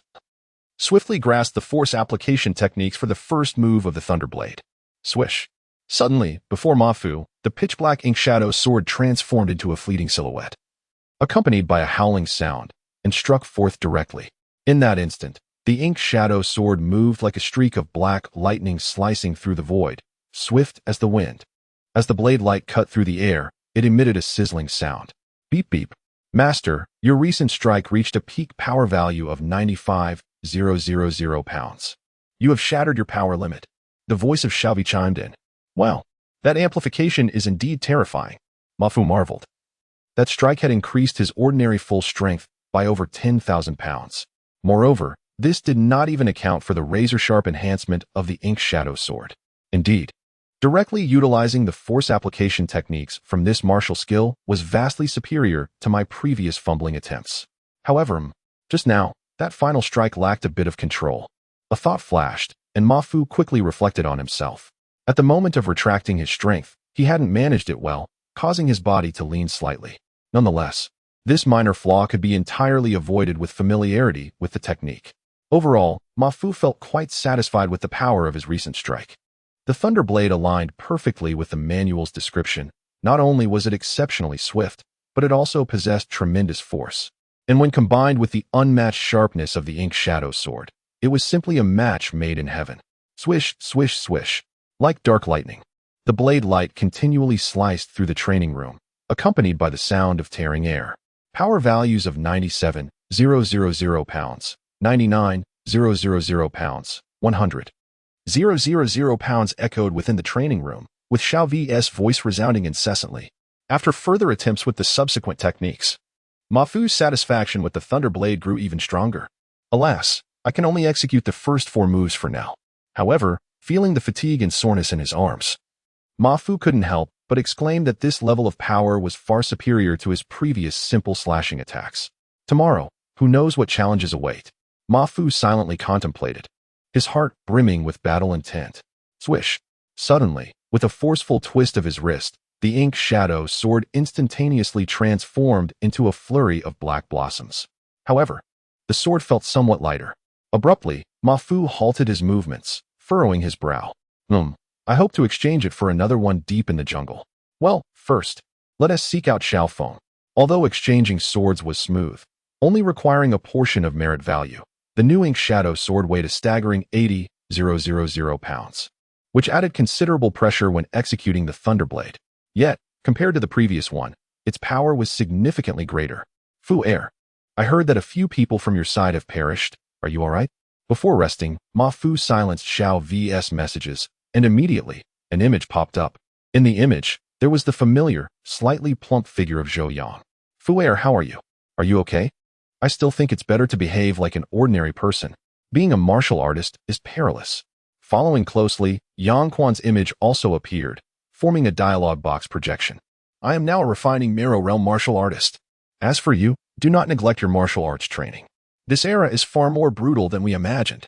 swiftly grasped the force application techniques for the first move of the Thunderblade. Swish. Suddenly, before Ma Fu, the pitch-black ink shadow sword transformed into a fleeting silhouette, accompanied by a howling sound, and struck forth directly. In that instant, the ink shadow sword moved like a streak of black lightning slicing through the void, swift as the wind. As the blade light cut through the air, it emitted a sizzling sound. Beep beep. Master, your recent strike reached a peak power value of 95,000 pounds. You have shattered your power limit. The voice of Xiaovi chimed in. Wow, that amplification is indeed terrifying. Ma Fu marveled. That strike had increased his ordinary full strength by over 10,000 pounds. Moreover, this did not even account for the razor-sharp enhancement of the ink shadow sword. Indeed, directly utilizing the force application techniques from this martial skill was vastly superior to my previous fumbling attempts. However, just now, that final strike lacked a bit of control. A thought flashed, and Ma Fu quickly reflected on himself. At the moment of retracting his strength, he hadn't managed it well, causing his body to lean slightly. Nonetheless, this minor flaw could be entirely avoided with familiarity with the technique. Overall, Ma Fu felt quite satisfied with the power of his recent strike. The Thunderblade aligned perfectly with the manual's description, Not only was it exceptionally swift, but it also possessed tremendous force. And when combined with the unmatched sharpness of the ink shadow sword, it was simply a match made in heaven. Swish, swish, swish. Like dark lightning, the blade light continually sliced through the training room, accompanied by the sound of tearing air. Power values of 97,000 pounds, 99,000 pounds, 100,000 pounds echoed within the training room, with Zhao Wei's voice resounding incessantly. After further attempts with the subsequent techniques, Ma Fu's satisfaction with the Thunder Blade grew even stronger. Alas, I can only execute the first 4 moves for now. However, feeling the fatigue and soreness in his arms, Ma Fu couldn't help but exclaim that this level of power was far superior to his previous simple slashing attacks. Tomorrow, who knows what challenges await? Ma Fu silently contemplated, his heart brimming with battle intent. Swish! Suddenly, with a forceful twist of his wrist, the ink shadow sword instantaneously transformed into a flurry of black blossoms. However, the sword felt somewhat lighter. Abruptly, Ma Fu halted his movements, furrowing his brow. I hope to exchange it for another one deep in the jungle. Well, first, let us seek out Xiao Feng. Although exchanging swords was smooth, only requiring a portion of merit value, the new ink shadow sword weighed a staggering 80,000 pounds, which added considerable pressure when executing the Thunderblade. Yet, compared to the previous one, its power was significantly greater. Fu Er, I heard that a few people from your side have perished. Are you all right? Before resting, Ma Fu silenced Zhao Wei's messages, and immediately, an image popped up. In the image, there was the familiar, slightly plump figure of Zhou Yang. Fu Er, how are you? Are you okay? I still think it's better to behave like an ordinary person. Being a martial artist is perilous. Following closely, Yang Quan's image also appeared, forming a dialogue box projection. I am now a refining Miro Realm martial artist. As for you, do not neglect your martial arts training. This era is far more brutal than we imagined.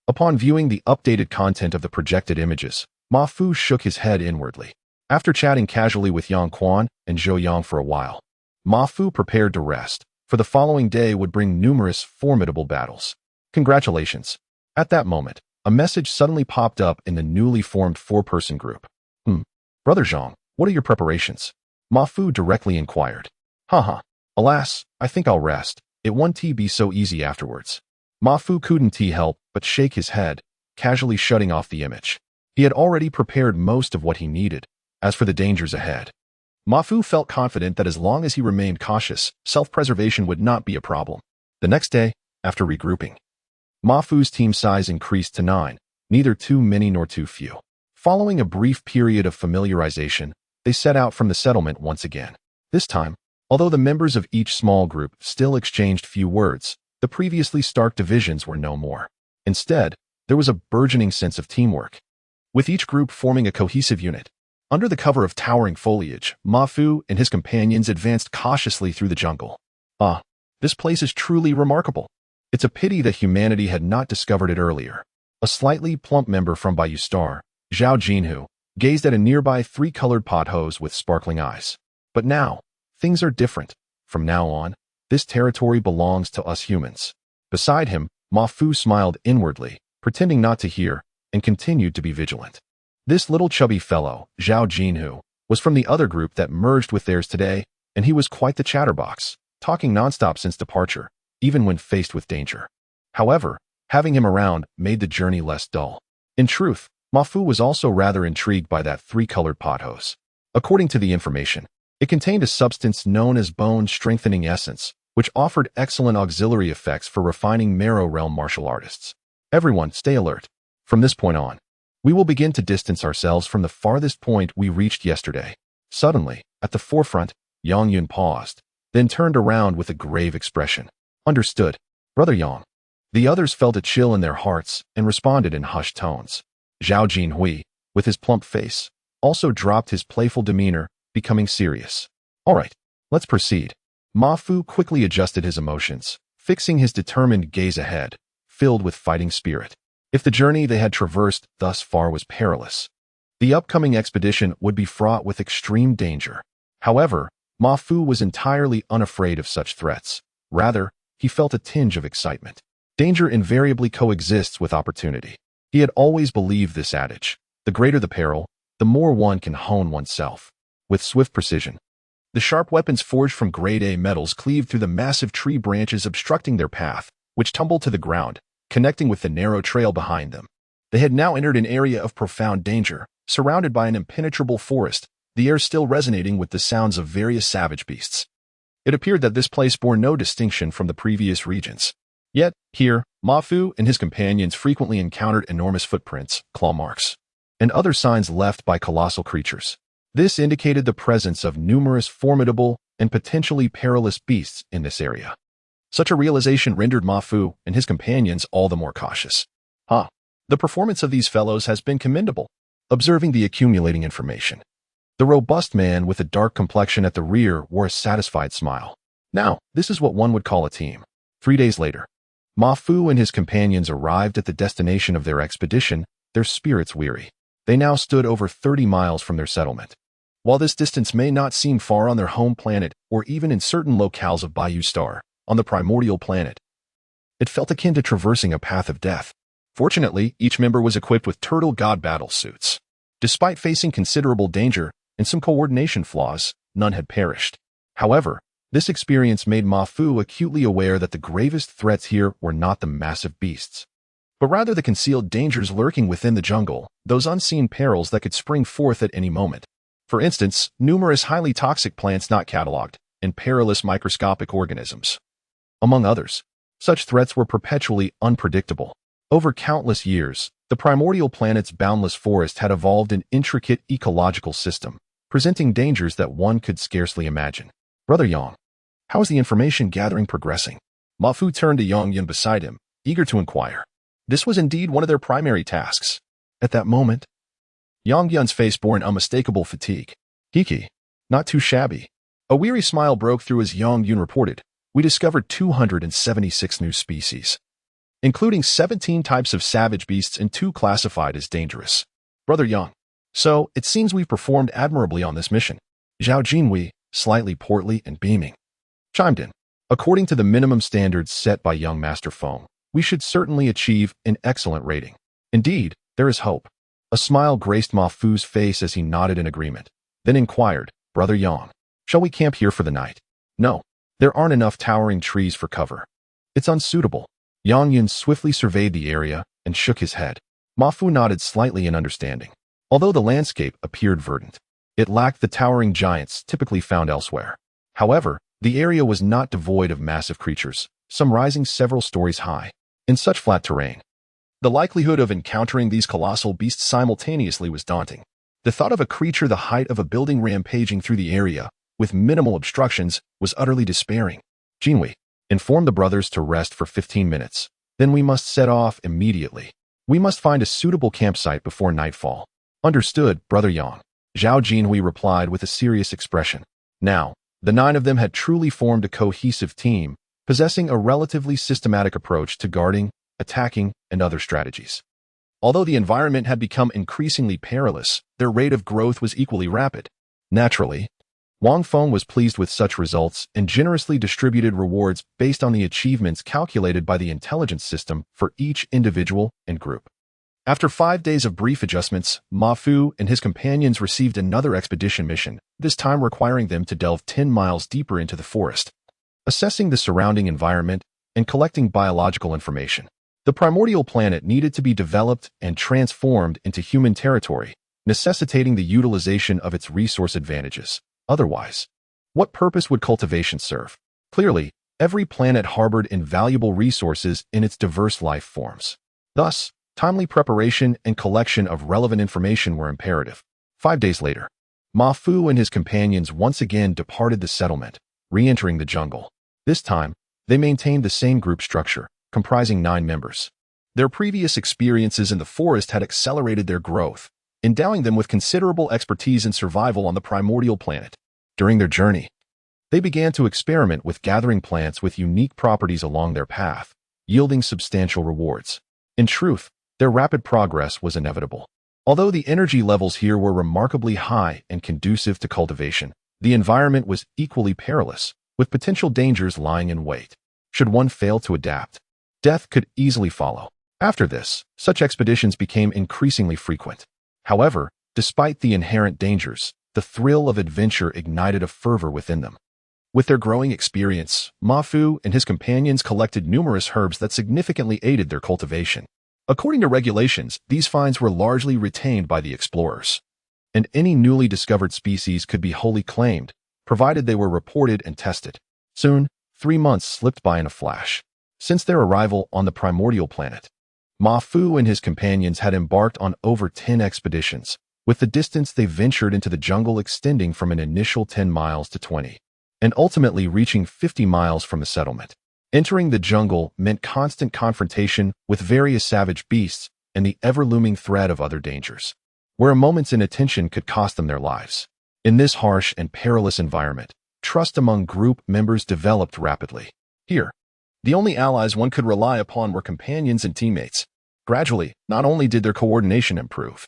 Upon viewing the updated content of the projected images, Ma Fu shook his head inwardly. After chatting casually with Yang Quan and Zhou Yang for a while, Ma Fu prepared to rest, for the following day would bring numerous formidable battles. Congratulations. At that moment, a message suddenly popped up in the newly formed 4-person group. Brother Zhang, what are your preparations? Ma Fu directly inquired. Alas, I think I'll rest. It won't be so easy afterwards. Ma Fu couldn't help but shake his head, casually shutting off the image. He had already prepared most of what he needed. As for the dangers ahead, Ma Fu felt confident that as long as he remained cautious, self-preservation would not be a problem. The next day, after regrouping, Ma Fu's team size increased to 9, neither too many nor too few. Following a brief period of familiarization, they set out from the settlement once again. This time, although the members of each small group still exchanged few words, the previously stark divisions were no more. Instead, there was a burgeoning sense of teamwork, with each group forming a cohesive unit. Under the cover of towering foliage, Ma Fu and his companions advanced cautiously through the jungle. This place is truly remarkable. It's a pity that humanity had not discovered it earlier. A slightly plump member from Bayou Star, Zhao Jinhu, gazed at a nearby 3-colored pot hose with sparkling eyes. But now, things are different. From now on, this territory belongs to us humans. Beside him, Ma Fu smiled inwardly, pretending not to hear, and continued to be vigilant. This little chubby fellow, Zhao Jinhu, was from the other group that merged with theirs today, and he was quite the chatterbox, talking nonstop since departure, even when faced with danger. However, having him around made the journey less dull. In truth, Ma Fu was also rather intrigued by that 3-colored pot hose. According to the information, it contained a substance known as bone-strengthening essence, which offered excellent auxiliary effects for refining Mero Realm martial artists. Everyone, stay alert. From this point on, we will begin to distance ourselves from the farthest point we reached yesterday. Suddenly, at the forefront, Yang Yun paused, then turned around with a grave expression. Understood, Brother Yang. The others felt a chill in their hearts and responded in hushed tones. Zhao Jinhui, with his plump face, also dropped his playful demeanor, becoming serious. All right, let's proceed. Ma Fu quickly adjusted his emotions, fixing his determined gaze ahead, filled with fighting spirit. If the journey they had traversed thus far was perilous, the upcoming expedition would be fraught with extreme danger. However, Ma Fu was entirely unafraid of such threats. Rather, he felt a tinge of excitement. Danger invariably coexists with opportunity. He had always believed this adage. The greater the peril, the more one can hone oneself. with swift precision. The sharp weapons forged from grade A metals cleaved through the massive tree branches obstructing their path, which tumbled to the ground, connecting with the narrow trail behind them. They had now entered an area of profound danger, surrounded by an impenetrable forest, the air still resonating with the sounds of various savage beasts. It appeared that this place bore no distinction from the previous regions. Yet, here, Mafu and his companions frequently encountered enormous footprints, claw marks, and other signs left by colossal creatures. This indicated the presence of numerous formidable and potentially perilous beasts in this area. Such a realization rendered Mafu and his companions all the more cautious. The performance of these fellows has been commendable. Observing the accumulating information, the robust man with a dark complexion at the rear wore a satisfied smile. Now, this is what one would call a team. 3 days later, Mafu and his companions arrived at the destination of their expedition, their spirits weary. They now stood over 30 miles from their settlement. While this distance may not seem far on their home planet or even in certain locales of Bayou Star, on the primordial planet, it felt akin to traversing a path of death. Fortunately, each member was equipped with turtle god battle suits. Despite facing considerable danger and some coordination flaws, none had perished. However, this experience made Mafu acutely aware that the gravest threats here were not the massive beasts, but rather the concealed dangers lurking within the jungle, those unseen perils that could spring forth at any moment. For instance, numerous highly toxic plants not catalogued, and perilous microscopic organisms. Among others, such threats were perpetually unpredictable. Over countless years, the primordial planet's boundless forest had evolved an intricate ecological system, presenting dangers that one could scarcely imagine. Brother Yang, how is the information gathering progressing? Mafu turned to Yang Yun beside him, eager to inquire. This was indeed one of their primary tasks. At that moment, Yang Yun's face bore an unmistakable fatigue. Hiki, not too shabby. A weary smile broke through as Yang Yun reported. We discovered 276 new species, including 17 types of savage beasts and 2 classified as dangerous. Brother Yang, so it seems we've performed admirably on this mission. ZHANG WEI, slightly portly and beaming, chimed in. According to the minimum standards set by young Master Feng, we should certainly achieve an excellent rating. Indeed, there is hope. A smile graced Mafu's face as he nodded in agreement, then inquired, Brother Yang, shall we camp here for the night? No, there aren't enough towering trees for cover. It's unsuitable. Yang Yun swiftly surveyed the area and shook his head. Mafu nodded slightly in understanding. Although the landscape appeared verdant, it lacked the towering giants typically found elsewhere. However, the area was not devoid of massive creatures, some rising several stories high. In such flat terrain, the likelihood of encountering these colossal beasts simultaneously was daunting. The thought of a creature the height of a building rampaging through the area, with minimal obstructions, was utterly despairing. ZHANG WEI, inform the brothers to rest for 15 minutes. Then we must set off immediately. We must find a suitable campsite before nightfall. Understood, Brother Yang. ZHANG WEI replied with a serious expression. Now, the 9 of them had truly formed a cohesive team, possessing a relatively systematic approach to guarding, attacking, and other strategies. Although the environment had become increasingly perilous, their rate of growth was equally rapid. Naturally, Wang Feng was pleased with such results and generously distributed rewards based on the achievements calculated by the intelligence system for each individual and group. After 5 days of brief adjustments, Mafu and his companions received another expedition mission, this time requiring them to delve 10 miles deeper into the forest, assessing the surrounding environment and collecting biological information. The primordial planet needed to be developed and transformed into human territory, necessitating the utilization of its resource advantages. Otherwise, what purpose would cultivation serve? Clearly, every planet harbored invaluable resources in its diverse life forms. Thus, timely preparation and collection of relevant information were imperative. 5 days later, Mafu and his companions once again departed the settlement, re-entering the jungle. This time, they maintained the same group structure, comprising 9 members. Their previous experiences in the forest had accelerated their growth, endowing them with considerable expertise in survival on the primordial planet. During their journey, they began to experiment with gathering plants with unique properties along their path, yielding substantial rewards. In truth, their rapid progress was inevitable. Although the energy levels here were remarkably high and conducive to cultivation, the environment was equally perilous, with potential dangers lying in wait. Should one fail to adapt, death could easily follow. After this, such expeditions became increasingly frequent. However, despite the inherent dangers, the thrill of adventure ignited a fervor within them. With their growing experience, Ma Fu and his companions collected numerous herbs that significantly aided their cultivation. According to regulations, these finds were largely retained by the explorers, and any newly discovered species could be wholly claimed, provided they were reported and tested. Soon, 3 months slipped by in a flash. Since their arrival on the primordial planet, Ma Fu and his companions had embarked on over 10 expeditions, with the distance they ventured into the jungle extending from an initial 10 miles to 20, and ultimately reaching 50 miles from the settlement. Entering the jungle meant constant confrontation with various savage beasts and the ever-looming threat of other dangers, where a moment's inattention could cost them their lives. In this harsh and perilous environment, trust among group members developed rapidly. Here, the only allies one could rely upon were companions and teammates. Gradually, not only did their coordination improve,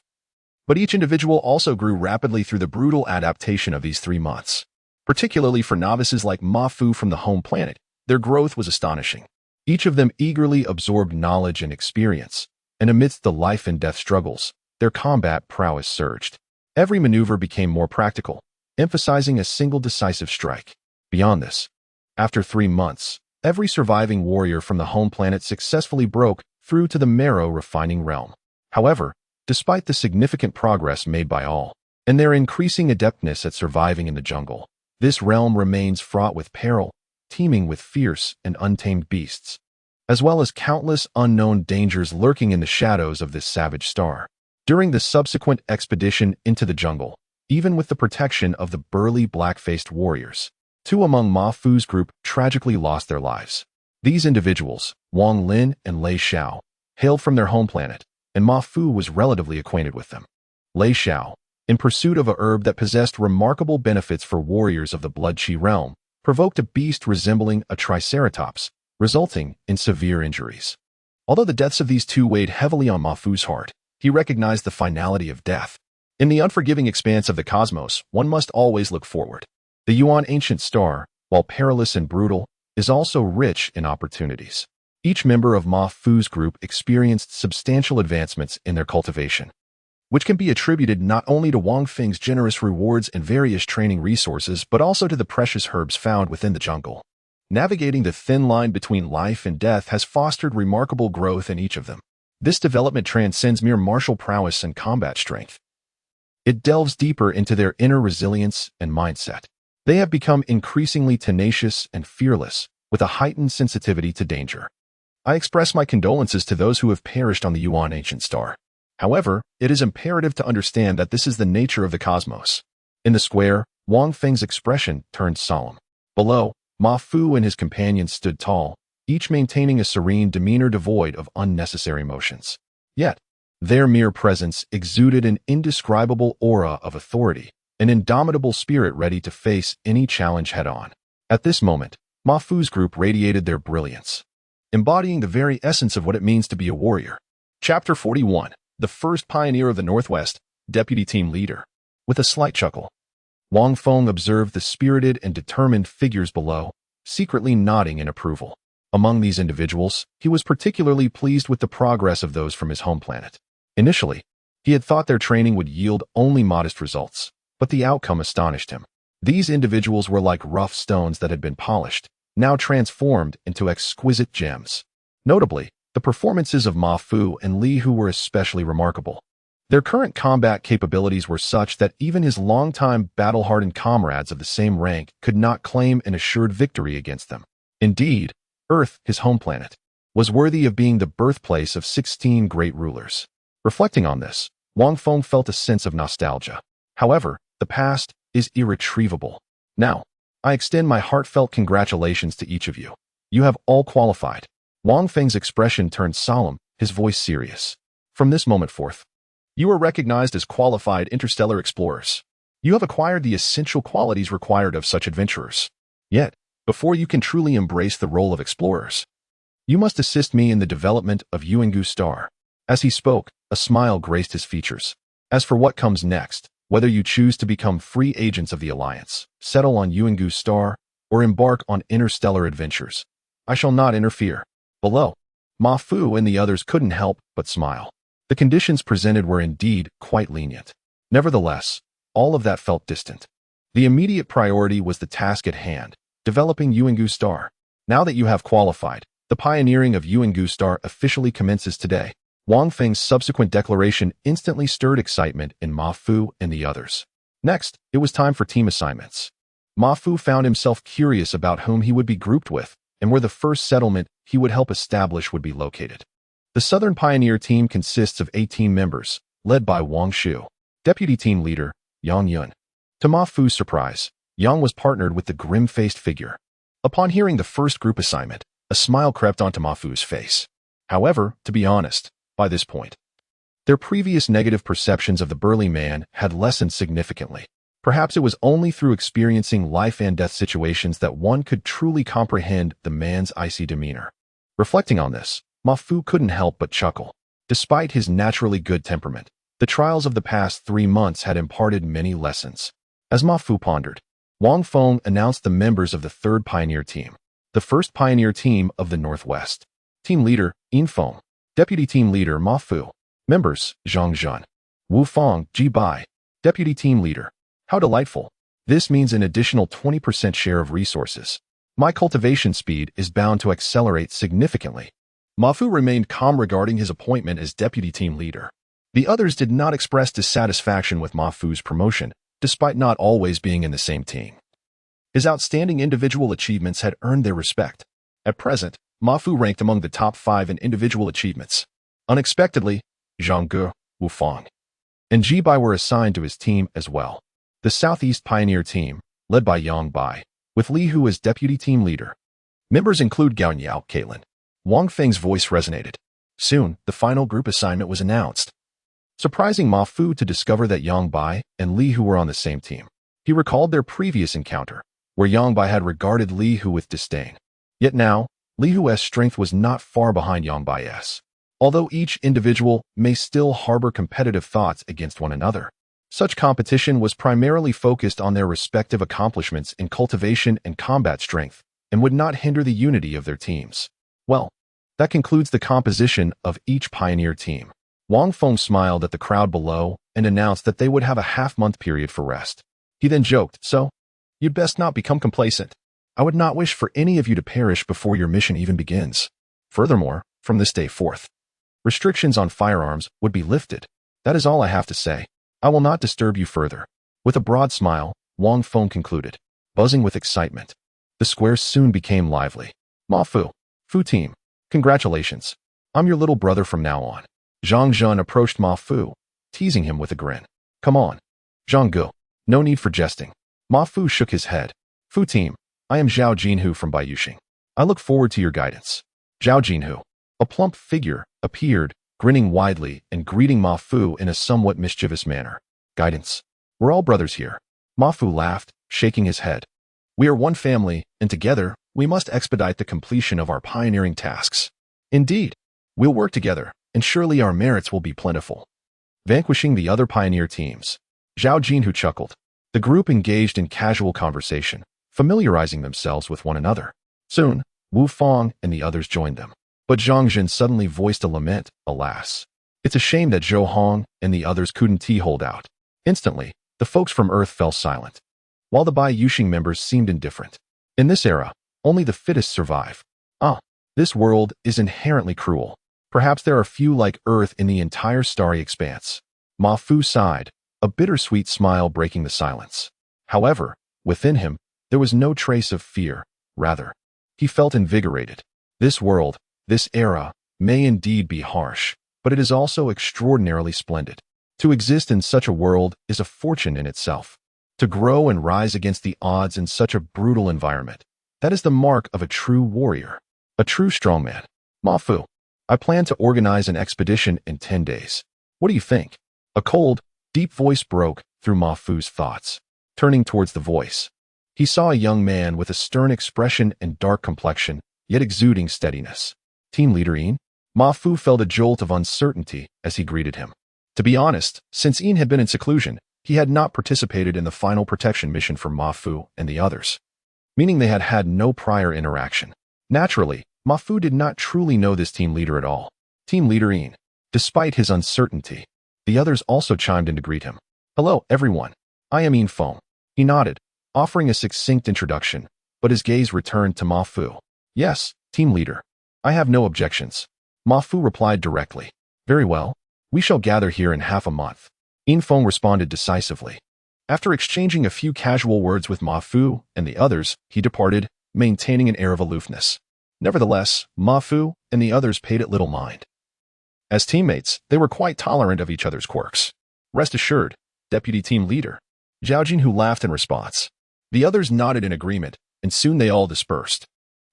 but each individual also grew rapidly through the brutal adaptation of these 3 months. Particularly for novices like Ma Fu from the home planet, their growth was astonishing. Each of them eagerly absorbed knowledge and experience, and amidst the life and death struggles, their combat prowess surged. Every maneuver became more practical, emphasizing a single decisive strike. Beyond this, after 3 months, every surviving warrior from the home planet successfully broke through to the marrow refining realm. However, despite the significant progress made by all, and their increasing adeptness at surviving in the jungle, this realm remains fraught with peril, teeming with fierce and untamed beasts, as well as countless unknown dangers lurking in the shadows of this savage star. During the subsequent expedition into the jungle, even with the protection of the burly black-faced warriors, 2 among Ma Fu's group tragically lost their lives. These individuals, Wang Lin and Lei Xiao, hailed from their home planet, and Ma Fu was relatively acquainted with them. Lei Xiao, in pursuit of a herb that possessed remarkable benefits for warriors of the Blood Qi realm, provoked a beast resembling a triceratops, resulting in severe injuries. Although the deaths of these 2 weighed heavily on Ma Fu's heart, he recognized the finality of death. In the unforgiving expanse of the cosmos, one must always look forward. The Yuan ancient star, while perilous and brutal, is also rich in opportunities. Each member of Ma Fu's group experienced substantial advancements in their cultivation, which can be attributed not only to Wang Feng's generous rewards and various training resources, but also to the precious herbs found within the jungle. Navigating the thin line between life and death has fostered remarkable growth in each of them. This development transcends mere martial prowess and combat strength. It delves deeper into their inner resilience and mindset. They have become increasingly tenacious and fearless, with a heightened sensitivity to danger. I express my condolences to those who have perished on the Yuan ancient star. However, it is imperative to understand that this is the nature of the cosmos. In the square, Wang Feng's expression turned solemn. Below, Ma Fu and his companions stood tall, each maintaining a serene demeanor devoid of unnecessary emotions. Yet, their mere presence exuded an indescribable aura of authority, an indomitable spirit ready to face any challenge head-on. At this moment, Ma Fu's group radiated their brilliance, embodying the very essence of what it means to be a warrior. Chapter 41. The first pioneer of the Northwest, deputy team leader. With a slight chuckle, Wang Feng observed the spirited and determined figures below, secretly nodding in approval. Among these individuals, he was particularly pleased with the progress of those from his home planet. Initially, he had thought their training would yield only modest results, but the outcome astonished him. These individuals were like rough stones that had been polished, now transformed into exquisite gems. Notably, the performances of Ma Fu and Li Hu were especially remarkable. Their current combat capabilities were such that even his longtime battle-hardened comrades of the same rank could not claim an assured victory against them. Indeed, Earth, his home planet, was worthy of being the birthplace of 16 great rulers. Reflecting on this, Wang Feng felt a sense of nostalgia. However, the past is irretrievable. Now, I extend my heartfelt congratulations to each of you. You have all qualified. Wang Feng's expression turned solemn, his voice serious. From this moment forth, you are recognized as qualified interstellar explorers. You have acquired the essential qualities required of such adventurers. Yet, before you can truly embrace the role of explorers, you must assist me in the development of Yuangu Star. As he spoke, a smile graced his features. As for what comes next, whether you choose to become free agents of the Alliance, settle on Yuangu Star, or embark on interstellar adventures, I shall not interfere. Below, Ma Fu and the others couldn't help but smile. The conditions presented were indeed quite lenient. Nevertheless, all of that felt distant. The immediate priority was the task at hand, developing Yuangu Star. Now that you have qualified, the pioneering of Yuangu Star officially commences today. Wang Feng's subsequent declaration instantly stirred excitement in Ma Fu and the others. Next, it was time for team assignments. Ma Fu found himself curious about whom he would be grouped with and where the first settlement he would help establish would be located. The Southern Pioneer Team consists of 18 members, led by Wang Shu, Deputy Team Leader, Yang Yun. To Ma Fu's surprise, Yang was partnered with the grim-faced figure. Upon hearing the first group assignment, a smile crept onto Ma Fu's face. However, to be honest, by this point, their previous negative perceptions of the burly man had lessened significantly. Perhaps it was only through experiencing life and death situations that one could truly comprehend the man's icy demeanor. Reflecting on this, Ma Fu couldn't help but chuckle. Despite his naturally good temperament, the trials of the past 3 months had imparted many lessons. As Ma Fu pondered, Wang Feng announced the members of the third pioneer team, the first pioneer team of the Northwest. Team Leader, Yin Feng. Deputy Team Leader, Ma Fu. Members, Zhang Zhan. Wu Fang, Ji Bai. Deputy Team Leader. How delightful. This means an additional 20% share of resources. My cultivation speed is bound to accelerate significantly. Ma Fu remained calm regarding his appointment as Deputy Team Leader. The others did not express dissatisfaction with Ma Fu's promotion, despite not always being in the same team. His outstanding individual achievements had earned their respect. At present, Ma Fu ranked among the top 5 in individual achievements. Unexpectedly, Zhang Ge, Wu Fang, and Ji Bai were assigned to his team as well. The Southeast Pioneer Team, led by Yang Bai, with Li Hu as Deputy Team Leader. Members include Gao Yao, Caitlin. Wang Feng's voice resonated. Soon, the final group assignment was announced, surprising Ma Fu to discover that Yang Bai and Li Hu were on the same team. He recalled their previous encounter, where Yang Bai had regarded Li Hu with disdain. Yet now, Li Hu's strength was not far behind Yang Bai's. Although each individual may still harbor competitive thoughts against one another, such competition was primarily focused on their respective accomplishments in cultivation and combat strength, and would not hinder the unity of their teams. Well, that concludes the composition of each pioneer team. Wang Feng smiled at the crowd below and announced that they would have a half-month period for rest. He then joked, "So, you'd best not become complacent. I would not wish for any of you to perish before your mission even begins. Furthermore, from this day forth, restrictions on firearms would be lifted. That is all I have to say. I will not disturb you further." With a broad smile, Wang Feng concluded, buzzing with excitement. The square soon became lively. "Ma Fu, Fu team, congratulations. I'm your little brother from now on." Zhang Zhan approached Ma Fu, teasing him with a grin. "Come on, Zhang Ge, no need for jesting." Ma Fu shook his head. "Fu team, I am Zhao Jinhu from Baiyuxing. I look forward to your guidance." Zhao Jinhu, a plump figure, appeared, grinning widely and greeting Ma Fu in a somewhat mischievous manner. "Guidance? We're all brothers here." Ma Fu laughed, shaking his head. "We are one family, and together, we must expedite the completion of our pioneering tasks. Indeed, we'll work together, and surely our merits will be plentiful." Vanquishing the other pioneer teams, Zhao Jinhu chuckled. The group engaged in casual conversation, familiarizing themselves with one another. Soon, Wu Fang and the others joined them. But Zhang Zhen suddenly voiced a lament, "Alas, it's a shame that Zhou Hong and the others couldn't hold out." Instantly, the folks from Earth fell silent, while the Baiyuxing members seemed indifferent. In this era, only the fittest survive. This world is inherently cruel. Perhaps there are few like Earth in the entire starry expanse. Ma Fu sighed, a bittersweet smile breaking the silence. However, within him, there was no trace of fear. Rather, he felt invigorated. This world, this era, may indeed be harsh, but it is also extraordinarily splendid. To exist in such a world is a fortune in itself. To grow and rise against the odds in such a brutal environment, that is the mark of a true warrior, a true strongman. Ma Fu, I plan to organize an expedition in 10 days. What do you think? A cold, deep voice broke through Ma Fu's thoughts. Turning towards the voice, he saw a young man with a stern expression and dark complexion, yet exuding steadiness. Team Leader Yin? Ma Fu felt a jolt of uncertainty as he greeted him. To be honest, since Yin had been in seclusion, he had not participated in the final protection mission for Ma Fu and the others, meaning they had had no prior interaction. Naturally, Ma Fu did not truly know this team leader at all. Team Leader Yin. Despite his uncertainty, the others also chimed in to greet him. "Hello, everyone. I am Yin Feng. He nodded, offering a succinct introduction, but his gaze returned to Ma Fu. Yes, team leader. I have no objections. Ma Fu replied directly. Very well. We shall gather here in half a month. Yin Feng responded decisively. After exchanging a few casual words with Ma Fu and the others, he departed, maintaining an air of aloofness. Nevertheless, Ma Fu and the others paid it little mind. As teammates, they were quite tolerant of each other's quirks. Rest assured, Deputy Team Leader. Zhao Jinhu laughed in response. The others nodded in agreement, and soon they all dispersed.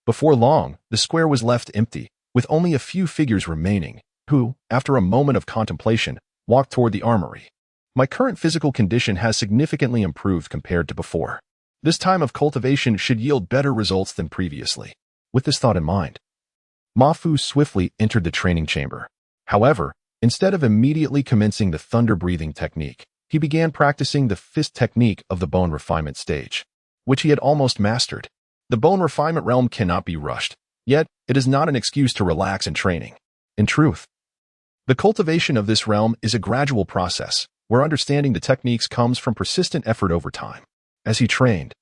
Before long, the square was left empty, with only a few figures remaining, who, after a moment of contemplation, walked toward the armory. My current physical condition has significantly improved compared to before. This time of cultivation should yield better results than previously. With this thought in mind, Ma Fu swiftly entered the training chamber. However, instead of immediately commencing the thunder-breathing technique, he began practicing the fist technique of the bone refinement stage, which he had almost mastered. The bone refinement realm cannot be rushed, yet it is not an excuse to relax in training. In truth, the cultivation of this realm is a gradual process, where understanding the techniques comes from persistent effort over time. As he trained,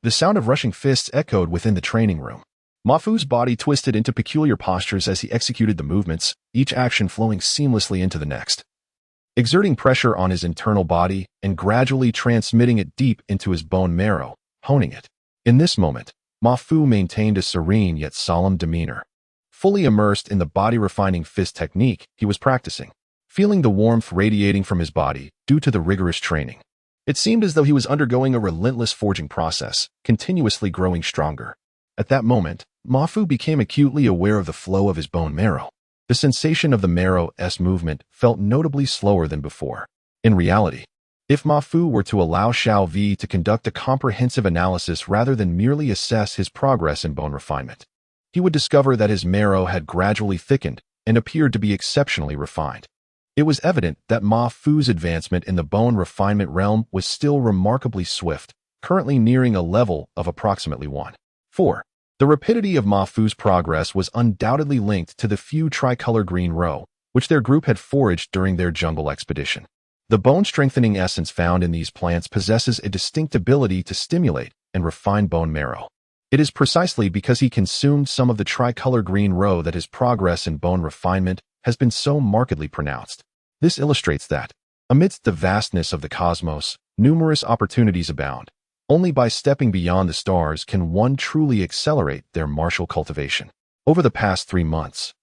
the sound of rushing fists echoed within the training room. Ma Fu's body twisted into peculiar postures as he executed the movements, each action flowing seamlessly into the next. Exerting pressure on his internal body and gradually transmitting it deep into his bone marrow, honing it. In this moment, Ma Fu maintained a serene yet solemn demeanor. Fully immersed in the body-refining fist technique he was practicing, feeling the warmth radiating from his body due to the rigorous training. It seemed as though he was undergoing a relentless forging process, continuously growing stronger. At that moment, Ma Fu became acutely aware of the flow of his bone marrow. The sensation of the marrow's movement felt notably slower than before. In reality, if Ma Fu were to allow Xiao Vi to conduct a comprehensive analysis rather than merely assess his progress in bone refinement, he would discover that his marrow had gradually thickened and appeared to be exceptionally refined. It was evident that Ma Fu's advancement in the bone refinement realm was still remarkably swift, currently nearing a level of approximately 1.4. The rapidity of Ma Fu's progress was undoubtedly linked to the few tricolor green row, which their group had foraged during their jungle expedition. The bone-strengthening essence found in these plants possesses a distinct ability to stimulate and refine bone marrow. It is precisely because he consumed some of the tricolor green row that his progress in bone refinement has been so markedly pronounced. This illustrates that, amidst the vastness of the cosmos, numerous opportunities abound. Only by stepping beyond the stars can one truly accelerate their martial cultivation. Over the past 3 months,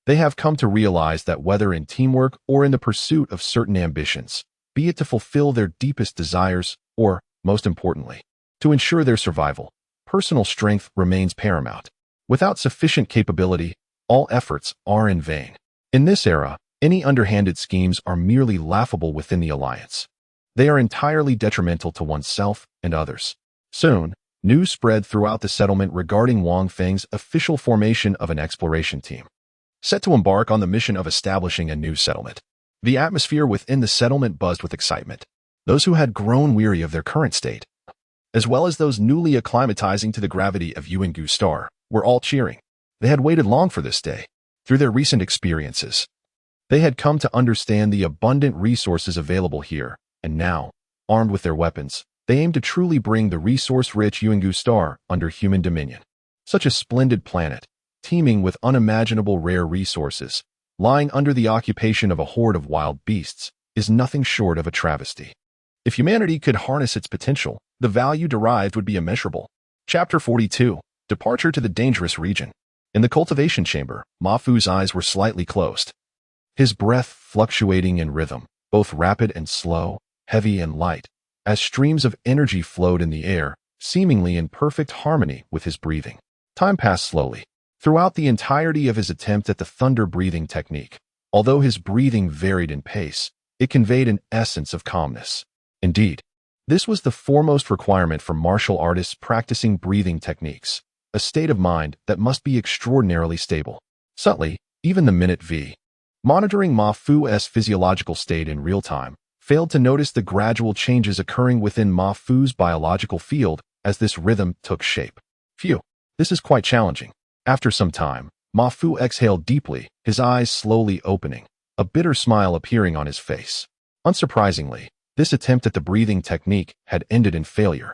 they have come to realize that whether in teamwork or in the pursuit of certain ambitions, be it to fulfill their deepest desires or, most importantly, to ensure their survival, personal strength remains paramount. Without sufficient capability, all efforts are in vain. In this era, any underhanded schemes are merely laughable within the alliance. They are entirely detrimental to oneself and others. Soon, news spread throughout the settlement regarding Wang Feng's official formation of an exploration team, set to embark on the mission of establishing a new settlement. The atmosphere within the settlement buzzed with excitement. Those who had grown weary of their current state, as well as those newly acclimatizing to the gravity of Yuangu Star, were all cheering. They had waited long for this day. Through their recent experiences, they had come to understand the abundant resources available here, and now, armed with their weapons, they aim to truly bring the resource-rich Yuangu Star under human dominion. Such a splendid planet, teeming with unimaginable rare resources, lying under the occupation of a horde of wild beasts, is nothing short of a travesty. If humanity could harness its potential, the value derived would be immeasurable. Chapter 42. Departure to the Dangerous Region. In the cultivation chamber, Ma Fu's eyes were slightly closed. His breath fluctuating in rhythm, both rapid and slow, heavy and light, as streams of energy flowed in the air, seemingly in perfect harmony with his breathing. Time passed slowly. Throughout the entirety of his attempt at the thunder-breathing technique, although his breathing varied in pace, it conveyed an essence of calmness. Indeed, this was the foremost requirement for martial artists practicing breathing techniques, a state of mind that must be extraordinarily stable. Subtly, even the Minute V, monitoring Ma Fu's physiological state in real time, failed to notice the gradual changes occurring within Ma Fu's biological field as this rhythm took shape. Phew, this is quite challenging. After some time, Ma Fu exhaled deeply, his eyes slowly opening, a bitter smile appearing on his face. Unsurprisingly, This attempt at the breathing technique had ended in failure.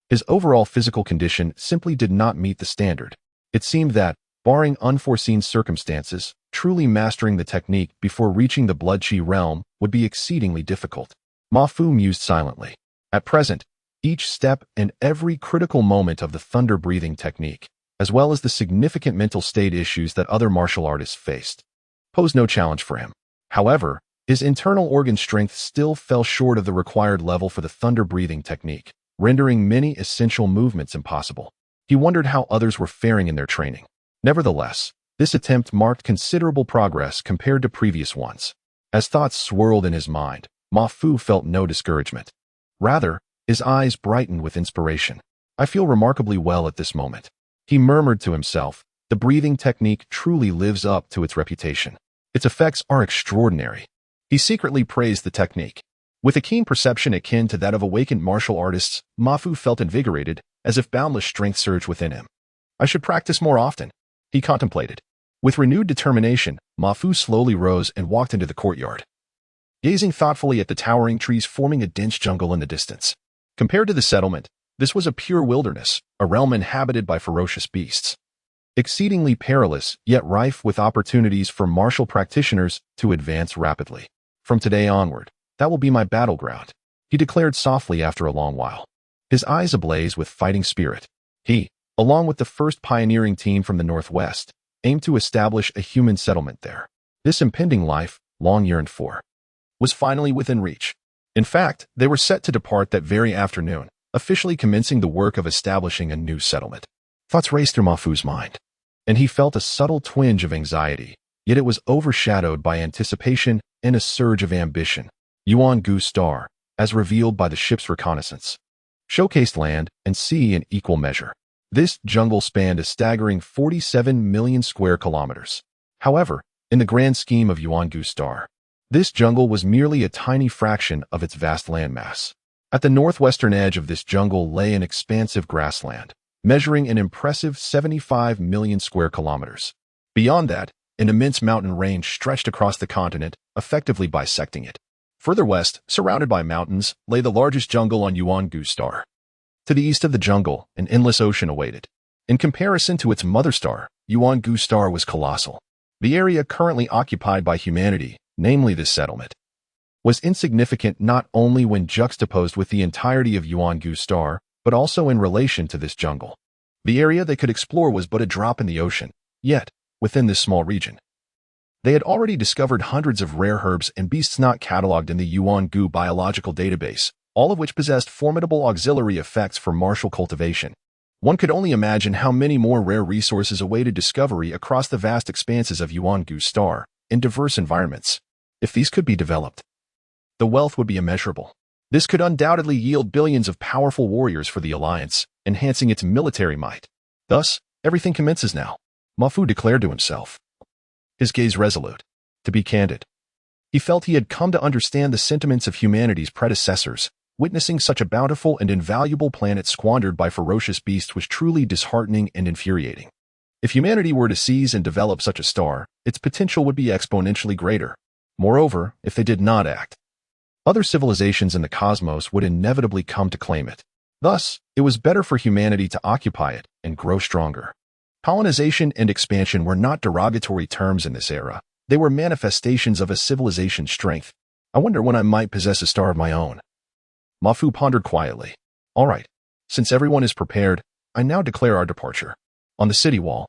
His overall physical condition simply did not meet the standard. It seemed that, barring unforeseen circumstances, truly mastering the technique before reaching the blood-chi realm would be exceedingly difficult. Ma Fu mused silently. At present, each step and every critical moment of the thunder-breathing technique, as well as the significant mental state issues that other martial artists faced, posed no challenge for him. However, his internal organ strength still fell short of the required level for the thunder-breathing technique, rendering many essential movements impossible. He wondered how others were faring in their training. Nevertheless, this attempt marked considerable progress compared to previous ones. As thoughts swirled in his mind, Ma Fu felt no discouragement. Rather, his eyes brightened with inspiration. I feel remarkably well at this moment. He murmured to himself, the breathing technique truly lives up to its reputation. Its effects are extraordinary. He secretly praised the technique. With a keen perception akin to that of awakened martial artists, Ma Fu felt invigorated, as if boundless strength surged within him. I should practice more often, he contemplated. With renewed determination, Ma Fu slowly rose and walked into the courtyard, gazing thoughtfully at the towering trees forming a dense jungle in the distance. Compared to the settlement, this was a pure wilderness, a realm inhabited by ferocious beasts. Exceedingly perilous, yet rife with opportunities for martial practitioners to advance rapidly. From today onward, that will be my battleground, he declared softly after a long while. His eyes ablaze with fighting spirit. He, along with the first pioneering team from the northwest, aimed to establish a human settlement there. This impending life, long yearned for, was finally within reach. In fact, they were set to depart that very afternoon, officially commencing the work of establishing a new settlement. Thoughts raced through Ma Fu's mind, and he felt a subtle twinge of anxiety, yet it was overshadowed by anticipation and a surge of ambition. Yuan-Gu Star, as revealed by the ship's reconnaissance, showcased land and sea in equal measure. This jungle spanned a staggering 47 million square kilometers. However, in the grand scheme of Yuan-Gu Star, this jungle was merely a tiny fraction of its vast landmass. At the northwestern edge of this jungle lay an expansive grassland, measuring an impressive 75 million square kilometers. Beyond that, an immense mountain range stretched across the continent, effectively bisecting it. Further west, surrounded by mountains, lay the largest jungle on Yuan-Gu Star. To the east of the jungle, an endless ocean awaited. In comparison to its mother star, Yuan-Gu Star was colossal. The area currently occupied by humanity, namely this settlement, was insignificant not only when juxtaposed with the entirety of Yuan-Gu Star, but also in relation to this jungle. The area they could explore was but a drop in the ocean, yet, within this small region, they had already discovered hundreds of rare herbs and beasts not catalogued in the Yuan-Gu biological database, all of which possessed formidable auxiliary effects for martial cultivation. One could only imagine how many more rare resources awaited discovery across the vast expanses of Yuan-Gu Star, in diverse environments. If these could be developed, the wealth would be immeasurable. This could undoubtedly yield billions of powerful warriors for the Alliance, enhancing its military might. Thus, everything commences now, Ma Fu declared to himself, his gaze resolute. To be candid, he felt he had come to understand the sentiments of humanity's predecessors. Witnessing such a bountiful and invaluable planet squandered by ferocious beasts was truly disheartening and infuriating. If humanity were to seize and develop such a star, its potential would be exponentially greater. Moreover, if they did not act, other civilizations in the cosmos would inevitably come to claim it. Thus, it was better for humanity to occupy it and grow stronger. Colonization and expansion were not derogatory terms in this era. They were manifestations of a civilization's strength. I wonder when I might possess a star of my own. Ma Fu pondered quietly. All right, since everyone is prepared, I now declare our departure. On the city wall,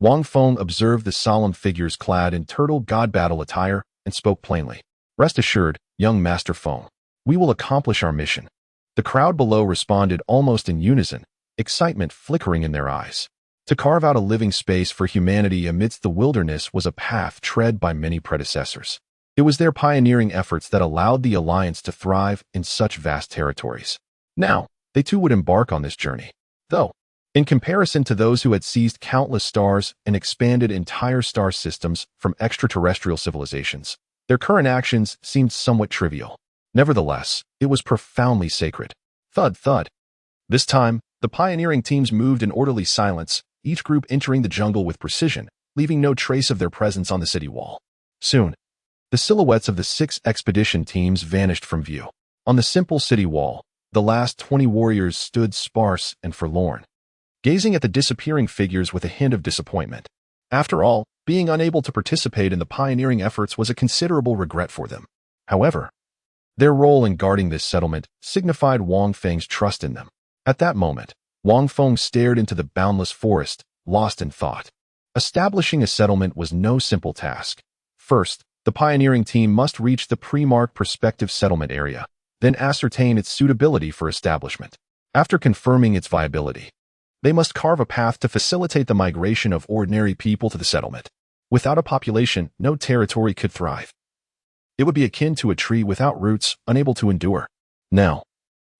Wang Feng observed the solemn figures clad in turtle god battle attire and spoke plainly. Rest assured, young Master Feng, we will accomplish our mission. The crowd below responded almost in unison, excitement flickering in their eyes. To carve out a living space for humanity amidst the wilderness was a path tread by many predecessors. It was their pioneering efforts that allowed the Alliance to thrive in such vast territories. Now, they too would embark on this journey. Though, in comparison to those who had seized countless stars and expanded entire star systems from extraterrestrial civilizations, their current actions seemed somewhat trivial. Nevertheless, it was profoundly sacred. Thud, thud. This time, the pioneering teams moved in orderly silence, each group entering the jungle with precision, leaving no trace of their presence on the city wall. Soon, the silhouettes of the 6 expedition teams vanished from view. On the simple city wall, the last 20 warriors stood sparse and forlorn, gazing at the disappearing figures with a hint of disappointment. After all, being unable to participate in the pioneering efforts was a considerable regret for them. However, their role in guarding this settlement signified Wang Feng's trust in them. At that moment, Wang Feng stared into the boundless forest, lost in thought. Establishing a settlement was no simple task. First, the pioneering team must reach the pre-marked prospective settlement area, then ascertain its suitability for establishment. After confirming its viability, they must carve a path to facilitate the migration of ordinary people to the settlement. Without a population, no territory could thrive. It would be akin to a tree without roots, unable to endure. Now,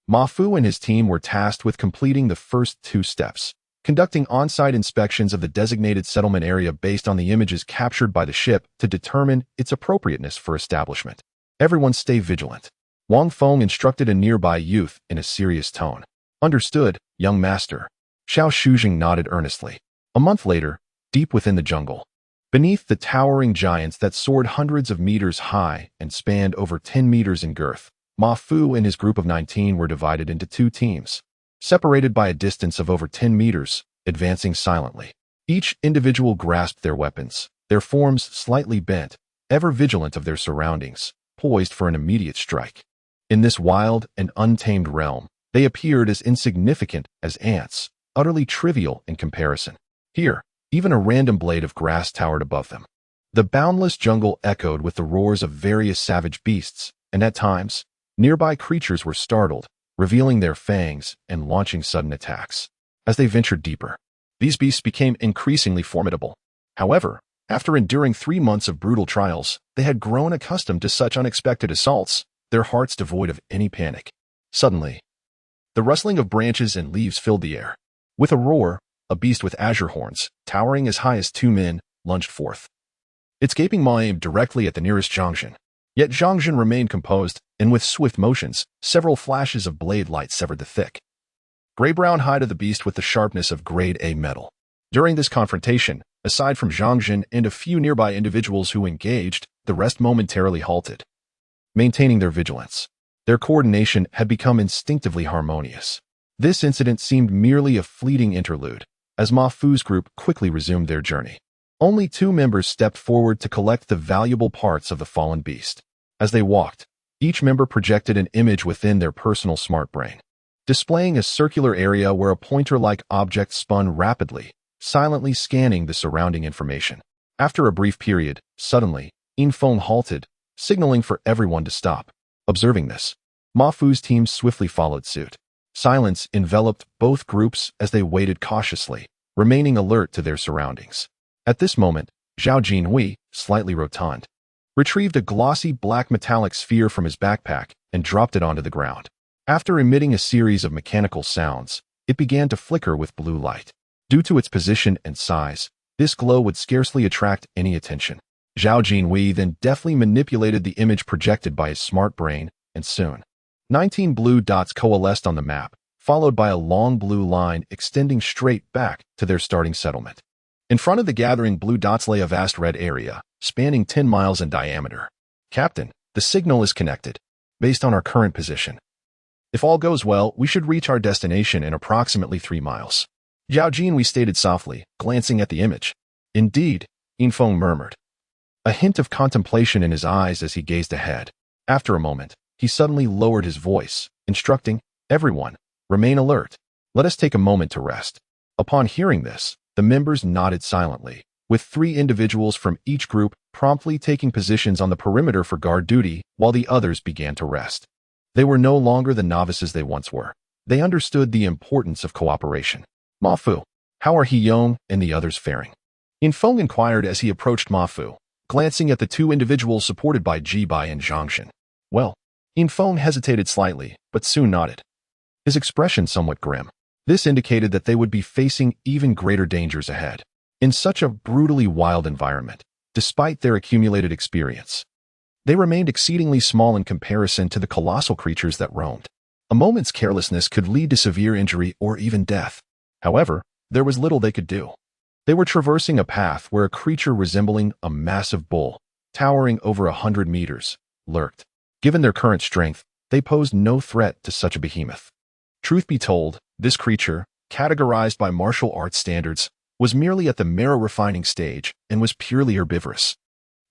Ma Fu and his team were tasked with completing the first two steps, conducting on-site inspections of the designated settlement area based on the images captured by the ship to determine its appropriateness for establishment. Everyone stay vigilant. Wang Feng instructed a nearby youth in a serious tone. Understood, young master. Xiao Shujing nodded earnestly. A month later, deep within the jungle, beneath the towering giants that soared hundreds of meters high and spanned over 10 meters in girth, Ma Fu and his group of 19 were divided into two teams, separated by a distance of over 10 meters, advancing silently. Each individual grasped their weapons, their forms slightly bent, ever vigilant of their surroundings, poised for an immediate strike. In this wild and untamed realm, they appeared as insignificant as ants, utterly trivial in comparison. Here, even a random blade of grass towered above them. The boundless jungle echoed with the roars of various savage beasts, and at times, nearby creatures were startled, revealing their fangs and launching sudden attacks. As they ventured deeper, these beasts became increasingly formidable. However, after enduring 3 months of brutal trials, they had grown accustomed to such unexpected assaults, their hearts devoid of any panic. Suddenly, the rustling of branches and leaves filled the air. With a roar, a beast with azure horns, towering as high as 2 men, lunged forth. Its gaping maw aimed directly at the nearest Zhangzhen. Yet Zhangzhen remained composed, and with swift motions, several flashes of blade light severed the thick gray-brown hide of the beast with the sharpness of grade A metal. During this confrontation, aside from Zhangzhen and a few nearby individuals who engaged, the rest momentarily halted, maintaining their vigilance. Their coordination had become instinctively harmonious. This incident seemed merely a fleeting interlude, as Ma Fu's group quickly resumed their journey. Only 2 members stepped forward to collect the valuable parts of the fallen beast. As they walked, each member projected an image within their personal smart brain, displaying a circular area where a pointer-like object spun rapidly, silently scanning the surrounding information. After a brief period, suddenly, Infeng halted, signaling for everyone to stop. Observing this, Ma Fu's team swiftly followed suit. Silence enveloped both groups as they waited cautiously, remaining alert to their surroundings. At this moment, ZHANG WEI, slightly rotund, retrieved a glossy black metallic sphere from his backpack and dropped it onto the ground. After emitting a series of mechanical sounds, it began to flicker with blue light. Due to its position and size, this glow would scarcely attract any attention. ZHANG WEI then deftly manipulated the image projected by his smart brain, and soon, 19 blue dots coalesced on the map, followed by a long blue line extending straight back to their starting settlement. In front of the gathering blue dots lay a vast red area, spanning 10 miles in diameter. Captain, the signal is connected, based on our current position. If all goes well, we should reach our destination in approximately 3 miles. ZHANG WEI stated softly, glancing at the image. Indeed, Infeng murmured, a hint of contemplation in his eyes as he gazed ahead. After a moment, he suddenly lowered his voice, instructing, everyone, remain alert. Let us take a moment to rest. Upon hearing this, the members nodded silently, with 3 individuals from each group promptly taking positions on the perimeter for guard duty while the others began to rest. They were no longer the novices they once were. They understood the importance of cooperation. Ma Fu, how are He Yong and the others faring? Infeng inquired as he approached Ma Fu, glancing at the 2 individuals supported by Ji Bai and Zhangzhen. Well, Infeng hesitated slightly, but soon nodded, his expression somewhat grim. This indicated that they would be facing even greater dangers ahead. In such a brutally wild environment, despite their accumulated experience, they remained exceedingly small in comparison to the colossal creatures that roamed. A moment's carelessness could lead to severe injury or even death. However, there was little they could do. They were traversing a path where a creature resembling a massive bull, towering over 100 meters, lurked. Given their current strength, they posed no threat to such a behemoth. Truth be told, this creature, categorized by martial arts standards, was merely at the marrow refining stage and was purely herbivorous.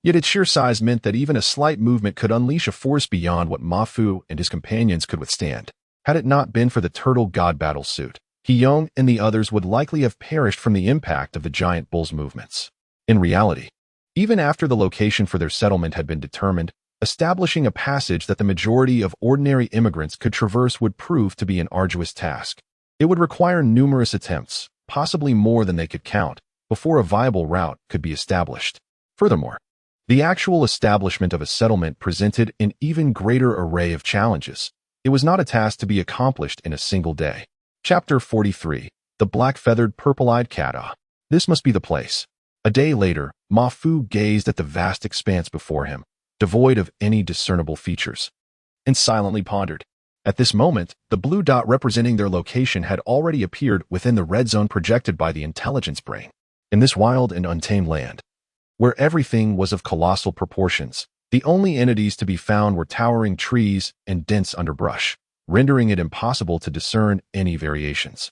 Yet its sheer size meant that even a slight movement could unleash a force beyond what Ma Fu and his companions could withstand. Had it not been for the turtle god battle suit, He Yong and the others would likely have perished from the impact of the giant bull's movements. In reality, even after the location for their settlement had been determined, establishing a passage that the majority of ordinary immigrants could traverse would prove to be an arduous task. It would require numerous attempts, possibly more than they could count, before a viable route could be established. Furthermore, the actual establishment of a settlement presented an even greater array of challenges. It was not a task to be accomplished in a single day. Chapter 43. The Black-Feathered Purple-Eyed Cat. This must be the place. A day later, Ma Fu gazed at the vast expanse before him, devoid of any discernible features, and silently pondered. At this moment, the blue dot representing their location had already appeared within the red zone projected by the intelligence brain. In this wild and untamed land, where everything was of colossal proportions, the only entities to be found were towering trees and dense underbrush, rendering it impossible to discern any variations.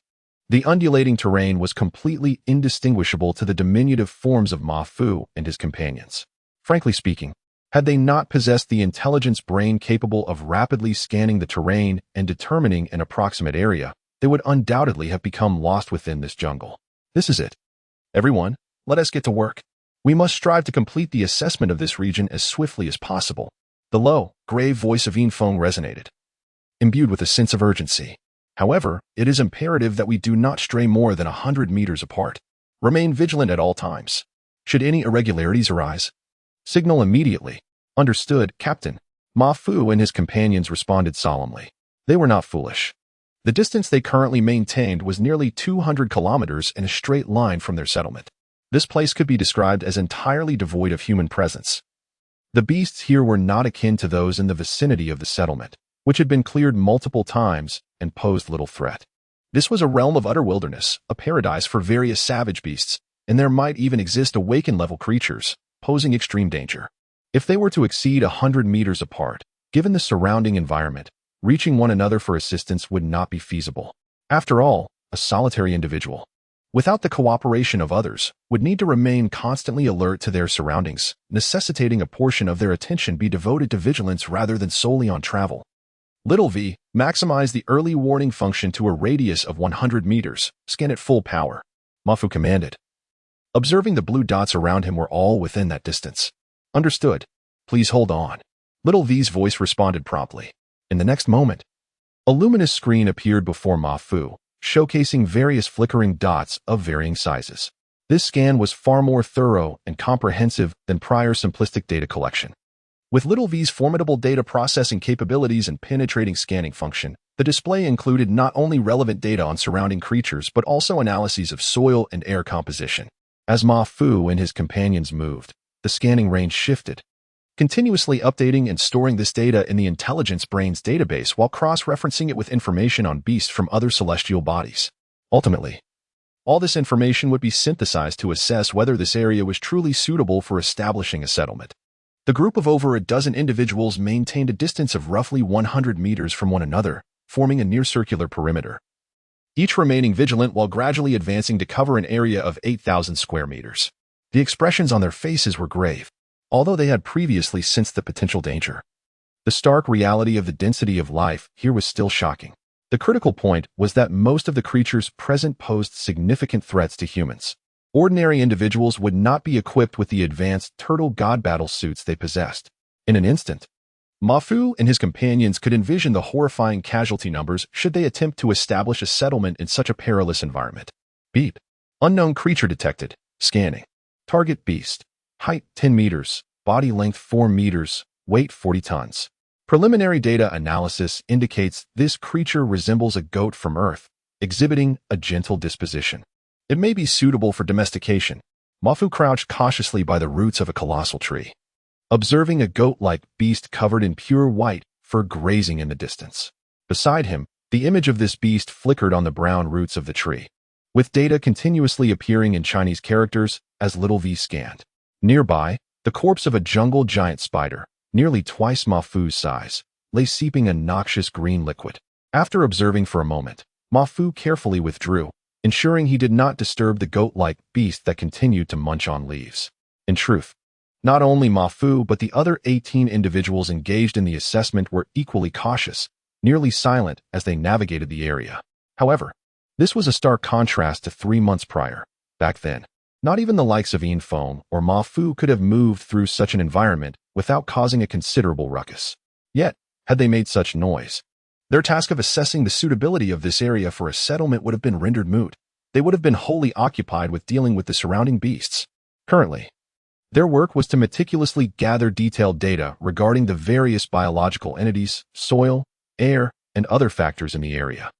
The undulating terrain was completely indistinguishable to the diminutive forms of Ma Fu and his companions. Frankly speaking, had they not possessed the intelligence brain capable of rapidly scanning the terrain and determining an approximate area, they would undoubtedly have become lost within this jungle. This is it. Everyone, let us get to work. We must strive to complete the assessment of this region as swiftly as possible. The low, grave voice of Yin Feng resonated, imbued with a sense of urgency. However, it is imperative that we do not stray more than 100 meters apart. Remain vigilant at all times. Should any irregularities arise, signal immediately. Understood, Captain. Ma Fu and his companions responded solemnly. They were not foolish. The distance they currently maintained was nearly 200 kilometers in a straight line from their settlement. This place could be described as entirely devoid of human presence. The beasts here were not akin to those in the vicinity of the settlement, which had been cleared multiple times and posed little threat. This was a realm of utter wilderness, a paradise for various savage beasts, and there might even exist awakened-level creatures, posing extreme danger. If they were to exceed 100 meters apart, given the surrounding environment, reaching one another for assistance would not be feasible. After all, a solitary individual, without the cooperation of others, would need to remain constantly alert to their surroundings, necessitating a portion of their attention be devoted to vigilance rather than solely on travel. Little V, maximize the early warning function to a radius of 100 meters. Scan at full power. Ma Fu commanded. Observing the blue dots around him were all within that distance. Understood. Please hold on. Little V's voice responded promptly. In the next moment, a luminous screen appeared before Ma Fu, showcasing various flickering dots of varying sizes. This scan was far more thorough and comprehensive than prior simplistic data collection. With Little V's formidable data processing capabilities and penetrating scanning function, the display included not only relevant data on surrounding creatures but also analyses of soil and air composition. As Ma Fu and his companions moved, the scanning range shifted, continuously updating and storing this data in the intelligence brain's database while cross-referencing it with information on beasts from other celestial bodies. Ultimately, all this information would be synthesized to assess whether this area was truly suitable for establishing a settlement. The group of over a dozen individuals maintained a distance of roughly 100 meters from one another, forming a near-circular perimeter, each remaining vigilant while gradually advancing to cover an area of 8,000 square meters. The expressions on their faces were grave, although they had previously sensed the potential danger. The stark reality of the density of life here was still shocking. The critical point was that most of the creatures present posed significant threats to humans. Ordinary individuals would not be equipped with the advanced turtle god battle suits they possessed. In an instant, Ma Fu and his companions could envision the horrifying casualty numbers should they attempt to establish a settlement in such a perilous environment. Beep. Unknown creature detected. Scanning. Target beast. Height 10 meters. Body length 4 meters. Weight 40 tons. Preliminary data analysis indicates this creature resembles a goat from Earth, exhibiting a gentle disposition. It may be suitable for domestication. Ma Fu crouched cautiously by the roots of a colossal tree, observing a goat-like beast covered in pure white fur grazing in the distance. Beside him, the image of this beast flickered on the brown roots of the tree, with data continuously appearing in Chinese characters as Little V scanned. Nearby, the corpse of a jungle giant spider, nearly twice Ma Fu's size, lay seeping a noxious green liquid. After observing for a moment, Ma Fu carefully withdrew, ensuring he did not disturb the goat-like beast that continued to munch on leaves. In truth, not only Ma Fu but the other 18 individuals engaged in the assessment were equally cautious, nearly silent as they navigated the area. However, this was a stark contrast to 3 months prior. Back then, not even the likes of Yin Feng or Ma Fu could have moved through such an environment without causing a considerable ruckus. Yet, had they made such noise, their task of assessing the suitability of this area for a settlement would have been rendered moot. They would have been wholly occupied with dealing with the surrounding beasts. Currently, their work was to meticulously gather detailed data regarding the various biological entities, soil, air, and other factors in the area.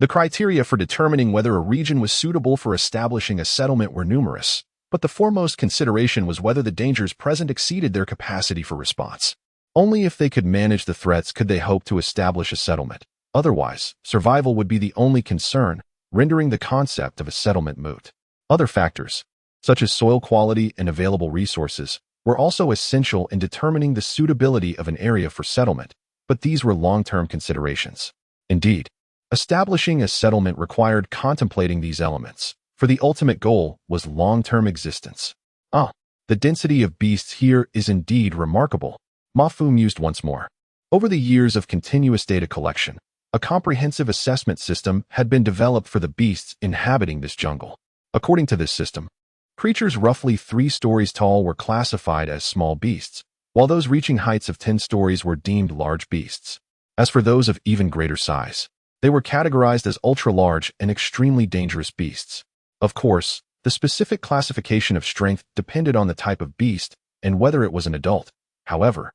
The criteria for determining whether a region was suitable for establishing a settlement were numerous, but the foremost consideration was whether the dangers present exceeded their capacity for response. Only if they could manage the threats could they hope to establish a settlement. Otherwise, survival would be the only concern, rendering the concept of a settlement moot. Other factors, such as soil quality and available resources, were also essential in determining the suitability of an area for settlement, but these were long-term considerations. Indeed, establishing a settlement required contemplating these elements, for the ultimate goal was long-term existence. The density of beasts here is indeed remarkable, Ma Fu mused once more. Over the years of continuous data collection, a comprehensive assessment system had been developed for the beasts inhabiting this jungle. According to this system, creatures roughly 3 stories tall were classified as small beasts, while those reaching heights of 10 stories were deemed large beasts. As for those of even greater size, they were categorized as ultra-large and extremely dangerous beasts. Of course, the specific classification of strength depended on the type of beast and whether it was an adult. However,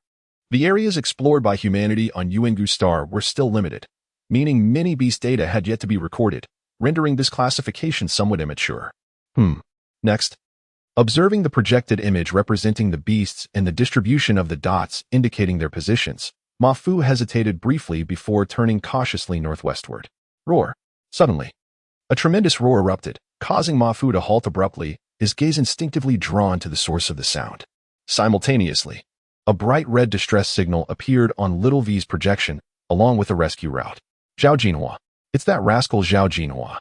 the areas explored by humanity on Yuangu Star were still limited, meaning many beast data had yet to be recorded, rendering this classification somewhat immature. Next, observing the projected image representing the beasts and the distribution of the dots indicating their positions, Ma Fu hesitated briefly before turning cautiously northwestward. Roar. Suddenly, a tremendous roar erupted, causing Ma Fu to halt abruptly, his gaze instinctively drawn to the source of the sound. Simultaneously, a bright red distress signal appeared on Little V's projection, along with a rescue route. ZHANG WEI. It's that rascal ZHANG WEI.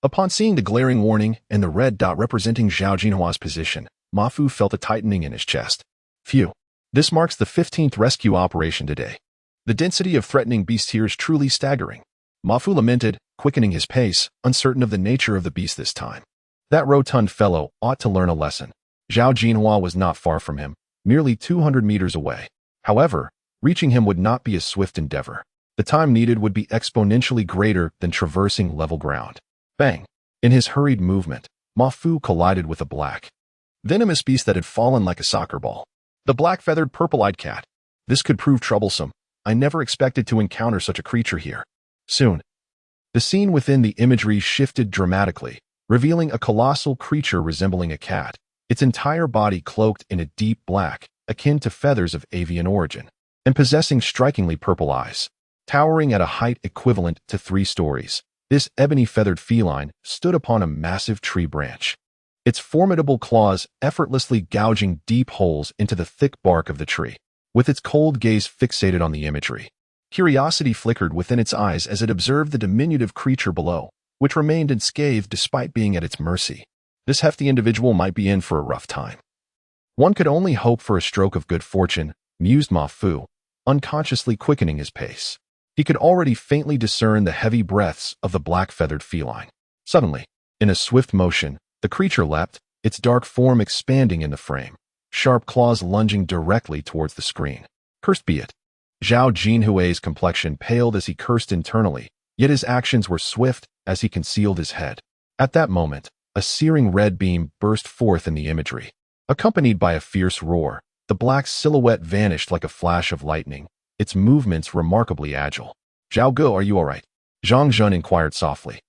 Upon seeing the glaring warning and the red dot representing ZHANG WEI's position, Ma Fu felt a tightening in his chest. Phew. This marks the 15th rescue operation today. The density of threatening beasts here is truly staggering. Ma Fu lamented, quickening his pace, uncertain of the nature of the beast this time. That rotund fellow ought to learn a lesson. ZHANG WEI was not far from him, merely 200 meters away. However, reaching him would not be a swift endeavor. The time needed would be exponentially greater than traversing level ground. Bang! In his hurried movement, Ma Fu collided with a black, venomous beast that had fallen like a soccer ball. The black-feathered purple-eyed cat. This could prove troublesome. I never expected to encounter such a creature here. Soon, the scene within the imagery shifted dramatically, revealing a colossal creature resembling a cat, its entire body cloaked in a deep black, akin to feathers of avian origin, and possessing strikingly purple eyes. Towering at a height equivalent to 3 stories, this ebony-feathered feline stood upon a massive tree branch, its formidable claws effortlessly gouging deep holes into the thick bark of the tree. With its cold gaze fixated on the imagery, curiosity flickered within its eyes as it observed the diminutive creature below, which remained unscathed despite being at its mercy. This hefty individual might be in for a rough time. One could only hope for a stroke of good fortune, mused Ma Fu, unconsciously quickening his pace. He could already faintly discern the heavy breaths of the black-feathered feline. Suddenly, in a swift motion, the creature leapt, its dark form expanding in the frame, sharp claws lunging directly towards the screen. Cursed be it. ZHANG WEI's complexion paled as he cursed internally, yet his actions were swift as he concealed his head. At that moment, a searing red beam burst forth in the imagery. Accompanied by a fierce roar, the black silhouette vanished like a flash of lightning, its movements remarkably agile. Zhao Ge, are you all right? Zhang Zhun inquired softly.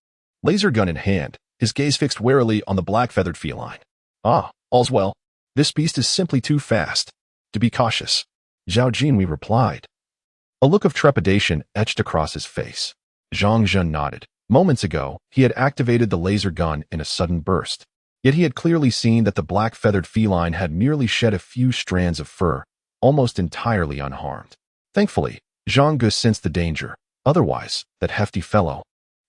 Laser gun in hand, his gaze fixed warily on the black-feathered feline. All's well. This beast is simply too fast. To be cautious. ZHANG WEI replied. A look of trepidation etched across his face. Zhang Zhun nodded. Moments ago, he had activated the laser gun in a sudden burst. Yet he had clearly seen that the black-feathered feline had merely shed a few strands of fur, almost entirely unharmed. Thankfully, ZHANG WEI sensed the danger. Otherwise, that hefty fellow,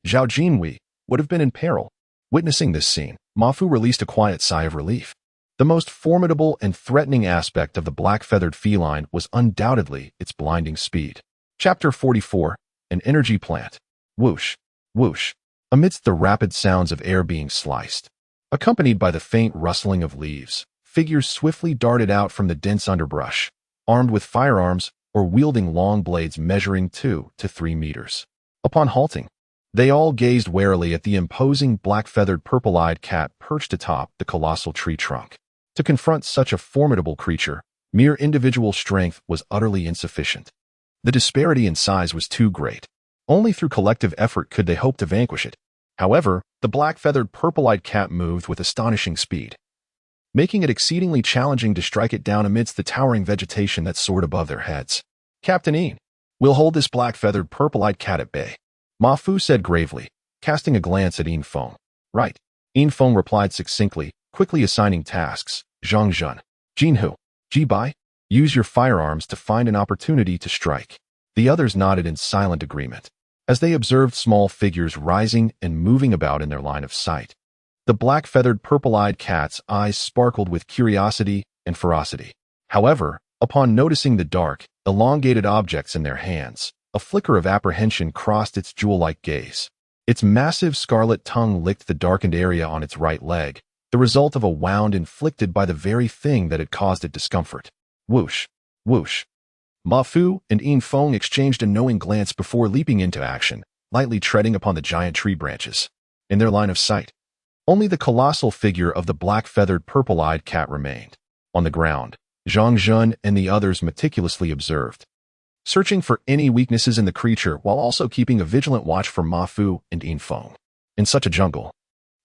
ZHANG WEI, would have been in peril. Witnessing this scene, Mafu released a quiet sigh of relief. The most formidable and threatening aspect of the black-feathered feline was undoubtedly its blinding speed. Chapter 44, An Energy Plant. Whoosh, whoosh. Amidst the rapid sounds of air being sliced, accompanied by the faint rustling of leaves, figures swiftly darted out from the dense underbrush, armed with firearms or wielding long blades measuring 2 to 3 meters. Upon halting, they all gazed warily at the imposing black-feathered purple-eyed cat perched atop the colossal tree trunk. To confront such a formidable creature, mere individual strength was utterly insufficient. The disparity in size was too great. Only through collective effort could they hope to vanquish it. However, the black-feathered purple-eyed cat moved with astonishing speed, making it exceedingly challenging to strike it down amidst the towering vegetation that soared above their heads. Captain Ian, we'll hold this black-feathered purple-eyed cat at bay, Mafu said gravely, casting a glance at Yin Feng. Right. Yin Feng replied succinctly, quickly assigning tasks. Zhang Zhen, Jinhu, Jibai, use your firearms to find an opportunity to strike. The others nodded in silent agreement, as they observed small figures rising and moving about in their line of sight. The black-feathered purple-eyed cat's eyes sparkled with curiosity and ferocity. However, upon noticing the dark, elongated objects in their hands, a flicker of apprehension crossed its jewel-like gaze. Its massive scarlet tongue licked the darkened area on its right leg, the result of a wound inflicted by the very thing that had caused it discomfort. Whoosh, whoosh. Mafu and Yin Feng exchanged a knowing glance before leaping into action, lightly treading upon the giant tree branches. In their line of sight, only the colossal figure of the black-feathered purple-eyed cat remained. On the ground, Zhang Zhen and the others meticulously observed, searching for any weaknesses in the creature while also keeping a vigilant watch for Mafu and Yin Feng. In such a jungle,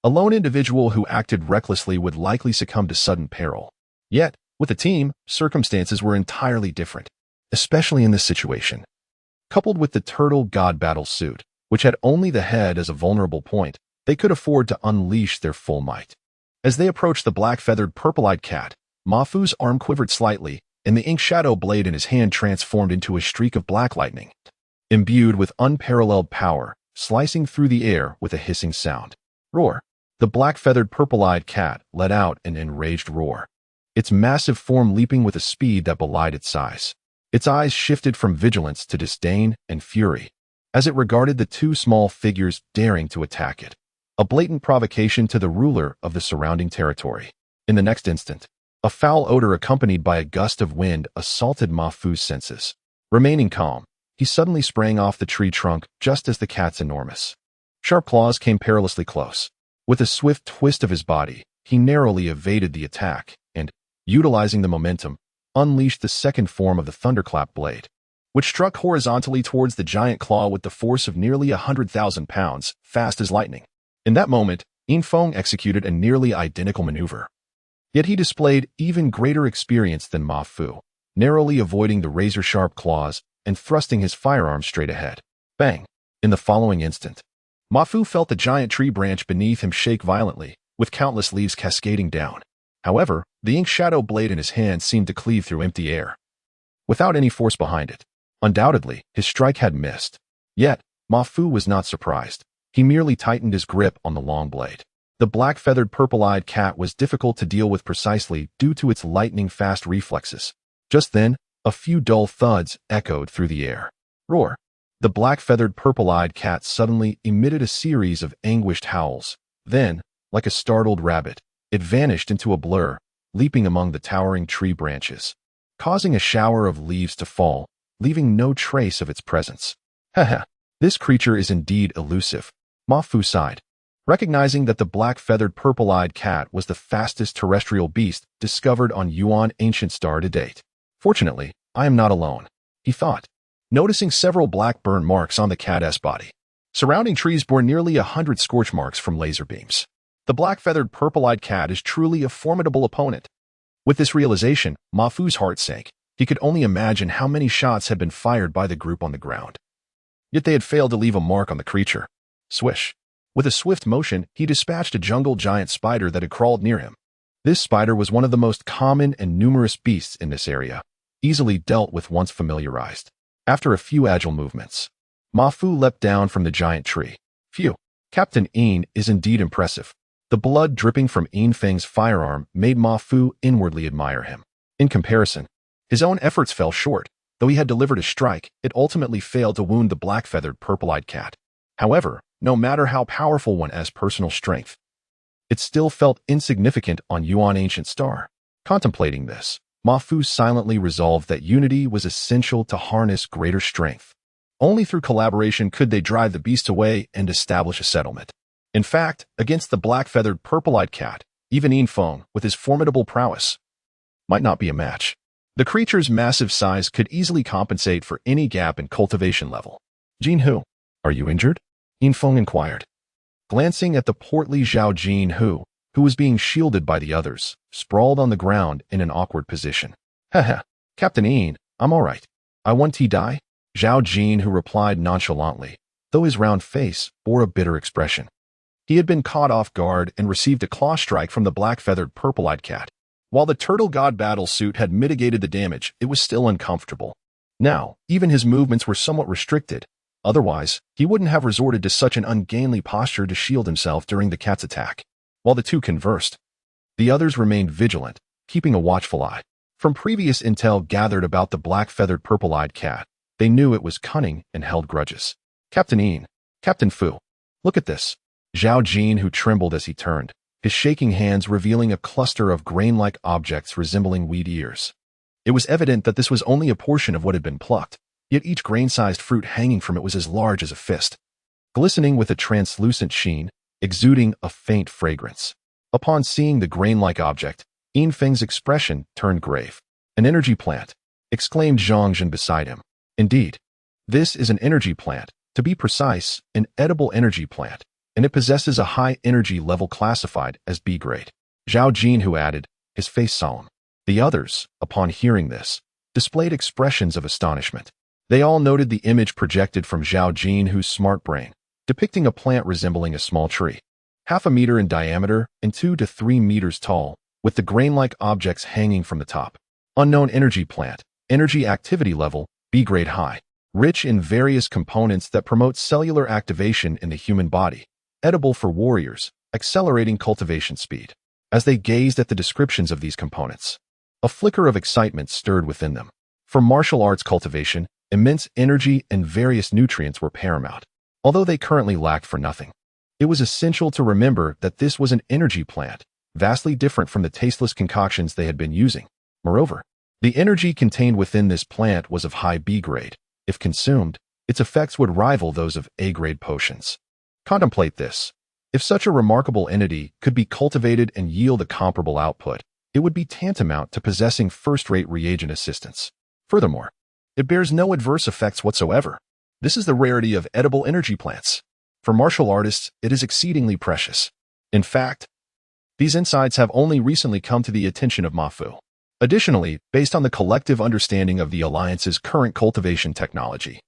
a lone individual who acted recklessly would likely succumb to sudden peril. Yet, with a team, circumstances were entirely different, especially in this situation. Coupled with the turtle god battle suit, which had only the head as a vulnerable point, they could afford to unleash their full might. As they approached the black-feathered purple-eyed cat, Mafu's arm quivered slightly, and the ink shadow blade in his hand transformed into a streak of black lightning, imbued with unparalleled power, slicing through the air with a hissing sound. Roar! The black-feathered purple-eyed cat let out an enraged roar, its massive form leaping with a speed that belied its size. Its eyes shifted from vigilance to disdain and fury, as it regarded the two small figures daring to attack it, a blatant provocation to the ruler of the surrounding territory. In the next instant, a foul odor accompanied by a gust of wind assaulted Mafu's senses. Remaining calm, he suddenly sprang off the tree trunk just as the cat's enormous, sharp claws came perilously close. With a swift twist of his body, he narrowly evaded the attack and, utilizing the momentum, unleashed the second form of the thunderclap blade, which struck horizontally towards the giant claw with the force of nearly 100,000 pounds, fast as lightning. In that moment, Yin Feng executed a nearly identical maneuver. Yet he displayed even greater experience than Mafu, narrowly avoiding the razor-sharp claws and thrusting his firearm straight ahead. Bang! In the following instant, Mafu felt the giant tree branch beneath him shake violently, with countless leaves cascading down. However, the ink shadow blade in his hand seemed to cleave through empty air, without any force behind it. Undoubtedly, his strike had missed. Yet, Mafu was not surprised. He merely tightened his grip on the long blade. The black-feathered purple-eyed cat was difficult to deal with precisely due to its lightning-fast reflexes. Just then, a few dull thuds echoed through the air. Roar! The black-feathered purple-eyed cat suddenly emitted a series of anguished howls. Then, like a startled rabbit, it vanished into a blur, leaping among the towering tree branches, causing a shower of leaves to fall, leaving no trace of its presence. Haha, this creature is indeed elusive, Mafu sighed, recognizing that the black-feathered purple-eyed cat was the fastest terrestrial beast discovered on Yuan ancient star to date. Fortunately, I am not alone, he thought, noticing several black burn marks on the cat's body. Surrounding trees bore nearly 100 scorch marks from laser beams. The black-feathered purple-eyed cat is truly a formidable opponent. With this realization, Mafu's heart sank. He could only imagine how many shots had been fired by the group on the ground. Yet they had failed to leave a mark on the creature. Swish! With a swift motion, he dispatched a jungle giant spider that had crawled near him. This spider was one of the most common and numerous beasts in this area, easily dealt with once familiarized. After a few agile movements, Ma Fu leapt down from the giant tree. Phew, Captain Yin is indeed impressive. The blood dripping from Yin Feng's firearm made Ma Fu inwardly admire him. In comparison, his own efforts fell short. Though he had delivered a strike, it ultimately failed to wound the black-feathered purple-eyed cat. However, no matter how powerful one has personal strength, it still felt insignificant on Yuan Ancient Star. Contemplating this, Ma Fu silently resolved that unity was essential to harness greater strength. Only through collaboration could they drive the beast away and establish a settlement. In fact, against the black-feathered purple-eyed cat, even Yin Feng, with his formidable prowess, might not be a match. The creature's massive size could easily compensate for any gap in cultivation level. Jinhu, are you injured? Yin Feng inquired. Glancing at the portly Zhao Jinhu, who was being shielded by the others, sprawled on the ground in an awkward position. Haha, Captain Yin, I'm all right. I want to die? Zhao Jinhu replied nonchalantly, though his round face bore a bitter expression. He had been caught off guard and received a claw strike from the black-feathered purple-eyed cat. While the turtle god battle suit had mitigated the damage, it was still uncomfortable. Now, even his movements were somewhat restricted. Otherwise, he wouldn't have resorted to such an ungainly posture to shield himself during the cat's attack. While the two conversed, the others remained vigilant, keeping a watchful eye. From previous intel gathered about the black-feathered purple-eyed cat, they knew it was cunning and held grudges. Captain Yin, Captain Fu, look at this. Zhao Jin, who trembled as he turned, his shaking hands revealing a cluster of grain-like objects resembling wheat ears. It was evident that this was only a portion of what had been plucked, yet each grain-sized fruit hanging from it was as large as a fist, glistening with a translucent sheen, exuding a faint fragrance. Upon seeing the grain-like object, Yin Feng's expression turned grave. An energy plant, exclaimed Zhang Zhen beside him. Indeed, this is an energy plant, to be precise, an edible energy plant, and it possesses a high energy level classified as B grade. Zhao Jinhu added, his face solemn. The others, upon hearing this, displayed expressions of astonishment. They all noted the image projected from Zhao Jinhu's smart brain, depicting a plant resembling a small tree, 1/2 meter in diameter and 2 to 3 meters tall, with the grain-like objects hanging from the top. Unknown energy plant, energy activity level, B grade high, rich in various components that promote cellular activation in the human body, edible for warriors, accelerating cultivation speed. As they gazed at the descriptions of these components, a flicker of excitement stirred within them. For martial arts cultivation, immense energy and various nutrients were paramount. Although they currently lacked for nothing, it was essential to remember that this was an energy plant, vastly different from the tasteless concoctions they had been using. Moreover, the energy contained within this plant was of high B grade. If consumed, its effects would rival those of A grade potions. Contemplate this. If such a remarkable entity could be cultivated and yield a comparable output, it would be tantamount to possessing first-rate reagent assistance. Furthermore, it bears no adverse effects whatsoever. This is the rarity of edible energy plants. For martial artists, it is exceedingly precious. In fact, these insights have only recently come to the attention of Ma Fu. Additionally, based on the collective understanding of the Alliance's current cultivation technology,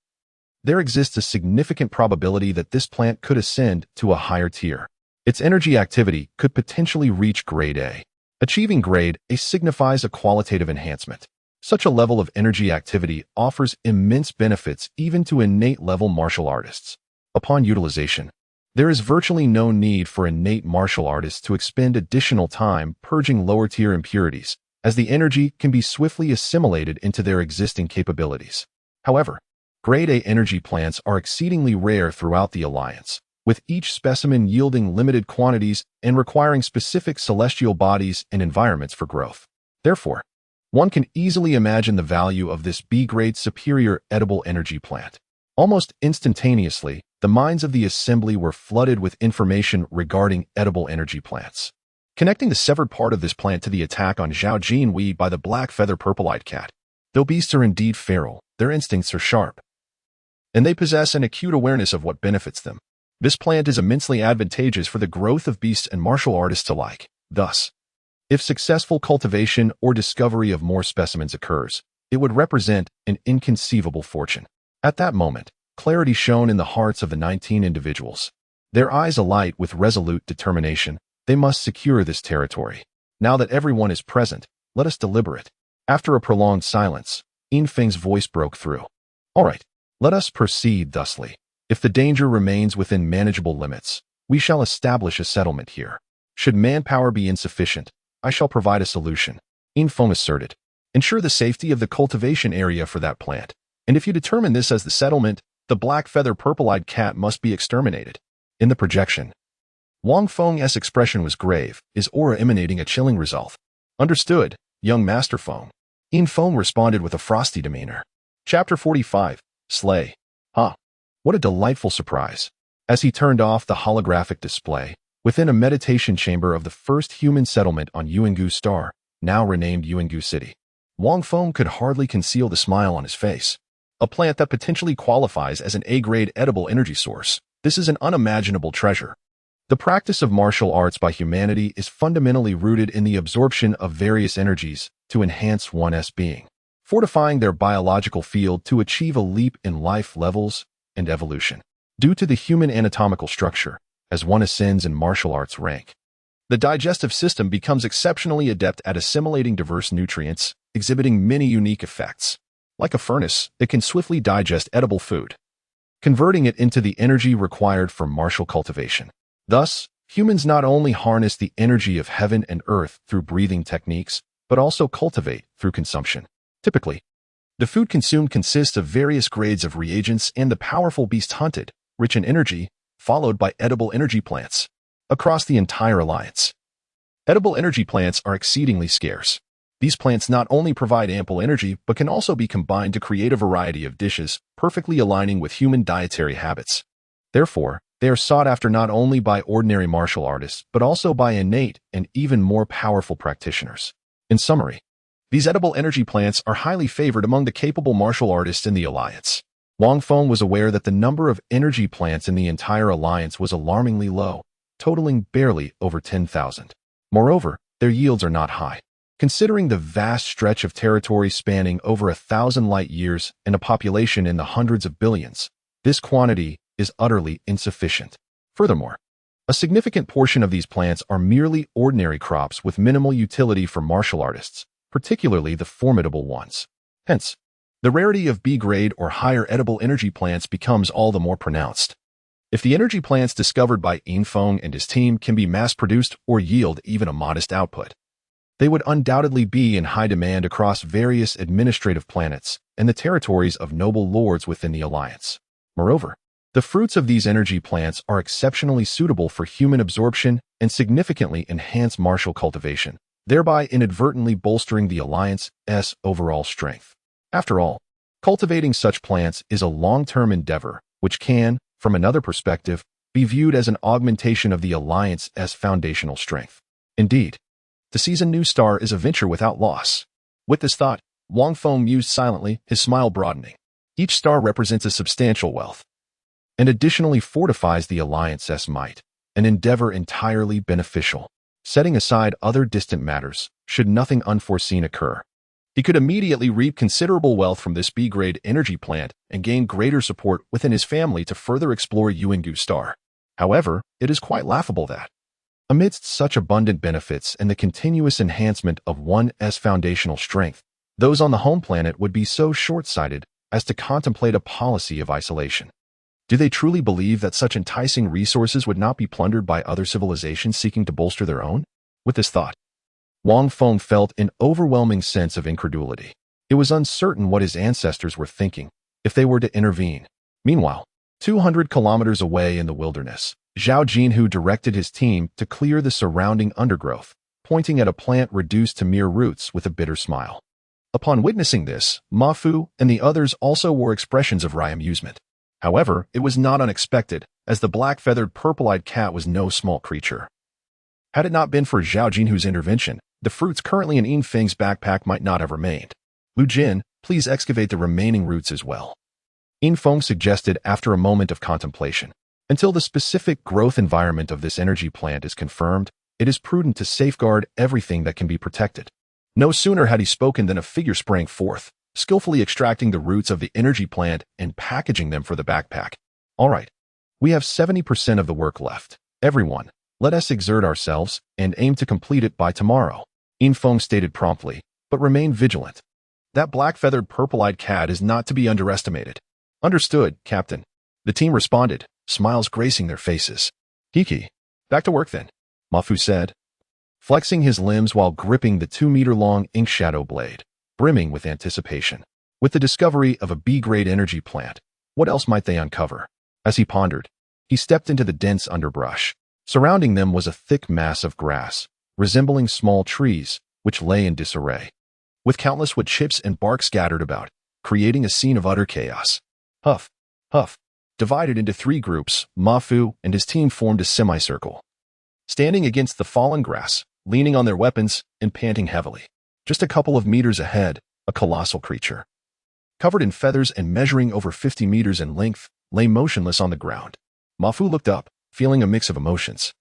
there exists a significant probability that this plant could ascend to a higher tier. Its energy activity could potentially reach grade A. Achieving grade A signifies a qualitative enhancement. Such a level of energy activity offers immense benefits even to innate-level martial artists. Upon utilization, there is virtually no need for innate martial artists to expend additional time purging lower-tier impurities, as the energy can be swiftly assimilated into their existing capabilities. However, Grade A energy plants are exceedingly rare throughout the Alliance, with each specimen yielding limited quantities and requiring specific celestial bodies and environments for growth. Therefore, one can easily imagine the value of this B-grade superior edible energy plant. Almost instantaneously, the minds of the assembly were flooded with information regarding edible energy plants. Connecting the severed part of this plant to the attack on Zhang Wei by the black feather purple-eyed cat. Though beasts are indeed feral, their instincts are sharp, and they possess an acute awareness of what benefits them. This plant is immensely advantageous for the growth of beasts and martial artists alike. Thus, if successful cultivation or discovery of more specimens occurs, it would represent an inconceivable fortune. At that moment, clarity shone in the hearts of the 19 individuals. Their eyes alight with resolute determination, they must secure this territory. Now that everyone is present, let us deliberate. After a prolonged silence, Yin Feng's voice broke through. All right, let us proceed thusly. If the danger remains within manageable limits, we shall establish a settlement here. Should manpower be insufficient, I shall provide a solution. Infeng asserted. Ensure the safety of the cultivation area for that plant. And if you determine this as the settlement, the black feather purple-eyed cat must be exterminated. In the projection, Wang Feng's expression was grave, his aura emanating a chilling resolve. Understood, young Master Feng. Infeng responded with a frosty demeanor. Chapter 45, Slay. Huh. What a delightful surprise. As he turned off the holographic display, within a meditation chamber of the first human settlement on Yuangu Star, now renamed Yuangu City, Wang Feng could hardly conceal the smile on his face. A plant that potentially qualifies as an A-grade edible energy source. This is an unimaginable treasure. The practice of martial arts by humanity is fundamentally rooted in the absorption of various energies to enhance one's being, fortifying their biological field to achieve a leap in life levels and evolution. Due to the human anatomical structure, as one ascends in martial arts rank, the digestive system becomes exceptionally adept at assimilating diverse nutrients, exhibiting many unique effects. Like a furnace, it can swiftly digest edible food, converting it into the energy required for martial cultivation. Thus, humans not only harness the energy of heaven and earth through breathing techniques, but also cultivate through consumption. Typically, the food consumed consists of various grades of reagents and the powerful beasts hunted, rich in energy, followed by edible energy plants. Across the entire alliance, edible energy plants are exceedingly scarce. These plants not only provide ample energy, but can also be combined to create a variety of dishes, perfectly aligning with human dietary habits. Therefore, they are sought after not only by ordinary martial artists, but also by innate and even more powerful practitioners. In summary, these edible energy plants are highly favored among the capable martial artists in the alliance. Wang Feng was aware that the number of energy plants in the entire alliance was alarmingly low, totaling barely over 10,000. Moreover, their yields are not high. Considering the vast stretch of territory spanning over 1,000 light years and a population in the hundreds of billions, this quantity is utterly insufficient. Furthermore, a significant portion of these plants are merely ordinary crops with minimal utility for martial artists, particularly the formidable ones. Hence, the rarity of B-grade or higher edible energy plants becomes all the more pronounced. If the energy plants discovered by Infeng and his team can be mass-produced or yield even a modest output, they would undoubtedly be in high demand across various administrative planets and the territories of noble lords within the alliance. Moreover, the fruits of these energy plants are exceptionally suitable for human absorption and significantly enhance martial cultivation, thereby inadvertently bolstering the alliance's overall strength. After all, cultivating such plants is a long-term endeavor, which can, from another perspective, be viewed as an augmentation of the alliance's foundational strength. Indeed, to seize a new star is a venture without loss. With this thought, Wang Feng mused silently, his smile broadening. Each star represents a substantial wealth, and additionally fortifies the alliance's might, an endeavor entirely beneficial. Setting aside other distant matters, should nothing unforeseen occur, he could immediately reap considerable wealth from this B-grade energy plant and gain greater support within his family to further explore Yuangu Star. However, it is quite laughable that, amidst such abundant benefits and the continuous enhancement of one's foundational strength, those on the home planet would be so short-sighted as to contemplate a policy of isolation. Do they truly believe that such enticing resources would not be plundered by other civilizations seeking to bolster their own? With this thought, Wang Feng felt an overwhelming sense of incredulity. It was uncertain what his ancestors were thinking if they were to intervene. Meanwhile, 200 kilometers away in the wilderness, Zhao Jinhu directed his team to clear the surrounding undergrowth, pointing at a plant reduced to mere roots with a bitter smile. Upon witnessing this, Ma Fu and the others also wore expressions of wry amusement. However, it was not unexpected, as the black-feathered purple-eyed cat was no small creature. Had it not been for Zhao Jinhu's intervention, the fruits currently in Infeng's backpack might not have remained. Lu Jin, please excavate the remaining roots as well, Infeng suggested after a moment of contemplation. Until the specific growth environment of this energy plant is confirmed, it is prudent to safeguard everything that can be protected. No sooner had he spoken than a figure sprang forth, skillfully extracting the roots of the energy plant and packaging them for the backpack. All right, we have 70% of the work left. Everyone, let us exert ourselves and aim to complete it by tomorrow, Infeng stated promptly, but remain vigilant. That black-feathered purple-eyed cat is not to be underestimated. Understood, Captain. The team responded, smiles gracing their faces. Hiki. Back to work then, Mafu said, flexing his limbs while gripping the 2-meter-long ink shadow blade, brimming with anticipation. With the discovery of a B-grade energy plant, what else might they uncover? As he pondered, he stepped into the dense underbrush. Surrounding them was a thick mass of grass, resembling small trees, which lay in disarray, with countless wood chips and bark scattered about, creating a scene of utter chaos. Huff, huff. Divided into 3 groups, Mafu and his team formed a semicircle, standing against the fallen grass, leaning on their weapons and panting heavily. Just a couple of meters ahead, a colossal creature, covered in feathers and measuring over 50 meters in length, lay motionless on the ground. Mafu looked up, feeling a mix of emotions.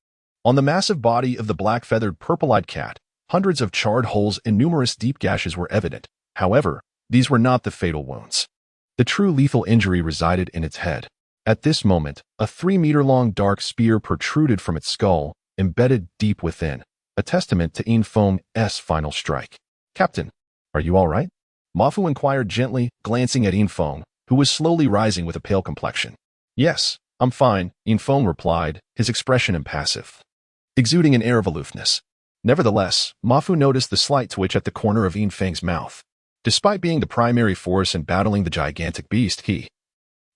On the massive body of the black-feathered purple-eyed cat, hundreds of charred holes and numerous deep gashes were evident. However, these were not the fatal wounds. The true lethal injury resided in its head. At this moment, a 3-meter-long dark spear protruded from its skull, embedded deep within, a testament to Yin Feng's final strike. Captain, are you all right? Mafu inquired gently, glancing at Yin Feng, who was slowly rising with a pale complexion. Yes, I'm fine, Yin Feng replied, his expression impassive, exuding an air of aloofness. Nevertheless, Mafu noticed the slight twitch at the corner of Yin Feng's mouth. Despite being the primary force in battling the gigantic beast, he,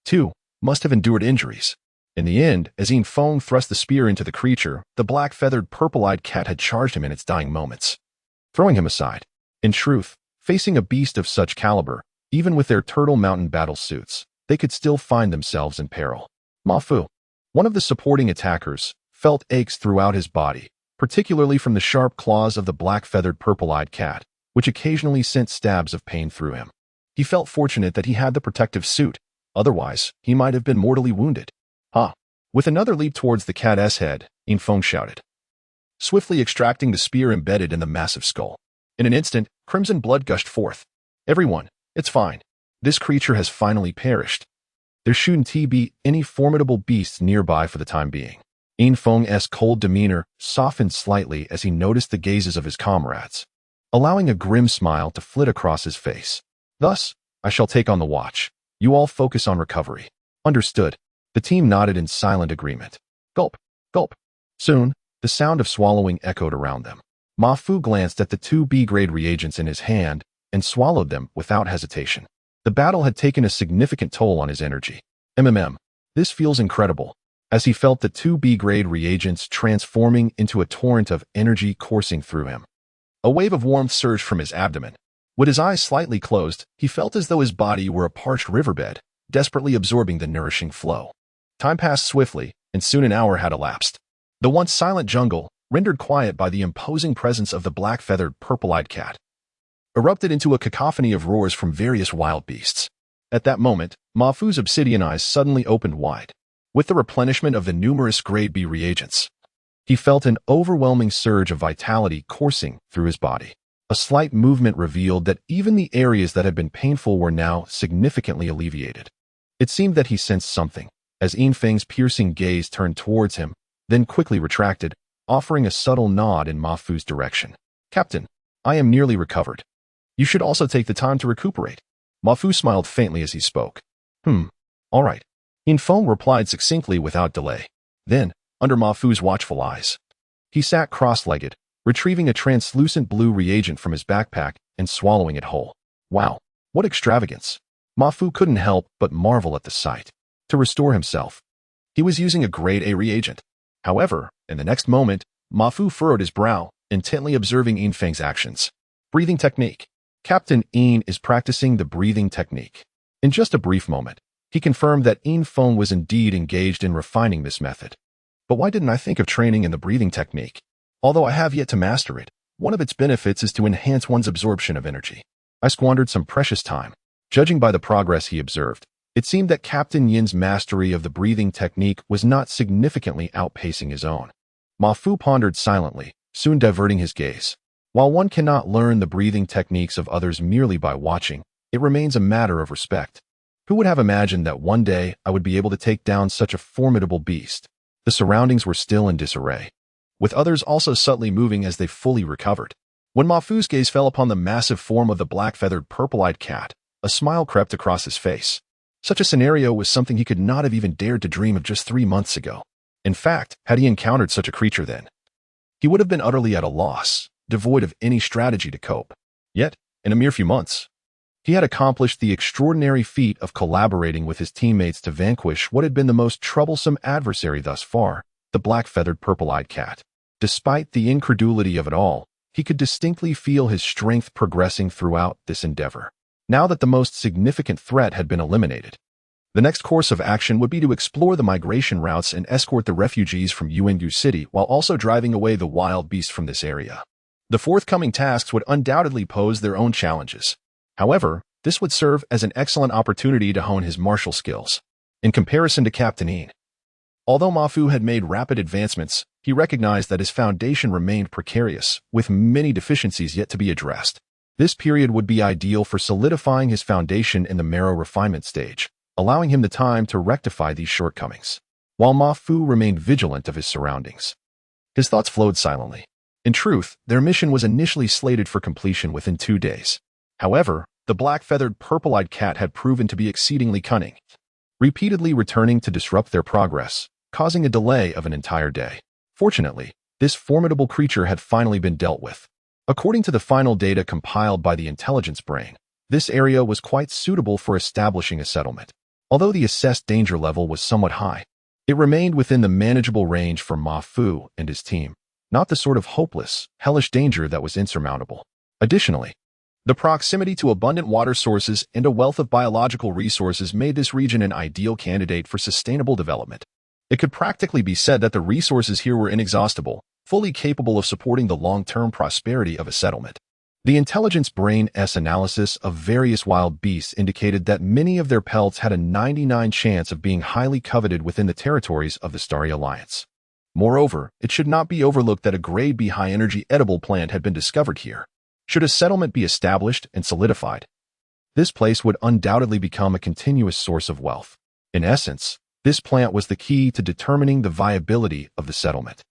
too, must have endured injuries. In the end, as Yin Feng thrust the spear into the creature, the black-feathered purple-eyed cat had charged him in its dying moments, throwing him aside. In truth, facing a beast of such caliber, even with their Turtle Mountain battle suits, they could still find themselves in peril. Mafu, one of the supporting attackers, felt aches throughout his body, particularly from the sharp claws of the black-feathered purple-eyed cat, which occasionally sent stabs of pain through him. He felt fortunate that he had the protective suit, otherwise he might have been mortally wounded. Ha! With another leap towards the cat's head, Yin Feng shouted, swiftly extracting the spear embedded in the massive skull. In an instant, crimson blood gushed forth. Everyone, it's fine. This creature has finally perished. There shouldn't be any formidable beasts nearby for the time being. Yin Feng's cold demeanor softened slightly as he noticed the gazes of his comrades, allowing a grim smile to flit across his face. Thus, I shall take on the watch. You all focus on recovery. Understood. The team nodded in silent agreement. Gulp, gulp. Soon, the sound of swallowing echoed around them. Mafu glanced at the 2 B-grade reagents in his hand and swallowed them without hesitation. The battle had taken a significant toll on his energy. This feels incredible. As he felt the 2 B-grade reagents transforming into a torrent of energy coursing through him. A wave of warmth surged from his abdomen. With his eyes slightly closed, he felt as though his body were a parched riverbed, desperately absorbing the nourishing flow. Time passed swiftly, and soon an hour had elapsed. The once silent jungle, rendered quiet by the imposing presence of the black-feathered purple-eyed cat, erupted into a cacophony of roars from various wild beasts. At that moment, Mafu's obsidian eyes suddenly opened wide. With the replenishment of the numerous grade B reagents, he felt an overwhelming surge of vitality coursing through his body. A slight movement revealed that even the areas that had been painful were now significantly alleviated. It seemed that he sensed something, as Yin Feng's piercing gaze turned towards him, then quickly retracted, offering a subtle nod in Mafu's direction. Captain, I am nearly recovered. You should also take the time to recuperate. Mafu smiled faintly as he spoke. All right. Yin Feng replied succinctly without delay. Then, under Mafu's watchful eyes, he sat cross-legged, retrieving a translucent blue reagent from his backpack and swallowing it whole. Wow, what extravagance! Mafu couldn't help but marvel at the sight. To restore himself, he was using a grade A reagent. However, in the next moment, Mafu furrowed his brow, intently observing Yin Feng's actions. Breathing technique. Captain Yin is practicing the breathing technique. In just a brief moment, he confirmed that Yin Feng was indeed engaged in refining this method. But why didn't I think of training in the breathing technique? Although I have yet to master it, one of its benefits is to enhance one's absorption of energy. I squandered some precious time. Judging by the progress he observed, it seemed that Captain Yin's mastery of the breathing technique was not significantly outpacing his own. Mafu pondered silently, soon diverting his gaze. While one cannot learn the breathing techniques of others merely by watching, it remains a matter of respect. Who would have imagined that one day I would be able to take down such a formidable beast? The surroundings were still in disarray, with others also subtly moving as they fully recovered. When Mafu's gaze fell upon the massive form of the black-feathered purple-eyed cat, a smile crept across his face. Such a scenario was something he could not have even dared to dream of just 3 months ago. In fact, had he encountered such a creature then, he would have been utterly at a loss, devoid of any strategy to cope. Yet, in a mere few months, he had accomplished the extraordinary feat of collaborating with his teammates to vanquish what had been the most troublesome adversary thus far, the black-feathered purple-eyed cat. Despite the incredulity of it all, he could distinctly feel his strength progressing throughout this endeavor. Now that the most significant threat had been eliminated, the next course of action would be to explore the migration routes and escort the refugees from Yuandu City while also driving away the wild beasts from this area. The forthcoming tasks would undoubtedly pose their own challenges. However, this would serve as an excellent opportunity to hone his martial skills. In comparison to Captain Yin, although Mafu had made rapid advancements, he recognized that his foundation remained precarious, with many deficiencies yet to be addressed. This period would be ideal for solidifying his foundation in the marrow refinement stage, allowing him the time to rectify these shortcomings. While Mafu remained vigilant of his surroundings, his thoughts flowed silently. In truth, their mission was initially slated for completion within 2 days. However, the black-feathered purple-eyed cat had proven to be exceedingly cunning, repeatedly returning to disrupt their progress, causing a delay of an entire day. Fortunately, this formidable creature had finally been dealt with. According to the final data compiled by the intelligence brain, this area was quite suitable for establishing a settlement. Although the assessed danger level was somewhat high, it remained within the manageable range for Mafu and his team, not the sort of hopeless, hellish danger that was insurmountable. Additionally, the proximity to abundant water sources and a wealth of biological resources made this region an ideal candidate for sustainable development. It could practically be said that the resources here were inexhaustible, fully capable of supporting the long-term prosperity of a settlement. The intelligence brain's analysis of various wild beasts indicated that many of their pelts had a 99% chance of being highly coveted within the territories of the Starry Alliance. Moreover, it should not be overlooked that a grade B high-energy edible plant had been discovered here. Should a settlement be established and solidified, this place would undoubtedly become a continuous source of wealth. In essence, this plant was the key to determining the viability of the settlement.